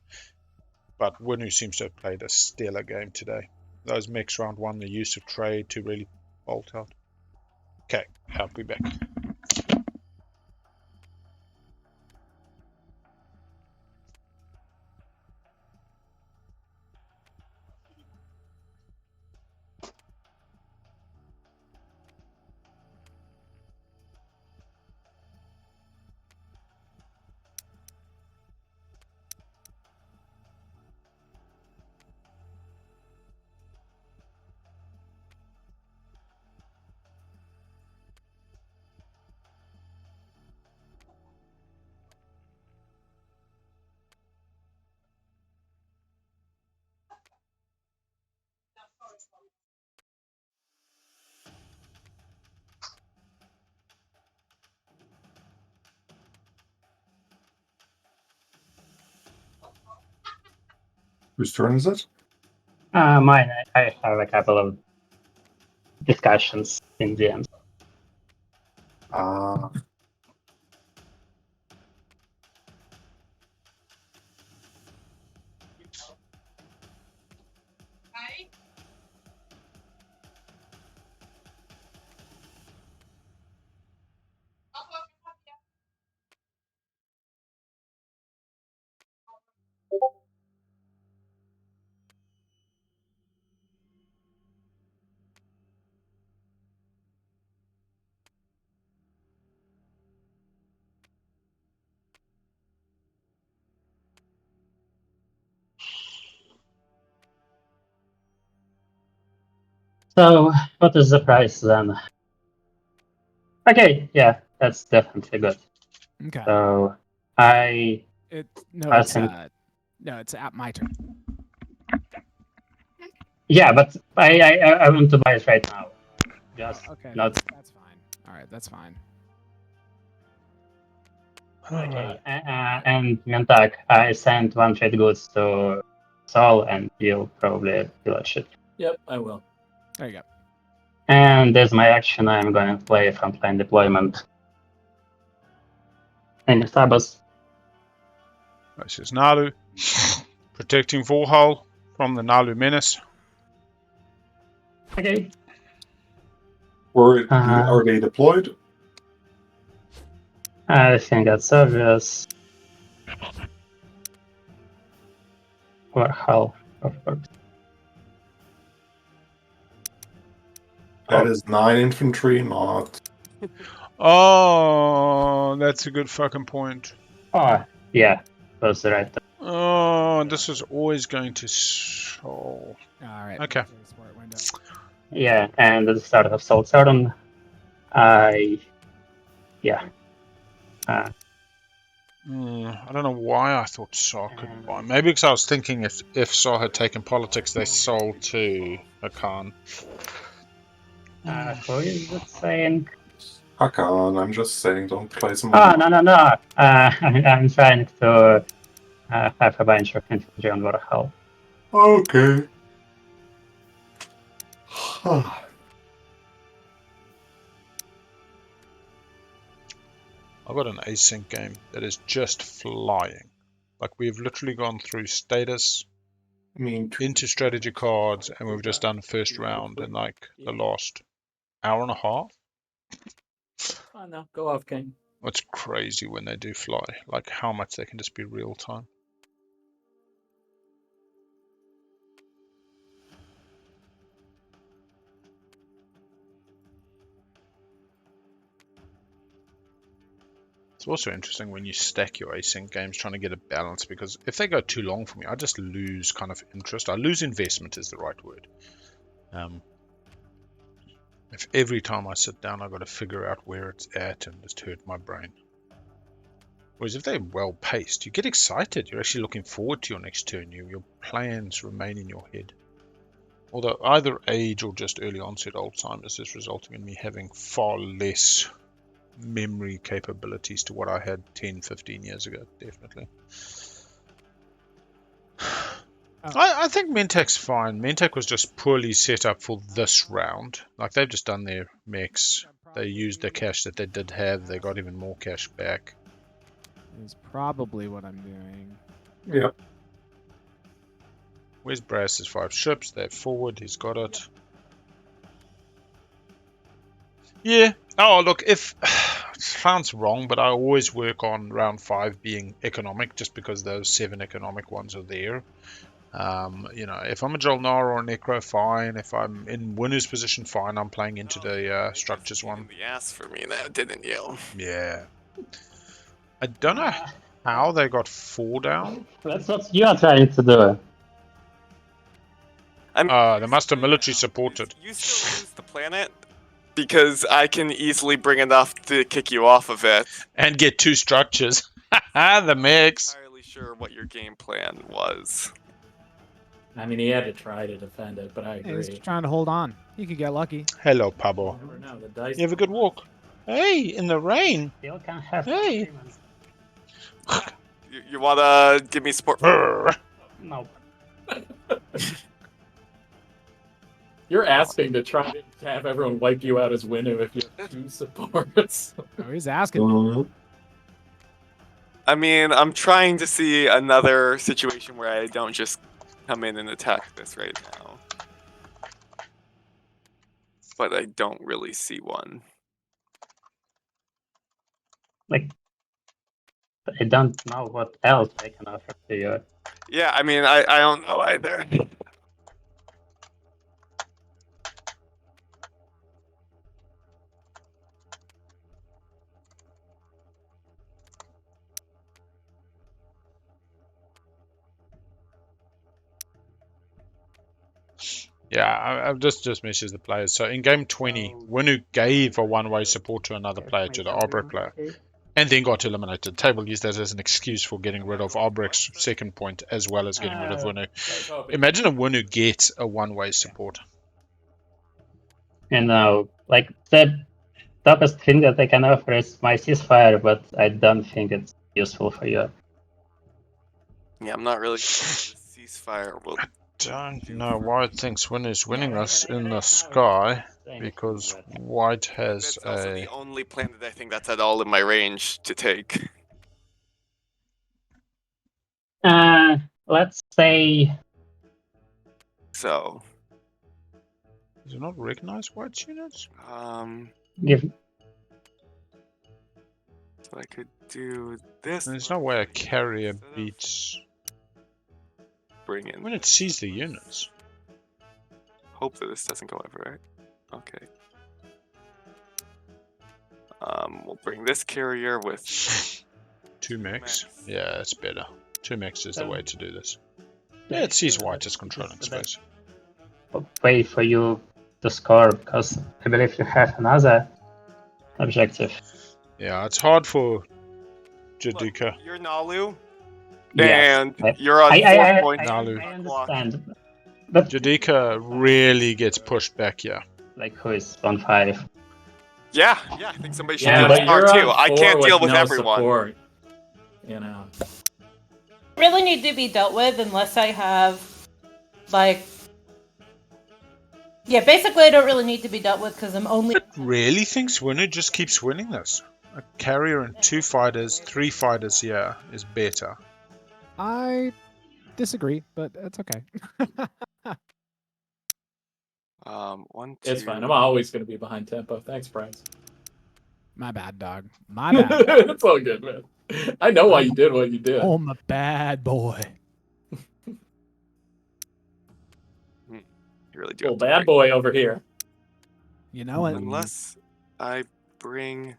Speaker 1: But Winu seems to have played a stellar game today. Those mechs round 1, the use of trade to really bolt out. Okay, I'll be back.
Speaker 2: Whose turn is it?
Speaker 3: Mine. I have a couple of discussions in DMs. So, what is the price then? Okay, yeah, that's definitely good.
Speaker 4: Okay.
Speaker 3: So,
Speaker 4: It's at my turn.
Speaker 3: Yeah, but I want to buy it right now. Just
Speaker 4: Okay,
Speaker 3: not.
Speaker 4: that's fine. All right, that's fine.
Speaker 3: Okay, and Mentak, I sent one trade goods to Sol, and you'll probably village it.
Speaker 5: Yep, I will.
Speaker 4: There you go.
Speaker 3: And as my action, I'm going to play frontline deployment. And Starbucks.
Speaker 1: This is Nalu. Protecting Vorhal from the Nalu menace.
Speaker 3: Okay.
Speaker 2: Are they deployed?
Speaker 3: I think that's obvious. Vorhal, of course.
Speaker 2: That is 9 infantry, not.
Speaker 1: Oh, that's a good fucking point.
Speaker 3: Oh, yeah, that's right.
Speaker 1: Oh, this is always going to. Oh.
Speaker 4: All right.
Speaker 1: Okay.
Speaker 3: Yeah, and at the start of Soul Saturn, I
Speaker 1: I don't know why I thought Saw couldn't buy. Maybe because I was thinking if Saw had taken politics, they sold to Hakan.
Speaker 3: who is it saying?
Speaker 2: Hakan, I'm just saying, don't play some.
Speaker 3: Oh, no. I'm trying to have a bunch of infantry on Vorhal.
Speaker 2: Okay.
Speaker 1: I've got an async game that is just flying. Like we've literally gone through status, into strategy cards, and we've just done first round in like the last hour and a half.
Speaker 5: Oh no, go off, King.
Speaker 1: It's crazy when they do fly, like how much they can just be real time. It's also interesting when you stack your async games trying to get a balance, because if they go too long for me, I just lose kind of interest. I lose investment is the right word. If every time I sit down I've got to figure out where it's at and just hurt my brain. Whereas if they're well paced, you get excited. You're actually looking forward to your next turn. Your plans remain in your head. Although either age or just early onset Alzheimer's is resulting in me having far less memory capabilities to what I had 10, 15 years ago, definitely. I think Mentak's fine. Mentak was just poorly set up for this round. Like, they've just done their mechs. They used the cash that they did have. They got even more cash back.
Speaker 4: Is probably what I'm doing.
Speaker 2: Yep.
Speaker 1: Where's Brass's 5 ships? They're forward. He's got it. Yeah. Oh, look, if... it sounds wrong, but I always work on round 5 being economic, just because those 7 economic ones are there. If I'm a Jolnar or a Necro, fine. If I'm in winner's position, fine. I'm playing into the structures one.
Speaker 7: The ass for me now, didn't you?
Speaker 1: Yeah. I don't know how they got 4 down.
Speaker 3: That's what you are trying to do.
Speaker 1: They must have military supported.
Speaker 7: You still use the planet? Because I can easily bring enough to kick you off of it.
Speaker 1: And get 2 structures. The mix.
Speaker 7: I'm not entirely sure what your game plan was.
Speaker 5: I mean, he had to try to defend it, but I agree.
Speaker 4: He's trying to hold on. You could get lucky.
Speaker 1: Hello, Pablo.
Speaker 5: You never know, the dice.
Speaker 1: You have a good walk. Hey, in the rain.
Speaker 3: Still can have
Speaker 1: Hey.
Speaker 7: You wanna give me support?
Speaker 3: No.
Speaker 5: You're asking to try to have everyone wipe you out as Winu if you have 2 supports.
Speaker 4: Oh, he's asking.
Speaker 2: Mhm.
Speaker 7: I mean, I'm trying to see another situation where I don't just come in and attack this right now. But I don't really see one.
Speaker 3: Like, I don't know what else I can offer to you.
Speaker 7: Yeah, I mean, I don't know either.
Speaker 1: Yeah, I've just messaged the players. So in game 20, Winu gave a one-way support to another player, to the Albrecht player, and then got eliminated. Table used that as an excuse for getting rid of Albrecht's second point as well as getting rid of Winu. Imagine if Winu gets a one-way support.
Speaker 3: You know, like, the toughest thing that I can offer is my ceasefire, but I don't think it's useful for you.
Speaker 7: Yeah, I'm not really sure the ceasefire will.
Speaker 1: Don't know why it thinks Winu's winning us in the sky, because White has
Speaker 7: That's also
Speaker 1: a...
Speaker 7: the only plan that I think that's at all in my range to take.
Speaker 3: Let's say...
Speaker 7: So...
Speaker 1: Does it not recognize White's units?
Speaker 3: Give...
Speaker 7: So I could do this.
Speaker 1: There's no way a carrier beats...
Speaker 7: Bring in.
Speaker 1: When it sees the units.
Speaker 7: Hope that this doesn't go over, right? Okay. We'll bring this carrier with
Speaker 1: 2 mechs. Yeah, it's better. 2 mechs is the way to do this. Yeah, it sees White as controlling space.
Speaker 3: Way for you to score, because I believe you have another objective.
Speaker 1: Yeah, it's hard for Judica.
Speaker 7: Look, you're Nalu,
Speaker 3: Yes,
Speaker 7: and you're on 4 points.
Speaker 3: I understand. But
Speaker 1: Judica really gets pushed back here.
Speaker 3: like, who is on 5?
Speaker 7: Yeah, I think somebody should
Speaker 5: Yeah,
Speaker 7: be on
Speaker 5: but
Speaker 7: star
Speaker 5: you're
Speaker 7: too.
Speaker 5: on
Speaker 7: I
Speaker 5: 4
Speaker 7: can't deal with
Speaker 5: no
Speaker 7: everyone.
Speaker 5: Support, you know.
Speaker 12: Really need to be dealt with unless I have, like... Yeah, basically I don't really need to be dealt with because I'm only...
Speaker 1: It really thinks Winu just keeps winning this. A carrier and 2 fighters, 3 fighters here is better.
Speaker 4: I disagree, but it's okay.
Speaker 7: 1, 2.
Speaker 5: It's fine. I'm always going to be behind tempo. Thanks, Bryce.
Speaker 4: My bad, dog. My bad.
Speaker 5: It's all good, man. I know why you did what you did.
Speaker 4: I'm a bad boy.
Speaker 7: You really do.
Speaker 5: Well, bad boy over here.
Speaker 4: You know it.
Speaker 7: Unless I bring...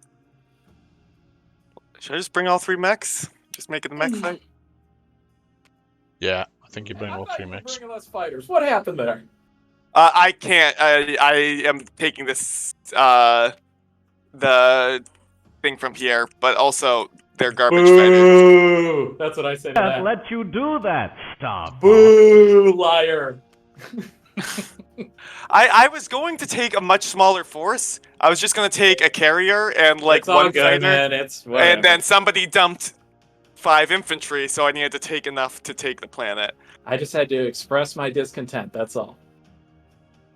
Speaker 7: Should I just bring all 3 mechs? Just make it the mech fight?
Speaker 1: Yeah, I think you bring all 3
Speaker 5: I'm
Speaker 1: mechs.
Speaker 5: bringing less fighters. What happened there?
Speaker 7: I can't. I am taking this, the thing from Pierre, but also they're garbage fighters.
Speaker 5: Boo! That's what I say to that.
Speaker 8: Let you do that. Stop.
Speaker 5: Boo, liar.
Speaker 7: I was going to take a much smaller force. I was just going to take a carrier and like
Speaker 5: It's all
Speaker 7: 1
Speaker 5: good,
Speaker 7: fighter,
Speaker 5: man. It's whatever.
Speaker 7: and then somebody dumped 5 infantry, so I needed to take enough to take the planet.
Speaker 5: I just had to express my discontent. That's all.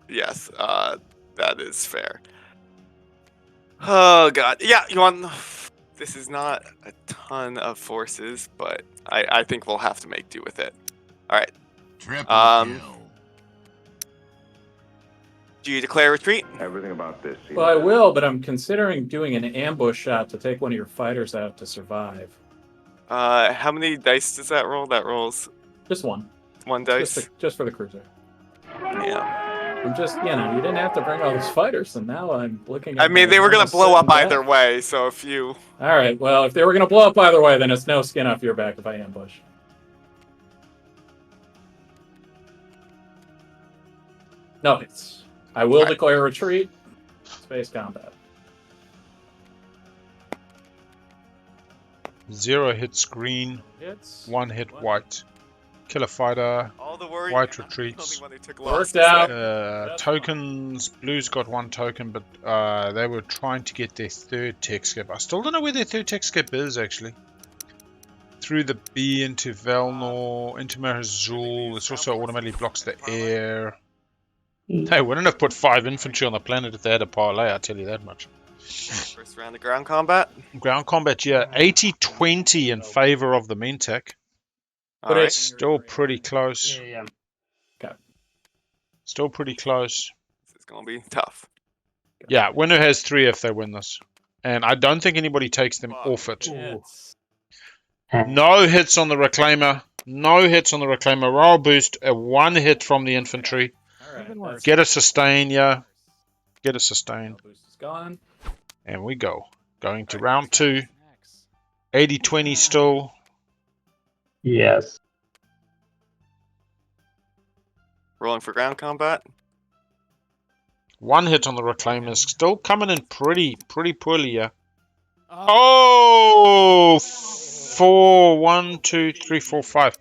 Speaker 7: Yes, that is fair. Oh god, yeah, you want? This is not a ton of forces, but I think we'll have to make do with it. All right. Do you declare retreat?
Speaker 13: Everything about this.
Speaker 5: Well, I will, but I'm considering doing an ambush shot to take one of your fighters out to survive.
Speaker 7: How many dice does that roll? That rolls
Speaker 5: Just 1.
Speaker 7: 1 dice.
Speaker 5: Just for the cruiser.
Speaker 7: Yeah.
Speaker 5: I'm just, you didn't have to bring all those fighters, and now I'm looking at...
Speaker 7: I mean, they were gonna blow up either way, so if you...
Speaker 5: Alright, well, if they were gonna blow up either way, then it's no skin off your back if I ambush. No, it's... I will declare retreat. Space combat.
Speaker 1: 0 hits green,
Speaker 5: Hits.
Speaker 1: 1 hit White. Kill a fighter,
Speaker 7: All the worry,
Speaker 1: White
Speaker 7: the only
Speaker 1: retreats.
Speaker 7: one who took
Speaker 5: Worked
Speaker 7: losses.
Speaker 5: out.
Speaker 1: Tokens, Blue's got 1 token, but they were trying to get their 3rd tech skip. I still don't know where their 3rd tech skip is, actually. through the B into Velnor, into Marazul. This also automatically blocks the air. They wouldn't have put 5 infantry on the planet if they had a parlay, I tell you that much.
Speaker 7: First round of ground combat.
Speaker 1: Ground combat, yeah. 80-20 in favor of the main tech.
Speaker 7: All right.
Speaker 1: Still pretty close.
Speaker 3: Yeah.
Speaker 5: Okay.
Speaker 1: Still pretty close.
Speaker 7: This is going to be tough.
Speaker 1: Yeah, winner has 3 if they win this. And I don't think anybody takes them off it.
Speaker 5: Hits.
Speaker 1: No hits on the Reclaimer. No hits on the Reclaimer. Roll boost. A 1 hit from the infantry.
Speaker 5: All right.
Speaker 1: Get a sustain, yeah. Get a sustain.
Speaker 5: Boost is gone.
Speaker 1: And we go. Going to round 2. 80-20 still.
Speaker 3: Yes.
Speaker 7: Rolling for ground combat.
Speaker 1: 1 hit on the Reclaimers. Still coming in pretty poorly, yeah. Oh! 4, 1, 2, 3, 4, 5.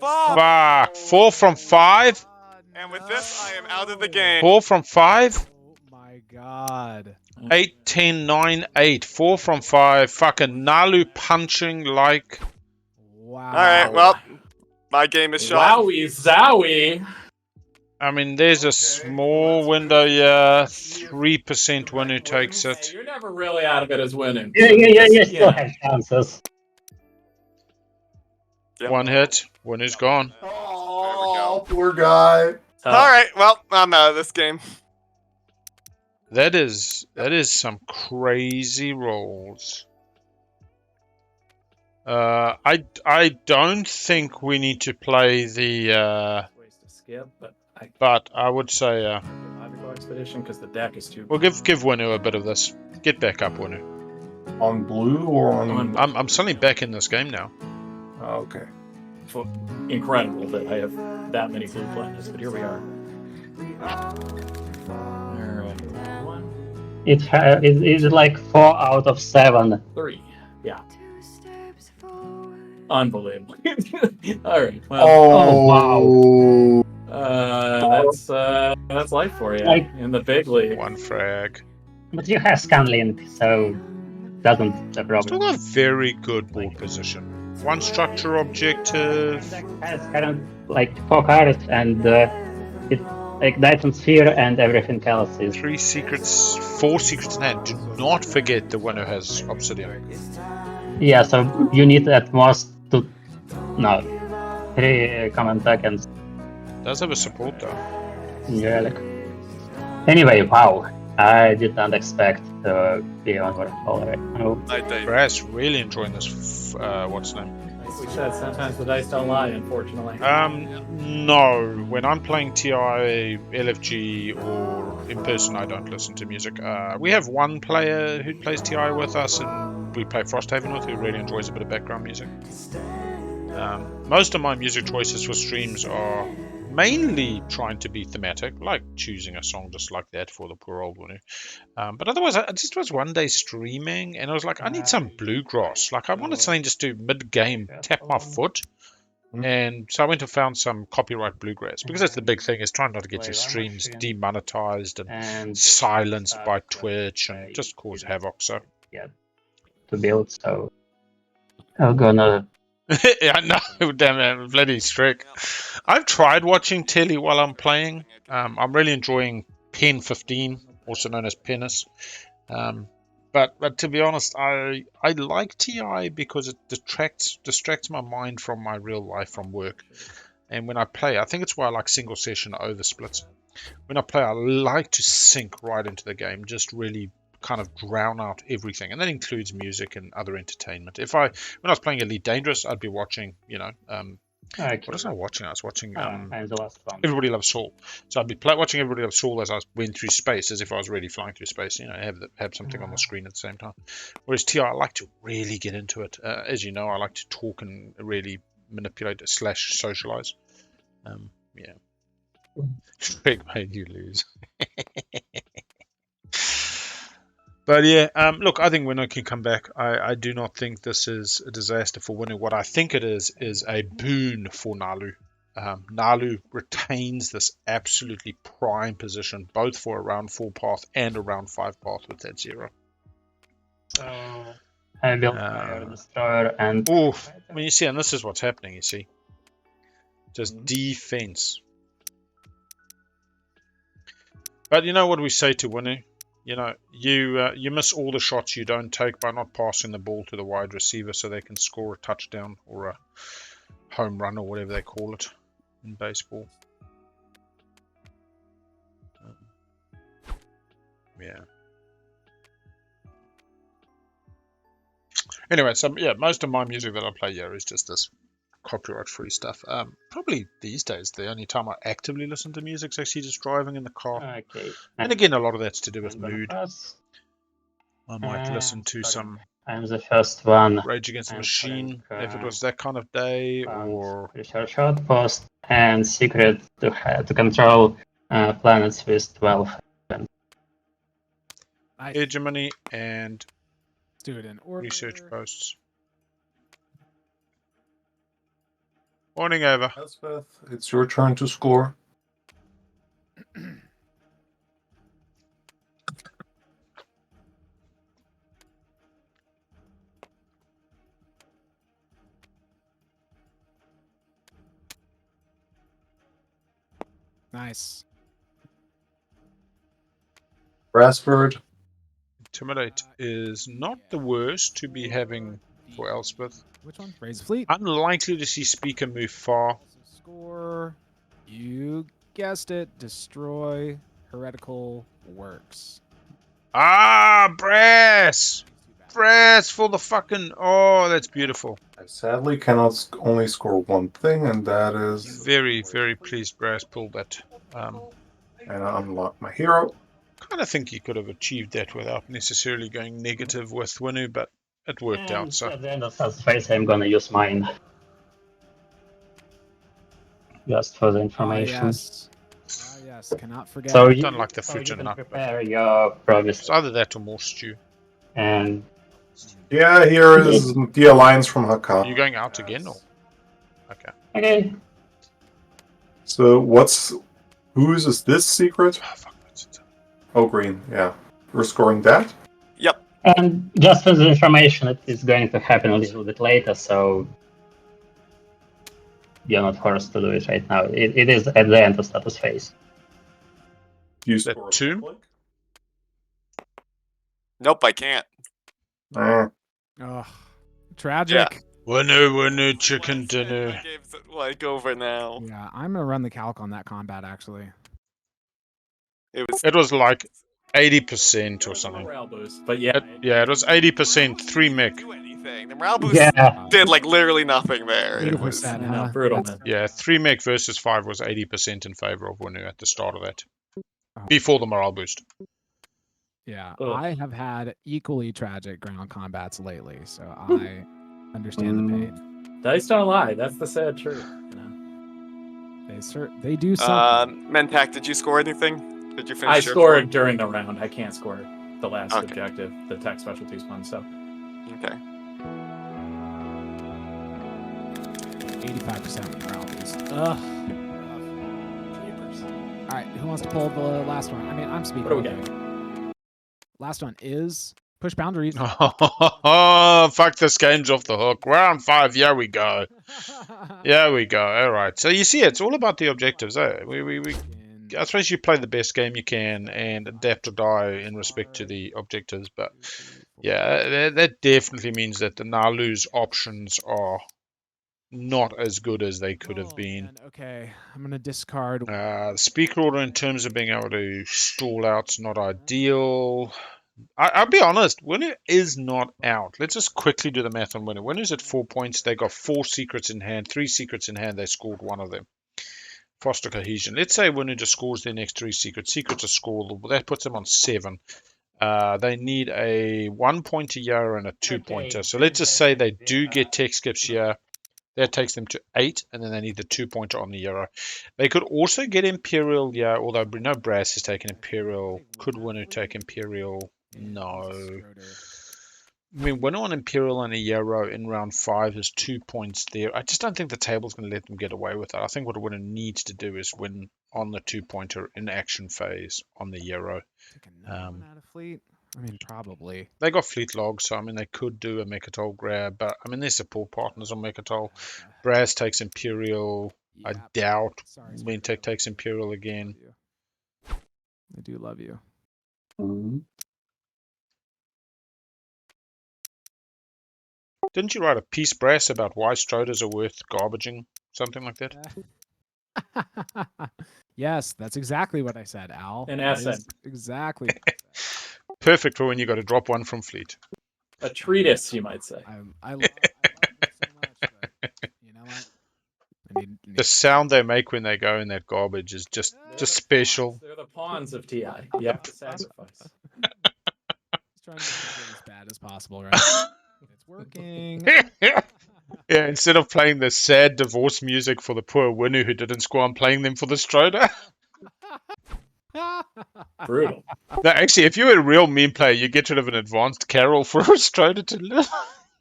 Speaker 1: Fuck. 4 from 5?
Speaker 7: And with this, I am out of the game.
Speaker 1: 4 from 5?
Speaker 4: Oh my god.
Speaker 1: 8, 10, 9, 8. 4 from 5. Fucking Nalu punching like...
Speaker 4: Wow.
Speaker 7: All right, well, my game is shot.
Speaker 5: Wowie zowie.
Speaker 1: I mean, there's a small window, yeah. 3% one who takes it.
Speaker 5: You're never really out of it as winning.
Speaker 3: You still have chances.
Speaker 7: Yep.
Speaker 1: 1 hit. One who's gone.
Speaker 2: Oh, poor guy.
Speaker 7: All right, well, I'm out of this game.
Speaker 1: That is some crazy rolls. I don't think we need to play the
Speaker 5: Ways to skip,
Speaker 1: but I would say
Speaker 5: Magical Expedition because the deck is too.
Speaker 1: we'll give Winu a bit of this. Get back up, Winu.
Speaker 2: On blue or on...
Speaker 1: I'm suddenly back in this game now.
Speaker 2: Okay.
Speaker 5: Incredible that I have that many blue planets, but here we are. Alright. 1,
Speaker 3: It's like 4 out of 7.
Speaker 5: 3. Yeah. Unbelievable. Alright. Well,
Speaker 2: wow.
Speaker 5: that's life for you
Speaker 3: Like-
Speaker 5: in the big league.
Speaker 1: 1 frag.
Speaker 3: But you have Scanlink, so doesn't the problem.
Speaker 1: Still got very good board position. 1 structure objective.
Speaker 3: Has kind of like 4 cards and it's like Dyson Sphere and everything else is
Speaker 1: 3 secrets, 4 secrets in hand. Do not forget the one who has Obsidian.
Speaker 3: yeah. So you need at most 3 common tokens.
Speaker 1: Does have a support though.
Speaker 3: Yeah. Anyway, wow. I did not expect to be on Waterfall right now.
Speaker 1: Brass really enjoying this. What's the name?
Speaker 5: Like we said, sometimes the dice don't lie, unfortunately.
Speaker 1: No. When I'm playing TI, LFG, or in person, I don't listen to music. We have one player who plays TI with us, and we play Frosthaven with, who really enjoys a bit of background music. Most of my music choices for streams are mainly trying to be thematic, like choosing a song just like that for the poor old one. But otherwise, I just was one day streaming, and I was like, I need some bluegrass. Like, I wanted something just to mid-game tap my foot. And so I went and found some copyright bluegrass, because that's the big thing, is trying not to get your streams demonetized and silenced by Twitch and just cause havoc. So
Speaker 3: yeah, to build. So I'm gonna.
Speaker 1: yeah, no, damn it, bloody strict. I've tried watching telly while I'm playing. I'm really enjoying Pen 15, also known as Penis. But to be honest, I like TI because it distracts my mind from my real life, from work. And when I play, I think it's why I like single session over splits. When I play, I like to sink right into the game, just really kind of drown out everything, and that includes music and other entertainment. When I was playing Elite Dangerous, I'd be watching, what was I watching? I was watching Everybody Loves Saul. So I'd be watching Everybody Loves Saul as I went through space, as if I was really flying through space. Have something on the screen at the same time. Whereas TI, I like to really get into it. As you know, I like to talk and really manipulate / socialize. Yeah. Shrek made you lose. But yeah, look, I think Winner can come back. I do not think this is a disaster for Winner. What I think it is a boon for Nalu. Nalu retains this absolutely prime position, both for a round 4 path and a round 5 path with that 0.
Speaker 3: I built Fire Destroyer and...
Speaker 1: Oof. When you see, and this is what's happening, you see. Just defense. But you know what we say to Winnie? You know, you miss all the shots you don't take by not passing the ball to the wide receiver so they can score a touchdown or a home run or whatever they call it in baseball. Yeah. Anyway, so yeah, most of my music that I play here is just this copyright-free stuff. Probably these days the only time I actively listen to music is actually just driving in the car.
Speaker 3: Okay.
Speaker 1: And again, a lot of that's to do with
Speaker 3: I'm gonna
Speaker 1: mood.
Speaker 3: press.
Speaker 1: I might listen to some
Speaker 3: I'm the first one.
Speaker 1: Rage Against the Machine if it was that kind of day, or
Speaker 3: Research Outpost and Secret to control planets with 12.
Speaker 1: Hegemony and
Speaker 4: Let's do it in order.
Speaker 1: research posts. Morning over.
Speaker 2: Elspeth, it's your turn to score.
Speaker 4: Nice.
Speaker 2: Brassford.
Speaker 1: Intimidate is not the worst to be having for Elspeth.
Speaker 4: Which one? Raise the fleet.
Speaker 1: Unlikely to see Speaker move far.
Speaker 4: Score. You guessed it. Destroy heretical works.
Speaker 1: Ah, Brass! Brass for the fucking... Oh, that's beautiful.
Speaker 2: I sadly cannot only score one thing, and that is...
Speaker 1: Very, very pleased Brass pulled that.
Speaker 2: And I unlock my hero.
Speaker 1: Kind of think you could have achieved that without necessarily going negative with Winu, but it worked out. So
Speaker 3: at the end of that phase, I'm gonna use mine. Just for the information.
Speaker 4: Yes. Yes. Cannot forget.
Speaker 1: I don't like the fruit and nut.
Speaker 3: Prepare your promise.
Speaker 1: It's either that or more stew.
Speaker 3: And
Speaker 2: yeah, here is the alliance from Hakka.
Speaker 1: Are you going out again, or? Okay.
Speaker 3: Okay.
Speaker 2: So whose is this secret? Oh, green. Yeah, we're scoring that.
Speaker 7: Yep.
Speaker 3: And just for the information, it is going to happen a little bit later, so you're not forced to do it right now. It is at the end of status phase.
Speaker 2: You
Speaker 1: score 2?
Speaker 7: Nope, I can't.
Speaker 2: Ah.
Speaker 4: Oh, tragic.
Speaker 1: Winu, chicken dinner.
Speaker 7: My game's like over now.
Speaker 4: Yeah, I'm gonna run the calc on that combat actually.
Speaker 7: It
Speaker 1: was like 80% or something.
Speaker 5: Morale boost, but yeah,
Speaker 1: it was 80%, 3 mech.
Speaker 7: The morale boost did like literally nothing there. It was
Speaker 5: brutal.
Speaker 1: Yeah, 3 mech versus 5 was 80% in favor of Winu at the start of that. Before the morale boost.
Speaker 4: Yeah, I have had equally tragic ground combats lately, so I understand the pain.
Speaker 5: Dice don't lie. That's the sad truth. You know?
Speaker 4: They do something.
Speaker 7: Mentak, did you score anything? Did you finish?
Speaker 5: I scored during the round. I can't score the last objective, the tech specialties one. So.
Speaker 7: Okay.
Speaker 4: 85% morale boost. Ugh. All right, who wants to pull the last one? I mean, I'm speaking.
Speaker 5: What do we got?
Speaker 4: Last one is push boundaries.
Speaker 1: Oh, fuck, this game's off the hook. Round 5, here we go. Here we go. All right. So you see, it's all about the objectives. Eh? I suppose you play the best game you can and adapt or die in respect to the objectives. But yeah, that definitely means that the Nalu's options are not as good as they could have been.
Speaker 4: Man. Okay, I'm gonna discard.
Speaker 1: The speaker order in terms of being able to stall out's not ideal. I'll be honest, Winu is not out. Let's just quickly do the math on Winu. Winu's at 4 points. They got 4 secrets in hand, 3 secrets in hand. They scored one of them. Foster cohesion. Let's say Winu just scores their next 3 secrets. Secrets are scoreable. That puts them on 7. They need a 1-pointer here and a 2-pointer. So let's just say they do get tech skips here. That takes them to 8, and then they need the 2-pointer on the Euro. They could also get Imperial, yeah, although no Brass has taken Imperial. Could Winu take Imperial? No. I mean, Winu on Imperial and a Euro in round 5 is 2 points there. I just don't think the table's going to let them get away with that. I think what Winu needs to do is win on the 2-pointer in action phase on the Euro.
Speaker 4: Out of fleet. I mean, probably.
Speaker 1: They got fleet logs, so I mean they could do a Mechatol grab, but I mean their support partners on Mechatol. Brass takes Imperial. I
Speaker 4: Yep.
Speaker 1: doubt
Speaker 4: Sorry,
Speaker 1: Wintech takes Imperial again.
Speaker 4: I do love you.
Speaker 1: Didn't you write a piece, Brass, about why Stroders are worth garbaging? Something like that?
Speaker 4: Yes, that's exactly what I said, Al.
Speaker 5: An
Speaker 4: That
Speaker 5: essay.
Speaker 4: is exactly.
Speaker 1: Perfect for when you got to drop one from fleet.
Speaker 5: A treatise, you might say.
Speaker 4: I love you so much, but you know what? I need
Speaker 1: The sound they make when they go in that garbage is just special.
Speaker 5: They're the pawns of TI. You have to sacrifice.
Speaker 4: Just trying to make this as bad as possible, right? It's working.
Speaker 1: Yeah, instead of playing the sad divorce music for the poor winner who didn't score, I'm playing them for the Stroder.
Speaker 5: Brutal.
Speaker 1: No, actually, if you're a real meme player, you get rid of an advanced carol for a Stroder to live.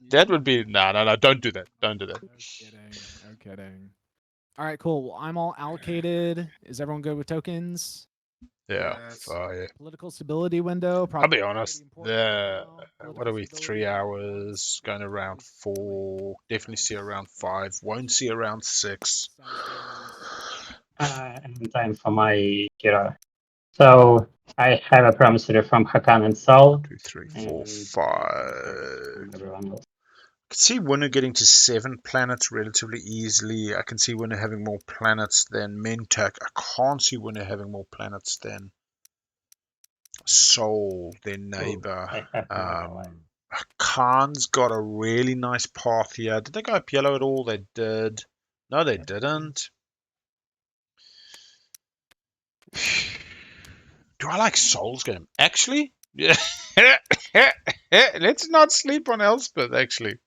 Speaker 1: That would be no, don't do that. Don't do that.
Speaker 4: No kidding. All right, cool. Well, I'm all allocated. Is everyone good with tokens?
Speaker 1: Yeah.
Speaker 2: Yes.
Speaker 1: Yeah.
Speaker 4: Political stability window.
Speaker 1: I'll be honest. What are we? 3 hours going around 4. Definitely see around 5. Won't see around 6.
Speaker 3: And time for my hero. So I have a promissory from Hakan and Sol.
Speaker 1: 2, 3,
Speaker 3: and
Speaker 1: 4, 5.
Speaker 3: everyone else.
Speaker 1: I can see Winner getting to 7 planets relatively easily. I can see Winner having more planets than Mentak. I can't see Winner having more planets than Sol, their neighbor.
Speaker 3: I have no idea.
Speaker 1: Khan's got a really nice path here. Did they go up yellow at all? They did. No, they didn't. Do I like Sol's game? Actually, yeah. Let's not sleep on Elspeth, actually.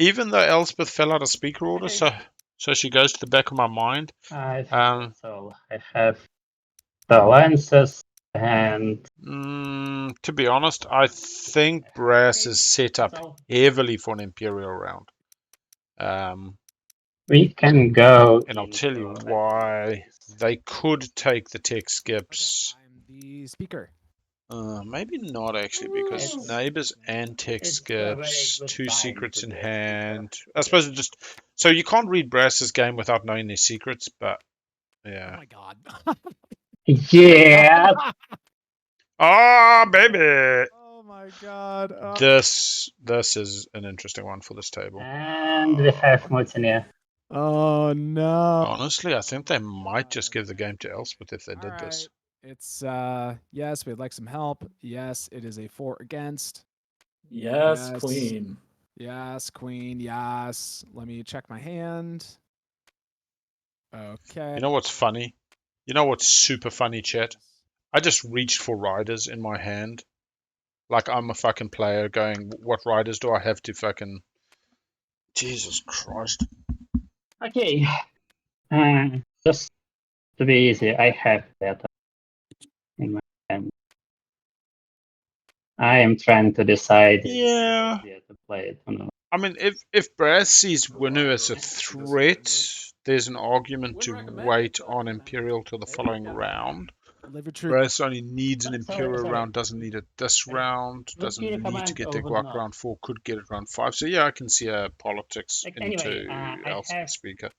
Speaker 1: Even though Elspeth fell out of speaker order, so she goes to the back of my mind.
Speaker 3: I think so. I have the alliances and
Speaker 1: to be honest, I think Brass is set up heavily for an Imperial round.
Speaker 3: we can go.
Speaker 1: And I'll tell you why. They could take the tech skips.
Speaker 4: I'm the speaker.
Speaker 1: Maybe not actually, because neighbors and tech skips, 2 secrets in hand. I suppose it just so you can't read Brass's game without knowing their secrets, but yeah.
Speaker 4: Oh my god.
Speaker 3: Yeah.
Speaker 1: Oh baby.
Speaker 4: Oh my god.
Speaker 1: This is an interesting one for this table.
Speaker 3: And we have Mutineer.
Speaker 4: Oh no.
Speaker 1: Honestly, I think they might just give the game to Elspeth if they did this.
Speaker 4: It's yes, we'd like some help. Yes, it is a 4 against.
Speaker 5: Yes, queen.
Speaker 4: Yes, queen. Yes. Let me check my hand. Okay.
Speaker 1: You know what's funny? You know what's super funny, chat? I just reached for riders in my hand. Like I'm a fucking player going, what riders do I have to fucking... Jesus Christ.
Speaker 3: Okay. Just to be easy, I have that in my hand. I am trying to decide
Speaker 1: Yeah.
Speaker 3: to play it or not.
Speaker 1: I mean, if Brass sees Winnu as a threat, there's an argument to wait on Imperial till the following round. Brass only needs an Imperial round, doesn't need it this round, doesn't need to get their Guac round 4, could get it round 5. So yeah, I can see a politics into Elspeth speaker.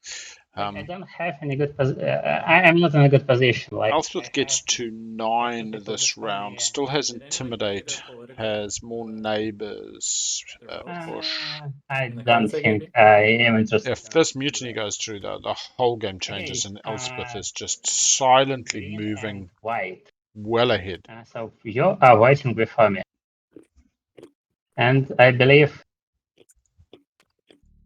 Speaker 3: I don't have any good I'm not in a good position. Like
Speaker 1: Elspeth gets to 9 this round, still has Intimidate, has more neighbors. Push.
Speaker 3: I don't think I am interested.
Speaker 1: If this mutiny goes through, though, the whole game changes, and Elspeth is just silently moving well ahead.
Speaker 3: So you are waiting before me, and I believe.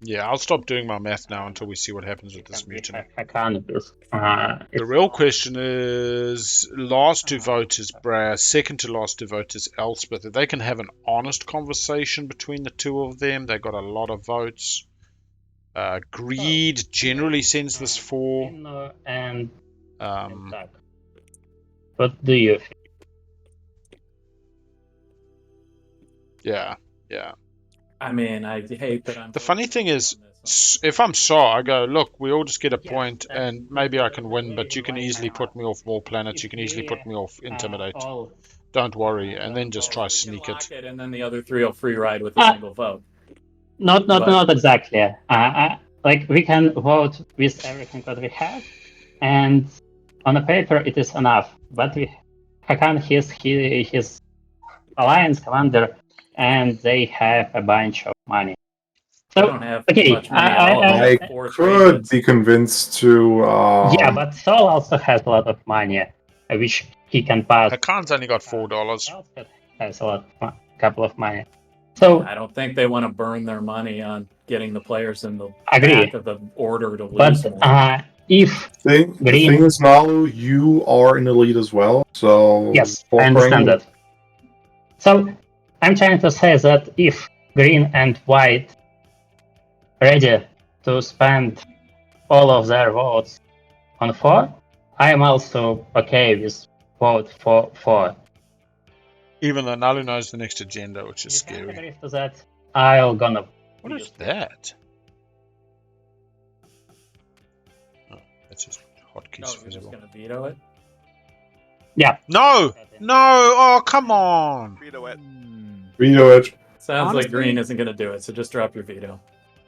Speaker 1: Yeah, I'll stop doing my math now until we see what happens with this mutiny.
Speaker 3: I can't.
Speaker 1: The real question is, last to vote is Brass, second to last to vote is Elspeth. If they can have an honest conversation between the two of them, they got a lot of votes. Greed generally sends this for.
Speaker 3: And what do you think?
Speaker 1: Yeah.
Speaker 5: I mean, I hate that I'm...
Speaker 1: The funny thing is, if I'm Saw, I go, look, we all just get a point, and maybe I can win, but you can easily put me off more planets, you can easily put me off Intimidate. don't worry, and then just try sneak
Speaker 5: Lock
Speaker 1: it.
Speaker 5: and then the other three will free ride with a single vote.
Speaker 3: Not exactly. Like we can vote with everything that we have, and on the paper it is enough. But Hakan, his alliance commander, and they have a bunch of money.
Speaker 5: I
Speaker 3: So
Speaker 5: don't have
Speaker 3: okay,
Speaker 5: much money at all.
Speaker 2: I
Speaker 5: have 4 trade
Speaker 2: could
Speaker 5: goods.
Speaker 2: be convinced to.
Speaker 3: Yeah, but Sol also has a lot of money, which he can pass.
Speaker 1: Hakan's only got $4.
Speaker 3: Sol has a couple of money. So
Speaker 5: I don't think they want to burn their money on getting the players in the
Speaker 3: Agree.
Speaker 5: back of the order to
Speaker 3: but
Speaker 5: lose more.
Speaker 3: if
Speaker 2: the
Speaker 3: Green,
Speaker 2: thing is, Nalu, you are in the lead as well. So
Speaker 3: yes,
Speaker 2: for
Speaker 3: I understand
Speaker 2: Frank-
Speaker 3: that. So I'm trying to say that if Green and White ready to spend all of their votes on 4, I am also okay with vote for 4.
Speaker 1: Even though Nalu knows the next agenda, which is
Speaker 3: If you
Speaker 1: scary.
Speaker 3: agree to that, I'll gonna.
Speaker 1: What is that? Oh, that's just hotkeys
Speaker 5: Oh, you're just
Speaker 1: visible.
Speaker 5: going to veto it?
Speaker 3: Yeah.
Speaker 1: No! No! Oh, come on!
Speaker 7: Veto it.
Speaker 2: Veto it.
Speaker 5: Sounds
Speaker 4: Honestly-
Speaker 5: like Green isn't going to do it, so just drop your veto.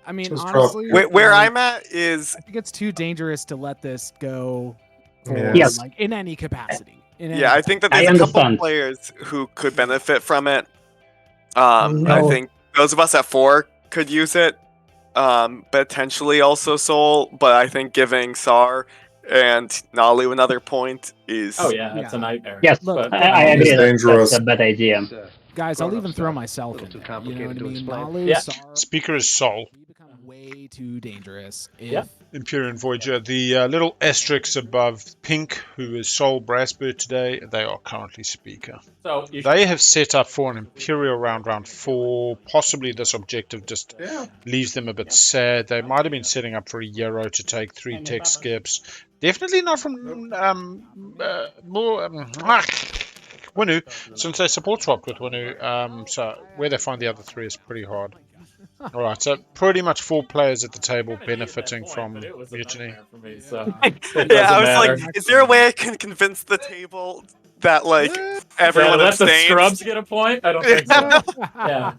Speaker 4: I mean,
Speaker 2: Just drop-
Speaker 4: honestly,
Speaker 7: Where
Speaker 4: like,
Speaker 7: I'm at is
Speaker 4: I think it's too dangerous to let this go for
Speaker 3: Yes.
Speaker 4: like in any capacity.
Speaker 7: yeah, I think that
Speaker 3: I
Speaker 7: there's a couple
Speaker 3: understand.
Speaker 7: players who could benefit from it.
Speaker 3: No.
Speaker 7: I think those of us at 4 could use it. Potentially also Soul, but I think giving Sar and Nalu another point is.
Speaker 5: Oh, yeah, that's a nightmare.
Speaker 3: Yes,
Speaker 5: But
Speaker 3: I agree.
Speaker 2: It's
Speaker 3: That's
Speaker 2: dangerous.
Speaker 3: a bad idea.
Speaker 4: Guys, I'll even throw myself in there. You know what I mean? Nalu,
Speaker 5: Yeah.
Speaker 4: Sar,
Speaker 1: Speaker is Sol.
Speaker 4: we become way too dangerous if
Speaker 5: Yeah.
Speaker 1: Imperium Voyager. The little asterisks above Pink, who is Sol Brassbird today, they are currently Speaker.
Speaker 5: So you
Speaker 1: They have set up for an Imperial round 4. Possibly this objective just leaves them a bit sad. They might have been setting up for a Euro to take 3 tech skips. Definitely not from Winu, since they support swapped with Winu. So where they find the other 3 is pretty hard. Alright, so pretty much 4 players at the table benefiting from
Speaker 5: But it was a
Speaker 1: mutiny.
Speaker 5: nightmare for me, so
Speaker 7: Yeah,
Speaker 5: it
Speaker 7: I was
Speaker 5: doesn't matter.
Speaker 7: like, is there a way I can convince the table that like everyone
Speaker 5: let the
Speaker 7: abstains?
Speaker 5: scrubs get a point? I don't think so. Yeah.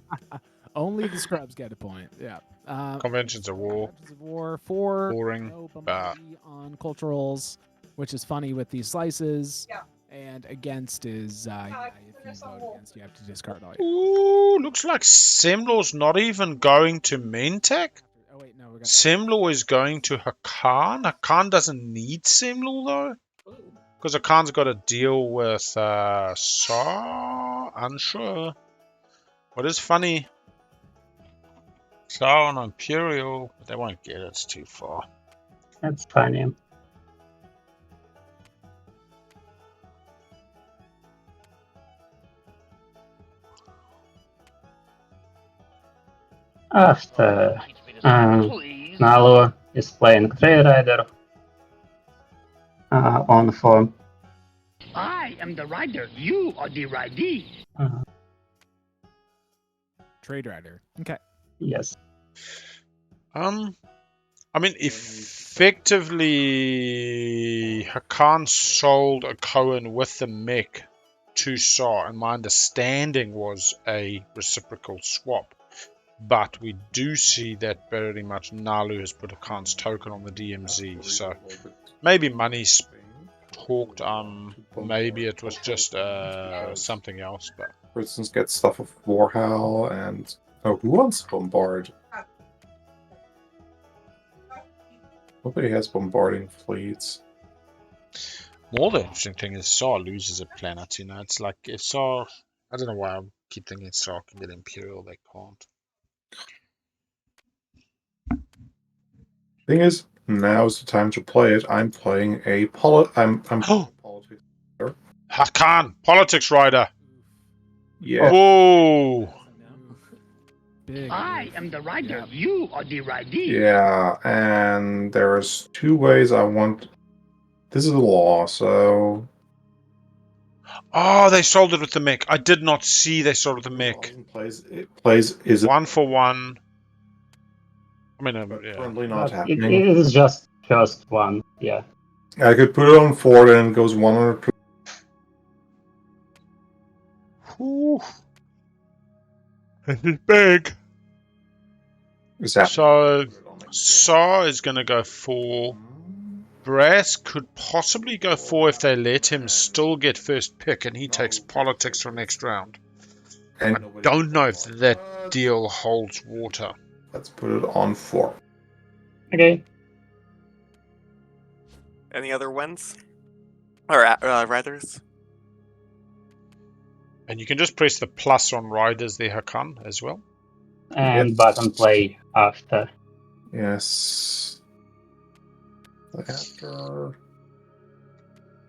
Speaker 4: only the scrubs get a point. Yeah.
Speaker 1: Conventions of War.
Speaker 4: Conventions of War 4.
Speaker 1: Boring.
Speaker 4: No Bumblebee on culturals, which is funny with these slices. And against is if you vote against, you have to discard all your.
Speaker 1: Ooh, looks like Semlor's not even going to Mentec.
Speaker 4: Oh wait, no, we got.
Speaker 1: Semlor is going to Hakan. Hakan doesn't need Semlor though, because Hakan's got to deal with Sar. Unsure. What is funny? Sar on Imperial, but they won't get it. It's too far.
Speaker 3: That's funny. After Nalu is playing Trade Rider on 4.
Speaker 8: I am the rider. You are the ridee.
Speaker 4: Trade Rider. Okay.
Speaker 3: Yes.
Speaker 1: I mean, effectively, Hakan sold a Cohen with the mech to Sar, and my understanding was a reciprocal swap. But we do see that very much Nalu has put Hakan's token on the DMZ, so maybe money's talked. Maybe it was just something else. But
Speaker 2: For instance, get stuff of Warhol and who wants Bombard? Nobody has bombarding fleets.
Speaker 1: more the interesting thing is Sar loses a planet. You know, it's like if Sar, I don't know why I keep thinking Sar can get Imperial, they can't.
Speaker 2: Thing is, now's the time to play it. I'm playing a politics.
Speaker 1: Hakan, politics rider.
Speaker 2: Yeah.
Speaker 1: Whoa.
Speaker 4: Big.
Speaker 8: I am the rider. You are the ridee.
Speaker 2: Yeah, and there's 2 ways I want. This is a law, so.
Speaker 1: Oh, they sold it with the mech. I did not see they sold it with the mech.
Speaker 2: It plays is it
Speaker 1: 1 for 1. I mean, yeah.
Speaker 2: currently not
Speaker 3: It
Speaker 2: happening.
Speaker 3: is just first one. Yeah.
Speaker 2: I could put it on 4 and it goes 1 or 2.
Speaker 1: Whew. This is big.
Speaker 2: Exactly.
Speaker 1: So, Saw is going to go 4. Brass could possibly go 4 if they let him still get first pick and he takes politics for next round.
Speaker 2: And
Speaker 1: I don't know if that deal holds water.
Speaker 2: let's put it on 4.
Speaker 3: Okay.
Speaker 7: Any other wins? Or riders?
Speaker 1: And you can just press the plus on riders there, Hakan, as well.
Speaker 3: And
Speaker 2: Yes.
Speaker 3: button play after.
Speaker 2: Yes. After.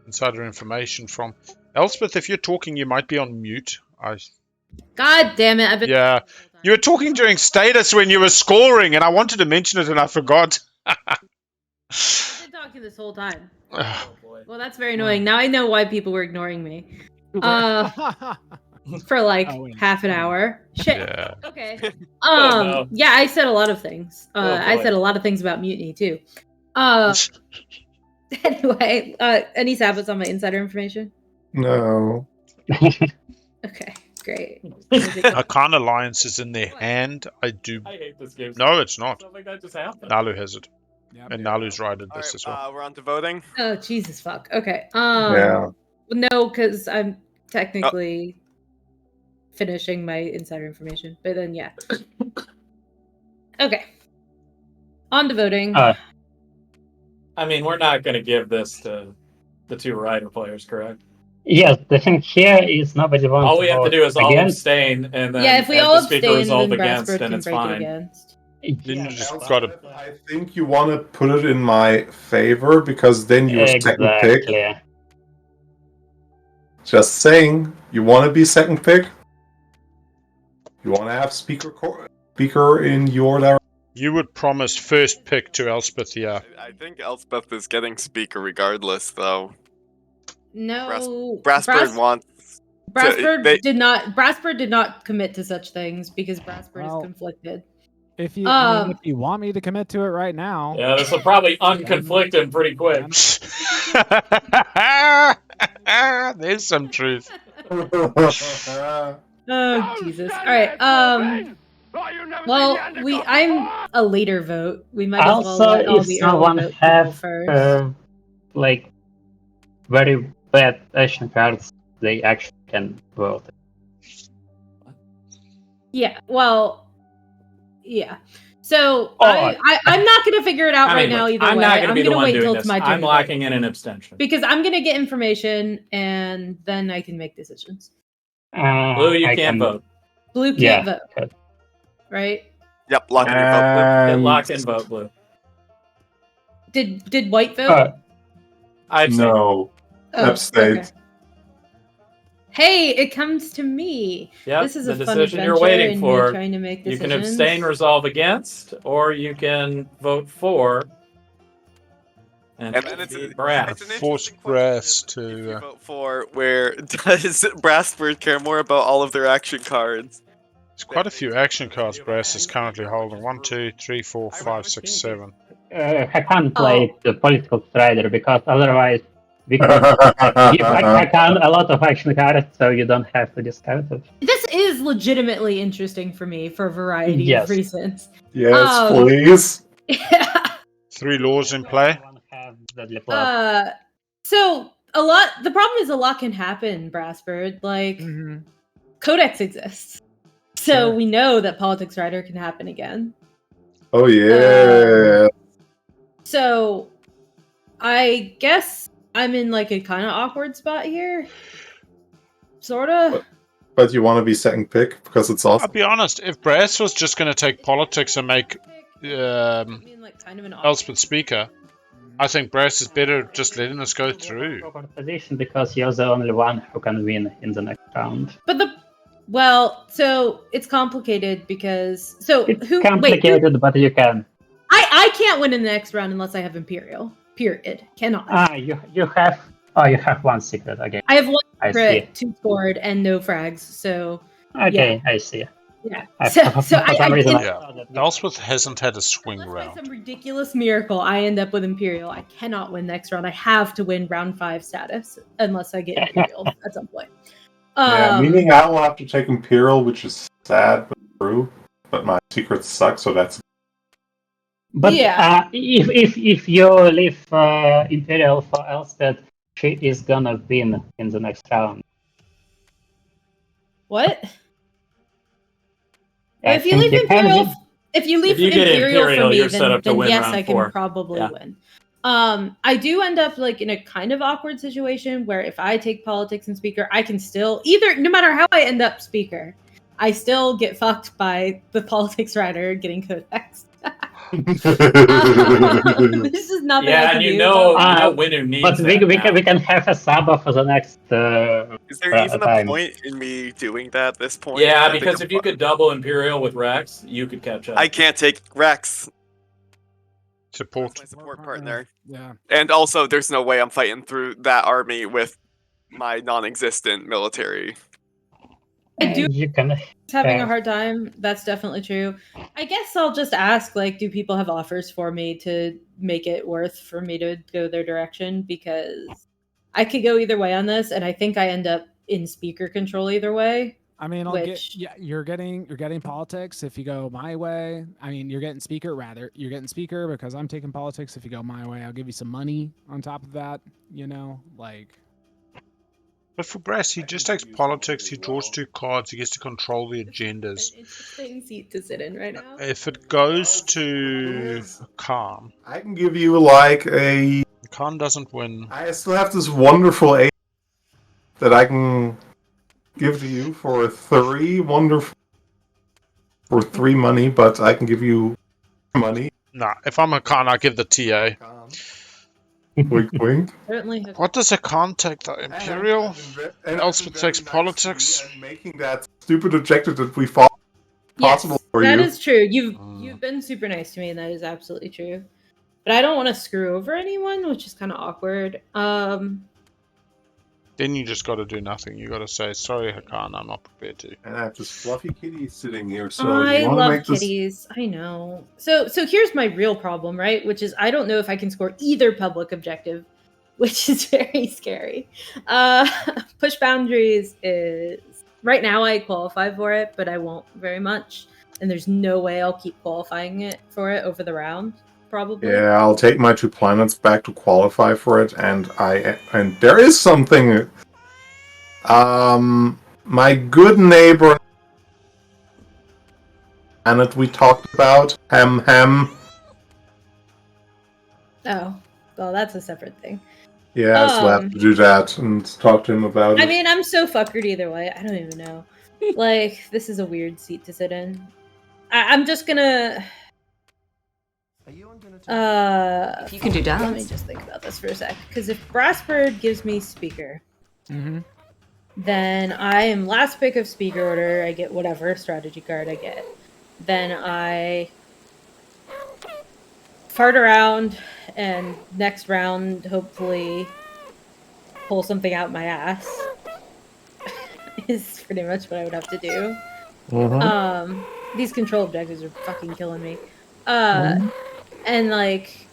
Speaker 1: Insider information from Elspeth. If you're talking, you might be on mute.
Speaker 6: God damn it! I've been.
Speaker 1: Yeah, you were talking during status when you were scoring, and I wanted to mention it and I forgot.
Speaker 6: I've been talking this whole time.
Speaker 5: Oh boy.
Speaker 6: Well, that's very annoying. Now I know why people were ignoring me. For like half an hour. Shit.
Speaker 1: Yeah.
Speaker 6: Okay.
Speaker 5: Oh, no.
Speaker 6: Yeah, I said a lot of things. I
Speaker 5: boy.
Speaker 6: said a lot of things about mutiny too. Anyway, any sabots on my insider information?
Speaker 2: No.
Speaker 6: Okay, great.
Speaker 1: Hakan Alliance is in their hand. I do.
Speaker 5: I hate this game.
Speaker 1: No, it's not.
Speaker 5: Stuff like that just happened.
Speaker 1: Nalu has it.
Speaker 4: Yep.
Speaker 1: And Nalu's rided
Speaker 7: All
Speaker 1: this
Speaker 7: right,
Speaker 1: as well.
Speaker 7: we're on to voting.
Speaker 6: Oh Jesus fuck. Okay.
Speaker 2: Yeah.
Speaker 6: No, because I'm technically finishing my insider information. But then yeah. Okay. On to voting.
Speaker 5: I mean, we're not going to give this to the 2 rider players, correct?
Speaker 3: Yes, the thing here is nobody wants
Speaker 5: All we have to do is all
Speaker 3: against.
Speaker 5: abstain, and then
Speaker 6: Yeah, if we
Speaker 5: add
Speaker 6: all
Speaker 5: the speaker
Speaker 6: abstain,
Speaker 5: resolve
Speaker 6: then
Speaker 5: against,
Speaker 6: Brassford
Speaker 5: and
Speaker 6: can
Speaker 5: it's
Speaker 6: break it
Speaker 5: fine.
Speaker 6: against.
Speaker 1: Then you just got to.
Speaker 2: I think you want to put it in my favor because then you're second pick.
Speaker 3: Exactly.
Speaker 2: Just saying, you want to be second pick. You want to have speaker in your direction.
Speaker 1: You would promise first pick to Elspeth, yeah.
Speaker 7: I think Elspeth is getting speaker regardless, though.
Speaker 6: No.
Speaker 7: Brassford wants.
Speaker 6: Brassford
Speaker 7: they-
Speaker 6: Brassford did not commit to such things because Brassford
Speaker 4: Well,
Speaker 6: is conflicted.
Speaker 4: If you I mean, if you want me to commit to it right now,
Speaker 5: Yeah, this will probably unconflict him pretty quick.
Speaker 1: There's some truth.
Speaker 6: Oh Jesus! All right. Well, I'm a later vote. We might as well
Speaker 3: Also,
Speaker 6: let all
Speaker 3: if
Speaker 6: the early
Speaker 3: someone
Speaker 6: vote people
Speaker 3: have
Speaker 6: first.
Speaker 3: like very bad action cards, they actually can vote.
Speaker 6: Yeah. Well. Yeah. So
Speaker 3: Oh,
Speaker 6: I'm not gonna figure it out right now either
Speaker 5: I'm
Speaker 6: way.
Speaker 5: not going to be the one
Speaker 6: wait
Speaker 5: doing
Speaker 6: till
Speaker 5: this.
Speaker 6: it's my turn.
Speaker 5: I'm
Speaker 6: to
Speaker 5: locking
Speaker 6: vote.
Speaker 5: in an abstention.
Speaker 6: Because I'm gonna get information and then I can make decisions.
Speaker 5: Blue, you can't vote.
Speaker 6: Blue can't vote. Right?
Speaker 7: Yep, lock in your vote, Blue.
Speaker 5: Get locked in vote, Blue.
Speaker 6: Did White vote?
Speaker 5: I've
Speaker 2: No.
Speaker 6: Oh,
Speaker 2: Abstained.
Speaker 6: okay. Hey, it comes to me.
Speaker 5: Yep,
Speaker 6: This is
Speaker 5: the
Speaker 6: a fun
Speaker 5: decision you're
Speaker 6: adventure
Speaker 5: waiting
Speaker 6: and
Speaker 5: for.
Speaker 6: you're trying to make
Speaker 5: You
Speaker 6: decisions.
Speaker 5: can abstain, resolve against, or you can vote for. And
Speaker 7: then it's
Speaker 5: Brass.
Speaker 1: Force Brass to.
Speaker 7: Vote for where does Brassford care more about all of their action cards?
Speaker 1: There's quite a few action cards Brass is currently holding. 1, 2, 3, 4, 5, 6, 7.
Speaker 3: I can't play the political strider because otherwise we can give Hakan a lot of action cards, so you don't have to discount it.
Speaker 6: This is legitimately interesting for me for a variety of reasons.
Speaker 2: Yes, please.
Speaker 1: 3 laws in play.
Speaker 6: So the problem is a lot can happen, Brassford. Like Codex exists. So we know that Politics Rider can happen again.
Speaker 2: Oh yeah.
Speaker 6: So I guess I'm in like a kind of awkward spot here. Sorta.
Speaker 2: But you want to be second pick because it's awesome.
Speaker 1: I'll be honest, if Brass was just going to take politics and make Elspeth speaker, I think Brass is better just letting us go through.
Speaker 3: Position because you're the only one who can win in the next round.
Speaker 6: But so it's complicated because
Speaker 3: Complicated, but you can.
Speaker 6: I can't win in the next round unless I have Imperial. Period. Cannot.
Speaker 3: You have one secret again.
Speaker 6: I have one
Speaker 3: I
Speaker 6: crit, 2 scored, and no frags. So
Speaker 3: okay, I see.
Speaker 6: Yeah.
Speaker 1: Elspeth hasn't had a swing round.
Speaker 6: By some ridiculous miracle, I end up with Imperial. I cannot win next round. I have to win round 5 status unless I get Imperial at some point.
Speaker 2: Yeah, meaning I will have to take Imperial, which is sad but true. But my secrets suck, so that's.
Speaker 3: But
Speaker 12: Yeah.
Speaker 3: if you leave Imperial for Elspeth, she is gonna win in the next round.
Speaker 12: What?
Speaker 3: I
Speaker 12: If you
Speaker 3: think
Speaker 12: leave
Speaker 3: you can
Speaker 12: Imperial,
Speaker 3: win.
Speaker 12: if you leave
Speaker 5: If you get
Speaker 12: Imperial for
Speaker 5: Imperial,
Speaker 12: me,
Speaker 5: you're set up to
Speaker 12: then
Speaker 5: win
Speaker 12: yes,
Speaker 5: round
Speaker 12: I can
Speaker 5: 4.
Speaker 12: probably
Speaker 5: Yeah.
Speaker 12: win. I do end up like in a kind of awkward situation where if I take politics and speaker, I can still no matter how I end up speaker, I still get fucked by the politics rider getting codex. This is nothing I
Speaker 5: Yeah,
Speaker 12: can
Speaker 5: and you
Speaker 12: do.
Speaker 5: know,
Speaker 12: about
Speaker 5: Winner needs
Speaker 3: But
Speaker 5: that now.
Speaker 3: we can have a sub for the next.
Speaker 7: Is there even a
Speaker 3: time.
Speaker 7: point in me doing that at this point?
Speaker 5: Yeah,
Speaker 7: I think
Speaker 5: because
Speaker 7: I'm
Speaker 5: if you could double Imperial with Rex, you could catch up.
Speaker 7: I can't take Rex.
Speaker 1: Support.
Speaker 7: That's my support partner.
Speaker 4: Yeah.
Speaker 7: And also, there's no way I'm fighting through that army with my non-existent military.
Speaker 12: I do
Speaker 3: You can
Speaker 12: having a hard time. That's definitely true. I guess I'll just ask, like, do people have offers for me to make it worth for me to go their direction? Because I could go either way on this, and I think I end up in speaker control either way.
Speaker 4: I mean, you're getting politics if you go my way. I mean, you're getting speaker rather. You're getting speaker because I'm taking politics. If you go my way, I'll give you some money on top of that. You know, like.
Speaker 1: But for Brass, he just takes politics, he draws 2 cards, he gets to control the agendas.
Speaker 6: Interesting seat to sit in right now.
Speaker 1: If it goes to Khan,
Speaker 2: I can give you like a.
Speaker 1: Khan doesn't win.
Speaker 2: I still have this wonderful aid that I can give to you for 3 money, but I can give you money.
Speaker 1: Nah, if I'm a Khan, I give the TA.
Speaker 2: Wink, wink.
Speaker 12: Certainly.
Speaker 1: What does a Khan take? The Imperial?
Speaker 2: And
Speaker 1: Elspeth takes politics?
Speaker 2: Making that stupid objective that we fought possible for you.
Speaker 12: That is true. You've been super nice to me, and that is absolutely true. But I don't want to screw over anyone, which is kind of awkward.
Speaker 1: Then you just got to do nothing. You got to say, sorry, Hakan, I'm not prepared to.
Speaker 2: And I have this fluffy kitty sitting here, so
Speaker 12: I
Speaker 2: you want to
Speaker 12: love
Speaker 2: make this...
Speaker 12: kitties. I know. So here's my real problem, right? Which is I don't know if I can score either public objective, which is very scary. Push boundaries is right now I qualify for it, but I won't very much, and there's no way I'll keep qualifying for it over the round. Probably.
Speaker 2: Yeah, I'll take my 2 planets back to qualify for it, and there is something. My good neighbor planet we talked about, Ham.
Speaker 12: Oh, well, that's a separate thing.
Speaker 2: Yeah, so I have to do that and talk to him about it.
Speaker 12: I mean, I'm so fuckered either way. I don't even know. Like, this is a weird seat to sit in. I'm just gonna.
Speaker 13: If you can do dance.
Speaker 12: Let me just think about this for a sec. Because if Brassbird gives me speaker, then I am last pick of speaker order. I get whatever strategy card I get. Then I fart around, and next round, hopefully, pull something out my ass. Is pretty much what I would have to do. These control objectives are fucking killing me. And like,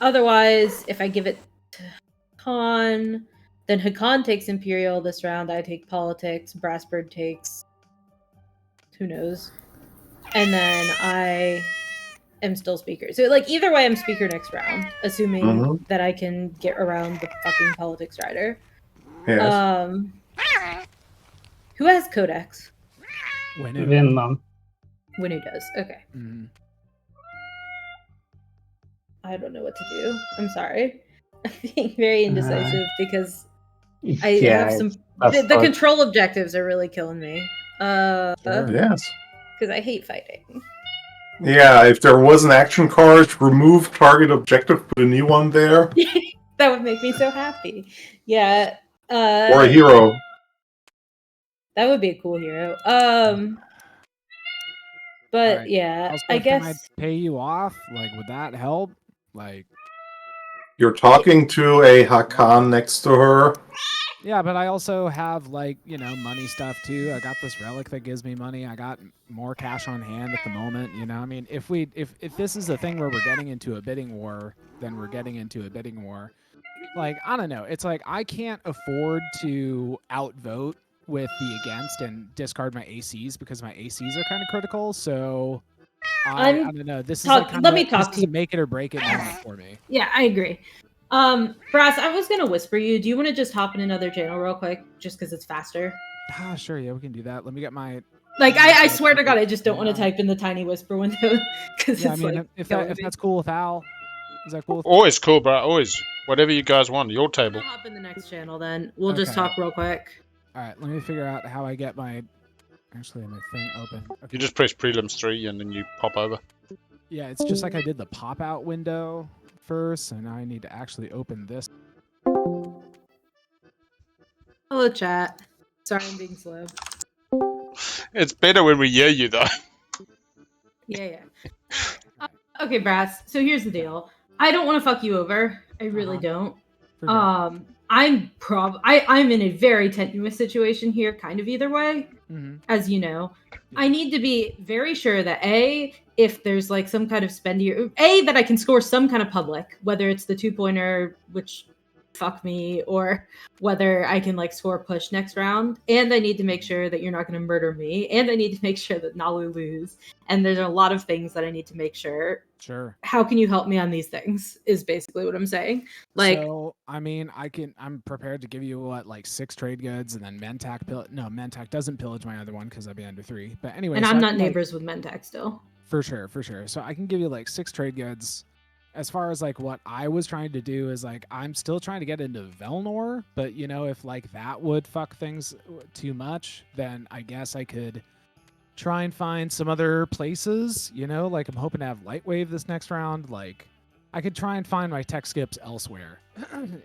Speaker 12: otherwise, if I give it to Hakan, then Hakan takes Imperial this round. I take politics. Brassbird takes who knows, and then I am still speaker. So like either way, I'm speaker next round, assuming that I can get around the fucking politics rider.
Speaker 2: Yes.
Speaker 12: Who has Codex?
Speaker 3: Winner.
Speaker 12: Winner does. Okay. I don't know what to do. I'm sorry. I'm being very indecisive because I have some. The control objectives are really killing me.
Speaker 2: Yes.
Speaker 12: Because I hate fighting.
Speaker 2: Yeah, if there was an action card, remove target objective, put a new one there.
Speaker 12: That would make me so happy. Yeah.
Speaker 2: Or a hero.
Speaker 12: That would be a cool hero. But
Speaker 4: Right.
Speaker 12: yeah,
Speaker 4: Also,
Speaker 12: I guess.
Speaker 4: Can I pay you off? Like, would that help? Like.
Speaker 2: You're talking to a Hakan next to her.
Speaker 4: Yeah, but I also have like, money stuff too. I got this relic that gives me money. I got more cash on hand at the moment, I mean, if this is a thing where we're getting into a bidding war, then we're getting into a bidding war. like, I don't know. It's like I can't afford to outvote with the against and discard my ACs because my ACs are kind of critical. So I don't know. This is like
Speaker 12: let me talk
Speaker 4: this
Speaker 12: to
Speaker 4: is
Speaker 12: you.
Speaker 4: a make it or break it moment for me.
Speaker 12: Yeah, I agree. Brass, I was gonna whisper you. Do you want to just hop in another channel real quick, just because it's faster?
Speaker 4: Ah, sure. Yeah, we can do that. Let me get my.
Speaker 12: Like, I swear to God, I just don't want to type in the tiny whisper window because
Speaker 4: Yeah, I
Speaker 12: it's
Speaker 4: mean,
Speaker 12: like
Speaker 4: if
Speaker 12: killing me.
Speaker 4: that's cool with Al, is that cool? With
Speaker 1: Always cool, bro. Always. Whatever you guys want. Your table.
Speaker 12: Hop in the next channel, then we'll just
Speaker 4: Okay.
Speaker 12: talk real quick.
Speaker 4: All right, let me figure out how I get my. Actually, my thing open. Okay.
Speaker 1: You just press prelims 3 and then you pop over.
Speaker 4: Yeah, it's just like I did the pop out window first, and now I need to actually open this.
Speaker 12: Hello, chat. Sorry, I'm being slow.
Speaker 1: It's better when we hear you, though.
Speaker 12: Yeah. Okay, Brass. So here's the deal. I don't want to fuck you over. I really don't. I'm in a very tenuous situation here, kind of either way, as you know. I need to be very sure that if there's like some kind of spendy, that I can score some kind of public, whether it's the 2-pointer, which fuck me, or whether I can like score push next round. And I need to make sure that you're not going to murder me. And I need to make sure that Nalu lose. And there's a lot of things that I need to make sure.
Speaker 4: Sure.
Speaker 12: How can you help me on these things? Is basically what I'm saying. Like,
Speaker 4: so I mean, I'm prepared to give you like 6 trade goods, and then Mentak Mentak doesn't pillage my other one because I'd be under 3. But anyway,
Speaker 12: and
Speaker 4: so
Speaker 12: I'm not neighbors with Mentak still.
Speaker 4: For sure. So I can give you like 6 trade goods. As far as like what I was trying to do is like I'm still trying to get into Velnor, but you know, if like that would fuck things too much, then I guess I could try and find some other places, you know, like I'm hoping to have Lightwave this next round. Like I could try and find my tech skips elsewhere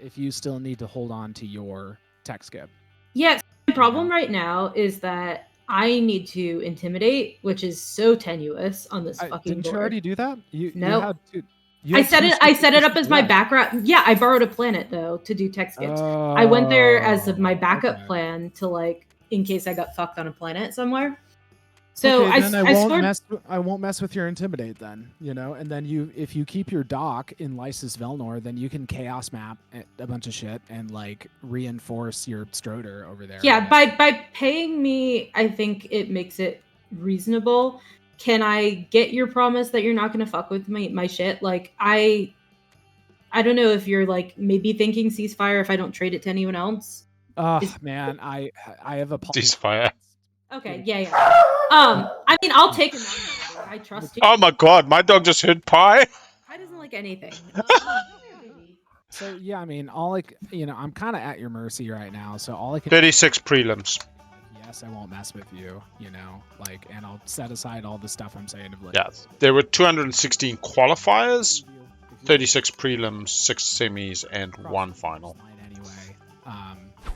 Speaker 4: if you still need to hold on to your tech skip.
Speaker 12: Yeah, the problem right now is that I need to intimidate, which is so tenuous on this fucking
Speaker 4: didn't
Speaker 12: board.
Speaker 4: you already do that?
Speaker 12: No. I set it up as my background. Yeah, I borrowed a planet though to do tech skips. I went there as my backup plan to like in case I got fucked on a planet somewhere. So
Speaker 4: okay, I won't mess with your intimidate then, you know. And then if you keep your dock in Lysis Velnor, then you can chaos map a bunch of shit and like reinforce your Stroder over there.
Speaker 12: Yeah, by paying me, I think it makes it reasonable. Can I get your promise that you're not going to fuck with my shit? Like, I don't know if you're like maybe thinking ceasefire if I don't trade it to anyone else.
Speaker 4: Man, I have a
Speaker 1: ceasefire.
Speaker 12: Okay, yeah. I mean, I'll take it. I trust you.
Speaker 1: Oh my god, my dog just heard pie.
Speaker 12: Pie doesn't like anything.
Speaker 4: So yeah, I mean, I'm kind of at your mercy right now. So all I can
Speaker 1: 36 prelims.
Speaker 4: Yes, I won't mess with you, you know, like, and I'll set aside all the stuff I'm saying of like.
Speaker 1: Yeah, there were 216 qualifiers, 36 prelims, 6 semis, and 1 final.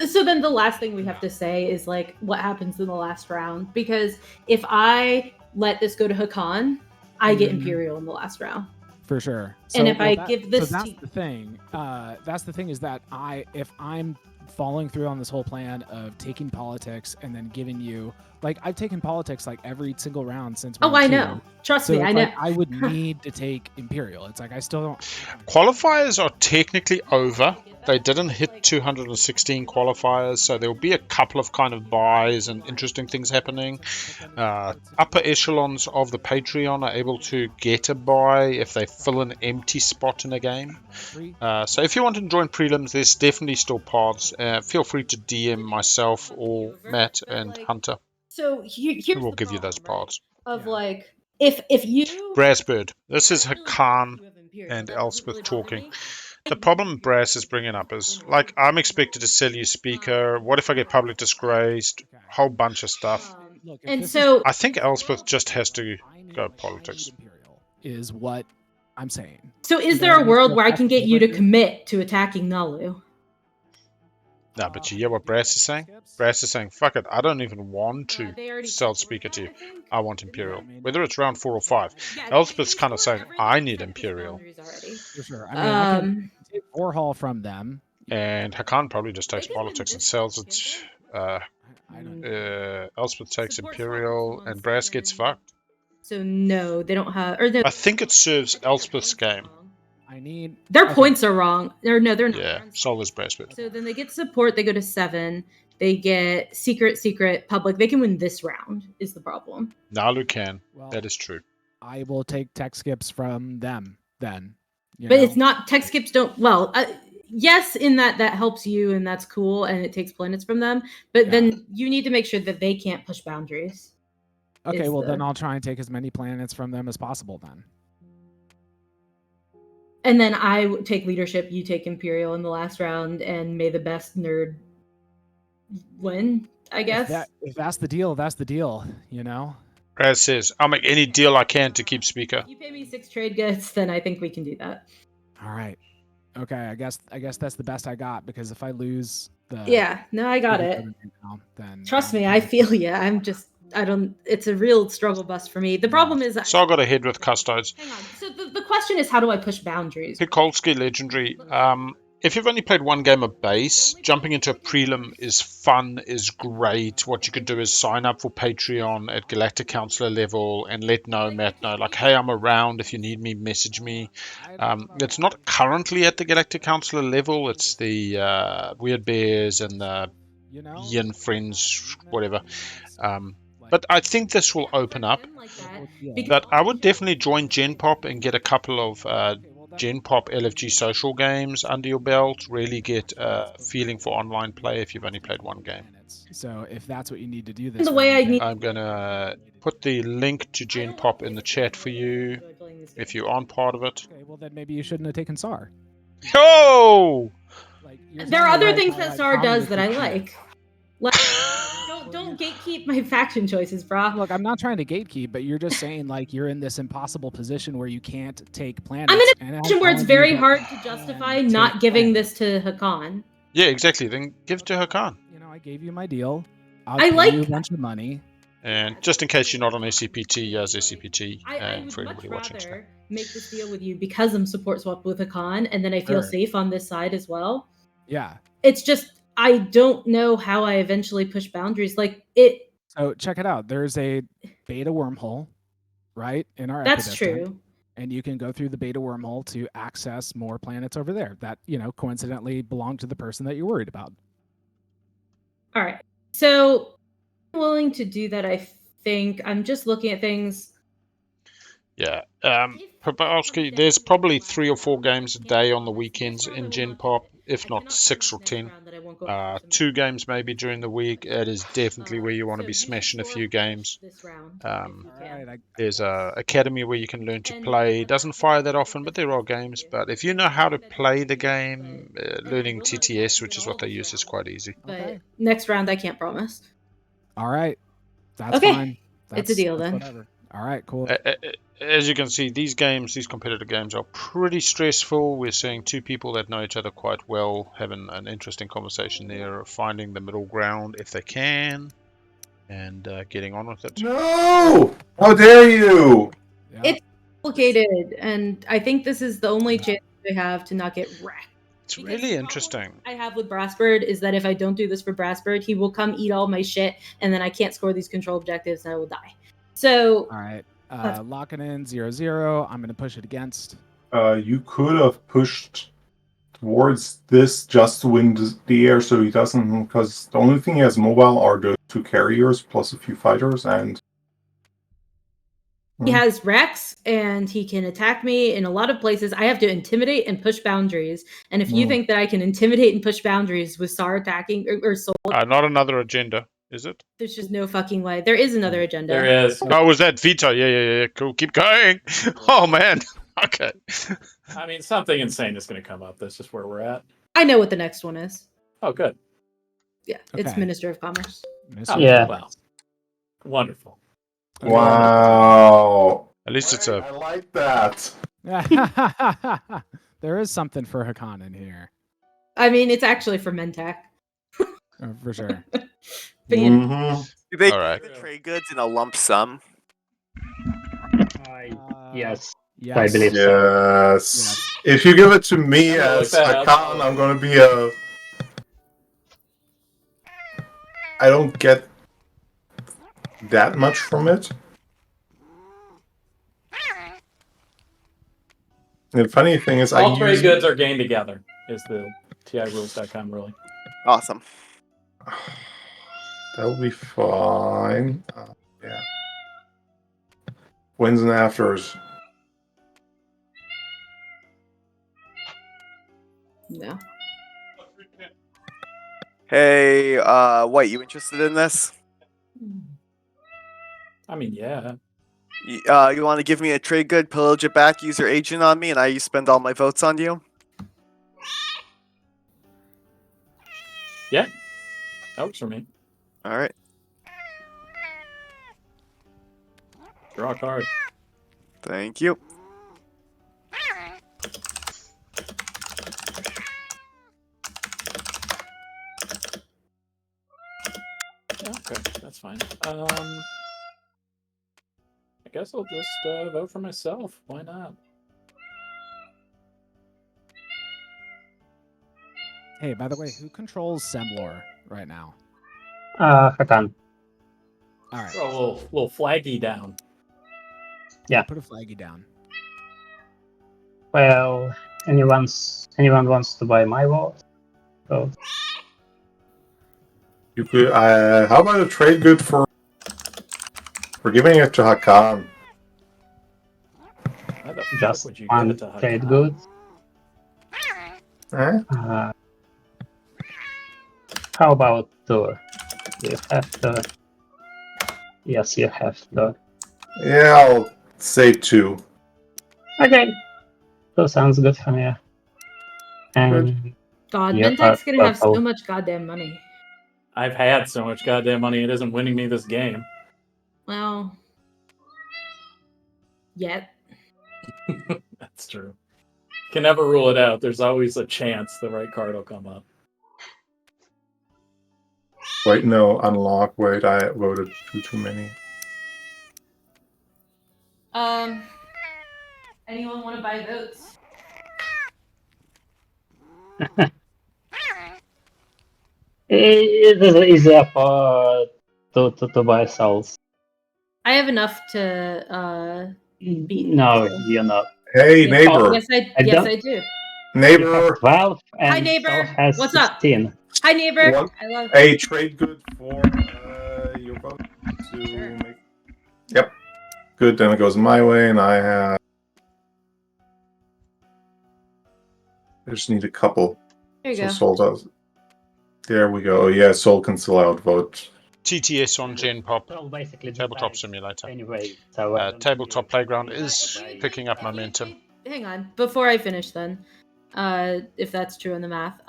Speaker 12: So then the last thing we have to say is like what happens in the last round, because if I let this go to Hakan, I get Imperial in the last round.
Speaker 4: For sure.
Speaker 12: And if I give this,
Speaker 4: that's the thing. That's the thing is that if I'm following through on this whole plan of taking politics and then giving you, like, I've taken politics like every single round since.
Speaker 12: Oh, I know. Trust me, I know.
Speaker 4: I would need to take Imperial. It's like I still don't.
Speaker 1: Qualifiers are technically over. They didn't hit 216 qualifiers, so there will be a couple of kind of buys and interesting things happening. Upper echelons of the Patreon are able to get a buy if they fill an empty spot in a game. So if you want to join prelims, there's definitely still pods. Feel free to DM myself or Matt and Hunter.
Speaker 12: So here's
Speaker 1: we'll give you those pods.
Speaker 12: Of like, if you
Speaker 1: Brassbird, this is Hakan and Elspeth talking. The problem Brass is bringing up is, like, I'm expected to sell you speaker. What if I get public disgraced? Whole bunch of stuff.
Speaker 12: And so
Speaker 1: I think Elspeth just has to go politics.
Speaker 4: Is what I'm saying.
Speaker 12: So is there a world where I can get you to commit to attacking Nalu?
Speaker 1: No, but you hear what Brass is saying? Brass is saying, fuck it, I don't even want to sell speaker to you. I want Imperial. Whether it's round 4 or 5. Elspeth's kind of saying, I need Imperial.
Speaker 4: For sure. I mean, I can take Warhol from them.
Speaker 1: And Hakan probably just takes politics and sells it. Elspeth takes Imperial, and Brass gets fucked.
Speaker 12: So no, they don't have...
Speaker 1: I think it serves Elspeth's game.
Speaker 4: I need
Speaker 12: Their points are wrong. Or no, they're not.
Speaker 1: Yeah, Solver's Bracelet.
Speaker 12: So then they get support. They go to 7. They get secret, public. They can win this round. Is the problem?
Speaker 1: Nalu can.
Speaker 4: Well,
Speaker 1: that is true.
Speaker 4: I will take tech skips from them then.
Speaker 12: But it's not tech skips. Don't yes, in that helps you and that's cool and it takes planets from them. But then you need to make sure that they can't push boundaries.
Speaker 4: Okay, well then I'll try and take as many planets from them as possible then.
Speaker 12: And then I take leadership, you take Imperial in the last round, and may the best nerd win, I guess.
Speaker 4: If that's the deal, that's the deal, you know?
Speaker 1: Raz says, I'll make any deal I can to keep Speaker.
Speaker 12: If you pay me 6 trade goods, then I think we can do that.
Speaker 4: All right. Okay, I guess that's the best I got, because if I lose the...
Speaker 12: Yeah, no, I got it.
Speaker 4: Now, then
Speaker 12: Trust me, I feel you. It's a real struggle bus for me. The problem is...
Speaker 1: So I got ahead with Custodes.
Speaker 12: Hang on. So the question is, how do I push boundaries?
Speaker 1: Tucholsky Legendary. If you've only played one game of base, jumping into a prelim is fun, is great. What you could do is sign up for Patreon at Galactic Counselor level and let Matt know, like, hey, I'm around. If you need me, message me. It's not currently at the Galactic Counselor level. It's the Weird Bears and the Yin Friends, whatever. But I think this will open up. But I would definitely join Gen Pop and get a couple of Gen Pop LFG social games under your belt. Really get a feeling for online play if you've only played one game.
Speaker 4: So if that's what you need to do this,
Speaker 1: I'm going to put the link to Gen Pop in the chat for you if you aren't part of it.
Speaker 4: Okay, well then maybe you shouldn't have taken SAR.
Speaker 1: Oh!
Speaker 12: There are other things that SAR does that I like. Don't gatekeep my faction choices, brah.
Speaker 4: Look, I'm not trying to gatekeep, but you're just saying like you're in this impossible position where you can't take planets.
Speaker 12: I'm in a position where it's very hard to justify not giving this to Hakan.
Speaker 1: Yeah, exactly. Then give it to Hakan.
Speaker 4: You know, I gave you my deal. I'll pay you a bunch of money.
Speaker 1: And just in case you're not on SCPT, as SCPT,
Speaker 12: I would
Speaker 1: for
Speaker 12: much
Speaker 1: anybody watching.
Speaker 12: rather make this deal with you because I'm support swapped with Hakan, and then I feel safe on this side as well.
Speaker 4: Yeah.
Speaker 12: It's just I don't know how I eventually push boundaries. Like it.
Speaker 4: So check it out. There's a beta wormhole, right, in our.
Speaker 12: That's true.
Speaker 4: And you can go through the beta wormhole to access more planets over there that coincidentally belong to the person that you're worried about.
Speaker 12: All right. So I'm willing to do that. I think I'm just looking at things.
Speaker 1: Yeah. Popowski, there's probably 3 or 4 games a day on the weekends in Gen Pop, if not 6 or 10. 2 games maybe during the week. It is definitely where you want to be smashing a few games. There's a academy where you can learn to play. It doesn't fire that often, but there are games. But if you know how to play the game, learning TTS, which is what they use, is quite easy.
Speaker 12: But next round, I can't promise.
Speaker 4: All right. That's fine.
Speaker 12: It's a deal then.
Speaker 4: Whatever. All right, cool.
Speaker 1: As you can see, these competitive games are pretty stressful. We're seeing 2 people that know each other quite well, having an interesting conversation there, finding the middle ground if they can, and getting on with it.
Speaker 2: No! How dare you!
Speaker 4: Yeah.
Speaker 12: It's complicated, and I think this is the only chance we have to not get wrecked.
Speaker 1: It's really interesting.
Speaker 12: I have with Brassbird is that if I don't do this for Brassbird, he will come eat all my shit, and then I can't score these control objectives, and I will die. So,
Speaker 4: all right, locking in 0-0. I'm going to push it against.
Speaker 2: You could have pushed towards this just to win the air, so he doesn't. Because the only thing he has mobile are the 2 carriers plus a few fighters, and
Speaker 12: he has Rex, and he can attack me in a lot of places. I have to intimidate and push boundaries. And if you think that I can intimidate and push boundaries with SAR attacking or Soul,
Speaker 1: not another agenda. Is it?
Speaker 12: There's just no fucking way. There is another agenda.
Speaker 5: There is.
Speaker 1: Oh, was that Vito? Yeah. Cool. Keep going. Oh, man. Okay.
Speaker 5: I mean, something insane is going to come up. That's just where we're at.
Speaker 12: I know what the next one is.
Speaker 5: Oh, good.
Speaker 12: Yeah, it's Minister of Commerce.
Speaker 3: Yeah.
Speaker 5: Well, wonderful.
Speaker 2: Wow.
Speaker 1: At least it's
Speaker 2: I like that.
Speaker 4: There is something for Hakan in here.
Speaker 12: I mean, it's actually for Mentak.
Speaker 4: For sure.
Speaker 12: But,
Speaker 7: Do they
Speaker 1: All right.
Speaker 7: the trade goods in a lump sum?
Speaker 3: Yes.
Speaker 4: Yes.
Speaker 3: I believe so.
Speaker 2: Yes. If you give it to me as a con, I'm gonna be a. I don't get that much from it. The funny thing is,
Speaker 5: All trade goods are gained together, is the TIrules.com ruling.
Speaker 7: Awesome.
Speaker 2: That'll be fine. Yeah. Wins and afters.
Speaker 6: No.
Speaker 7: Hey, White, you interested in this?
Speaker 5: I mean, yeah.
Speaker 7: You want to give me a trade good, pillage it back, use your agent on me, and I spend all my votes on you?
Speaker 5: Yeah. That works for me.
Speaker 7: Alright.
Speaker 5: Draw a card.
Speaker 7: Thank you.
Speaker 5: Yeah, okay, that's fine. I guess I'll just vote for myself. Why not?
Speaker 4: Hey, by the way, who controls Semlor right now?
Speaker 3: Hakan.
Speaker 4: All right.
Speaker 5: Throw a little flaggy down.
Speaker 3: Yeah.
Speaker 4: Put a flaggy down.
Speaker 3: Well, anyone wants to buy my vote? So
Speaker 2: You could. How about a trade good for giving it to Hakan?
Speaker 5: Why the fuck
Speaker 3: just
Speaker 5: would you give
Speaker 3: one
Speaker 5: it to
Speaker 3: trade
Speaker 5: Hakan?
Speaker 3: good. How about two? You have to. Yes, you have to.
Speaker 2: Yeah, I'll say 2.
Speaker 3: Okay. That sounds good for me. And
Speaker 12: God,
Speaker 3: you
Speaker 12: Mentek's gonna have so
Speaker 3: purple.
Speaker 12: much goddamn money.
Speaker 5: I've had so much goddamn money, it isn't winning me this game.
Speaker 12: Well, yet.
Speaker 5: That's true. Can never rule it out. There's always a chance the right card will come up.
Speaker 2: Wait, no, unlock. Wait, I voted too many.
Speaker 12: Anyone want to buy votes?
Speaker 3: It is easier for to buy souls.
Speaker 12: I have enough to beat.
Speaker 3: No, you're not.
Speaker 2: Hey,
Speaker 12: Yes,
Speaker 2: neighbor.
Speaker 12: Yes, I do.
Speaker 3: You have
Speaker 2: Neighbor.
Speaker 3: 12 and
Speaker 12: Hi, neighbor.
Speaker 3: Soul has
Speaker 12: What's up?
Speaker 3: 16.
Speaker 12: Hi, neighbor.
Speaker 2: What?
Speaker 12: I love.
Speaker 2: A trade good for your vote to make. Yep. Good, then it goes my way, and I have. I just need a couple.
Speaker 12: There you
Speaker 2: So
Speaker 12: go.
Speaker 2: Soul does. There we go. Yeah, Soul can still outvote.
Speaker 1: TTS on Gen Pop.
Speaker 3: Well, basically
Speaker 1: Tabletop
Speaker 3: depends.
Speaker 1: Simulator.
Speaker 3: Anyway, so
Speaker 1: Tabletop Playground is picking up momentum.
Speaker 12: Hang on, before I finish, then, if that's true in the math,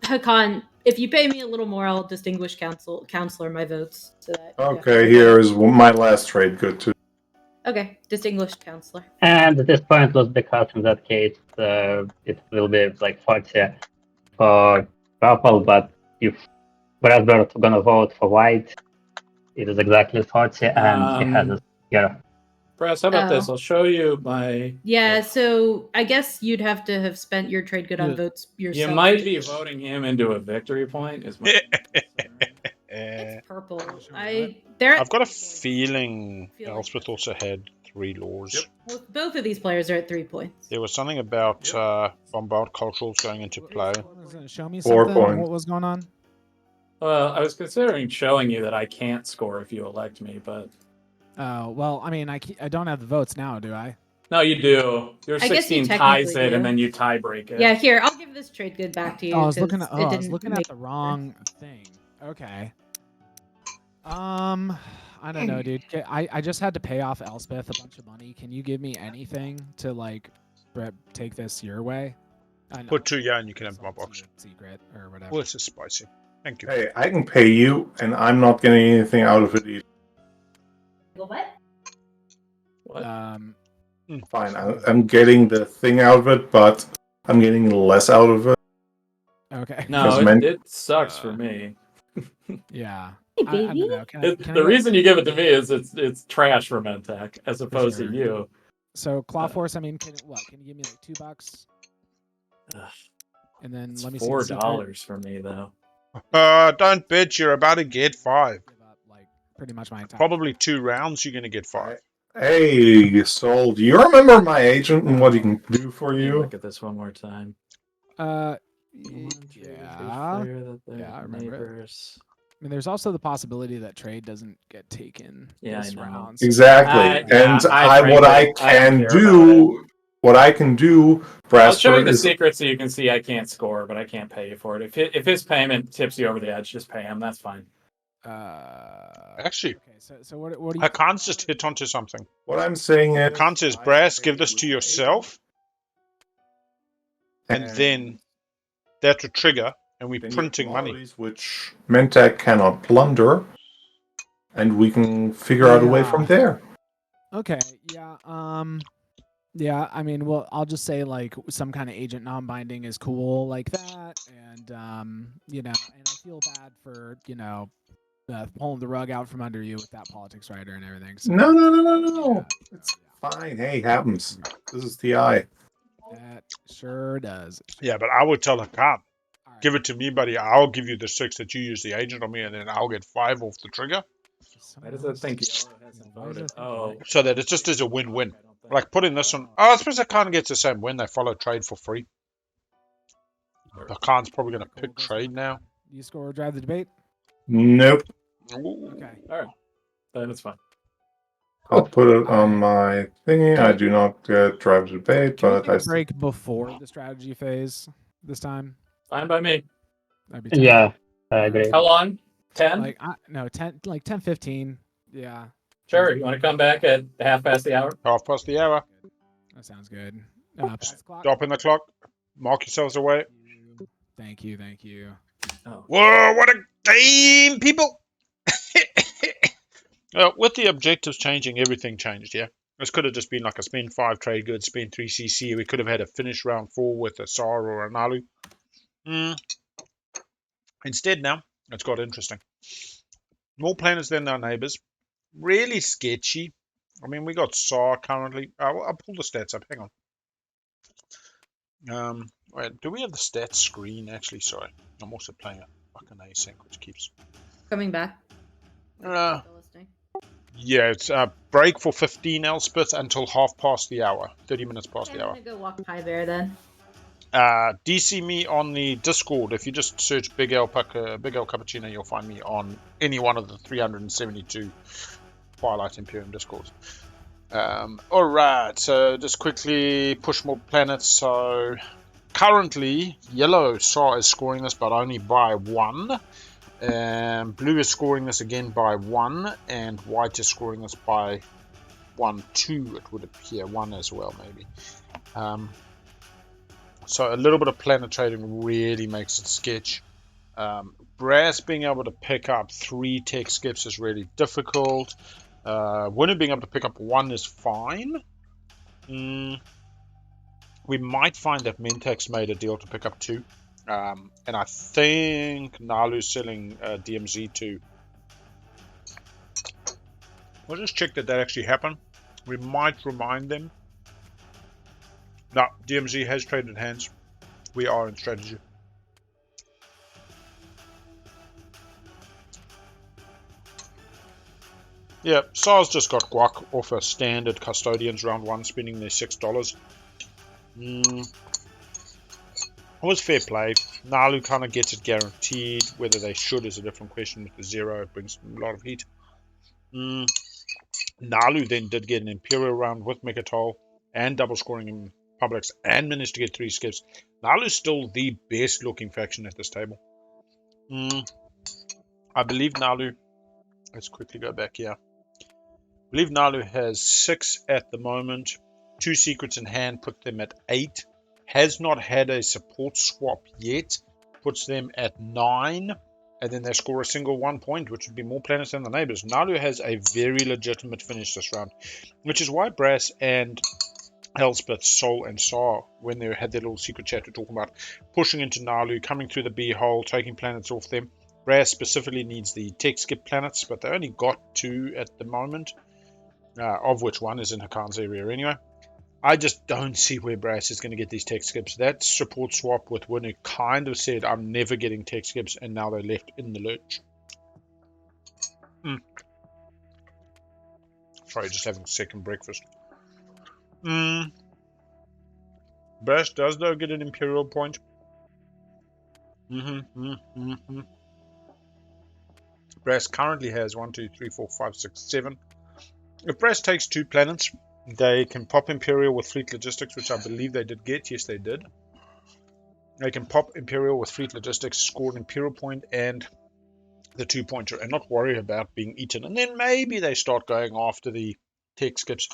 Speaker 12: Hakan, if you pay me a little more, I'll distinguish counselor my votes. So that
Speaker 2: Okay, here is my last trade good too.
Speaker 12: Okay, distinguished counselor.
Speaker 3: And at this point, was because in that case, it will be like 40 for purple, but if Brasberg gonna vote for white, it is exactly 40, and he has a here.
Speaker 5: Brass, how about this?
Speaker 12: Oh.
Speaker 5: I'll show you my.
Speaker 12: Yeah, so I guess you'd have to have spent your trade good on votes yourself.
Speaker 5: You might be voting him into a victory point. Is my
Speaker 12: It's purple.
Speaker 1: I've got a feeling Elspeth also had 3 laws.
Speaker 12: Well, both of these players are at 3 points.
Speaker 1: There was something about bombard culturals going into play.
Speaker 4: Show me
Speaker 2: 4
Speaker 4: something.
Speaker 2: points.
Speaker 4: What was going on?
Speaker 5: Well, I was considering showing you that I can't score if you elect me, but.
Speaker 4: Oh, well, I mean, I don't have the votes now, do I?
Speaker 5: No, you do. Your
Speaker 12: I guess you
Speaker 5: 16 ties
Speaker 12: technically
Speaker 5: it,
Speaker 12: do.
Speaker 5: and then you tie break it.
Speaker 12: Yeah, here, I'll give this trade good back to you.
Speaker 4: Oh, I was
Speaker 12: 'cause
Speaker 4: looking at,
Speaker 12: it
Speaker 4: I was
Speaker 12: didn't
Speaker 4: looking
Speaker 12: make
Speaker 4: at the wrong thing. Okay. I don't know, dude. I just had to pay off Elspeth a bunch of money. Can you give me anything to like take this your way?
Speaker 1: Put 2 and you can have my box.
Speaker 4: Secret or whatever.
Speaker 1: Well, this is spicy. Thank you.
Speaker 2: Hey, I can pay you, and I'm not getting anything out of it either.
Speaker 12: What?
Speaker 5: What?
Speaker 2: Fine, I'm getting the thing out of it, but I'm getting less out of it.
Speaker 4: Okay.
Speaker 5: No, it sucks for me.
Speaker 4: Yeah.
Speaker 12: Hey,
Speaker 4: I
Speaker 12: baby.
Speaker 4: don't know. Can I
Speaker 5: The reason you give it to me is it's trash for Mentec as opposed
Speaker 4: sure.
Speaker 5: to you.
Speaker 4: So Claw Force, I mean, can you give me like $2? And then
Speaker 5: It's
Speaker 4: let me see the secret.
Speaker 5: $4 for me though.
Speaker 1: Don't bitch, you're about to get 5.
Speaker 4: Like pretty much my entire.
Speaker 1: Probably 2 rounds, you're going to get 5.
Speaker 2: Hey, Soul, do you remember my agent and what he can do for
Speaker 5: Let me
Speaker 2: you?
Speaker 5: look at this one more time.
Speaker 4: Yeah.
Speaker 5: Clear that they're
Speaker 4: Yeah, I remember it.
Speaker 5: neighbors.
Speaker 4: I mean, there's also the possibility that trade doesn't get taken
Speaker 5: Yeah,
Speaker 4: this
Speaker 5: I know.
Speaker 4: round. So
Speaker 2: Exactly.
Speaker 5: Yeah,
Speaker 2: What I
Speaker 5: frankly, I
Speaker 2: can
Speaker 5: don't care about
Speaker 2: do, what I can do,
Speaker 5: I'll show you
Speaker 2: Brasper,
Speaker 5: the
Speaker 2: is
Speaker 5: secret so you can see I can't score, but I can't pay you for it. If his payment tips you over the edge, just pay him. That's fine.
Speaker 1: Actually,
Speaker 4: okay. So what do you?
Speaker 1: Hakan's just hit onto something.
Speaker 2: what I'm saying is,
Speaker 1: Hakan says, Brass, give this to yourself, and then that would trigger, and we're
Speaker 2: then you have
Speaker 1: printing money.
Speaker 2: commodities which Mentek cannot plunder, and we can figure out a way from there.
Speaker 4: Okay. Yeah. Yeah. I mean, well, I'll just say like some kind of agent non-binding is cool like that, and you know, and I feel bad for pulling the rug out from under you with that politics writer and everything. So,
Speaker 2: No. It's fine. Hey, happens. This is TI.
Speaker 4: That sure does.
Speaker 1: Yeah, but I would tell Hakan, give it to me, buddy. I'll give you the 6 that you use the agent on me, and then I'll get 5 off the trigger.
Speaker 5: Why does it think yellow hasn't voted? Oh,
Speaker 1: So that it just is a win-win. Like putting this on. Oh, I suppose Hakan gets the same win. They follow trade for free. Hakan's probably going to pick trade now.
Speaker 4: You score or drive the debate?
Speaker 2: Nope.
Speaker 1: Ooh.
Speaker 5: okay. All right. Then it's fine.
Speaker 2: I'll put it on my thingy. I do not drive the debate,
Speaker 4: Can we
Speaker 2: but
Speaker 4: take
Speaker 2: I
Speaker 4: a break before the strategy phase this time?
Speaker 5: Fine by me.
Speaker 4: That'd be 10.
Speaker 3: Yeah, I agree.
Speaker 5: How long? 10?
Speaker 4: Like no, 10, like 10, 15. Yeah.
Speaker 5: Sure. You want to come back at half past the hour?
Speaker 1: Half past the hour.
Speaker 4: That sounds good. Pass the clock.
Speaker 1: Stop in the clock. Mark yourselves away.
Speaker 4: Thank you. Thank you.
Speaker 5: Oh.
Speaker 1: Whoa, what a game, people! With the objectives changing, everything changed, yeah? This could have just been like a spend 5 trade goods, spend 3 CC. We could have had a finish round 4 with a SAR or a Nalu. Instead now, it's got interesting. More planets than our neighbors. Really sketchy. I mean, we got SAR currently. I'll pull the stats up. Hang on. Wait, do we have the stats screen? Actually, sorry. I'm also playing a fucking async, which keeps...
Speaker 6: Coming back.
Speaker 1: Yeah, it's break for 15 Elspeth until half past the hour. 30 minutes past the hour.
Speaker 6: I'm gonna go walk Pie Bear then.
Speaker 1: DC me on the Discord. If you just search Big L Cappuccino, you'll find me on any one of the 372 Twilight Imperium Discords. Alright, so just quickly push more planets. So currently, yellow SAR is scoring this, but only by 1. Blue is scoring this again by 1, and white is scoring this by 1, 2, it would appear, 1 as well, maybe. So a little bit of planet trading really makes it sketch. Brass being able to pick up 3 tech skips is really difficult. Winner being able to pick up 1 is fine. We might find that Mentek's made a deal to pick up 2. And I think Nalu's selling DMZ too. We'll just check that actually happened. We might remind them. No, DMZ has traded hands. We are in strategy. Yeah, SARS just got guac off a standard custodians round 1, spending their $6. It was fair play. Nalu kind of gets it guaranteed. Whether they should is a different question. With the 0, it brings a lot of heat. Nalu then did get an Imperial round with Mechatol and double scoring in Publix and managed to get 3 skips. Nalu's still the best looking faction at this table. I believe Nalu... Let's quickly go back here. I believe Nalu has 6 at the moment. 2 secrets in hand put them at 8. Has not had a support swap yet, puts them at 9, and then they score a single 1 point, which would be more planets than the neighbors. Nalu has a very legitimate finish this round, which is why Brass and Elspeth, Sol, and SAR, when they had their little secret chat, were talking about pushing into Nalu, coming through the B hole, taking planets off them. Brass specifically needs the tech skip planets, but they only got 2 at the moment, of which 1 is in Hakan's area anyway. I just don't see where Brass is going to get these tech skips. That support swap with Winner kind of said, I'm never getting tech skips, and now they're left in the lurch. Sorry, just having second breakfast. Brass does though get an Imperial point. Brass currently has 1, 2, 3, 4, 5, 6, 7. If Brass takes 2 planets, they can pop Imperial with Fleet Logistics, which I believe they did get. Yes, they did. They can pop Imperial with Fleet Logistics, score an Imperial point and the 2-pointer, and not worry about being eaten. And then maybe they start going after the tech skips.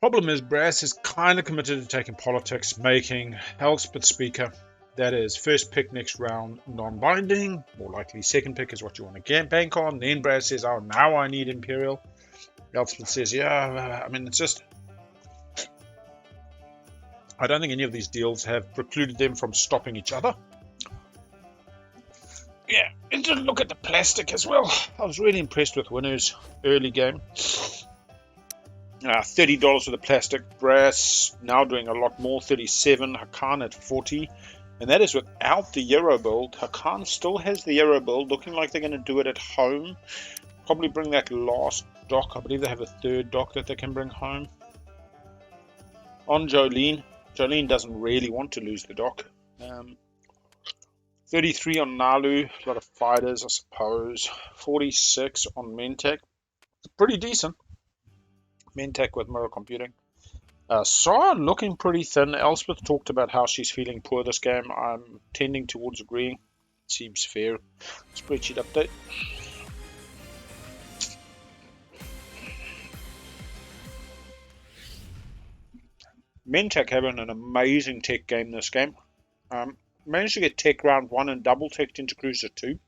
Speaker 1: Problem is, Brass is kind of committed to taking politics, making Elspeth Speaker. That is, first pick next round, non-binding. More likely, second pick is what you want to bank on. Then Brass says, oh, now I need Imperial. Elspeth says, yeah, I mean, it's just... I don't think any of these deals have precluded them from stopping each other. Yeah, and just look at the plastic as well. I was really impressed with Winners early game. $30 for the plastic. Brass now doing a lot more, 37. Hakan at 40. And that is without the Euro build. Hakan still has the Euro build, looking like they're going to do it at home. Probably bring that last dock. I believe they have a third dock that they can bring home. On Jolene. Jolene doesn't really want to lose the dock. 33 on Nalu. A lot of fighters, I suppose. 46 on Mentek. Pretty decent. Mentek with mirror computing. Sarah looking pretty thin. Elspeth talked about how she's feeling poor this game. I'm tending towards agreeing. Seems fair. Spreadsheet update. Mentek having an amazing tech game this game. Managed to get tech round 1 and double teched into Cruiser 2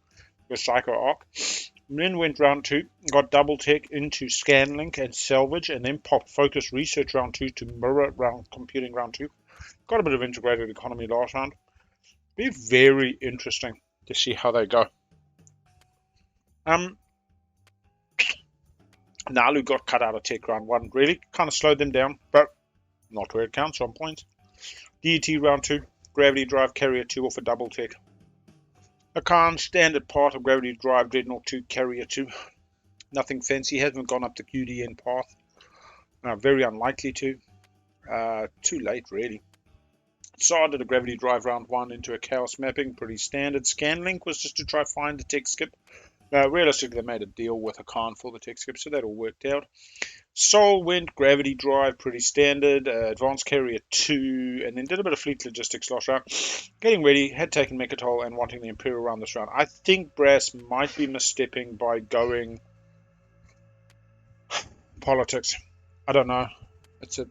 Speaker 1: with Psycho Arc. Then went round 2, got double tech into Scanlink and Salvage, and then popped Focus Research round 2 to Mirror round Computing round 2. Got a bit of Integrated Economy last round. Be very interesting to see how they go. Nalu got cut out of tech round 1. Really kind of slowed them down, but not where it counts on points. DET round 2, Gravity Drive Carrier 2 off a double tech. Hakan, standard part of Gravity Drive Dreadnought 2 Carrier 2. Nothing fancy, hasn't gone up the QDN path. Very unlikely to. Too late, really. Started a Gravity Drive round 1 into a Chaos mapping, pretty standard. Scanlink was just to try find the tech skip. Realistically, they made a deal with Hakan for the tech skip, so that all worked out. Soul went Gravity Drive, pretty standard. Advanced Carrier 2, and then did a bit of Fleet Logistics last round. Getting ready, had taken Mechatol and wanting the Imperial round this round. I think Brass might be misstepping by going politics. I don't know. It's a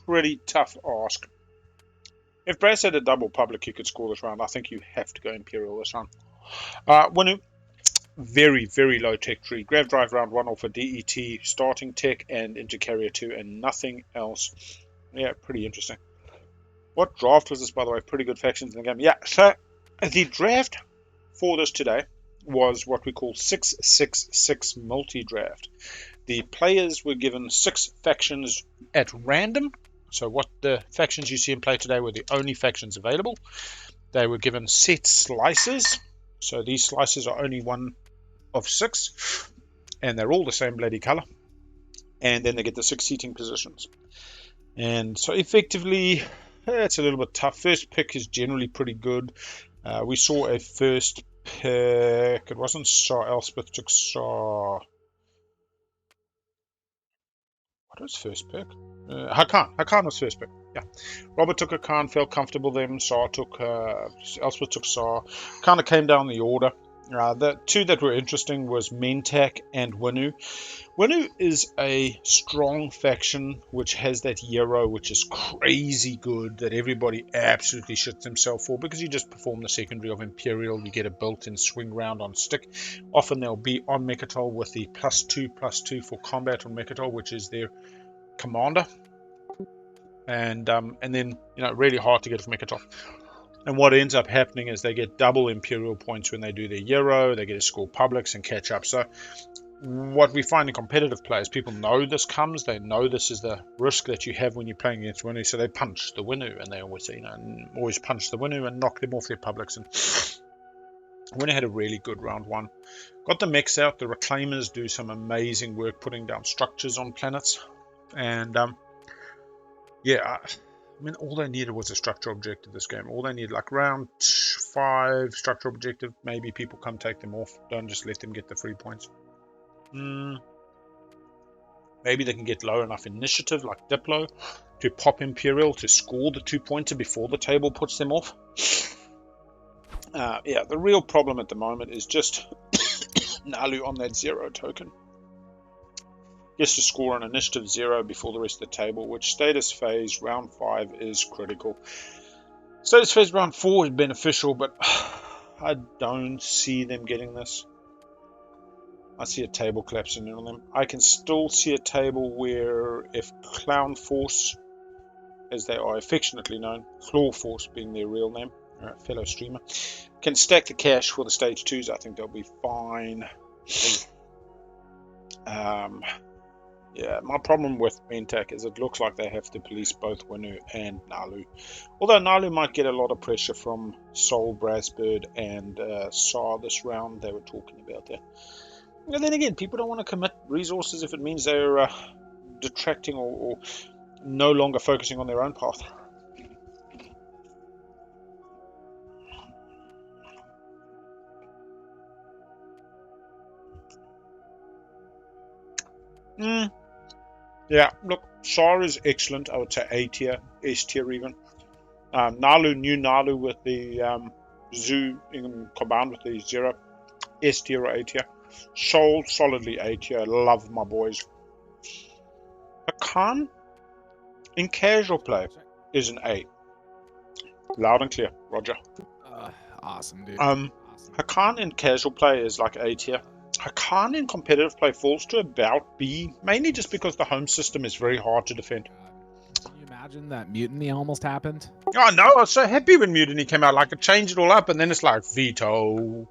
Speaker 1: pretty tough ask. If Brass had a double public, you could score this round. I think you have to go Imperial this round. Winu. Very, very low tech tree. Grav Drive round 1 off a DET, starting tech and into Carrier 2 and nothing else. Yeah, pretty interesting. What draft was this, by the way? Pretty good factions in the game. Yeah, so the draft for this today was what we call 666 multi-draft. The players were given 6 factions at random. So what the factions you see in play today were the only factions available. They were given set slices. So these slices are only one of 6, and they're all the same bloody color. And then they get the 6 seating positions. And so effectively, it's a little bit tough. First pick is generally pretty good. We saw a first pick. It wasn't Saw. Elspeth took Saw. What was first pick? Hakan. Hakan was first pick. Yeah. Robert took Hakan, felt comfortable then. Saw took Elspeth took Saw. Kind of came down the order. The 2 that were interesting was Mentak and Winu. Winu is a strong faction which has that Euro which is crazy good that everybody absolutely shits themselves for because you just perform the secondary of Imperial, you get a built-in swing round on stick. Often they'll be on Mechatol with the +2/+2 for combat on Mechatol, which is their commander. And then, really hard to get from Mechatol. And what ends up happening is they get double Imperial points when they do their Euro, they get to score publics and catch up. So what we find in competitive players, people know this comes, they know this is the risk that you have when you're playing against Winu, so they punch the Winu, and they always say, always punch the Winu and knock them off their publics. And Winner had a really good round 1. Got the mechs out. The Reclaimers do some amazing work putting down structures on planets. And yeah, I mean, all they needed was a structural objective this game. All they needed, like round 5 structural objective. Maybe people come take them off. Don't just let them get the free points. Maybe they can get low enough initiative, like Diplo, to pop Imperial to score the 2-pointer before the table puts them off. Yeah, the real problem at the moment is just Nalu on that 0 token. Gets to score an initiative 0 before the rest of the table, which status phase round 5 is critical. Status phase round 4 is beneficial, but I don't see them getting this. I see a table collapsing in on them. I can still see a table where if Clown Force, as they are affectionately known, Claw Force being their real name, fellow streamer, can stack the cash for the stage 2s, I think they'll be fine. Yeah, my problem with Mentak is it looks like they have to police both Winu and Nalu. Although Nalu might get a lot of pressure from Soul, Brassbird, and Saw this round, they were talking about that. And then again, people don't want to commit resources if it means they're detracting or no longer focusing on their own path. Yeah, look, Sar is excellent. I would say A tier, S tier even. Nalu, new Nalu with the Zoo combined with the 0, S tier or A tier. Soul, solidly A tier. Love my boys. Hakan, in casual play, is an A. Loud and clear, Roger.
Speaker 4: Awesome, dude.
Speaker 1: Hakan in casual play is like A tier. Hakan in competitive play falls to about B, mainly just because the home system is very hard to defend.
Speaker 4: Can you imagine that mutiny almost happened?
Speaker 1: Oh no, I was so happy when Mutiny came out. Like, it changed it all up, and then it's like, veto.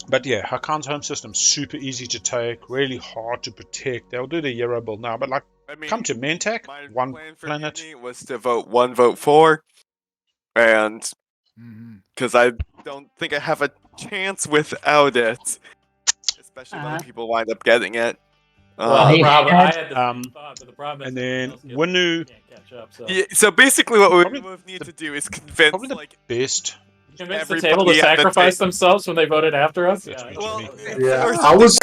Speaker 1: But yeah, Hakan's home system super easy to take, really hard to protect. They'll do the Euro build now, but like, come to Mentak, one
Speaker 7: plan for
Speaker 1: planet.
Speaker 7: Mutiny was to vote 1 vote for, and because I don't think I have a chance without it, especially when other people wind up getting it.
Speaker 5: Well, the problem, I had the same thought, but the problem is
Speaker 1: and then
Speaker 5: Winu can't catch up. So.
Speaker 7: Yeah, so basically what we would need to do is convince like
Speaker 1: best
Speaker 5: convince the table to sacrifice themselves when they voted after us.
Speaker 1: Yeah,
Speaker 2: I was.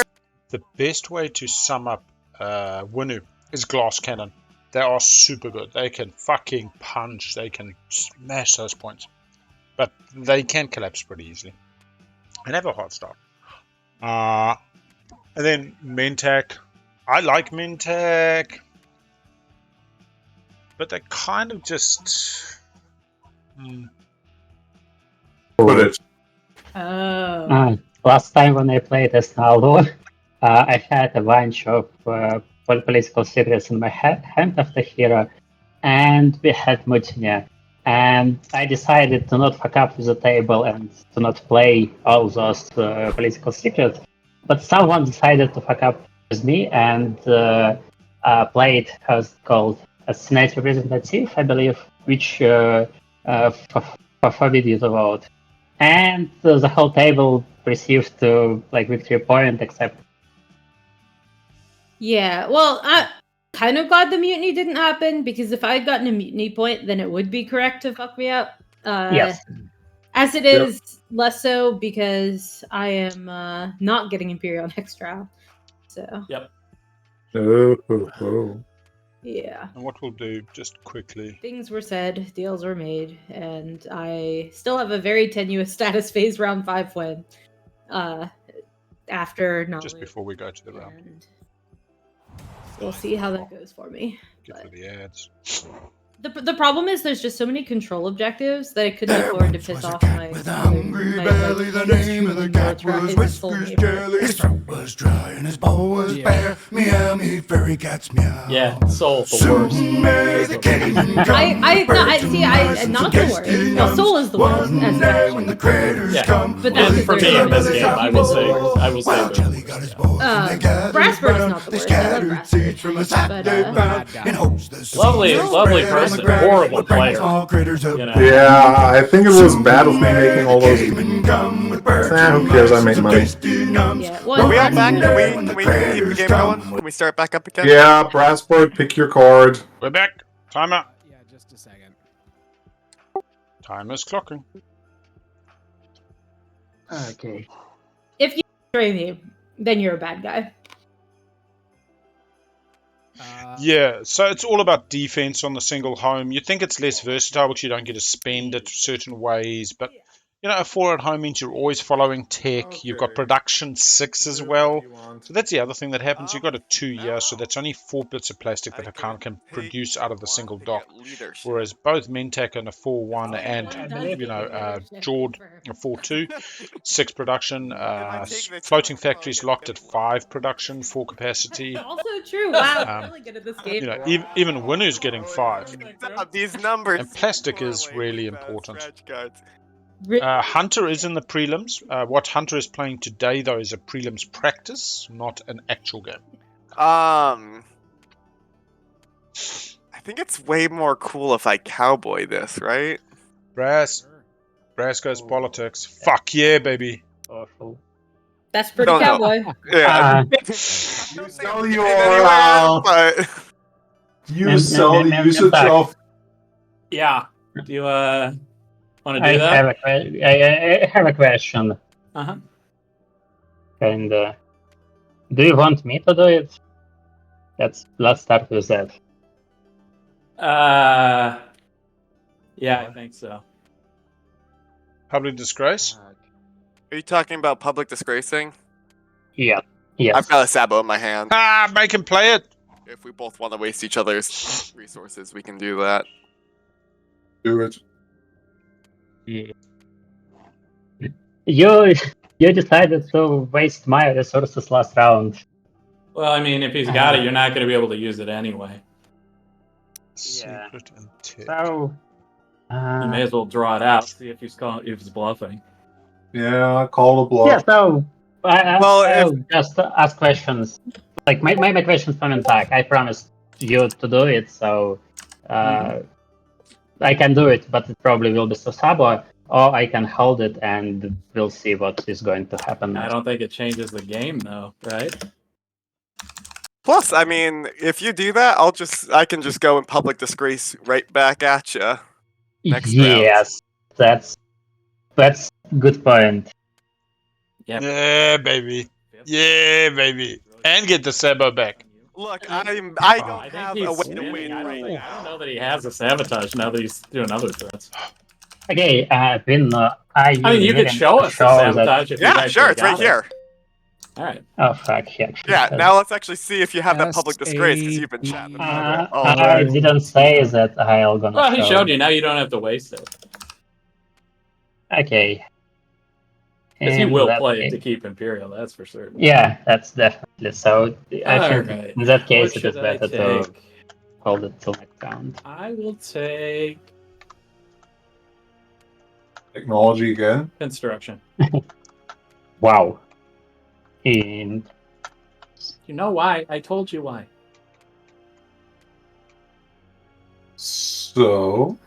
Speaker 1: The best way to sum up Winu is Glass Cannon. They are super good. They can fucking punch. They can smash those points. But they can collapse pretty easily. And have a hard start. And then Mentak. I like Mentak. But they kind of just...
Speaker 2: Put it.
Speaker 12: Oh.
Speaker 3: Last time when I played as Naldo, I had a bunch of political secrets in my hand of the hero, and we had Mutiny. And I decided to not fuck up with the table and to not play all those political secrets. But someone decided to fuck up with me and played how's it called a Senate representative, I believe, which forbid you to vote. And the whole table received like victory point, except.
Speaker 12: Yeah, well, I'm kind of glad the mutiny didn't happen, because if I had gotten a mutiny point, then it would be correct to fuck me up.
Speaker 3: Yes.
Speaker 12: As it is, less so because I am not getting Imperial next round. So.
Speaker 5: Yep.
Speaker 12: Yeah.
Speaker 1: And what we'll do, just quickly...
Speaker 12: Things were said, deals were made, and I still have a very tenuous status phase round 5 win. After not
Speaker 1: just before we go to the round.
Speaker 12: We'll see how that goes for me.
Speaker 1: Get rid of the ads.
Speaker 12: The problem is there's just so many control objectives that I couldn't afford to piss off my
Speaker 9: hungry belly. The name of the cat was Whiskers Jelly. His throat was dry and his bowl was bare. Meow, me furry cats meow.
Speaker 5: Yeah, Soul the worst.
Speaker 9: May the caveman come
Speaker 12: I not the worst. No, Soul is the worst.
Speaker 9: One day when the critters come.
Speaker 12: But that's
Speaker 5: for me in this game, I will say
Speaker 9: Jelly got his boys and they gathered
Speaker 12: Brassbird is
Speaker 9: round.
Speaker 12: not the
Speaker 9: They
Speaker 12: worst. I love
Speaker 9: scattered seeds from a sack they found in hopes the
Speaker 5: lovely person. Bryce is a horrible player. You know?
Speaker 2: Yeah, I think it was bad of me making all those. Who cares? I made money.
Speaker 12: Yeah,
Speaker 7: Are we all
Speaker 12: well,
Speaker 7: back? Can we keep the game going? Can we start back up again?
Speaker 2: Yeah, Brassboard, pick your card.
Speaker 1: We're back. Timer.
Speaker 4: Yeah, just a second.
Speaker 1: Timer's clocking.
Speaker 3: Okay.
Speaker 12: if you betray me, then you're a bad guy.
Speaker 1: Yeah, so it's all about defense on the single home. You think it's less versatile because you don't get to spend it certain ways, but you know, a 4 at home means you're always following tech. You've got
Speaker 2: Okay.
Speaker 1: production 6 as well. So that's the other thing that happens. You've got a 2 year, so that's only 4 bits of plastic that a car can produce out of the single dock. Whereas both Mentak and a 4-1 and, you know, Jord a 4-2, 6 production. Floating factories locked at 5 production, 4 capacity.
Speaker 12: Also true. Wow, I'm really good at this game.
Speaker 1: You know, even Winu's getting 5.
Speaker 7: These numbers.
Speaker 1: And plastic is really important.
Speaker 7: Scratch cards.
Speaker 1: Hunter is in the prelims. What Hunter is playing today, though, is a prelims practice, not an actual game.
Speaker 7: I think it's way more cool if I cowboy this, right?
Speaker 1: Brass goes politics. Fuck yeah, baby.
Speaker 3: Awful.
Speaker 12: That's pretty
Speaker 7: Don't know.
Speaker 12: cowboy.
Speaker 7: Yeah.
Speaker 2: You sell
Speaker 7: Anywhere
Speaker 2: your
Speaker 7: else, but
Speaker 2: you sell the usage of.
Speaker 5: Yeah. Do you want to
Speaker 3: I
Speaker 5: do that?
Speaker 3: I have a question.
Speaker 5: Uh-huh.
Speaker 3: And do you want me to do it? Let's start with that.
Speaker 5: Yeah, I think so.
Speaker 1: Public disgrace?
Speaker 7: are you talking about public disgracing?
Speaker 3: Yeah. Yes.
Speaker 7: I've got a Sabo in my hand.
Speaker 1: Ah, make him play it.
Speaker 7: If we both want to waste each other's resources, we can do that.
Speaker 2: Do it.
Speaker 3: Yeah. You decided to waste my resources last round.
Speaker 5: Well, I mean, if he's got it, you're not going to be able to use it anyway.
Speaker 3: Yeah.
Speaker 1: Secret and tech.
Speaker 3: So
Speaker 5: You may as well draw it out, see if he's bluffing.
Speaker 2: Yeah, call the bluff.
Speaker 3: yeah, so
Speaker 7: Well,
Speaker 3: I'll just ask questions. Like my questions from attack. I promised you to do it, so I can do it, but it probably will be Sasabo, or I can hold it and we'll see what is going to happen
Speaker 5: I
Speaker 3: next.
Speaker 5: don't think it changes the game, though, right?
Speaker 7: Plus, I mean, if you do that, I can just go in public disgrace right back at you. Next round.
Speaker 3: Yes, that's good point.
Speaker 1: Yeah, baby. Yeah, baby. And get the Sabo back.
Speaker 7: Look, I don't
Speaker 5: I
Speaker 7: have
Speaker 5: think
Speaker 7: a
Speaker 5: he's
Speaker 7: way to
Speaker 5: spinning.
Speaker 7: win
Speaker 5: I
Speaker 7: right
Speaker 5: don't
Speaker 7: now.
Speaker 5: know that he has a sabotage now that he's doing other threats.
Speaker 3: Okay, Vin,
Speaker 5: I mean, you could show us the sabotage if you
Speaker 7: Yeah,
Speaker 5: guys
Speaker 7: sure, it's
Speaker 5: got
Speaker 7: right
Speaker 5: it.
Speaker 7: here.
Speaker 5: All right.
Speaker 3: Oh fuck, yeah.
Speaker 7: Yeah, now let's actually see if you have that public disgrace, because you've been chatting about it.
Speaker 3: I didn't say that I'll gonna
Speaker 5: Well, he
Speaker 3: show.
Speaker 5: showed you. Now you don't have to waste it.
Speaker 3: Okay.
Speaker 5: Because he
Speaker 3: In
Speaker 5: will
Speaker 3: that
Speaker 5: play it
Speaker 3: case-
Speaker 5: to keep Imperial, that's for certain.
Speaker 3: Yeah, that's definitely so. I think
Speaker 5: Alright,
Speaker 3: in that case
Speaker 5: what
Speaker 3: it is
Speaker 5: should I
Speaker 3: better to
Speaker 5: take?
Speaker 3: hold it till next round.
Speaker 5: I will take
Speaker 2: Technology again.
Speaker 5: construction.
Speaker 3: Wow. And
Speaker 5: You know why? I told you why.
Speaker 2: So.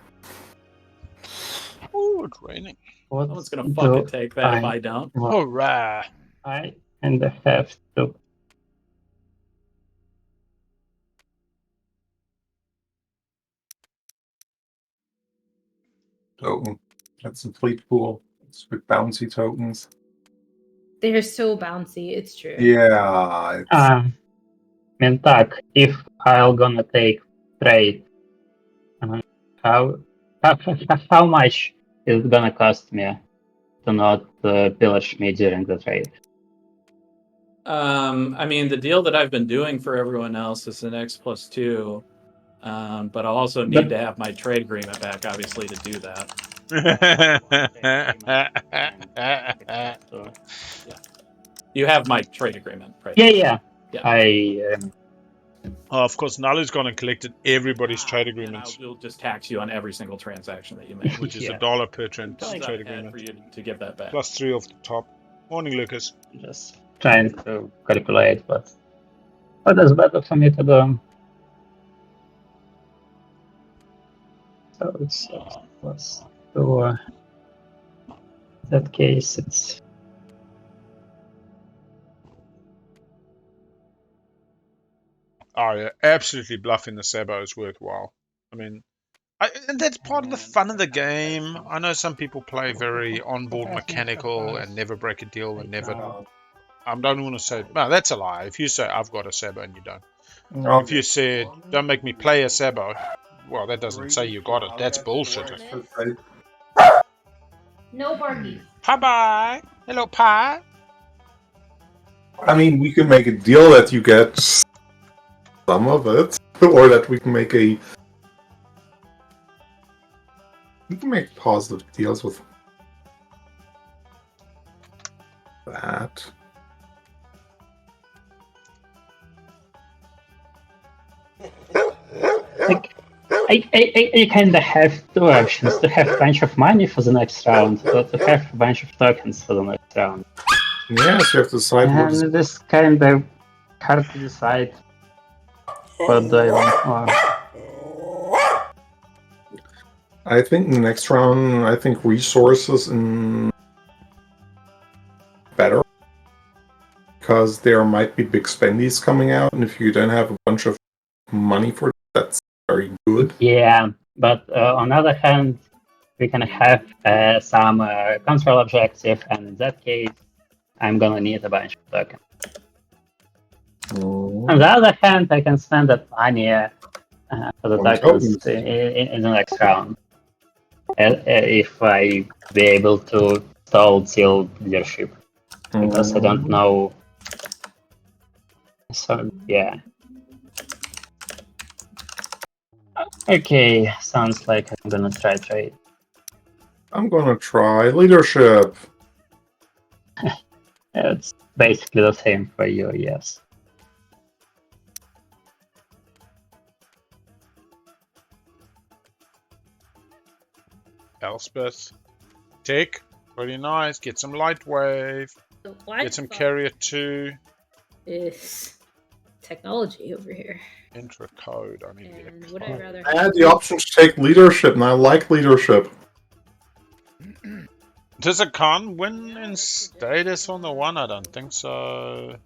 Speaker 1: Oh, it's raining.
Speaker 3: what
Speaker 5: No one's gonna fucking
Speaker 3: do
Speaker 5: take that if I don't.
Speaker 1: Hurrah.
Speaker 3: I and I have to.
Speaker 2: Token. That's a fleet pool. It's with bouncy tokens.
Speaker 12: They're so bouncy. It's true.
Speaker 2: Yeah.
Speaker 3: Mentak, if I'll gonna take trade, how much is it gonna cost me to not pillage me during the trade?
Speaker 5: I mean, the deal that I've been doing for everyone else is an X+2, but I'll also need to have my trade agreement back, obviously, to do that.
Speaker 3: So,
Speaker 5: You have my trade agreement, right?
Speaker 3: yeah.
Speaker 5: Yeah.
Speaker 1: Of course, Nala's gone and collected everybody's trade
Speaker 5: And
Speaker 1: agreements,
Speaker 5: we'll just tax you on every single transaction that you make.
Speaker 1: which is
Speaker 3: Yeah.
Speaker 1: $1 per
Speaker 5: Comes
Speaker 1: trade
Speaker 5: out ahead
Speaker 1: agreement.
Speaker 5: for you to give that back.
Speaker 1: Plus 3 off the top. Morning, Lucas.
Speaker 3: Just trying to calculate what is better for me to do. So it's +2. In that case, it's
Speaker 1: Oh yeah, absolutely bluffing the Sabo is worthwhile. I mean, and that's part of the fun of the game. I know some people play very onboard mechanical and never break a deal and never. I don't want to say. No, that's a lie. If you say I've got a Sabo and you don't. If you said don't make me play a Sabo, well, that doesn't say you got it. That's bullshit.
Speaker 12: No barkies.
Speaker 1: Hi bye. Hello pie.
Speaker 2: I mean, we can make a deal that you get some of it, or that we can make a. We can make positive deals with that.
Speaker 3: like I kind of have two options: to have a bunch of money for the next round, or to have a bunch of tokens for the next round.
Speaker 2: Yes, you have to decide what is.
Speaker 3: And this kind of hard to decide what do I want more.
Speaker 2: I think next round, I think resources and better, because there might be big spendies coming out, and if you don't have a bunch of money for it, that's very good.
Speaker 3: Yeah, but on the other hand, we can have some control objective, and in that case, I'm gonna need a bunch of tokens. On the other hand, I can spend that money for the tokens in the next round. If I be able to stall till leadership. Because I don't know. So, yeah. Okay, sounds like I'm gonna try trade.
Speaker 2: I'm gonna try leadership.
Speaker 3: It's basically the same for you, yes.
Speaker 1: Elspeth, take. Very nice. Get some light wave. Get some carrier 2.
Speaker 12: Is technology over here.
Speaker 1: Enter a code. I need to get
Speaker 12: And would I rather
Speaker 2: I had the option to take leadership, and I like leadership.
Speaker 1: Does a con win in status on the one? I don't think so.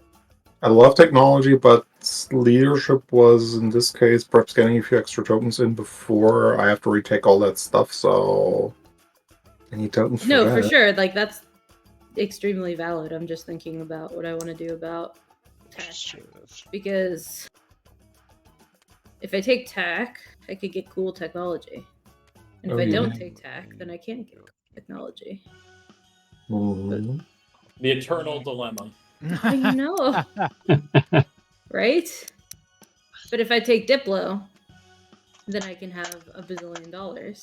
Speaker 2: I love technology, but leadership was, in this case, perhaps getting a few extra tokens in before I have to retake all that stuff, so I need tokens for
Speaker 12: No,
Speaker 2: that.
Speaker 12: for sure. Like, that's extremely valid. I'm just thinking about what I want to do about tech. Because if I take tech, I could get cool technology. And if I don't take tech, then I can't get technology.
Speaker 2: Mm-hmm.
Speaker 5: The eternal dilemma.
Speaker 12: I know. Right? But if I take Diplo, then I can have $1 billion.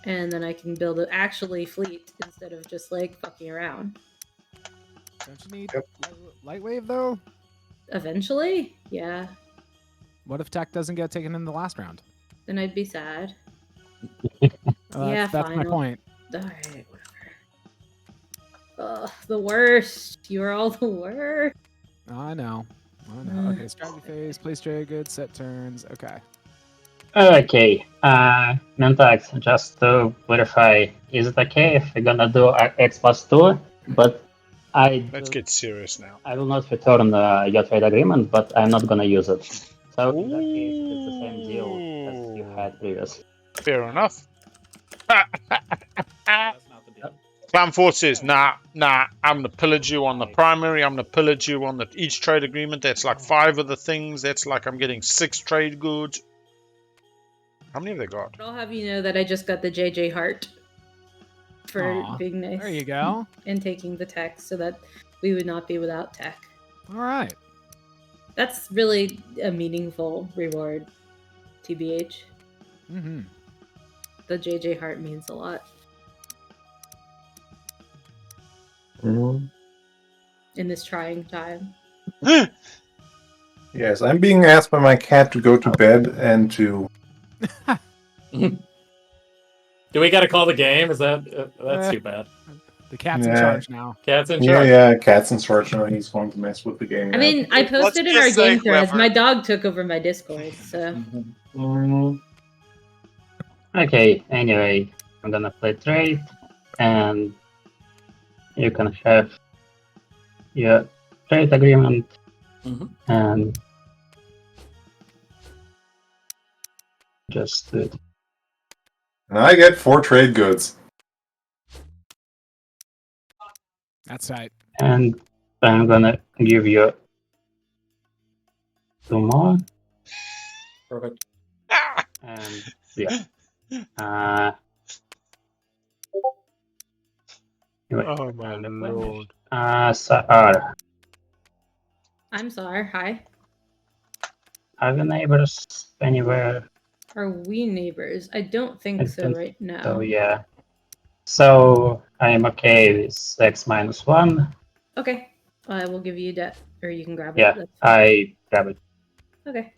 Speaker 12: And then I can build an actually fleet instead of just like fucking around.
Speaker 4: Don't you need light wave though?
Speaker 12: Eventually? Yeah.
Speaker 4: What if tech doesn't get taken in the last round?
Speaker 12: Then I'd be sad.
Speaker 4: Yeah, that's my point.
Speaker 12: Alright, whatever. Ugh, the worst. You're all the worst.
Speaker 4: I know. Okay, strategy phase, place trade goods, set turns. Okay.
Speaker 3: Okay, Mentax, just to verify, is it okay if we're gonna do X+2? But
Speaker 1: let's get serious now.
Speaker 3: I will not return your trade agreement, but I'm not gonna use it. So in that case, it's the same deal as you had previously.
Speaker 1: Fair enough. Clan Forces, nah, I'm gonna pillage you on the primary, I'm gonna pillage you on each trade agreement. That's like 5 of the things. That's like I'm getting 6 trade goods. How many have they got?
Speaker 12: I'll have you know that I just got the JJ Heart for being nice.
Speaker 4: There you go.
Speaker 12: And taking the tech so that we would not be without tech.
Speaker 4: All right.
Speaker 12: That's really a meaningful reward, TBH.
Speaker 4: Mm-hmm.
Speaker 12: The JJ Heart means a lot.
Speaker 2: Mm-hmm.
Speaker 12: In this trying time.
Speaker 2: Yes, I'm being asked by my cat to go to bed and to...
Speaker 5: Do we gotta call the game? Is that that's too bad?
Speaker 4: The cat's in charge now.
Speaker 5: Cat's in charge.
Speaker 2: Yeah, cat's in charge now. He's going to mess with the game.
Speaker 12: I mean, I posted in our game threads. My dog took over my Discord, so.
Speaker 3: Okay, anyway, I'm gonna play trade, and you can have your trade agreement, and just do it.
Speaker 2: And I get 4 trade goods.
Speaker 4: That's right.
Speaker 3: And I'm gonna give you 2 more.
Speaker 5: Perfect.
Speaker 3: And yeah. Anyway,
Speaker 1: Oh my lord.
Speaker 3: Sahar,
Speaker 12: I'm sorry. Hi.
Speaker 3: are the neighbors anywhere?
Speaker 12: Are we neighbors? I don't think so
Speaker 3: don't-
Speaker 12: right now.
Speaker 3: So yeah. So I am okay with x minus 1.
Speaker 12: Okay. I will give you debt, or you can grab it.
Speaker 3: Yeah,
Speaker 12: That's fine.
Speaker 3: I grab it.
Speaker 12: Okay.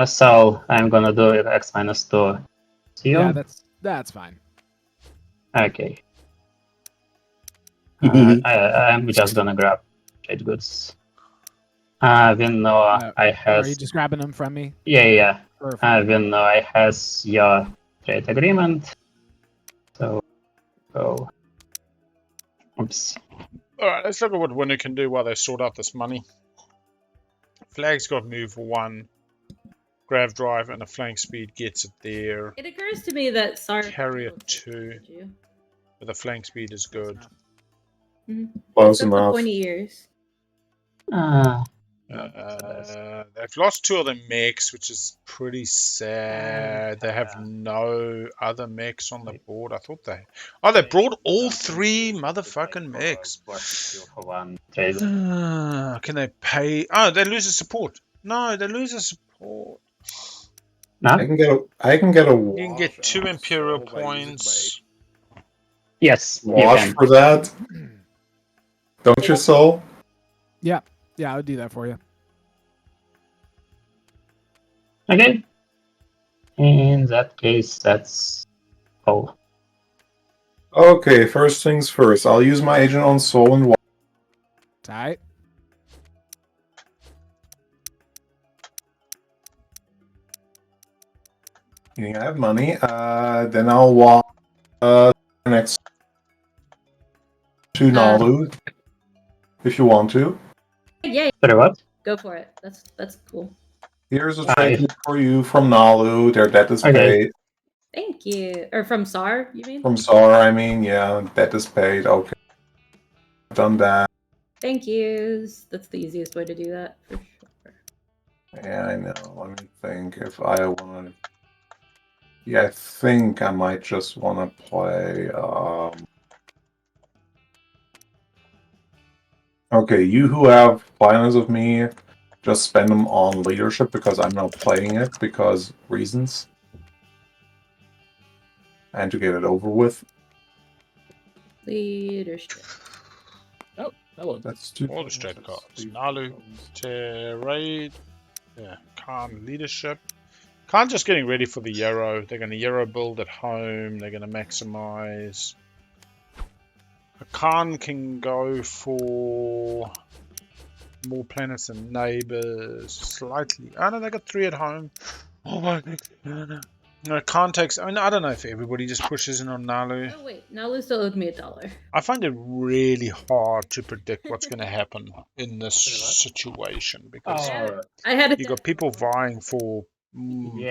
Speaker 3: So I'm gonna do it x minus 2. See you?
Speaker 4: Yeah, that's fine.
Speaker 3: Okay. I'm just gonna grab trade goods. Even though I
Speaker 4: Are
Speaker 3: has
Speaker 4: you just grabbing them from me?
Speaker 3: yeah.
Speaker 4: Perfect.
Speaker 3: Even though I has your trade agreement. So go. Oops.
Speaker 1: Alright, let's look at what winner can do while they sort out this money. Flag's got move 1. Grav drive and a flank speed gets it there.
Speaker 12: It occurs to me that
Speaker 1: Carrier 2. But the flank speed is good.
Speaker 2: Close
Speaker 12: Except the
Speaker 2: enough.
Speaker 12: pointy ears.
Speaker 1: They've lost 2 of their mechs, which is pretty sad. They have no other mechs on the board. I thought they... Oh, they brought all 3 motherfucking mechs. Can they pay... Oh, they lose a support. No, they lose a support.
Speaker 3: No?
Speaker 2: I can get a
Speaker 1: You can get 2 Imperial points.
Speaker 3: Yes.
Speaker 2: wash for that. Don't you, Soul?
Speaker 4: Yeah, I would do that for you.
Speaker 3: Okay. In that case, that's all.
Speaker 2: Okay, first things first. I'll use my agent on Soul and wash.
Speaker 4: Tight.
Speaker 2: I have money. Then I'll walk next to Nalu, if you want to.
Speaker 12: Yay!
Speaker 3: Sorry, what?
Speaker 12: Go for it. That's cool.
Speaker 2: Here's a trade for you from Nalu. Their debt is
Speaker 3: Okay.
Speaker 2: paid.
Speaker 12: Thank you. Or from SAR, you mean?
Speaker 2: From Sar, I mean, yeah, debt is paid. Okay. Done that.
Speaker 12: Thank you. That's the easiest way to do that, for sure.
Speaker 2: Yeah, I know. Let me think if I want to... Yeah, I think I might just want to play... Okay, you who have finals of me, just spend them on leadership because I'm not playing it because reasons. And to get it over with.
Speaker 12: Leadership.
Speaker 5: Oh, hello.
Speaker 2: That's 2.
Speaker 1: All the straight cards. Nalu, Raid, yeah, Khan leadership. Khan just getting ready for the Yarrow. They're going to Yarrow build at home. They're going to maximize. Khan can go for more planets and neighbors. Slightly. Oh no, they got 3 at home. Oh my god. No, Khan takes. I mean, I don't know if everybody just pushes in on Nalu.
Speaker 12: Oh wait, Nalu still owed me $1.
Speaker 1: I find it really hard to predict what's going to happen in this situation because
Speaker 12: I had
Speaker 1: you got people vying for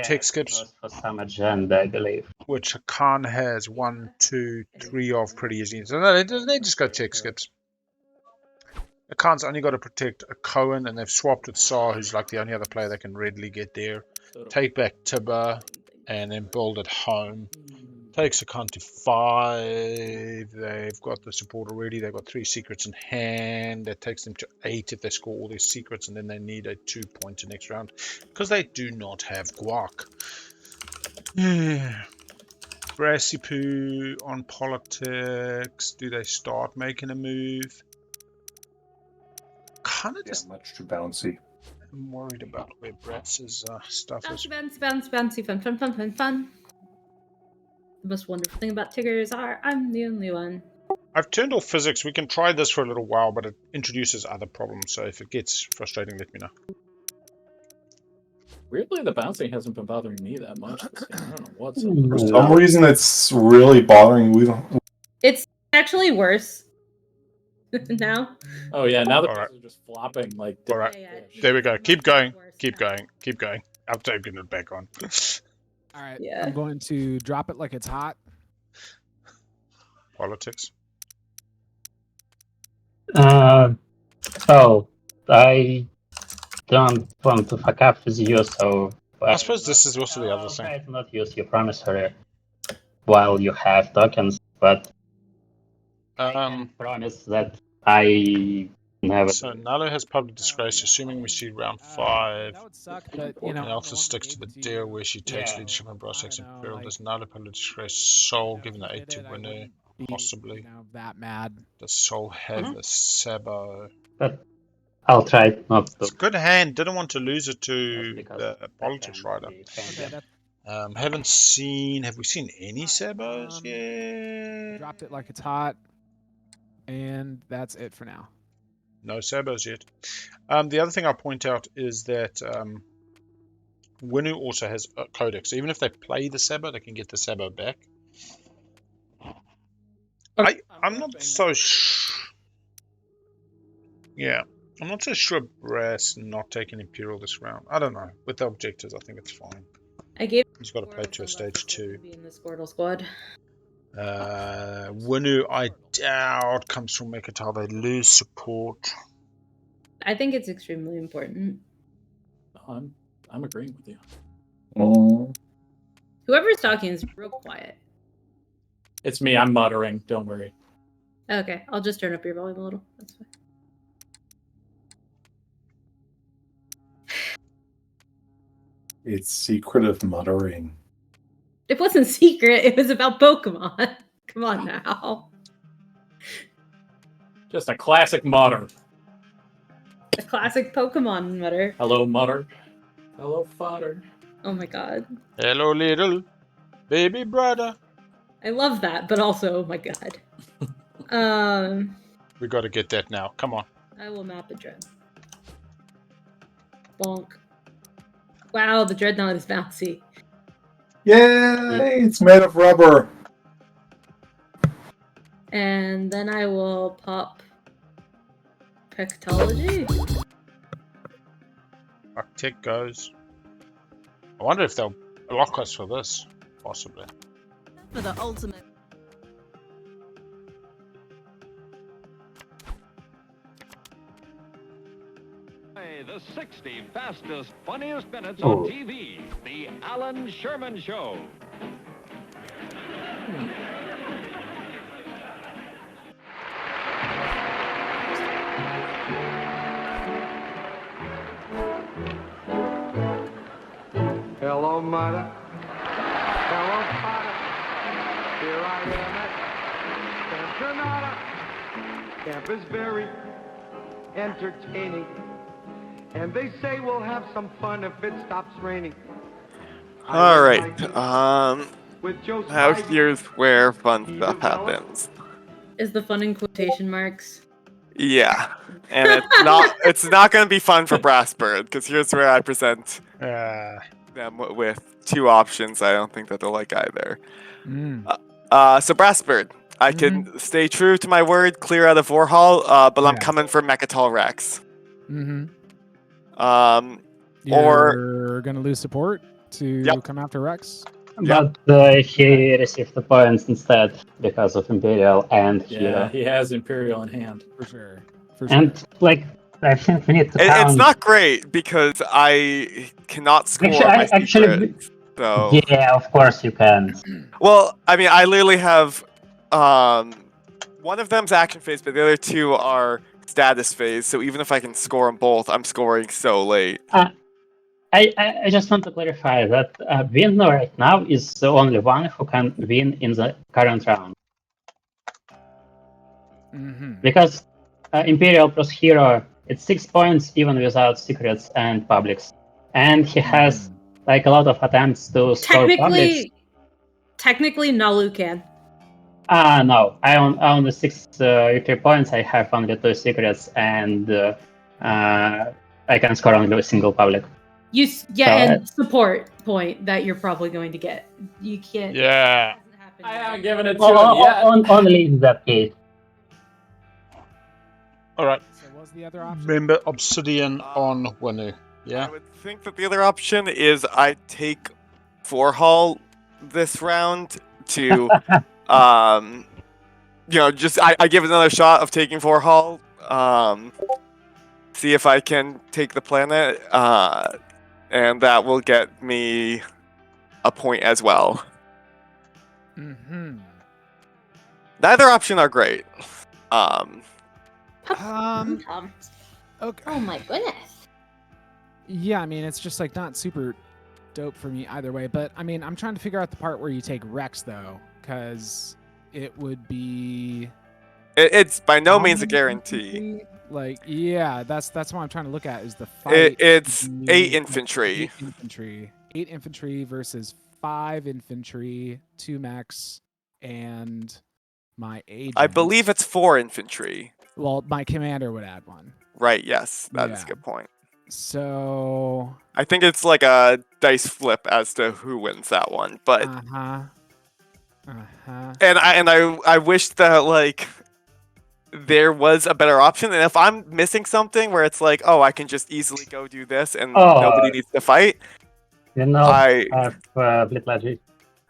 Speaker 1: tech skips,
Speaker 3: for some agenda, I believe.
Speaker 1: which Khan has 1, 2, 3 of pretty easy. So no, they just go tech skips. Khan's only got to protect a Cohen, and they've swapped with Sar, who's like the only other player that can readily get there. Take back Tibba, and then build at home. Takes a Khan to 5. They've got the support already. They've got 3 secrets in hand. That takes them to 8 if they score all their secrets, and then they need a 2-pointer next round because they do not have guac. Brassy poo on politics. Do they start making a move? Kind of just
Speaker 2: much too bouncy.
Speaker 1: I'm worried about where Brass's stuff is.
Speaker 12: Bouncy, fun. The most wonderful thing about Tiggers are I'm the only one.
Speaker 1: I've turned off physics. We can try this for a little while, but it introduces other problems. So if it gets frustrating, let me know.
Speaker 5: Weirdly, the bouncing hasn't been bothering me that much this game. I don't know what's up.
Speaker 2: For some reason, it's really bothering. We don't.
Speaker 12: It's actually worse now.
Speaker 5: Oh yeah, now the
Speaker 1: All right.
Speaker 5: pieces are just flopping like.
Speaker 1: All right.
Speaker 12: Yeah.
Speaker 1: There we go. Keep going. Keep going. Keep going. I'm taking it back on.
Speaker 4: All right.
Speaker 12: Yeah.
Speaker 4: I'm going to drop it like it's hot.
Speaker 1: Politics.
Speaker 3: So I don't want to fuck up with you, so
Speaker 1: I suppose this is also the other
Speaker 3: I'll
Speaker 1: thing.
Speaker 3: try to not use your promissory while you have tokens, but I can promise that I never.
Speaker 1: So Nalo has public disgrace, assuming we see round 5.
Speaker 4: That would suck, but you know.
Speaker 1: And also sticks to the deal where she takes leadership and brass takes Imperial. Does Nalo public disgrace Soul given the 8 to winner? Possibly.
Speaker 4: That mad.
Speaker 1: Does Soul have a Sabo?
Speaker 3: But I'll try not to.
Speaker 1: It's a good hand. Didn't want to lose it to the politics rider. Haven't seen. Have we seen any Sabos yet?
Speaker 4: Dropped it like it's hot, and that's it for now.
Speaker 1: No Sabos yet. The other thing I'll point out is that Winu also has a codex. So even if they play the Sabo, they can get the Sabo back. I'm not so yeah, I'm not so sure Brass not taking Imperial this round. I don't know. With the objectives, I think it's fine.
Speaker 12: I gave.
Speaker 1: He's got to play to a stage 2.
Speaker 12: Be in the Squirtle squad.
Speaker 1: Winu, I doubt, comes from Mekatal. They lose support.
Speaker 12: I think it's extremely important.
Speaker 5: I'm agreeing with you.
Speaker 2: Oh.
Speaker 12: Whoever's talking is real quiet.
Speaker 5: It's me. I'm muttering. Don't worry.
Speaker 12: Okay, I'll just turn up your volume a little. That's fine.
Speaker 2: It's secretive muttering.
Speaker 12: It wasn't secret. It was about Pokemon. Come on now.
Speaker 5: Just a classic mutter.
Speaker 12: A classic Pokemon mutter.
Speaker 5: Hello, mutter. Hello, fodder.
Speaker 12: Oh my god.
Speaker 1: Hello, little baby brother.
Speaker 12: I love that, but also, oh my god.
Speaker 1: We got to get that now. Come on.
Speaker 12: I will map a dread. Bonk. Wow, the Dreadnought is bouncy.
Speaker 2: Yay! It's made of rubber.
Speaker 12: And then I will pop Pectology.
Speaker 1: Arctic goes. I wonder if they'll block us for this. Possibly.
Speaker 13: For the ultimate.
Speaker 14: The 60 fastest, funniest minutes
Speaker 3: Oh.
Speaker 14: on TV. The Alan Sherman Show.
Speaker 15: Hello, mother. Hello, father. Here I am at Camp Granada. Camp is very entertaining. And they say we'll have some fun if it stops raining.
Speaker 7: All right.
Speaker 15: With Joe
Speaker 7: Now
Speaker 15: Spivey,
Speaker 7: here's where fun
Speaker 15: he
Speaker 7: stuff
Speaker 15: developed-
Speaker 7: happens.
Speaker 12: Is the fun in quotation marks?
Speaker 7: Yeah, and it's not going to be fun for Brassbird because here's where I present them with 2 options. I don't think that they'll like either. So Brassbird, I can stay true to my word, clear out of Warhol, but I'm coming for Mechatol Rex.
Speaker 4: You're gonna lose support to come after Rex.
Speaker 3: But he received the points instead because of Imperial and
Speaker 5: Yeah, he has Imperial in hand.
Speaker 4: For sure.
Speaker 3: And like I think we need to
Speaker 7: It's
Speaker 3: count.
Speaker 7: not great because I cannot score my secrets. So
Speaker 3: Yeah, of course you can.
Speaker 7: well, I mean, I literally have one of them's action phase, but the other 2 are status phase. So even if I can score them both, I'm scoring so late.
Speaker 3: I just want to clarify that Winner right now is the only one who can win in the current round. Because Imperial plus Hero, it's 6 points even without secrets and publics. And he has like a lot of attempts to score publics.
Speaker 12: Technically, Nalu can.
Speaker 3: No, I own the 6 victory points. I have only 2 secrets, and I can score only a single public.
Speaker 12: And support point that you're probably going to get. You can't.
Speaker 1: Yeah.
Speaker 5: I haven't given it to him yet.
Speaker 3: Only in that case.
Speaker 1: All right.
Speaker 4: So what's the other option?
Speaker 1: Remember Obsidian on Winu. Yeah.
Speaker 7: I would think that the other option is I take Vorhal this round to, just I give it another shot of taking Vorhal. See if I can take the planet, and that will get me a point as well.
Speaker 4: Mm-hmm.
Speaker 7: Neither option are great.
Speaker 12: Okay. Oh my goodness.
Speaker 4: Yeah, I mean, it's just like not super dope for me either way. But I mean, I'm trying to figure out the part where you take Rex though, because it would be.
Speaker 7: It's by no means a guarantee.
Speaker 4: Like, yeah, that's what I'm trying to look at is the fight.
Speaker 7: It's 8 infantry.
Speaker 4: 8 infantry. 8 infantry versus 5 infantry, 2 mechs, and my agent.
Speaker 7: I believe it's 4 infantry.
Speaker 4: Well, my commander would add 1.
Speaker 7: Right, yes. That's a good point.
Speaker 4: So
Speaker 7: I think it's like a dice flip as to who wins that one. But And I wish that like there was a better option, and if I'm missing something where it's like, oh, I can just easily go do this and nobody needs to fight.
Speaker 3: I have Blitz Logic.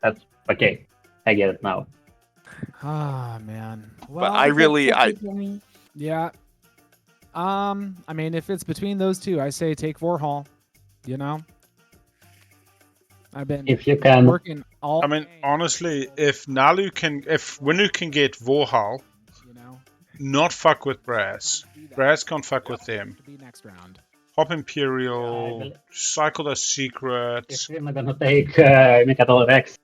Speaker 3: That's okay. I get it now.
Speaker 4: Ah, man. Well,
Speaker 7: But I really
Speaker 4: yeah. I mean, if it's between those two, I say take Vorhal. You know, I've been
Speaker 3: if you can
Speaker 4: working all.
Speaker 1: I mean, honestly, if Winu can get Vorhal, not fuck with Brass. Brass can't fuck with them.
Speaker 4: Next round.
Speaker 1: Hop Imperial, cycle the secrets.
Speaker 3: If we're gonna take Mechatol Rex,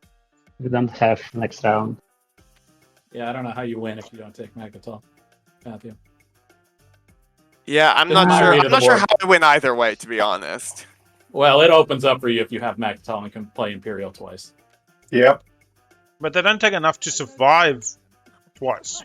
Speaker 3: we don't have next round.
Speaker 5: Yeah, I don't know how you win if you don't take Megatol, Matthew.
Speaker 7: Yeah, I'm not sure. I'm not sure how I win either way, to be honest.
Speaker 5: Well, it opens up for you if you have Megatol and can play Imperial twice.
Speaker 2: Yep.
Speaker 1: But they don't take enough to survive twice.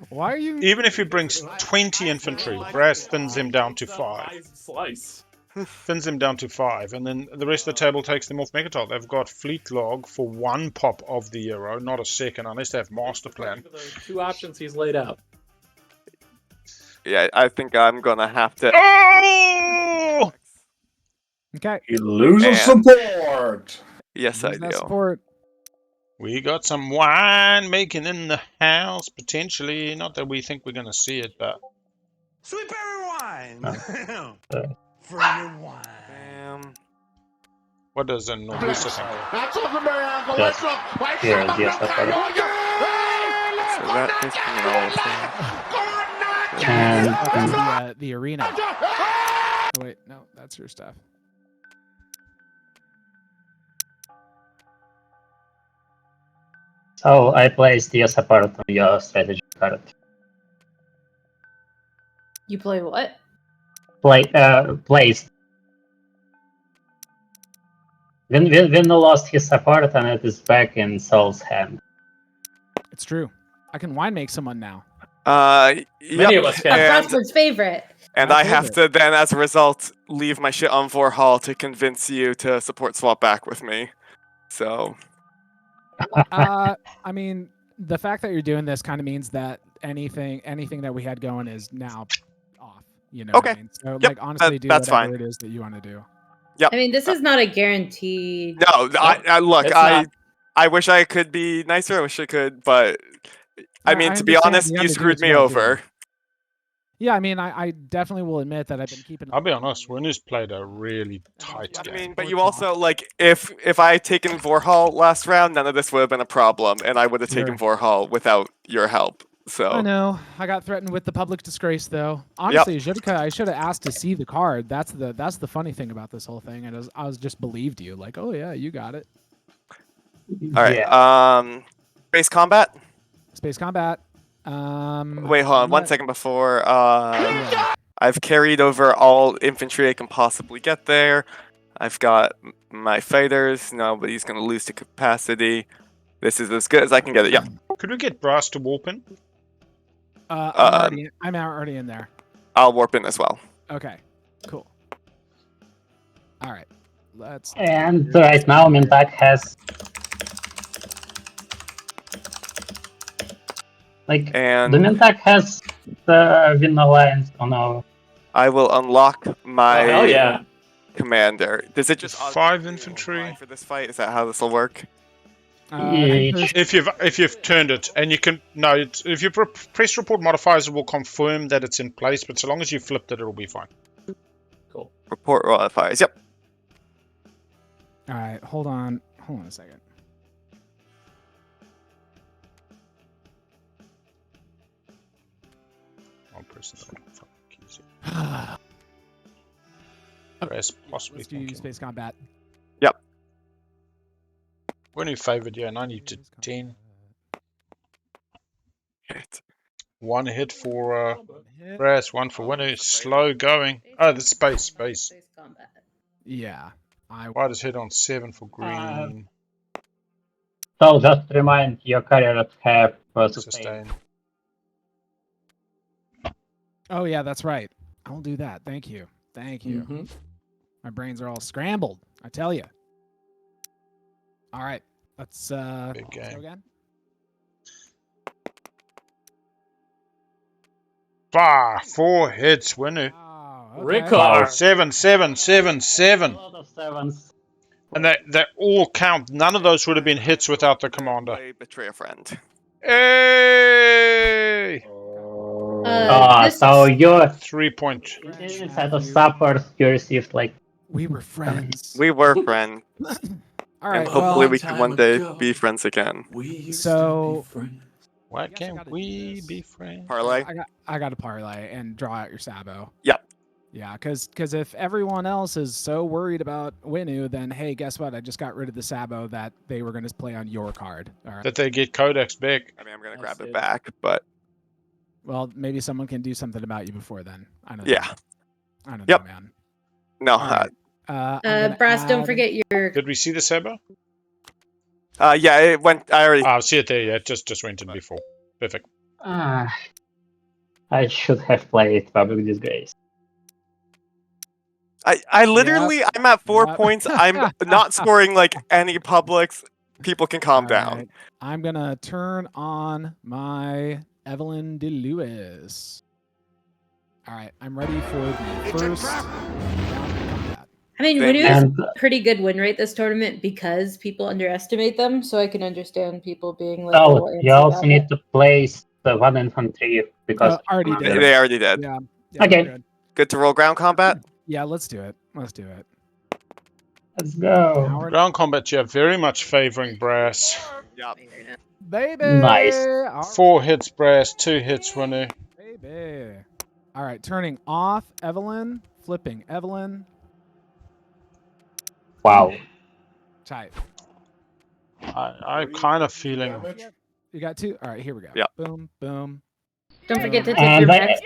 Speaker 4: Why are you?
Speaker 1: Even if he brings 20 infantry, Brass thins him down to 5.
Speaker 5: Slice.
Speaker 1: Thins him down to 5, and then the rest of the table takes them off Megatol. They've got Fleet Log for 1 pop of the Euro, not a second, unless they have Master Plan.
Speaker 5: The 2 options he's laid out.
Speaker 7: Yeah, I think I'm gonna have to.
Speaker 1: Oh!
Speaker 4: Okay.
Speaker 2: He loses support.
Speaker 7: Yes, I do.
Speaker 4: Support.
Speaker 1: We got some wine making in the house, potentially. Not that we think we're going to see it, but...
Speaker 9: Sweet berry wine!
Speaker 7: For your wine.
Speaker 1: What does a Norwista think?
Speaker 7: So that is coming
Speaker 4: And the arena. Oh, wait, no, that's your stuff.
Speaker 3: So I placed the support on your strategy card.
Speaker 12: You play what?
Speaker 3: Placed. Vino lost his support and it is back in Saul's hand.
Speaker 4: It's true. I can wine make someone now.
Speaker 5: Many of us can.
Speaker 12: Frostbird's favorite.
Speaker 7: And I have to then, as a result, leave my shit on Vorhal to convince you to support swap back with me. So.
Speaker 4: I mean, the fact that you're doing this kind of means that anything that we had going is now off. You know.
Speaker 7: Okay.
Speaker 4: What I mean? So,
Speaker 7: Yep,
Speaker 4: like, honestly, do
Speaker 7: that's
Speaker 4: whatever
Speaker 7: fine.
Speaker 4: it is that you want to do.
Speaker 7: Yep.
Speaker 12: I mean, this is not a guarantee.
Speaker 7: No, look,
Speaker 5: it's not.
Speaker 7: I wish I could be nicer. I wish I could, but I mean, to be honest, you screwed me over.
Speaker 4: Yeah, I mean, I definitely will admit that I've been keeping.
Speaker 1: I'll be honest, Winu's played a really tight game.
Speaker 7: I mean, but you also, like, if I had taken Vorhal last round, none of this would have been a problem, and I would have taken Vorhal without your help. So
Speaker 4: I know. I got threatened with the public disgrace, though. Honestly, I should have asked to see the card. That's the funny thing about this whole thing. And I was just believed you. Like, oh yeah, you got it.
Speaker 7: All right. Space combat.
Speaker 4: Space combat.
Speaker 7: Wait, hold on. 1 second before. I've carried over all infantry I can possibly get there. I've got my fighters. Nobody's gonna lose to capacity. This is as good as I can get it. Yeah.
Speaker 1: Could we get Brass to warp in?
Speaker 4: I'm already in there.
Speaker 7: I'll warp in as well.
Speaker 4: Okay, cool. All right. Let's.
Speaker 3: And right now, Mintak has like
Speaker 7: And
Speaker 3: the Mintak has the Win Alliance on our.
Speaker 7: I will unlock my
Speaker 5: Oh, hell yeah.
Speaker 7: commander. Does it just
Speaker 1: 5 infantry.
Speaker 7: for this fight? Is that how this will work?
Speaker 1: If you've turned it, and you can if you press report modifiers, it will confirm that it's in place. But so long as you flipped it, it'll be fine.
Speaker 5: Cool.
Speaker 7: Report modifiers. Yep.
Speaker 4: All right. Hold on a second.
Speaker 1: I'll press the keys. Press possibly.
Speaker 4: Let's do space combat.
Speaker 7: Yep.
Speaker 1: When you favored, 90 to 10.
Speaker 7: Hit.
Speaker 1: 1 hit for Brass, 1 for Winner. Slow going. Oh, the space.
Speaker 6: Combat.
Speaker 4: Yeah.
Speaker 1: Why does hit on 7 for green?
Speaker 3: So just remind your carriers have sustain.
Speaker 4: Oh yeah, that's right. I'll do that. Thank you.
Speaker 5: Mm-hmm.
Speaker 4: My brains are all scrambled. I tell you. All right. Let's go again.
Speaker 1: 4 hits, Winner.
Speaker 5: Rickard.
Speaker 1: 7.
Speaker 3: A lot of sevens.
Speaker 1: And they all count. None of those would have been hits without the commander.
Speaker 7: I betray a friend.
Speaker 1: Hey!
Speaker 3: So you're
Speaker 1: 3 point.
Speaker 3: instead of support, you received like.
Speaker 4: We were friends.
Speaker 7: We were friends.
Speaker 4: All right.
Speaker 7: And hopefully
Speaker 4: well,
Speaker 7: we can one day be friends again.
Speaker 4: So
Speaker 1: Why can't we be friends?
Speaker 7: Parlay?
Speaker 4: I got to parlay and draw out your Sabo.
Speaker 7: Yep.
Speaker 4: Yeah, because if everyone else is so worried about Winu, then hey, guess what? I just got rid of the Sabo that they were going to play on your card. All right.
Speaker 1: That they get Codex back.
Speaker 7: I mean, I'm going to grab it back, but...
Speaker 4: Well, maybe someone can do something about you before then. I don't know.
Speaker 7: Yeah.
Speaker 4: I don't
Speaker 7: Yep.
Speaker 4: know, man.
Speaker 7: No.
Speaker 4: Right.
Speaker 6: Brass, don't forget your...
Speaker 1: Did we see the Sabo?
Speaker 7: Yeah, it went... I already...
Speaker 1: I see it there, yeah. It just went in before. Perfect.
Speaker 3: I should have played Public Disgrace.
Speaker 7: I literally, I'm at 4 points. I'm not scoring like any publics. People can calm down.
Speaker 4: Right. I'm going to turn on my Evelyn de Lewis. All right, I'm ready for the first round of combat.
Speaker 12: I mean, Winu has a pretty good win rate this tournament because people underestimate them, so I can understand people being like,
Speaker 3: Oh, you also need to place the 1 infantry because
Speaker 4: already did.
Speaker 7: They already did.
Speaker 4: Yeah.
Speaker 3: Okay.
Speaker 7: Good to roll ground combat?
Speaker 4: Yeah, let's do it. Let's
Speaker 3: Let's go.
Speaker 1: Ground combat, yeah, very much favoring Brass.
Speaker 7: Yep.
Speaker 4: Baby!
Speaker 3: Nice.
Speaker 1: 4 hits Brass, 2 hits Winner.
Speaker 4: Baby. All right, turning off Evelyn, flipping Evelyn.
Speaker 3: Wow.
Speaker 4: Tight.
Speaker 1: I'm kind of feeling...
Speaker 4: You got 2? All right, here we go.
Speaker 7: Yeah.
Speaker 4: Boom, boom.
Speaker 12: Don't forget to take
Speaker 3: And
Speaker 12: your
Speaker 3: I-
Speaker 12: max.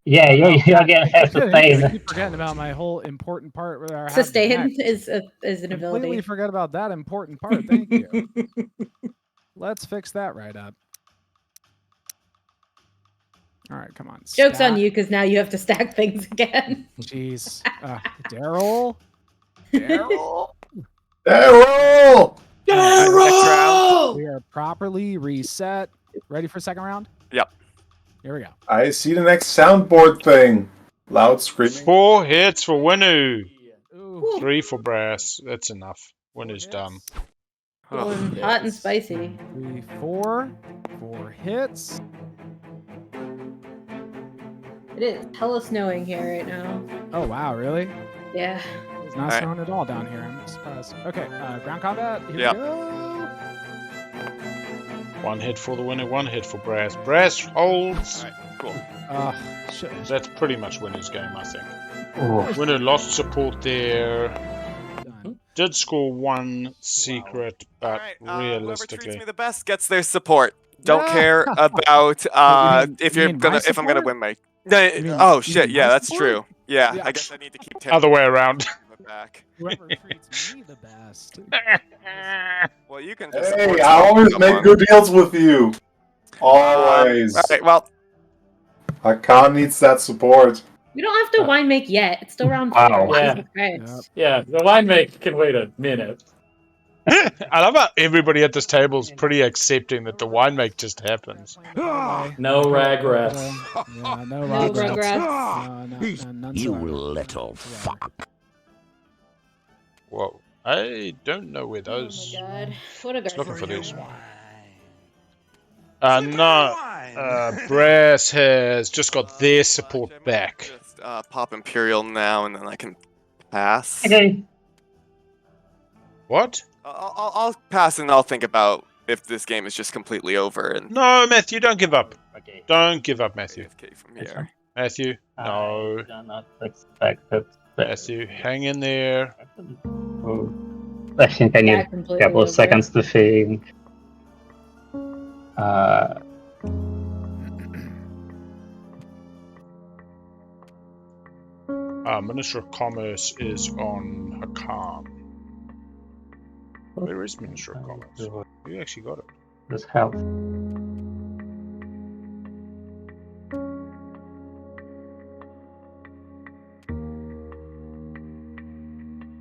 Speaker 3: Yeah, you again have to
Speaker 4: I
Speaker 3: save.
Speaker 4: keep forgetting about my whole important part where I have the
Speaker 12: Sustain
Speaker 4: max.
Speaker 12: is an
Speaker 4: Completely
Speaker 12: ability.
Speaker 4: forgot about that important part. Thank you. Let's fix that right up. All right, come on.
Speaker 12: Joke's
Speaker 4: stack.
Speaker 12: on you because now you have to stack things again.
Speaker 4: Jeez. Daryl? Daryl?
Speaker 2: Daryl!
Speaker 7: Daryl!
Speaker 4: We are properly reset. Ready for second round?
Speaker 7: Yep.
Speaker 4: Here we go.
Speaker 2: I see the next soundboard thing. Loud screaming.
Speaker 1: 4 hits for Winu.
Speaker 4: Ooh.
Speaker 1: 3 for Brass. That's enough. Winu's done.
Speaker 12: Going hot and spicy.
Speaker 4: 3, 4. 4 hits.
Speaker 12: It is hella snowing here right now.
Speaker 4: Oh, wow, really?
Speaker 12: Yeah.
Speaker 4: It's not
Speaker 7: All right.
Speaker 4: snowing at all down here. I'm surprised. Okay, ground combat. Here
Speaker 7: Yep.
Speaker 4: we go.
Speaker 1: 1 hit for the Winner, 1 hit for Brass. Brass holds.
Speaker 7: Alright, cool.
Speaker 4: Shit.
Speaker 1: That's pretty much Winner's game, I think.
Speaker 3: Oh.
Speaker 1: Winner lost support there.
Speaker 4: Done.
Speaker 1: Did score 1 secret, but
Speaker 7: Alright, whoever treats
Speaker 1: realistically,
Speaker 7: me the best gets their support. Don't
Speaker 4: Yeah.
Speaker 7: care about if
Speaker 4: you mean my
Speaker 7: if I'm gonna
Speaker 4: support?
Speaker 7: win my.
Speaker 4: mean-
Speaker 7: Oh
Speaker 4: you
Speaker 7: shit!
Speaker 4: mean
Speaker 7: Yeah,
Speaker 4: my
Speaker 7: that's
Speaker 4: support?
Speaker 7: true. Yeah,
Speaker 4: Yeah.
Speaker 7: I guess I need to keep
Speaker 1: other way around.
Speaker 7: back.
Speaker 4: Whoever treats me the best.
Speaker 7: Well, you can just.
Speaker 2: Hey,
Speaker 7: support
Speaker 2: I always
Speaker 7: someone.
Speaker 2: make good deals with you. Always.
Speaker 7: Alright, well,
Speaker 2: Hakan needs that support.
Speaker 12: We don't have to wine make yet. It's still round 4.
Speaker 3: Wow.
Speaker 5: Yeah.
Speaker 12: Jesus Christ.
Speaker 5: Yeah, the wine make can wait a minute.
Speaker 1: I love how everybody at this table is pretty accepting that the wine make just happens.
Speaker 5: No regrets.
Speaker 4: Yeah, no
Speaker 12: No
Speaker 4: regrets.
Speaker 12: regrets.
Speaker 4: None
Speaker 9: You
Speaker 4: whatsoever.
Speaker 9: little fuck.
Speaker 1: Whoa. I don't know where
Speaker 12: Oh my
Speaker 1: those...
Speaker 12: god. What a
Speaker 1: Just looking for
Speaker 12: garbage.
Speaker 1: these. No. Brass has just got their support
Speaker 7: I might
Speaker 1: back.
Speaker 7: Just pop Imperial now, and then I can pass.
Speaker 3: Okay.
Speaker 1: What?
Speaker 7: I'll pass, and I'll think about if this game is just completely over. And
Speaker 1: No, Matthew, don't give up.
Speaker 3: Okay.
Speaker 1: Don't give up, Matthew.
Speaker 7: AFK from here.
Speaker 1: Matthew, no.
Speaker 3: I do not expect it.
Speaker 1: Matthew, hang in there.
Speaker 3: I think I need
Speaker 12: Yeah,
Speaker 3: a
Speaker 12: completely
Speaker 3: couple of
Speaker 12: over.
Speaker 3: seconds to think.
Speaker 1: Minister of Commerce is on Hakan. Where is Minister of Commerce? You actually got it.
Speaker 3: This helps.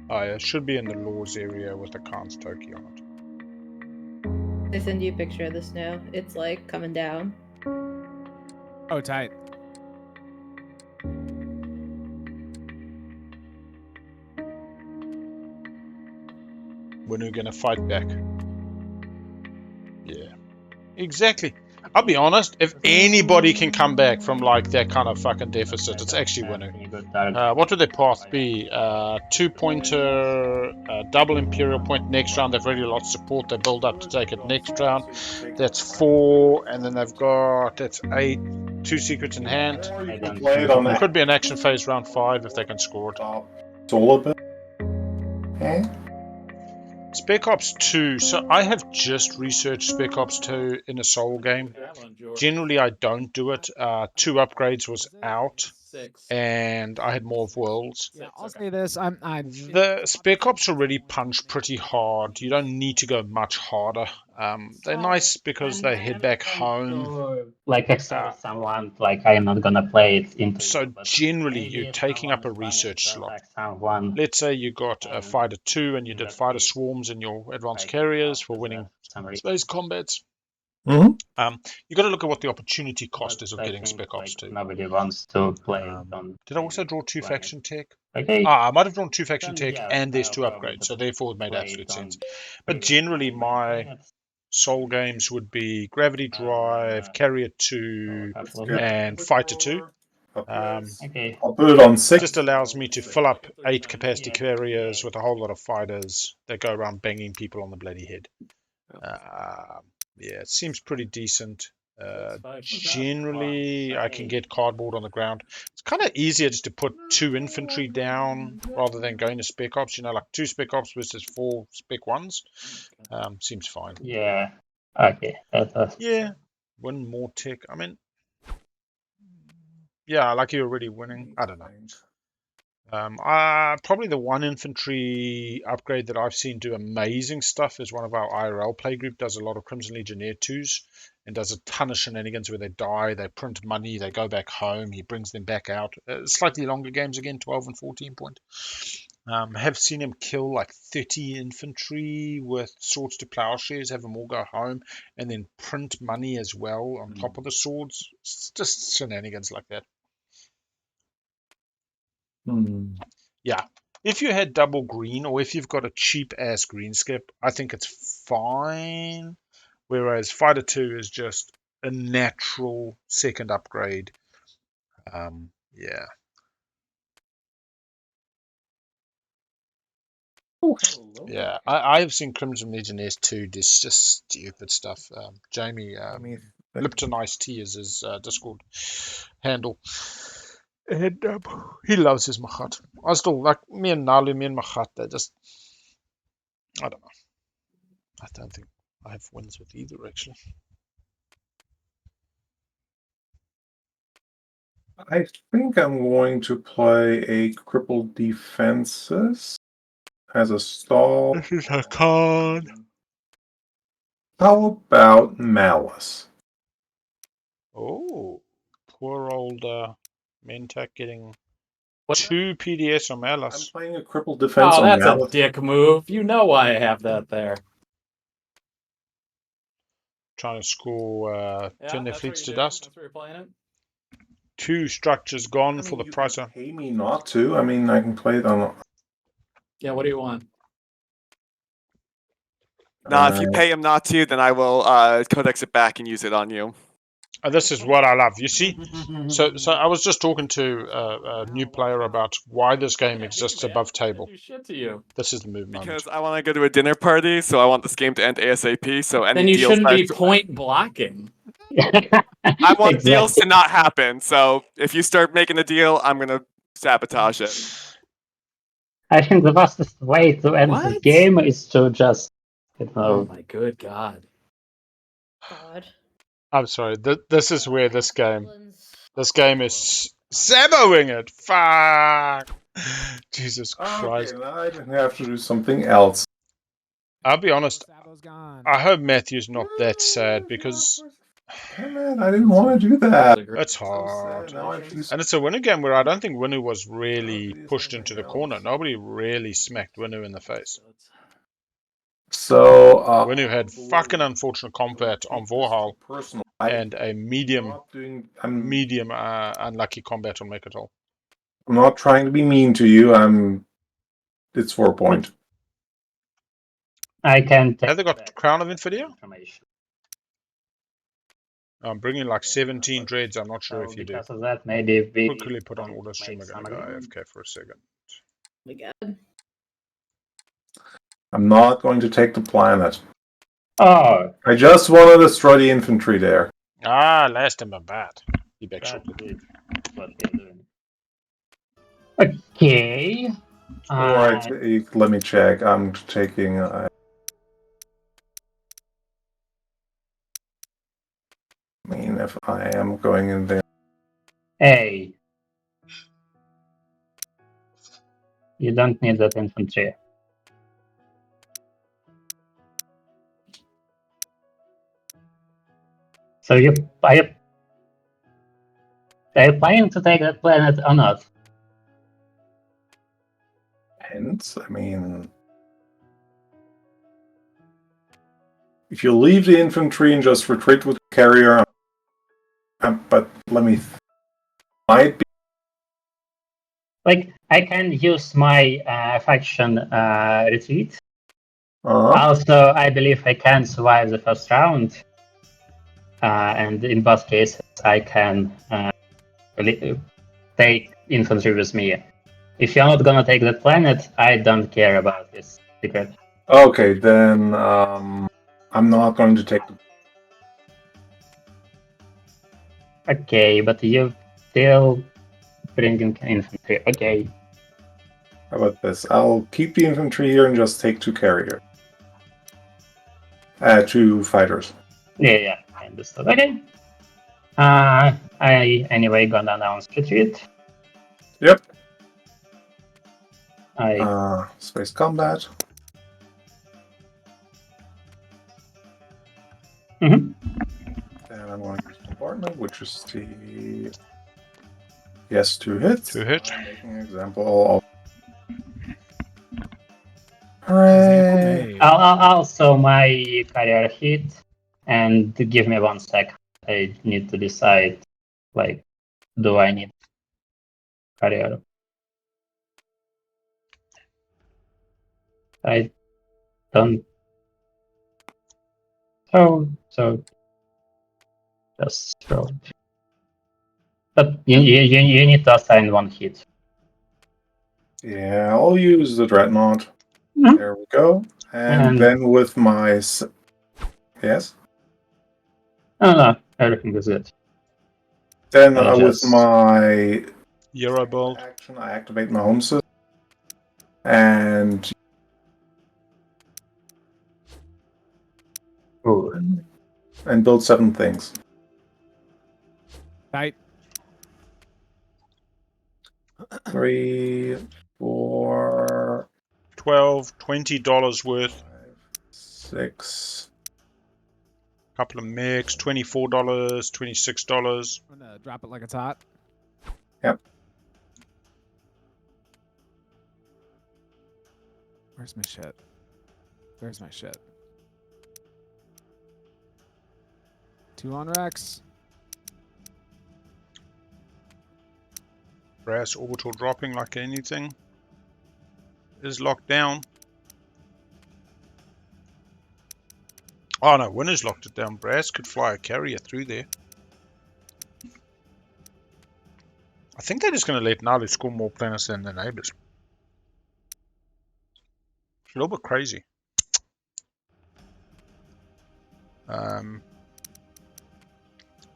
Speaker 1: Oh, yeah, it should be in the laws area with Hakan's Toki on it.
Speaker 12: I send you a picture of the snow. It's like coming down.
Speaker 4: Oh, tight.
Speaker 1: When are we gonna fight back? Yeah. Exactly. I'll be honest, if anybody can come back from like that kind of fucking deficit, it's actually winning. What would their path be? 2-pointer, double Imperial point next round. They've already lost support. They build up to take it next round. That's 4, and then they've got, that's 8. 2 secrets in hand. Could be an action phase round 5 if they can score it.
Speaker 2: It's all a bit. Eh?
Speaker 1: Spec Ops 2. So I have just researched Spec Ops 2 in a Soul game. Generally, I don't do it. 2 upgrades was out, and I had more of Worlds.
Speaker 4: Yeah, I'll say this.
Speaker 1: The Spec Ops already punch pretty hard. You don't need to go much harder. They're nice because they head back home.
Speaker 3: Like except someone like I am not gonna play it into.
Speaker 1: So generally, you're taking up a research slot. Let's say you got a Fighter 2 and you did Fighter Swarms in your advanced carriers for winning space combats.
Speaker 2: Mm-hmm.
Speaker 1: You got to look at what the opportunity cost is of getting Spec Ops 2.
Speaker 3: Nobody wants to play.
Speaker 1: Did I also draw 2 faction tech?
Speaker 3: Okay.
Speaker 1: I might have drawn 2 faction tech and there's 2 upgrades, so therefore it made absolute sense. But generally, my Soul games would be Gravity Drive, Carrier 2, and Fighter 2.
Speaker 2: I'll put it on 6.
Speaker 1: Just allows me to fill up 8 capacity carriers with a whole lot of fighters that go around banging people on the bloody head. Yeah, it seems pretty decent. Generally, I can get cardboard on the ground. It's kind of easier just to put 2 infantry down rather than going to Spec Ops. You know, like 2 Spec Ops versus 4 Spec 1s. Seems fine.
Speaker 3: Yeah. Okay.
Speaker 1: Yeah. Win more tech. I mean, yeah, like you're already winning. I don't know. Probably the 1 infantry upgrade that I've seen do amazing stuff is one of our IRL playgroup. Does a lot of Crimson Legionnaire 2s and does a ton of shenanigans where they die, they print money, they go back home, he brings them back out. Slightly longer games again, 12 and 14 point. Have seen him kill like 30 infantry with swords to plowshares, have them all go home, and then print money as well on top of the swords. It's just shenanigans like that. Yeah, if you had double green or if you've got a cheap ass green skip, I think it's fine. Whereas Fighter 2 is just a natural second upgrade. Yeah. Yeah, I've seen Crimson Legionnaires 2 do just stupid stuff. Jamie, Lipton Iced Tea is his Discord handle. And he loves his Machat. I still like me and Nalu, me and Machat. They just, I don't know. I don't think I have wins with either actually.
Speaker 2: I think I'm going to play a Crippled Defenses as a stall.
Speaker 1: This is Hakan.
Speaker 2: How about Malice?
Speaker 1: Oh, poor old Mentak getting 2 PDS on
Speaker 2: I'm
Speaker 1: Malus.
Speaker 2: playing a crippled defense
Speaker 5: Oh,
Speaker 2: on
Speaker 5: that's a
Speaker 2: Malus.
Speaker 5: dick move. You know why I have that there.
Speaker 1: Trying to score,
Speaker 5: Yeah,
Speaker 1: turn their
Speaker 5: that's
Speaker 1: fleets
Speaker 5: what
Speaker 1: to
Speaker 5: you're doing.
Speaker 1: dust.
Speaker 5: That's where you're playing it.
Speaker 1: 2 structures gone
Speaker 2: I
Speaker 1: for
Speaker 2: mean,
Speaker 1: the
Speaker 2: you
Speaker 1: price
Speaker 2: can
Speaker 1: of.
Speaker 2: pay me not to. I mean, I can play it on.
Speaker 5: Yeah, what do you want?
Speaker 7: Nah, if you pay him not to, then I will codex it back and use it on you.
Speaker 1: This is what I love. You see, so I was just talking to a new player about why this game exists above table.
Speaker 5: Do shit to you.
Speaker 1: This is the move moment.
Speaker 7: Because I want to go to a dinner party, so I want this game to end ASAP. So any
Speaker 5: Then you
Speaker 7: deals
Speaker 5: shouldn't
Speaker 7: that
Speaker 5: be point blocking.
Speaker 7: I want deals
Speaker 3: Exactly.
Speaker 7: to not happen. So if you start making a deal, I'm gonna sabotage it.
Speaker 3: I think the fastest way to end this
Speaker 5: What?
Speaker 3: game is to just, you
Speaker 5: Oh
Speaker 3: know,
Speaker 5: my good god.
Speaker 12: God.
Speaker 1: I'm sorry. This is where this game is saboing it. Fuck. Jesus Christ.
Speaker 2: Okay, now I didn't have to do something else.
Speaker 1: I'll be honest.
Speaker 4: Sabo's gone.
Speaker 1: I hope Matthew's not that sad because
Speaker 2: Damn it, I didn't want to do that.
Speaker 1: it's
Speaker 2: So
Speaker 1: hard.
Speaker 2: sad. Now I have to do
Speaker 1: And it's a Winnu game where I don't think Winnu was really pushed into the corner. Nobody really smacked Winnu in the face.
Speaker 2: So,
Speaker 1: Winnu had fucking unfortunate combat on Vorhal
Speaker 2: personal.
Speaker 1: and a medium
Speaker 2: I'm
Speaker 1: unlucky combat on Mekatol.
Speaker 2: not trying to be mean to you. It's 4 point.
Speaker 3: I can take
Speaker 1: Have they got
Speaker 3: back
Speaker 1: Crown of Infidia?
Speaker 3: information.
Speaker 1: I'm bringing like 17 dreads. I'm not sure
Speaker 3: So
Speaker 1: if you do.
Speaker 3: because of that, maybe we
Speaker 1: Quickly put on
Speaker 3: don't
Speaker 1: auto stream. I'm
Speaker 3: make
Speaker 1: going to
Speaker 3: some
Speaker 1: go
Speaker 3: agreement.
Speaker 1: AFK for a second.
Speaker 12: Oh my god.
Speaker 2: I'm not going to take the planet.
Speaker 3: Oh,
Speaker 2: I just want to destroy the infantry there.
Speaker 1: Ah, last time I'm bad. Be back
Speaker 3: that
Speaker 1: shortly.
Speaker 3: is what we're doing. Okay.
Speaker 2: Alright, let me check. I'm taking. I mean, if I am going in there.
Speaker 3: Hey. You don't need that infantry. So are you planning to take that planet or not?
Speaker 2: Hence, I mean, if you leave the infantry and just retreat with the carrier, but let me. Might be.
Speaker 3: Like, I can use my faction retreat.
Speaker 2: Uh-huh.
Speaker 3: Also, I believe I can survive the first round. And in both cases, I can take infantry with me. If you're not gonna take that planet, I don't care about this secret.
Speaker 2: Okay, then I'm not going to take the.
Speaker 3: Okay, but you still bringing infantry. Okay.
Speaker 2: How about this? I'll keep the infantry here and just take 2 carrier. 2 fighters.
Speaker 3: Yeah, I understood. Okay. I anyway gonna announce retreat.
Speaker 2: Yep.
Speaker 3: Space
Speaker 2: combat.
Speaker 3: Mm-hmm.
Speaker 2: And I'm going to use bombardment, which is the. Yes, 2 hits.
Speaker 1: 2 hits.
Speaker 2: I'm making an example of. Hooray!
Speaker 3: I'll also my carrier hit, and give me 1 sec. I need to decide, like, do I need carrier? I don't. So just throw. But you need to assign 1 hit.
Speaker 2: Yeah, I'll use the Dreadnought.
Speaker 3: Mm-hmm.
Speaker 2: There we go. And then with my. Yes?
Speaker 3: No, everything is good.
Speaker 2: Then with my
Speaker 1: Eurobolt
Speaker 2: action, I activate my home system and build 7 things.
Speaker 4: Right.
Speaker 2: 3, 4,
Speaker 1: 12, $20 worth.
Speaker 2: 6.
Speaker 1: Couple of mix, $24, $26.
Speaker 4: I'm gonna drop it like it's hot.
Speaker 2: Yep.
Speaker 4: Where's my shit? Where's my shit? 2 on Rex.
Speaker 1: Brass orbital dropping like anything is locked down. Oh no, Winners locked it down. Brass could fly a carrier through there. I think they're just going to let Nalu score more planets than their neighbors. It's a little bit crazy.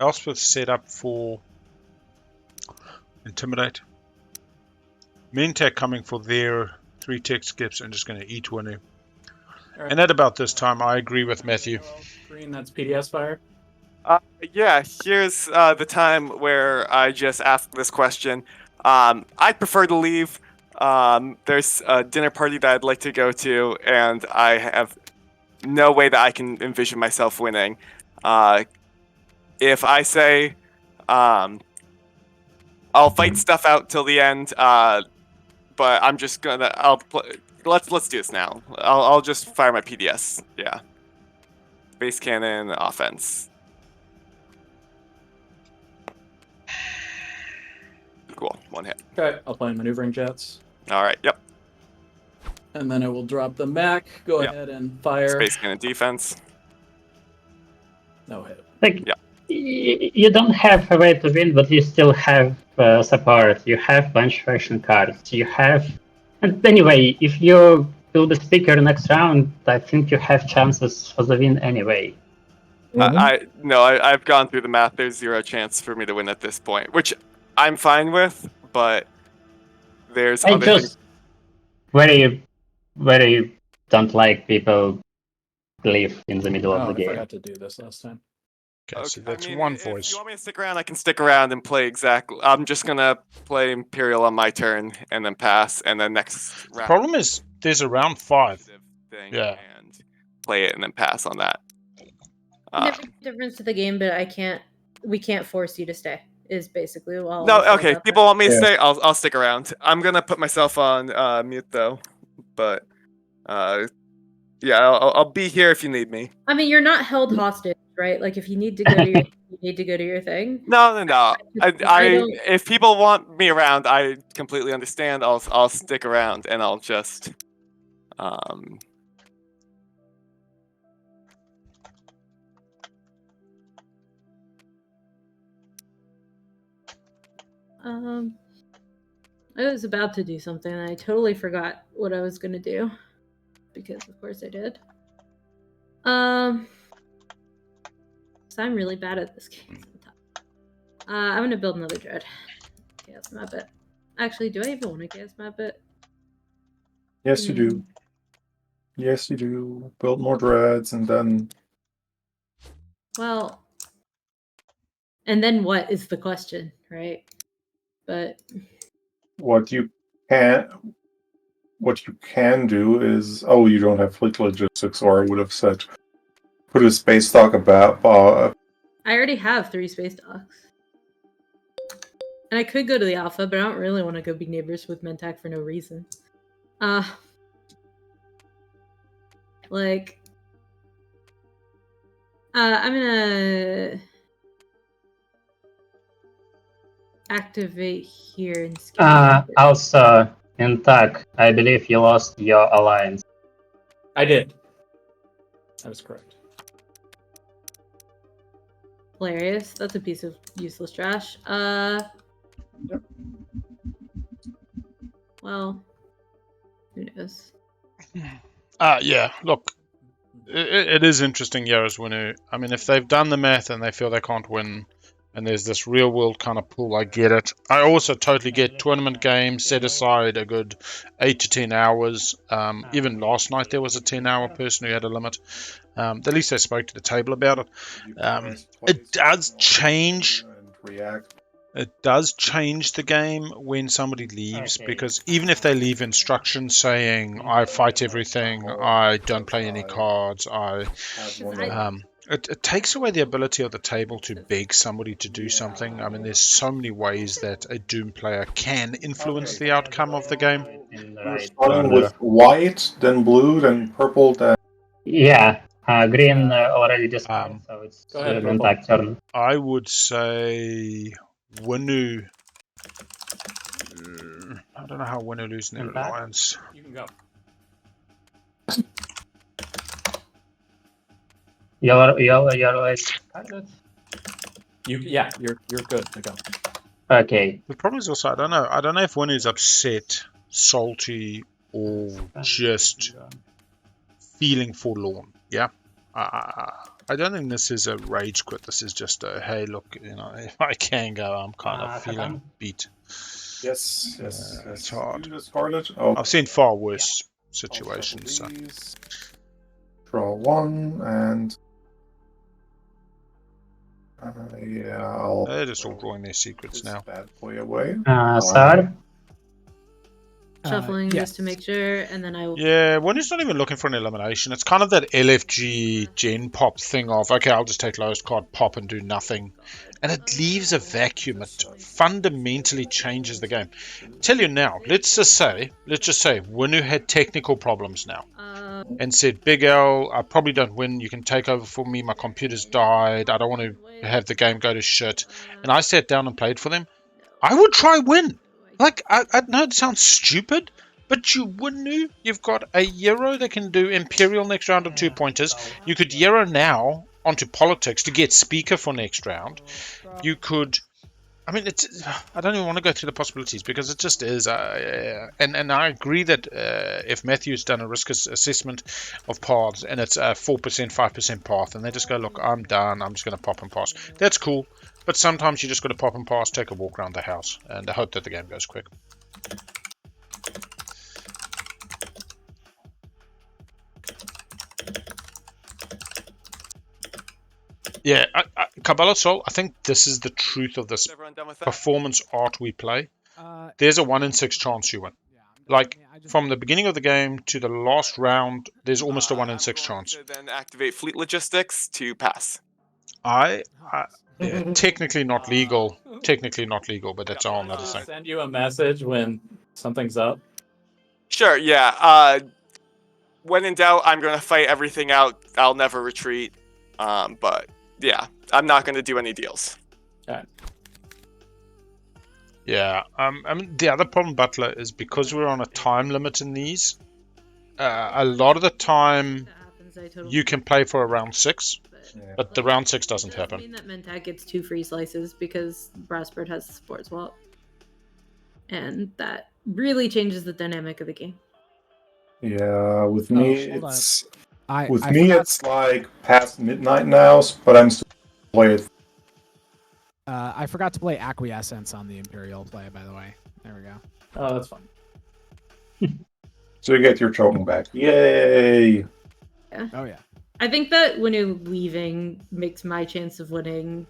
Speaker 1: Elspeth set up for Intimidate. Mintech coming for their 3 tech skips and just going to eat Winu.
Speaker 5: Right.
Speaker 1: And at about this time, I agree with Matthew.
Speaker 5: Green, that's PDS fire.
Speaker 7: Yeah, here's the time where I just asked this question. I'd prefer to leave. There's a dinner party that I'd like to go to, and I have no way that I can envision myself winning. If I say I'll fight stuff out till the end, but I'm just gonna let's do this now. I'll just fire my PDS. Yeah, base cannon offense. Cool, 1 hit.
Speaker 5: Okay, I'll play maneuvering jets.
Speaker 7: All right, yep.
Speaker 5: And then I will drop them back. Go
Speaker 7: Yep.
Speaker 5: ahead and fire.
Speaker 7: Space cannon defense.
Speaker 5: No hit.
Speaker 3: Like,
Speaker 7: Yeah.
Speaker 3: you don't have a way to win, but you still have support. You have bunch faction cards. You have, and anyway, if you build a speaker next round, I think you have chances for the win anyway.
Speaker 7: I've gone through the math. There's 0 chance for me to win at this point, which I'm fine with. But there's
Speaker 3: I
Speaker 7: other
Speaker 3: just
Speaker 7: things.
Speaker 3: very don't like people leave in the middle of the
Speaker 5: I
Speaker 3: game.
Speaker 5: forgot to do this last time.
Speaker 1: Okay, so that's
Speaker 7: I mean,
Speaker 1: one
Speaker 7: if
Speaker 1: voice.
Speaker 7: you want me to stick around, I can stick around and play exactly. I'm just gonna play Imperial on my turn and then pass, and then next round.
Speaker 1: Problem is, there's a round 5.
Speaker 7: Thing
Speaker 1: Yeah.
Speaker 7: And play it and then pass on that.
Speaker 12: There's a difference to the game, but we can't force you to stay. Is basically all.
Speaker 7: No,
Speaker 12: I'll say
Speaker 7: okay.
Speaker 12: about
Speaker 7: People
Speaker 12: that.
Speaker 7: want me to stay. I'll stick around. I'm gonna put myself on mute though, but yeah, I'll be here if you need me.
Speaker 12: I mean, you're not held hostage, right? Like, if you need to go to your, you need to go to your thing.
Speaker 7: No.
Speaker 12: I don't-
Speaker 7: If people want me around, I completely understand. I'll stick around and I'll just
Speaker 12: I was about to do something and I totally forgot what I was gonna do. Because of course I did. So I'm really bad at this game sometimes. I'm gonna build another dread. Chaos map it. Actually, do I even want to chaos map it?
Speaker 2: Yes, you do. Yes, you do. Build more dreads and then.
Speaker 12: Well, and then what is the question, right? But
Speaker 2: What you can do is, you don't have fleet logistics, or I would have said put a space dock about.
Speaker 12: I already have 3 space docks. And I could go to the alpha, but I don't really want to go be neighbors with Mentak for no reason. I'm gonna activate here and
Speaker 3: Also, in tag, I believe you lost your alliance.
Speaker 5: I did. That is correct.
Speaker 12: Hilarious. That's a piece of useless trash. Well, who knows?
Speaker 1: Yeah, look, it is interesting, Yaris Winu. I mean, if they've done the math and they feel they can't win, and there's this real world kind of pull, I get it. I also totally get tournament games, set aside a good 8 to 10 hours. Even last night there was a 10-hour person who had a limit. At least they spoke to the table about it. It does change. It does change the game when somebody leaves, because even if they leave instructions saying I fight everything, I don't play any cards, It takes away the ability of the table to beg somebody to do something. I mean, there's so many ways that a Doom player can influence the outcome of the game.
Speaker 3: In the
Speaker 2: We're
Speaker 3: right
Speaker 2: starting
Speaker 3: corner.
Speaker 2: with white, then blue, then purple, then...
Speaker 3: Yeah, green already discarded, so it's
Speaker 5: Go ahead,
Speaker 3: an
Speaker 5: purple.
Speaker 3: attack turn.
Speaker 1: I would say Winu. I don't know how Winu losing their
Speaker 3: Impact?
Speaker 1: alliance.
Speaker 5: You can go.
Speaker 3: Yellow is discarded.
Speaker 5: Yeah, you're good to go.
Speaker 3: Okay.
Speaker 1: The problem is also I don't know if Winu's upset, salty, or just feeling forlorn. Yeah. I don't think this is a rage quit. This is just a hey, look, if I can go, I'm kind of feeling beat.
Speaker 2: Yes.
Speaker 1: It's hard.
Speaker 2: You discarded. Oh.
Speaker 1: I've seen far worse situations. So.
Speaker 2: Draw one and yeah.
Speaker 1: They're just all drawing their secrets now.
Speaker 2: Bad boy away.
Speaker 3: Sir?
Speaker 12: Shuffling just to make sure, and then I will.
Speaker 1: Yeah, Winu's not even looking for an elimination. It's kind of that LFG gen pop thing of, okay, I'll just take lowest card, pop, and do nothing. And it leaves a vacuum. It fundamentally changes the game. Tell you now, let's just say Winu had technical problems now. And said, Big L, I probably don't win. You can take over for me. My computer's died. I don't want to have the game go to shit. And I sat down and played for them. I would try win. Like, I know it sounds stupid, but you wouldn't. You've got a Euro that can do Imperial next round on 2 pointers. You could Euro now onto Politics to get Speaker for next round. You could... I mean, I don't even want to go through the possibilities because it just is. And I agree that if Matthew's done a risk assessment of paths and it's a 4%, 5% path, and they just go, look, I'm done. I'm just going to pop and pass. That's cool. But sometimes you just got to pop and pass, take a walk around the house, and hope that the game goes quick. Yeah, Kabbalah Soul, I think this is the truth of this performance art we play. There's a 1 in 6 chance you win. Like, from the beginning of the game to the last round, there's almost a 1 in 6 chance.
Speaker 7: Then activate fleet logistics to pass.
Speaker 1: Yeah, technically not legal, but that's all another thing.
Speaker 5: Send you a message when something's up.
Speaker 7: Sure, yeah. When in doubt, I'm going to fight everything out. I'll never retreat. But yeah, I'm not going to do any deals.
Speaker 5: Okay.
Speaker 1: Yeah, I mean, the other problem, Butler, is because we're on a time limit in these, a lot of the time you can play for a round 6, but the round 6 doesn't happen.
Speaker 12: I mean that Mentat gets 2 free slices because Brassbird has the support swap. And that really changes the dynamic of the game.
Speaker 2: Yeah, with me, it's...
Speaker 4: I
Speaker 2: it's like past midnight now, but I'm still playing.
Speaker 4: I forgot to play Acquiescence on the Imperial play, by the way. There we go.
Speaker 5: Oh, that's fun.
Speaker 2: So you get your token back. Yay!
Speaker 12: Yeah.
Speaker 4: Oh, yeah.
Speaker 12: I think that Winu leaving makes my chance of winning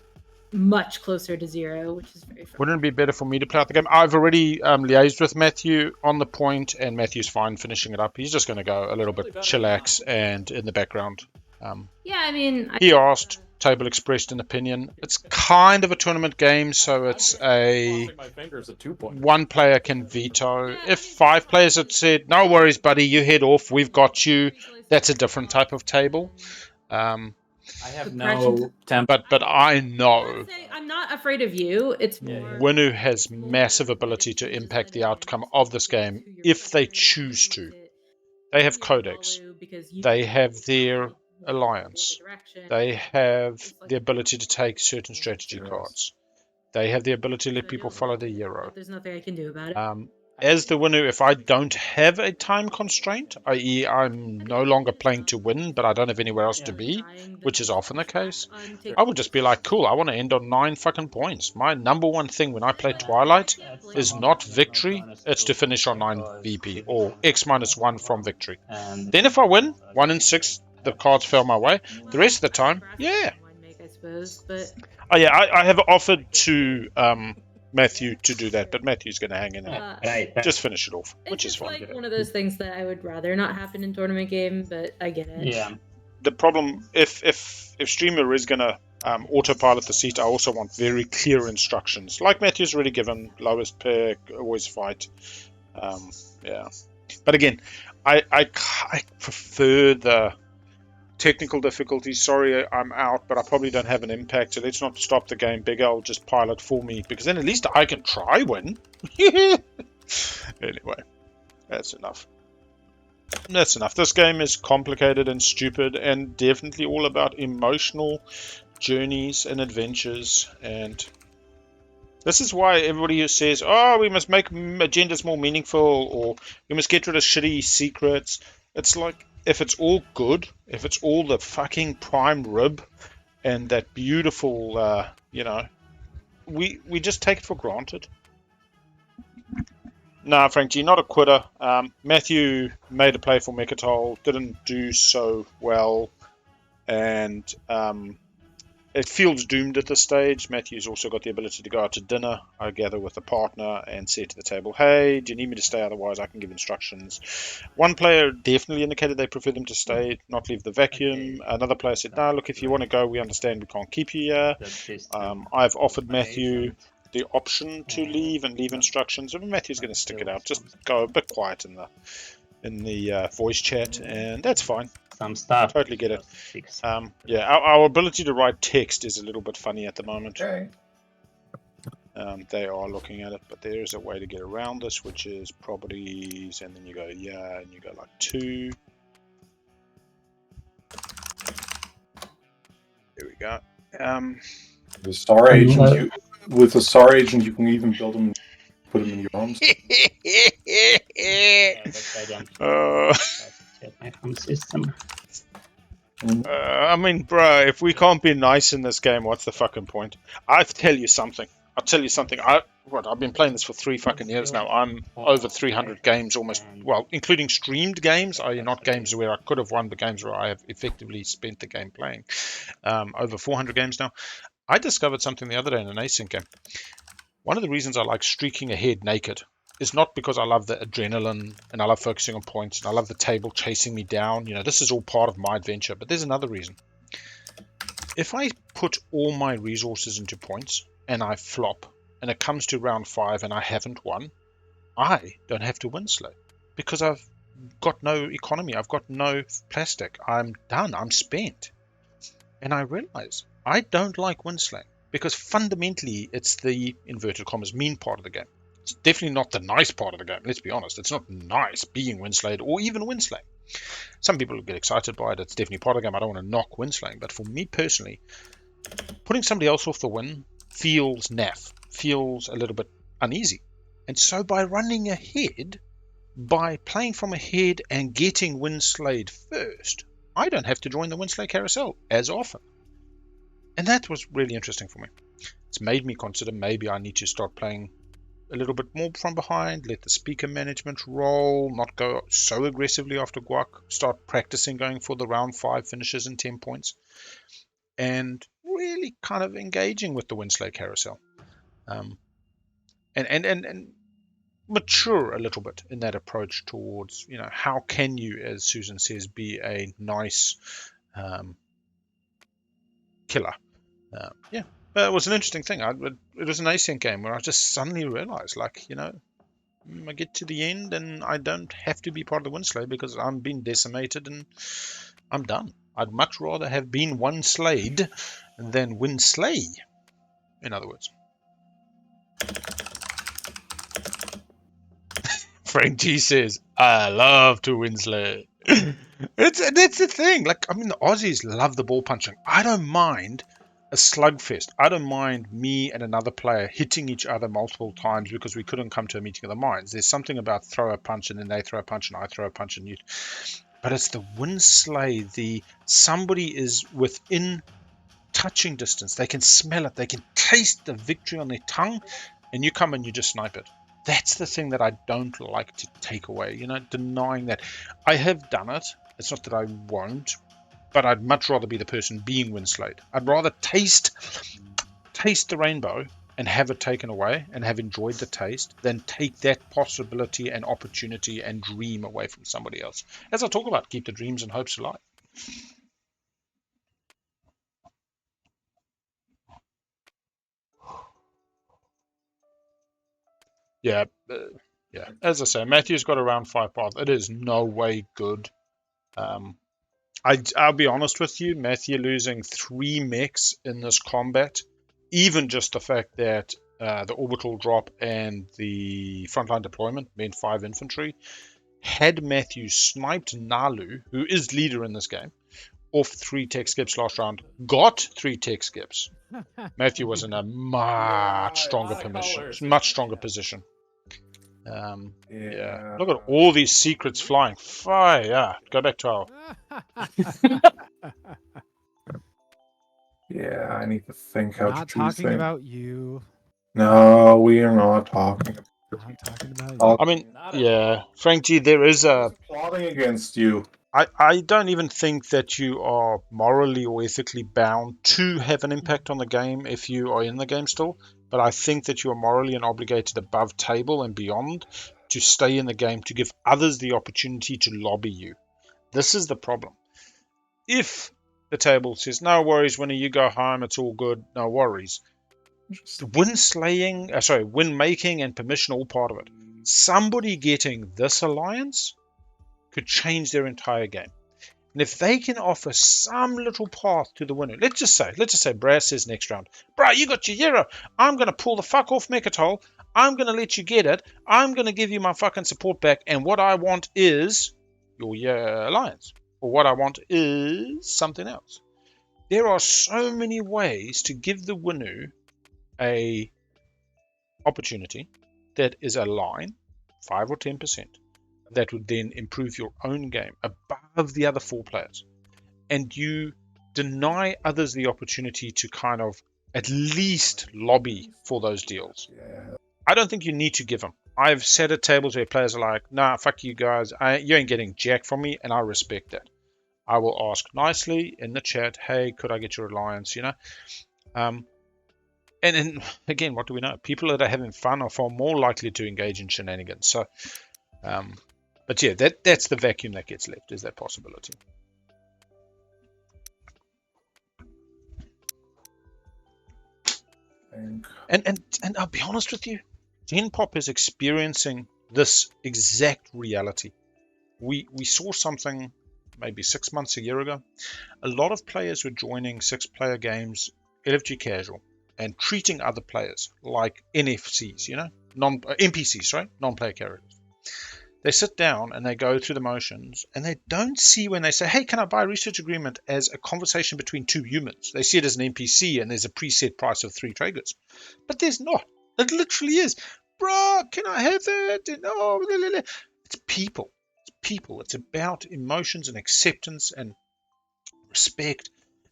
Speaker 12: much closer to 0, which is very fun.
Speaker 1: Wouldn't it be better for me to play out the game? I've already liaised with Matthew on the point, and Matthew's fine finishing it up. He's just going to go a little bit chillax and in the background.
Speaker 12: Yeah, I mean...
Speaker 1: He asked, table expressed an opinion. It's kind of a tournament game, so it's one player can veto. If 5 players had said, no worries, buddy, you head off, we've got you, that's a different type of table.
Speaker 5: I have no temper.
Speaker 1: But I know
Speaker 12: I'm not afraid of you. It's more...
Speaker 1: Winu has massive ability to impact the outcome of this game if they choose to. They have Codex. They have their alliance. They have the ability to take certain strategy cards. They have the ability to let people follow the Euro.
Speaker 12: There's nothing I can do about it.
Speaker 1: As the Winu, if I don't have a time constraint, i.e. I'm no longer playing to win, but I don't have anywhere else to be, which is often the case, I would just be like, cool, I want to end on 9 fucking points. My number one thing when I play Twilight is not victory, it's to finish on 9 VP, or X-1 from victory. Then if I win, 1 in 6, the cards fell my way. The rest of the time, yeah.
Speaker 12: I suppose, but...
Speaker 1: Oh yeah, I have offered to... Matthew to do that, but Matthew's going to hang in there. Just finish it off, which is fine.
Speaker 12: It's like one of those things that I would rather not happen in tournament game, but I get it.
Speaker 3: Yeah.
Speaker 1: the problem, if Streamer is gonna autopilot the seat, I also want very clear instructions, like Matthew's already given. Lowest pick, always fight. Yeah, but again, I prefer the technical difficulties. Sorry, I'm out, but I probably don't have an impact. So let's not stop the game. Big L just pilot for me, because then at least I can try win. Anyway, that's enough. That's enough. This game is complicated and stupid, and definitely all about emotional journeys and adventures. And this is why everybody who says, "Oh, we must make agendas more meaningful," or "we must get rid of shitty secrets," it's like, if it's all good, if it's all the fucking prime rib and that beautiful, we just take it for granted. Nah, Frank G, not a quitter. Matthew made a play for Mechatol, didn't do so well, and it feels doomed at this stage. Matthew's also got the ability to go out to dinner, I gather, with a partner and say to the table, "Hey, do you need me to stay? Otherwise, I can give instructions." One player definitely indicated they prefer them to stay, not leave the vacuum. Another player said, "No, look, if you want to go, we understand we can't keep you here." I've offered Matthew the option to leave and leave instructions. I mean, Matthew's going to stick it out. Just go a bit quiet in the voice chat, and that's fine.
Speaker 3: Some stuff.
Speaker 1: Totally get it. Yeah, our ability to write text is a little bit funny at the moment.
Speaker 2: Okay.
Speaker 1: They are looking at it, but there is a way to get around this, which is properties, and then you go, yeah, and you go like 2. There we go.
Speaker 2: The Star Agent, with the Star Agent, you can even build them, put them in your arms.
Speaker 3: My home system.
Speaker 1: I mean, bro, if we can't be nice in this game, what's the fucking point? I'll tell you something. I've been playing this for 3 fucking years now. I'm over 300 games almost, well, including streamed games, i.e. not games where I could have won, but games where I have effectively spent the game playing. Over 400 games now. I discovered something the other day in an async game. One of the reasons I like streaking ahead naked is not because I love the adrenaline and I love focusing on points and I love the table chasing me down. You know, this is all part of my adventure, but there's another reason. If I put all my resources into points and I flop and it comes to round 5 and I haven't won, I don't have to win slow because I've got no economy. I've got no plastic. I'm done. I'm spent. And I realize I don't like win slaying because fundamentally it's the inverted commas mean part of the game. It's definitely not the nice part of the game. Let's be honest. It's not nice being winslayed or even winslaying. Some people get excited by it. It's definitely part of the game. I don't want to knock winslaying. But for me personally, putting somebody else off the win feels naff, feels a little bit uneasy. And so by running ahead, by playing from ahead and getting winslayed first, I don't have to join the winslay carousel as often. And that was really interesting for me. It's made me consider maybe I need to start playing a little bit more from behind, let the speaker management roll, not go so aggressively after Guac, start practicing going for the round 5 finishes in 10 points, and really kind of engaging with the Winslay carousel. And mature a little bit in that approach towards, you know, how can you, as Susan says, be a nice killer. Yeah. But it was an interesting thing. It was an async game where I just suddenly realized, like, you know, I get to the end and I don't have to be part of the Winslay because I'm being decimated and I'm done. I'd much rather have been one slayed than Winslay, in other words. Frank G says, I love to Winslay. That's the thing. Like, I mean, the Aussies love the ball punching. I don't mind a slugfest. I don't mind me and another player hitting each other multiple times because we couldn't come to a meeting of the minds. There's something about throw a punch and then they throw a punch and I throw a punch and you. But it's the Winslay, the somebody is within touching distance. They can smell it. They can taste the victory on their tongue, and you come and you just snipe it. That's the thing that I don't like to take away. You know, denying that. I have done it. It's not that I won't. But I'd much rather be the person being winslayed. I'd rather taste the rainbow and have it taken away and have enjoyed the taste than take that possibility and opportunity and dream away from somebody else. As I talk about, keep the dreams and hopes alive. Yeah, yeah. As I say, Matthew's got around 5 paths. It is no way good. I'll be honest with you, Matthew losing 3 mechs in this combat, even just the fact that the orbital drop and the frontline deployment meant 5 infantry. Had Matthew sniped Nalu, who is leader in this game, off 3 tech skips last round, got 3 tech skips, Matthew was in a much stronger position. Yeah. Look at all these secrets flying. Fire. Go back to our.
Speaker 2: Yeah, I need to think how to
Speaker 4: Not
Speaker 2: choose
Speaker 4: talking
Speaker 2: things.
Speaker 4: about you.
Speaker 2: No, we are not talking.
Speaker 4: I'm talking about you.
Speaker 1: I mean, yeah, Frank G, there is a
Speaker 2: plotting against you.
Speaker 1: I don't even think that you are morally or ethically bound to have an impact on the game if you are in the game still, but I think that you are morally and obligated above table and beyond to stay in the game to give others the opportunity to lobby you. This is the problem. If the table says, no worries, when you go home, it's all good, no worries. Win making and permission are all part of it. Somebody getting this alliance could change their entire game. And if they can offer some little path to the winner, let's just say Brad says next round, bro, you got your Euro. I'm going to pull the fuck off Mechatol. I'm going to let you get it. I'm going to give you my fucking support back. And what I want is your alliance. Or what I want is something else. There are so many ways to give the winner a opportunity that is a line, 5 or 10%, that would then improve your own game above the other 4 players. And you deny others the opportunity to kind of at least lobby for those deals. I don't think you need to give them. I've sat at tables where players are like, nah, fuck you guys. You ain't getting jack from me, and I respect that. I will ask nicely in the chat, hey, could I get your alliance, And then, again, what do we know? People that are having fun are far more likely to engage in shenanigans. So, but yeah, that's the vacuum that gets left, is that possibility. And I'll be honest with you, Gen Pop is experiencing this exact reality. We saw something maybe 6 months, a year ago. A lot of players were joining 6-player games, LFG casual, and treating other players like NFCs, NPCs, non-player characters. They sit down and they go through the motions, and they don't see when they say, hey, can I buy a research agreement, as a conversation between 2 humans. They see it as an NPC, and there's a preset price of 3 trade goods. But there's not. It literally is. Bro, can I have that? And, it's people. It's people. It's about emotions and acceptance and respect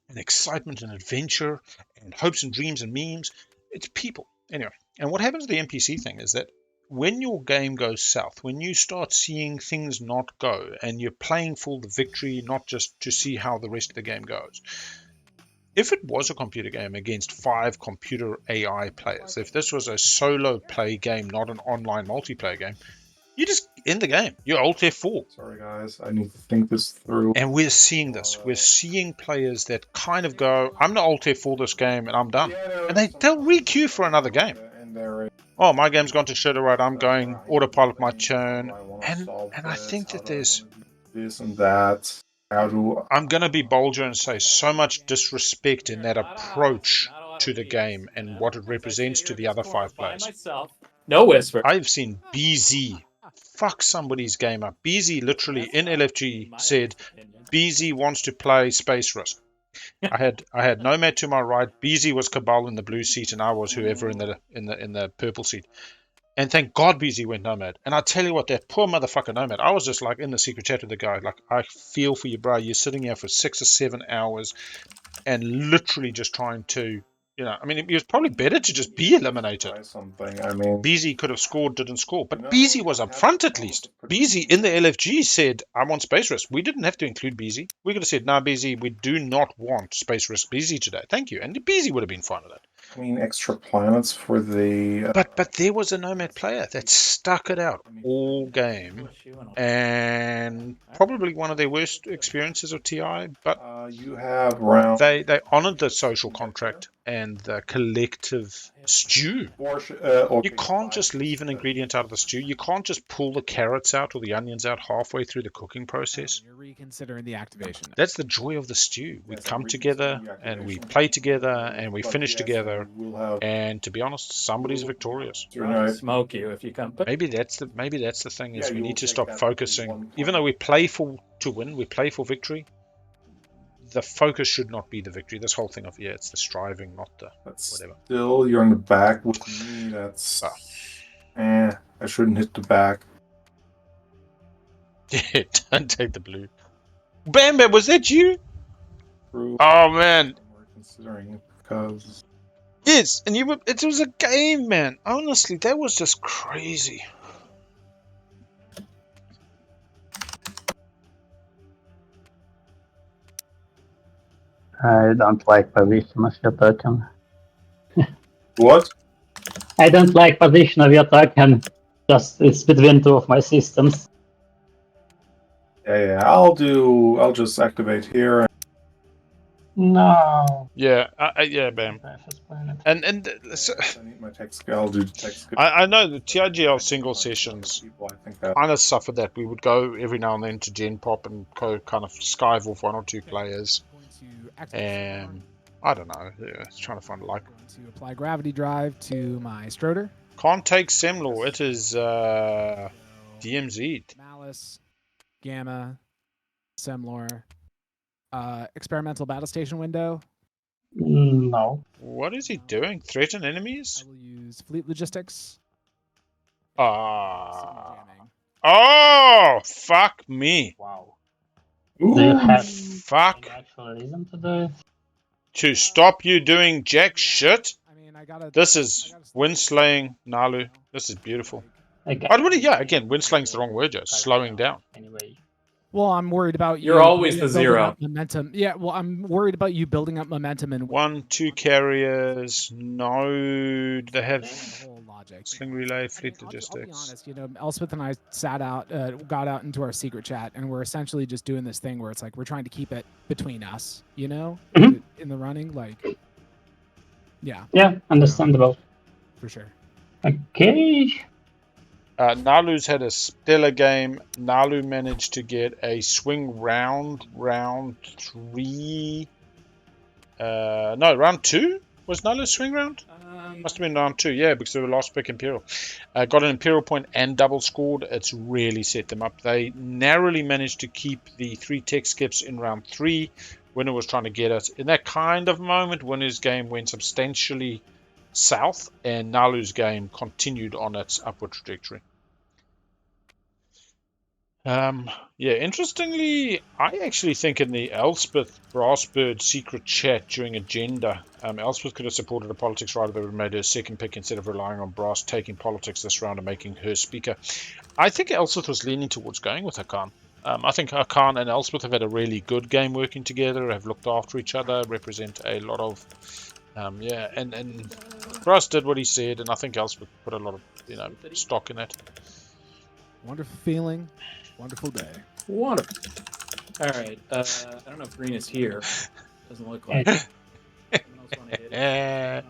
Speaker 1: and excitement and adventure and hopes and dreams and memes. It's people. Anyway, and what happens to the NPC thing is that when your game goes south, when you start seeing things not go, and you're playing for the victory, not just to see how the rest of the game goes. If it was a computer game against 5 computer AI players, if this was a solo play game, not an online multiplayer game, you just end the game. You're Alt F4.
Speaker 2: Sorry, guys. I need to think this through.
Speaker 1: And we're seeing this. We're seeing players that kind of go, I'm the Alt F4 this game, and I'm done. And they'll re-queue for another game. Oh, my game's gone to shit, alright, I'm going autopilot my turn. And I think that there's
Speaker 2: this and that.
Speaker 1: I'm going to be bolder and say so much disrespect in that approach to the game and what it represents to the other 5 players.
Speaker 5: No whisper.
Speaker 1: I've seen BZ fuck somebody's game up. BZ literally in LFG said BZ wants to play Space Risk. I had Nomad to my right, BZ was Cabal in the blue seat, and I was whoever in the purple seat. And thank God BZ went Nomad. And I tell you what, that poor motherfucker Nomad, I was just like in the secret chat with the guy, like, I feel for you, bro. You're sitting here for 6 or 7 hours and literally just trying to, I mean, it was probably better to just be eliminated. BZ could have scored, didn't score. But BZ was up front at least. BZ in the LFG said, I want Space Risk. We didn't have to include BZ. We could have said, no, BZ, we do not want Space Risk BZ today. Thank you. And BZ would have been fine with that.
Speaker 2: I mean, extra planets for the.
Speaker 1: But there was a Nomad player that stuck it out all game, and probably one of their worst experiences of TI. But
Speaker 2: you have round.
Speaker 1: They honoured the social contract and the collective stew. You can't just leave an ingredient out of the stew. You can't just pull the carrots out or the onions out halfway through the cooking process.
Speaker 4: You're reconsidering the activation.
Speaker 1: That's the joy of the stew. We come together and we play together and we finish together. And to be honest, somebody's victorious.
Speaker 5: I'll smoke you if you come.
Speaker 1: Maybe that's the thing is we need to stop focusing. Even though we play to win, we play for victory. The focus should not be the victory. This whole thing of it's the striving, not the whatever.
Speaker 2: Still, you're in the back with me. That's. I shouldn't hit the back.
Speaker 1: Yeah, don't take the blue. Bam Bam, was that you? Oh man.
Speaker 2: Considering it because.
Speaker 1: Yes, and it was a game, man. Honestly, that was just crazy.
Speaker 3: I don't like position of your token.
Speaker 2: What?
Speaker 3: I don't like position of your token. Just it's between two of my systems.
Speaker 2: Yeah. I'll just activate here.
Speaker 3: No.
Speaker 1: Yeah, yeah, Bam. And so,
Speaker 2: I need my text. I'll do text.
Speaker 1: I know the TIGL single sessions kind of suffered that. We would go every now and then to Gen Pop and go kind of skive off one or two players. And I don't know. Yeah, trying to find like.
Speaker 4: To apply gravity drive to my Stroder.
Speaker 1: Can't take Semlor. It is DMZ.
Speaker 4: Malice, Gamma, Semlor. Experimental battle station window.
Speaker 3: No.
Speaker 1: What is he doing? Threaten enemies?
Speaker 4: I will use fleet logistics.
Speaker 1: Oh, fuck me.
Speaker 3: Wow.
Speaker 1: Ooh,
Speaker 3: do you have
Speaker 1: fuck.
Speaker 3: actual reason to do it?
Speaker 1: To stop you doing jack shit? This is windslaying Nalu. This is beautiful. Again, windslaying's the wrong word, Joe. Slowing down.
Speaker 3: Anyway.
Speaker 4: Well, I'm worried about
Speaker 5: You're always the
Speaker 4: building
Speaker 5: zero.
Speaker 4: up momentum. Yeah, well, I'm worried about you building up momentum and
Speaker 1: 1, 2 carriers. No, they have sling relay, fleet logistics.
Speaker 4: I'll be honest, Elspeth and I got out into our secret chat, and we're essentially just doing this thing where it's like we're trying to keep it between us, in the running, like, yeah.
Speaker 3: Yeah, understandable.
Speaker 4: For sure.
Speaker 3: Okay.
Speaker 1: Nalu's had a stellar game. Nalu managed to get a swing round 3. No, round 2? Was Nalu's swing round? Must have been round 2, yeah, because they were last pick Imperial. Got an Imperial point and double scored. It's really set them up. They narrowly managed to keep the 3 tech skips in round 3. Winner was trying to get it. In that kind of moment, Winner's game went substantially south, and Nalu's game continued on its upward trajectory. Interestingly, I actually think in the Elspeth Brassbird secret chat during Agenda, Elspeth could have supported a politics writer that would have made her second pick instead of relying on Brass taking politics this round and making her speaker. I think Elspeth was leaning towards going with Hakan. I think Hakan and Elspeth have had a really good game working together, have looked after each other, represent a lot of and Brass did what he said, and I think Elspeth put a lot of stock in that.
Speaker 4: Wonderful feeling, wonderful day.
Speaker 5: Wonderful. All right. I don't know if Green is here. Doesn't look like.
Speaker 4: Yeah,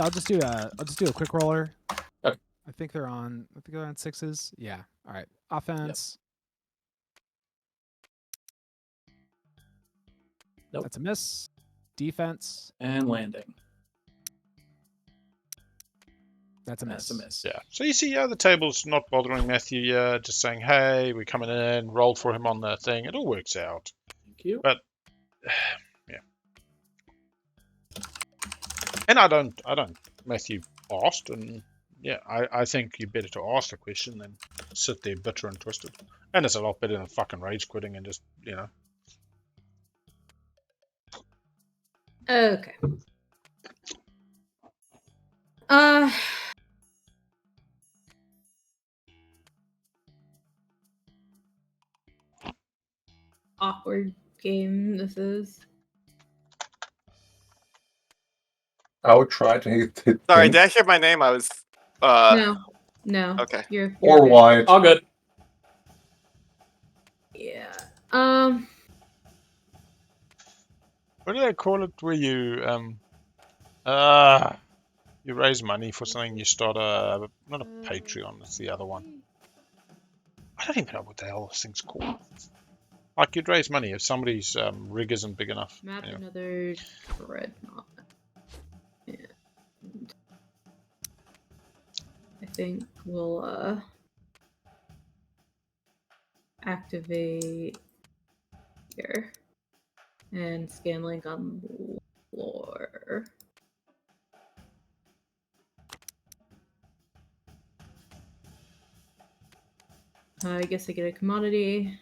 Speaker 4: I'll just do a quick roller.
Speaker 5: Okay.
Speaker 4: I think they're on 6s. Yeah. All right. Offense.
Speaker 5: Nope.
Speaker 4: That's a miss. Defense.
Speaker 5: And landing.
Speaker 4: That's a miss.
Speaker 5: That's a miss.
Speaker 1: Yeah. So you see, the table's not bothering Matthew. Just saying, hey, we're coming in. Roll for him on the thing. It all works out.
Speaker 5: Thank you.
Speaker 1: But yeah. And I don't. Matthew asked, and yeah, I think you're better to ask the question than sit there bitter and twisted. And it's a lot better than fucking rage quitting and just
Speaker 6: Okay. Awkward game this is.
Speaker 2: I would try to hit
Speaker 7: Sorry,
Speaker 2: pink
Speaker 7: did I hear my name? I was.
Speaker 6: No.
Speaker 7: Okay.
Speaker 6: You're
Speaker 2: or
Speaker 6: good.
Speaker 2: white.
Speaker 5: All good.
Speaker 6: Yeah.
Speaker 1: What do they call it where you you raise money for something, you start not a Patreon, it's the other one. I don't even know what the hell this thing's called. Like you'd raise money if somebody's rig isn't big enough.
Speaker 6: Map
Speaker 1: Anyway.
Speaker 6: another dreadnought. And I think we'll activate here and scan link on floor. I guess I get a commodity.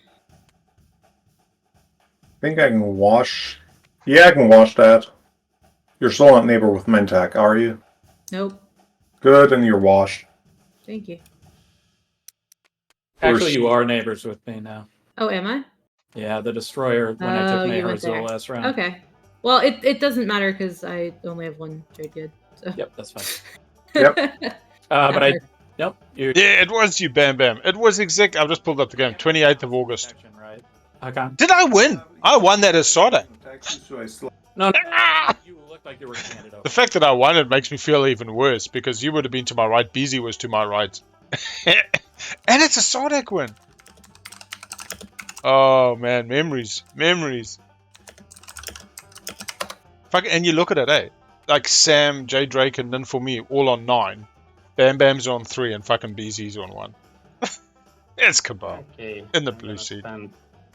Speaker 2: I think I can wash. Yeah, I can wash that. You're still not neighbor with Mentak, are you?
Speaker 6: Nope.
Speaker 2: Good, and you're washed.
Speaker 6: Thank you.
Speaker 5: Actually, you are neighbors with me now.
Speaker 6: Oh, am I?
Speaker 5: Yeah, the destroyer when I took Mayhard's the last round.
Speaker 6: Okay. Well, it doesn't matter because I only have one trade good. So.
Speaker 5: Yep, that's fine.
Speaker 2: Yep.
Speaker 5: But I. Yep.
Speaker 1: Yeah, it was you, Bam Bam. It was exact. I've just pulled up the game. 28th of August.
Speaker 5: Right. Okay.
Speaker 1: Did I win? I won that as Sade.
Speaker 5: No. You look like you were handed over.
Speaker 1: The fact that I won it makes me feel even worse because you would have been to my right, Beezy was to my right. And it's a Sardek win. Oh man, memories. Fuck, and you look at it, eh? Like Sam, J Drake, and then for me, all on 9. Bam Bam's on 3, and fucking Beezy's on 1. It's Cabal.
Speaker 3: Okay.
Speaker 1: In the blue seat.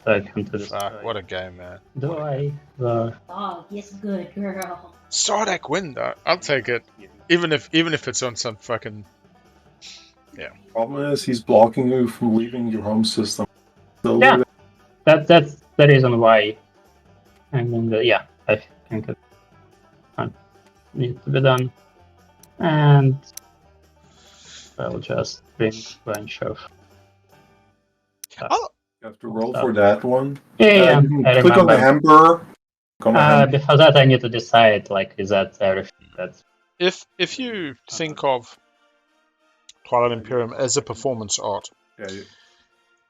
Speaker 3: Fuck,
Speaker 1: what a game, man.
Speaker 3: Do I?
Speaker 12: Oh, yes, good girl.
Speaker 1: Sardek win, though. I'll take it. Even if it's on some fucking... Yeah.
Speaker 2: Problem is, he's blocking you from leaving your home system. So
Speaker 3: Yeah. That's the reason why. I mean, I think it needs to be done. And I'll just bring a bunch of stuff.
Speaker 1: Oh.
Speaker 2: You have to roll for that one.
Speaker 3: Yeah, I
Speaker 2: click on the
Speaker 3: remember.
Speaker 2: hamburger.
Speaker 3: Before that, I need to decide, like, is that everything that's...
Speaker 1: If you think of Twilight Imperium as a performance art,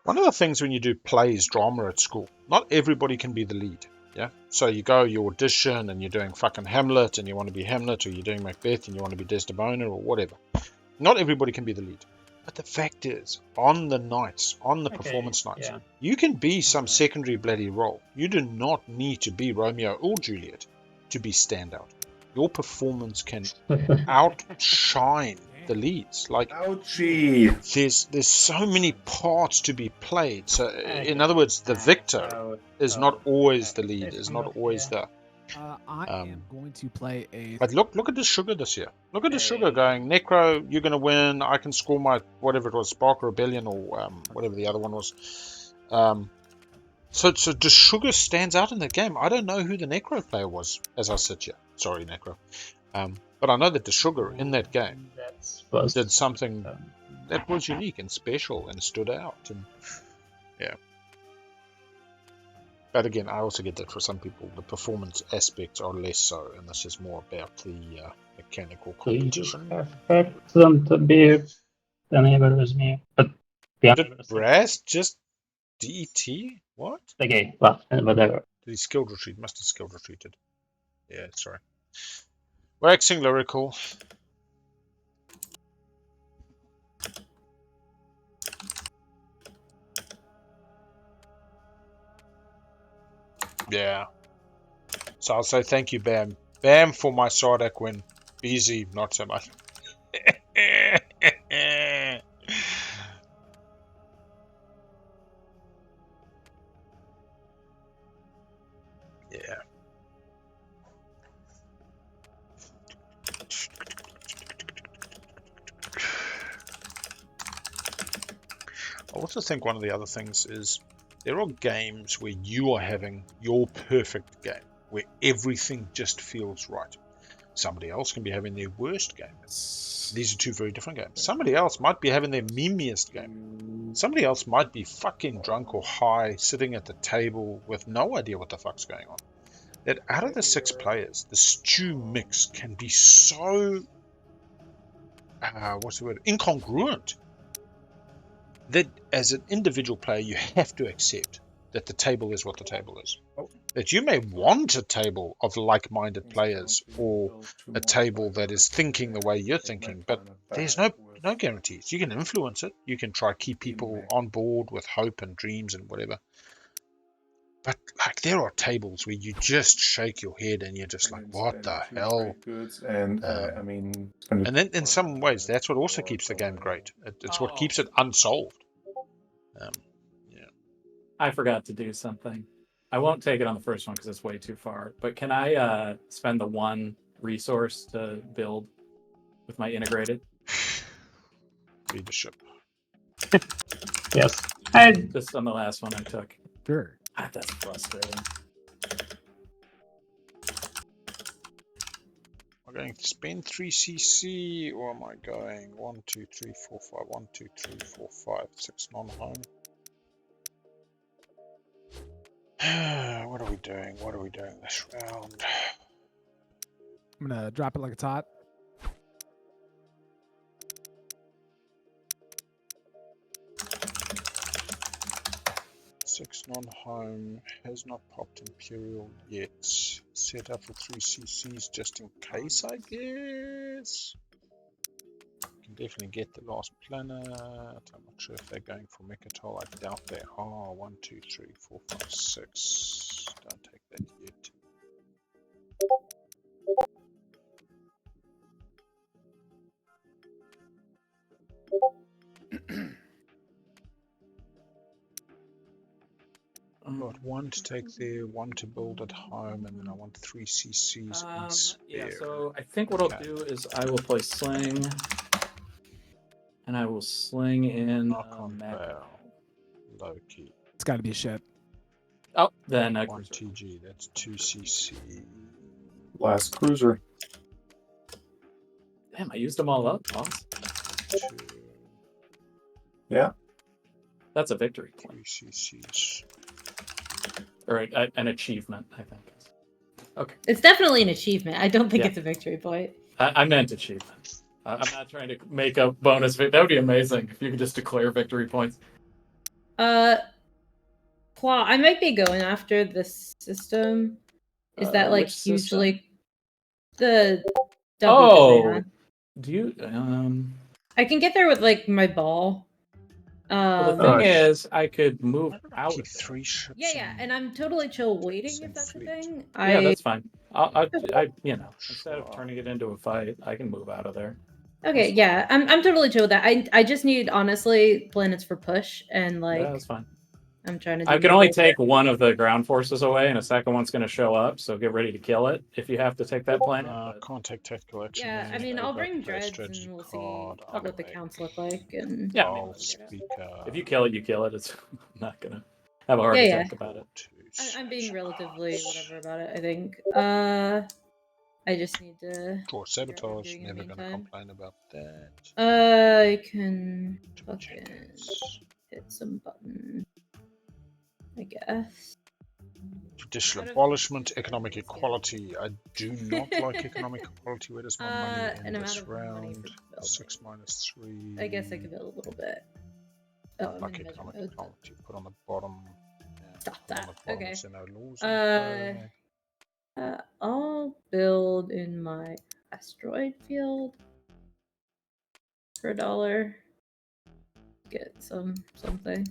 Speaker 1: one of the things when you do plays, drama at school, not everybody can be the lead. Yeah, so you audition and you're doing fucking Hamlet and you want to be Hamlet, or you're doing Macbeth and you want to be Desdemona or whatever. Not everybody can be the lead. But the fact is, on the nights, on the performance nights, you can be some secondary bloody role. You do not need to be Romeo or Juliet to be standout. Your performance can outshine the leads. Like,
Speaker 2: ouchie.
Speaker 1: There's so many parts to be played. So, in other words, the victor is not always the lead. Is not always the.
Speaker 4: I am going to play a.
Speaker 1: But look at the sugar this year. Look at the sugar going. Necro, you're going to win. I can score my whatever it was, Spark Rebellion or whatever the other one was. So the sugar stands out in the game. I don't know who the Necro player was as I sit here. Sorry, Necro. But I know that the sugar in that game did something that was unique and special and stood out. And yeah. But again, I also get that for some people, the performance aspects are less so, and this is more about the mechanical competition.
Speaker 3: I expect them to be the neighbor with me, but
Speaker 1: did Brass just DET? What?
Speaker 3: Okay, well, whatever.
Speaker 1: Did he skilled retreat? Must have skilled retreated. Yeah, sorry. Waxing lyrical. Yeah. So I'll say thank you, Bam. Bam for my Sardak win. Easy, not so much. Yeah. I also think one of the other things is there are games where you are having your perfect game, where everything just feels right. Somebody else can be having their worst game. These are two very different games. Somebody else might be having their memeiest game. Somebody else might be fucking drunk or high, sitting at the table with no idea what the fuck's going on. that out of the 6 players, the stew mix can be so what's the word? Incongruent. That as an individual player, you have to accept that the table is what the table is. That you may want a table of like-minded players or a table that is thinking the way you're thinking, but there's no guarantees. You can influence it. You can try keep people on board with hope and dreams and whatever. But like there are tables where you just shake your head and you're just like, what the hell?
Speaker 2: Goods and I mean,
Speaker 1: and then in some ways, that's what also keeps the game great. It's what keeps it unsolved. Yeah.
Speaker 5: I forgot to do something. I won't take it on the first one because it's way too far. But can I spend the 1 resource to build with my integrated?
Speaker 1: Leadership.
Speaker 3: Yes.
Speaker 5: Just on the last one I took.
Speaker 4: Sure.
Speaker 5: That's frustrating.
Speaker 1: Am I going to spend 3 CC or am I going 1, 2, 3, 4, 5, 1, 2, 3, 4, 5, 6 non-home? What are we doing? What are we doing this round?
Speaker 4: I'm gonna drop it like it's hot.
Speaker 1: Six non-home, has not popped Imperial yet. Set up for 3 CCs just in case, I guess. Can definitely get the last planet. I'm not sure if they're going for Mechatol. I doubt they are. 1, 2, 3, 4, 5, 6. Don't take that yet. Got 1 to take there, 1 to build at home, and then I want 3 CCs in spare.
Speaker 5: Yeah, so I think what I'll do is I will play Sling, and I will sling in
Speaker 1: Low key.
Speaker 4: It's got to be a ship.
Speaker 5: Oh, then
Speaker 1: 1 TG, that's 2 CC.
Speaker 2: Last cruiser.
Speaker 5: Damn, I used them all up. Awesome.
Speaker 1: 2.
Speaker 2: Yeah.
Speaker 5: That's a victory point.
Speaker 1: 3 CCs.
Speaker 5: Or an achievement, I think. Okay.
Speaker 12: It's definitely an achievement. I don't think it's a victory point.
Speaker 5: I meant achievement. I'm not trying to make a bonus. That would be amazing if you could just declare victory points.
Speaker 12: Claw, I might be going after this system. Is that like
Speaker 5: which
Speaker 12: usually the
Speaker 5: Oh, do you?
Speaker 12: I can get there with like my ball.
Speaker 5: Well, the thing is, I could move out.
Speaker 1: Keep 3 ships.
Speaker 12: Yeah, and I'm totally chill waiting if that's the thing.
Speaker 5: Yeah, that's fine. I instead of turning it into a fight, I can move out of there.
Speaker 12: Okay, yeah, I'm totally chill with that. I just need honestly planets for push and like.
Speaker 5: Yeah, that's fine.
Speaker 12: I'm trying to.
Speaker 5: I can only take one of the ground forces away, and a second one's going to show up. So get ready to kill it if you have to take that planet.
Speaker 1: Can't take tactical action.
Speaker 12: Yeah, I mean, I'll bring dreads and we'll see what the counts look like. And
Speaker 5: yeah, I mean, if you kill it, you kill it. It's I'm not gonna have a heart attack about it.
Speaker 12: I'm being relatively whatever about it. I think. I just need to.
Speaker 1: Draw sabotage. Never gonna complain about that.
Speaker 12: I can fucking hit some button. I guess.
Speaker 1: Judicial abolishment, economic equality. I do not like economic equality. Where does my money in this round? 6 minus 3.
Speaker 12: I guess I could build a little bit.
Speaker 1: Oh, like economic equality. Put on the bottom.
Speaker 12: Stop that. Okay.
Speaker 1: So no laws
Speaker 12: I'll build in my asteroid field for $1. Get something.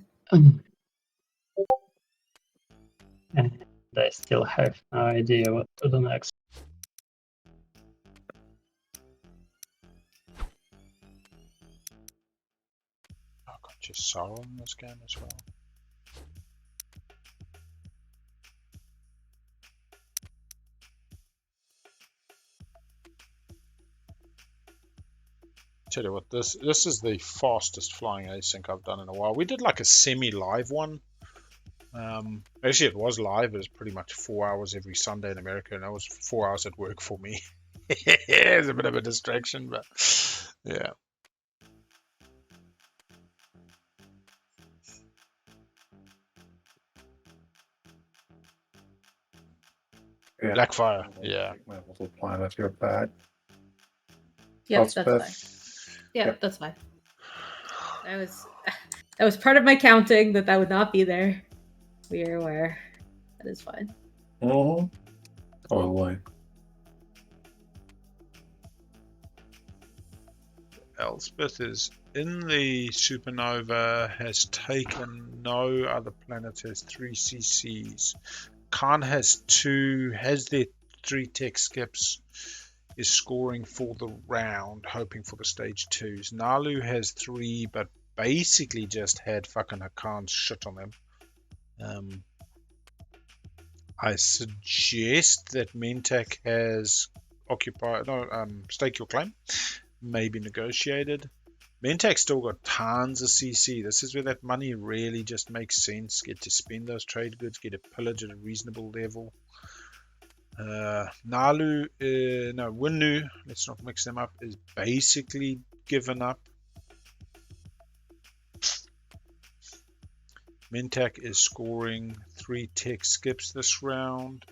Speaker 3: And I still have no idea what to do next.
Speaker 1: I got just sorrow in this game as well. Tell you what, this is the fastest flying async I've done in a while. We did like a semi-live one. Actually, it was live. It was pretty much 4 hours every Sunday in America, and that was 4 hours at work for me. It's a bit of a distraction, but yeah.
Speaker 2: Yeah.
Speaker 1: Blackfire, yeah.
Speaker 2: My little planet here back.
Speaker 12: Yep, that's
Speaker 2: Elspeth.
Speaker 12: fine. Yep, that's fine. That was part of my counting that would not be there. We are aware. That is fine.
Speaker 2: Oh, boy.
Speaker 1: Elspeth is in the supernova, has taken no other planets, has 3 CCs. Khan has 2, has their 3 tech skips, is scoring for the round, hoping for the stage 2s. Nalu has 3, but basically just had fucking Hakan's shit on them. I suggest that Mentak has stake your claim, maybe negotiated. Mentak's still got tons of CC. This is where that money really just makes sense. Get to spend those trade goods, get a pillage at a reasonable level. Winu, let's not mix them up, is basically given up. Mentak is scoring 3 tech skips this round.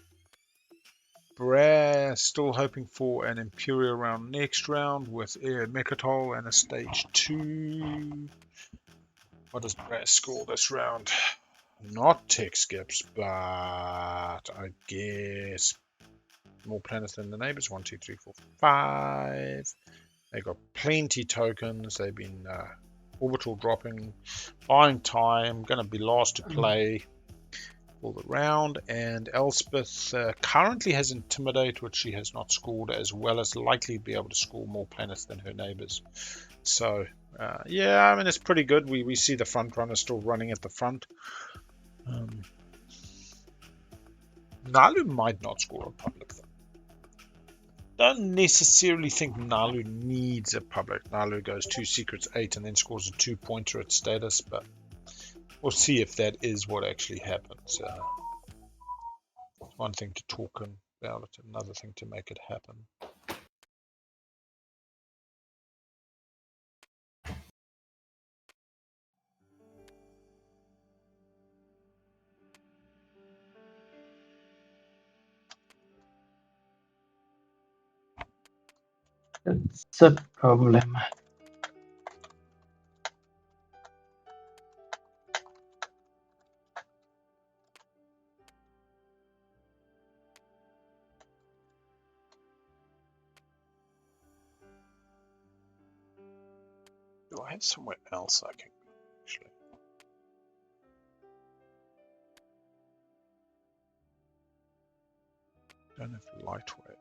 Speaker 1: Bra still hoping for an Imperium round next round with Air Mechatol and a stage 2. What does Bra score this round? Not tech skips, but I guess more planets than the neighbors. 1, 2, 3, 4, 5. They got plenty tokens. They've been orbital dropping, buying time, going to be last to play for the round. And Elspeth currently has Intimidate, which she has not scored, as well as likely be able to score more planets than her neighbors. So yeah, I mean, it's pretty good. We see the front runner still running at the front. Nalu might not score a public though. Don't necessarily think Nalu needs a public. Nalu goes 2 secrets 8 and then scores a 2-pointer at status, but we'll see if that is what actually happens. It's one thing to talk about it, another thing to make it happen.
Speaker 3: That's a problem.
Speaker 1: Do I have somewhere else I can go, actually? Don't have Lightwave.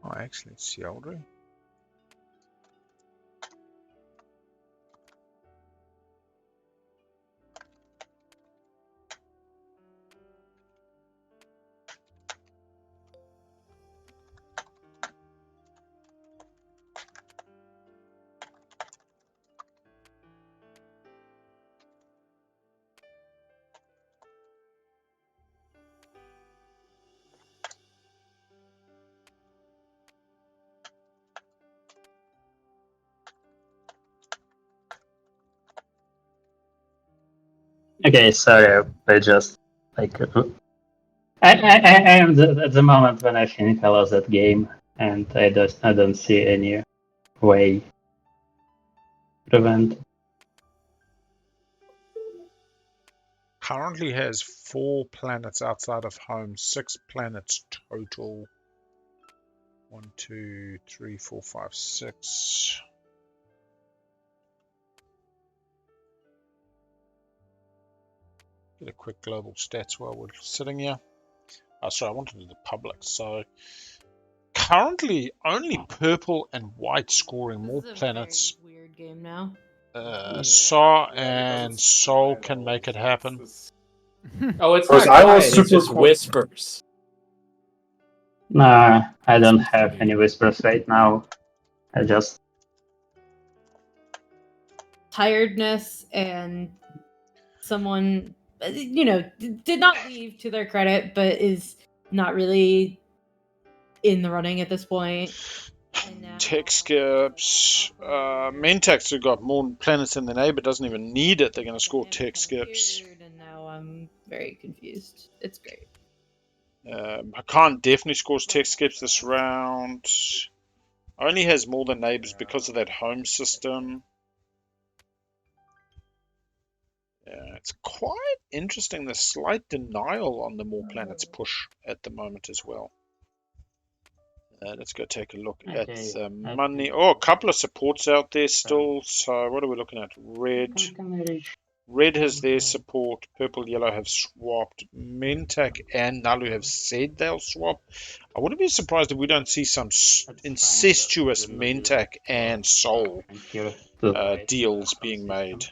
Speaker 1: Oh, actually, it's Sealdry.
Speaker 3: Okay, sorry, I just like I am at the moment when I think I lost that game, and I don't see any way to prevent.
Speaker 1: Currently has 4 planets outside of home, 6 planets total. 1, 2, 3, 4, 5, 6. Get a quick global stats while we're sitting here. Oh, sorry, I wanted to do the public. So currently only purple and white scoring more planets.
Speaker 12: Weird game now.
Speaker 1: Saw and Soul can make it happen.
Speaker 5: Oh, it's
Speaker 2: Because
Speaker 5: not
Speaker 2: I
Speaker 5: quiet,
Speaker 2: was
Speaker 5: it's
Speaker 2: super
Speaker 5: just
Speaker 2: cool.
Speaker 5: whispers.
Speaker 3: Nah, I don't have any whispers right now. I just
Speaker 12: Tiredness and someone, did not leave to their credit, but is not really in the running at this point.
Speaker 1: Tech skips. Mentax have got more planets than the neighbor, doesn't even need it. They're going to score tech skips.
Speaker 12: And now I'm very confused. It's great.
Speaker 1: Hakan definitely scores tech skips this round. Only has more than neighbors because of that home system. Yeah, it's quite interesting. The slight denial on the more planets push at the moment as well. Let's go take a look at the money. Oh, a couple of supports out there still. So what are we looking at? Red has their support. Purple, yellow have swapped. Mentak and Nalu have said they'll swap. I wouldn't be surprised if we don't see some incestuous Mentak and Soul deals being made.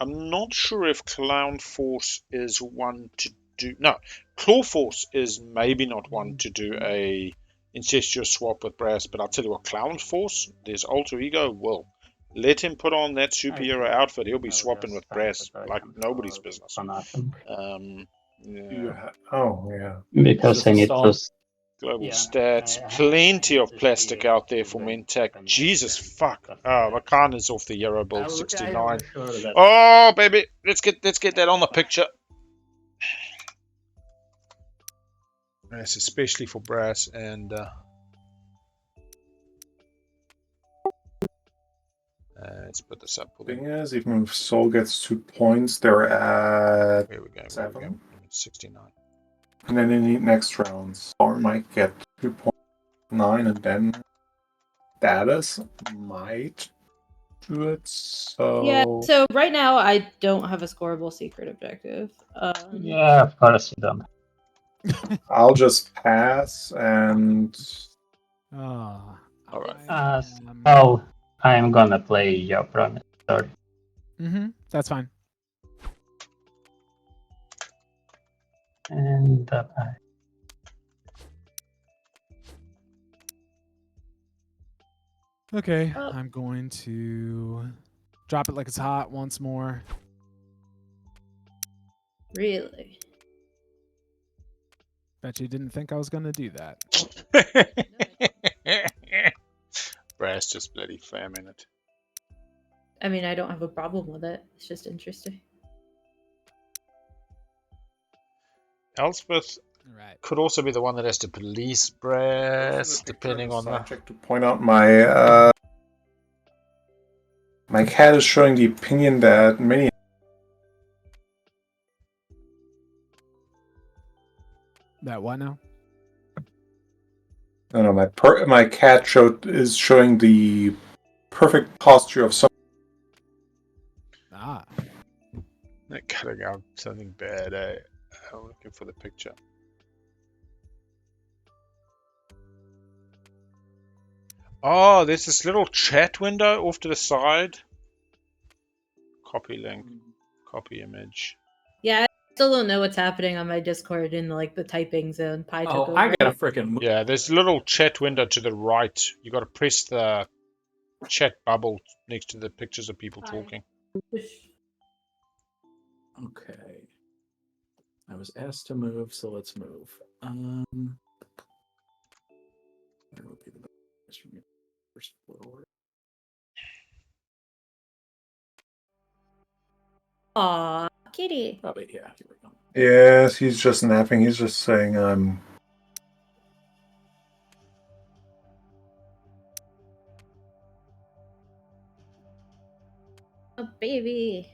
Speaker 1: I'm not sure if Clown Force is one to do... No, Claw Force is maybe not one to do a incestuous swap with Brass, but I'll tell you what, Clown Force, there's Alter Ego, will. Let him put on that superhero outfit, he'll be swapping with Brass like nobody's business.
Speaker 2: Yeah. Oh, yeah.
Speaker 3: Because I need to...
Speaker 1: Global stats, plenty of plastic out there for Mentak. Jesus fuck. Oh, Makan is off the Euro build 69. Oh baby, let's get that on the picture. Yes, especially for Brass and let's put this up for them.
Speaker 2: Thing is, even if Soul gets 2 points, they're at
Speaker 1: Here we go.
Speaker 2: 7.
Speaker 1: 69.
Speaker 2: And then in the next round, Soul might get 2.9, and then Status might do it. So
Speaker 12: Yeah. So right now, I don't have a scoreable secret objective.
Speaker 3: Yeah, of course you don't.
Speaker 2: I'll just pass and.
Speaker 4: Oh.
Speaker 1: All right.
Speaker 3: Oh, I'm gonna play your promise. Sorry.
Speaker 4: That's fine.
Speaker 3: And
Speaker 4: Okay, I'm going to drop it like it's hot once more.
Speaker 12: Really?
Speaker 4: Bet you didn't think I was going to do that.
Speaker 1: Brass just bloody famming it.
Speaker 12: I mean, I don't have a problem with it. It's just interesting.
Speaker 1: Elspeth could also be the one that has to police Brass, depending on the...
Speaker 2: Check to point out my my cat is showing the opinion that many.
Speaker 4: That what now?
Speaker 2: No, my cat is showing the perfect posture of some.
Speaker 4: Ah.
Speaker 1: They're cutting out something bad, eh? I'm looking for the picture. Oh, there's this little chat window off to the side. Copy link. Copy image.
Speaker 12: Yeah, I still don't know what's happening on my Discord in like the typing zone. Pi took over.
Speaker 5: I gotta freaking.
Speaker 1: Yeah, there's a little chat window to the right. You got to press the chat bubble next to the pictures of people talking.
Speaker 5: Okay. I was asked to move, so let's move. Where would be the best for me? First forward.
Speaker 12: Aw, kitty.
Speaker 5: Probably, yeah. Here we go.
Speaker 2: Yes, he's just napping. He's just saying,
Speaker 12: A baby.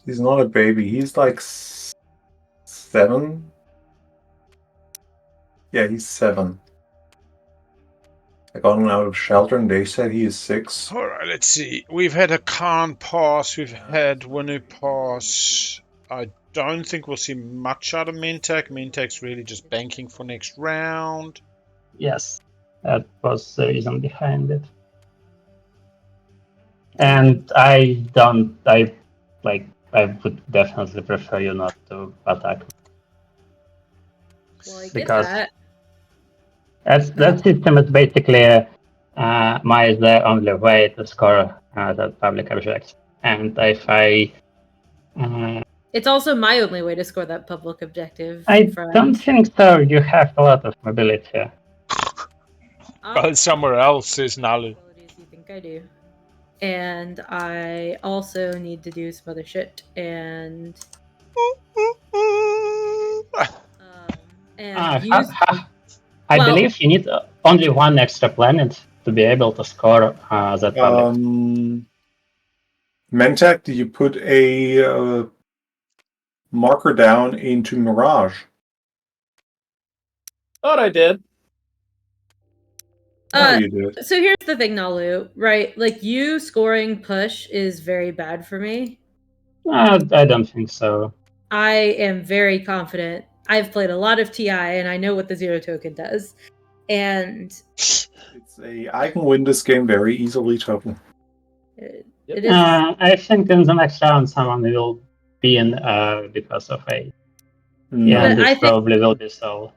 Speaker 2: He's not a baby. He's like 7. Yeah, he's 7. I got him out of shelter, and they said he is 6.
Speaker 1: All right, let's see. We've had a Khan pass. We've had Winu pass. I don't think we'll see much out of Mentak. Mentak's really just banking for next round.
Speaker 3: yes, that was the reason behind it. And I would definitely prefer you not to attack me.
Speaker 12: Well, I get
Speaker 3: Because
Speaker 12: that.
Speaker 3: that system is basically the only way to score the public object. And if
Speaker 12: It's also my only way to score that public objective.
Speaker 3: I
Speaker 12: friend.
Speaker 3: don't think so. You have a lot of mobility.
Speaker 1: Somewhere else, says Nalu.
Speaker 12: Abilities you think I do. And I also need to do some other shit. And use.
Speaker 3: I believe you need only one extra planet to be able to score that public.
Speaker 2: Mentak, do you put a marker down into Mirage?
Speaker 5: Thought I did.
Speaker 2: You did.
Speaker 12: So here's the thing, Nalu, right? Like, you scoring push is very bad for me.
Speaker 3: I don't think so.
Speaker 12: I am very confident. I've played a lot of TI, and I know what the zero token does. And
Speaker 2: I can win this game very easily, token.
Speaker 12: It is.
Speaker 3: I think in the next round someone will be in because of a. Yeah, and this probably will be so.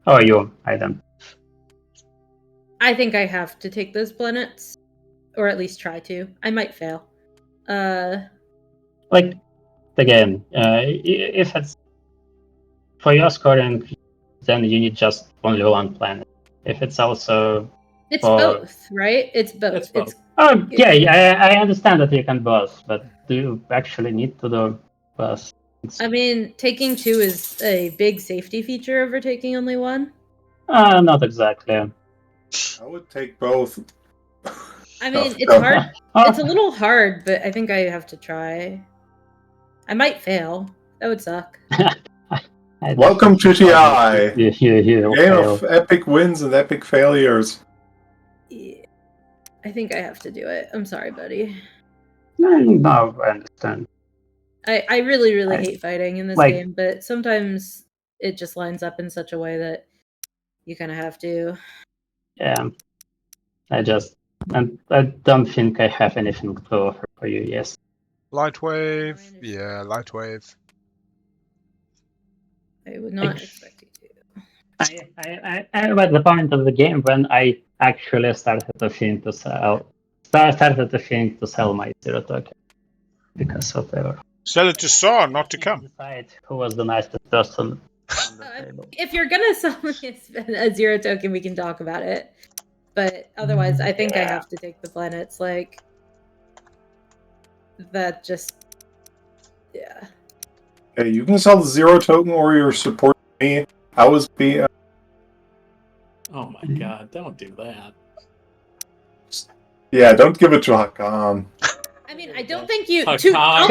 Speaker 3: Oh, you? I don't.
Speaker 12: I think I have to take those planets, or at least try to. I might fail.
Speaker 3: Like, again, if it's for your scoring, then you need just only one planet. If it's also
Speaker 12: it's both, right? It's both.
Speaker 5: It's both.
Speaker 3: Oh yeah, I understand that you can both, but do you actually need to do both?
Speaker 12: I mean, taking two is a big safety feature over taking only one.
Speaker 3: Not exactly.
Speaker 2: I would take both.
Speaker 12: I mean, it's hard. It's a little hard, but I think I have to try. I might fail. That would suck.
Speaker 2: Welcome to TI.
Speaker 3: Game
Speaker 2: of epic wins and epic failures.
Speaker 12: Yeah. I think I have to do it. I'm sorry, buddy.
Speaker 3: No, I understand.
Speaker 12: I really hate fighting in this game, but sometimes it just lines up in such a way that you kind of have to.
Speaker 3: Yeah. I don't think I have anything to offer for you, yes.
Speaker 1: Light wave. Yeah, light wave.
Speaker 12: I would not expect you to.
Speaker 3: I'm at the point of the game when I actually started to think to sell my zero token. Because whatever.
Speaker 1: Sell it to Saw, not to come.
Speaker 3: Decide who was the nicest person on the table.
Speaker 12: If you're gonna sell me a zero token, we can talk about it. But otherwise, I think I have to take the planets. Like, that just, yeah.
Speaker 2: Hey, you can sell the zero token or you're supporting me. I was being.
Speaker 5: Oh my god! Don't do that.
Speaker 2: Yeah, don't give it to Hakan.
Speaker 12: I mean, I don't think you.
Speaker 3: Hakan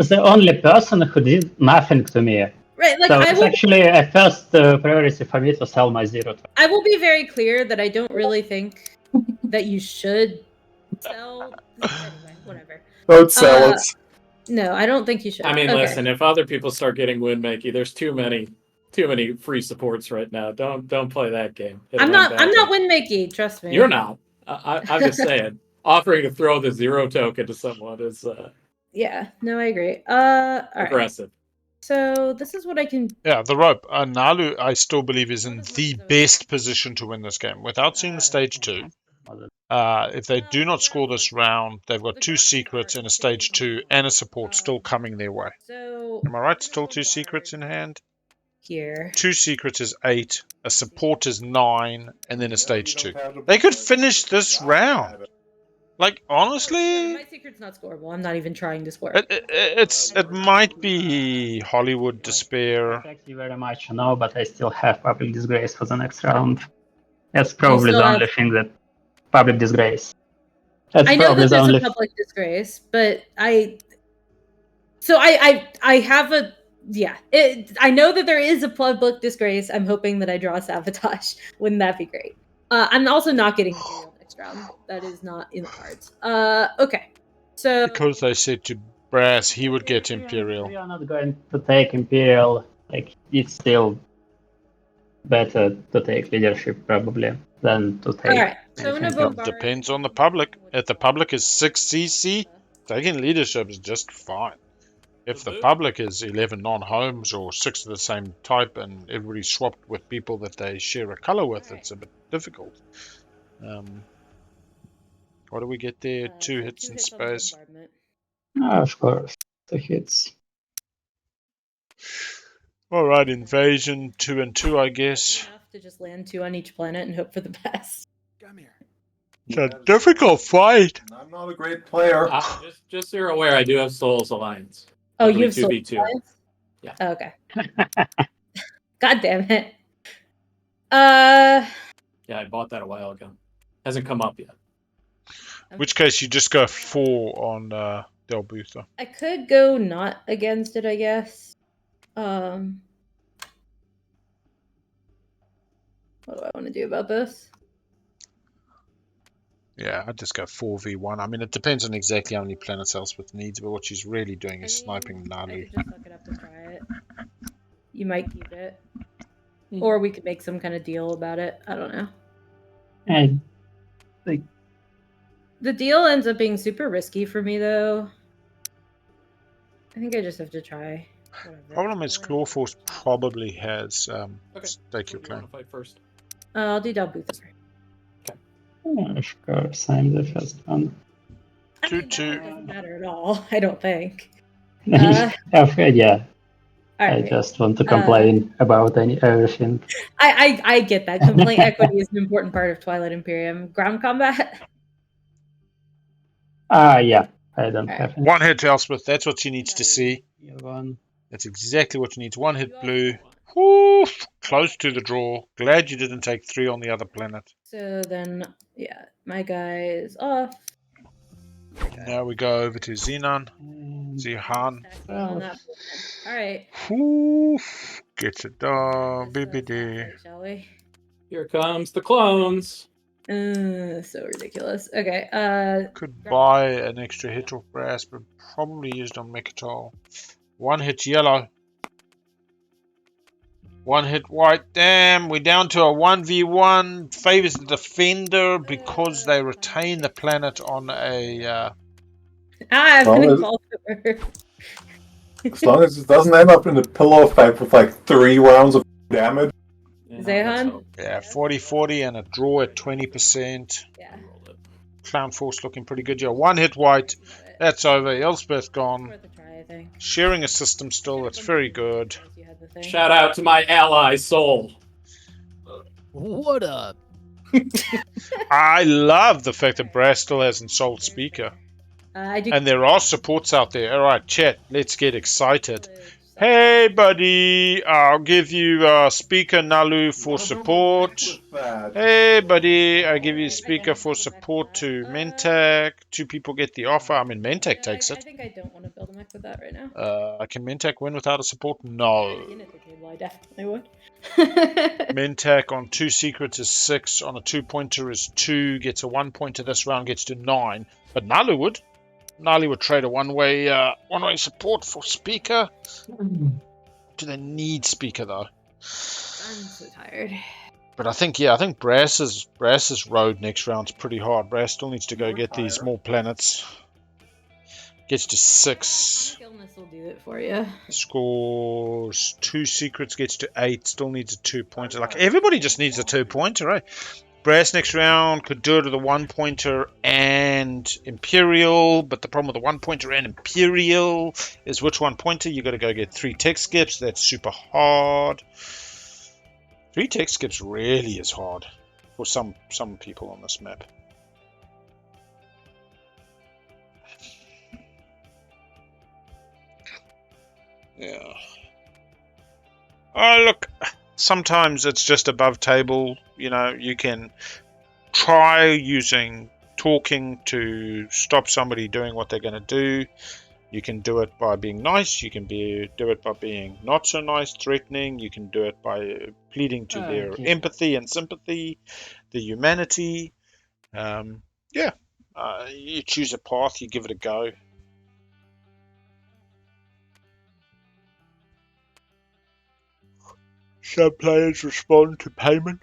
Speaker 3: is the only person who did nothing to me.
Speaker 12: Right, like
Speaker 3: so it's actually a first priority for me to sell my zero token.
Speaker 12: I will be very clear that I don't really think that you should sell. Anyway, whatever.
Speaker 2: Don't sell it.
Speaker 12: No, I don't think you should.
Speaker 5: I mean, listen, if other people start getting Windmakey, there's too many free supports right now. Don't play that game.
Speaker 12: I'm not Windmakey, trust me.
Speaker 5: You're not. I'm just saying. Offering to throw the zero token to someone is
Speaker 12: yeah, no, I agree. All
Speaker 5: aggressive.
Speaker 12: Right. So this is what I can.
Speaker 1: Yeah, the rope. Nalu, I still believe, is in the best position to win this game. Without seeing the stage 2, if they do not score this round, they've got 2 secrets in a stage 2 and a support still coming their way.
Speaker 12: So
Speaker 1: am I right? Still 2 secrets in hand?
Speaker 12: Here.
Speaker 1: 2 secrets is 8, a support is 9, and then a stage 2. They could finish this round. Like, honestly,
Speaker 12: my secret's not scoreable. I'm not even trying to score.
Speaker 1: It might be Hollywood Despair.
Speaker 3: Thank you very much. No, but I still have Public Disgrace for the next round. That's probably the only thing that Public Disgrace.
Speaker 12: I know that there's a Public Disgrace, but I have a I know that there is a Public Disgrace. I'm hoping that I draw Sabotage. Wouldn't that be great? I'm also not getting Imperial next round. That is not in the cards. Okay. So
Speaker 1: because they said to Brass he would get Imperial.
Speaker 3: We are not going to take Imperial. Like, it's still better to take leadership probably than to take.
Speaker 12: Alright. So
Speaker 1: it depends on the public. If the public is 6 CC, taking leadership is just fine. If the public is 11 non-homes or 6 of the same type and everybody swapped with people that they share a color with, it's a bit difficult. What do we get there? 2 hits in space.
Speaker 3: Of course, 2 hits.
Speaker 1: Alright, invasion 2 and 2, I guess.
Speaker 12: enough to just land 2 on each planet and hope for the best.
Speaker 4: Come here.
Speaker 1: It's a difficult fight.
Speaker 2: I'm not a great player.
Speaker 5: Just so you're aware, I do have Souls Alliance.
Speaker 12: Oh,
Speaker 5: That'll
Speaker 12: you
Speaker 5: be
Speaker 12: have
Speaker 5: 2v2. Yeah.
Speaker 12: Oh, okay. God damn it. Uh.
Speaker 5: Yeah, I bought that a while ago. Hasn't come up yet.
Speaker 1: In which case, you just go 4 on Del Butha.
Speaker 12: I could go not against it, I guess. What do I want to do about this?
Speaker 1: Yeah, I'd just go 4v1. I mean, it depends on exactly how many planets Elspeth needs, but what she's really doing is sniping
Speaker 12: I
Speaker 1: Nalu.
Speaker 12: could just suck it up and try it. You might keep it. Or we could make some kind of deal about it. I don't know.
Speaker 3: And like,
Speaker 12: The deal ends up being super risky for me, though. I think I just have to try. Whatever.
Speaker 1: Problem is, Clawforce probably has stake your
Speaker 5: You
Speaker 1: claim.
Speaker 5: want to fight first?
Speaker 12: I'll do Del Butha.
Speaker 3: of course, I'm the first one.
Speaker 1: 2-2.
Speaker 12: It doesn't matter at all, I don't think.
Speaker 3: Yeah, yeah.
Speaker 12: All
Speaker 3: I
Speaker 12: right.
Speaker 3: just want to complain about everything.
Speaker 12: I get that. Complaint equity is an important part of Twilight Imperium. Ground combat?
Speaker 3: Yeah, I don't have any.
Speaker 1: 1 hit to Elspeth, that's what she needs to see.
Speaker 3: One.
Speaker 1: That's exactly what she needs. 1 hit blue. Woo, close to the draw. Glad you didn't take 3 on the other planet.
Speaker 12: So then, yeah, my guy is off.
Speaker 1: Now we go over to Xenon. Zihan.
Speaker 12: On that all right.
Speaker 1: Woo, get it done, BBD.
Speaker 12: Shall we?
Speaker 5: Here comes the clones.
Speaker 12: So ridiculous. Okay.
Speaker 1: Could buy an extra hit off brass, but probably used on Mechatol. 1 hit yellow. 1 hit white. Damn, we're down to a 1v1. Favors the defender because they retain the planet on a.
Speaker 12: I've
Speaker 2: Well,
Speaker 12: been
Speaker 2: it-
Speaker 12: called over.
Speaker 2: As long as it doesn't end up in the pillow effect with like 3 rounds of damage.
Speaker 12: Zehan?
Speaker 1: Yeah, 40-40 and a draw at 20%.
Speaker 12: Yeah.
Speaker 1: Clown Force looking pretty good. Yeah, 1 hit white. That's over. Elspeth gone.
Speaker 12: Worth a try, I think.
Speaker 1: Sharing a system still. That's very good.
Speaker 5: Shout out to my ally, Soul.
Speaker 4: What up?
Speaker 1: I love the fact that Brass still hasn't sold speaker.
Speaker 12: I do.
Speaker 1: And there are supports out there. All right, chat. Let's get excited. Hey, buddy. I'll give you speaker Nalu for support. Hey, buddy. I give you speaker for support to Mentak. 2 people get the offer. I mean, Mentak takes
Speaker 12: I
Speaker 1: it.
Speaker 12: think I don't want to build a mech with that right now.
Speaker 1: Can Mentak win without a support? No.
Speaker 12: In at the table, I definitely would.
Speaker 1: Mentak on 2 secrets is 6. On a 2-pointer is 2. Gets a 1-pointer this round. Gets to 9. But Nalu would. Nalu would trade a one-way support for speaker. Do they need speaker though?
Speaker 12: I'm so tired.
Speaker 1: But I think Brass's road next round's pretty hard. Brass still needs to go get these more planets. Gets to 6.
Speaker 12: Illness will do it for you.
Speaker 1: Scores 2 secrets. Gets to 8. Still needs a 2-pointer. Like everybody just needs a 2-pointer, right? Brass next round could do it with a 1-pointer and Imperial, but the problem with the 1-pointer and Imperial is which 1-pointer? You got to go get 3 tech skips. That's super hard. 3 tech skips really is hard for some people on this map. Yeah. Oh, look. Sometimes it's just above table. You know, you can try using talking to stop somebody doing what they're going to do. You can do it by being nice. You can do it by being not so nice, threatening. You can do it by pleading to their empathy and sympathy, the humanity. You choose a path. You give it a go. Some players respond to payment.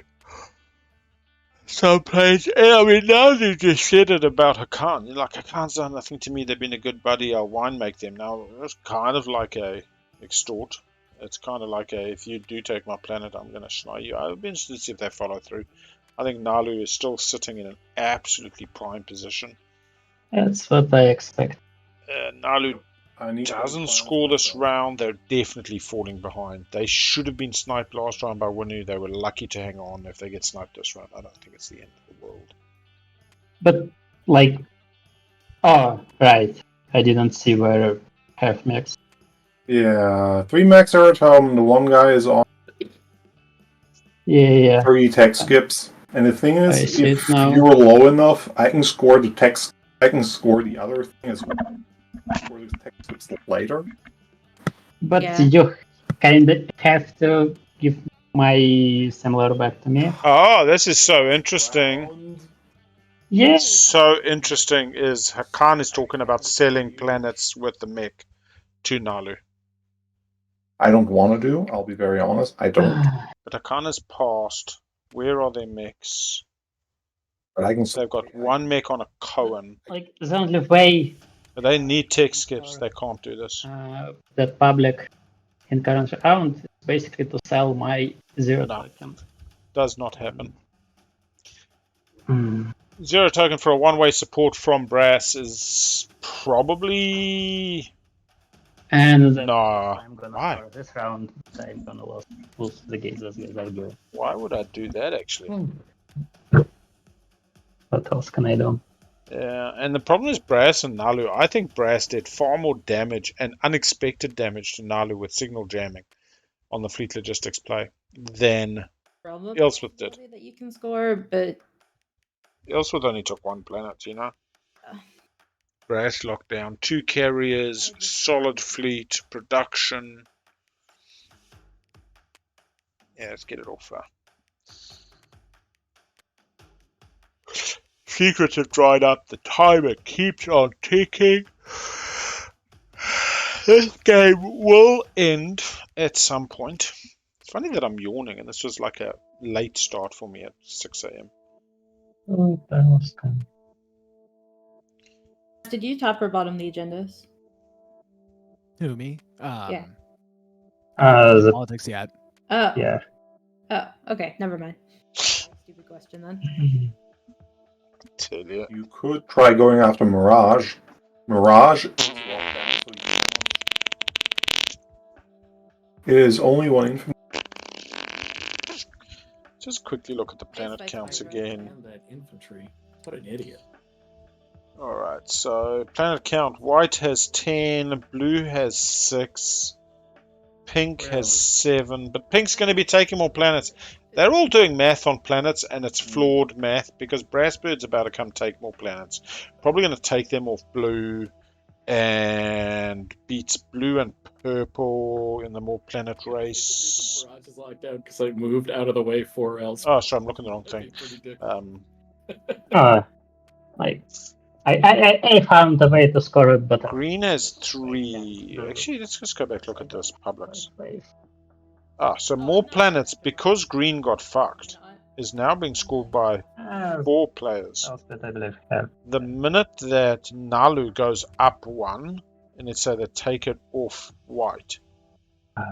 Speaker 1: Some players, I mean, now they just said it about Hakan. Like, Hakan's done nothing to me. They've been a good buddy. I'll wine make them. Now, it's kind of like a extort. It's kind of like a, if you do take my planet, I'm going to schnei you. I'll be interested to see if they follow through. I think Nalu is still sitting in an absolutely prime position.
Speaker 3: That's what I expect.
Speaker 1: Nalu
Speaker 2: I need
Speaker 1: doesn't score this round, they're definitely falling behind. They should have been sniped last round by Winu. They were lucky to hang on. If they get sniped this round, I don't think it's the end of the world.
Speaker 3: But like, oh right, I didn't see where half mix.
Speaker 2: Yeah, 3 max are at home. The one guy is on
Speaker 3: Yeah.
Speaker 2: 3 tech skips. And the thing
Speaker 3: I
Speaker 2: is,
Speaker 3: see
Speaker 2: if
Speaker 3: it now.
Speaker 2: you're low enough, I can score the tech. I can score the other thing as well. Score the tech skips later.
Speaker 3: But
Speaker 12: Yeah.
Speaker 3: you kind of have to give my similar back to me.
Speaker 1: Oh, this is so interesting.
Speaker 3: Yeah.
Speaker 1: So interesting is Hakan is talking about selling planets with the mech to Nalu.
Speaker 2: I don't want to do. I'll be very honest. I don't.
Speaker 1: But Hakan has passed. Where are their mechs?
Speaker 2: But I can.
Speaker 1: They've got one mech on a Cohen.
Speaker 3: Like the only way
Speaker 1: But they need tech skips. They can't do this.
Speaker 3: the public in current round is basically to sell my 0 token.
Speaker 1: Does not happen.
Speaker 3: Hmm.
Speaker 1: 0 token for a one-way support from Brass is probably...
Speaker 3: And
Speaker 1: nah.
Speaker 3: I'm gonna
Speaker 1: Why?
Speaker 3: start this round, I'm gonna lose the games as good as I do.
Speaker 1: Why would I do that, actually?
Speaker 3: What else can I do?
Speaker 1: Yeah, and the problem is Brass and Nalu. I think Brass did far more damage and unexpected damage to Nalu with signal jamming on the fleet logistics play than
Speaker 12: Problem
Speaker 1: Ellsworth did.
Speaker 12: that you can score, but
Speaker 1: Ellsworth only took one planet, you know? Brass locked down 2 carriers, solid fleet, production. Yeah, let's get it off. Secrets have dried up. The timer keeps on ticking. This game will end at some point. It's funny that I'm yawning, and this was like a late start for me at 6 a.m.
Speaker 3: Oh, that was kind.
Speaker 12: did you top or bottom the agendas?
Speaker 4: Who, me?
Speaker 12: Yeah.
Speaker 4: I haven't played
Speaker 3: The-
Speaker 4: politics yet.
Speaker 12: Oh.
Speaker 3: Yeah.
Speaker 12: Oh, okay. Never mind. Stupid question then.
Speaker 1: Tell you.
Speaker 2: You could try going after Mirage. Mirage is only one infantry.
Speaker 1: Just quickly look at the planet counts again.
Speaker 5: And that infantry. What an idiot.
Speaker 1: Alright, so planet count. White has 10, blue has 6, pink has 7, but pink's going to be taking more planets. They're all doing math on planets, and it's flawed math because Brassbird's about to come take more planets. Probably going to take them off blue and beats blue and purple in the more planet race.
Speaker 5: Mirage is locked down because I moved out of the way for else.
Speaker 1: Oh, sorry, I'm looking at the wrong thing.
Speaker 3: Like, I found a way to score it, but
Speaker 1: Green has 3. Actually, let's just go back look at this publics. Ah, so more planets because green got fucked is now being scored by 4 players.
Speaker 3: I believe, yeah.
Speaker 1: The minute that Nalu goes up 1, and let's say they take it off white,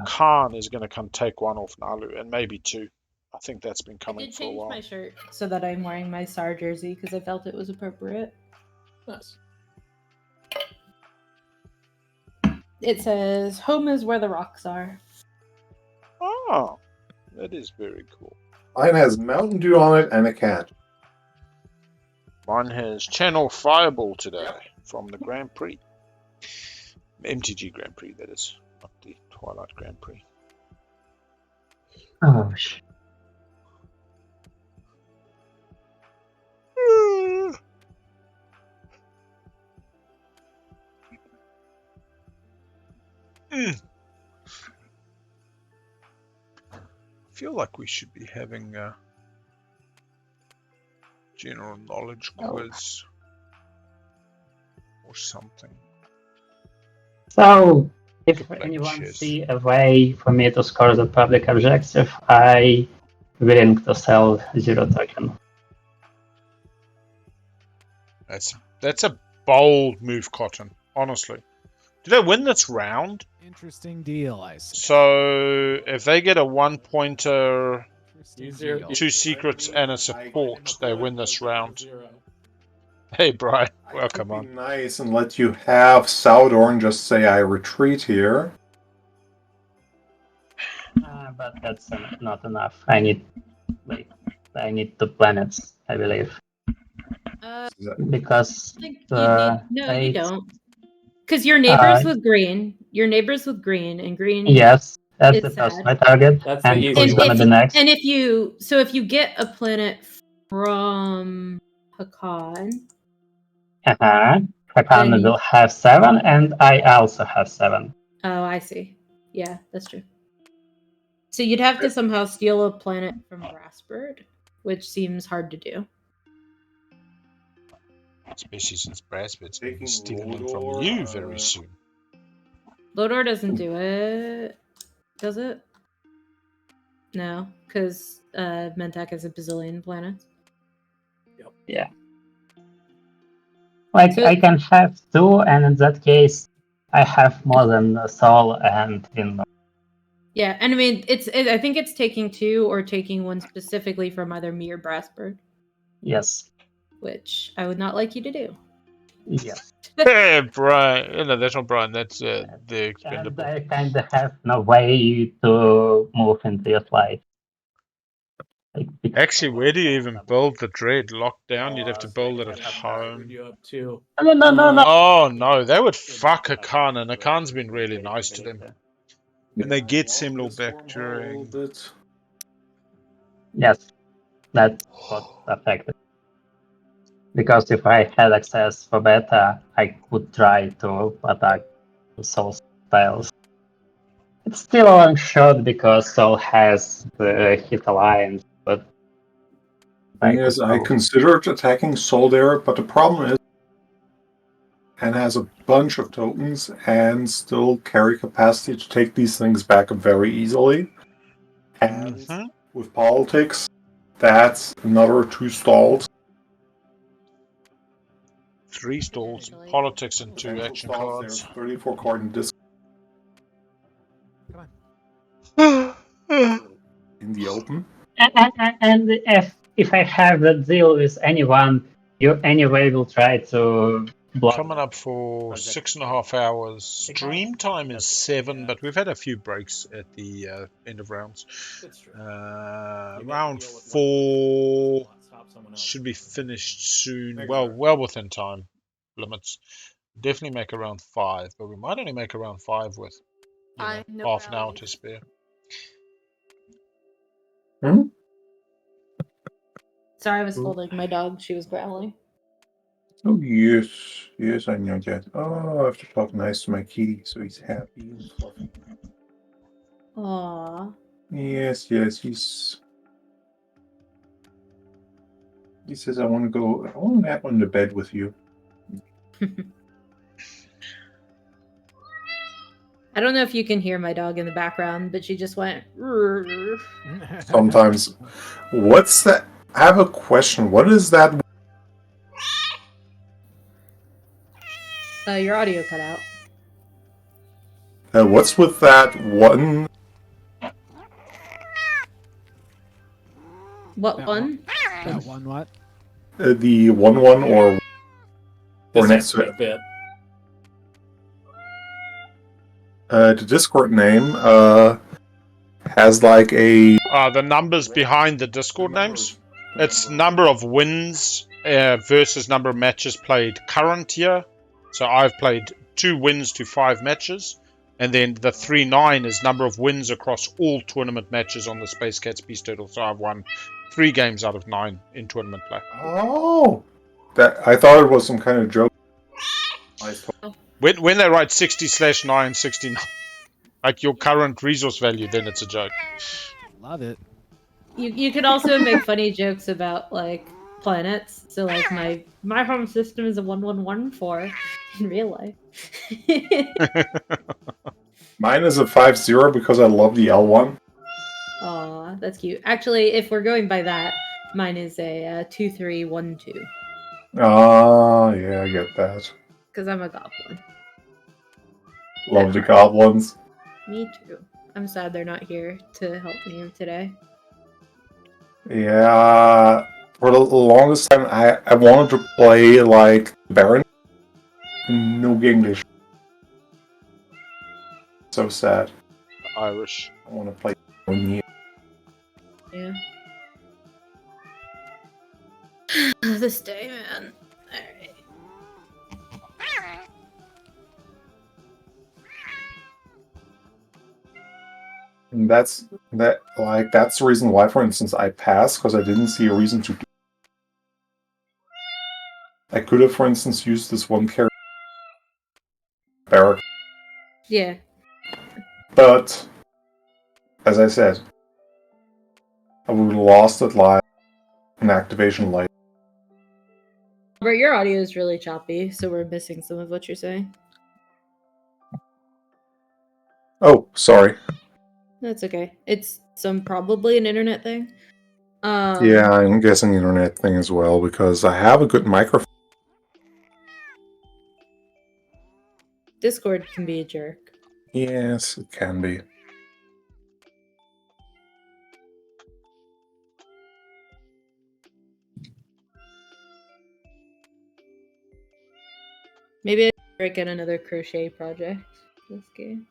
Speaker 1: Khan is going to come take 1 off Nalu, and maybe 2. I think that's been
Speaker 12: I
Speaker 1: coming
Speaker 12: did
Speaker 1: for a
Speaker 12: change
Speaker 1: while.
Speaker 12: my shirt so that I'm wearing my SAR jersey because I felt it was appropriate.
Speaker 5: Nice.
Speaker 12: It says, "Home is where the rocks are."
Speaker 1: Oh, that is very cool.
Speaker 2: Mine has Mountain Dew on it and a cat.
Speaker 1: Mine has Channel Fireball today from the Grand Prix. MTG Grand Prix, that is, not the Twilight Grand Prix.
Speaker 3: Oh, shit.
Speaker 1: I feel like we should be having a general knowledge quiz or something.
Speaker 3: So, if
Speaker 1: Like
Speaker 3: anyone
Speaker 1: chess.
Speaker 3: see a way for me to score the public objective, I willing to sell 0 token.
Speaker 1: That's a bold move, Cotton. Honestly, do they win this round?
Speaker 4: Interesting deal, I see.
Speaker 1: So if they get a 1-pointer,
Speaker 4: Interesting deal.
Speaker 1: 2 secrets, and a support, they win this round. Hey, Brian.
Speaker 2: I
Speaker 1: Welcome
Speaker 2: could be
Speaker 1: on.
Speaker 2: nice and let you have Salvador and just say I retreat here.
Speaker 3: But that's not enough. I need 2 planets, I believe. Because
Speaker 12: I think you need. No, you
Speaker 3: I
Speaker 12: don't. Because your neighbors with green. Your neighbors with green, and green.
Speaker 3: yes, that's
Speaker 12: is
Speaker 3: that's
Speaker 12: sad.
Speaker 3: my target.
Speaker 5: That's the
Speaker 3: And
Speaker 5: easy
Speaker 3: who's
Speaker 5: one.
Speaker 3: gonna be next?
Speaker 12: And if you get a planet from Hakan,
Speaker 3: Hakan
Speaker 12: Then-
Speaker 3: will have 7, and I also have 7.
Speaker 12: oh, I see. Yeah, that's true. So you'd have to somehow steal a planet from Brassbird, which seems hard to do.
Speaker 1: Especially since Brassbird's going to be
Speaker 2: Taking
Speaker 1: stealing them
Speaker 2: Lodor,
Speaker 1: from you very soon.
Speaker 12: Lodor doesn't do it, does it? No, because Mentak has a bazillion planets.
Speaker 3: Yeah. Like,
Speaker 12: So-
Speaker 3: I can have 2, and in that case, I have more than Sol and Inno.
Speaker 12: Yeah, and I mean, I think it's taking 2 or taking 1 specifically from either me or Brassbird,
Speaker 3: Yes.
Speaker 12: which I would not like you to do.
Speaker 3: Yes.
Speaker 1: Hey, Brian. No, that's not Brian. That's the
Speaker 3: And
Speaker 1: expendable.
Speaker 3: I kind of have no way to move into your flight. Like,
Speaker 1: Actually, where do you even build the dread? Locked down? You'd have to build it at home.
Speaker 5: You up too.
Speaker 3: No.
Speaker 1: Oh, no. They would fuck Hakan, and Hakan's been really nice to them. And they get Semlor back during...
Speaker 3: Yes, that's what affected. Because if I had access for beta, I could try to attack Soul styles. It's still a long shot because Soul has the hit alliance, but
Speaker 2: Thing is, I considered attacking Soldare, but the problem is, and has a bunch of tokens and still carry capacity to take these things back very easily. And with politics, that's another 2 stalls.
Speaker 1: 3 stalls, politics, and 2 action cards.
Speaker 2: There's 34 card in disc.
Speaker 1: Come
Speaker 2: in the open.
Speaker 3: And if I have that deal with anyone, you anyway will try to block.
Speaker 1: Coming up for 6.5 hours. Stream time is 7, but we've had a few breaks at the end of rounds. Round 4 should be finished soon. Well within time limits. Definitely make around 5, but we might only make around 5 with half an hour to spare.
Speaker 12: Sorry, I was holding my dog. She was growling.
Speaker 2: Oh, yes. Yes, I know that. Oh, I have to talk nice to my kitty so he's happy and fluffy.
Speaker 12: Aww.
Speaker 2: Yes, he's... He says, I want to nap on the bed with you.
Speaker 12: I don't know if you can hear my dog in the background, but she just went.
Speaker 2: Sometimes. What's that? I have a question. What is that?
Speaker 12: Your audio cut out.
Speaker 2: What's with that one?
Speaker 12: What one?
Speaker 4: That one what?
Speaker 2: The 1/1 or next to it.
Speaker 5: Bit.
Speaker 2: The Discord name has like a...
Speaker 1: The numbers behind the Discord names. It's number of wins versus number of matches played current year. So I've played 2 wins to 5 matches. And then the 3-9 is number of wins across all tournament matches on the Space Cats Beast Turtle. So I've won 3 games out of 9 in tournament play.
Speaker 2: Oh! I thought it was some kind of joke.
Speaker 1: When they write 60/9, 69, like your current resource value, then it's a joke.
Speaker 4: Love it.
Speaker 12: You could also make funny jokes about like planets. So like my home system is a 1114 in real life.
Speaker 2: Mine is a 5-0 because I love the L1.
Speaker 12: Aw, that's cute. Actually, if we're going by that, mine is a 2312.
Speaker 2: Oh, yeah, I get that.
Speaker 12: Because I'm a goblin.
Speaker 2: Love the goblins.
Speaker 12: Me too. I'm sad they're not here to help me today.
Speaker 2: Yeah, For the longest time, I wanted to play like Baron. No English. So sad.
Speaker 1: Irish.
Speaker 2: I want to play O'Neill.
Speaker 12: Yeah. This day, man. Alright.
Speaker 2: And that's the reason why, for instance, I passed, because I didn't see a reason to. I could have, for instance, used this one character, Barrack,
Speaker 12: Yeah.
Speaker 2: but as I said, I would have lost it live in activation light.
Speaker 12: But your audio is really choppy, so we're missing some of what you're saying.
Speaker 2: Oh, sorry.
Speaker 12: That's okay. It's probably an internet thing.
Speaker 2: Yeah, I'm guessing internet thing as well, because I have a good microphone.
Speaker 12: Discord can be a jerk.
Speaker 2: Yes, it can be.
Speaker 12: Maybe I should break in another crochet project this game.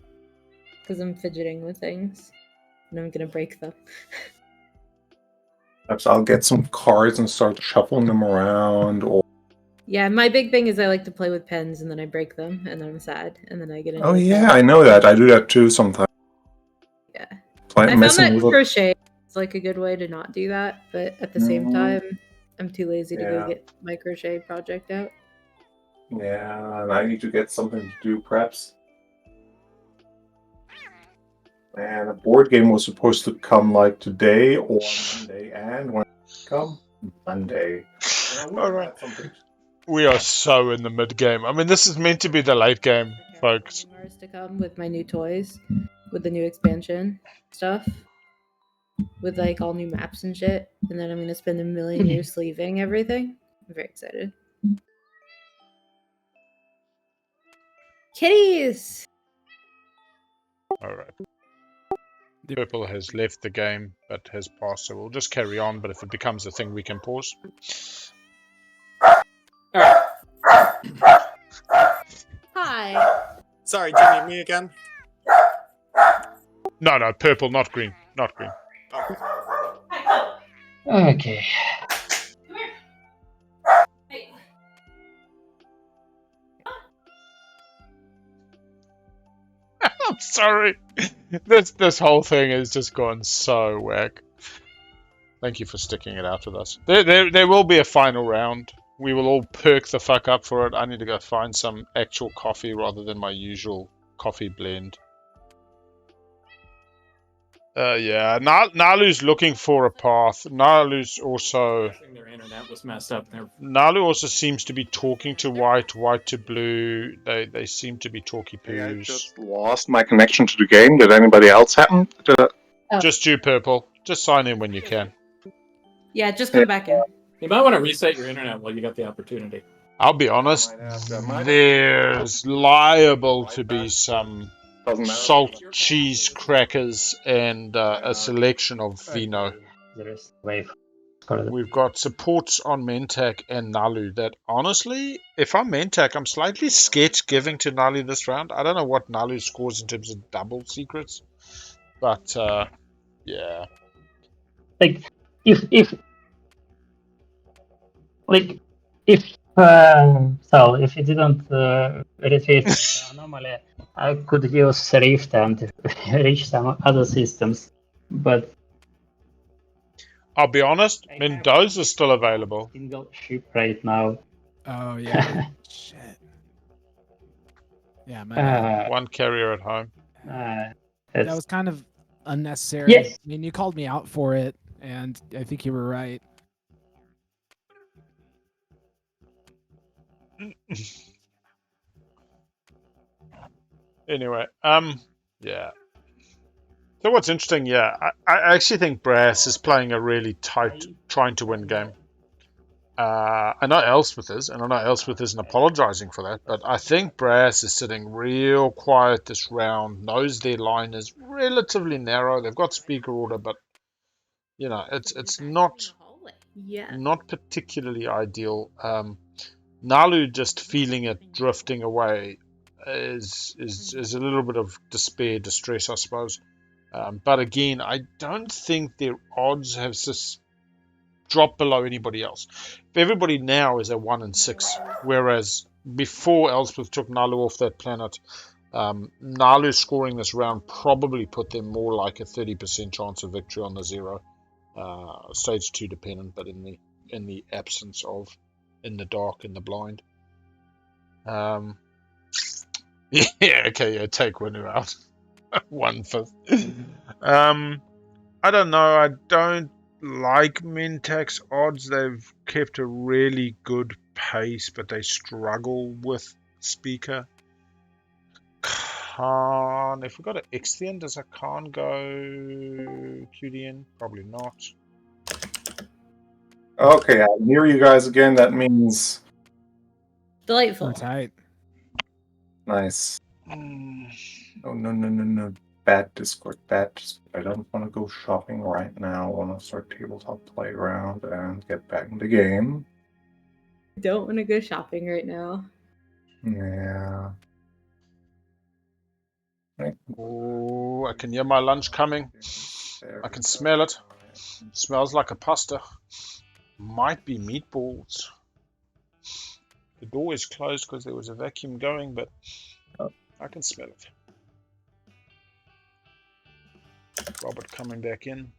Speaker 12: Because I'm fidgeting with things. And I'm gonna break them.
Speaker 2: Perhaps I'll get some cards and start shuffling them around, or...
Speaker 12: Yeah, my big thing is I like to play with pens and then I break them and then I'm sad and then I get into
Speaker 2: Oh
Speaker 12: a
Speaker 2: yeah,
Speaker 12: pen.
Speaker 2: I know that. I do that too sometimes.
Speaker 12: Yeah.
Speaker 2: Like
Speaker 12: I found
Speaker 2: messing
Speaker 12: that
Speaker 2: with it.
Speaker 12: crochet is like a good way to not do that, but at the same time, I'm too lazy to go
Speaker 2: Yeah.
Speaker 12: get my crochet project out.
Speaker 2: Yeah, and I need to get something to do, perhaps. And a board game was supposed to come like today or Monday, and when it come? Monday.
Speaker 1: Alright. We are so in the mid game. I mean, this is meant to be the late game, folks.
Speaker 12: Ours to come with my new toys, with the new expansion stuff, with like all new maps and shit, and then I'm gonna spend a million years sleeving everything. I'm very excited. Kitties!
Speaker 1: Alright. Purple has left the game, but has passed, so we'll just carry on, but if it becomes a thing, we can pause.
Speaker 12: Hi.
Speaker 7: Sorry, do you need me again?
Speaker 1: No, purple, not green. Not green.
Speaker 3: Okay.
Speaker 1: I'm sorry. This whole thing has just gone so whack. Thank you for sticking it out with us. There will be a final round. We will all perk the fuck up for it. I need to go find some actual coffee rather than my usual coffee blend. Yeah, Nalu's looking for a path. Nalu's also...
Speaker 5: Their internet was messed up.
Speaker 1: Nalu also seems to be talking to white to blue. They seem to be talky poos.
Speaker 2: I just lost my connection to the game. Did anybody else happen to...
Speaker 1: Just you, purple. Just sign in when you can.
Speaker 12: Yeah, just come back in.
Speaker 5: You might want to reset your internet while you got the opportunity.
Speaker 1: I'll be honest, there's liable to be some salt cheese crackers and a selection of vino. We've got supports on Mentak and Nalu that honestly, if I'm Mentak, I'm slightly scared giving to Nalu this round. I don't know what Nalu scores in terms of double secrets, but yeah.
Speaker 3: Like if you didn't retreat the anomaly, I could use Rift and reach some other systems, but
Speaker 1: I'll be honest, Mendoza's still available.
Speaker 3: Single ship right now.
Speaker 4: Oh yeah. Shit. Yeah, my bad.
Speaker 1: One carrier at home.
Speaker 4: That was kind of unnecessary.
Speaker 3: Yes.
Speaker 4: I mean, you called me out for it, and I think you were right.
Speaker 1: Anyway, yeah. So what's interesting, yeah, I actually think Brass is playing a really tight, trying to win game. I know Elspeth is, and I know Elspeth isn't apologizing for that, but I think Brass is sitting real quiet this round, knows their line is relatively narrow. They've got speaker order, but, you know, it's not...
Speaker 6: Yeah.
Speaker 1: not particularly ideal. Nalu just feeling it drifting away is a little bit of despair, distress, I suppose. But again, I don't think their odds have dropped below anybody else. If everybody now is a 1 in 6, whereas before Elspeth took Nalu off that planet, Nalu scoring this round probably put them more like a 30% chance of victory on the 0. Stage 2 dependent, but in the absence of in the dark, in the blind. Yeah, okay, yeah, take Winu out. 1/5. I don't know. I don't like Mentac's odds. They've kept a really good pace, but they struggle with Speaker. Khan. If we got an Ixion, does a Khan go QDN? Probably not.
Speaker 2: Okay, I hear you guys again. That means
Speaker 12: Delightful.
Speaker 4: We're tight.
Speaker 2: nice. Oh no. Bad Discord. Bad Discord. I don't want to go shopping right now. I want to start tabletop playground and get back in the game.
Speaker 6: Don't want to go shopping right now.
Speaker 2: Yeah.
Speaker 1: Oh, I can hear my lunch coming. I can smell it. Smells like a pasta. Might be meatballs. The door is closed because there was a vacuum going, but I can smell it. Robert coming back in.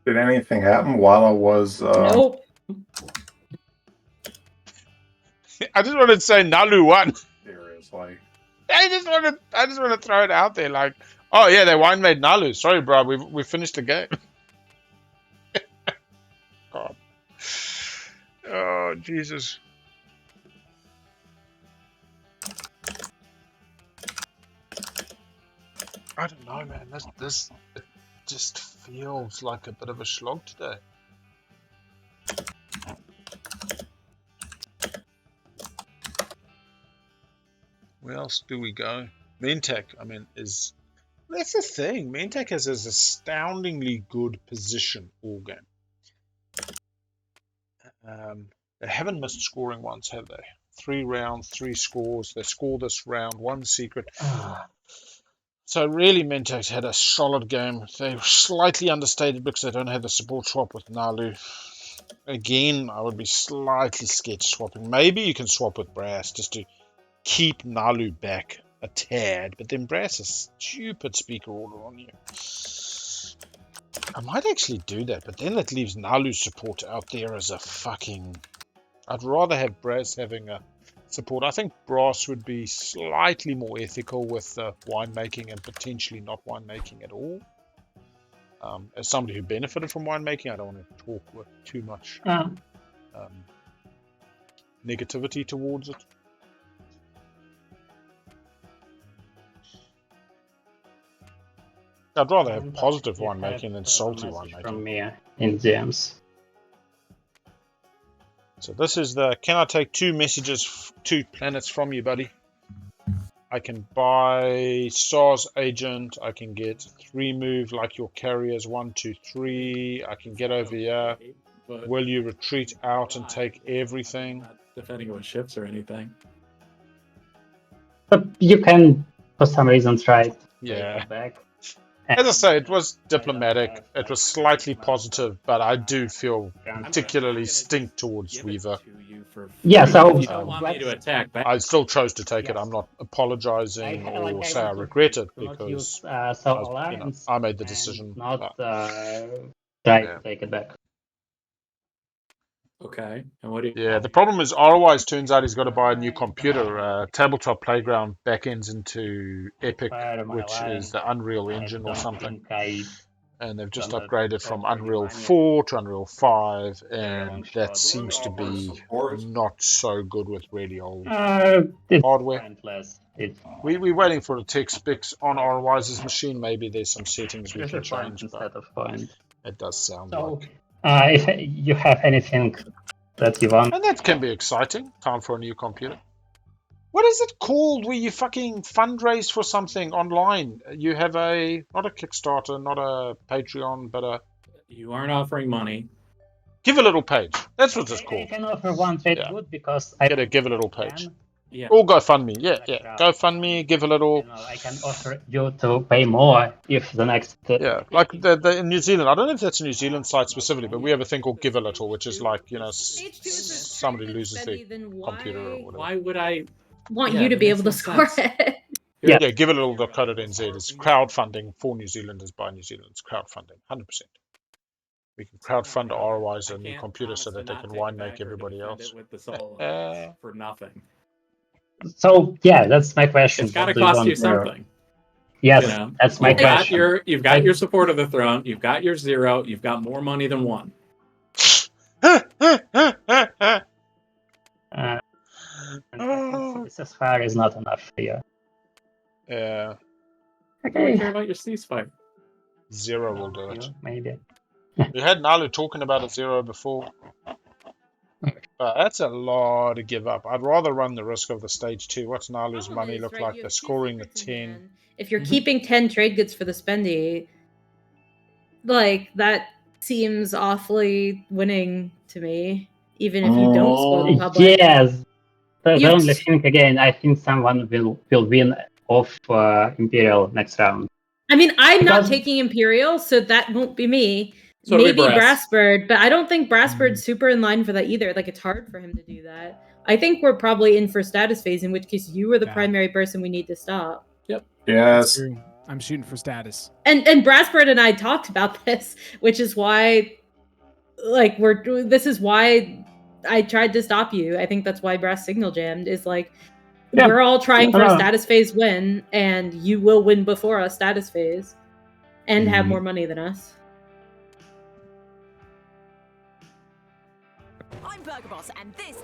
Speaker 2: Did anything happen while I was?
Speaker 12: Nope.
Speaker 1: I just wanted to say Nalu won.
Speaker 2: Seriously.
Speaker 1: I just want to throw it out there, like, oh yeah, they wine made Nalu. Sorry, bro, we finished the game. God. Oh Jesus. I don't know, man. This it just feels like a bit of a slog today. Where else do we go? Mentec, I mean, that's the thing. Mentec has this astoundingly good position all game. They haven't missed scoring once, have they? 3 rounds, 3 scores. They score this round, 1 secret. So really, Mentec's had a solid game. They're slightly understated because they don't have the support swap with Nalu. Again, I would be slightly scared swapping. Maybe you can swap with Brass just to keep Nalu back a tad, but then Brass a stupid speaker order on you. I might actually do that, but then that leaves Nalu's support out there as a fucking... I'd rather have Brass having a support. I think Brass would be slightly more ethical with winemaking and potentially not winemaking at all. As somebody who benefited from winemaking, I don't want to talk with too much negativity towards it. I'd rather have positive winemaking than salty winemaking.
Speaker 3: From me in DMs.
Speaker 1: So this is the, can I take 2 messages, 2 planets from you, buddy? I can buy SARS agent. I can get 3 move like your carriers, 1, 2, 3. I can get over here. Will you retreat out and take everything?
Speaker 5: Not defending with ships or anything.
Speaker 3: But you can, for some reason, try to
Speaker 1: Yeah.
Speaker 3: take it back.
Speaker 1: As I say, it was diplomatic. It was slightly positive, but I do feel particularly stink towards Weaver.
Speaker 3: Yeah, so
Speaker 5: You don't want me to attack back.
Speaker 1: I still chose to take it. I'm not apologizing or say I regret it because I made the decision.
Speaker 3: Not try to take it back.
Speaker 5: Okay, and what do you...
Speaker 1: Yeah, the problem is otherwise turns out he's got to buy a new computer. Tabletop Playground backends into Epic, which is the Unreal Engine or something. And they've just upgraded from Unreal 4 to Unreal 5, and that seems to be not so good with really old hardware. We're waiting for the tech specs on RWise's machine. Maybe there's some settings we can change, but it does sound like...
Speaker 3: if you have anything that you want.
Speaker 1: And that can be exciting. Time for a new computer. What is it called where you fucking fundraise for something online? You have not a Kickstarter, not a Patreon, but
Speaker 5: You aren't offering money.
Speaker 1: Give a little page. That's what it's
Speaker 3: I
Speaker 1: called.
Speaker 3: can offer one trade
Speaker 1: Yeah.
Speaker 3: good because I
Speaker 1: Give a little page.
Speaker 3: can.
Speaker 5: Yeah.
Speaker 1: Or GoFundMe. Yeah. GoFundMe, give a little.
Speaker 3: You know, I can offer you to pay more if the next.
Speaker 1: Yeah, like the in New Zealand. I don't know if that's a New Zealand site specifically, but we have a thing called Give a Little, which is like, you know, somebody loses their computer or whatever.
Speaker 5: Why would I
Speaker 12: Want
Speaker 5: Yeah,
Speaker 12: you to
Speaker 5: that
Speaker 12: be
Speaker 5: makes
Speaker 12: able to
Speaker 5: no
Speaker 12: score
Speaker 5: sense.
Speaker 12: it.
Speaker 3: Yeah.
Speaker 1: Yeah, give a little.co.nz. It's crowdfunding for New Zealanders by New Zealanders. Crowdfunding, 100%. We can crowdfund ROIs a new computer so that they can wine make everybody else.
Speaker 5: with the soul for nothing?
Speaker 3: So yeah, that's my question.
Speaker 5: It's got to
Speaker 3: What do you
Speaker 5: cost
Speaker 3: want
Speaker 5: you
Speaker 3: there?
Speaker 5: something.
Speaker 3: Yes,
Speaker 5: You know,
Speaker 3: that's my
Speaker 5: you've got
Speaker 3: question.
Speaker 5: you've got your support of the throne. You've got your 0. You've got more money than 1.
Speaker 3: This fire is not enough for you.
Speaker 1: Yeah.
Speaker 5: I don't care about your ceasefire.
Speaker 1: 0 will do it.
Speaker 3: Maybe.
Speaker 1: We had Nalu talking about a 0 before. That's a lot to give up. I'd rather run the risk of the stage 2. What's Nalu's money look like? They're scoring the 10.
Speaker 12: If you're keeping 10 trade goods for the spendy, like that seems awfully winning to me. Even if you don't score the public.
Speaker 3: Yes. The
Speaker 12: You-
Speaker 3: only thing again, I think someone will win off Imperial next round.
Speaker 12: I mean, I'm not
Speaker 3: Because-
Speaker 12: taking Imperial, so that won't be me.
Speaker 5: So it'll be
Speaker 12: Maybe
Speaker 5: Brass.
Speaker 12: Brassbird, but I don't think Brassbird's super in line for that either. Like, it's hard for him to do that. I think we're probably in for status phase, in which case you are the
Speaker 4: Yeah.
Speaker 12: primary person we need to stop.
Speaker 2: Yes.
Speaker 4: True. I'm shooting for status.
Speaker 12: And Brassbird and I talked about this, which is why, like, this is why I tried to stop you. I think that's why Brass signal jammed, is like,
Speaker 3: Yeah.
Speaker 12: we're all trying for a
Speaker 3: Uh-huh.
Speaker 12: status phase win, and you will win before us status phase and have
Speaker 2: Mhm.
Speaker 12: more money than us.
Speaker 11: I'm Burger Boss, and this.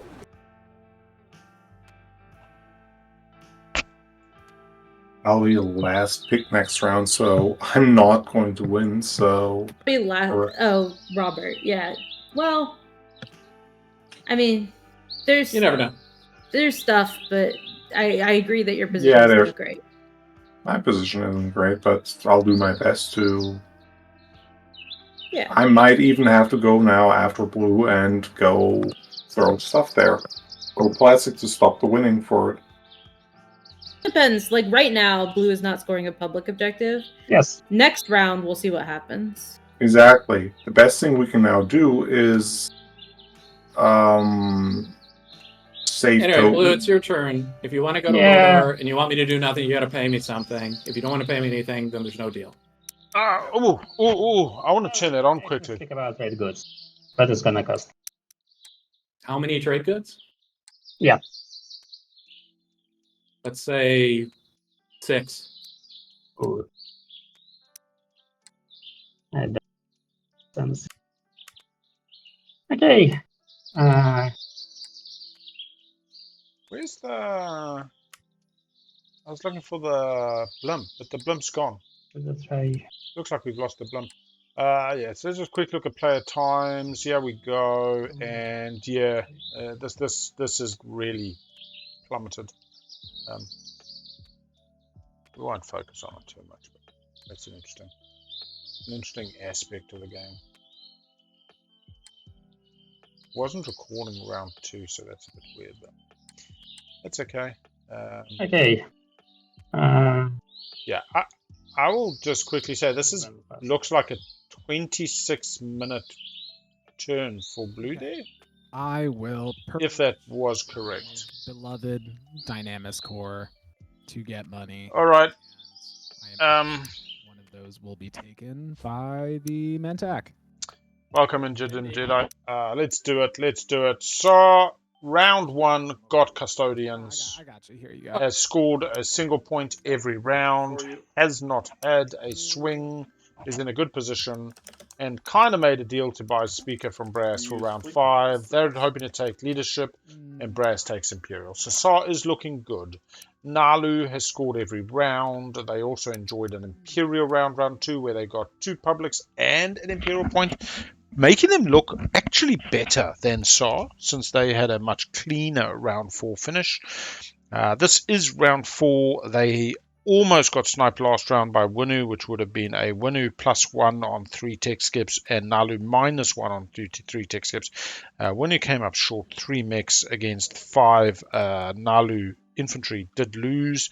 Speaker 2: I'll be the last pick next round, so I'm not going to win, so...
Speaker 12: Be last. Oh, Robert. Yeah. Well, I mean, there's
Speaker 5: You never know.
Speaker 12: there's stuff, but I agree that your position
Speaker 2: Yeah,
Speaker 12: is
Speaker 2: there's-
Speaker 12: not great.
Speaker 2: My position isn't great, but I'll do my best to...
Speaker 12: Yeah.
Speaker 2: I might even have to go now after blue and go throw stuff there. Go plastic to stop the winning for it.
Speaker 12: Depends. Like right now, blue is not scoring a public objective.
Speaker 3: Yes.
Speaker 12: Next round, we'll see what happens.
Speaker 2: Exactly. The best thing we can now do is... save
Speaker 5: Anyway,
Speaker 2: token.
Speaker 5: Blue, it's your turn. If you want to go to
Speaker 3: Yeah.
Speaker 5: Mordor and you want me to do nothing, you got to pay me something. If you don't want to pay me anything, then there's no deal.
Speaker 1: I want to turn that on quickly.
Speaker 3: Think about trade goods. What it's gonna cost?
Speaker 5: How many trade goods?
Speaker 3: Yeah.
Speaker 5: Let's say 6.
Speaker 3: Ooh. That sense. Okay.
Speaker 1: Where's the... I was looking for the blimp, but the blimp's gone.
Speaker 3: Let's try.
Speaker 1: Looks like we've lost the blimp. Yeah, so let's just quick look at player times. Here we go, and yeah, this is really plummeted. We won't focus on it too much, but that's an interesting aspect of the game. Wasn't recording round 2, so that's a bit weird, but that's okay.
Speaker 3: Okay.
Speaker 1: Yeah, I will just quickly say this looks like a 26-minute turn for blue there,
Speaker 4: I will.
Speaker 1: if that was correct.
Speaker 4: Beloved Dynamis Core to get money.
Speaker 1: All right.
Speaker 4: One of those will be taken by the Mentak.
Speaker 1: Welcome in Jedi. Let's do it. So round 1 got custodians.
Speaker 4: I got you. Here you go.
Speaker 1: Has scored a single point every round. Has not had a swing. Is in a good position. And kind of made a deal to buy a speaker from Brass for round 5. They're hoping to take leadership. And Brass takes Imperial. So Sa is looking good. Nalu has scored every round. They also enjoyed an Imperial round 2, where they got 2 publics and an Imperial point, making them look actually better than Sa, since they had a much cleaner round 4 finish. This is round 4. They almost got sniped last round by Winu, which would have been a Winu +1 on 3 tech skips and Nalu -1 on 3 tech skips. Winu came up short 3 mechs against 5 Nalu infantry. Did lose.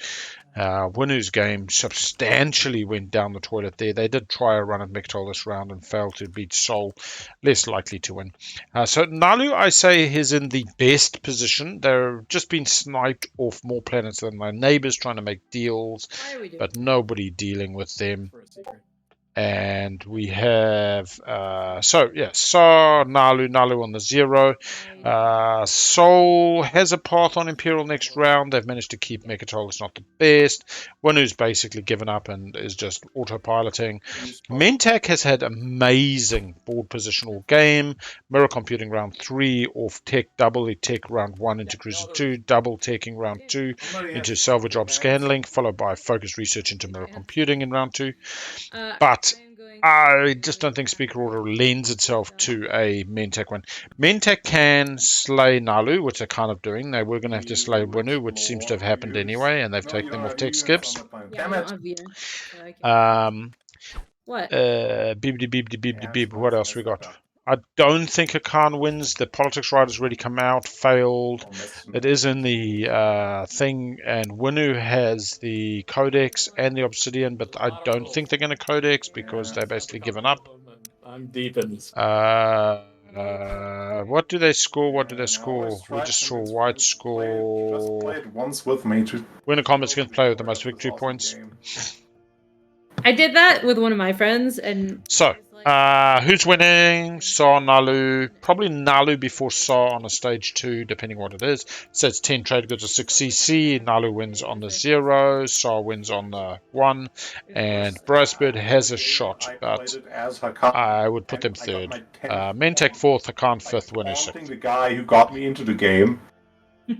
Speaker 1: Winu's game substantially went down the toilet there. They did try a run at Mechtal this round and failed to beat Sol. Less likely to win. So Nalu, I say, is in the best position. They're just been sniped off more planets than their neighbors, trying to make deals, but nobody dealing with them. And we have Nalu on the 0. Sol has a path on Imperial next round. They've managed to keep Mechatol. It's not the best. Winu's basically given up and is just autopiloting. Mentak has had amazing board position all game. Mirror computing round 3 off tech, double tech round 1 into cruiser 2, double teching round 2 into salvage job scanlink, followed by focused research into mirror computing in round 2. But I just don't think Speaker Order lends itself to a Mentak one. Mentak can slay Nalu, which they're kind of doing. They were going to have to slay Winu, which seems to have happened anyway, and they've taken them off tech skips.
Speaker 12: Yeah, I don't have VIA, so I can't. What?
Speaker 1: Beep. What else we got? I don't think a Khan wins. The politics rider's already come out, failed. It is in the thing, and Winu has the Codex and the Obsidian, but I don't think they're going to Codex because they're basically given up.
Speaker 5: I'm deep in this.
Speaker 1: What do they score? We just saw White score.
Speaker 2: Play it once with me.
Speaker 1: Winner Combat's going to play with the most victory points.
Speaker 12: I did that with one of my friends, and
Speaker 1: so who's winning? Sa, Nalu, probably Nalu before Sa on a stage 2, depending what it is. So it's 10 trade goods or 6 CC. Nalu wins on the 0. Sa wins on the 1, and Brasbird has a shot, but I would put them 3rd. Mentek 4th, Hakan 5th, Winner 6th.
Speaker 2: The guy who got me into the game.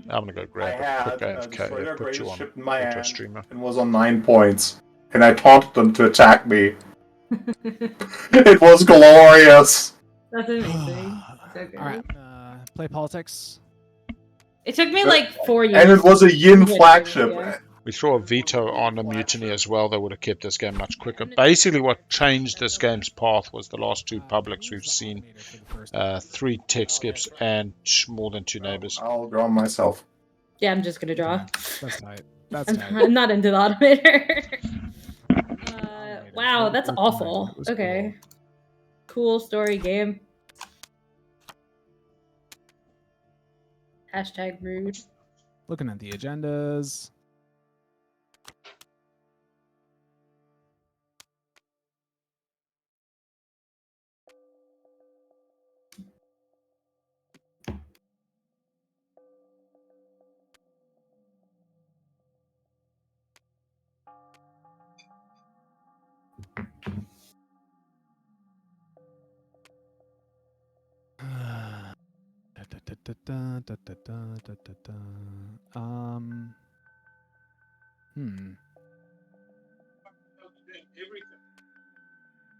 Speaker 1: I'm gonna go grab a quick AFK, put you on auto streamer.
Speaker 2: And was on 9 points. And I taunted them to attack me. It was glorious.
Speaker 12: That's amazing. So good.
Speaker 4: All right, play politics.
Speaker 12: It took me like 4 years.
Speaker 2: And it was a Yin flagship.
Speaker 1: We throw a veto on a mutiny as well. They would have kept this game much quicker. Basically, what changed this game's path was the last 2 publics we've seen. 3 tech skips and more than 2 neighbors.
Speaker 2: I'll draw myself.
Speaker 12: Yeah, I'm just gonna draw.
Speaker 4: That's tight. That's
Speaker 12: I'm not into the automator. Wow, that's awful. Okay. Cool story game. Hashtag rude.
Speaker 4: Looking at the agendas.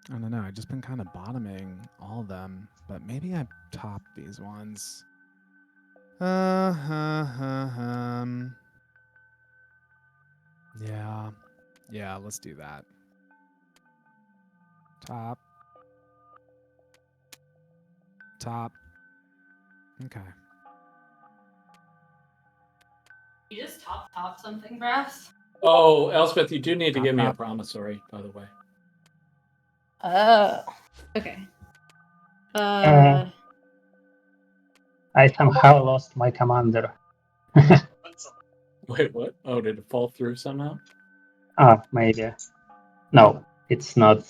Speaker 4: I don't know. I've just been kind of bottoming all of them, but maybe I top these ones. Yeah, let's do that. Top. Okay.
Speaker 12: You just top something, Brass?
Speaker 5: Oh, Elspeth, you do need to give me a promissory, by the way.
Speaker 12: Oh. Okay.
Speaker 3: I somehow lost my commander.
Speaker 5: Wait, what? Oh, did it fall through somehow?
Speaker 3: Maybe. No, it's not.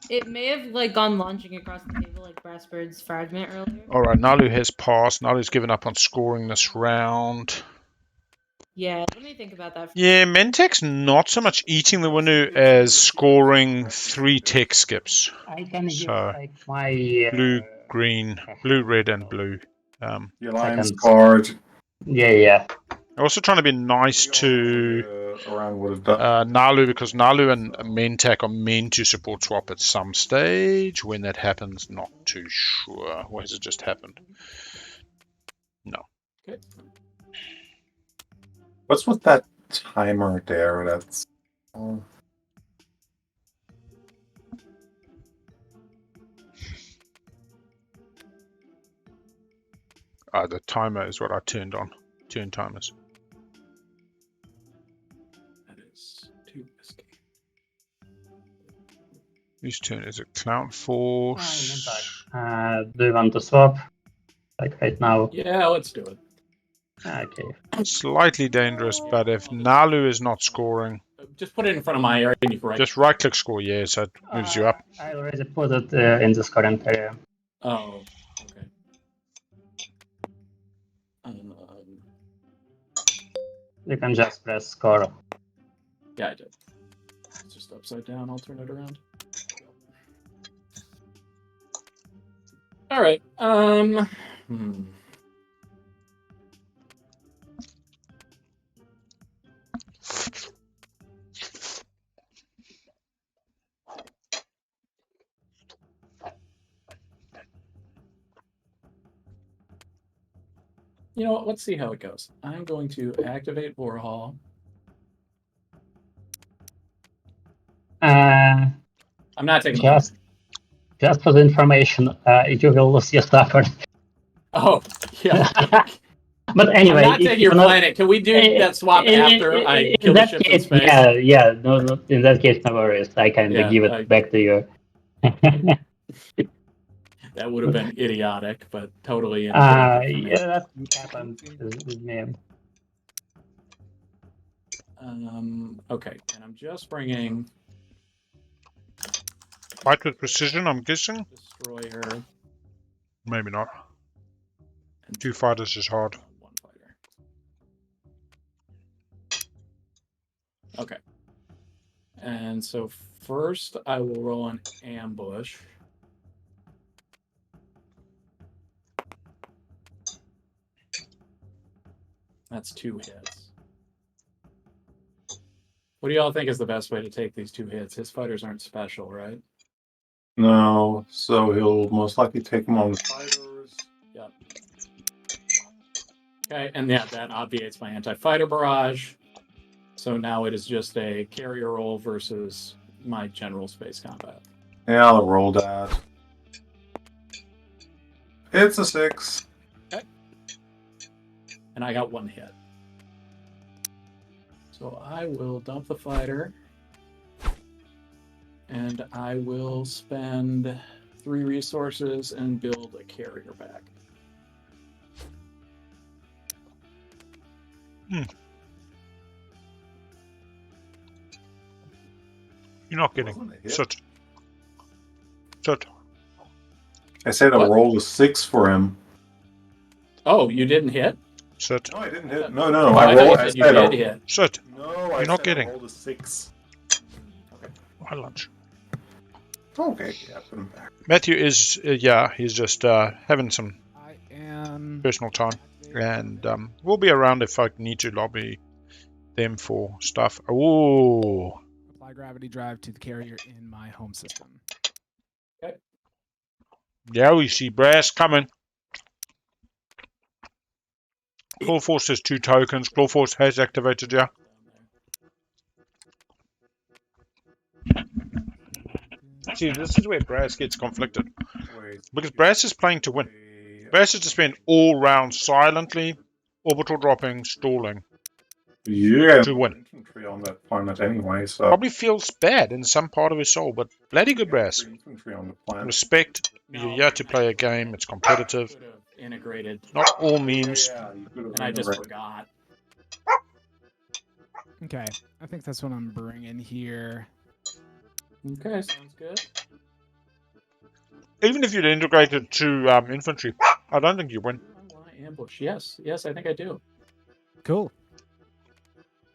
Speaker 12: It may have like gone launching across the table like Brassbird's fragment earlier.
Speaker 1: Alright, Nalu has passed. Nalu's given up on scoring this round.
Speaker 12: Yeah, let me think about that.
Speaker 1: Yeah, Mentek's not so much eating the Winu as scoring 3 tech skips.
Speaker 3: I can use
Speaker 1: So,
Speaker 3: like my
Speaker 1: blue, green, blue, red, and blue.
Speaker 2: The alliance card.
Speaker 3: Yeah.
Speaker 1: Also trying to be nice to Nalu, because Nalu and Mentak are meant to support swap at some stage. When that happens, not too sure. Or has it just happened? No.
Speaker 5: Okay.
Speaker 2: What's with that timer there? That's Oh.
Speaker 1: The timer is what I turned on. Turn timers.
Speaker 5: That is 2 escape.
Speaker 1: Whose turn is it? Cloud Force.
Speaker 3: Do you want to swap? Like right now?
Speaker 5: Yeah, let's do it.
Speaker 3: Okay.
Speaker 1: Slightly dangerous, but if Nalu is not scoring,
Speaker 5: just put it in front of my area and you can
Speaker 1: just right click score, yeah, so it moves you up.
Speaker 3: I already put it in this current area.
Speaker 5: Oh, okay.
Speaker 3: You can just press score.
Speaker 5: Yeah, I did. It's just upside down. I'll turn it around. All right. You know what? Let's see how it goes. I'm going to activate Warhol. I'm not taking the
Speaker 3: just for the information, you will lose your suffering.
Speaker 5: Oh, yeah.
Speaker 3: But anyway,
Speaker 5: I'm not taking your planet. Can we do that swap after I kill the ships in space?
Speaker 3: Yeah. No, in that case, no worries. I can give it back to you.
Speaker 5: That would have been idiotic, but totally inappropriate for me.
Speaker 3: Yeah, that happened with me.
Speaker 5: Okay, and I'm just bringing...
Speaker 1: Fight with precision, I'm guessing?
Speaker 5: Destroyer.
Speaker 1: Maybe not. 2 fighters is hard.
Speaker 5: 1 fighter. Okay. And so first I will roll an ambush. That's 2 hits. What do y'all think is the best way to take these 2 hits? His fighters aren't special, right?
Speaker 2: No, so he'll most likely take them on the fighters.
Speaker 5: Yep. Okay, and yeah, that obviates my anti-fighter barrage. So now it is just a carrier roll versus my general space combat.
Speaker 2: Yeah, I'll roll that. It's a 6.
Speaker 5: Okay. And I got 1 hit. So I will dump the fighter. And I will spend 3 resources and build a carrier back.
Speaker 1: You're not getting. Sit. Sit.
Speaker 2: I said I rolled a 6 for him.
Speaker 5: Oh, you didn't hit?
Speaker 1: Sit.
Speaker 2: No, I didn't hit. No.
Speaker 5: Oh,
Speaker 2: I rolled. I
Speaker 5: you did hit.
Speaker 1: Sit.
Speaker 2: No,
Speaker 1: you're not getting.
Speaker 2: I rolled a 6.
Speaker 5: Okay.
Speaker 1: My lunch.
Speaker 2: Okay, yeah, put him back.
Speaker 1: Matthew is, he's just having some personal time. And we'll be around if I need to lobby them for stuff. Oh.
Speaker 4: Apply gravity drive to the carrier in my home system.
Speaker 5: Okay.
Speaker 1: Yeah, we see brass coming. Clawforce has 2 tokens. Clawforce has activated, yeah. See, this is where Brass gets conflicted. Because Brass is playing to win. Brass is to spend all rounds silently, orbital dropping, stalling.
Speaker 2: Yeah,
Speaker 1: to win.
Speaker 2: Infantry on that planet anyway, so
Speaker 1: Probably feels bad in some part of his soul, but bloody good Brass.
Speaker 2: infantry on the planet.
Speaker 1: Respect. You're here to play a game. It's competitive.
Speaker 5: Integrated.
Speaker 1: Not all memes.
Speaker 5: And I just forgot.
Speaker 4: Okay, I think that's what I'm bringing here.
Speaker 5: Okay, sounds good.
Speaker 1: Even if you'd integrated to infantry, I don't think you win.
Speaker 5: Ambush. Yes, I think I do.
Speaker 4: Cool.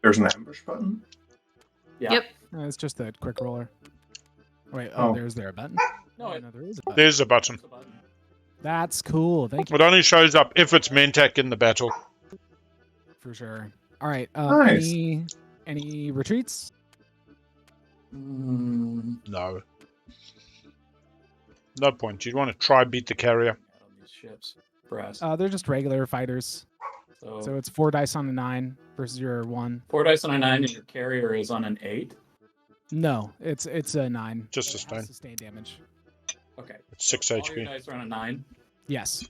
Speaker 2: There's an ambush button?
Speaker 5: Yeah.
Speaker 12: Yep.
Speaker 4: It's just a quick roller. Wait, there's there a button?
Speaker 5: No,
Speaker 4: there is a button.
Speaker 1: There's a button.
Speaker 4: That's cool. Thank you.
Speaker 1: It only shows up if it's Mentak in the battle.
Speaker 4: For sure. All right.
Speaker 2: Nice.
Speaker 4: Any retreats?
Speaker 1: No. No point. You'd want to try beat the carrier.
Speaker 5: These ships. Brass.
Speaker 4: They're just regular fighters. So it's 4 dice on a 9 versus your 1.
Speaker 5: 4 dice on a 9 and your carrier is on an 8.
Speaker 4: No, it's a 9.
Speaker 1: Just
Speaker 4: It has
Speaker 1: sustain.
Speaker 4: Sustain damage.
Speaker 5: Okay.
Speaker 1: It's 6
Speaker 5: All your
Speaker 1: HP.
Speaker 5: dice are on a 9.
Speaker 4: Yes.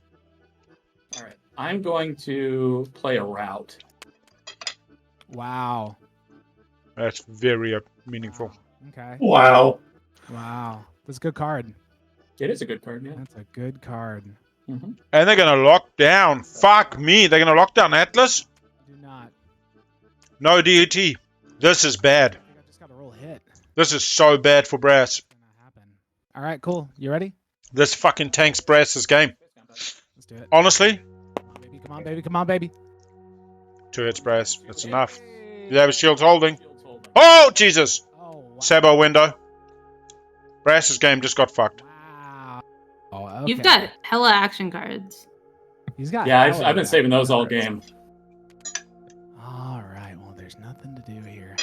Speaker 5: All right. I'm going to play a route.
Speaker 4: Wow.
Speaker 1: That's very meaningful.
Speaker 4: Okay.
Speaker 2: Wow.
Speaker 4: Wow. That's a good card.
Speaker 5: It is a good card, yeah.
Speaker 4: That's a good card.
Speaker 5: Mm-hmm.
Speaker 1: And they're gonna lock down. Fuck me. They're gonna lock down Atlas.
Speaker 4: Do not.
Speaker 1: No DET. This is bad.
Speaker 4: I think I just got a roll hit.
Speaker 1: This is so bad for Brass.
Speaker 4: All right, cool. You ready?
Speaker 1: This fucking tanks Brass's game.
Speaker 4: Let's do it.
Speaker 1: Honestly,
Speaker 4: Baby, come on, baby. Come on, baby.
Speaker 1: 2 hits, Brass. That's enough. You have a shield holding. Oh, Jesus. Sabo window. Brass's game just got fucked.
Speaker 4: Wow. Oh, okay.
Speaker 12: You've got hella action cards.
Speaker 4: He's got.
Speaker 5: Yeah,
Speaker 4: hella
Speaker 5: I've been saving those all
Speaker 4: cards.
Speaker 5: game.
Speaker 4: All right. Well, there's nothing to do here.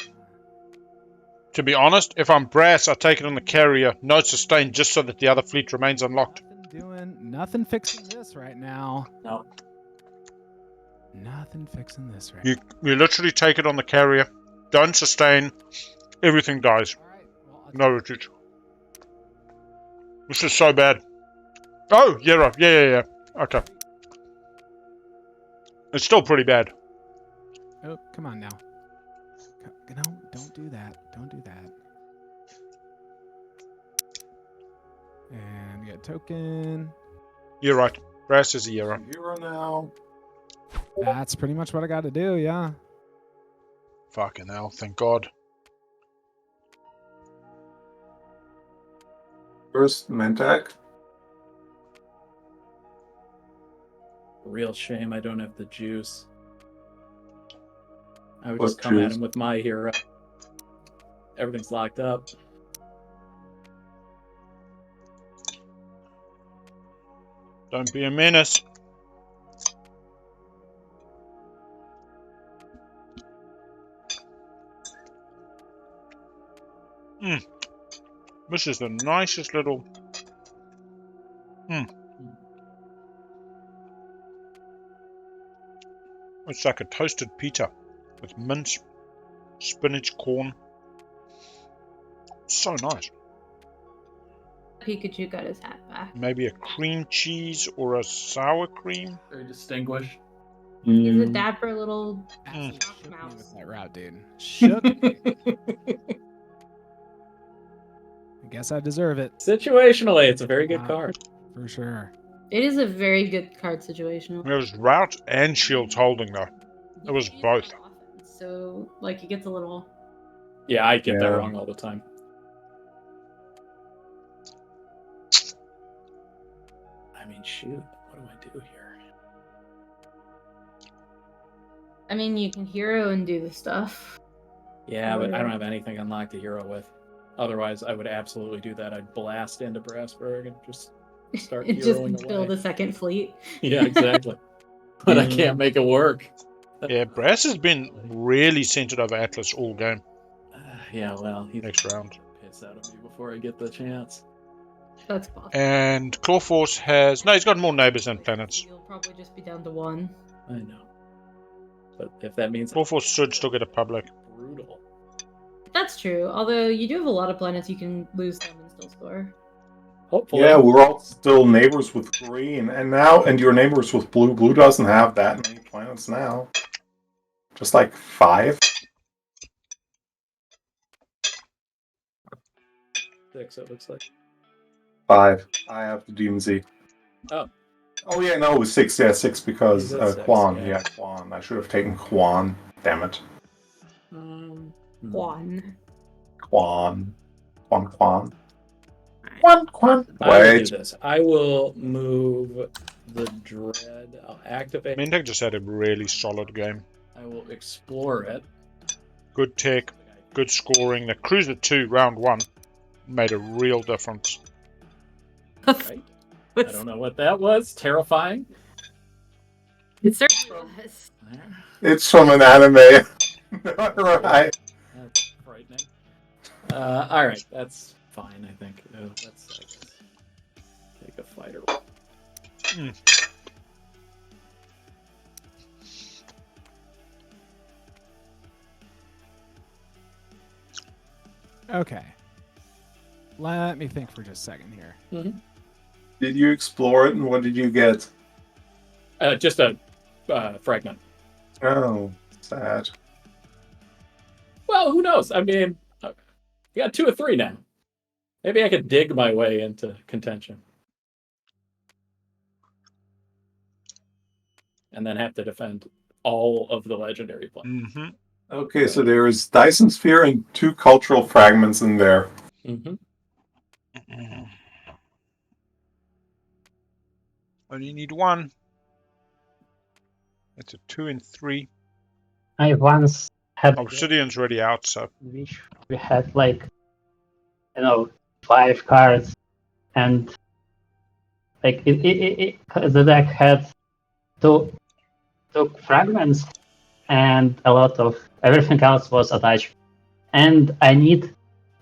Speaker 1: To be honest, if I'm Brass, I take it on the carrier. No sustain, just so that the other fleet remains unlocked.
Speaker 4: Nothing fixing this right now.
Speaker 5: No.
Speaker 4: Nothing fixing this right
Speaker 1: You literally take it on the carrier. Don't sustain. Everything dies. No retreat. This is so bad. Oh, yeah, right. Yeah. Okay. It's still pretty bad.
Speaker 4: Oh, come on now. No, don't do that. Don't do that. And we got a token.
Speaker 1: You're right. Brass is a hero.
Speaker 2: Hero now.
Speaker 4: That's pretty much what I got to do, yeah.
Speaker 1: Fucking hell, thank God.
Speaker 2: First, Mentak.
Speaker 5: Real shame I don't have the juice. I would
Speaker 2: What
Speaker 5: just come at
Speaker 2: juice?
Speaker 5: him with my hero. Everything's locked up.
Speaker 1: Don't be a menace. This is the nicest little... It's like a toasted pita with mince, spinach, corn. So nice.
Speaker 12: Pikachu got his hat back.
Speaker 1: Maybe a cream cheese or a sour cream.
Speaker 5: Very distinguished.
Speaker 12: He's a dapper little
Speaker 4: Shook me
Speaker 12: mouse.
Speaker 4: with that route, dude. Shook me. I guess I deserve it.
Speaker 5: Situationally, it's a very good card.
Speaker 4: For sure.
Speaker 12: It is a very good card situation.
Speaker 1: It was route and shields holding though. It was both.
Speaker 12: So, like, it gets a little.
Speaker 5: Yeah, I get that
Speaker 2: Yeah.
Speaker 5: wrong all the time. I mean, shoot. What do I do here?
Speaker 12: I mean, you can hero and do the stuff.
Speaker 5: Yeah, but I don't have anything unlocked to hero with. Otherwise, I would absolutely do that. I'd blast into Brassburg and just start
Speaker 12: Just
Speaker 5: heroing
Speaker 12: build
Speaker 5: away.
Speaker 12: a second fleet.
Speaker 5: Yeah, exactly. But I can't make it work.
Speaker 1: Yeah, Brass has been really centered over Atlas all game.
Speaker 5: Yeah, well, he's
Speaker 1: Next round.
Speaker 5: piss out of me before I get the chance.
Speaker 12: That's possible.
Speaker 1: And Clawforce has... No, he's got more neighbors than planets.
Speaker 12: You'll probably just be down to one.
Speaker 5: I know. But if that means
Speaker 1: Clawforce should still get a public.
Speaker 5: brutal.
Speaker 12: That's true. Although you do have a lot of planets you can lose them and still score.
Speaker 5: Hopefully.
Speaker 2: Yeah, we're all still neighbors with green, and your neighbors with blue. Blue doesn't have that many planets now. Just like 5.
Speaker 5: 6, it looks like.
Speaker 2: 5. I have the DMZ.
Speaker 5: Oh.
Speaker 2: Oh yeah, no, it was 6. Yeah, 6 because
Speaker 5: You said 6,
Speaker 2: Quan.
Speaker 5: yeah.
Speaker 2: Yeah, Quan. I should have taken Quan. Damn it.
Speaker 12: One.
Speaker 2: Quan. Quan.
Speaker 5: I will
Speaker 2: Wait.
Speaker 5: do this. I will move the Dread. I'll activate.
Speaker 1: Mentek just had a really solid game.
Speaker 5: I will explore it.
Speaker 1: Good tech, good scoring. The Cruiser 2 round 1 made a real difference.
Speaker 5: Right? I don't know what that was. Terrifying.
Speaker 12: It certainly was.
Speaker 2: It's from an anime. Right.
Speaker 5: That's frightening. All right, that's fine. I think. Let's take a fighter.
Speaker 4: Okay. Let me think for just a second here.
Speaker 5: Mm-hmm.
Speaker 2: Did you explore it, and what did you get?
Speaker 5: Just a fragment.
Speaker 2: Oh, sad.
Speaker 5: Well, who knows? I mean, you got 2 or 3 now. Maybe I could dig my way into contention. And then have to defend all of the legendary planes.
Speaker 1: Mm-hmm.
Speaker 2: Okay, so there is Dyson Sphere and 2 cultural fragments in there.
Speaker 5: Mm-hmm.
Speaker 1: Only need 1. It's a 2 and 3.
Speaker 3: I once had
Speaker 1: Obsidian's already out, so
Speaker 3: which we had 5 cards, and the deck had two fragments, and a lot of everything else was attached. And I need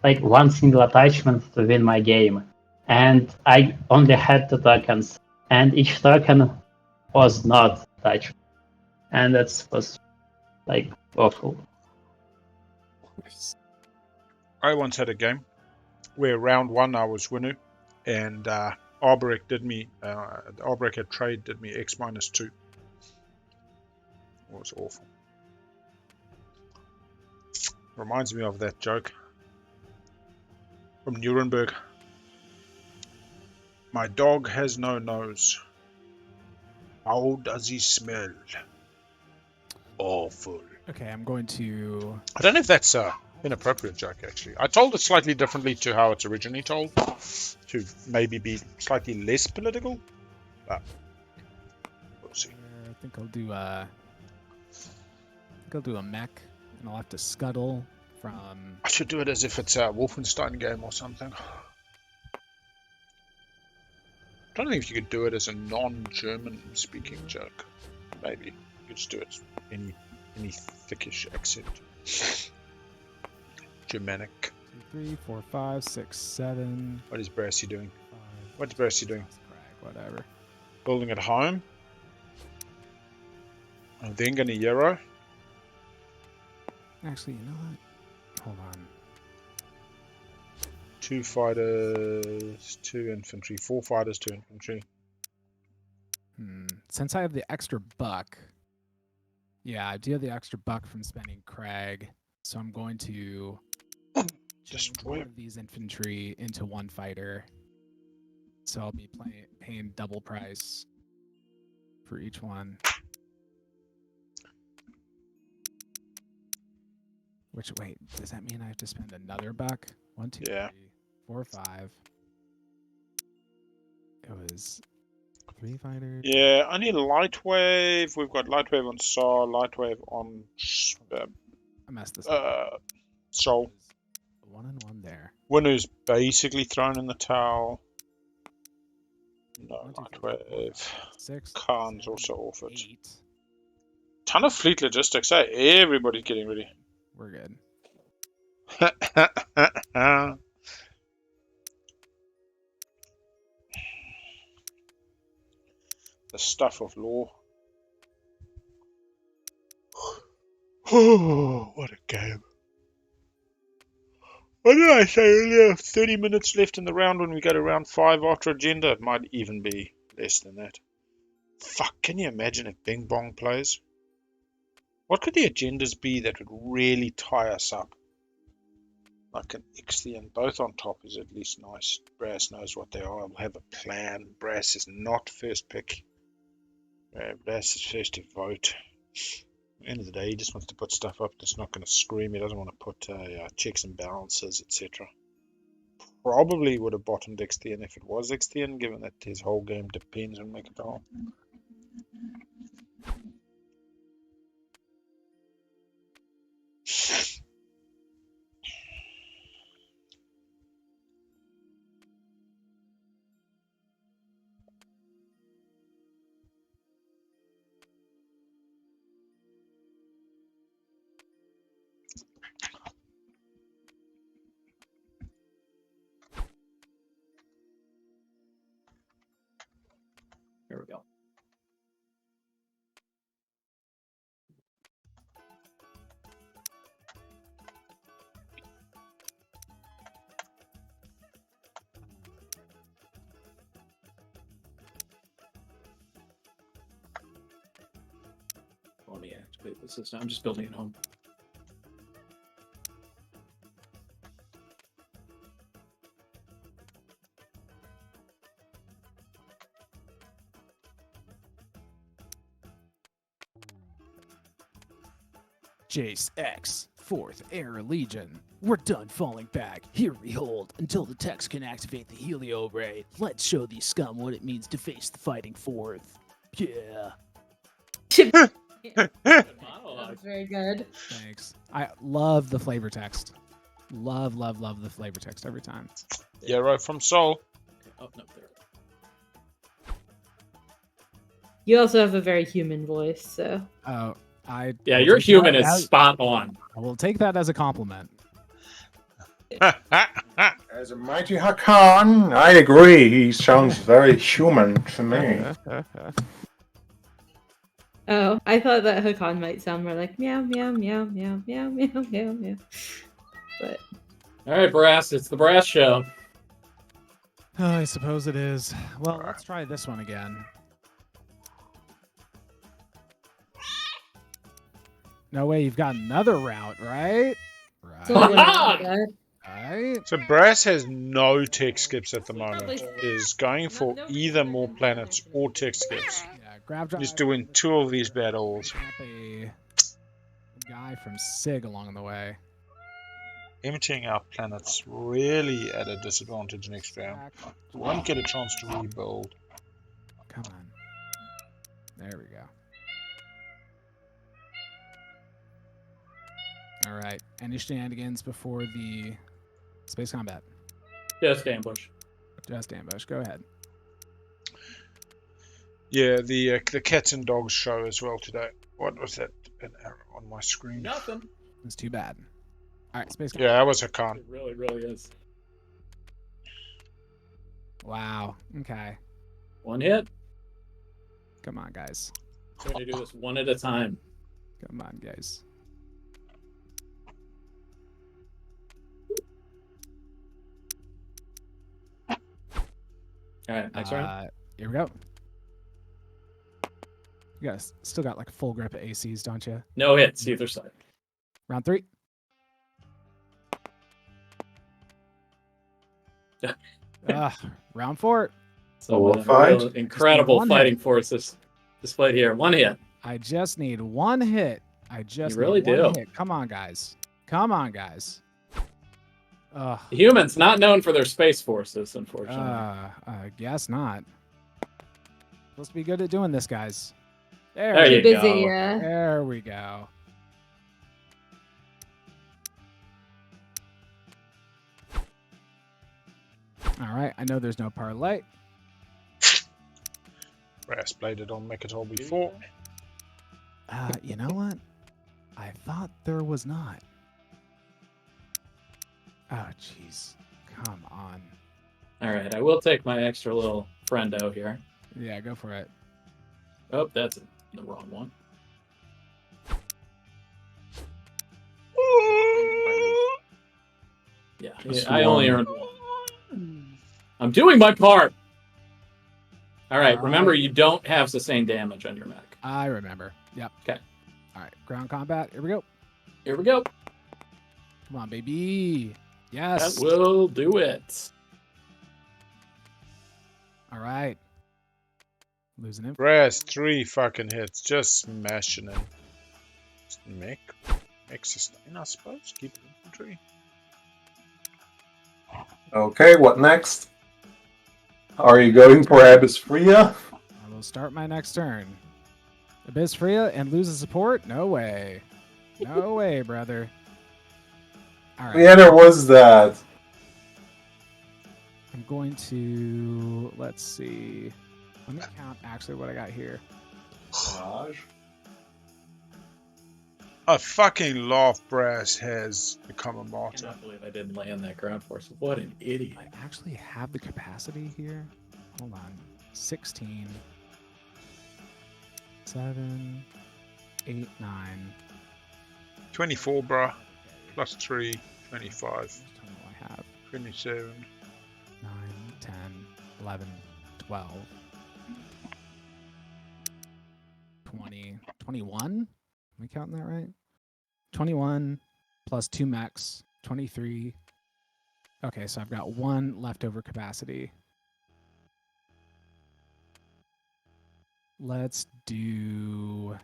Speaker 3: 1 single attachment to win my game, and I only had 2 tokens, and each token was not attached, and that was awful.
Speaker 1: I once had a game where round 1 I was winner, and Arborek did me. Arborek had trade did me X-2. It was awful. Reminds me of that joke from Nuremberg. My dog has no nose. How does he smell? Awful.
Speaker 4: Okay, I'm going to...
Speaker 1: I don't know if that's inappropriate joke, actually. I told it slightly differently to how it's originally told, to maybe be slightly less political, but we'll see.
Speaker 4: I think I'll do a mech, and I'll have to scuttle from...
Speaker 1: I should do it as if it's a Wolfenstein game or something. I don't think you could do it as a non-German speaking joke. Maybe you could just do it any thickish accent. Germanic.
Speaker 4: 2, 3, 4, 5, 6, 7.
Speaker 1: What is Brassy doing?
Speaker 4: 5,
Speaker 1: What's Brassy doing?
Speaker 4: Whatever.
Speaker 1: Building at home. And then gonna Euro.
Speaker 4: Actually, you know what? Hold on.
Speaker 1: 2 fighters, 2 infantry, 4 fighters, 2 infantry.
Speaker 4: Since I have the extra buck, yeah, I do have the extra buck from spending Crag, so I'm going to
Speaker 1: destroy
Speaker 4: one of these infantry into 1 fighter. So I'll be paying double price for each one. Which, wait, does that mean I have to spend another buck? 1, 2, 3, 4, 5. It was 3 fighters.
Speaker 1: Yeah, I need a light wave. We've got light wave on Saw, light wave on
Speaker 4: I messed this up.
Speaker 1: Soul.
Speaker 4: 1 and 1 there.
Speaker 1: Winner's basically thrown in the towel. No light wave.
Speaker 4: 6.
Speaker 1: Khan's also offered.
Speaker 4: 8.
Speaker 1: Ton of fleet logistics, eh? Everybody's getting ready.
Speaker 4: We're good.
Speaker 1: The stuff of law. Oh, what a game. What did I say earlier? 30 minutes left in the round when we go to round 5 after agenda. It might even be less than that. Fuck, can you imagine if Bing Bong plays? What could the agendas be that would really tie us up? Like an Ixion, both on top is at least nice. Brass knows what they are. We'll have a plan. Brass is not first pick. Brass is first to vote. At the end of the day, he just wants to put stuff up that's not going to scream. He doesn't want to put checks and balances, etc. Probably would have bottomed Ixion if it was Ixion, given that his whole game depends on Mechatal.
Speaker 5: Here we go. me activate the system. I'm just building it home.
Speaker 4: Jace X, 4th Air Legion. We're done falling back. Here we hold until the techs can activate the Helio Ray. Let's show these scum what it means to face the fighting 4th. Yeah.
Speaker 12: That's very good.
Speaker 4: Thanks. I love the flavor text. Love the flavor text every time.
Speaker 1: Yeah, right from Soul.
Speaker 5: Oh, no, there.
Speaker 12: You also have a very human voice, so.
Speaker 4: Oh,
Speaker 5: Yeah,
Speaker 4: will
Speaker 5: your
Speaker 4: take
Speaker 5: human
Speaker 4: that
Speaker 5: is
Speaker 4: as-
Speaker 5: spot on.
Speaker 4: I will take that as a compliment.
Speaker 2: As a mighty Hakan, I agree. He sounds very human to me.
Speaker 12: Oh, I thought that Hakan might sound more like meow, meow, meow, meow, meow, meow, meow, meow. But.
Speaker 5: All right, Brass, it's the Brass Show.
Speaker 4: I suppose it is. Well, let's try this one again. No way, you've got another route, right? Right. Right.
Speaker 1: So Brass has no tech skips at the moment. Is going for either more planets or tech skips.
Speaker 4: Yeah, grab drive.
Speaker 1: He's doing 2 of these battles.
Speaker 4: A guy from SIG along the way.
Speaker 1: Emptying out planets really at a disadvantage next round. Won't get a chance to rebuild.
Speaker 4: Come on. There we go. All right. Any shenanigans before the space combat?
Speaker 5: Just ambush.
Speaker 4: Just ambush. Go ahead.
Speaker 1: Yeah, the cats and dogs show as well today. What was that? An arrow on my screen.
Speaker 5: Nothing.
Speaker 4: It's too bad. All right, space combat.
Speaker 1: Yeah, that was a con.
Speaker 5: It really, really is.
Speaker 4: Wow. Okay.
Speaker 5: 1 hit.
Speaker 4: Come on, guys.
Speaker 5: Trying to do this one at a time.
Speaker 4: Come on, guys.
Speaker 5: All right, next round.
Speaker 4: Here we go. You guys still got like full grip of ACs, don't you?
Speaker 5: No hits either side.
Speaker 4: Round 3. Round 4.
Speaker 5: So incredible fighting forces displayed here. 1 hit.
Speaker 4: I just need 1 hit. I just
Speaker 5: really
Speaker 4: need one
Speaker 5: do.
Speaker 4: hit. Come on, guys. Come on, guys.
Speaker 5: Humans not known for their space forces, unfortunately.
Speaker 4: I guess not. Supposed to be good at doing this, guys.
Speaker 5: There you
Speaker 12: busy,
Speaker 5: go.
Speaker 12: yeah.
Speaker 4: There we go. All right. I know there's no parlay.
Speaker 1: Brass played it on Mechatol before.
Speaker 4: You know what? I thought there was not. Oh, jeez. Come on.
Speaker 5: All right, I will take my extra little friendo here.
Speaker 4: Yeah, go for it.
Speaker 5: Oh, that's the wrong one. Yeah, I only earned 1. I'm doing my part. All right, remember you don't have sustained damage on your mech.
Speaker 4: I remember. Yep.
Speaker 5: Okay.
Speaker 4: All right. Ground combat. Here we go.
Speaker 5: Here we go.
Speaker 4: Come on, baby. Yes.
Speaker 5: That will do it.
Speaker 4: All right. Losing him.
Speaker 1: Brass 3 fucking hits. Just smashing him. Mech sustain, I suppose. Keep infantry.
Speaker 2: Okay, what next? Are you going for Abyss Freya?
Speaker 4: I will start my next turn. Abyss Freya and lose the support? No way. No way, brother. All right.
Speaker 2: Yeah, there was that.
Speaker 4: I'm going to, let's see. Let me count actually what I got here.
Speaker 1: I fucking laugh Brass has become a
Speaker 5: I
Speaker 1: martyr.
Speaker 5: cannot believe I didn't land that ground force. What an idiot.
Speaker 4: I actually have the capacity here. Hold on. 16. 7. 8, 9.
Speaker 1: 24, bruh. Plus 3, 25.
Speaker 4: How much time do I have?
Speaker 1: 27.
Speaker 4: 9, 10, 11, 12. 20. 21? we counting that right? 21 plus 2 mechs, 23. Okay, so I've got 1 leftover capacity. Let's do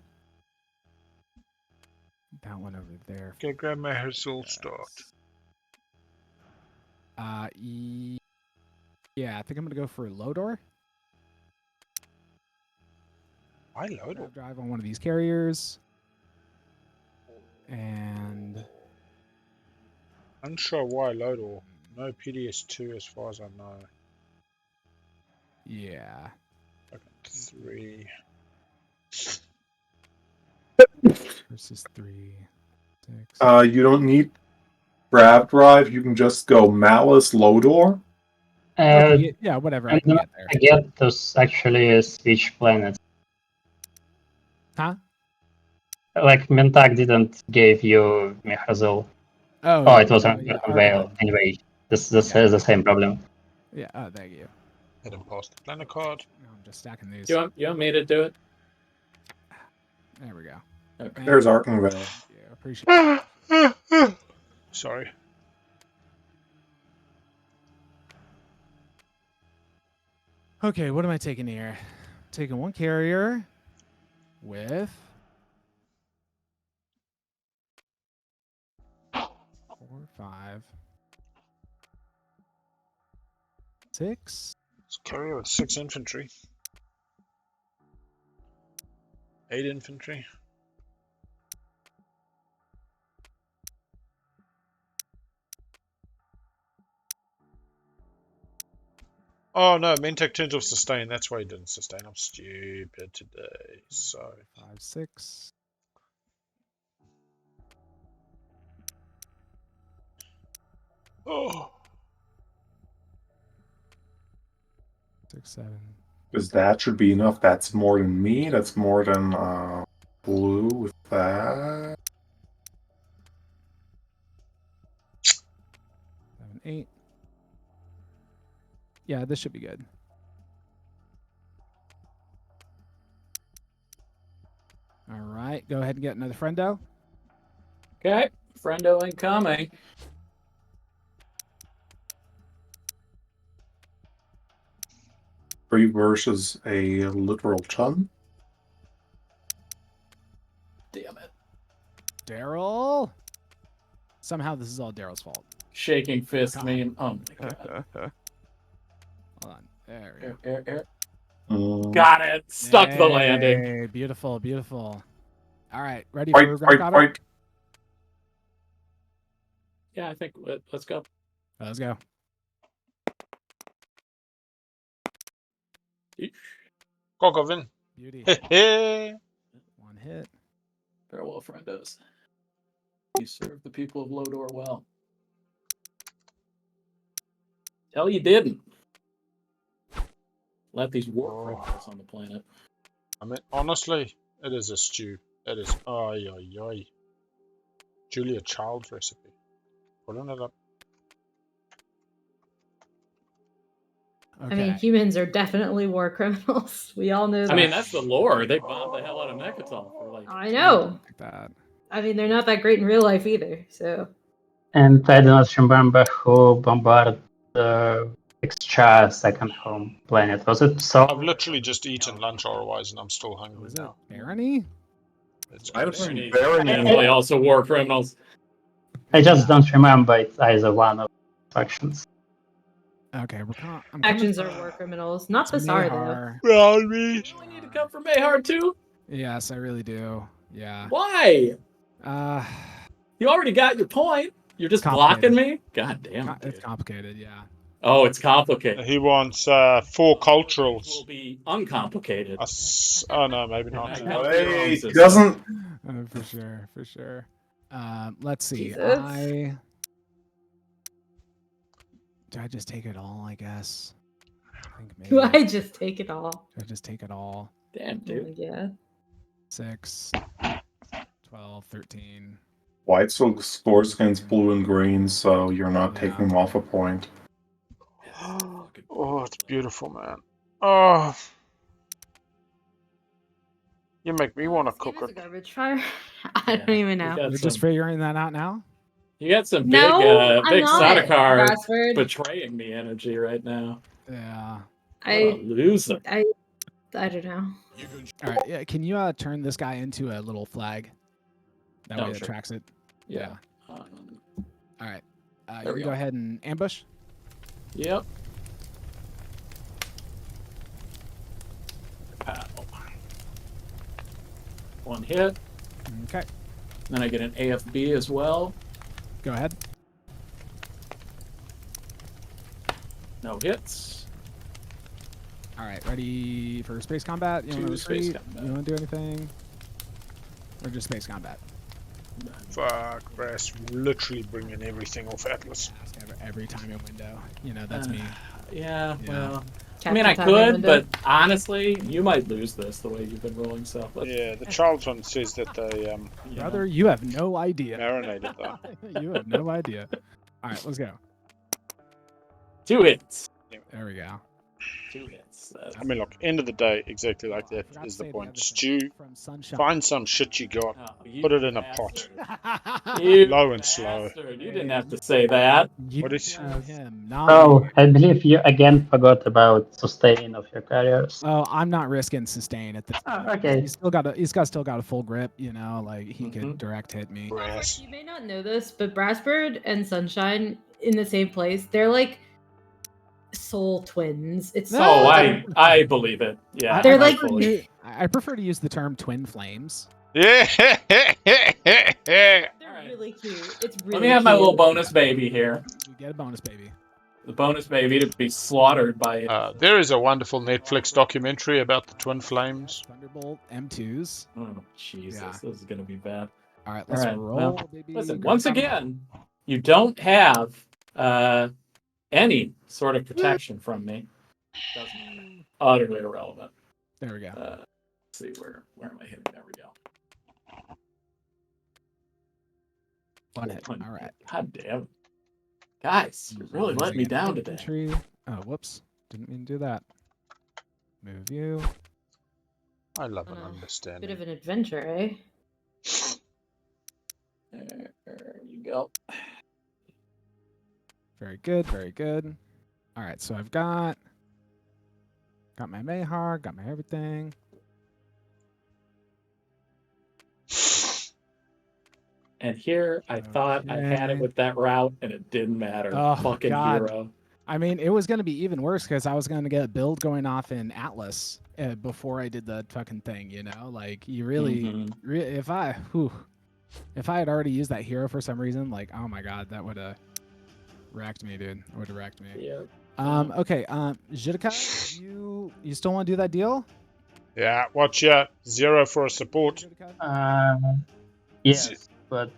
Speaker 4: that one over there.
Speaker 1: Okay, Grandma has all start.
Speaker 4: Yeah, I think I'm gonna go for Lodor.
Speaker 1: Why Lodor?
Speaker 4: Drive on one of these carriers. And
Speaker 1: Unsure why Lodor. No PDS2 as far as I know.
Speaker 4: yeah.
Speaker 1: Okay, 3.
Speaker 4: Versus 3, 6.
Speaker 2: You don't need grab drive. You can just go Malice Lodor.
Speaker 4: Yeah, whatever. I
Speaker 3: And
Speaker 4: can get there.
Speaker 3: I get those actually switch planets.
Speaker 4: Huh?
Speaker 3: Like Mentag didn't give you Mehrazil.
Speaker 4: Oh,
Speaker 3: It was
Speaker 4: yeah,
Speaker 3: Unveil. Anyway, this has the same problem.
Speaker 4: Yeah, oh, thank you.
Speaker 1: Hit him past the planet card.
Speaker 4: I'm just stacking these.
Speaker 5: You want me to do it?
Speaker 4: There we go.
Speaker 5: Okay.
Speaker 2: There's Arkenvale.
Speaker 4: Yeah, appreciate it.
Speaker 1: Sorry.
Speaker 4: Okay, what am I taking here? Taking 1 carrier with 4, 5, 6.
Speaker 1: Let's carry with 6 infantry. 8 infantry. Oh no, Mentec turns off sustain. That's why he didn't sustain. I'm stupid today. So
Speaker 4: 5, 6.
Speaker 1: Oh.
Speaker 4: 6, 7.
Speaker 2: Because that should be enough. That's more than me. That's more than blue with that.
Speaker 4: 7, 8. Yeah, this should be good. All right, go ahead and get another friendo.
Speaker 5: Okay, friendo incoming.
Speaker 2: Three versus a literal ton.
Speaker 5: Damn it.
Speaker 4: Daryl. Somehow this is all Daryl's fault.
Speaker 5: Shaking fist meme. Oh my god.
Speaker 4: Hold on. There we go.
Speaker 5: Air.
Speaker 2: Mm.
Speaker 5: Got it. Stuck the landing.
Speaker 4: Hey, beautiful, beautiful. All right, ready
Speaker 2: Fight,
Speaker 4: for
Speaker 2: fight,
Speaker 4: Rock
Speaker 2: fight.
Speaker 5: Yeah, I think let's go.
Speaker 4: Let's go.
Speaker 1: Kokovin.
Speaker 4: Beauty. 1 hit.
Speaker 5: Farewell, friendos. You served the people of Lodor well. Tell you didn't. Let these war criminals on the planet.
Speaker 1: I mean, honestly, it is a stew. It is. Ay, ay, ay. Julia Child's recipe. Pulling it up.
Speaker 4: Okay.
Speaker 12: I mean, humans are definitely war criminals. We all know that.
Speaker 5: I mean, that's the lore. They bombed the hell out of Mechatol for like.
Speaker 12: I know.
Speaker 4: Like that.
Speaker 12: I mean, they're not that great in real life either. So.
Speaker 3: And I do not remember who bombarded the extra second home planet. Was it so?
Speaker 1: I've literally just eaten lunch otherwise, and I'm still hungry
Speaker 4: Was
Speaker 1: now.
Speaker 4: it Barony?
Speaker 1: It's
Speaker 2: I
Speaker 1: good.
Speaker 2: have some
Speaker 5: Barony.
Speaker 2: Barony.
Speaker 5: Definitely also war criminals.
Speaker 3: I just don't remember it's either one of the factions.
Speaker 4: Okay, we're
Speaker 12: Actions are war criminals. Not Basar, though.
Speaker 1: Brownie.
Speaker 5: You really need to come from Mayhard too?
Speaker 4: Yes, I really do. Yeah.
Speaker 5: Why?
Speaker 12: You
Speaker 5: already got your point. You're just blocking me? God damn it.
Speaker 4: It's complicated, yeah.
Speaker 5: Oh, it's complicated.
Speaker 1: He wants 4 culturals.
Speaker 5: Will be uncomplicated.
Speaker 1: Oh no, maybe not.
Speaker 2: Hey, he doesn't.
Speaker 4: For sure, for sure. Let's see.
Speaker 12: Jesus.
Speaker 4: Do I just take it all, I guess? I think maybe.
Speaker 12: Do I just take it all?
Speaker 4: Do I just take it all?
Speaker 5: Damn, dude.
Speaker 12: Yeah.
Speaker 4: 6, 12, 13.
Speaker 2: White still scores against blue and green, so you're not taking them off a point.
Speaker 1: Oh, it's beautiful, man. Oh, you make me want to cook
Speaker 12: It's a
Speaker 1: it.
Speaker 12: garbage fire. I don't even know.
Speaker 4: We're just figuring that out now.
Speaker 5: You got some
Speaker 12: No, I'm
Speaker 5: big
Speaker 12: not,
Speaker 5: Sardaukar
Speaker 12: Brassford.
Speaker 5: betraying me energy right now.
Speaker 4: Yeah.
Speaker 5: What a loser.
Speaker 12: I don't know.
Speaker 4: All right. Yeah. Can you turn this guy into a little flag? That
Speaker 5: Oh,
Speaker 4: way it
Speaker 5: sure.
Speaker 4: tracks it.
Speaker 5: Yeah.
Speaker 4: All right.
Speaker 5: There
Speaker 4: You
Speaker 5: we
Speaker 4: can go
Speaker 5: go.
Speaker 4: ahead and ambush.
Speaker 5: Yep. Pow. One hit.
Speaker 4: Okay.
Speaker 5: Then I get an AFB as well.
Speaker 4: Go ahead.
Speaker 5: No hits.
Speaker 4: All right. Ready for space combat? You want to
Speaker 5: Space
Speaker 4: retreat?
Speaker 5: combat.
Speaker 4: You want to do anything? Or just space combat?
Speaker 1: Fuck, Brass, literally bringing everything off Atlas.
Speaker 4: Every time in window. You know, that's me.
Speaker 5: Yeah, well.
Speaker 12: Captain
Speaker 5: I mean, I
Speaker 12: Time in
Speaker 5: could,
Speaker 12: window.
Speaker 5: but honestly, you might lose this the way you've been rolling stuff.
Speaker 1: Yeah, the Charles one says that they
Speaker 4: Brother, you have no idea.
Speaker 1: marinated that.
Speaker 4: You have no idea. All right, let's go.
Speaker 5: 2 hits.
Speaker 4: There we go.
Speaker 5: 2 hits.
Speaker 1: I mean, look, end of the day, exactly like that is the point. Stew, find some shit you got, put it in a pot.
Speaker 5: You
Speaker 1: Low and slow.
Speaker 5: bastard, you didn't have to say that.
Speaker 1: What is
Speaker 4: him?
Speaker 3: Oh, I believe you again forgot about sustain of your carriers.
Speaker 4: Oh, I'm not risking sustain at this point.
Speaker 3: okay.
Speaker 4: He's still got a full grip, you know, like he could direct hit me.
Speaker 12: You may not know this, but Brassbird and Sunshine in the same place, they're like soul twins. It's
Speaker 5: Oh, I believe it. Yeah.
Speaker 12: They're
Speaker 5: I
Speaker 12: like
Speaker 5: fully-
Speaker 4: I prefer to use the term twin flames.
Speaker 1: Yeah.
Speaker 12: they're really cute. It's really
Speaker 5: Let me have my
Speaker 12: cute.
Speaker 5: little bonus baby here.
Speaker 4: You get a bonus baby.
Speaker 5: The bonus baby to be slaughtered by.
Speaker 1: There is a wonderful Netflix documentary about the twin flames.
Speaker 4: Thunderbolt M2s.
Speaker 5: Oh, Jesus.
Speaker 4: Yeah.
Speaker 5: This is going to be bad.
Speaker 4: All right,
Speaker 5: All
Speaker 4: let's
Speaker 5: right,
Speaker 4: roll,
Speaker 5: well,
Speaker 4: baby.
Speaker 5: listen,
Speaker 4: Go
Speaker 5: once
Speaker 4: come
Speaker 5: again, you don't have any sort of protection from me. Doesn't matter. Utterly irrelevant.
Speaker 4: There we go.
Speaker 5: Let's see, where am I hitting? There we go.
Speaker 4: One hit. All right.
Speaker 5: God damn it. Guys, you really let me down today.
Speaker 4: Infantry. Oh, whoops. Didn't mean to do that. Move you.
Speaker 1: I love an
Speaker 12: Bit
Speaker 1: understanding.
Speaker 12: of an adventure, eh?
Speaker 5: There you go.
Speaker 4: Very good, very good. All right, so I've got my Mayhar, got my everything.
Speaker 5: And here, I thought I had it with that route, and it didn't matter.
Speaker 4: Oh,
Speaker 5: Fucking
Speaker 4: God.
Speaker 5: hero.
Speaker 4: I mean, it was going to be even worse because I was going to get a build going off in Atlas before I did the fucking thing, you know? Like, you really, if I had already used that hero for some reason, like, oh my God, that would have wrecked me, dude. It would have wrecked me.
Speaker 5: Yeah.
Speaker 4: Okay, Jitka, you still want to do that deal?
Speaker 1: Yeah, watch out. 0 for a support.
Speaker 3: Yes, but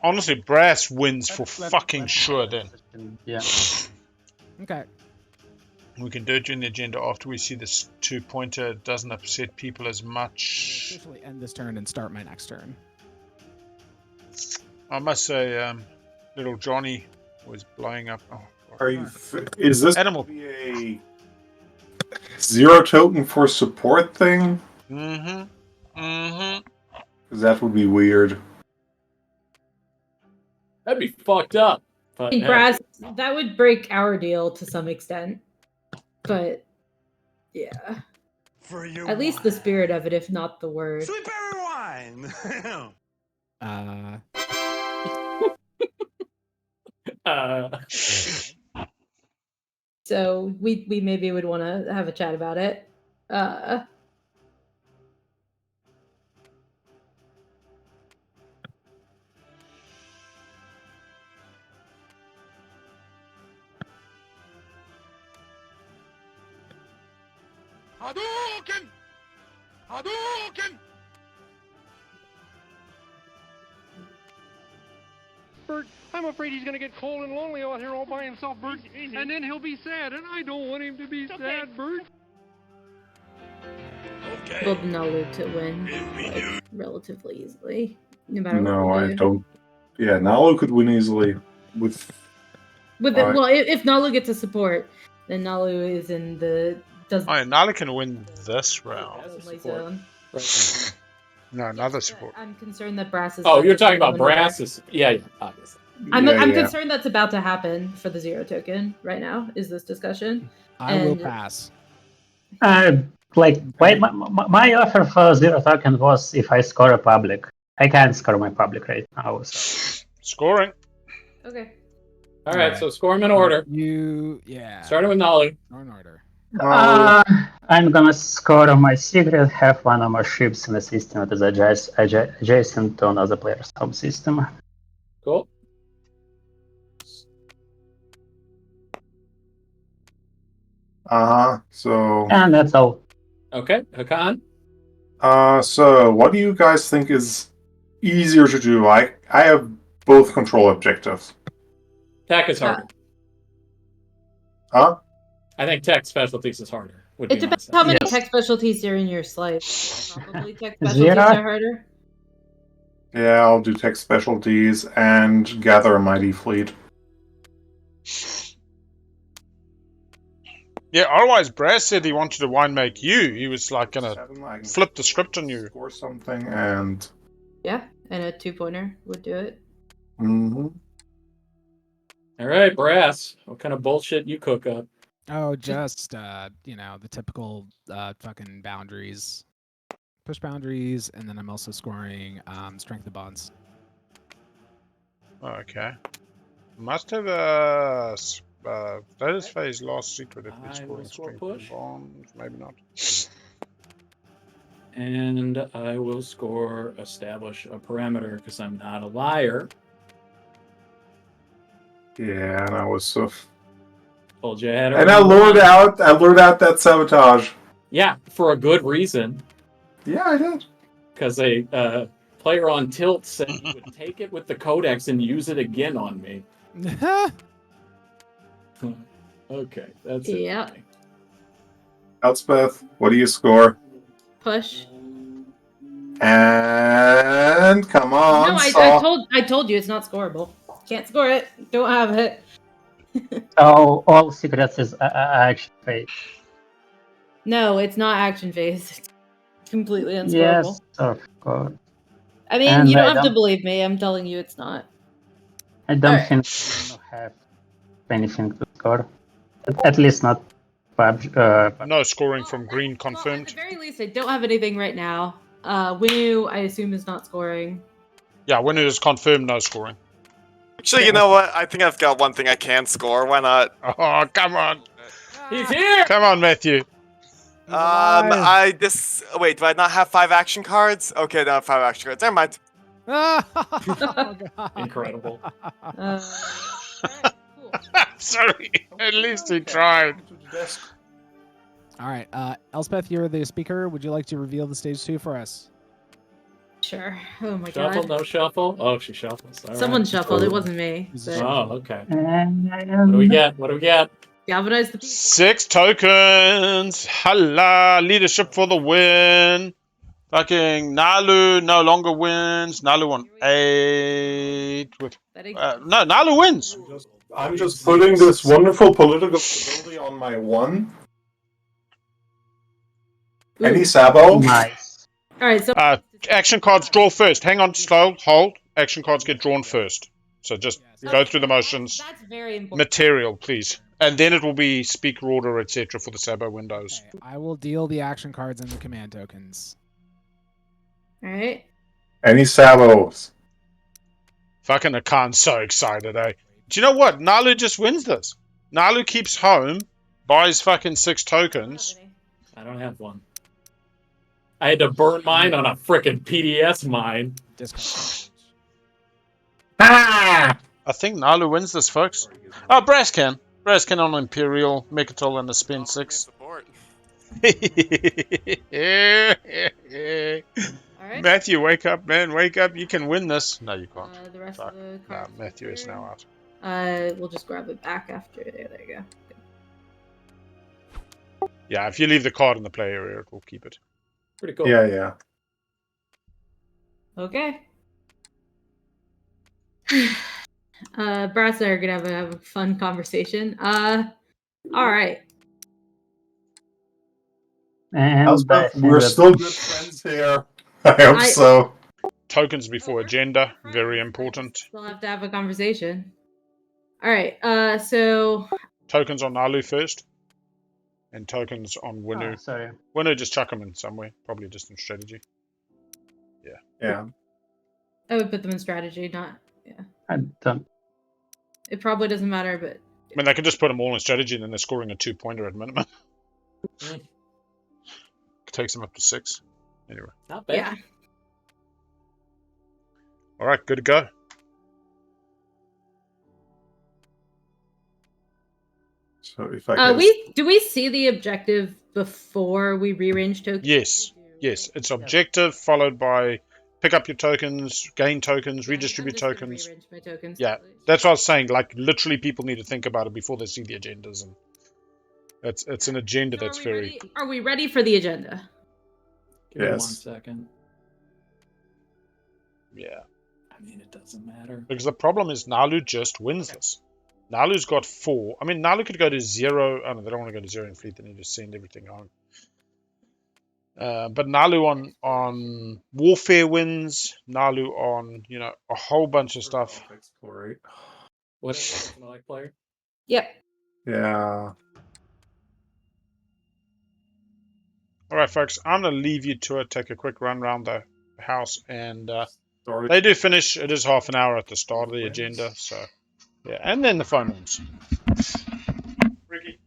Speaker 1: Honestly, Brass wins for fucking sure then.
Speaker 3: yeah.
Speaker 4: Okay.
Speaker 1: We can do it during the agenda after we see this 2-pointer. It doesn't upset people as much.
Speaker 4: Officially end this turn and start my next turn.
Speaker 1: I must say, little Johnny was blowing up. Oh,
Speaker 2: Are you? Is this
Speaker 1: Animal.
Speaker 2: gonna be a 0 token for support thing?
Speaker 1: Mm-hmm. Mm-hmm.
Speaker 2: Because that would be weird.
Speaker 5: That'd be fucked up. But,
Speaker 12: In Brass, that would break our deal to some extent. But yeah.
Speaker 9: For you.
Speaker 12: At least the spirit of it, if not the word.
Speaker 9: Sweet berry wine.
Speaker 12: So we maybe would want to have a chat about it.
Speaker 9: Hadouken! Hadouken!
Speaker 16: Bert, I'm afraid he's going to get cold and lonely out here all by himself, Bert. And then he'll be sad, and I don't want him to be sad, Bert.
Speaker 12: Build Nalu to win like, relatively easily, no matter
Speaker 2: No,
Speaker 12: what we
Speaker 2: I
Speaker 12: do.
Speaker 2: don't. Yeah, Nalu could win easily with.
Speaker 12: Well, if Nalu gets a support, then Nalu is in the
Speaker 1: Oh, yeah, Nala can win this round.
Speaker 12: only zone.
Speaker 1: No, another support.
Speaker 12: I'm concerned that Brass is.
Speaker 5: Oh, you're talking about Brass? Yeah, obviously.
Speaker 12: I'm
Speaker 2: Yeah, yeah.
Speaker 12: concerned that's about to happen for the 0 token right now. Is this discussion?
Speaker 4: I will pass.
Speaker 3: My offer for 0 token was if I score a public. I can't score my public right now. So.
Speaker 1: Scoring.
Speaker 12: Okay.
Speaker 5: All right, so score them in order. Starting with Nalu.
Speaker 4: In order.
Speaker 3: I'm gonna score my secret, have one of my ships in the system that is adjacent to another player's home system.
Speaker 5: Cool.
Speaker 2: So.
Speaker 3: And that's all.
Speaker 5: Okay, Hakan.
Speaker 2: So what do you guys think is easier to do? I have both control objectives.
Speaker 5: Tech is harder.
Speaker 2: Huh?
Speaker 5: I think tech specialties is harder.
Speaker 12: It depends how many tech specialties are in your slate. Probably tech specialties
Speaker 3: Zero.
Speaker 12: are harder.
Speaker 2: Yeah, I'll do tech specialties and gather a mighty fleet.
Speaker 1: Yeah, otherwise Brass said he wanted to wine make you. He was like gonna flip the script on you.
Speaker 2: Or something and
Speaker 12: Yeah, and a 2-pointer would do it.
Speaker 2: Mm-hmm.
Speaker 5: All right, Brass. What kind of bullshit you cook up?
Speaker 4: Oh, just the typical fucking boundaries, push boundaries, and then I'm also scoring strength of bonds.
Speaker 1: Okay. Must have a status phase last secret if it's scoring strength
Speaker 5: push.
Speaker 1: bonds. Maybe not.
Speaker 5: And I will score establish a parameter because I'm not a liar.
Speaker 2: yeah, and I was so.
Speaker 5: Told you I had
Speaker 2: And I lured out that sabotage.
Speaker 5: Yeah, for a good reason.
Speaker 2: Yeah, I did.
Speaker 5: Because a player on Tilt said he would take it with the codex and use it again on me. Okay, that's it.
Speaker 12: Yeah.
Speaker 2: Elspeth, what do you score?
Speaker 12: Push.
Speaker 2: And come on,
Speaker 12: No, I told you it's not scoreable. Can't score it. Don't have it.
Speaker 3: So all secrets is action phase.
Speaker 12: No, it's not action phase. It's completely unscoreable.
Speaker 3: Yes, of course.
Speaker 12: I mean,
Speaker 3: And
Speaker 12: you don't
Speaker 3: I
Speaker 12: have to
Speaker 3: don't-
Speaker 12: believe me. I'm telling you it's not.
Speaker 3: I don't
Speaker 12: Alright.
Speaker 3: think we have anything to score. At least not PUBG.
Speaker 1: No scoring from green confirmed.
Speaker 12: At the very least, I don't have anything right now. Winu, I assume, is not scoring.
Speaker 1: Yeah, when it is confirmed, no scoring.
Speaker 7: Actually, you know what? I think I've got one thing I can score. Why not?
Speaker 1: Oh, come on.
Speaker 5: He's here!
Speaker 1: Come on, Matthew.
Speaker 7: Wait, do I not have 5 action cards? Okay, I don't have 5 action cards. Never mind.
Speaker 4: Oh, God.
Speaker 5: Incredible.
Speaker 1: Sorry. At least he tried.
Speaker 4: All right, Elspeth, you're the speaker. Would you like to reveal the stage 2 for us?
Speaker 12: Sure. Oh my
Speaker 5: Shuffle,
Speaker 12: god.
Speaker 5: no shuffle? Oh, she shuffles. All
Speaker 12: Someone
Speaker 5: right.
Speaker 12: shuffled. It wasn't me. But
Speaker 5: Oh, okay. What do we get? What do we get?
Speaker 12: galvanize the people.
Speaker 1: 6 tokens. Hala. Leadership for the win. Fucking Nalu no longer wins. Nalu on 8. No, Nalu wins.
Speaker 2: I'm just putting this wonderful political stability on my 1. Any Sabo?
Speaker 3: Nice.
Speaker 12: All right, so
Speaker 1: Action cards draw first. Hang on, slow, hold. Action cards get drawn first. So just go through the motions.
Speaker 12: that's very important.
Speaker 1: Material, please. And then it will be speaker order, etc. for the Sabo windows.
Speaker 4: Okay, I will deal the action cards and the command tokens.
Speaker 12: All right.
Speaker 2: Any Sabos?
Speaker 1: Fucking Akan's so excited, eh? Do you know what? Nalu just wins this. Nalu keeps home, buys fucking 6 tokens.
Speaker 5: I don't have one. I had to burn mine on a frickin' PDS mine.
Speaker 1: I think Nalu wins this, folks. Oh, Brass can. Brass can on Imperial, Mechatol, and the Spin 6.
Speaker 12: Alright.
Speaker 1: Matthew, wake up, man. Wake up. You can win this. No, you can't.
Speaker 12: The rest
Speaker 1: Fuck.
Speaker 12: of the
Speaker 1: No,
Speaker 12: cards.
Speaker 1: Matthew is now out.
Speaker 12: We'll just grab it back after. There you go.
Speaker 1: Yeah, if you leave the card in the play area, it will keep it.
Speaker 5: Pretty cool.
Speaker 2: Yeah.
Speaker 12: Okay. Brass and I are gonna have a fun conversation. All right.
Speaker 3: And
Speaker 2: Elspeth, we're still good friends here. I hope so.
Speaker 1: Tokens before agenda, very important.
Speaker 12: We'll have to have a conversation. All right. So
Speaker 1: Tokens on Nalu first, and tokens on Winu.
Speaker 3: Sorry.
Speaker 1: Winu, just chuck them in somewhere, probably just in strategy. Yeah.
Speaker 2: Yeah.
Speaker 12: I would put them in strategy, not. Yeah.
Speaker 3: I'm done.
Speaker 12: It probably doesn't matter, but.
Speaker 1: I mean, they can just put them all in strategy, and then they're scoring a 2-pointer at minimum. Takes them up to 6. Anyway.
Speaker 5: Not bad.
Speaker 12: Yeah.
Speaker 1: All right, good to go.
Speaker 2: So if I
Speaker 12: do we see the objective before we rearrange tokens?
Speaker 1: Yes. Yes. It's objective followed by pick up your tokens, gain tokens, redistribute tokens.
Speaker 12: Rearrange my tokens.
Speaker 1: Yeah. That's what I was saying. Like, literally, people need to think about it before they see the agendas. And it's an agenda
Speaker 12: So
Speaker 1: that's very.
Speaker 12: ready? Are we ready for the agenda?
Speaker 5: Give me 1
Speaker 2: Yes.
Speaker 5: second.
Speaker 1: Yeah.
Speaker 5: I mean, it doesn't matter.
Speaker 1: Because the problem is Nalu just wins this. Nalu's got 4. I mean, Nalu could go to 0. Oh, no, they don't want to go to 0 in fleet. They need to send everything home. But Nalu on warfare wins. Nalu on, a whole bunch of stuff.
Speaker 2: Explore.
Speaker 5: What is it like player?
Speaker 12: Yep.
Speaker 2: Yeah.
Speaker 1: All right, folks. I'm going to leave you to it. Take a quick run around the house. And they do finish. It is half an hour at the start of the agenda. So, yeah. And then the phone rings. Ricky.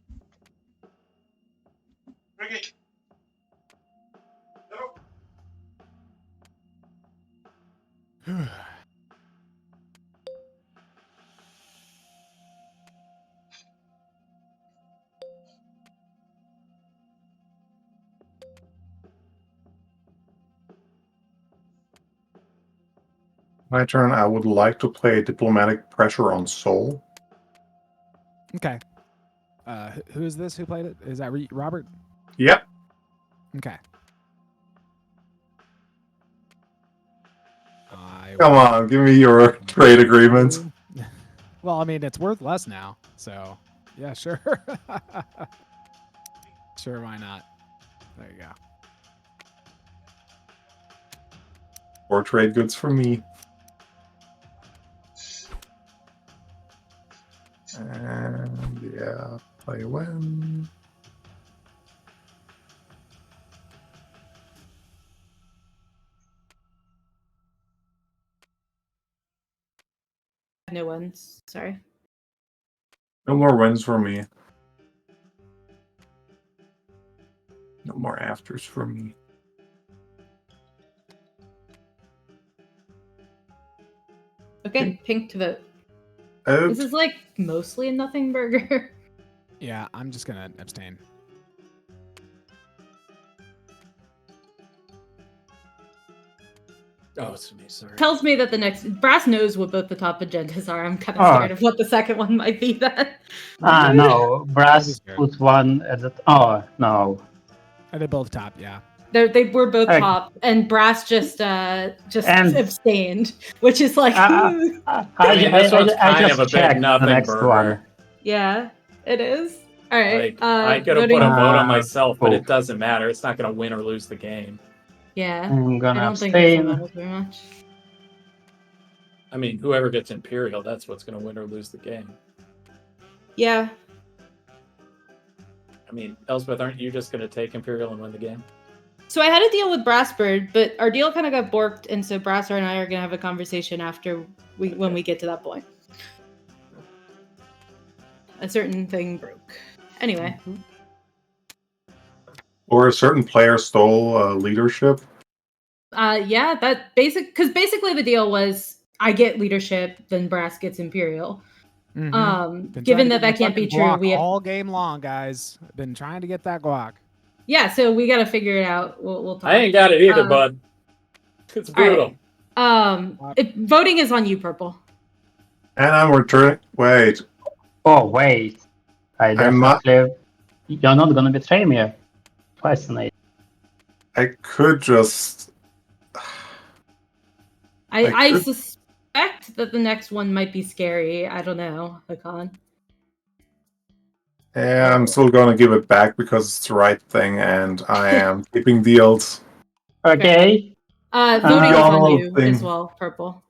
Speaker 2: My turn. I would like to play diplomatic pressure on Seoul.
Speaker 4: Okay. Who is this? Who played it? Is that Robert?
Speaker 2: Yep.
Speaker 4: Okay.
Speaker 2: Come on, give me your trade agreement.
Speaker 4: Well, I mean, it's worth less now, so yeah, sure. Sure, why not? There you go.
Speaker 2: Or trade goods for me. And yeah, play when.
Speaker 12: No ones. Sorry.
Speaker 2: No more wins for me. No more afters for me.
Speaker 12: Okay, pink to vote.
Speaker 2: Oh.
Speaker 12: This is like mostly a nothing burger.
Speaker 4: Yeah, I'm just gonna abstain.
Speaker 5: Oh, it's me. Sorry.
Speaker 12: Tells me that the next Brass knows what both the top agendas are. I'm kind of
Speaker 3: Oh.
Speaker 12: scared of what the second one might be then.
Speaker 3: No. Brass put one at the. Oh, no.
Speaker 4: Are they both top? Yeah.
Speaker 12: They were both
Speaker 3: Okay.
Speaker 12: top, and Brass just
Speaker 3: And-
Speaker 12: abstained, which is like.
Speaker 5: I mean, this one's kind of a big
Speaker 3: checked the
Speaker 5: nothing
Speaker 3: next
Speaker 5: burger.
Speaker 3: one.
Speaker 12: Yeah, it is. All right.
Speaker 5: Like, I could have
Speaker 12: voting-
Speaker 5: put a vote on myself, but
Speaker 3: cool.
Speaker 5: it doesn't matter. It's not going to win or lose the game.
Speaker 12: Yeah.
Speaker 3: I'm
Speaker 12: I
Speaker 3: gonna
Speaker 12: don't think this
Speaker 3: abstain.
Speaker 12: matters very much.
Speaker 5: I mean, whoever gets Imperial, that's what's going to win or lose the game.
Speaker 12: Yeah.
Speaker 5: I mean, Elspeth, aren't you just going to take Imperial and win the game?
Speaker 12: So I had a deal with Brassbird, but our deal kind of got borked, and so Brasser and I are gonna have a conversation after when we get to that point. A certain thing broke. Anyway.
Speaker 2: Or a certain player stole leadership.
Speaker 12: Yeah, because basically the deal was I get leadership, then Brass gets Imperial.
Speaker 4: Been
Speaker 12: Given
Speaker 4: trying to
Speaker 12: that
Speaker 4: get
Speaker 12: can't
Speaker 4: fucking
Speaker 12: be true,
Speaker 4: guac
Speaker 12: we have
Speaker 4: all game long, guys. Been trying to get that guac.
Speaker 12: yeah, so we got to figure it out. We'll talk.
Speaker 5: I ain't got it either, bud. It's
Speaker 12: all right.
Speaker 5: brutal.
Speaker 12: Voting is on you, Purple.
Speaker 2: And I'm returning. Wait.
Speaker 3: Oh, wait.
Speaker 2: I'm not.
Speaker 3: You're not gonna betray me. Fascinating.
Speaker 2: I could just.
Speaker 12: I
Speaker 2: could-
Speaker 12: suspect that the next one might be scary. I don't know, Hakan.
Speaker 2: Yeah, I'm still gonna give it back because it's the right thing, and I am keeping deals.
Speaker 3: Okay.
Speaker 12: Voting is on
Speaker 2: Y'all
Speaker 12: you
Speaker 2: think-
Speaker 12: as well, Purple.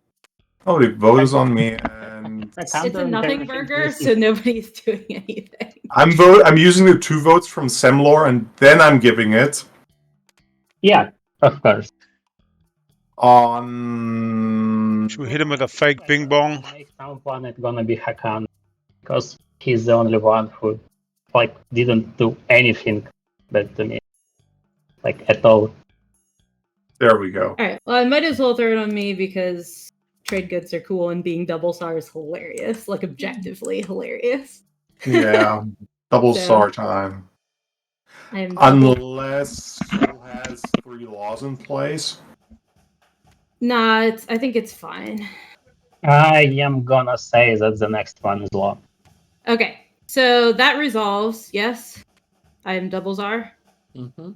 Speaker 2: Oh, the vote is on me, and
Speaker 12: It's a nothing burger, so nobody's doing anything.
Speaker 2: I'm using the 2 votes from Semlor, and then I'm giving it
Speaker 3: Yeah, of course.
Speaker 2: on.
Speaker 1: Should we hit him with a fake bing bong?
Speaker 3: Next one it's gonna be Hakan, because he's the only one who like didn't do anything bad to me, like at all.
Speaker 2: There we go.
Speaker 12: All right. Well, I might as well throw it on me because trade goods are cool and being double SAR is hilarious, like objectively hilarious.
Speaker 2: Yeah, double
Speaker 12: So-
Speaker 2: SAR time.
Speaker 12: I'm
Speaker 2: Unless Soul has 3 laws in place.
Speaker 12: Nah, I think it's fine.
Speaker 3: I am gonna say that the next one is law.
Speaker 12: Okay, so that resolves. Yes, I am double SAR.
Speaker 5: Mm-hmm.
Speaker 12: All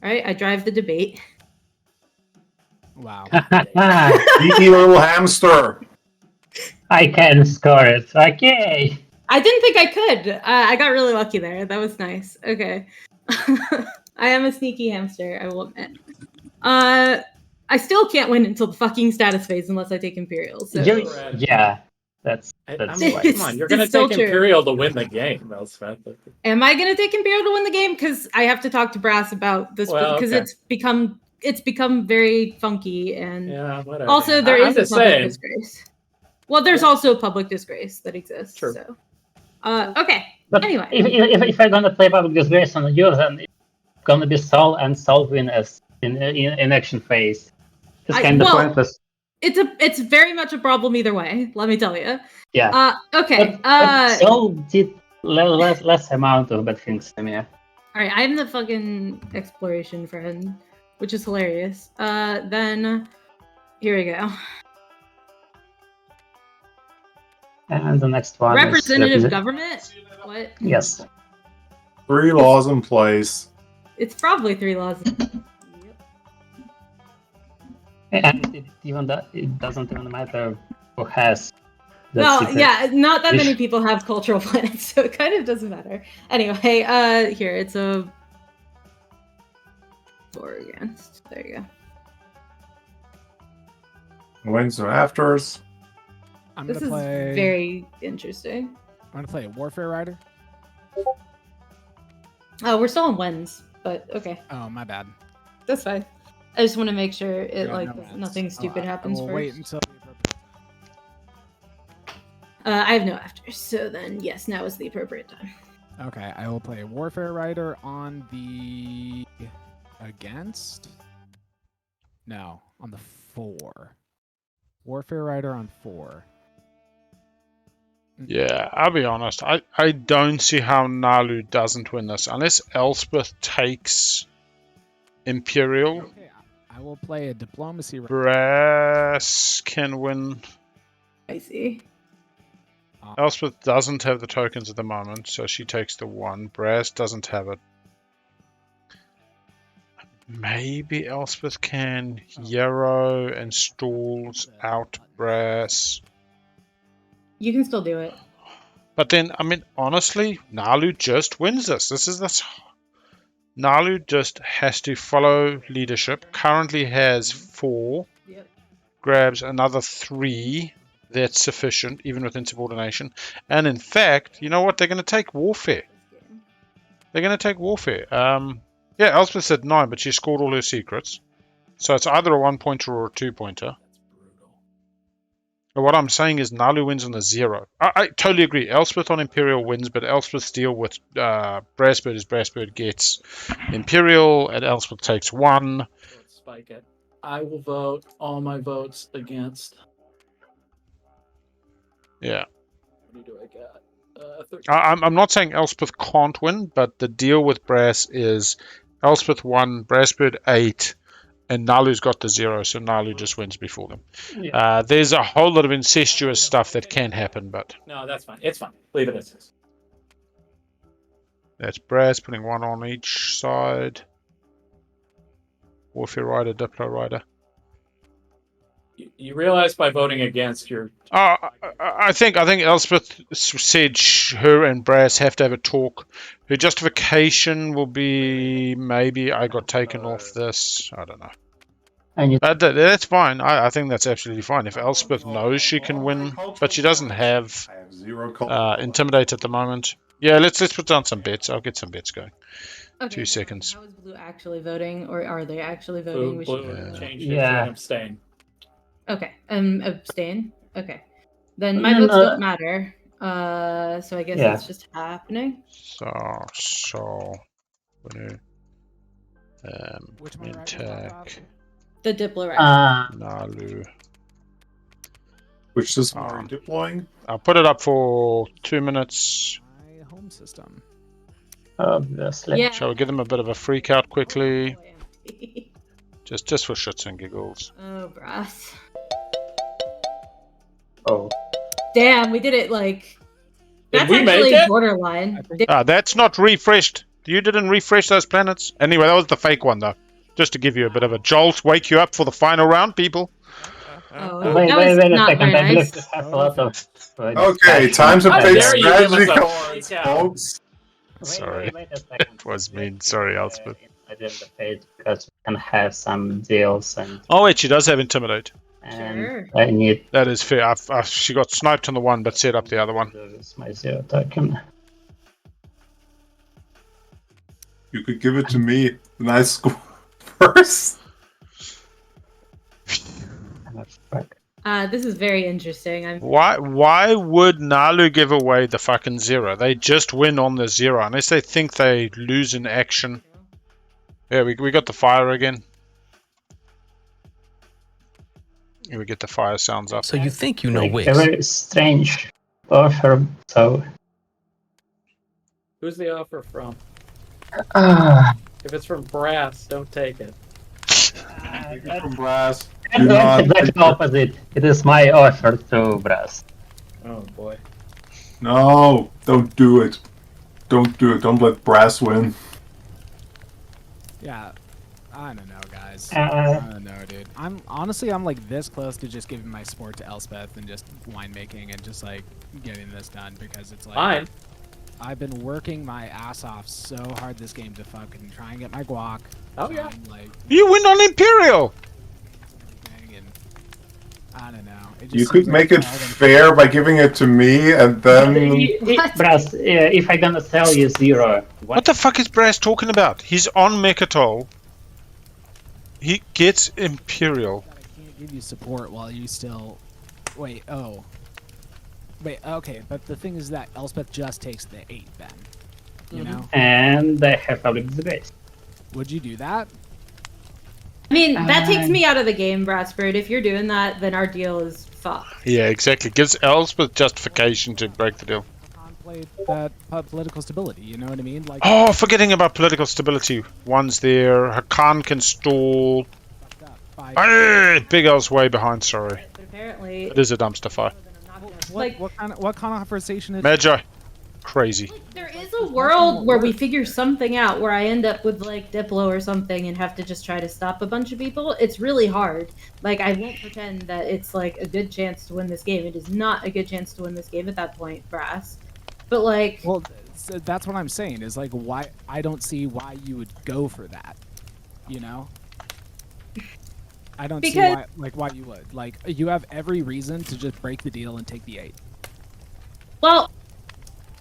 Speaker 12: right, I drive the debate.
Speaker 4: Wow.
Speaker 2: Sneaky little hamster.
Speaker 3: I can score it. Okay.
Speaker 12: I didn't think I could. I got really lucky there. That was nice. Okay. I am a sneaky hamster, I will admit. I still can't win until the fucking status phase unless I take Imperial. So
Speaker 3: Yeah, that's
Speaker 5: I
Speaker 3: right.
Speaker 5: mean, come on, you're gonna
Speaker 12: It's still
Speaker 5: take
Speaker 12: true.
Speaker 5: Imperial to win the game, Elspeth.
Speaker 12: am I gonna take Imperial to win the game? Because I have to talk to Brass about this
Speaker 5: Well,
Speaker 12: because
Speaker 5: okay.
Speaker 12: it's become very funky and
Speaker 5: Yeah, whatever.
Speaker 12: also there
Speaker 5: I'm
Speaker 12: is a
Speaker 5: just
Speaker 12: public
Speaker 5: saying.
Speaker 12: disgrace. Well, there's also a public disgrace that exists.
Speaker 5: True.
Speaker 12: So okay.
Speaker 3: But
Speaker 12: Anyway.
Speaker 3: if I'm gonna play public disgrace on you, then it's gonna be Sol and Sol win as in action phase. It's kind of pointless.
Speaker 12: It's very much a problem either way. Let me tell you.
Speaker 3: Yeah.
Speaker 12: Okay.
Speaker 3: But Sol did less amount of bad things to me.
Speaker 12: All right. I'm the fucking exploration friend, which is hilarious. Then here we go.
Speaker 3: And the next one
Speaker 12: Representative
Speaker 3: is
Speaker 12: government. What?
Speaker 3: Yes.
Speaker 2: 3 laws in place.
Speaker 12: It's probably 3 laws.
Speaker 3: And it doesn't even matter who has. the
Speaker 12: Well,
Speaker 3: secret.
Speaker 12: yeah, not that many
Speaker 3: Ish.
Speaker 12: people have cultural planets, so it kind of doesn't matter. Anyway, here it's a 4 against. There you go.
Speaker 2: Wins and afters.
Speaker 4: I'm
Speaker 12: This
Speaker 4: gonna
Speaker 12: is
Speaker 4: play.
Speaker 12: very interesting.
Speaker 4: I'm gonna play a Warfare Rider.
Speaker 12: Oh, we're still on wins, but okay,
Speaker 4: Oh, my bad.
Speaker 12: that's fine. I just want to make sure it
Speaker 4: Yeah,
Speaker 12: like
Speaker 4: no wins.
Speaker 12: nothing stupid
Speaker 4: I
Speaker 12: happens
Speaker 4: will
Speaker 12: first.
Speaker 4: wait until the appropriate.
Speaker 12: I have no afters, so then yes, now is the appropriate time.
Speaker 4: Okay, I will play a Warfare Rider on the against. No, on the 4. Warfare Rider on 4.
Speaker 1: Yeah, I'll be honest. I don't see how Nalu doesn't win this unless Elspeth takes Imperial.
Speaker 4: Okay, I will play a Diplomacy Rider.
Speaker 1: Brass can win.
Speaker 12: I see.
Speaker 1: Elspeth doesn't have the tokens at the moment, so she takes the 1. Brass doesn't have it. Maybe Elspeth can Yarrow and stalls out Brass.
Speaker 12: You can still do it.
Speaker 1: But then, I mean, honestly, Nalu just wins this. This. Nalu just has to follow leadership. Currently has 4.
Speaker 12: Yep.
Speaker 1: Grabs another 3. That's sufficient, even with insubordination. And in fact, you know what? They're going to take Warfare. They're going to take Warfare. Yeah, Elspeth said 9, but she scored all her secrets. So it's either a 1-pointer or a 2-pointer. But what I'm saying is Nalu wins on the 0. I totally agree. Elspeth on Imperial wins, but Elspeth's deal with Brassbird is Brassbird gets Imperial, and Elspeth takes 1.
Speaker 5: Let's spike it. I will vote all my votes against.
Speaker 1: Yeah.
Speaker 5: What do I got? 13.
Speaker 1: I'm not saying Elspeth can't win, but the deal with Brass is Elspeth 1, Brassbird 8, and Nalu's got the 0, so Nalu just wins before them.
Speaker 5: Yeah.
Speaker 1: There's a whole lot of incestuous stuff that can happen, but
Speaker 5: No, that's fine. It's fine. Leave it as is.
Speaker 1: that's Brass putting 1 on each side. Warfare Rider, Diplo Rider.
Speaker 5: You realize by voting against your.
Speaker 1: I think Elspeth said her and Brass have to have a talk. Her justification will be maybe I got taken off this. I don't know.
Speaker 3: And you
Speaker 1: That's fine. I think that's absolutely fine. If Elspeth knows she can win, but she doesn't have
Speaker 2: I have 0 cultural.
Speaker 1: Intimidate at the moment. Yeah, let's put down some bets. I'll get some bets going.
Speaker 12: Okay,
Speaker 1: 2 seconds.
Speaker 12: How is Blue actually voting, or are they actually voting?
Speaker 5: Blue,
Speaker 12: We should
Speaker 5: blue changed it to
Speaker 3: Yeah.
Speaker 5: an abstain.
Speaker 12: Okay, abstain. Okay, then my
Speaker 3: No,
Speaker 12: votes
Speaker 3: no.
Speaker 12: don't matter. So I guess
Speaker 3: Yeah.
Speaker 12: it's just happening.
Speaker 1: So,
Speaker 4: Which one are you talking about?
Speaker 12: The Diplo right.
Speaker 1: Nalu.
Speaker 2: Which system are you deploying?
Speaker 1: I'll put it up for 2 minutes.
Speaker 4: My home system.
Speaker 3: Obviously.
Speaker 12: Yeah.
Speaker 1: Shall we give them a bit of a freak out quickly? Just for shits and giggles.
Speaker 12: Oh, brass.
Speaker 3: Oh.
Speaker 12: Damn, we did it like.
Speaker 5: Did
Speaker 12: That's
Speaker 5: we make
Speaker 12: actually
Speaker 5: it?
Speaker 12: borderline.
Speaker 1: That's not refreshed. You didn't refresh those planets. Anyway, that was the fake one, though. Just to give you a bit of a jolt, wake you up for the final round, people.
Speaker 12: Oh,
Speaker 3: Wait
Speaker 12: that
Speaker 3: a
Speaker 12: was
Speaker 3: second.
Speaker 12: not
Speaker 3: I
Speaker 12: very
Speaker 3: believe
Speaker 12: nice.
Speaker 3: this has a lot of.
Speaker 2: Okay, time to
Speaker 5: How
Speaker 2: pick
Speaker 5: dare you give us
Speaker 2: strategy
Speaker 5: a
Speaker 2: cards,
Speaker 5: freak out?
Speaker 2: folks.
Speaker 1: Sorry.
Speaker 3: Wait a second.
Speaker 1: It was mean. Sorry, Elspeth.
Speaker 3: I did the page because we can have some deals and.
Speaker 1: Oh, wait, she does have Intimidate.
Speaker 3: And
Speaker 12: Sure.
Speaker 3: I need
Speaker 1: That is fair. She got sniped on the one, but set up the other one.
Speaker 3: to use my 0 token.
Speaker 2: You could give it to me. Nice score first.
Speaker 12: This is very interesting.
Speaker 1: Why would Nalu give away the fucking 0? They just win on the 0, unless they think they lose in action. Yeah, we got the fire again. Here we get the fire sounds up.
Speaker 17: So you think you know
Speaker 3: Like,
Speaker 17: Wix?
Speaker 3: a very strange offer. So.
Speaker 5: Who's the offer from?
Speaker 3: Ah.
Speaker 5: If it's from Brass, don't take it.
Speaker 2: From Brass.
Speaker 3: And that's exactly the opposite. It is my offer to Brass.
Speaker 5: Oh boy.
Speaker 2: No, don't do it. Don't do it. Don't let Brass win.
Speaker 4: Yeah, I don't know, guys.
Speaker 3: Uh,
Speaker 4: I don't know, dude. I'm like this close to just giving my sport to Elspeth and just winemaking and just like getting this done because it's like
Speaker 5: Fine.
Speaker 4: I've been working my ass off so hard this game to fucking try and get my guac.
Speaker 5: Oh yeah.
Speaker 4: Like,
Speaker 1: You win on Imperial!
Speaker 4: and I don't know. It just
Speaker 2: You could
Speaker 4: seems like
Speaker 2: make it
Speaker 4: all them-
Speaker 2: fair by giving it to me and then.
Speaker 3: Brass, if I'm gonna sell you 0.
Speaker 1: What the fuck is Brass talking about? He's on Mechatol. He gets Imperial.
Speaker 4: I can't give you support while you still. Wait. Oh. Wait. Okay. But the thing is that Elspeth just takes the 8 then. You know.
Speaker 3: And I have public debate.
Speaker 4: Would you do that?
Speaker 12: I mean, that takes me out of the game, Brassbird. If you're doing that, then our deal is fucked.
Speaker 1: Yeah, exactly. Gives Elspeth justification to break the deal.
Speaker 4: Contemplate that political stability. You know what I mean? Like.
Speaker 1: Oh, forgetting about political stability. One's there. Hakan can stall. Hey, Big L's way behind, sorry.
Speaker 12: But apparently,
Speaker 1: It is a dumpster fire.
Speaker 4: What kind of conversation is?
Speaker 1: Magi. Crazy.
Speaker 12: there is a world where we figure something out where I end up with like Diplo or something and have to just try to stop a bunch of people. It's really hard. Like, I won't pretend that it's like a good chance to win this game. It is not a good chance to win this game at that point, Brass. But like,
Speaker 4: Well, so that's what I'm saying. Is like why I don't see why you would go for that. You know. I don't see
Speaker 12: Because-
Speaker 4: why you would. Like, you have every reason to just break the deal and take the 8.
Speaker 12: well,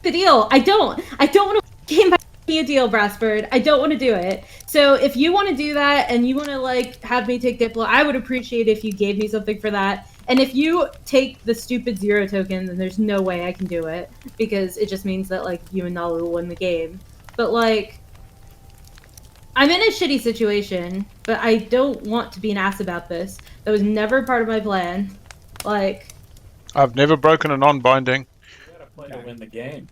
Speaker 12: the deal. I don't want to game by a deal, Brassbird. I don't want to do it. So if you want to do that and you want to like have me take Diplo, I would appreciate if you gave me something for that. And if you take the stupid 0 token, then there's no way I can do it because it just means that like you and Nalu will win the game. But like, I'm in a shitty situation, but I don't want to be an ass about this. That was never part of my plan. Like,
Speaker 1: I've never broken a non-binding.
Speaker 5: You gotta play to win the game.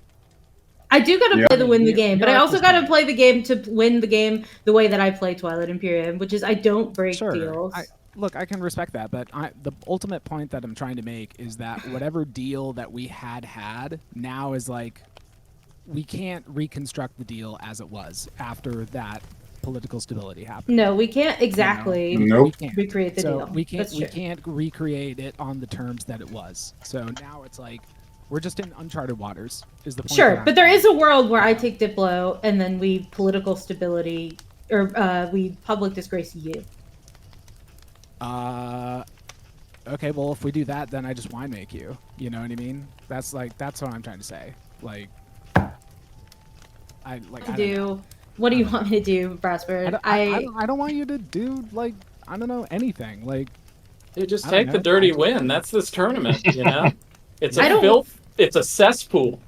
Speaker 12: I do gotta
Speaker 2: Yeah.
Speaker 12: play to win the game, but I
Speaker 4: Yeah,
Speaker 12: also gotta play the game to win the game the way that I play Twilight Imperium, which is I don't break
Speaker 4: Sure.
Speaker 12: deals.
Speaker 4: Look, I can respect that, but the ultimate point that I'm trying to make is that whatever deal that we had now is like we can't reconstruct the deal as it was after that political stability happened.
Speaker 12: No, we can't exactly
Speaker 2: Nope.
Speaker 4: We can't.
Speaker 12: recreate the
Speaker 4: So
Speaker 12: deal.
Speaker 4: we can't
Speaker 12: That's true.
Speaker 4: recreate it on the terms that it was. So now it's like we're just in uncharted waters. Is the point
Speaker 12: Sure,
Speaker 4: that I'm
Speaker 12: but there
Speaker 4: trying
Speaker 12: is a world where I take Diplo and then we political stability or we public disgrace you.
Speaker 4: Okay, well, if we do that, then I just wine make you. You know what I mean? That's what I'm trying to say. Like, I don't
Speaker 12: do.
Speaker 4: know.
Speaker 12: What do you want me to do, Brassbird?
Speaker 4: I don't want you to do, like, I don't know, anything. Like,
Speaker 5: Dude, just
Speaker 4: I don't
Speaker 5: take the
Speaker 4: know.
Speaker 5: dirty win. That's this tournament, you know? It's
Speaker 12: I
Speaker 5: a
Speaker 12: don't-
Speaker 5: filth. It's a cesspool.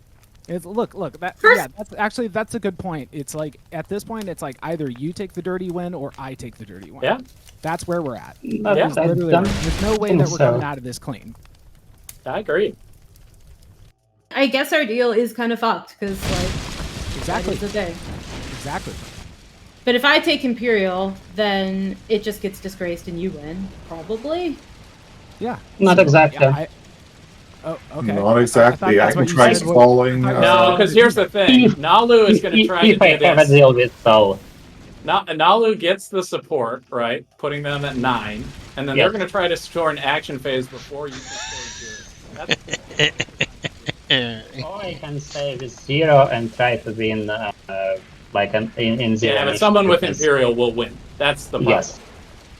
Speaker 4: It's look. That's a good point. It's like at this point, it's like either you take the dirty win or I take the dirty win.
Speaker 5: Yeah.
Speaker 4: That's where we're at.
Speaker 3: Yeah,
Speaker 4: There's literally there's no way
Speaker 3: think
Speaker 4: that we're
Speaker 3: so.
Speaker 4: coming out of this clean.
Speaker 5: I agree.
Speaker 12: I guess our deal is kind of fucked because, like,
Speaker 4: Exactly.
Speaker 12: that is the thing.
Speaker 4: Exactly.
Speaker 12: But if I take Imperial, then it just gets disgraced and you win, probably.
Speaker 4: Yeah.
Speaker 3: Not exactly.
Speaker 4: Oh, okay.
Speaker 2: Not exactly. I
Speaker 4: that's
Speaker 2: can
Speaker 4: what you
Speaker 2: try
Speaker 4: said.
Speaker 2: stalling.
Speaker 5: No, because here's the thing. Nalu is going to try to
Speaker 3: If I
Speaker 5: do
Speaker 3: have a
Speaker 5: this.
Speaker 3: deal with Sol.
Speaker 5: Nalu gets the support, right? Putting them at 9. And then they're
Speaker 3: Yes.
Speaker 5: going to try to score an action phase before you can score 0.
Speaker 3: Or I can stay with 0 and try to win like in 0.
Speaker 5: Yeah, but someone with Imperial will win. That's the problem.
Speaker 3: Yes.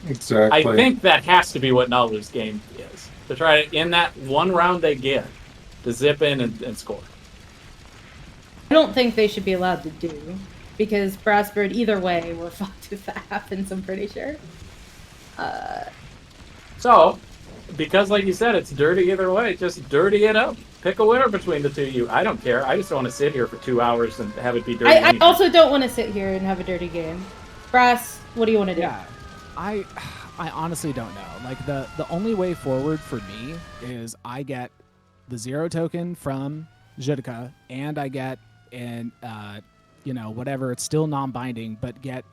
Speaker 2: Exactly.
Speaker 5: I think that has to be what Nalu's game is. To try to, in that one round they get, to zip in and score.
Speaker 12: I don't think they should be allowed to do, because Brassbird, either way, we're fucked if that happens, I'm pretty sure.
Speaker 5: So, because like you said, it's dirty either way, just dirty it up. Pick a winner between the two of you. I don't care. I just don't want to sit here for 2 hours and have it be dirty.
Speaker 12: I also don't want to sit here and have a dirty game. Brass, what do you want to do?
Speaker 4: Yeah. I honestly don't know. Like the only way forward for me is I get the 0 token from Judica and I get an whatever, it's still non-binding, but get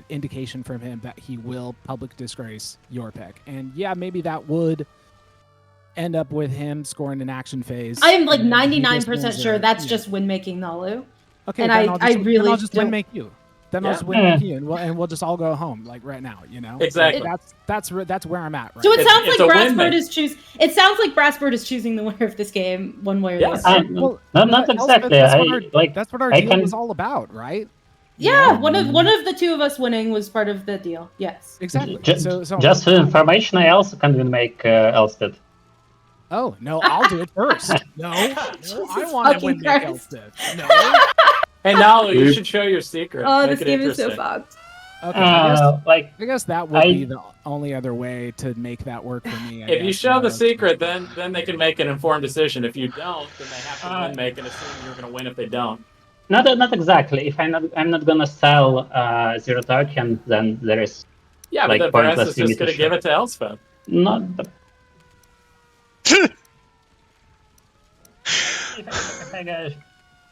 Speaker 4: indication from him that he will public disgrace your pick. And yeah, maybe that would end up with him scoring an action phase.
Speaker 12: I am like
Speaker 4: and then he just
Speaker 12: 99%
Speaker 4: wins
Speaker 12: sure
Speaker 4: it.
Speaker 12: that's
Speaker 4: Yeah.
Speaker 12: just win making Nalu.
Speaker 4: Okay,
Speaker 12: and
Speaker 4: then
Speaker 12: I really
Speaker 4: I'll just win
Speaker 12: don't-
Speaker 4: make you. Then I'll
Speaker 5: Yeah.
Speaker 4: just win make you, and we'll just all go home like right now. You know,
Speaker 5: Exactly.
Speaker 4: That's where I'm at. Right
Speaker 12: So it
Speaker 4: now.
Speaker 12: sounds
Speaker 5: it's
Speaker 12: like
Speaker 5: a win-win.
Speaker 12: Brassbird is It sounds like Brassbird is choosing the winner of this game one way or the
Speaker 5: Yes.
Speaker 12: other.
Speaker 4: Well,
Speaker 3: not
Speaker 4: Elspeth,
Speaker 3: exactly.
Speaker 4: That's what our
Speaker 3: I
Speaker 4: deal
Speaker 3: can-
Speaker 4: was all about, right? You
Speaker 12: Yeah,
Speaker 4: know?
Speaker 12: one of the two of us winning was part of the deal. Yes.
Speaker 4: Exactly.
Speaker 3: Ju-
Speaker 4: So
Speaker 3: just for information, I also can make Elspeth.
Speaker 4: Oh no, I'll do it first. No, I want to
Speaker 12: fucking
Speaker 4: win make
Speaker 12: Christ.
Speaker 4: Elspeth. No.
Speaker 5: Hey, Nalu, you should show your secret.
Speaker 12: Oh,
Speaker 5: Make
Speaker 12: this
Speaker 5: it
Speaker 12: game is so
Speaker 5: interesting.
Speaker 12: fucked.
Speaker 4: Okay, I guess that would
Speaker 3: I-
Speaker 4: be the only other way to make that work for me.
Speaker 5: If you show the secret, then they can make an informed decision. If you don't, then they have to win make and assume you're going to win if they don't.
Speaker 3: Not exactly. If I'm not gonna sell 0 token, then there is
Speaker 5: Yeah,
Speaker 3: like
Speaker 5: but then Brass
Speaker 3: pointless
Speaker 5: is just going to give
Speaker 3: imitation.
Speaker 5: it to Elspeth.
Speaker 3: Not.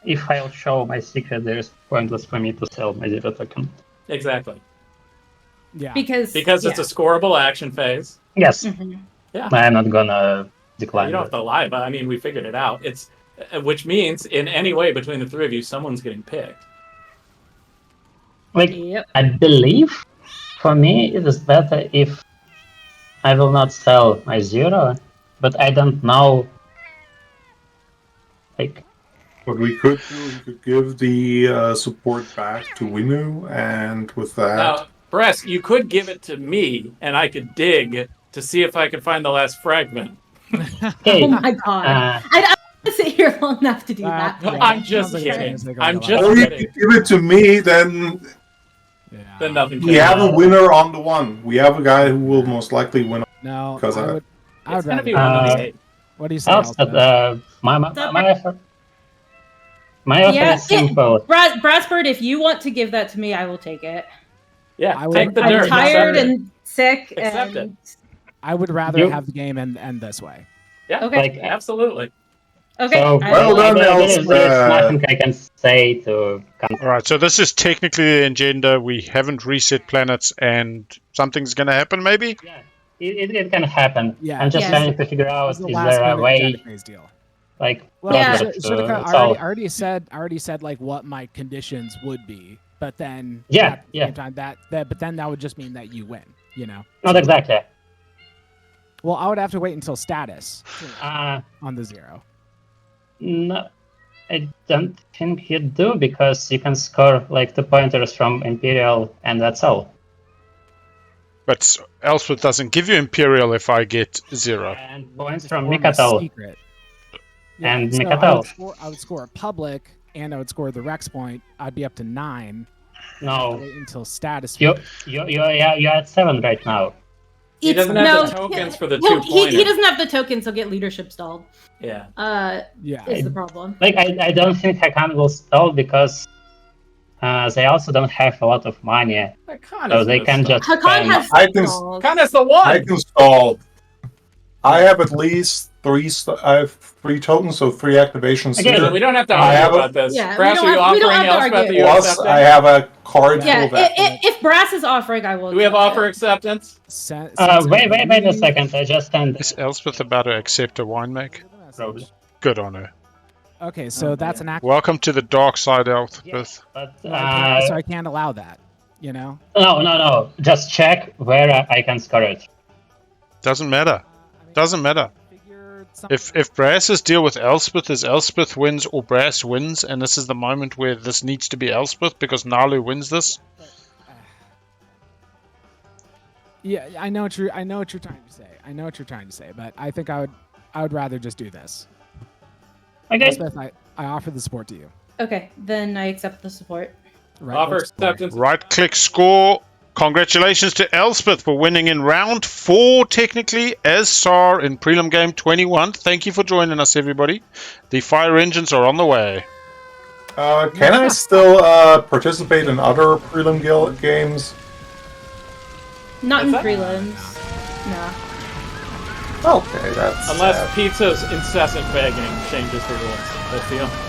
Speaker 3: If I'll show my secret, there is pointless for me to sell my 0 token.
Speaker 5: Exactly.
Speaker 4: Yeah.
Speaker 5: It's
Speaker 12: Because
Speaker 5: a scoreable action phase.
Speaker 3: Yes.
Speaker 5: Yeah.
Speaker 3: I'm not gonna decline.
Speaker 5: You don't have to lie, but I mean, we figured it out. It's which means in any way between the three of you, someone's getting picked.
Speaker 3: Like, I believe for me it is better if I will not sell my 0, but I don't know. Like,
Speaker 2: What we could do, we could give the support back to Winu, and with that,
Speaker 5: Now, Bress, you could give it to me, and I could dig to see if I could find the last fragment.
Speaker 3: okay,
Speaker 12: Oh my god. I don't want to sit here long enough to do that.
Speaker 5: I'm just kidding. I'm just
Speaker 2: or you
Speaker 5: kidding.
Speaker 2: could give it to me, then
Speaker 5: Then nothing.
Speaker 2: we have a winner on the one. We have a guy who will most likely win.
Speaker 4: No,
Speaker 2: because
Speaker 4: I would
Speaker 5: It's gonna
Speaker 4: rather.
Speaker 5: be one of the 8.
Speaker 4: What do you say?
Speaker 3: Elspeth,
Speaker 4: Elspeth?
Speaker 3: my offer. My offer
Speaker 12: Yeah,
Speaker 3: is simple.
Speaker 12: Brassbird, if you want to give that to me, I will take it.
Speaker 5: Yeah,
Speaker 4: I would-
Speaker 5: take the
Speaker 12: I'm
Speaker 5: dirt.
Speaker 12: tired
Speaker 5: accept it.
Speaker 12: and sick
Speaker 5: Accept
Speaker 12: and
Speaker 4: I would rather
Speaker 3: You-
Speaker 4: have the game end this way.
Speaker 5: Yeah,
Speaker 12: Okay.
Speaker 3: Like,
Speaker 5: absolutely.
Speaker 12: okay.
Speaker 3: so,
Speaker 2: Well done,
Speaker 3: there's
Speaker 2: Elspeth.
Speaker 3: nothing I can say to
Speaker 1: All right, so this is technically the agenda. We haven't reset planets, and something's going to happen, maybe?
Speaker 3: Yeah, it can happen.
Speaker 4: Yeah,
Speaker 3: I'm just
Speaker 12: yes.
Speaker 3: trying to figure
Speaker 4: It
Speaker 3: out
Speaker 4: was the
Speaker 3: is
Speaker 4: last
Speaker 3: there a
Speaker 4: minute
Speaker 3: way,
Speaker 4: agenda phase deal.
Speaker 3: like,
Speaker 4: Well,
Speaker 12: Yeah.
Speaker 3: progress to
Speaker 4: Judica, I
Speaker 3: solve.
Speaker 4: already said like what my conditions would be, but then
Speaker 3: Yeah,
Speaker 4: at the
Speaker 3: yeah.
Speaker 4: same time, but then that would just mean that you win. You know.
Speaker 3: Not exactly.
Speaker 4: Well, I would have to wait until status
Speaker 3: Uh,
Speaker 4: on the 0.
Speaker 3: no, I don't think you do, because you can score like 2 pointers from Imperial, and that's all.
Speaker 1: But Elspeth doesn't give you Imperial if I get 0.
Speaker 3: And points from
Speaker 4: Or my
Speaker 3: Mikatel.
Speaker 4: secret.
Speaker 3: And
Speaker 4: so
Speaker 3: Mikatel.
Speaker 4: I would score a public, and I would score the Rex point. I'd be up to 9.
Speaker 3: No.
Speaker 4: Wait until status.
Speaker 3: You're at 7 right now.
Speaker 5: He doesn't have the tokens for the 2-pointer.
Speaker 12: He doesn't have the tokens. He'll get leadership stalled.
Speaker 5: Yeah.
Speaker 12: Is the problem.
Speaker 3: Like, I don't think Hakan will stall because they also don't have a lot of money. So they can just
Speaker 12: Hakan has
Speaker 5: Hakan has the one!
Speaker 2: I can stall. I have at least 3 tokens, so 3 activations.
Speaker 5: Again,
Speaker 2: here.
Speaker 5: we don't have to argue about this.
Speaker 12: Yeah,
Speaker 5: Brass,
Speaker 12: we
Speaker 5: are you
Speaker 12: don't
Speaker 5: offering
Speaker 12: have to
Speaker 5: Elspeth?
Speaker 12: argue.
Speaker 5: Are you
Speaker 2: Plus,
Speaker 5: accepting?
Speaker 2: I have a card
Speaker 12: Yeah,
Speaker 2: full of activations.
Speaker 12: if Brass is offering, I will.
Speaker 5: Do we have offer acceptance?
Speaker 3: Wait a second. I just ended.
Speaker 1: Is Elspeth about to accept a winemaker?
Speaker 3: Probably.
Speaker 1: Good on her.
Speaker 4: Okay, so that's an act.
Speaker 1: Welcome to the dark side, Elspeth.
Speaker 3: But,
Speaker 4: so I can't allow that. You know.
Speaker 3: No. Just check where I can score it.
Speaker 1: Doesn't matter. Doesn't matter. If Brass's deal with Elspeth is Elspeth wins or Brass wins, and this is the moment where this needs to be Elspeth because Nalu wins this.
Speaker 4: Yeah, I know what you're trying to say. But I think I would rather just do this.
Speaker 3: Okay.
Speaker 4: Elspeth, I offer the support to you.
Speaker 12: Okay, then I accept the support.
Speaker 5: Offer acceptance.
Speaker 1: Right click score. Congratulations to Elspeth for winning in round 4, technically, as SAR in Prelim Game 21. Thank you for joining us, everybody. The fire engines are on the way.
Speaker 2: Can I still participate in other Prelim Guild games?
Speaker 12: Not in
Speaker 5: What's that?
Speaker 12: prelims. No.
Speaker 2: Okay, that's
Speaker 5: Unless
Speaker 2: sad.
Speaker 5: Pizza's incessant begging changes the rules. That's the only.